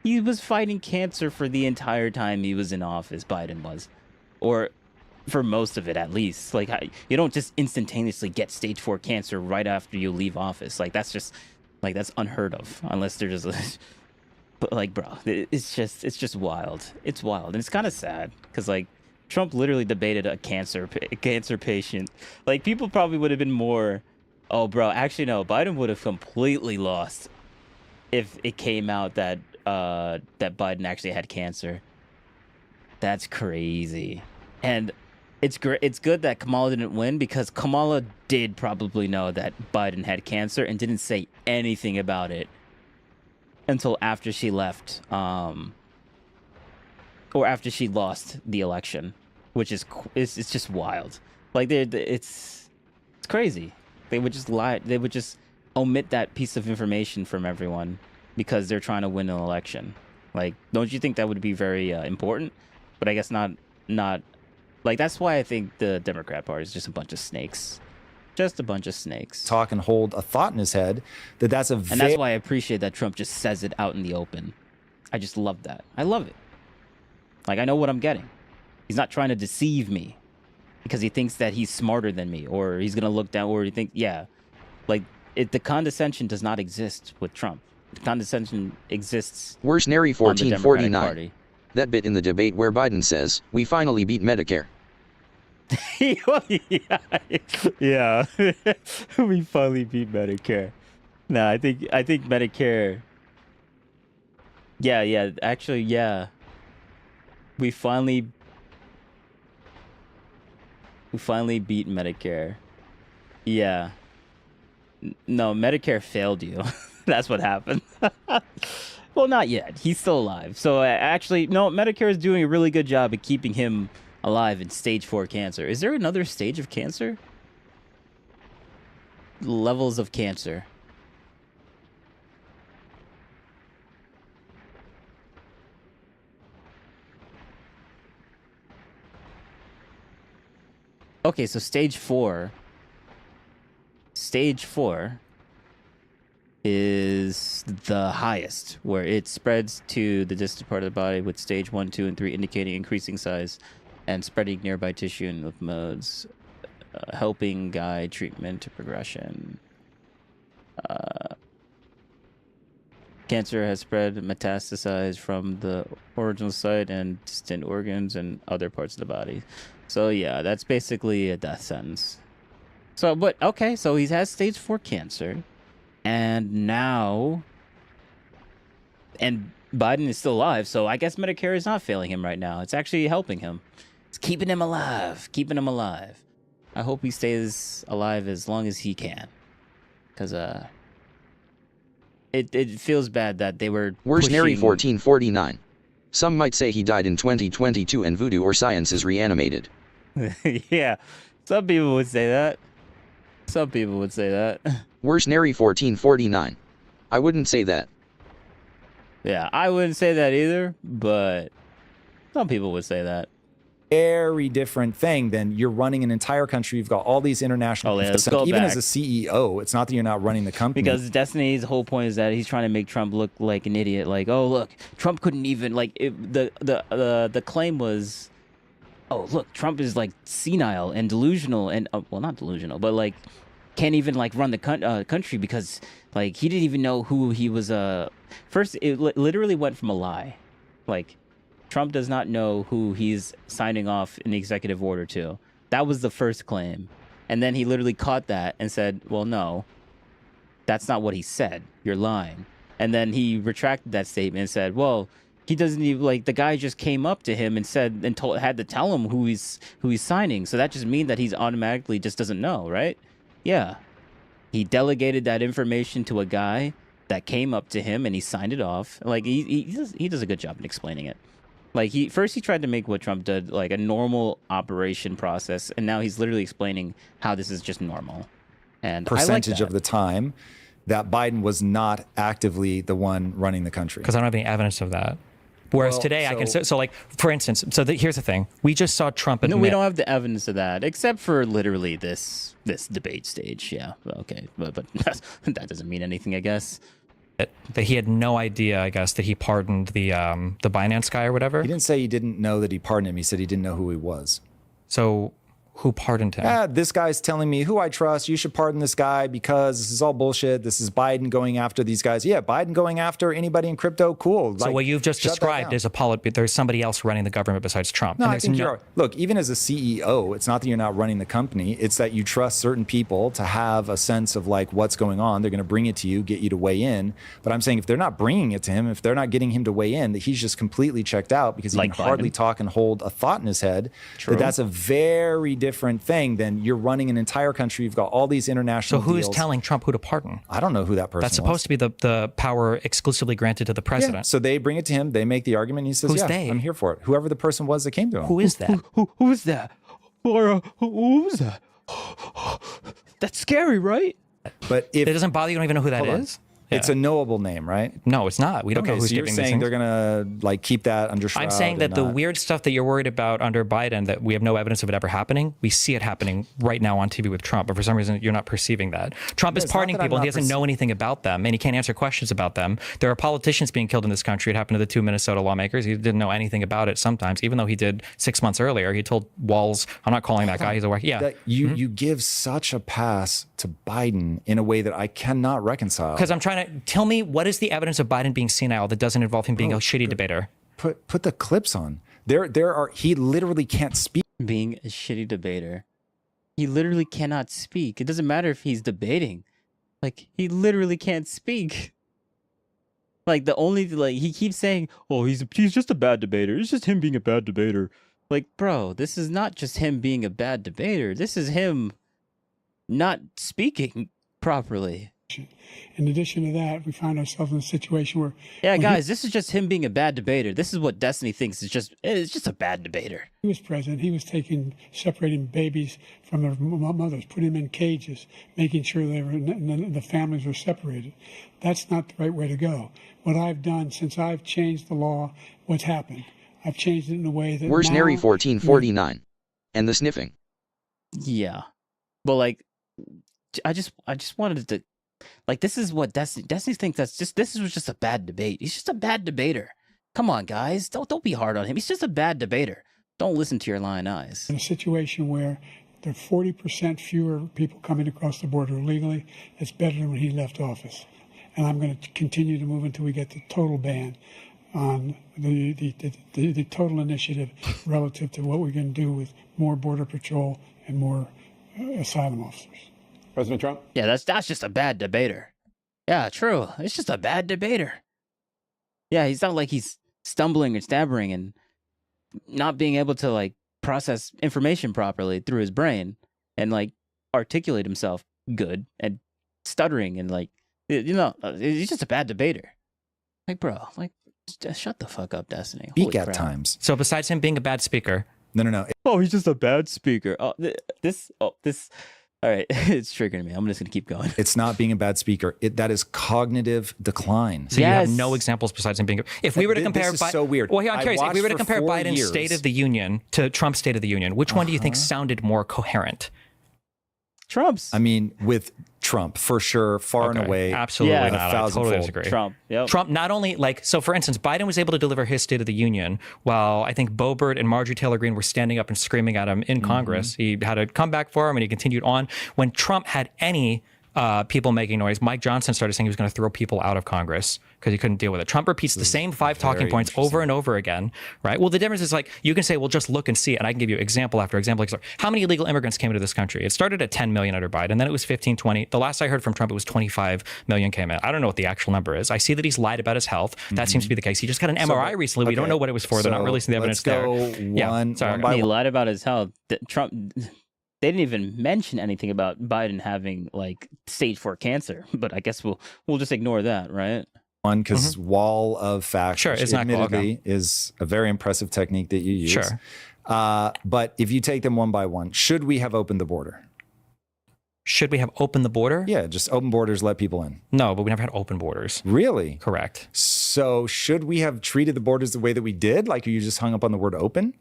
he was fighting cancer for the entire time he was in office. Biden was, or for most of it at least. Like, you don't just instantaneously get stage 4 cancer right after you leave office. Like, that's just like that's unheard of unless they're just. But like, bro, it's just wild. It's wild, and it's kind of sad because like Trump literally debated a cancer patient. Like, people probably would have been more. Oh, bro, actually no. Biden would have completely lost if it came out that that Biden actually had cancer. That's crazy, and it's great. It's good that Kamala didn't win because Kamala did probably know that Biden had cancer and didn't say anything about it until after she left, or after she lost the election, which is it's just wild. Like it's crazy. They would just lie. They would just omit that piece of information from everyone because they're trying to win an election. Like, don't you think that would be very important? But I guess not. Like, that's why I think the Democrat Party is just a bunch of snakes. Just a bunch of snakes. Talk and hold a thought in his head that's a. And that's why I appreciate that Trump just says it out in the open. I just love that. I love it. Like, I know what I'm getting. He's not trying to deceive me because he thinks that he's smarter than me, or he's gonna look down, or he think, like the condescension does not exist with Trump. The condescension exists. Worse, Nary on the Democratic 1449. Party. That bit in the debate where Biden says, "We finally beat Medicare." Yeah. We finally beat Medicare. No, I think Medicare. Yeah. Actually, yeah. We finally beat Medicare. Yeah. No, Medicare failed you. That's what happened. Well, not yet. He's still alive. So actually, no, Medicare is doing a really good job at keeping him alive in stage 4 cancer. Is there another stage of cancer? Levels of cancer. Okay, so stage 4 is the highest, where it spreads to the distant part of the body, with stage 1, 2, and 3 indicating increasing size and spreading nearby tissue and lymph nodes, helping guide treatment to progression. Cancer has spread, metastasized from the original site and distant organs and other parts of the body. So yeah, that's basically a death sentence. So, but okay, so he has stage 4 cancer, and now, and Biden is still alive, so I guess Medicare is not failing him right now. It's actually helping him. It's keeping him alive, I hope he stays alive as long as he can, because it feels bad that they were Worse, Nary 1449. Some might say he died in 2022 and voodoo or science is reanimated. Yeah, some people would say that. Worse, Nary 1449. I wouldn't say that. Yeah, I wouldn't say that either, but some people would say that. Very different thing than you're running an entire country. You've got all these international. Let's go even back. as a CEO, it's not that you're not running the company. Because Destiny's whole point is that he's trying to make Trump look like an idiot. Like, oh look, Trump couldn't even the claim was, oh look, Trump is like senile and delusional and well, not delusional, but like can't even like run the country because like he didn't even know who he was. First, it literally went from a lie, like Trump does not know who he's signing off an executive order to. That was the first claim. And then he literally caught that and said, well, no, that's not what he said. You're lying. And then he retracted that statement and said, well, he doesn't even, like, the guy just came up to him and said, and had to tell him who he's signing. So that just means that he's automatically just doesn't know, right? Yeah. He delegated that information to a guy that came up to him and he signed it off. Like, he does a good job in explaining it. Like, he tried to make what Trump did like a normal operation process, and now he's literally explaining how this is just normal. And Percentage of the time that Biden was not actively the one running the country. Because I don't have any evidence of that. Whereas Well, today I can, so like, for instance, here's the thing. We just saw Trump admit. No, we don't have the evidence of that, except for literally this debate stage. Yeah, okay, but that doesn't mean anything, I guess. That he had no idea, I guess, that he pardoned the Binance guy or whatever. He didn't say he didn't know that he pardoned him. He said he didn't know who he was. So who pardoned him? Yeah, this guy's telling me who I trust. You should pardon this guy because this is all bullshit. This is Biden going after these guys. Yeah, Biden going after anybody in crypto. Cool. So Like, what you've just shut that described down. is there's somebody else running the government besides Trump. No, And I there's think you're. Look, even as a CEO, it's not that you're not running the company. It's that you trust certain people to have a sense of like what's going on. They're going to bring it to you, get you to weigh in. But I'm saying if they're not bringing it to him, if they're not getting him to weigh in, that he's just completely checked out because he Like can hardly Biden. talk and hold a thought in his head. True. That's a very different thing than you're running an entire country. You've got all these international. So who's deals. telling Trump who to pardon? I don't know who that person. That's supposed to be the power exclusively granted to the president. Yeah. So they bring it to him. They make the argument. And he says, Who's "Yeah, they? I'm here for it." Whoever the person was that came to him. Who is that? Who is that? Or who was that? That's scary, right? But if It doesn't bother you, don't even know who that Hold on. is? It's a knowable name, right? No, it's not. We don't know Okay, who's so you're giving these saying things. they're gonna like keep that under shroud. I'm saying that and the not- weird stuff that you're worried about under Biden, that we have no evidence of it ever happening, we see it happening right now on TV with Trump, but for some reason you're not perceiving that. Trump Yeah, is it's not pardoning that I'm people and he not doesn't know anything about them and he can't answer questions about them. There are politicians being killed in this country. It happened to the 2 Minnesota lawmakers. He didn't know anything about it sometimes, even though he did 6 months earlier. He told Walls, I'm not calling that guy, he's a whack. Yeah. that you give such a pass to Biden in a way that I cannot reconcile. Because I'm trying to tell me what is the evidence of Biden being senile that doesn't involve him being a shitty debater. Put the clips on. There are. He literally can't speak. Being a shitty debater. He literally cannot speak. It doesn't matter if he's debating. Like, he literally can't speak. Like, he keeps saying, oh, he's just a bad debater. It's just him being a bad debater. Like, bro, this is not just him being a bad debater. This is him not speaking properly. In addition to that, we find ourselves in a situation where Yeah, when guys, this is just him being a bad debater. This is what Destiny thinks it's just a bad debater. he was president, he was separating babies from their mothers, putting them in cages, making sure the families were separated. That's not the right way to go. What I've done since I've changed the law, what's happened? I've changed it in a way that Where's now, Nary 1449? And the sniffing. Yeah. But like I just wanted to like this is what Destiny thinks this was just a bad debate. He's just a bad debater. Come on, guys. Don't be hard on him. He's just a bad debater. Don't listen to your lying eyes. in a situation where there are 40% fewer people coming across the border illegally, it's better than when he left office. And I'm going to continue to move until we get the total ban on the total initiative relative to what we're going to do with more border patrol and more asylum officers. President Trump? Yeah, that's just a bad debater. Yeah, true. It's just a bad debater. Yeah, he's not like he's stumbling and stammering and not being able to like process information properly through his brain and like articulate himself good and stuttering and like he's just a bad debater. Like, bro, like just shut the fuck up, Destiny. Speak Holy at crap. times. So besides him being a bad speaker. No. Oh, he's just a bad speaker. Oh, this. All right, it's triggering me. I'm just gonna keep going. It's not being a bad speaker. That is cognitive decline. So you have no examples besides him being. If we were to compare, this is so weird. Well, here, I'm curious. If we were to watched for compare 4 Biden's years. State of the Union to Trump's State of the Union, which one do you think sounded more coherent? Trump's. I mean, with Trump for sure, far and away. Absolutely a not. I totally 1,000-fold. disagree. Trump. Yep. Trump not only so for instance, Biden was able to deliver his State of the Union while I think Boebert and Marjorie Taylor Greene were standing up and screaming at him in Congress. He had a comeback for him and he continued on. When Trump had any people making noise. Mike Johnson started saying he was going to throw people out of Congress because he couldn't deal with it. Trump repeats the same 5 talking points over and over again, right? Well, the difference is like, you can say, well, just look and see it. And I can give you example after example. How many illegal immigrants came into this country? It started at 10 million under Biden. Then it was 15, 20. The last I heard from Trump, it was 25 million came in. I don't know what the actual number is. I see that he's lied about his health. That seems to be the case. He just got an MRI recently. We don't know what it was for. They're not releasing the evidence there. He lied about his health. Trump... They didn't even mention anything about Biden having like stage 4 cancer, but I guess we'll just ignore that, right? One, because wall of facts, Sure, it's not cool, admittedly is a very impressive technique that you use. Sure. But if you take them one by one, should we have opened the border? Should we have opened the border? Yeah, just open borders, let people in. No, but we never had open borders. Really? Correct. So should we have treated the borders the way that we did? Like, you just hung up on the word open?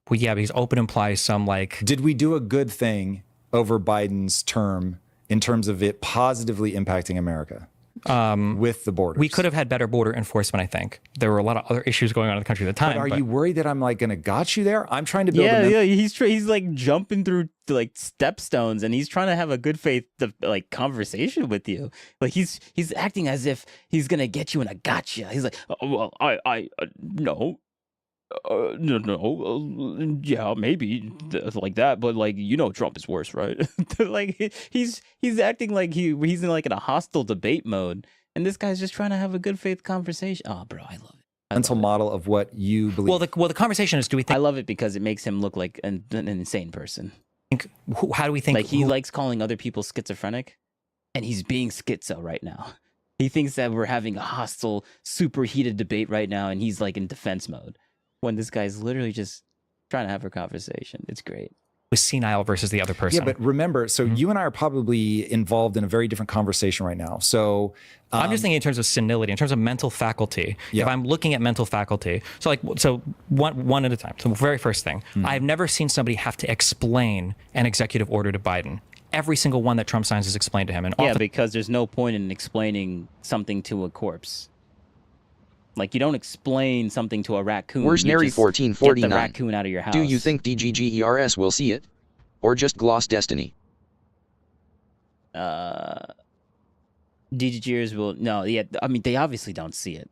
Well, yeah, because open implies some like... Did we do a good thing over Biden's term in terms of it positively impacting America with the borders? We could have had better border enforcement, I think. There were a lot of other issues going on in the country at the time. But are you worried that I'm like going to got you there? I'm trying to build he's like jumping through like stepstones and he's trying to have a good faith like conversation with you. Like he's acting as if he's going to get you in a gotcha. He's like, oh, well, no. Yeah, maybe like that, but like, you know, Trump is worse, right? Like he's acting like he's in like in a hostile debate mode, and this guy's just trying to have a good faith conversation. Oh, bro, I love it. Mental model of what you believe. Well, the conversation is, do we think... I love it because it makes him look like an insane person. How do we think... Like he likes calling other people schizophrenic, and he's being schizo right now. He thinks that we're having a hostile, super heated debate right now, and he's like in defense mode. When this guy's literally just trying to have a conversation. It's great. Was senile versus the other person. Yeah, but remember, so you and I are probably involved in a very different conversation right now. So I'm just thinking in terms of senility, in terms of mental faculty. Yeah. If I'm looking at mental faculty, so one at a time. So the very first thing, I've never seen somebody have to explain an executive order to Biden. Every single one that Trump signs is explained to him. And because there's no point in explaining something to a corpse. Like, you don't explain something to a raccoon. Where's Nary 1449? Get the raccoon out of your house. Do you think DGGERS will see it? Or just gloss Destiny? DGGers will... No, yeah, I mean, they obviously don't see it.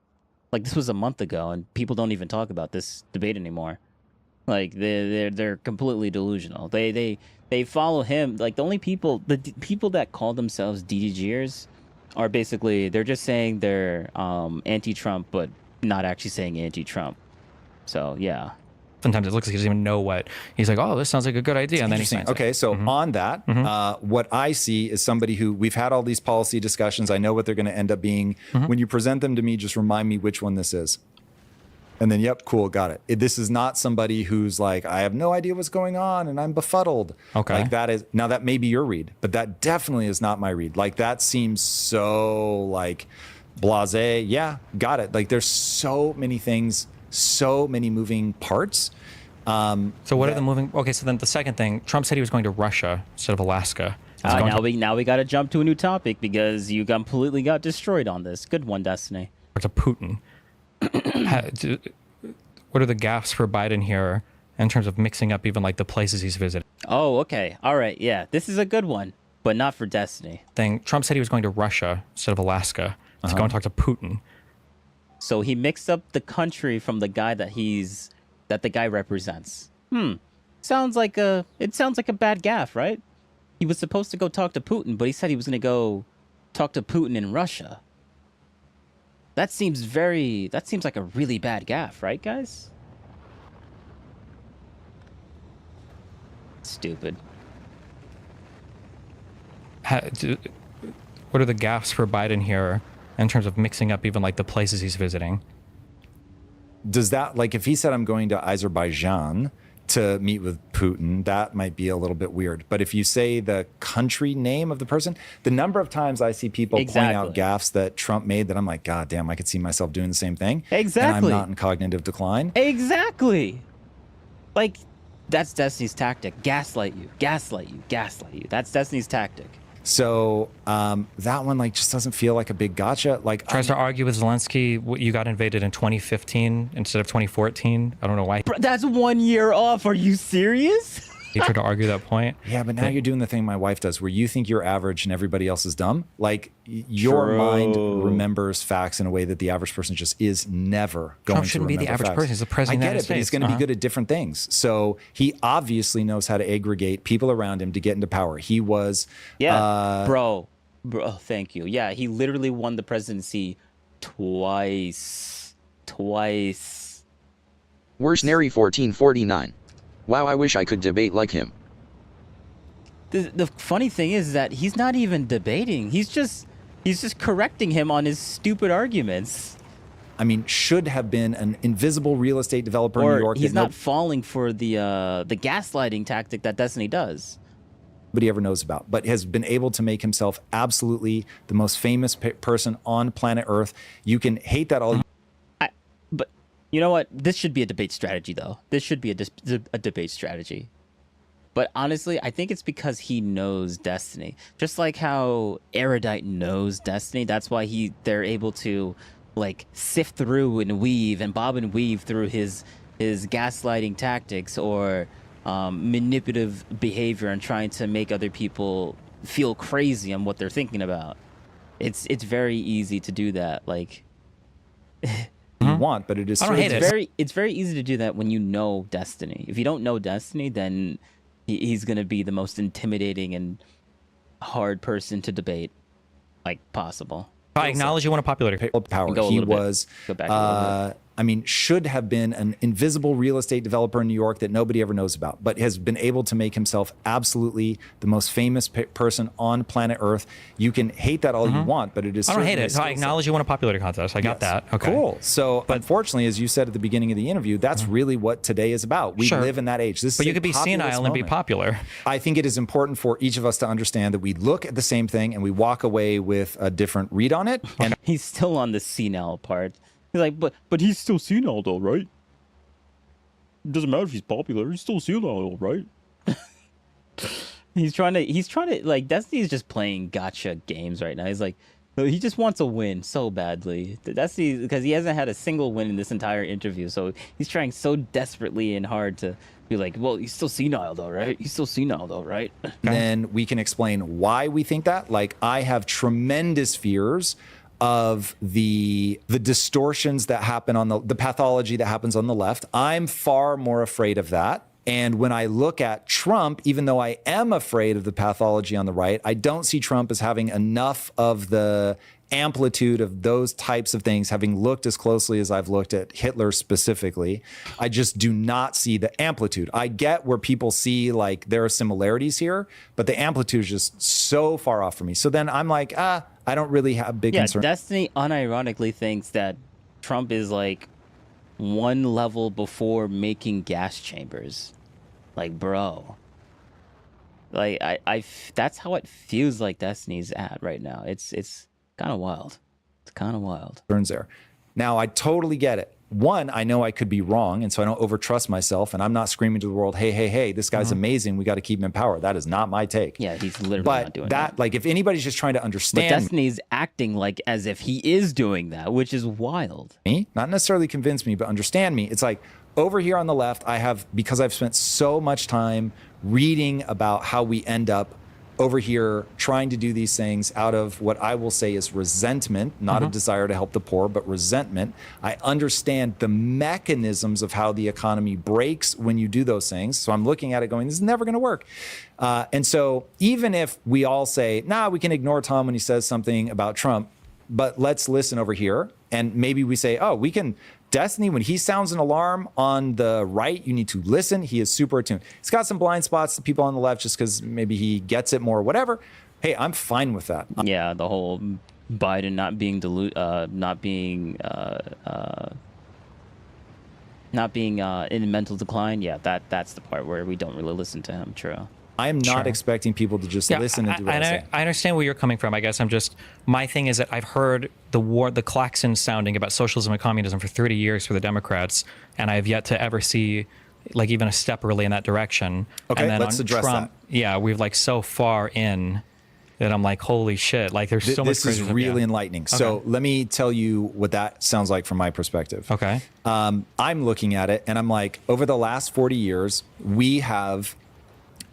Like, this was a month ago, and people don't even talk about this debate anymore. Like, they're completely delusional. They follow him. Like, the people that call themselves DGGers... are basically, they're just saying they're anti-Trump, but not actually saying anti-Trump. So, yeah. Sometimes it looks like he doesn't even know what. He's like, oh, this sounds like a good idea. And then he signs Okay, so on that, what I see is somebody who, we've had all these policy discussions. I know what they're going to end up being. When you present them to me, just remind me which one this is. And then, yep, cool, got it. This is not somebody who's like, I have no idea what's going on and I'm befuddled. Okay. Like that is, now that may be your read, but that definitely is not my read. Like that seems so like blasé. Yeah, got it. Like there's so many things, so many moving parts. So what are the moving? Okay, so then the second thing, Trump said he was going to Russia instead of Alaska. Now we got to jump to a new topic because you completely got destroyed on this. Good one, Destiny. Or to Putin. What are the gaffes for Biden here in terms of mixing up even like the places he's visited? Oh, okay. All right. Yeah, this is a good one, but not for Destiny. Trump said he was going to Russia instead of Alaska to go and talk to Putin. So he mixed up the country from the guy that the guy represents. Sounds like a bad gaffe, right? He was supposed to go talk to Putin, but he said he was going to go talk to Putin in Russia. That seems like a really bad gaffe, right, guys? Stupid. What are the gaffes for Biden here in terms of mixing up even like the places he's visiting? Does that, like if he said I'm going to Azerbaijan to meet with Putin, that might be a little bit weird. But if you say the country name of the person, the number of times I see people point out gaffes that Trump made that I'm like, God damn, I could see myself doing the same thing. Exactly. And I'm not in cognitive decline. Exactly. Like, that's Destiny's tactic. Gaslight you, gaslight you, gaslight you. That's Destiny's tactic. So that one like just doesn't feel like a big gotcha. Like tries to argue with Zelensky, you got invaded in 2015 instead of 2014. I don't know why. Bro, that's 1 year off. Are you serious? Try to argue that point. Yeah, but now you're doing the thing my wife does, where you think you're average and everybody else is dumb. Like your mind remembers facts in a way that the average person just is never going Trump to shouldn't be the remember average facts. person. He's the president I of the get it, but United he's States. going to be good at different things. So he obviously knows how to aggregate people around him to get into power. He was, bro, thank you. Yeah, he literally won the presidency twice. Worst Nary 1449. Wow, I wish I could debate like him. The funny thing is that he's not even debating. He's just correcting him on his stupid arguments. I mean, should have been an invisible real estate developer in New York. He's not falling for the gaslighting tactic that Destiny does. Nobody ever knows about, but has been able to make himself absolutely the most famous person on planet Earth. You can hate that all. But you know what? This should be a debate strategy, though. This should be a debate strategy. But honestly, I think it's because he knows Destiny. Just like how Erudite knows Destiny. That's why they're able to like sift through and weave and bob and weave through his gaslighting tactics or manipulative behavior and trying to make other people feel crazy on what they're thinking about. It's very easy to do that. Like you want, but it is. It's very easy to do that when you know Destiny. If you don't know Destiny, then he's going to be the most intimidating and hard person to debate like possible. I acknowledge you want a popularity. Power. He was, I mean, should have been an invisible real estate developer in New York that nobody ever knows about, but has been able to make himself absolutely the most famous person on planet Earth. You can hate that all you want, but it is. I don't hate it. So I acknowledge you want a popularity contest. I got that. Okay. Cool. So, unfortunately, as you said at the beginning of the interview, that's really what today is about. We live in that age. But you could be senile and be popular. I think it is important for each of us to understand that we look at the same thing and we walk away with a different read on it. And he's still on the senile part. He's like, but he's still senile though, right? It doesn't matter if he's popular. He's still senile, right? he's trying to like Destiny's just playing gotcha games right now. He's like, he just wants a win so badly. Destiny, because he hasn't had a single win in this entire interview, so he's trying so desperately and hard to be like, well, he's still senile though, right? He's still senile though, right? Then we can explain why we think that. Like, I have tremendous fears of the distortions that happen on the pathology that happens on the left. I'm far more afraid of that. And when I look at Trump, even though I am afraid of the pathology on the right, I don't see Trump as having enough of the amplitude of those types of things, having looked as closely as I've looked at Hitler specifically. I just do not see the amplitude. I get where people see like there are similarities here, but the amplitude is just so far off from me. So then I'm like, I don't really have big concerns. Destiny unironically thinks that Trump is like one level before making gas chambers. Like, bro. Like, that's how it feels like Destiny's at right now. It's kind of wild. It's kind of wild. Turns there. Now, I totally get it. One, I know I could be wrong, and so I don't overtrust myself, and I'm not screaming to the world, hey, this guy's amazing. We got to keep him in power. That is not my take. Yeah, he's literally not doing that. Like, if anybody's just trying to understand. But Destiny's acting like as if he is doing that, which is wild. Me? Not necessarily convince me, but understand me. It's like over here on the left, because I've spent so much time reading about how we end up over here trying to do these things out of what I will say is resentment, not a desire to help the poor, but resentment. I understand the mechanisms of how the economy breaks when you do those things. So I'm looking at it going, this is never going to work. And so even if we all say, we can ignore Tom when he says something about Trump, but let's listen over here. And maybe we say, we can Destiny, when he sounds an alarm on the right, you need to listen. He is super attuned. He's got some blind spots to people on the left just because maybe he gets it more or whatever. Hey, I'm fine with that. Yeah, the whole Biden not being in mental decline. Yeah, that's the part where we don't really listen to him. True. I am not expecting people to just listen and do what I say. I understand where you're coming from. I guess my thing is that I've heard the klaxon sounding about socialism and communism for 30 years for the Democrats, and I have yet to ever see like even a step really in that direction. Okay, and then let's address Trump, that. Yeah, we've like so far in that I'm like, holy shit, like there's so much. This is really enlightening. Okay. So let me tell you what that sounds like from my perspective. Okay. I'm looking at it and I'm like, over the last 40 years, we have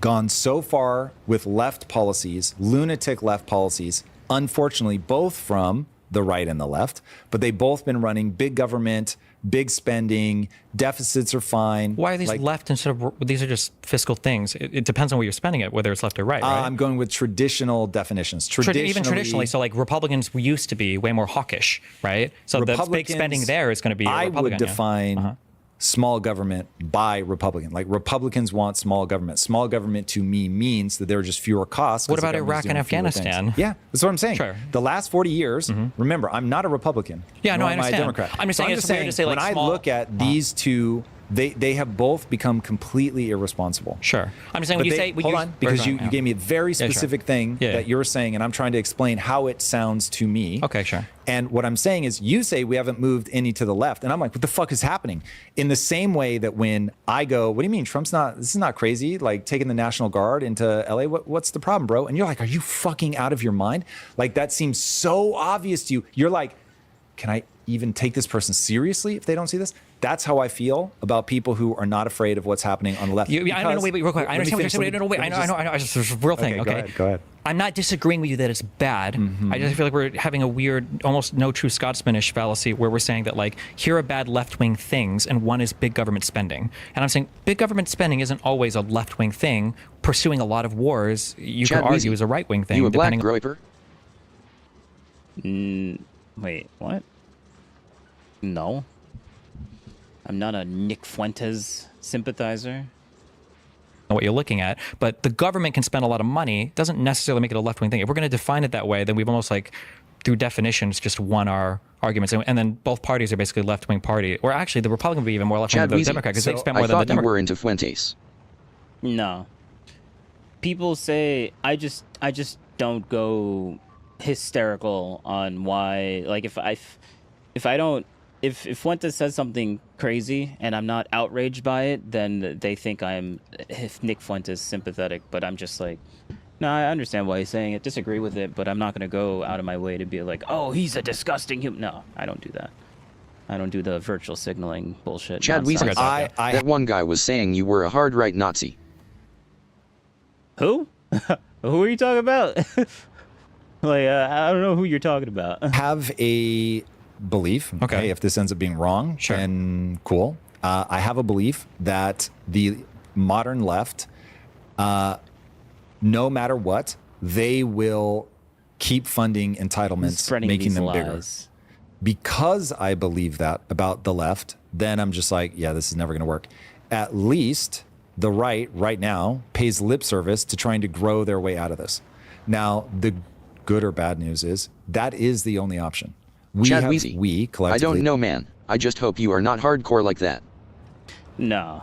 gone so far with left policies, lunatic left policies, unfortunately, both from the right and the left, but they've both been running big government, big spending, deficits are fine. Why are these left instead of, these are just fiscal things? It depends on what you're spending it, whether it's left or right, right? I'm going with traditional definitions. Even traditionally, so like Republicans used to be way more hawkish, right? So the big spending there is going to be I Republican. would define small government by Republican. Like Republicans want small government. Small government to me means that there are just fewer costs. What about Iraq and Afghanistan? Yeah, that's what I'm saying. Sure. The last 40 years, remember, I'm not a Republican. Yeah, no, I nor am understand. a Democrat. I'm just saying it's fair to say like when small, I look at these two, they have both become completely irresponsible. Sure. I'm just saying when you say... Hold on, because you gave me a very specific thing that you're saying, and I'm trying to explain how it sounds to me. Okay, sure. And what I'm saying is you say we haven't moved any to the left. And I'm like, what the fuck is happening? In the same way that when I go, what do you mean Trump's not, this is not crazy, like taking the National Guard into LA, what's the problem, bro? And you're like, are you fucking out of your mind? Like that seems so obvious to you. You're like, can I even take this person seriously if they don't see this? That's how I feel about people who are not afraid of what's happening on the left. I don't know, wait, real quick. I understand what you're saying. No, wait, I know. It's a real thing, okay? Go ahead. I'm not disagreeing with you that it's bad. I just feel like we're having a weird, almost no true Scotsmanish fallacy where we're saying that like, here are bad left-wing things and one is big government spending. And I'm saying big government spending isn't always a left-wing thing. Pursuing a lot of wars, you could argue is a right-wing thing. You a black groiper? Wait, what? No. I'm not a Nick Fuentes sympathizer. What you're looking at, but the government can spend a lot of money, doesn't necessarily make it a left-wing thing. If we're going to define it that way, then we've almost like, through definitions, just won our arguments. And then both parties are basically left-wing party. Or actually, the Republican would be even more left-wing than the Democrat, because they spend more than the Democrat. I thought you were into Fuentes. No. People say, I just don't go hysterical on why, like if Fuentes says something crazy and I'm not outraged by it, then they think I'm Nick Fuentes sympathetic. But I'm just like, no, I understand why he's saying it, disagree with it, but I'm not going to go out of my way to be like, oh, he's a disgusting human. No, I don't do that. I don't do the virtual signaling bullshit. Chad Weezer, that one guy was saying you were a hard right Nazi. Who? Who are you talking about? Like, I don't know who you're talking about. Have a belief. Okay. If this ends up being wrong, then cool. I have a belief that the modern left, no matter what, they will keep funding entitlements, making them bigger. Because I believe that about the left, then I'm just like, yeah, this is never going to work. At least the right now pays lip service to trying to grow their way out of this. Now, the good or bad news is that is the only option. We collectively. I don't know, man. I just hope you are not hardcore like that. No.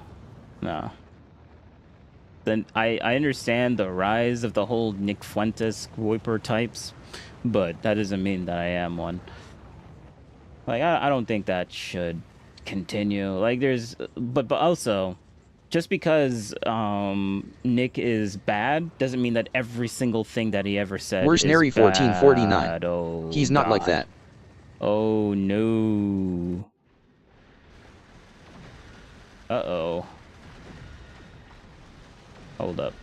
Then I understand the rise of the whole Nick Fuentes Kuiper types, but that doesn't mean that I am one. Like I don't think that should continue. Like but also, just because Nick is bad doesn't mean that every single thing that he ever said Where's is Neri bad. 1449? Oh, he's not God. like that. Oh no. Uh-oh. Hold up.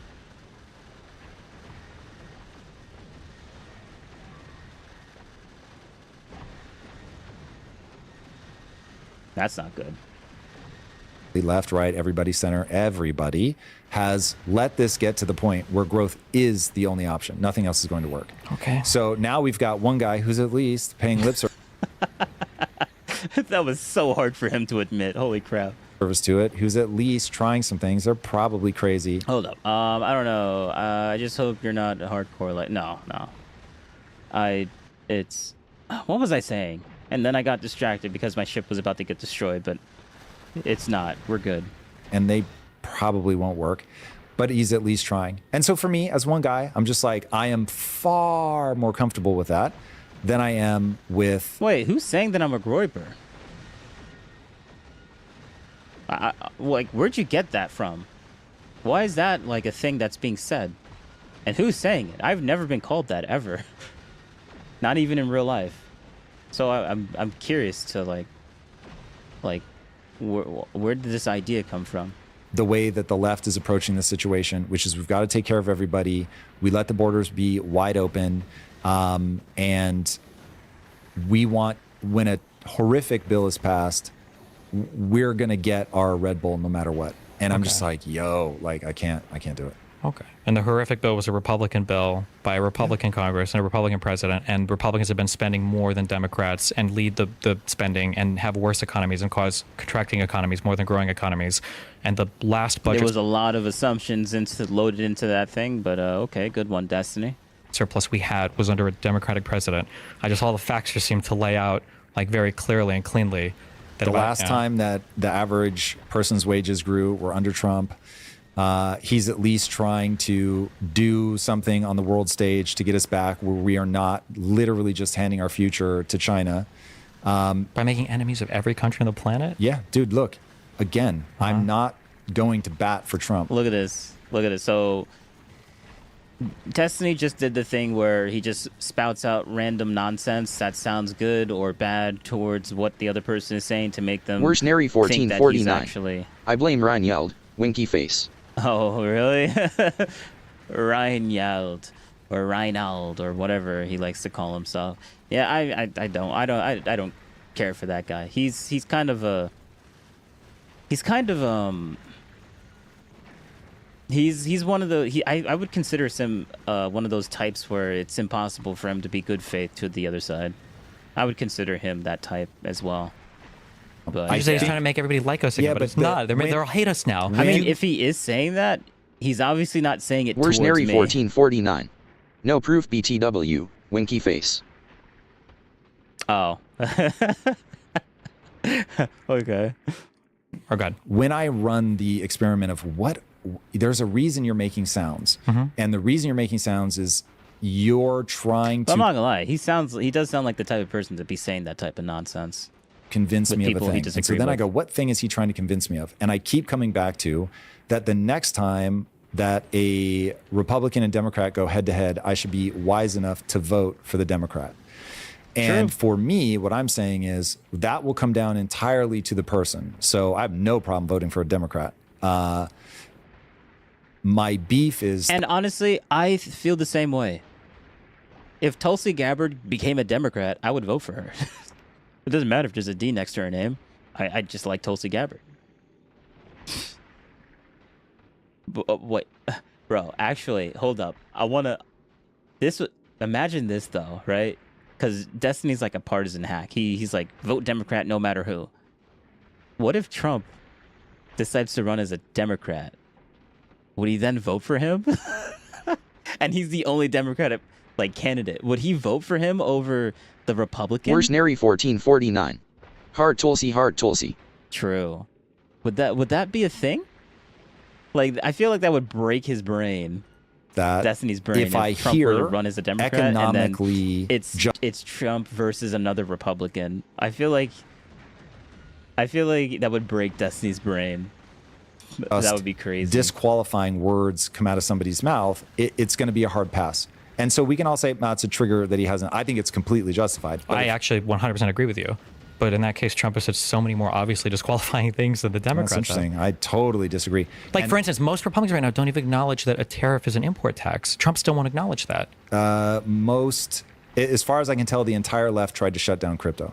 That's not good. Left, right, everybody, center, everybody has let this get to the point where growth is the only option. Nothing else is going to work. Okay. So now we've got one guy who's at least paying lip service. That was so hard for him to admit. Holy crap. Service to it, who's at least trying some things. They're probably crazy. Hold up. I don't know. I just hope you're not hardcore. Like, no. What was I saying? And then I got distracted because my ship was about to get destroyed, but it's not. We're good. And they probably won't work, but he's at least trying. And so for me, as one guy, I'm just like, I am far more comfortable with that than I am with... Wait, who's saying that I'm a groiper? Like, where'd you get that from? Why is that, like, a thing that's being said? And who's saying it? I've never been called that, ever. Not even in real life. So I'm curious to, like, where did this idea come from? the way that the left is approaching this situation, which is we've got to take care of everybody. We let the borders be wide open. And we want, when a horrific bill is passed, we're going to get our Red Bull no matter what. And I'm just like, yo, like, I can't do it. Okay. And the horrific bill was a Republican bill by a Republican Congress and a Republican president, and Republicans have been spending more than Democrats and lead the spending and have worse economies and cause contracting economies more than growing economies. And the last budget... There was a lot of assumptions loaded into that thing, but okay, good one, Destiny. Surplus we had was under a Democratic president. All the facts just seem to lay out like very clearly and cleanly. That The last time that the average person's wages grew were under Trump. He's at least trying to do something on the world stage to get us back where we are not literally just handing our future to China. By making enemies of every country on the planet? Yeah, dude, look, again, I'm not going to bat for Trump. Look at this. Look at this. So Destiny just did the thing where he just spouts out random nonsense that sounds good or bad towards what the other person is saying to make them Where's Nary think that he's 1449? actually... I blame Ryan yelled, winky face. Oh, really? Ryan yelled, or Reinald, or whatever he likes to call himself. Yeah, I don't care for that guy. He's kind of one of the I would consider him one of those types where it's impossible for him to be good faith to the other side. I would consider him that type as well. But He's trying to make everybody like us again, but it's not. They'll hate us now. I mean, if he is saying that, he's obviously not saying it Where's towards Nary me. 1449? No proof BTW, winky face. Oh. Okay. Or God. When I run the experiment of there's a reason you're making sounds. And the reason you're making sounds is you're trying to... I'm not gonna lie. He does sound like the type of person to be saying that type of nonsense. Convince me of a people he thing. And so then I go, what thing is he trying to convince me of? And I keep coming back to that the next time that a Republican and Democrat go head to head, I should be wise enough to vote for the Democrat. And for me, what I'm saying is that will come down entirely to the person. So I have no problem voting for a Democrat. My beef is... And honestly, I feel the same way. If Tulsi Gabbard became a Democrat, I would vote for her. It doesn't matter if there's a D next to her name. I just like Tulsi Gabbard. Wait, bro, actually, hold up. I want to... Imagine this, though, right? Because Destiny's like a partisan hack. He's like, vote Democrat no matter who. What if Trump decides to run as a Democrat? Would he then vote for him? And he's the only Democratic candidate. Would he vote for him over the Republican? Where's Nary 1449? Heart Tulsi. True. Would that be a thing? I feel like that would break his brain. Destiny's brain. If I Trump hear were to run as a Democrat, economically, and then it's Trump versus another Republican. I feel like that would break Destiny's brain. That would be crazy. Disqualifying words come out of somebody's mouth, it's going to be a hard pass. And so we can all say it's a trigger that he hasn't. I think it's completely justified. I actually 100% agree with you. But in that case, Trump has said so many more obviously disqualifying things than the Democrats. That's interesting. I totally disagree. For instance, most Republicans right now don't even acknowledge that a tariff is an import tax. Trump still won't acknowledge that. As far as I can tell, the entire left tried to shut down crypto,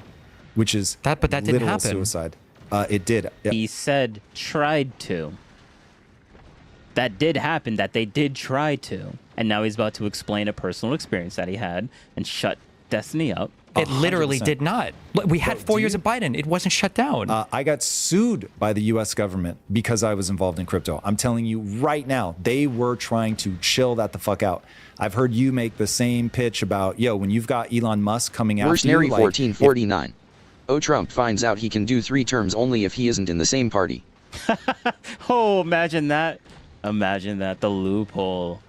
which is but that didn't literal happen. Suicide. It did. He said tried to. That did happen, that they did try to. And now he's about to explain a personal experience that he had and shut Destiny up. It literally 100%. Did not. We had 4 years of Biden. It wasn't shut down. I got sued by the U.S. government because I was involved in crypto. I'm telling you right now, they were trying to chill that the fuck out. I've heard you make the same pitch about, when you've got Elon Musk coming out. Where's Nary 1449? Trump finds out he can do 3 terms only if he isn't in the same party. Oh, imagine that. Imagine that. The loophole.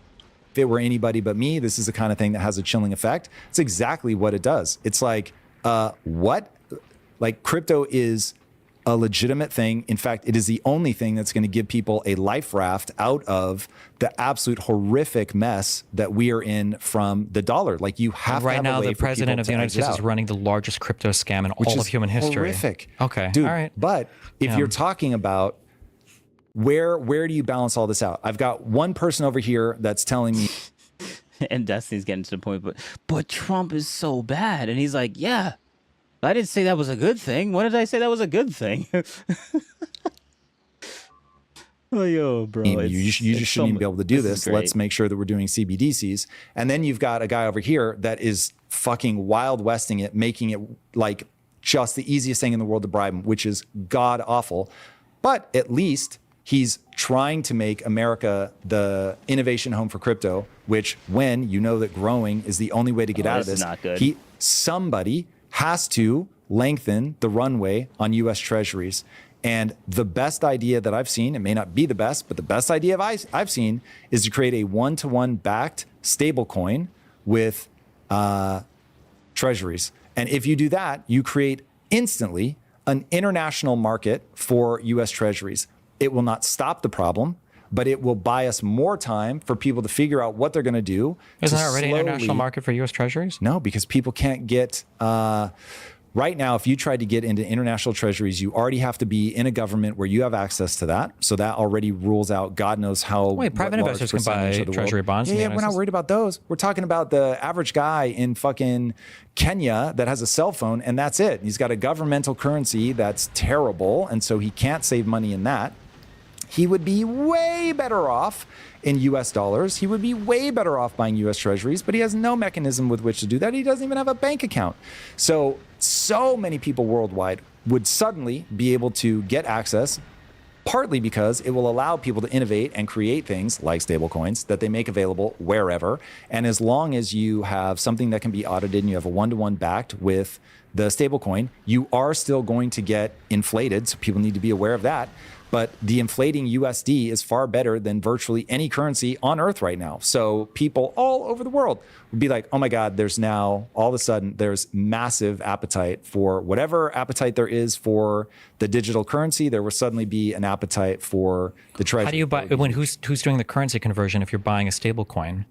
If it were anybody but me, this is the kind of thing that has a chilling effect. It's exactly what it does. It's what? Crypto is a legitimate thing. In fact, it is the only thing that's going to give people a life raft out of the absolute horrific mess that we are in from the dollar. You have right to have now, a way the president of the United States is running the largest crypto scam in all of human history. Horrific. Okay, dude. all right. But if you're talking about where do you balance all this out? I've got one person over here that's telling me, and Destiny's getting to the point, but Trump is so bad, and he's like, yeah, I didn't say that was a good thing. When did I say that was a good thing? Oh, yo, bro, you just shouldn't even be able to do this. Let's make sure that we're doing CBDCs. And then you've got a guy over here that is fucking Wild Westing it, making it like just the easiest thing in the world to bribe him, which is god awful. But at least he's trying to make America the innovation home for crypto, which when you know that growing is the only way to get out of this, not good. Somebody has to lengthen the runway on US Treasuries. And the best idea that I've seen, it may not be the best, but the best idea I've seen is to create a one-to-one backed stablecoin with treasuries. And if you do that, you create instantly an international market for US Treasuries. It will not stop the problem, but it will buy us more time for people to figure out what they're going to do. Isn't there already an international market for US Treasuries? No, because people can't get... Right now, if you tried to get into international treasuries, you already have to be in a government where you have access to that. So that already rules out God knows how. Wait, private investors can buy treasury bonds? Yeah, we're not worried about those. We're talking about the average guy in fucking Kenya that has a cell phone and that's it. He's got a governmental currency that's terrible. And so he can't save money in that. He would be way better off in US dollars. He would be way better off buying US treasuries, but he has no mechanism with which to do that. He doesn't even have a bank account. So many people worldwide would suddenly be able to get access, partly because it will allow people to innovate and create things like stablecoins that they make available wherever. And as long as you have something that can be audited and you have a one-to-one backed with the stablecoin, you are still going to get inflated. So people need to be aware of that. But the inflating USD is far better than virtually any currency on earth right now. So people all over the world would be like, oh my God, there's now all of a sudden there's massive appetite for whatever appetite there is for the digital currency. There will suddenly be an appetite for the treasury. How do you buy, who's doing the currency conversion if you're buying a stable coin?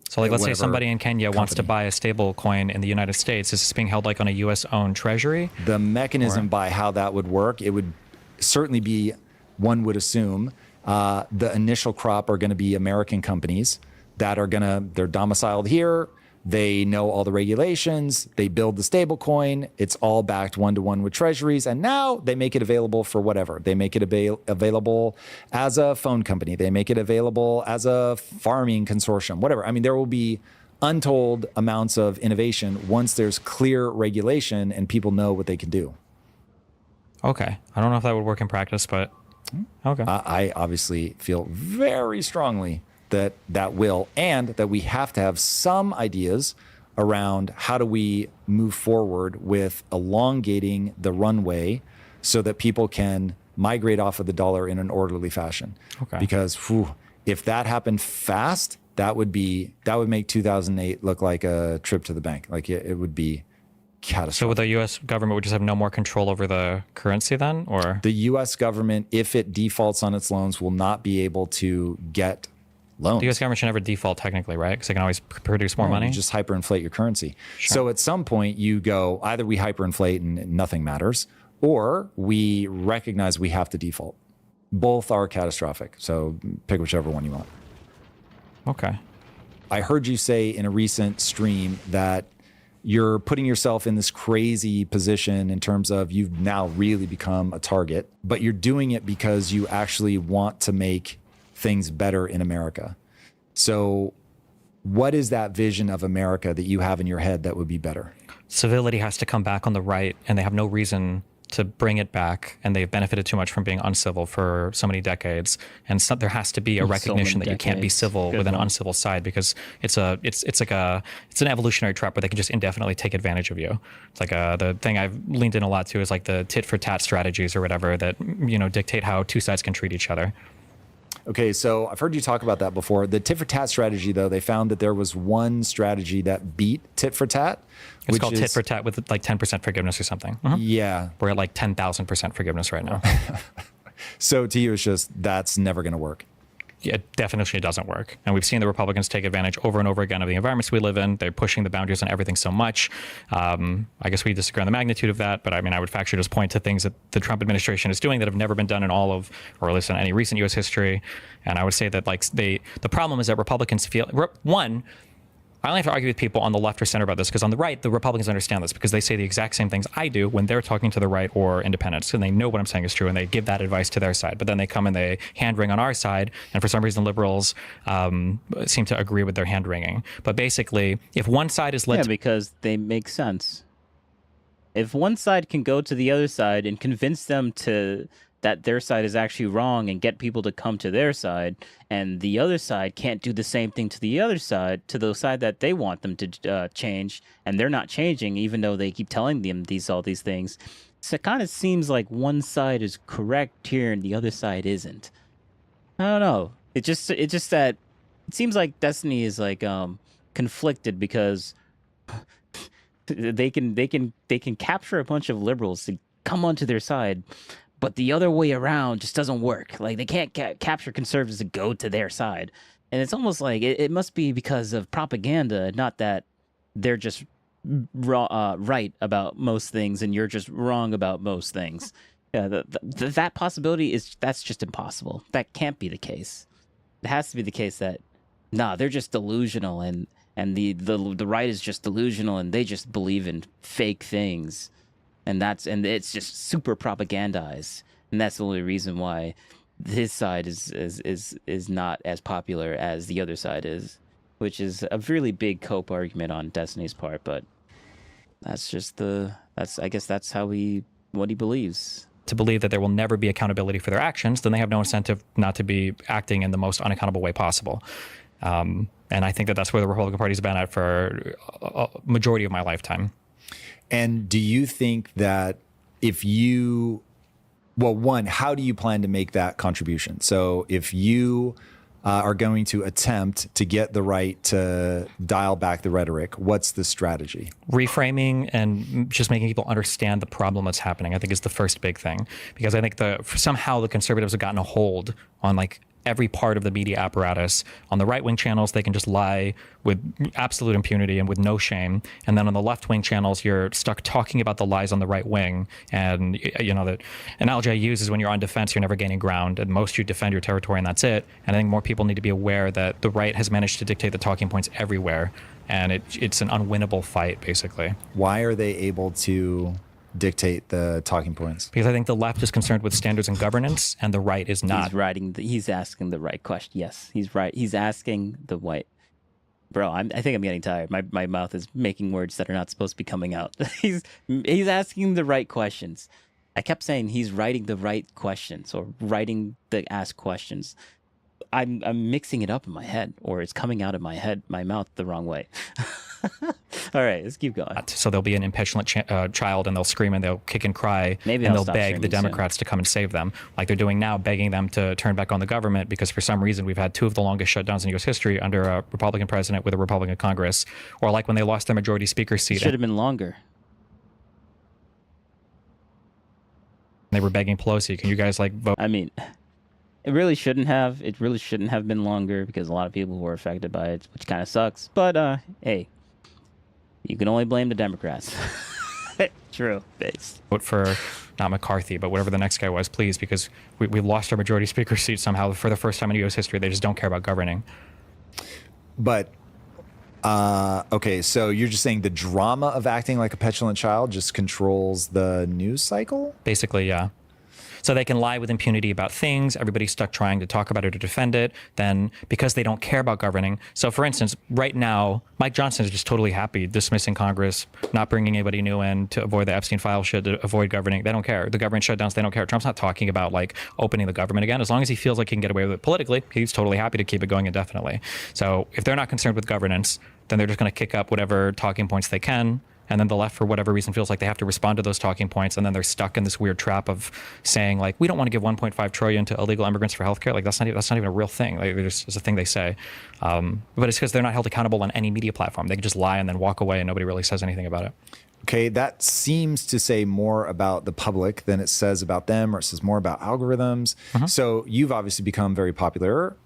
So like, let's say somebody in Kenya wants to buy a stable coin in the United States. Is this being held like on a US owned treasury? The mechanism by how that would work, it would certainly be, one would assume, the initial crop are going to be American companies that are they're domiciled here. They know all the regulations. They build the stable coin. It's all backed one-to-one with treasuries. And now they make it available for whatever. They make it available as a phone company. They make it available as a farming consortium, whatever. I mean, there will be untold amounts of innovation once there's clear regulation and people know what they can do. Okay. I don't know if that would work in practice, but okay. I obviously feel very strongly that that will, and that we have to have some ideas around how do we move forward with elongating the runway so that people can migrate off of the dollar in an orderly fashion. Okay. Because if that happened fast, that would make 2008 look like a trip to the bank. Like it would be catastrophic. So the U.S. government would just have no more control over the currency then, or? The U.S. government, if it defaults on its loans, will not be able to get loans. The U.S. government should never default technically, right? Because they can always produce more money. You just hyperinflate your currency. Sure. So at some point you go, either we hyperinflate and nothing matters, or we recognize we have to default. Both are catastrophic. So pick whichever one you want. Okay. I heard you say in a recent stream that you're putting yourself in this crazy position in terms of you've now really become a target, but you're doing it because you actually want to make things better in America. So what is that vision of America that you have in your head that would be better? Civility has to come back on the right, and they have no reason to bring it back, and they've benefited too much from being uncivil for so many decades. And so there has to be a recognition that you can't be civil with an uncivil side, because it's an evolutionary trap where they can just indefinitely take advantage of you. It's like the thing I've leaned in a lot to is like the tit for tat strategies or whatever that, dictate how two sides can treat each other. Okay, so I've heard you talk about that before. The tit for tat strategy, though, they found that there was one strategy that beat tit for tat. It's called tit for tat with like 10% forgiveness or something. Yeah. We're at like 10,000% forgiveness right now. So to you, it's just, that's never going to work. definition it doesn't work. And we've seen the Republicans take advantage over and over again of the environments we live in. They're pushing the boundaries on everything so much. I guess we disagree on the magnitude of that, but I mean, I would factually just point to things that the Trump administration is doing that have never been done in all of, or at least in any recent U.S. history. And I would say that like the problem is that Republicans feel, one, I only have to argue with people on the left or center about this, because on the right, the Republicans understand this because they say the exact same things I do when they're talking to the right or independents, and they know what I'm saying is true, and they give that advice to their side. But then they come and they hand-wring on our side, and for some reason liberals seem to agree with their hand-wringing. But basically, if one side is led because they make sense. If one side can go to the other side and convince them that their side is actually wrong and get people to come to their side, and the other side can't do the same thing to the other side, to the side that they want them to change, and they're not changing even though they keep telling them all these things. So it kind of seems like one side is correct here and the other side isn't. I don't know. It just that it seems like Destiny is like conflicted because they can capture a bunch of liberals to come onto their side, but the other way around just doesn't work. Like they can't capture conservatives to go to their side. And it's almost like it must be because of propaganda, not that they're just right about most things and you're just wrong about most things. Yeah, that possibility that's just impossible. That can't be the case. It has to be the case that, they're just delusional and the right is just delusional and they just believe in fake things. And it's just super propagandized, and that's the only reason why his side is not as popular as the other side is, which is a really big cope argument on Destiny's part. But I guess that's what he believes. To believe that there will never be accountability for their actions, then they have no incentive not to be acting in the most unaccountable way possible. And I think that's where the Republican Party's been at for a majority of my lifetime. And do you think that how do you plan to make that contribution? So if you are going to attempt to get the right to dial back the rhetoric, what's the strategy? Reframing and just making people understand the problem that's happening, I think, is the first big thing. Because I think somehow the conservatives have gotten a hold on like every part of the media apparatus. On the right-wing channels, they can just lie with absolute impunity and with no shame. And then on the left-wing channels, you're stuck talking about the lies on the right wing. And, the analogy I use is when you're on defense, you're never gaining ground. And most you defend your territory and that's it. And I think more people need to be aware that the right has managed to dictate the talking points everywhere. And it's an unwinnable fight, basically. Why are they able to dictate the talking points? Because I think the left is concerned with standards and governance, and the right is not. He's asking the right question. Yes, he's right. He's asking the white. Bro, I think I'm getting tired. My mouth is making words that are not supposed to be coming out. He's asking the right questions. I kept saying he's writing the right questions or writing the ask questions. I'm mixing it up in my head, or it's coming out of my mouth the wrong way. All right, let's keep going. So there'll be an impetulant child, and they'll scream and they'll kick and cry, Maybe and I'll they'll stop beg the streaming Democrats to come and save them, like they're doing now, begging them to turn back on the government because for some reason we've had two of the longest shutdowns in U.S. history under a Republican president with a Republican Congress, or like when they lost their majority speaker seat. It should have been longer. They were begging Pelosi, can you guys vote? I mean, it really shouldn't have. It really shouldn't have been longer because a lot of people were affected by it, which kind of sucks. But hey, you can only blame the Democrats. True. Vote for not McCarthy, but whatever the next guy was, please, because we lost our majority speaker seat somehow for the first time in U.S. history. They just don't care about governing. But okay, so you're just saying the drama of acting like a petulant child just controls the news cycle? Basically, yeah. So they can lie with impunity about things. Everybody's stuck trying to talk about it or defend it. Then because they don't care about governing. So for instance, right now, Mike Johnson is just totally happy dismissing Congress, not bringing anybody new in to avoid the Epstein file shit, to avoid governing. They don't care. The government shutdowns, they don't care. Trump's not talking about opening the government again. As long as he feels like he can get away with it politically, he's totally happy to keep it going indefinitely. So if they're not concerned with governance, then they're just going to kick up whatever talking points they can. And then the left, for whatever reason, feels like they have to respond to those talking points. And then they're stuck in this weird trap of saying, we don't want to give $1.5 trillion to illegal immigrants for healthcare. That's not even a real thing. It's a thing they say. But it's because they're not held accountable on any media platform. They can just lie and then walk away and nobody really says anything about it. Okay, that seems to say more about the public than it says about them, or it says more about algorithms. So you've obviously become very popular.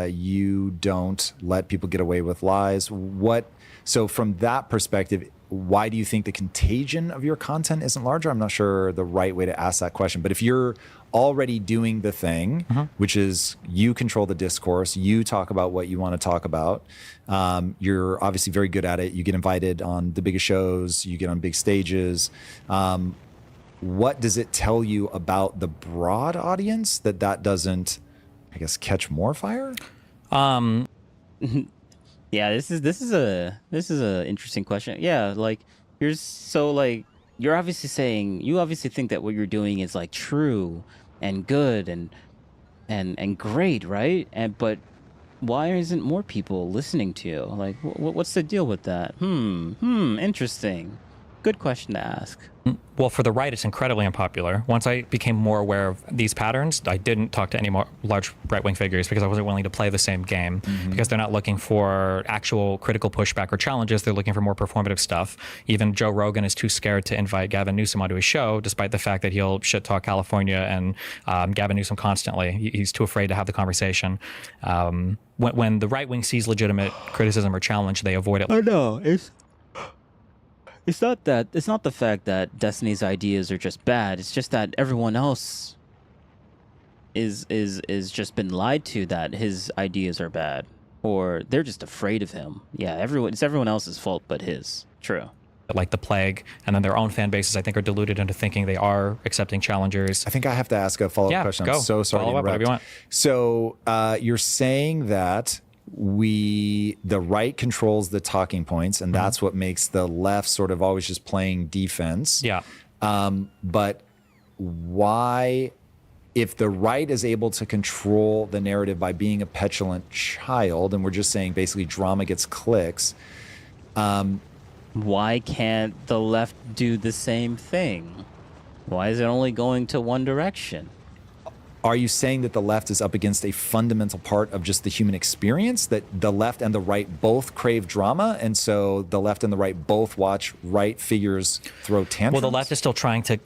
You don't let people get away with lies. So from that perspective, why do you think the contagion of your content isn't larger? I'm not sure the right way to ask that question. But if you're already doing the thing, which is you control the discourse, you talk about what you want to talk about. You're obviously very good at it. You get invited on the biggest shows, you get on big stages. What does it tell you about the broad audience that doesn't, I guess, catch more fire? Yeah, this is a interesting question. Yeah, like you're obviously saying, you obviously think that what you're doing is like true and good and great, right? But why isn't more people listening to you? Like, what's the deal with that? Interesting. Good question to ask. Well, for the right, it's incredibly unpopular. Once I became more aware of these patterns, I didn't talk to any more large right-wing figures because I wasn't willing to play the same game, because they're not looking for actual critical pushback or challenges. They're looking for more performative stuff. Even Joe Rogan is too scared to invite Gavin Newsom onto his show, despite the fact that he'll shit talk California and Gavin Newsom constantly. He's too afraid to have the conversation. When the right wing sees legitimate criticism or challenge, they avoid it. I know. It's not the fact that Destiny's ideas are just bad. It's just that everyone else is just been lied to that his ideas are bad, or they're just afraid of him. Yeah, it's everyone else's fault but his. True. Like the plague, and then their own fan bases, I think, are deluded into thinking they are accepting challengers. I think I have to ask a follow-up question. I'm so sorry to interrupt. Whatever you want. So you're saying that the right controls the talking points, and that's what makes the left sort of always just playing defense. Yeah. But why, if the right is able to control the narrative by being a petulant child, and we're just saying basically drama gets clicks, why can't the left do the same thing? Why is it only going to one direction? Are you saying that the left is up against a fundamental part of just the human experience, that the left and the right both crave drama, and so the left and the right both watch right figures throw tantrums? Well, the left is still trying to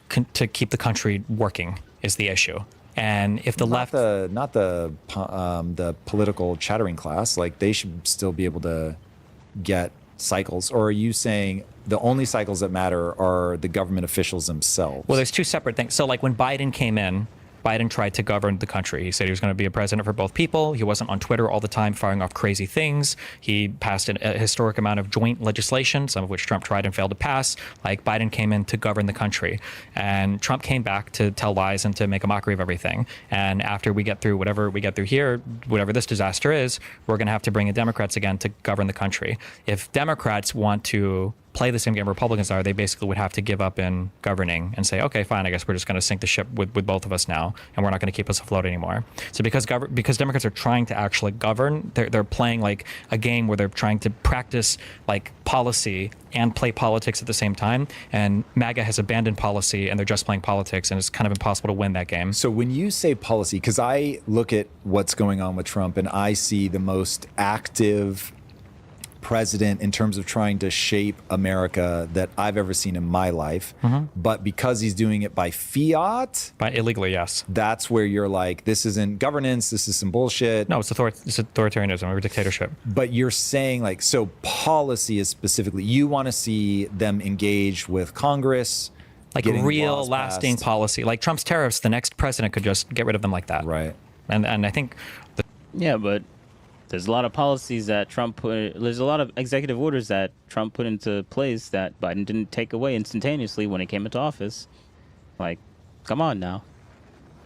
keep the country working is the issue. And if the left... Not the political chattering class, like they should still be able to get cycles. Or are you saying the only cycles that matter are the government officials themselves? Well, there's two separate things. So like when Biden came in, Biden tried to govern the country. He said he was going to be a president for both people. He wasn't on Twitter all the time firing off crazy things. He passed a historic amount of joint legislation, some of which Trump tried and failed to pass. Like Biden came in to govern the country. And Trump came back to tell lies and to make a mockery of everything. And after we get through whatever we get through here, whatever this disaster is, we're going to have to bring in Democrats again to govern the country. If Democrats want to play the same game Republicans are, they basically would have to give up in governing and say, okay, fine, I guess we're just going to sink the ship with both of us now, and we're not going to keep us afloat anymore. So because Democrats are trying to actually govern, they're playing like a game where they're trying to practice like policy and play politics at the same time. And MAGA has abandoned policy and they're just playing politics, and it's kind of impossible to win that game. So when you say policy, because I look at what's going on with Trump and I see the most active president in terms of trying to shape America that I've ever seen in my life. But because he's doing it by fiat, by illegally, yes, that's where you're like, this isn't governance, this is some bullshit. No, it's authoritarianism or dictatorship. But you're saying like, so policy is specifically, you want to see them engage with Congress, like real lasting policy, like Trump's tariffs. The next president could just get rid of them like that, right? And I think yeah, but there's a lot of policies that Trump put, there's a lot of executive orders that Trump put into place that Biden didn't take away instantaneously when he came into office. Like, come on now.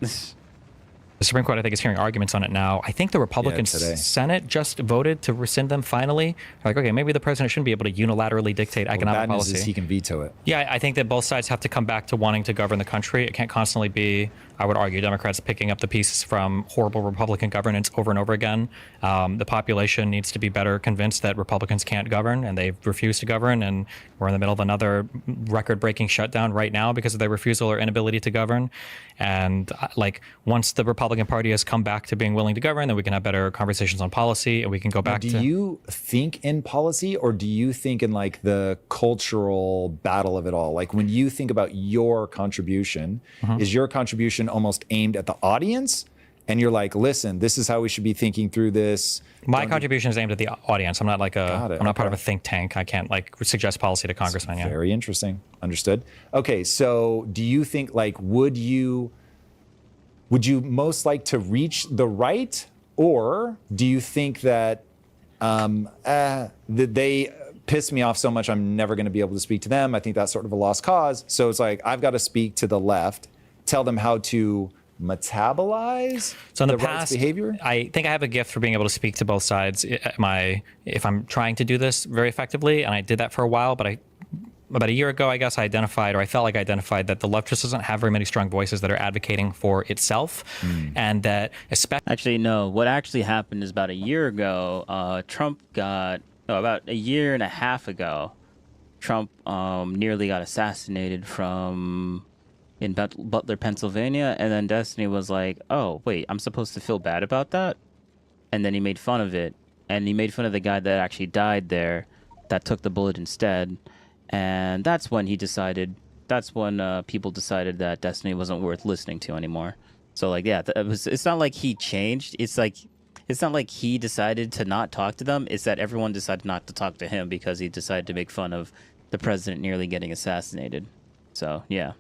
The Supreme Court, I think, is hearing arguments on it now. I think the Republican Senate just voted to rescind them finally. Like, okay, maybe the president shouldn't be able to unilaterally dictate economic policy. Bad news is he can veto it. Yeah, I think that both sides have to come back to wanting to govern the country. It can't constantly be, I would argue, Democrats picking up the pieces from horrible Republican governance over and over again. The population needs to be better convinced that Republicans can't govern, and they've refused to govern, and we're in the middle of another record-breaking shutdown right now because of their refusal or inability to govern. And like, once the Republicans Republican Party has come back to being willing to govern, then we can have better conversations on policy, and we can go back do to. Do you think in policy, or do you think in like the cultural battle of it all? Like when you think about your contribution, is your contribution almost aimed at the audience? And you're like, listen, this is how we should be thinking through this. My contribution is aimed at the audience. I'm not like I'm not part of a think tank. I can't like suggest policy to congressmen. Yeah. Very interesting. Understood. Okay, so do you think like would you most like to reach the right, or do you think that that they piss me off so much I'm never going to be able to speak to them? I think that's sort of a lost cause. So it's like I've got to speak to the left, tell them how to metabolize so in the right's past behavior. I think I have a gift for being able to speak to both sides if I'm trying to do this very effectively, and I did that for a while, but about a year ago, I guess I felt like I identified that the left just doesn't have very many strong voices that are advocating for itself, and that especially. Actually, no. What actually happened is about a year ago, about a year and a half ago, Trump nearly got assassinated in Butler, Pennsylvania, and then Destiny was like, oh, wait, I'm supposed to feel bad about that? And then he made fun of it, and he made fun of the guy that actually died there that took the bullet instead. And that's when people decided that Destiny wasn't worth listening to anymore. So like, yeah, it's not like he changed. It's not like he decided to not talk to them. It's that everyone decided not to talk to him because he decided to make fun of the president nearly getting assassinated. So yeah.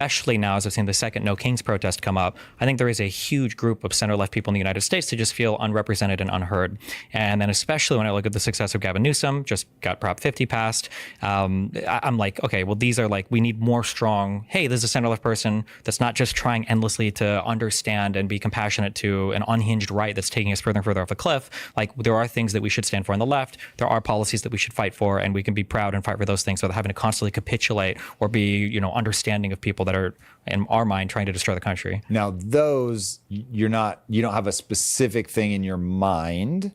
Especially now, as I've seen the second No Kings protest come up, I think there is a huge group of center-left people in the United States who just feel unrepresented and unheard. And then especially when I look at the success of Gavin Newsom, just got Prop 50 passed, I'm like, okay, well, these are like, we need more strong, hey, this is a center-left person that's not just trying endlessly to understand and be compassionate to an unhinged right that's taking us further and further off the cliff. Like, there are things that we should stand for on the left. There are policies that we should fight for, and we can be proud and fight for those things without having to constantly capitulate or be, understanding of people that are, in our mind, trying to destroy the country. Now, those, you don't have a specific thing in your mind.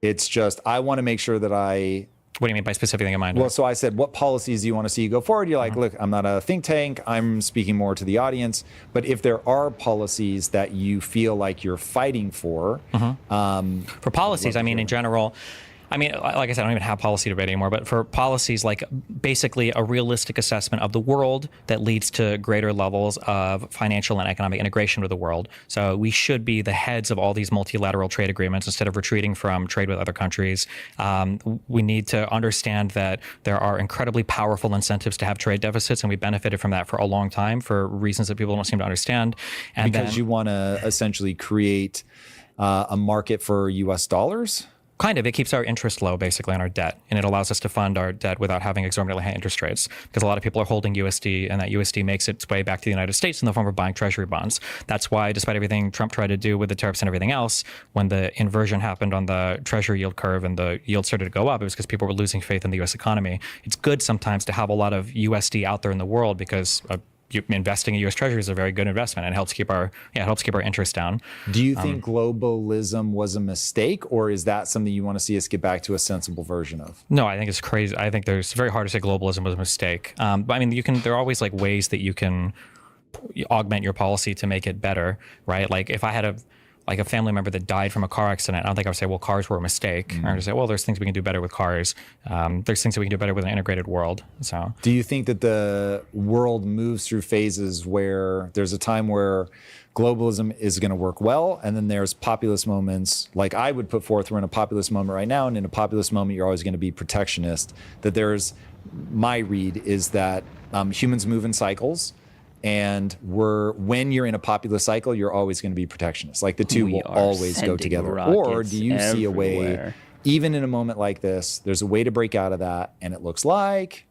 It's just, I want to make sure that What do you mean by specific thing in mind? Well, so I said, what policies do you want to see you go forward? You're like, look, I'm not a think tank. I'm speaking more to the audience. But if there are policies that you feel like you're fighting for. For policies, I mean, in general, like I said, I don't even have policy debate anymore, but for policies, like basically a realistic assessment of the world that leads to greater levels of financial and economic integration with the world. So we should be the heads of all these multilateral trade agreements instead of retreating from trade with other countries. We need to understand that there are incredibly powerful incentives to have trade deficits, and we benefited from that for a long time for reasons that people don't seem to understand. And because you want to essentially create a market for U.S. dollars? Kind of. It keeps our interest low, basically, on our debt, and it allows us to fund our debt without having exorbitantly high interest rates, because a lot of people are holding USD, and that USD makes its way back to the United States in the form of buying treasury bonds. That's why, despite everything Trump tried to do with the tariffs and everything else, when the inversion happened on the treasury yield curve and the yield started to go up, it was because people were losing faith in the U.S. economy. It's good sometimes to have a lot of USD out there in the world, because investing in U.S. Treasury is a very good investment and helps keep our interest down. Do you think globalism was a mistake, or is that something you want to see us get back to a sensible version of? No, I think it's crazy. I think it's very hard to say globalism was a mistake. But I mean, there are always like ways that you can augment your policy to make it better, right? Like if I had a family member that died from a car accident, I don't think I would say, well, cars were a mistake. I would say, well, there's things we can do better with cars. There's things that we can do better with an integrated world. So, do you think that the world moves through phases where there's a time where globalism is going to work well, and then there's populist moments, like I would put forth, we're in a populist moment right now, and in a populist moment, you're always going to be protectionist. My read is that humans move in cycles. And when you're in a populist cycle, you're always going to be protectionist. Like the two will always go together. Or do you see a way, even in a moment like this, there's a way to break out of that, and it looks like?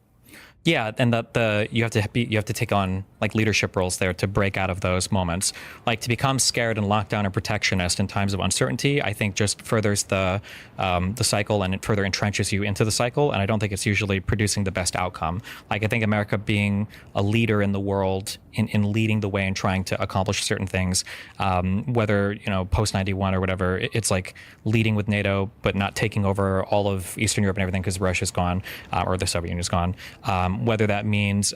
Yeah, and that you have to take on like leadership roles there to break out of those moments. Like to become scared and locked down and protectionist in times of uncertainty, I think just furthers the cycle, and it further entrenches you into the cycle. And I don't think it's usually producing the best outcome. Like I think America being a leader in the world in leading the way and trying to accomplish certain things, whether post 91 or whatever, it's like leading with NATO but not taking over all of Eastern Europe and everything because Russia's gone or the Soviet Union's gone. Whether that means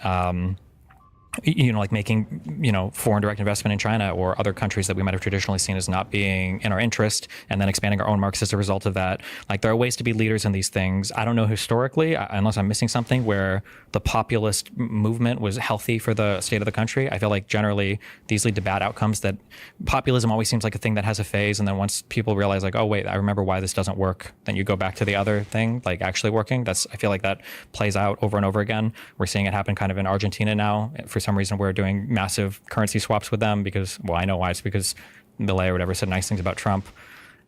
like making, foreign direct investment in China or other countries that we might have traditionally seen as not being in our interest, and then expanding our own markets as a result of that. Like, there are ways to be leaders in these things. I don't know historically, unless I'm missing something, where the populist movement was healthy for the state of the country. I feel like generally these lead to bad outcomes. That populism always seems like a thing that has a phase, and then once people realize, like, oh wait, I remember why this doesn't work, then you go back to the other thing, like actually working. I feel like that plays out over and over again. We're seeing it happen kind of in Argentina now. For some reason, we're doing massive currency swaps with them because, well, I know why. It's because Milei or whatever said nice things about Trump.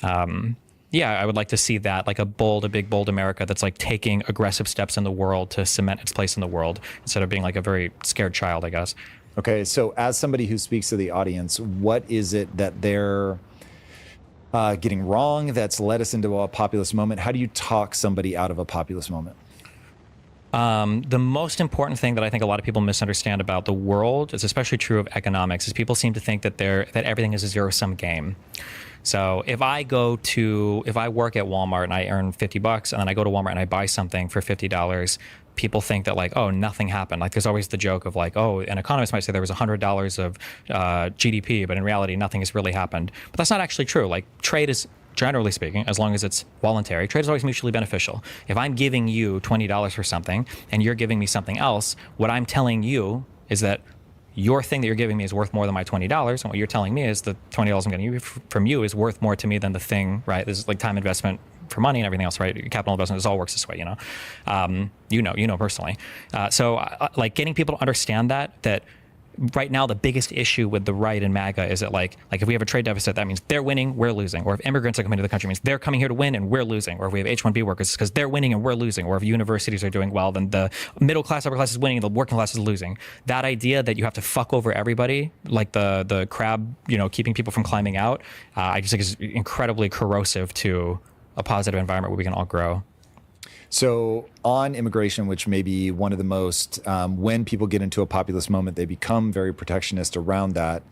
Yeah, I would like to see that, like a big, bold America that's like taking aggressive steps in the world to cement its place in the world, instead of being like a very scared child, I guess. Okay, so as somebody who speaks to the audience, what is it that they're getting wrong that's led us into a populist moment? How do you talk somebody out of a populist moment? The most important thing that I think a lot of people misunderstand about the world, is especially true of economics, is people seem to think that everything is a zero-sum game. So if I work at Walmart and I earn $50, and then I go to Walmart and I buy something for $50, people think that, like, oh, nothing happened. Like, there's always the joke of like, oh, an economist might say there was $100 of GDP, but in reality, nothing has really happened. But that's not actually true. Like, trade is, generally speaking, as long as it's voluntary, trade is always mutually beneficial. If I'm giving you $20 for something and you're giving me something else, what I'm telling you is that your thing that you're giving me is worth more than my $20, and what you're telling me is the $20 I'm getting from you is worth more to me than the thing, right? This is like time investment for money and everything else, right? Capital investment, this all works this way, you know personally. So like getting people to understand that right now the biggest issue with the right and MAGA is that like if we have a trade deficit, that means they're winning, we're losing. Or if immigrants are coming to the country, it means they're coming here to win and we're losing. Or if we have H-1B workers, it's because they're winning and we're losing. Or if universities are doing well, then the middle class, upper class is winning and the working class is losing. That idea that you have to fuck over everybody, like the crab, keeping people from climbing out, I just think is incredibly corrosive to a positive environment where we can all grow. So on immigration, which may be one of the most, when people get into a populist moment, they become very protectionist around that.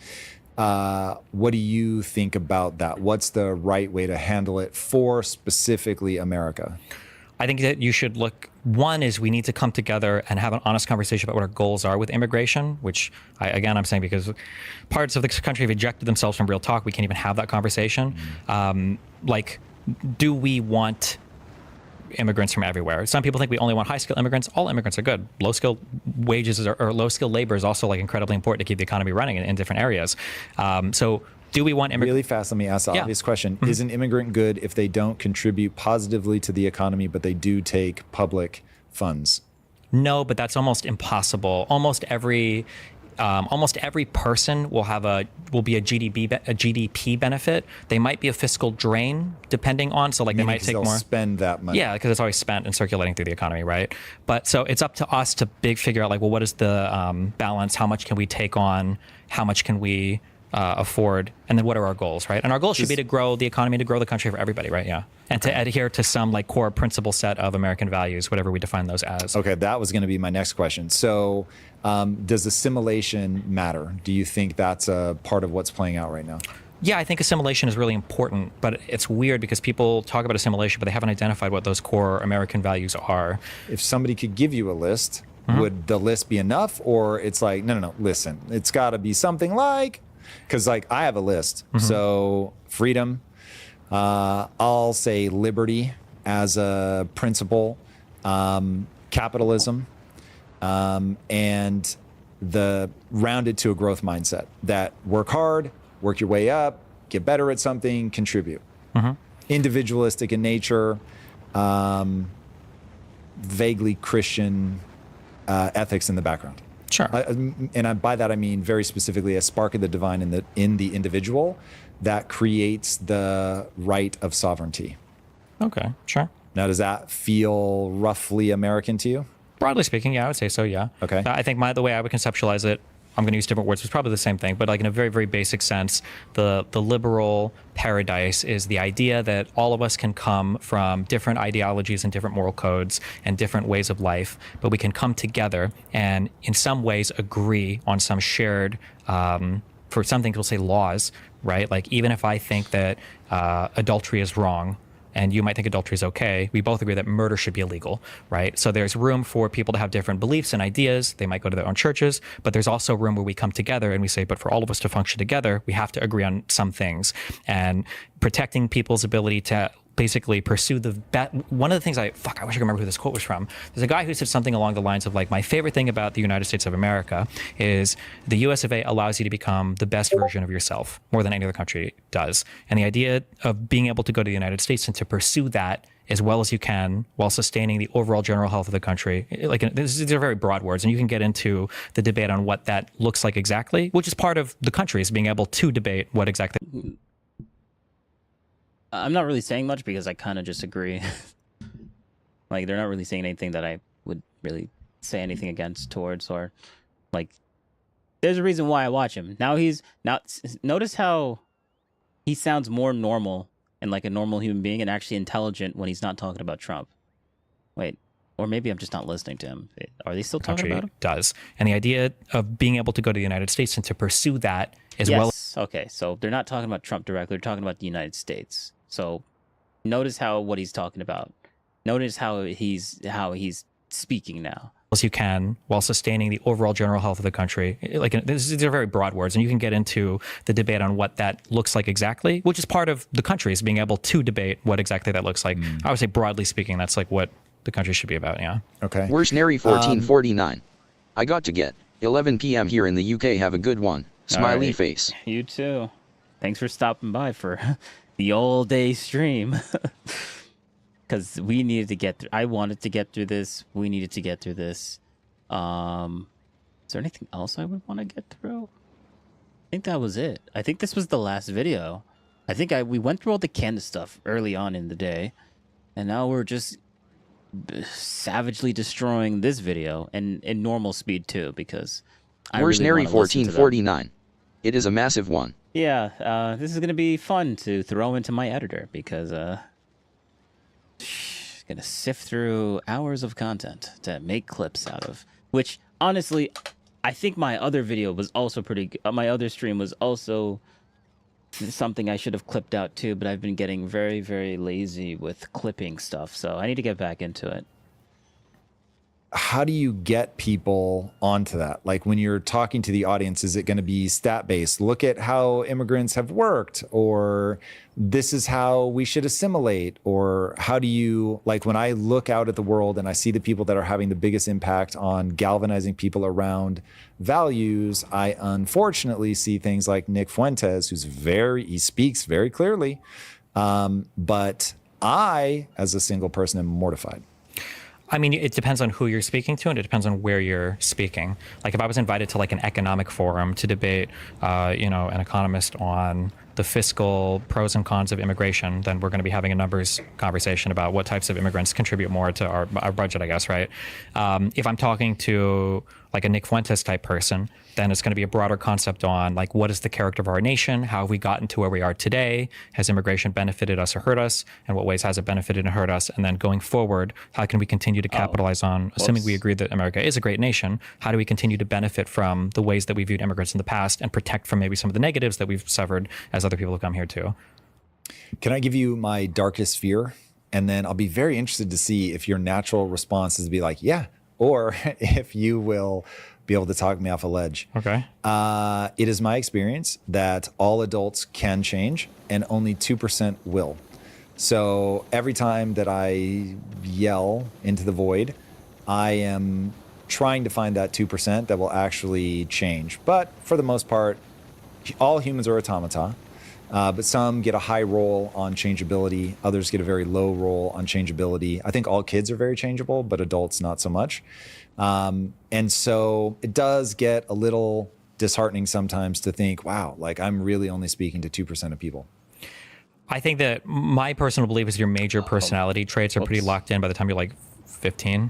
What do you think about that? What's the right way to handle it for specifically America? I think that you should look, one is we need to come together and have an honest conversation about what our goals are with immigration, which I'm saying because parts of the country have ejected themselves from real talk. We can't even have that conversation. Do we want immigrants from everywhere? Some people think we only want high-skilled immigrants. All immigrants are good. Low-skilled wages or low-skilled labor is also like incredibly important to keep the economy running in different areas. So do we want immigrants? Really fast, let me ask the obvious question. Mm-hmm. Is an immigrant good if they don't contribute positively to the economy, but they do take public funds? No, but that's almost impossible. Almost every person will be a GDP benefit. They might be a fiscal drain, depending on. So like they might take more. Spend that money. Yeah, because it's always spent and circulating through the economy, right? But so it's up to us to figure out like, well, what is the balance? How much can we take on? How much can we afford? And then what are our goals, right? And our goal should be to grow the economy, to grow the country for everybody, right? Yeah. And to adhere to some like core principle set of American values, whatever we define those as. Okay, that was going to be my next question. So does assimilation matter? Do you think that's a part of what's playing out right now? Yeah, I think assimilation is really important, but it's weird because people talk about assimilation, but they haven't identified what those core American values are. If somebody could give you a list, would the list be enough? Or it's like, no, listen, it's got to be something like, because like I have a list. So freedom, I'll say liberty as a principle, capitalism, and the rounded to a growth mindset that work hard, work your way up, get better at something, contribute. Individualistic in nature, vaguely Christian ethics in the background. Sure. By that I mean very specifically a spark of the divine in the individual that creates the right of sovereignty. Okay, sure. Now, does that feel roughly American to you? Broadly speaking, yeah, I would say so, yeah. Okay. I think the way I would conceptualize it, I'm going to use different words, it's probably the same thing, but like in a very, very basic sense, the liberal paradise is the idea that all of us can come from different ideologies and different moral codes and different ways of life, but we can come together and in some ways agree on some shared, for some things we'll say laws, right? Like even if I think that adultery is wrong, and you might think adultery is okay, we both agree that murder should be illegal, right? So there's room for people to have different beliefs and ideas. They might go to their own churches, but there's also room where we come together and we say, but for all of us to function together, we have to agree on some things. And protecting people's ability to basically pursue one of the things I wish I could remember who this quote was from. There's a guy who said something along the lines of like, my favorite thing about the United States of America is the US of A allows you to become the best version of yourself more than any other country does. And the idea of being able to go to the United States and to pursue that as well as you can while sustaining the overall general health of the country. Like, these are very broad words, and you can get into the debate on what that looks like exactly, which is part of the country, is being able to debate what exactly. I'm not really saying much because I kind of just agree. Like, they're not really saying anything that I would really say anything against towards, or like, there's a reason why I watch him. Now notice how he sounds more normal and like a normal human being and actually intelligent when he's not talking about Trump. Wait, or maybe I'm just not listening to him. Are they still talking about him? Does. And the idea of being able to go to the United States and to pursue that as well. Okay, so they're not talking about Trump directly, they're talking about the United States. So notice what he's talking about. Notice how he's speaking now. As you can while sustaining the overall general health of the country. Like, these are very broad words, and you can get into the debate on what that looks like exactly, which is part of the country, is being able to debate what exactly that looks like. I would say broadly speaking, that's like what the country should be about. Yeah. Okay. Where's Nary 1449? I got to get 11 p.m. here in the UK. Have a good one. Smiley right. face. You too. Thanks for stopping by for the all-day stream. Because we needed to get through. I wanted to get through this. We needed to get through this. Is there anything else I would want to get through? I think that was it. I think this was the last video. I think we went through all the Candace stuff early on in the day, and now we're just savagely destroying this video and in normal speed too, because Where's Nary 1449? It is a massive one. Yeah, this is gonna be fun to throw into my editor because gonna sift through hours of content to make clips out of. Which honestly, I think my other video was also pretty good. My other stream was also something I should have clipped out too, but I've been getting very, very lazy with clipping stuff, so I need to get back into it. How do you get people onto that? Like, when you're talking to the audience, is it going to be stat-based? Look at how immigrants have worked, or this is how we should assimilate, or how do you, like, when I look out at the world and I see the people that are having the biggest impact on galvanizing people around values, I unfortunately see things like Nick Fuentes, he speaks very clearly, but I, as a single person, am mortified. I mean, it depends on who you're speaking to, and it depends on where you're speaking. Like, if I was invited to like an economic forum to debate, an economist on the fiscal pros and cons of immigration, then we're going to be having a numbers conversation about what types of immigrants contribute more to our budget, I guess, right? If I'm talking to like a Nick Fuentes type person, then it's going to be a broader concept on like, what is the character of our nation? How have we gotten to where we are today? Has immigration benefited us or hurt us? In what ways has it benefited and hurt us? And then going forward, how can we continue to capitalize on, assuming we agree that America is a great nation, how do we continue to benefit from the ways that we viewed immigrants in the past and protect from maybe some of the negatives that we've suffered as other people have come here too? Can I give you my darkest fear? And then I'll be very interested to see if your natural response is to be like, yeah, or if you will be able to talk me off a ledge. Okay. It is my experience that all adults can change and only 2% will. So every time that I yell into the void, I am trying to find that 2% that will actually change. But for the most part, all humans are automata. But some get a high roll on changeability. Others get a very low roll on changeability. I think all kids are very changeable, but adults not so much. And so it does get a little disheartening sometimes to think, wow, like I'm really only speaking to 2% of people. I think that my personal belief is your major personality traits are pretty locked in by the time you're like 15.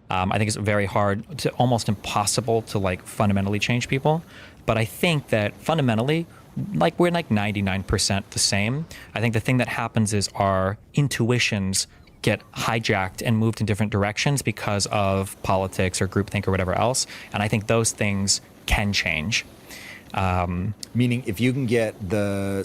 I think it's very hard to almost impossible to like fundamentally change people. But I think that fundamentally, like we're like 99% the same. I think the thing that happens is our intuitions get hijacked and moved in different directions because of politics or groupthink or whatever else. And I think those things can change. Meaning if you can get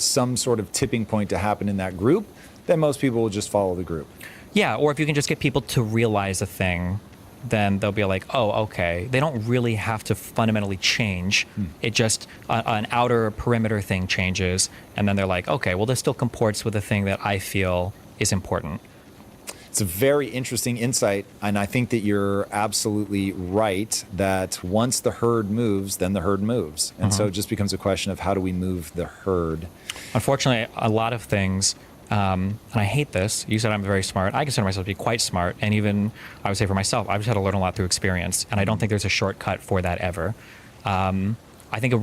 some sort of tipping point to happen in that group, then most people will just follow the group. Yeah, or if you can just get people to realize a thing, then they'll be like, oh, okay. They don't really have to fundamentally change. It just, an outer perimeter thing changes, and then they're like, okay, well, this still comports with the thing that I feel is important. It's a very interesting insight, and I think that you're absolutely right that once the herd moves, then the herd moves. And so it just becomes a question of how do we move the herd? Unfortunately, a lot of things, and I hate this, you said I'm very smart. I consider myself to be quite smart, and even, I would say for myself, I've just had to learn a lot through experience, and I don't think there's a shortcut for that ever. I think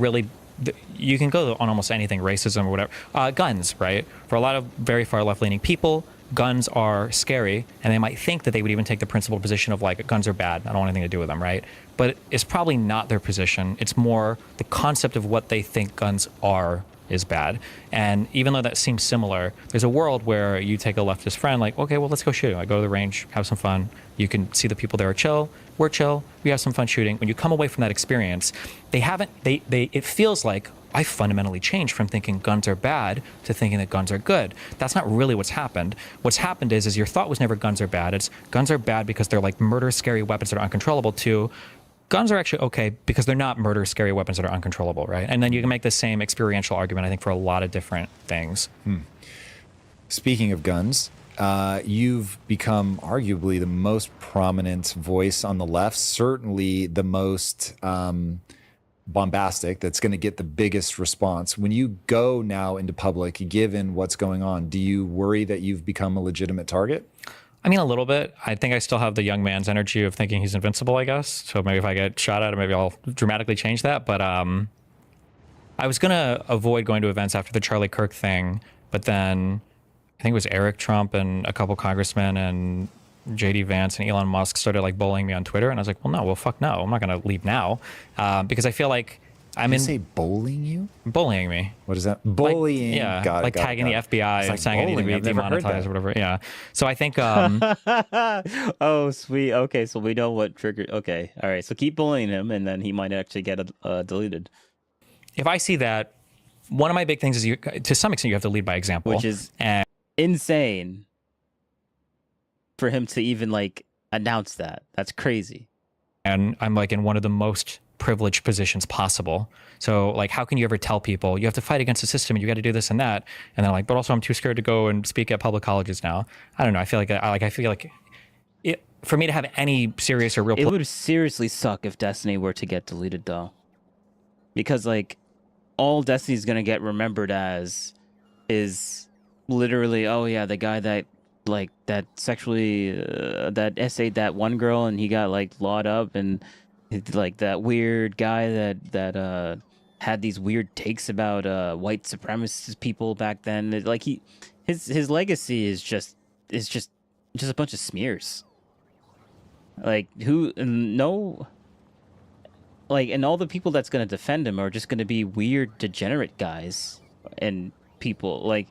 you can go on almost anything, racism or whatever. Guns, right? For a lot of very far left-leaning people, guns are scary, and they might think that they would even take the principled position of like, guns are bad, I don't want anything to do with them, right? But it's probably not their position. It's more the concept of what they think guns are is bad. And even though that seems similar, there's a world where you take a leftist friend, like, okay, well, let's go shooting. I go to the range, have some fun. You can see the people there are chill. We're chill. We have some fun shooting. When you come away from that experience, it feels like I fundamentally changed from thinking guns are bad to thinking that guns are good. That's not really what's happened. What's happened is your thought was never guns are bad. It's guns are bad because they're like murder, scary weapons that are uncontrollable, to guns are actually okay because they're not murder, scary weapons that are uncontrollable, right? And then you can make the same experiential argument, I think, for a lot of different things. Speaking of guns, you've become arguably the most prominent voice on the left, certainly the most bombastic, that's going to get the biggest response. When you go now into public, given what's going on, do you worry that you've become a legitimate target? I mean, a little bit. I think I still have the young man's energy of thinking he's invincible, I guess. So maybe if I get shot at, maybe I'll dramatically change that. But I was going to avoid going to events after the Charlie Kirk thing. But then I think it was Eric Trump and a couple congressmen and JD Vance and Elon Musk started like bullying me on Twitter. And I was like, well, fuck no. I'm not going to leave now. Because I feel like Did you say bullying you? Bullying me. What is that? Bullying. Like, yeah, got like it, tagging the FBI and saying I need to be demonetized or whatever. Yeah. So I think. Oh, sweet. Okay, so we know what triggered. Okay, all right. So keep bullying him, and then he might actually get deleted. If I see that, one of my big things is to some extent you have to lead by example, which is insane for him to even like announce that. That's crazy. And I'm like in one of the most privileged positions possible. So like, how can you ever tell people you have to fight against the system and you got to do this and that? And they're like, but also I'm too scared to go and speak at public colleges now. I don't know. I feel like it, for me to have any serious or real. It would seriously suck if Destiny were to get deleted though, because like all Destiny's gonna get remembered as is literally, oh yeah, the guy that like that sexually that essayed that one girl and he got like lawed up, and like that weird guy that had these weird takes about white supremacist people back then. Like his legacy is just a bunch of smears. Like and all the people that's gonna defend him are just gonna be weird degenerate guys and people. Like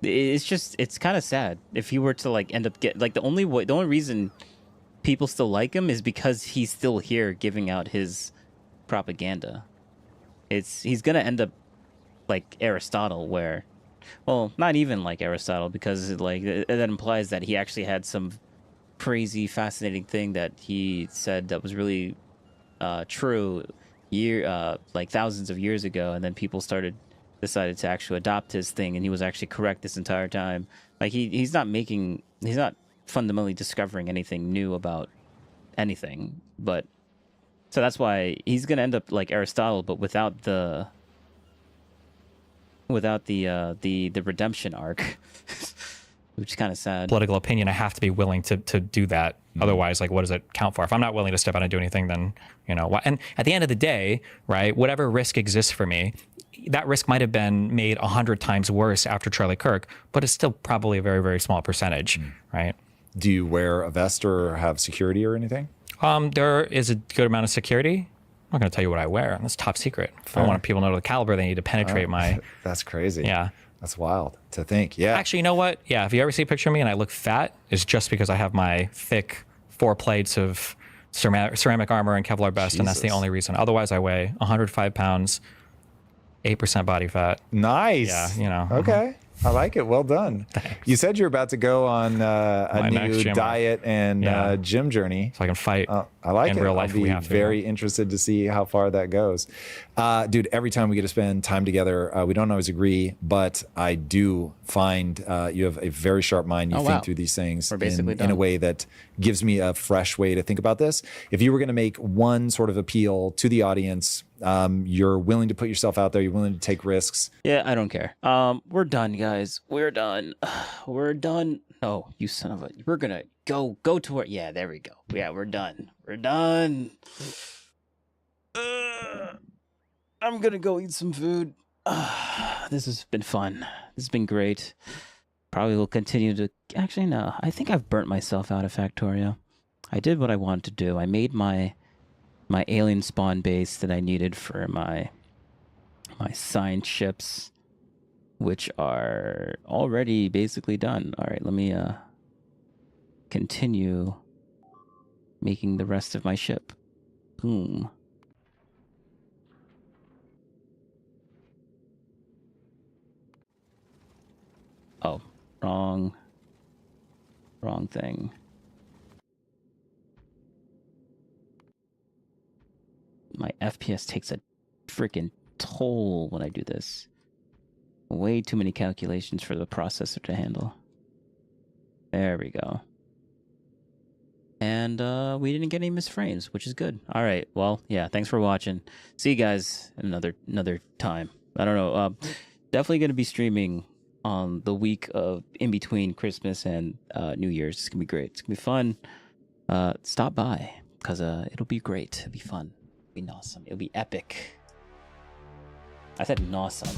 it's kind of sad if he were to like end up the only reason people still like him is because he's still here giving out his propaganda. He's gonna end up like Aristotle, where, well, not even like Aristotle, because like that implies that he actually had some crazy fascinating thing that he said that was really true like thousands of years ago, and then people decided to actually adopt his thing, and he was actually correct this entire time. Like he's not fundamentally discovering anything new about anything, but so that's why he's gonna end up like Aristotle, but without the redemption arc, which is kind of sad. Political opinion, I have to be willing to do that. Otherwise, like, what does it count for? If I'm not willing to step out and do anything, then, you know, and at the end of the day, right, whatever risk exists for me, that risk might have been made 100 times worse after Charlie Kirk, but it's still probably a very, very small percentage, right? Do you wear a vest or have security or anything? There is a good amount of security. I'm not going to tell you what I wear. That's top secret. If I want people to know the caliber, they need to penetrate my... That's crazy. Yeah. That's wild to think. Yeah. Actually, you know what? Yeah, if you ever see a picture of me and I look fat, it's just because I have my thick 4 plates of ceramic armor and Kevlar vest, and that's the only reason. Otherwise, I weigh 105 pounds, 8% body fat. Nice. Yeah, you know. Okay. I like it. Well done. You said you're about to go on a new diet and gym journey, so I can fight. I like in it. real life. I'll be very interested to see how far that goes. Dude, every time we get to spend time together, we don't always agree, but I do find you have a very sharp mind. You think through these things in a way that gives me a fresh way to think about this. If you were going to make one sort of appeal to the audience, you're willing to put yourself out there, you're willing to take risks. Yeah, I don't care. We're done, guys. We're done. We're done. Oh, you son of a... We're gonna go to work. Yeah, there we go. Yeah, we're done. We're done. I'm gonna go eat some food. This has been fun. This has been great. Probably will continue to... Actually, no. I think I've burnt myself out of Factorio. I did what I wanted to do. I made my alien spawn base that I needed for my science ships, which are already basically done. All right, let me continue making the rest of my ship. Boom. Oh, wrong thing. My FPS takes a freaking toll when I do this. Way too many calculations for the processor to handle. There we go. And we didn't get any misframes, which is good. All right, well, yeah, thanks for watching. See you guys another time. I don't know. Definitely going to be streaming on the week of in between Christmas and New Year's. It's going to be great. It's going to be fun. Stop by, because it'll be great. It'll be fun. It'll be awesome. It'll be epic. I said awesome.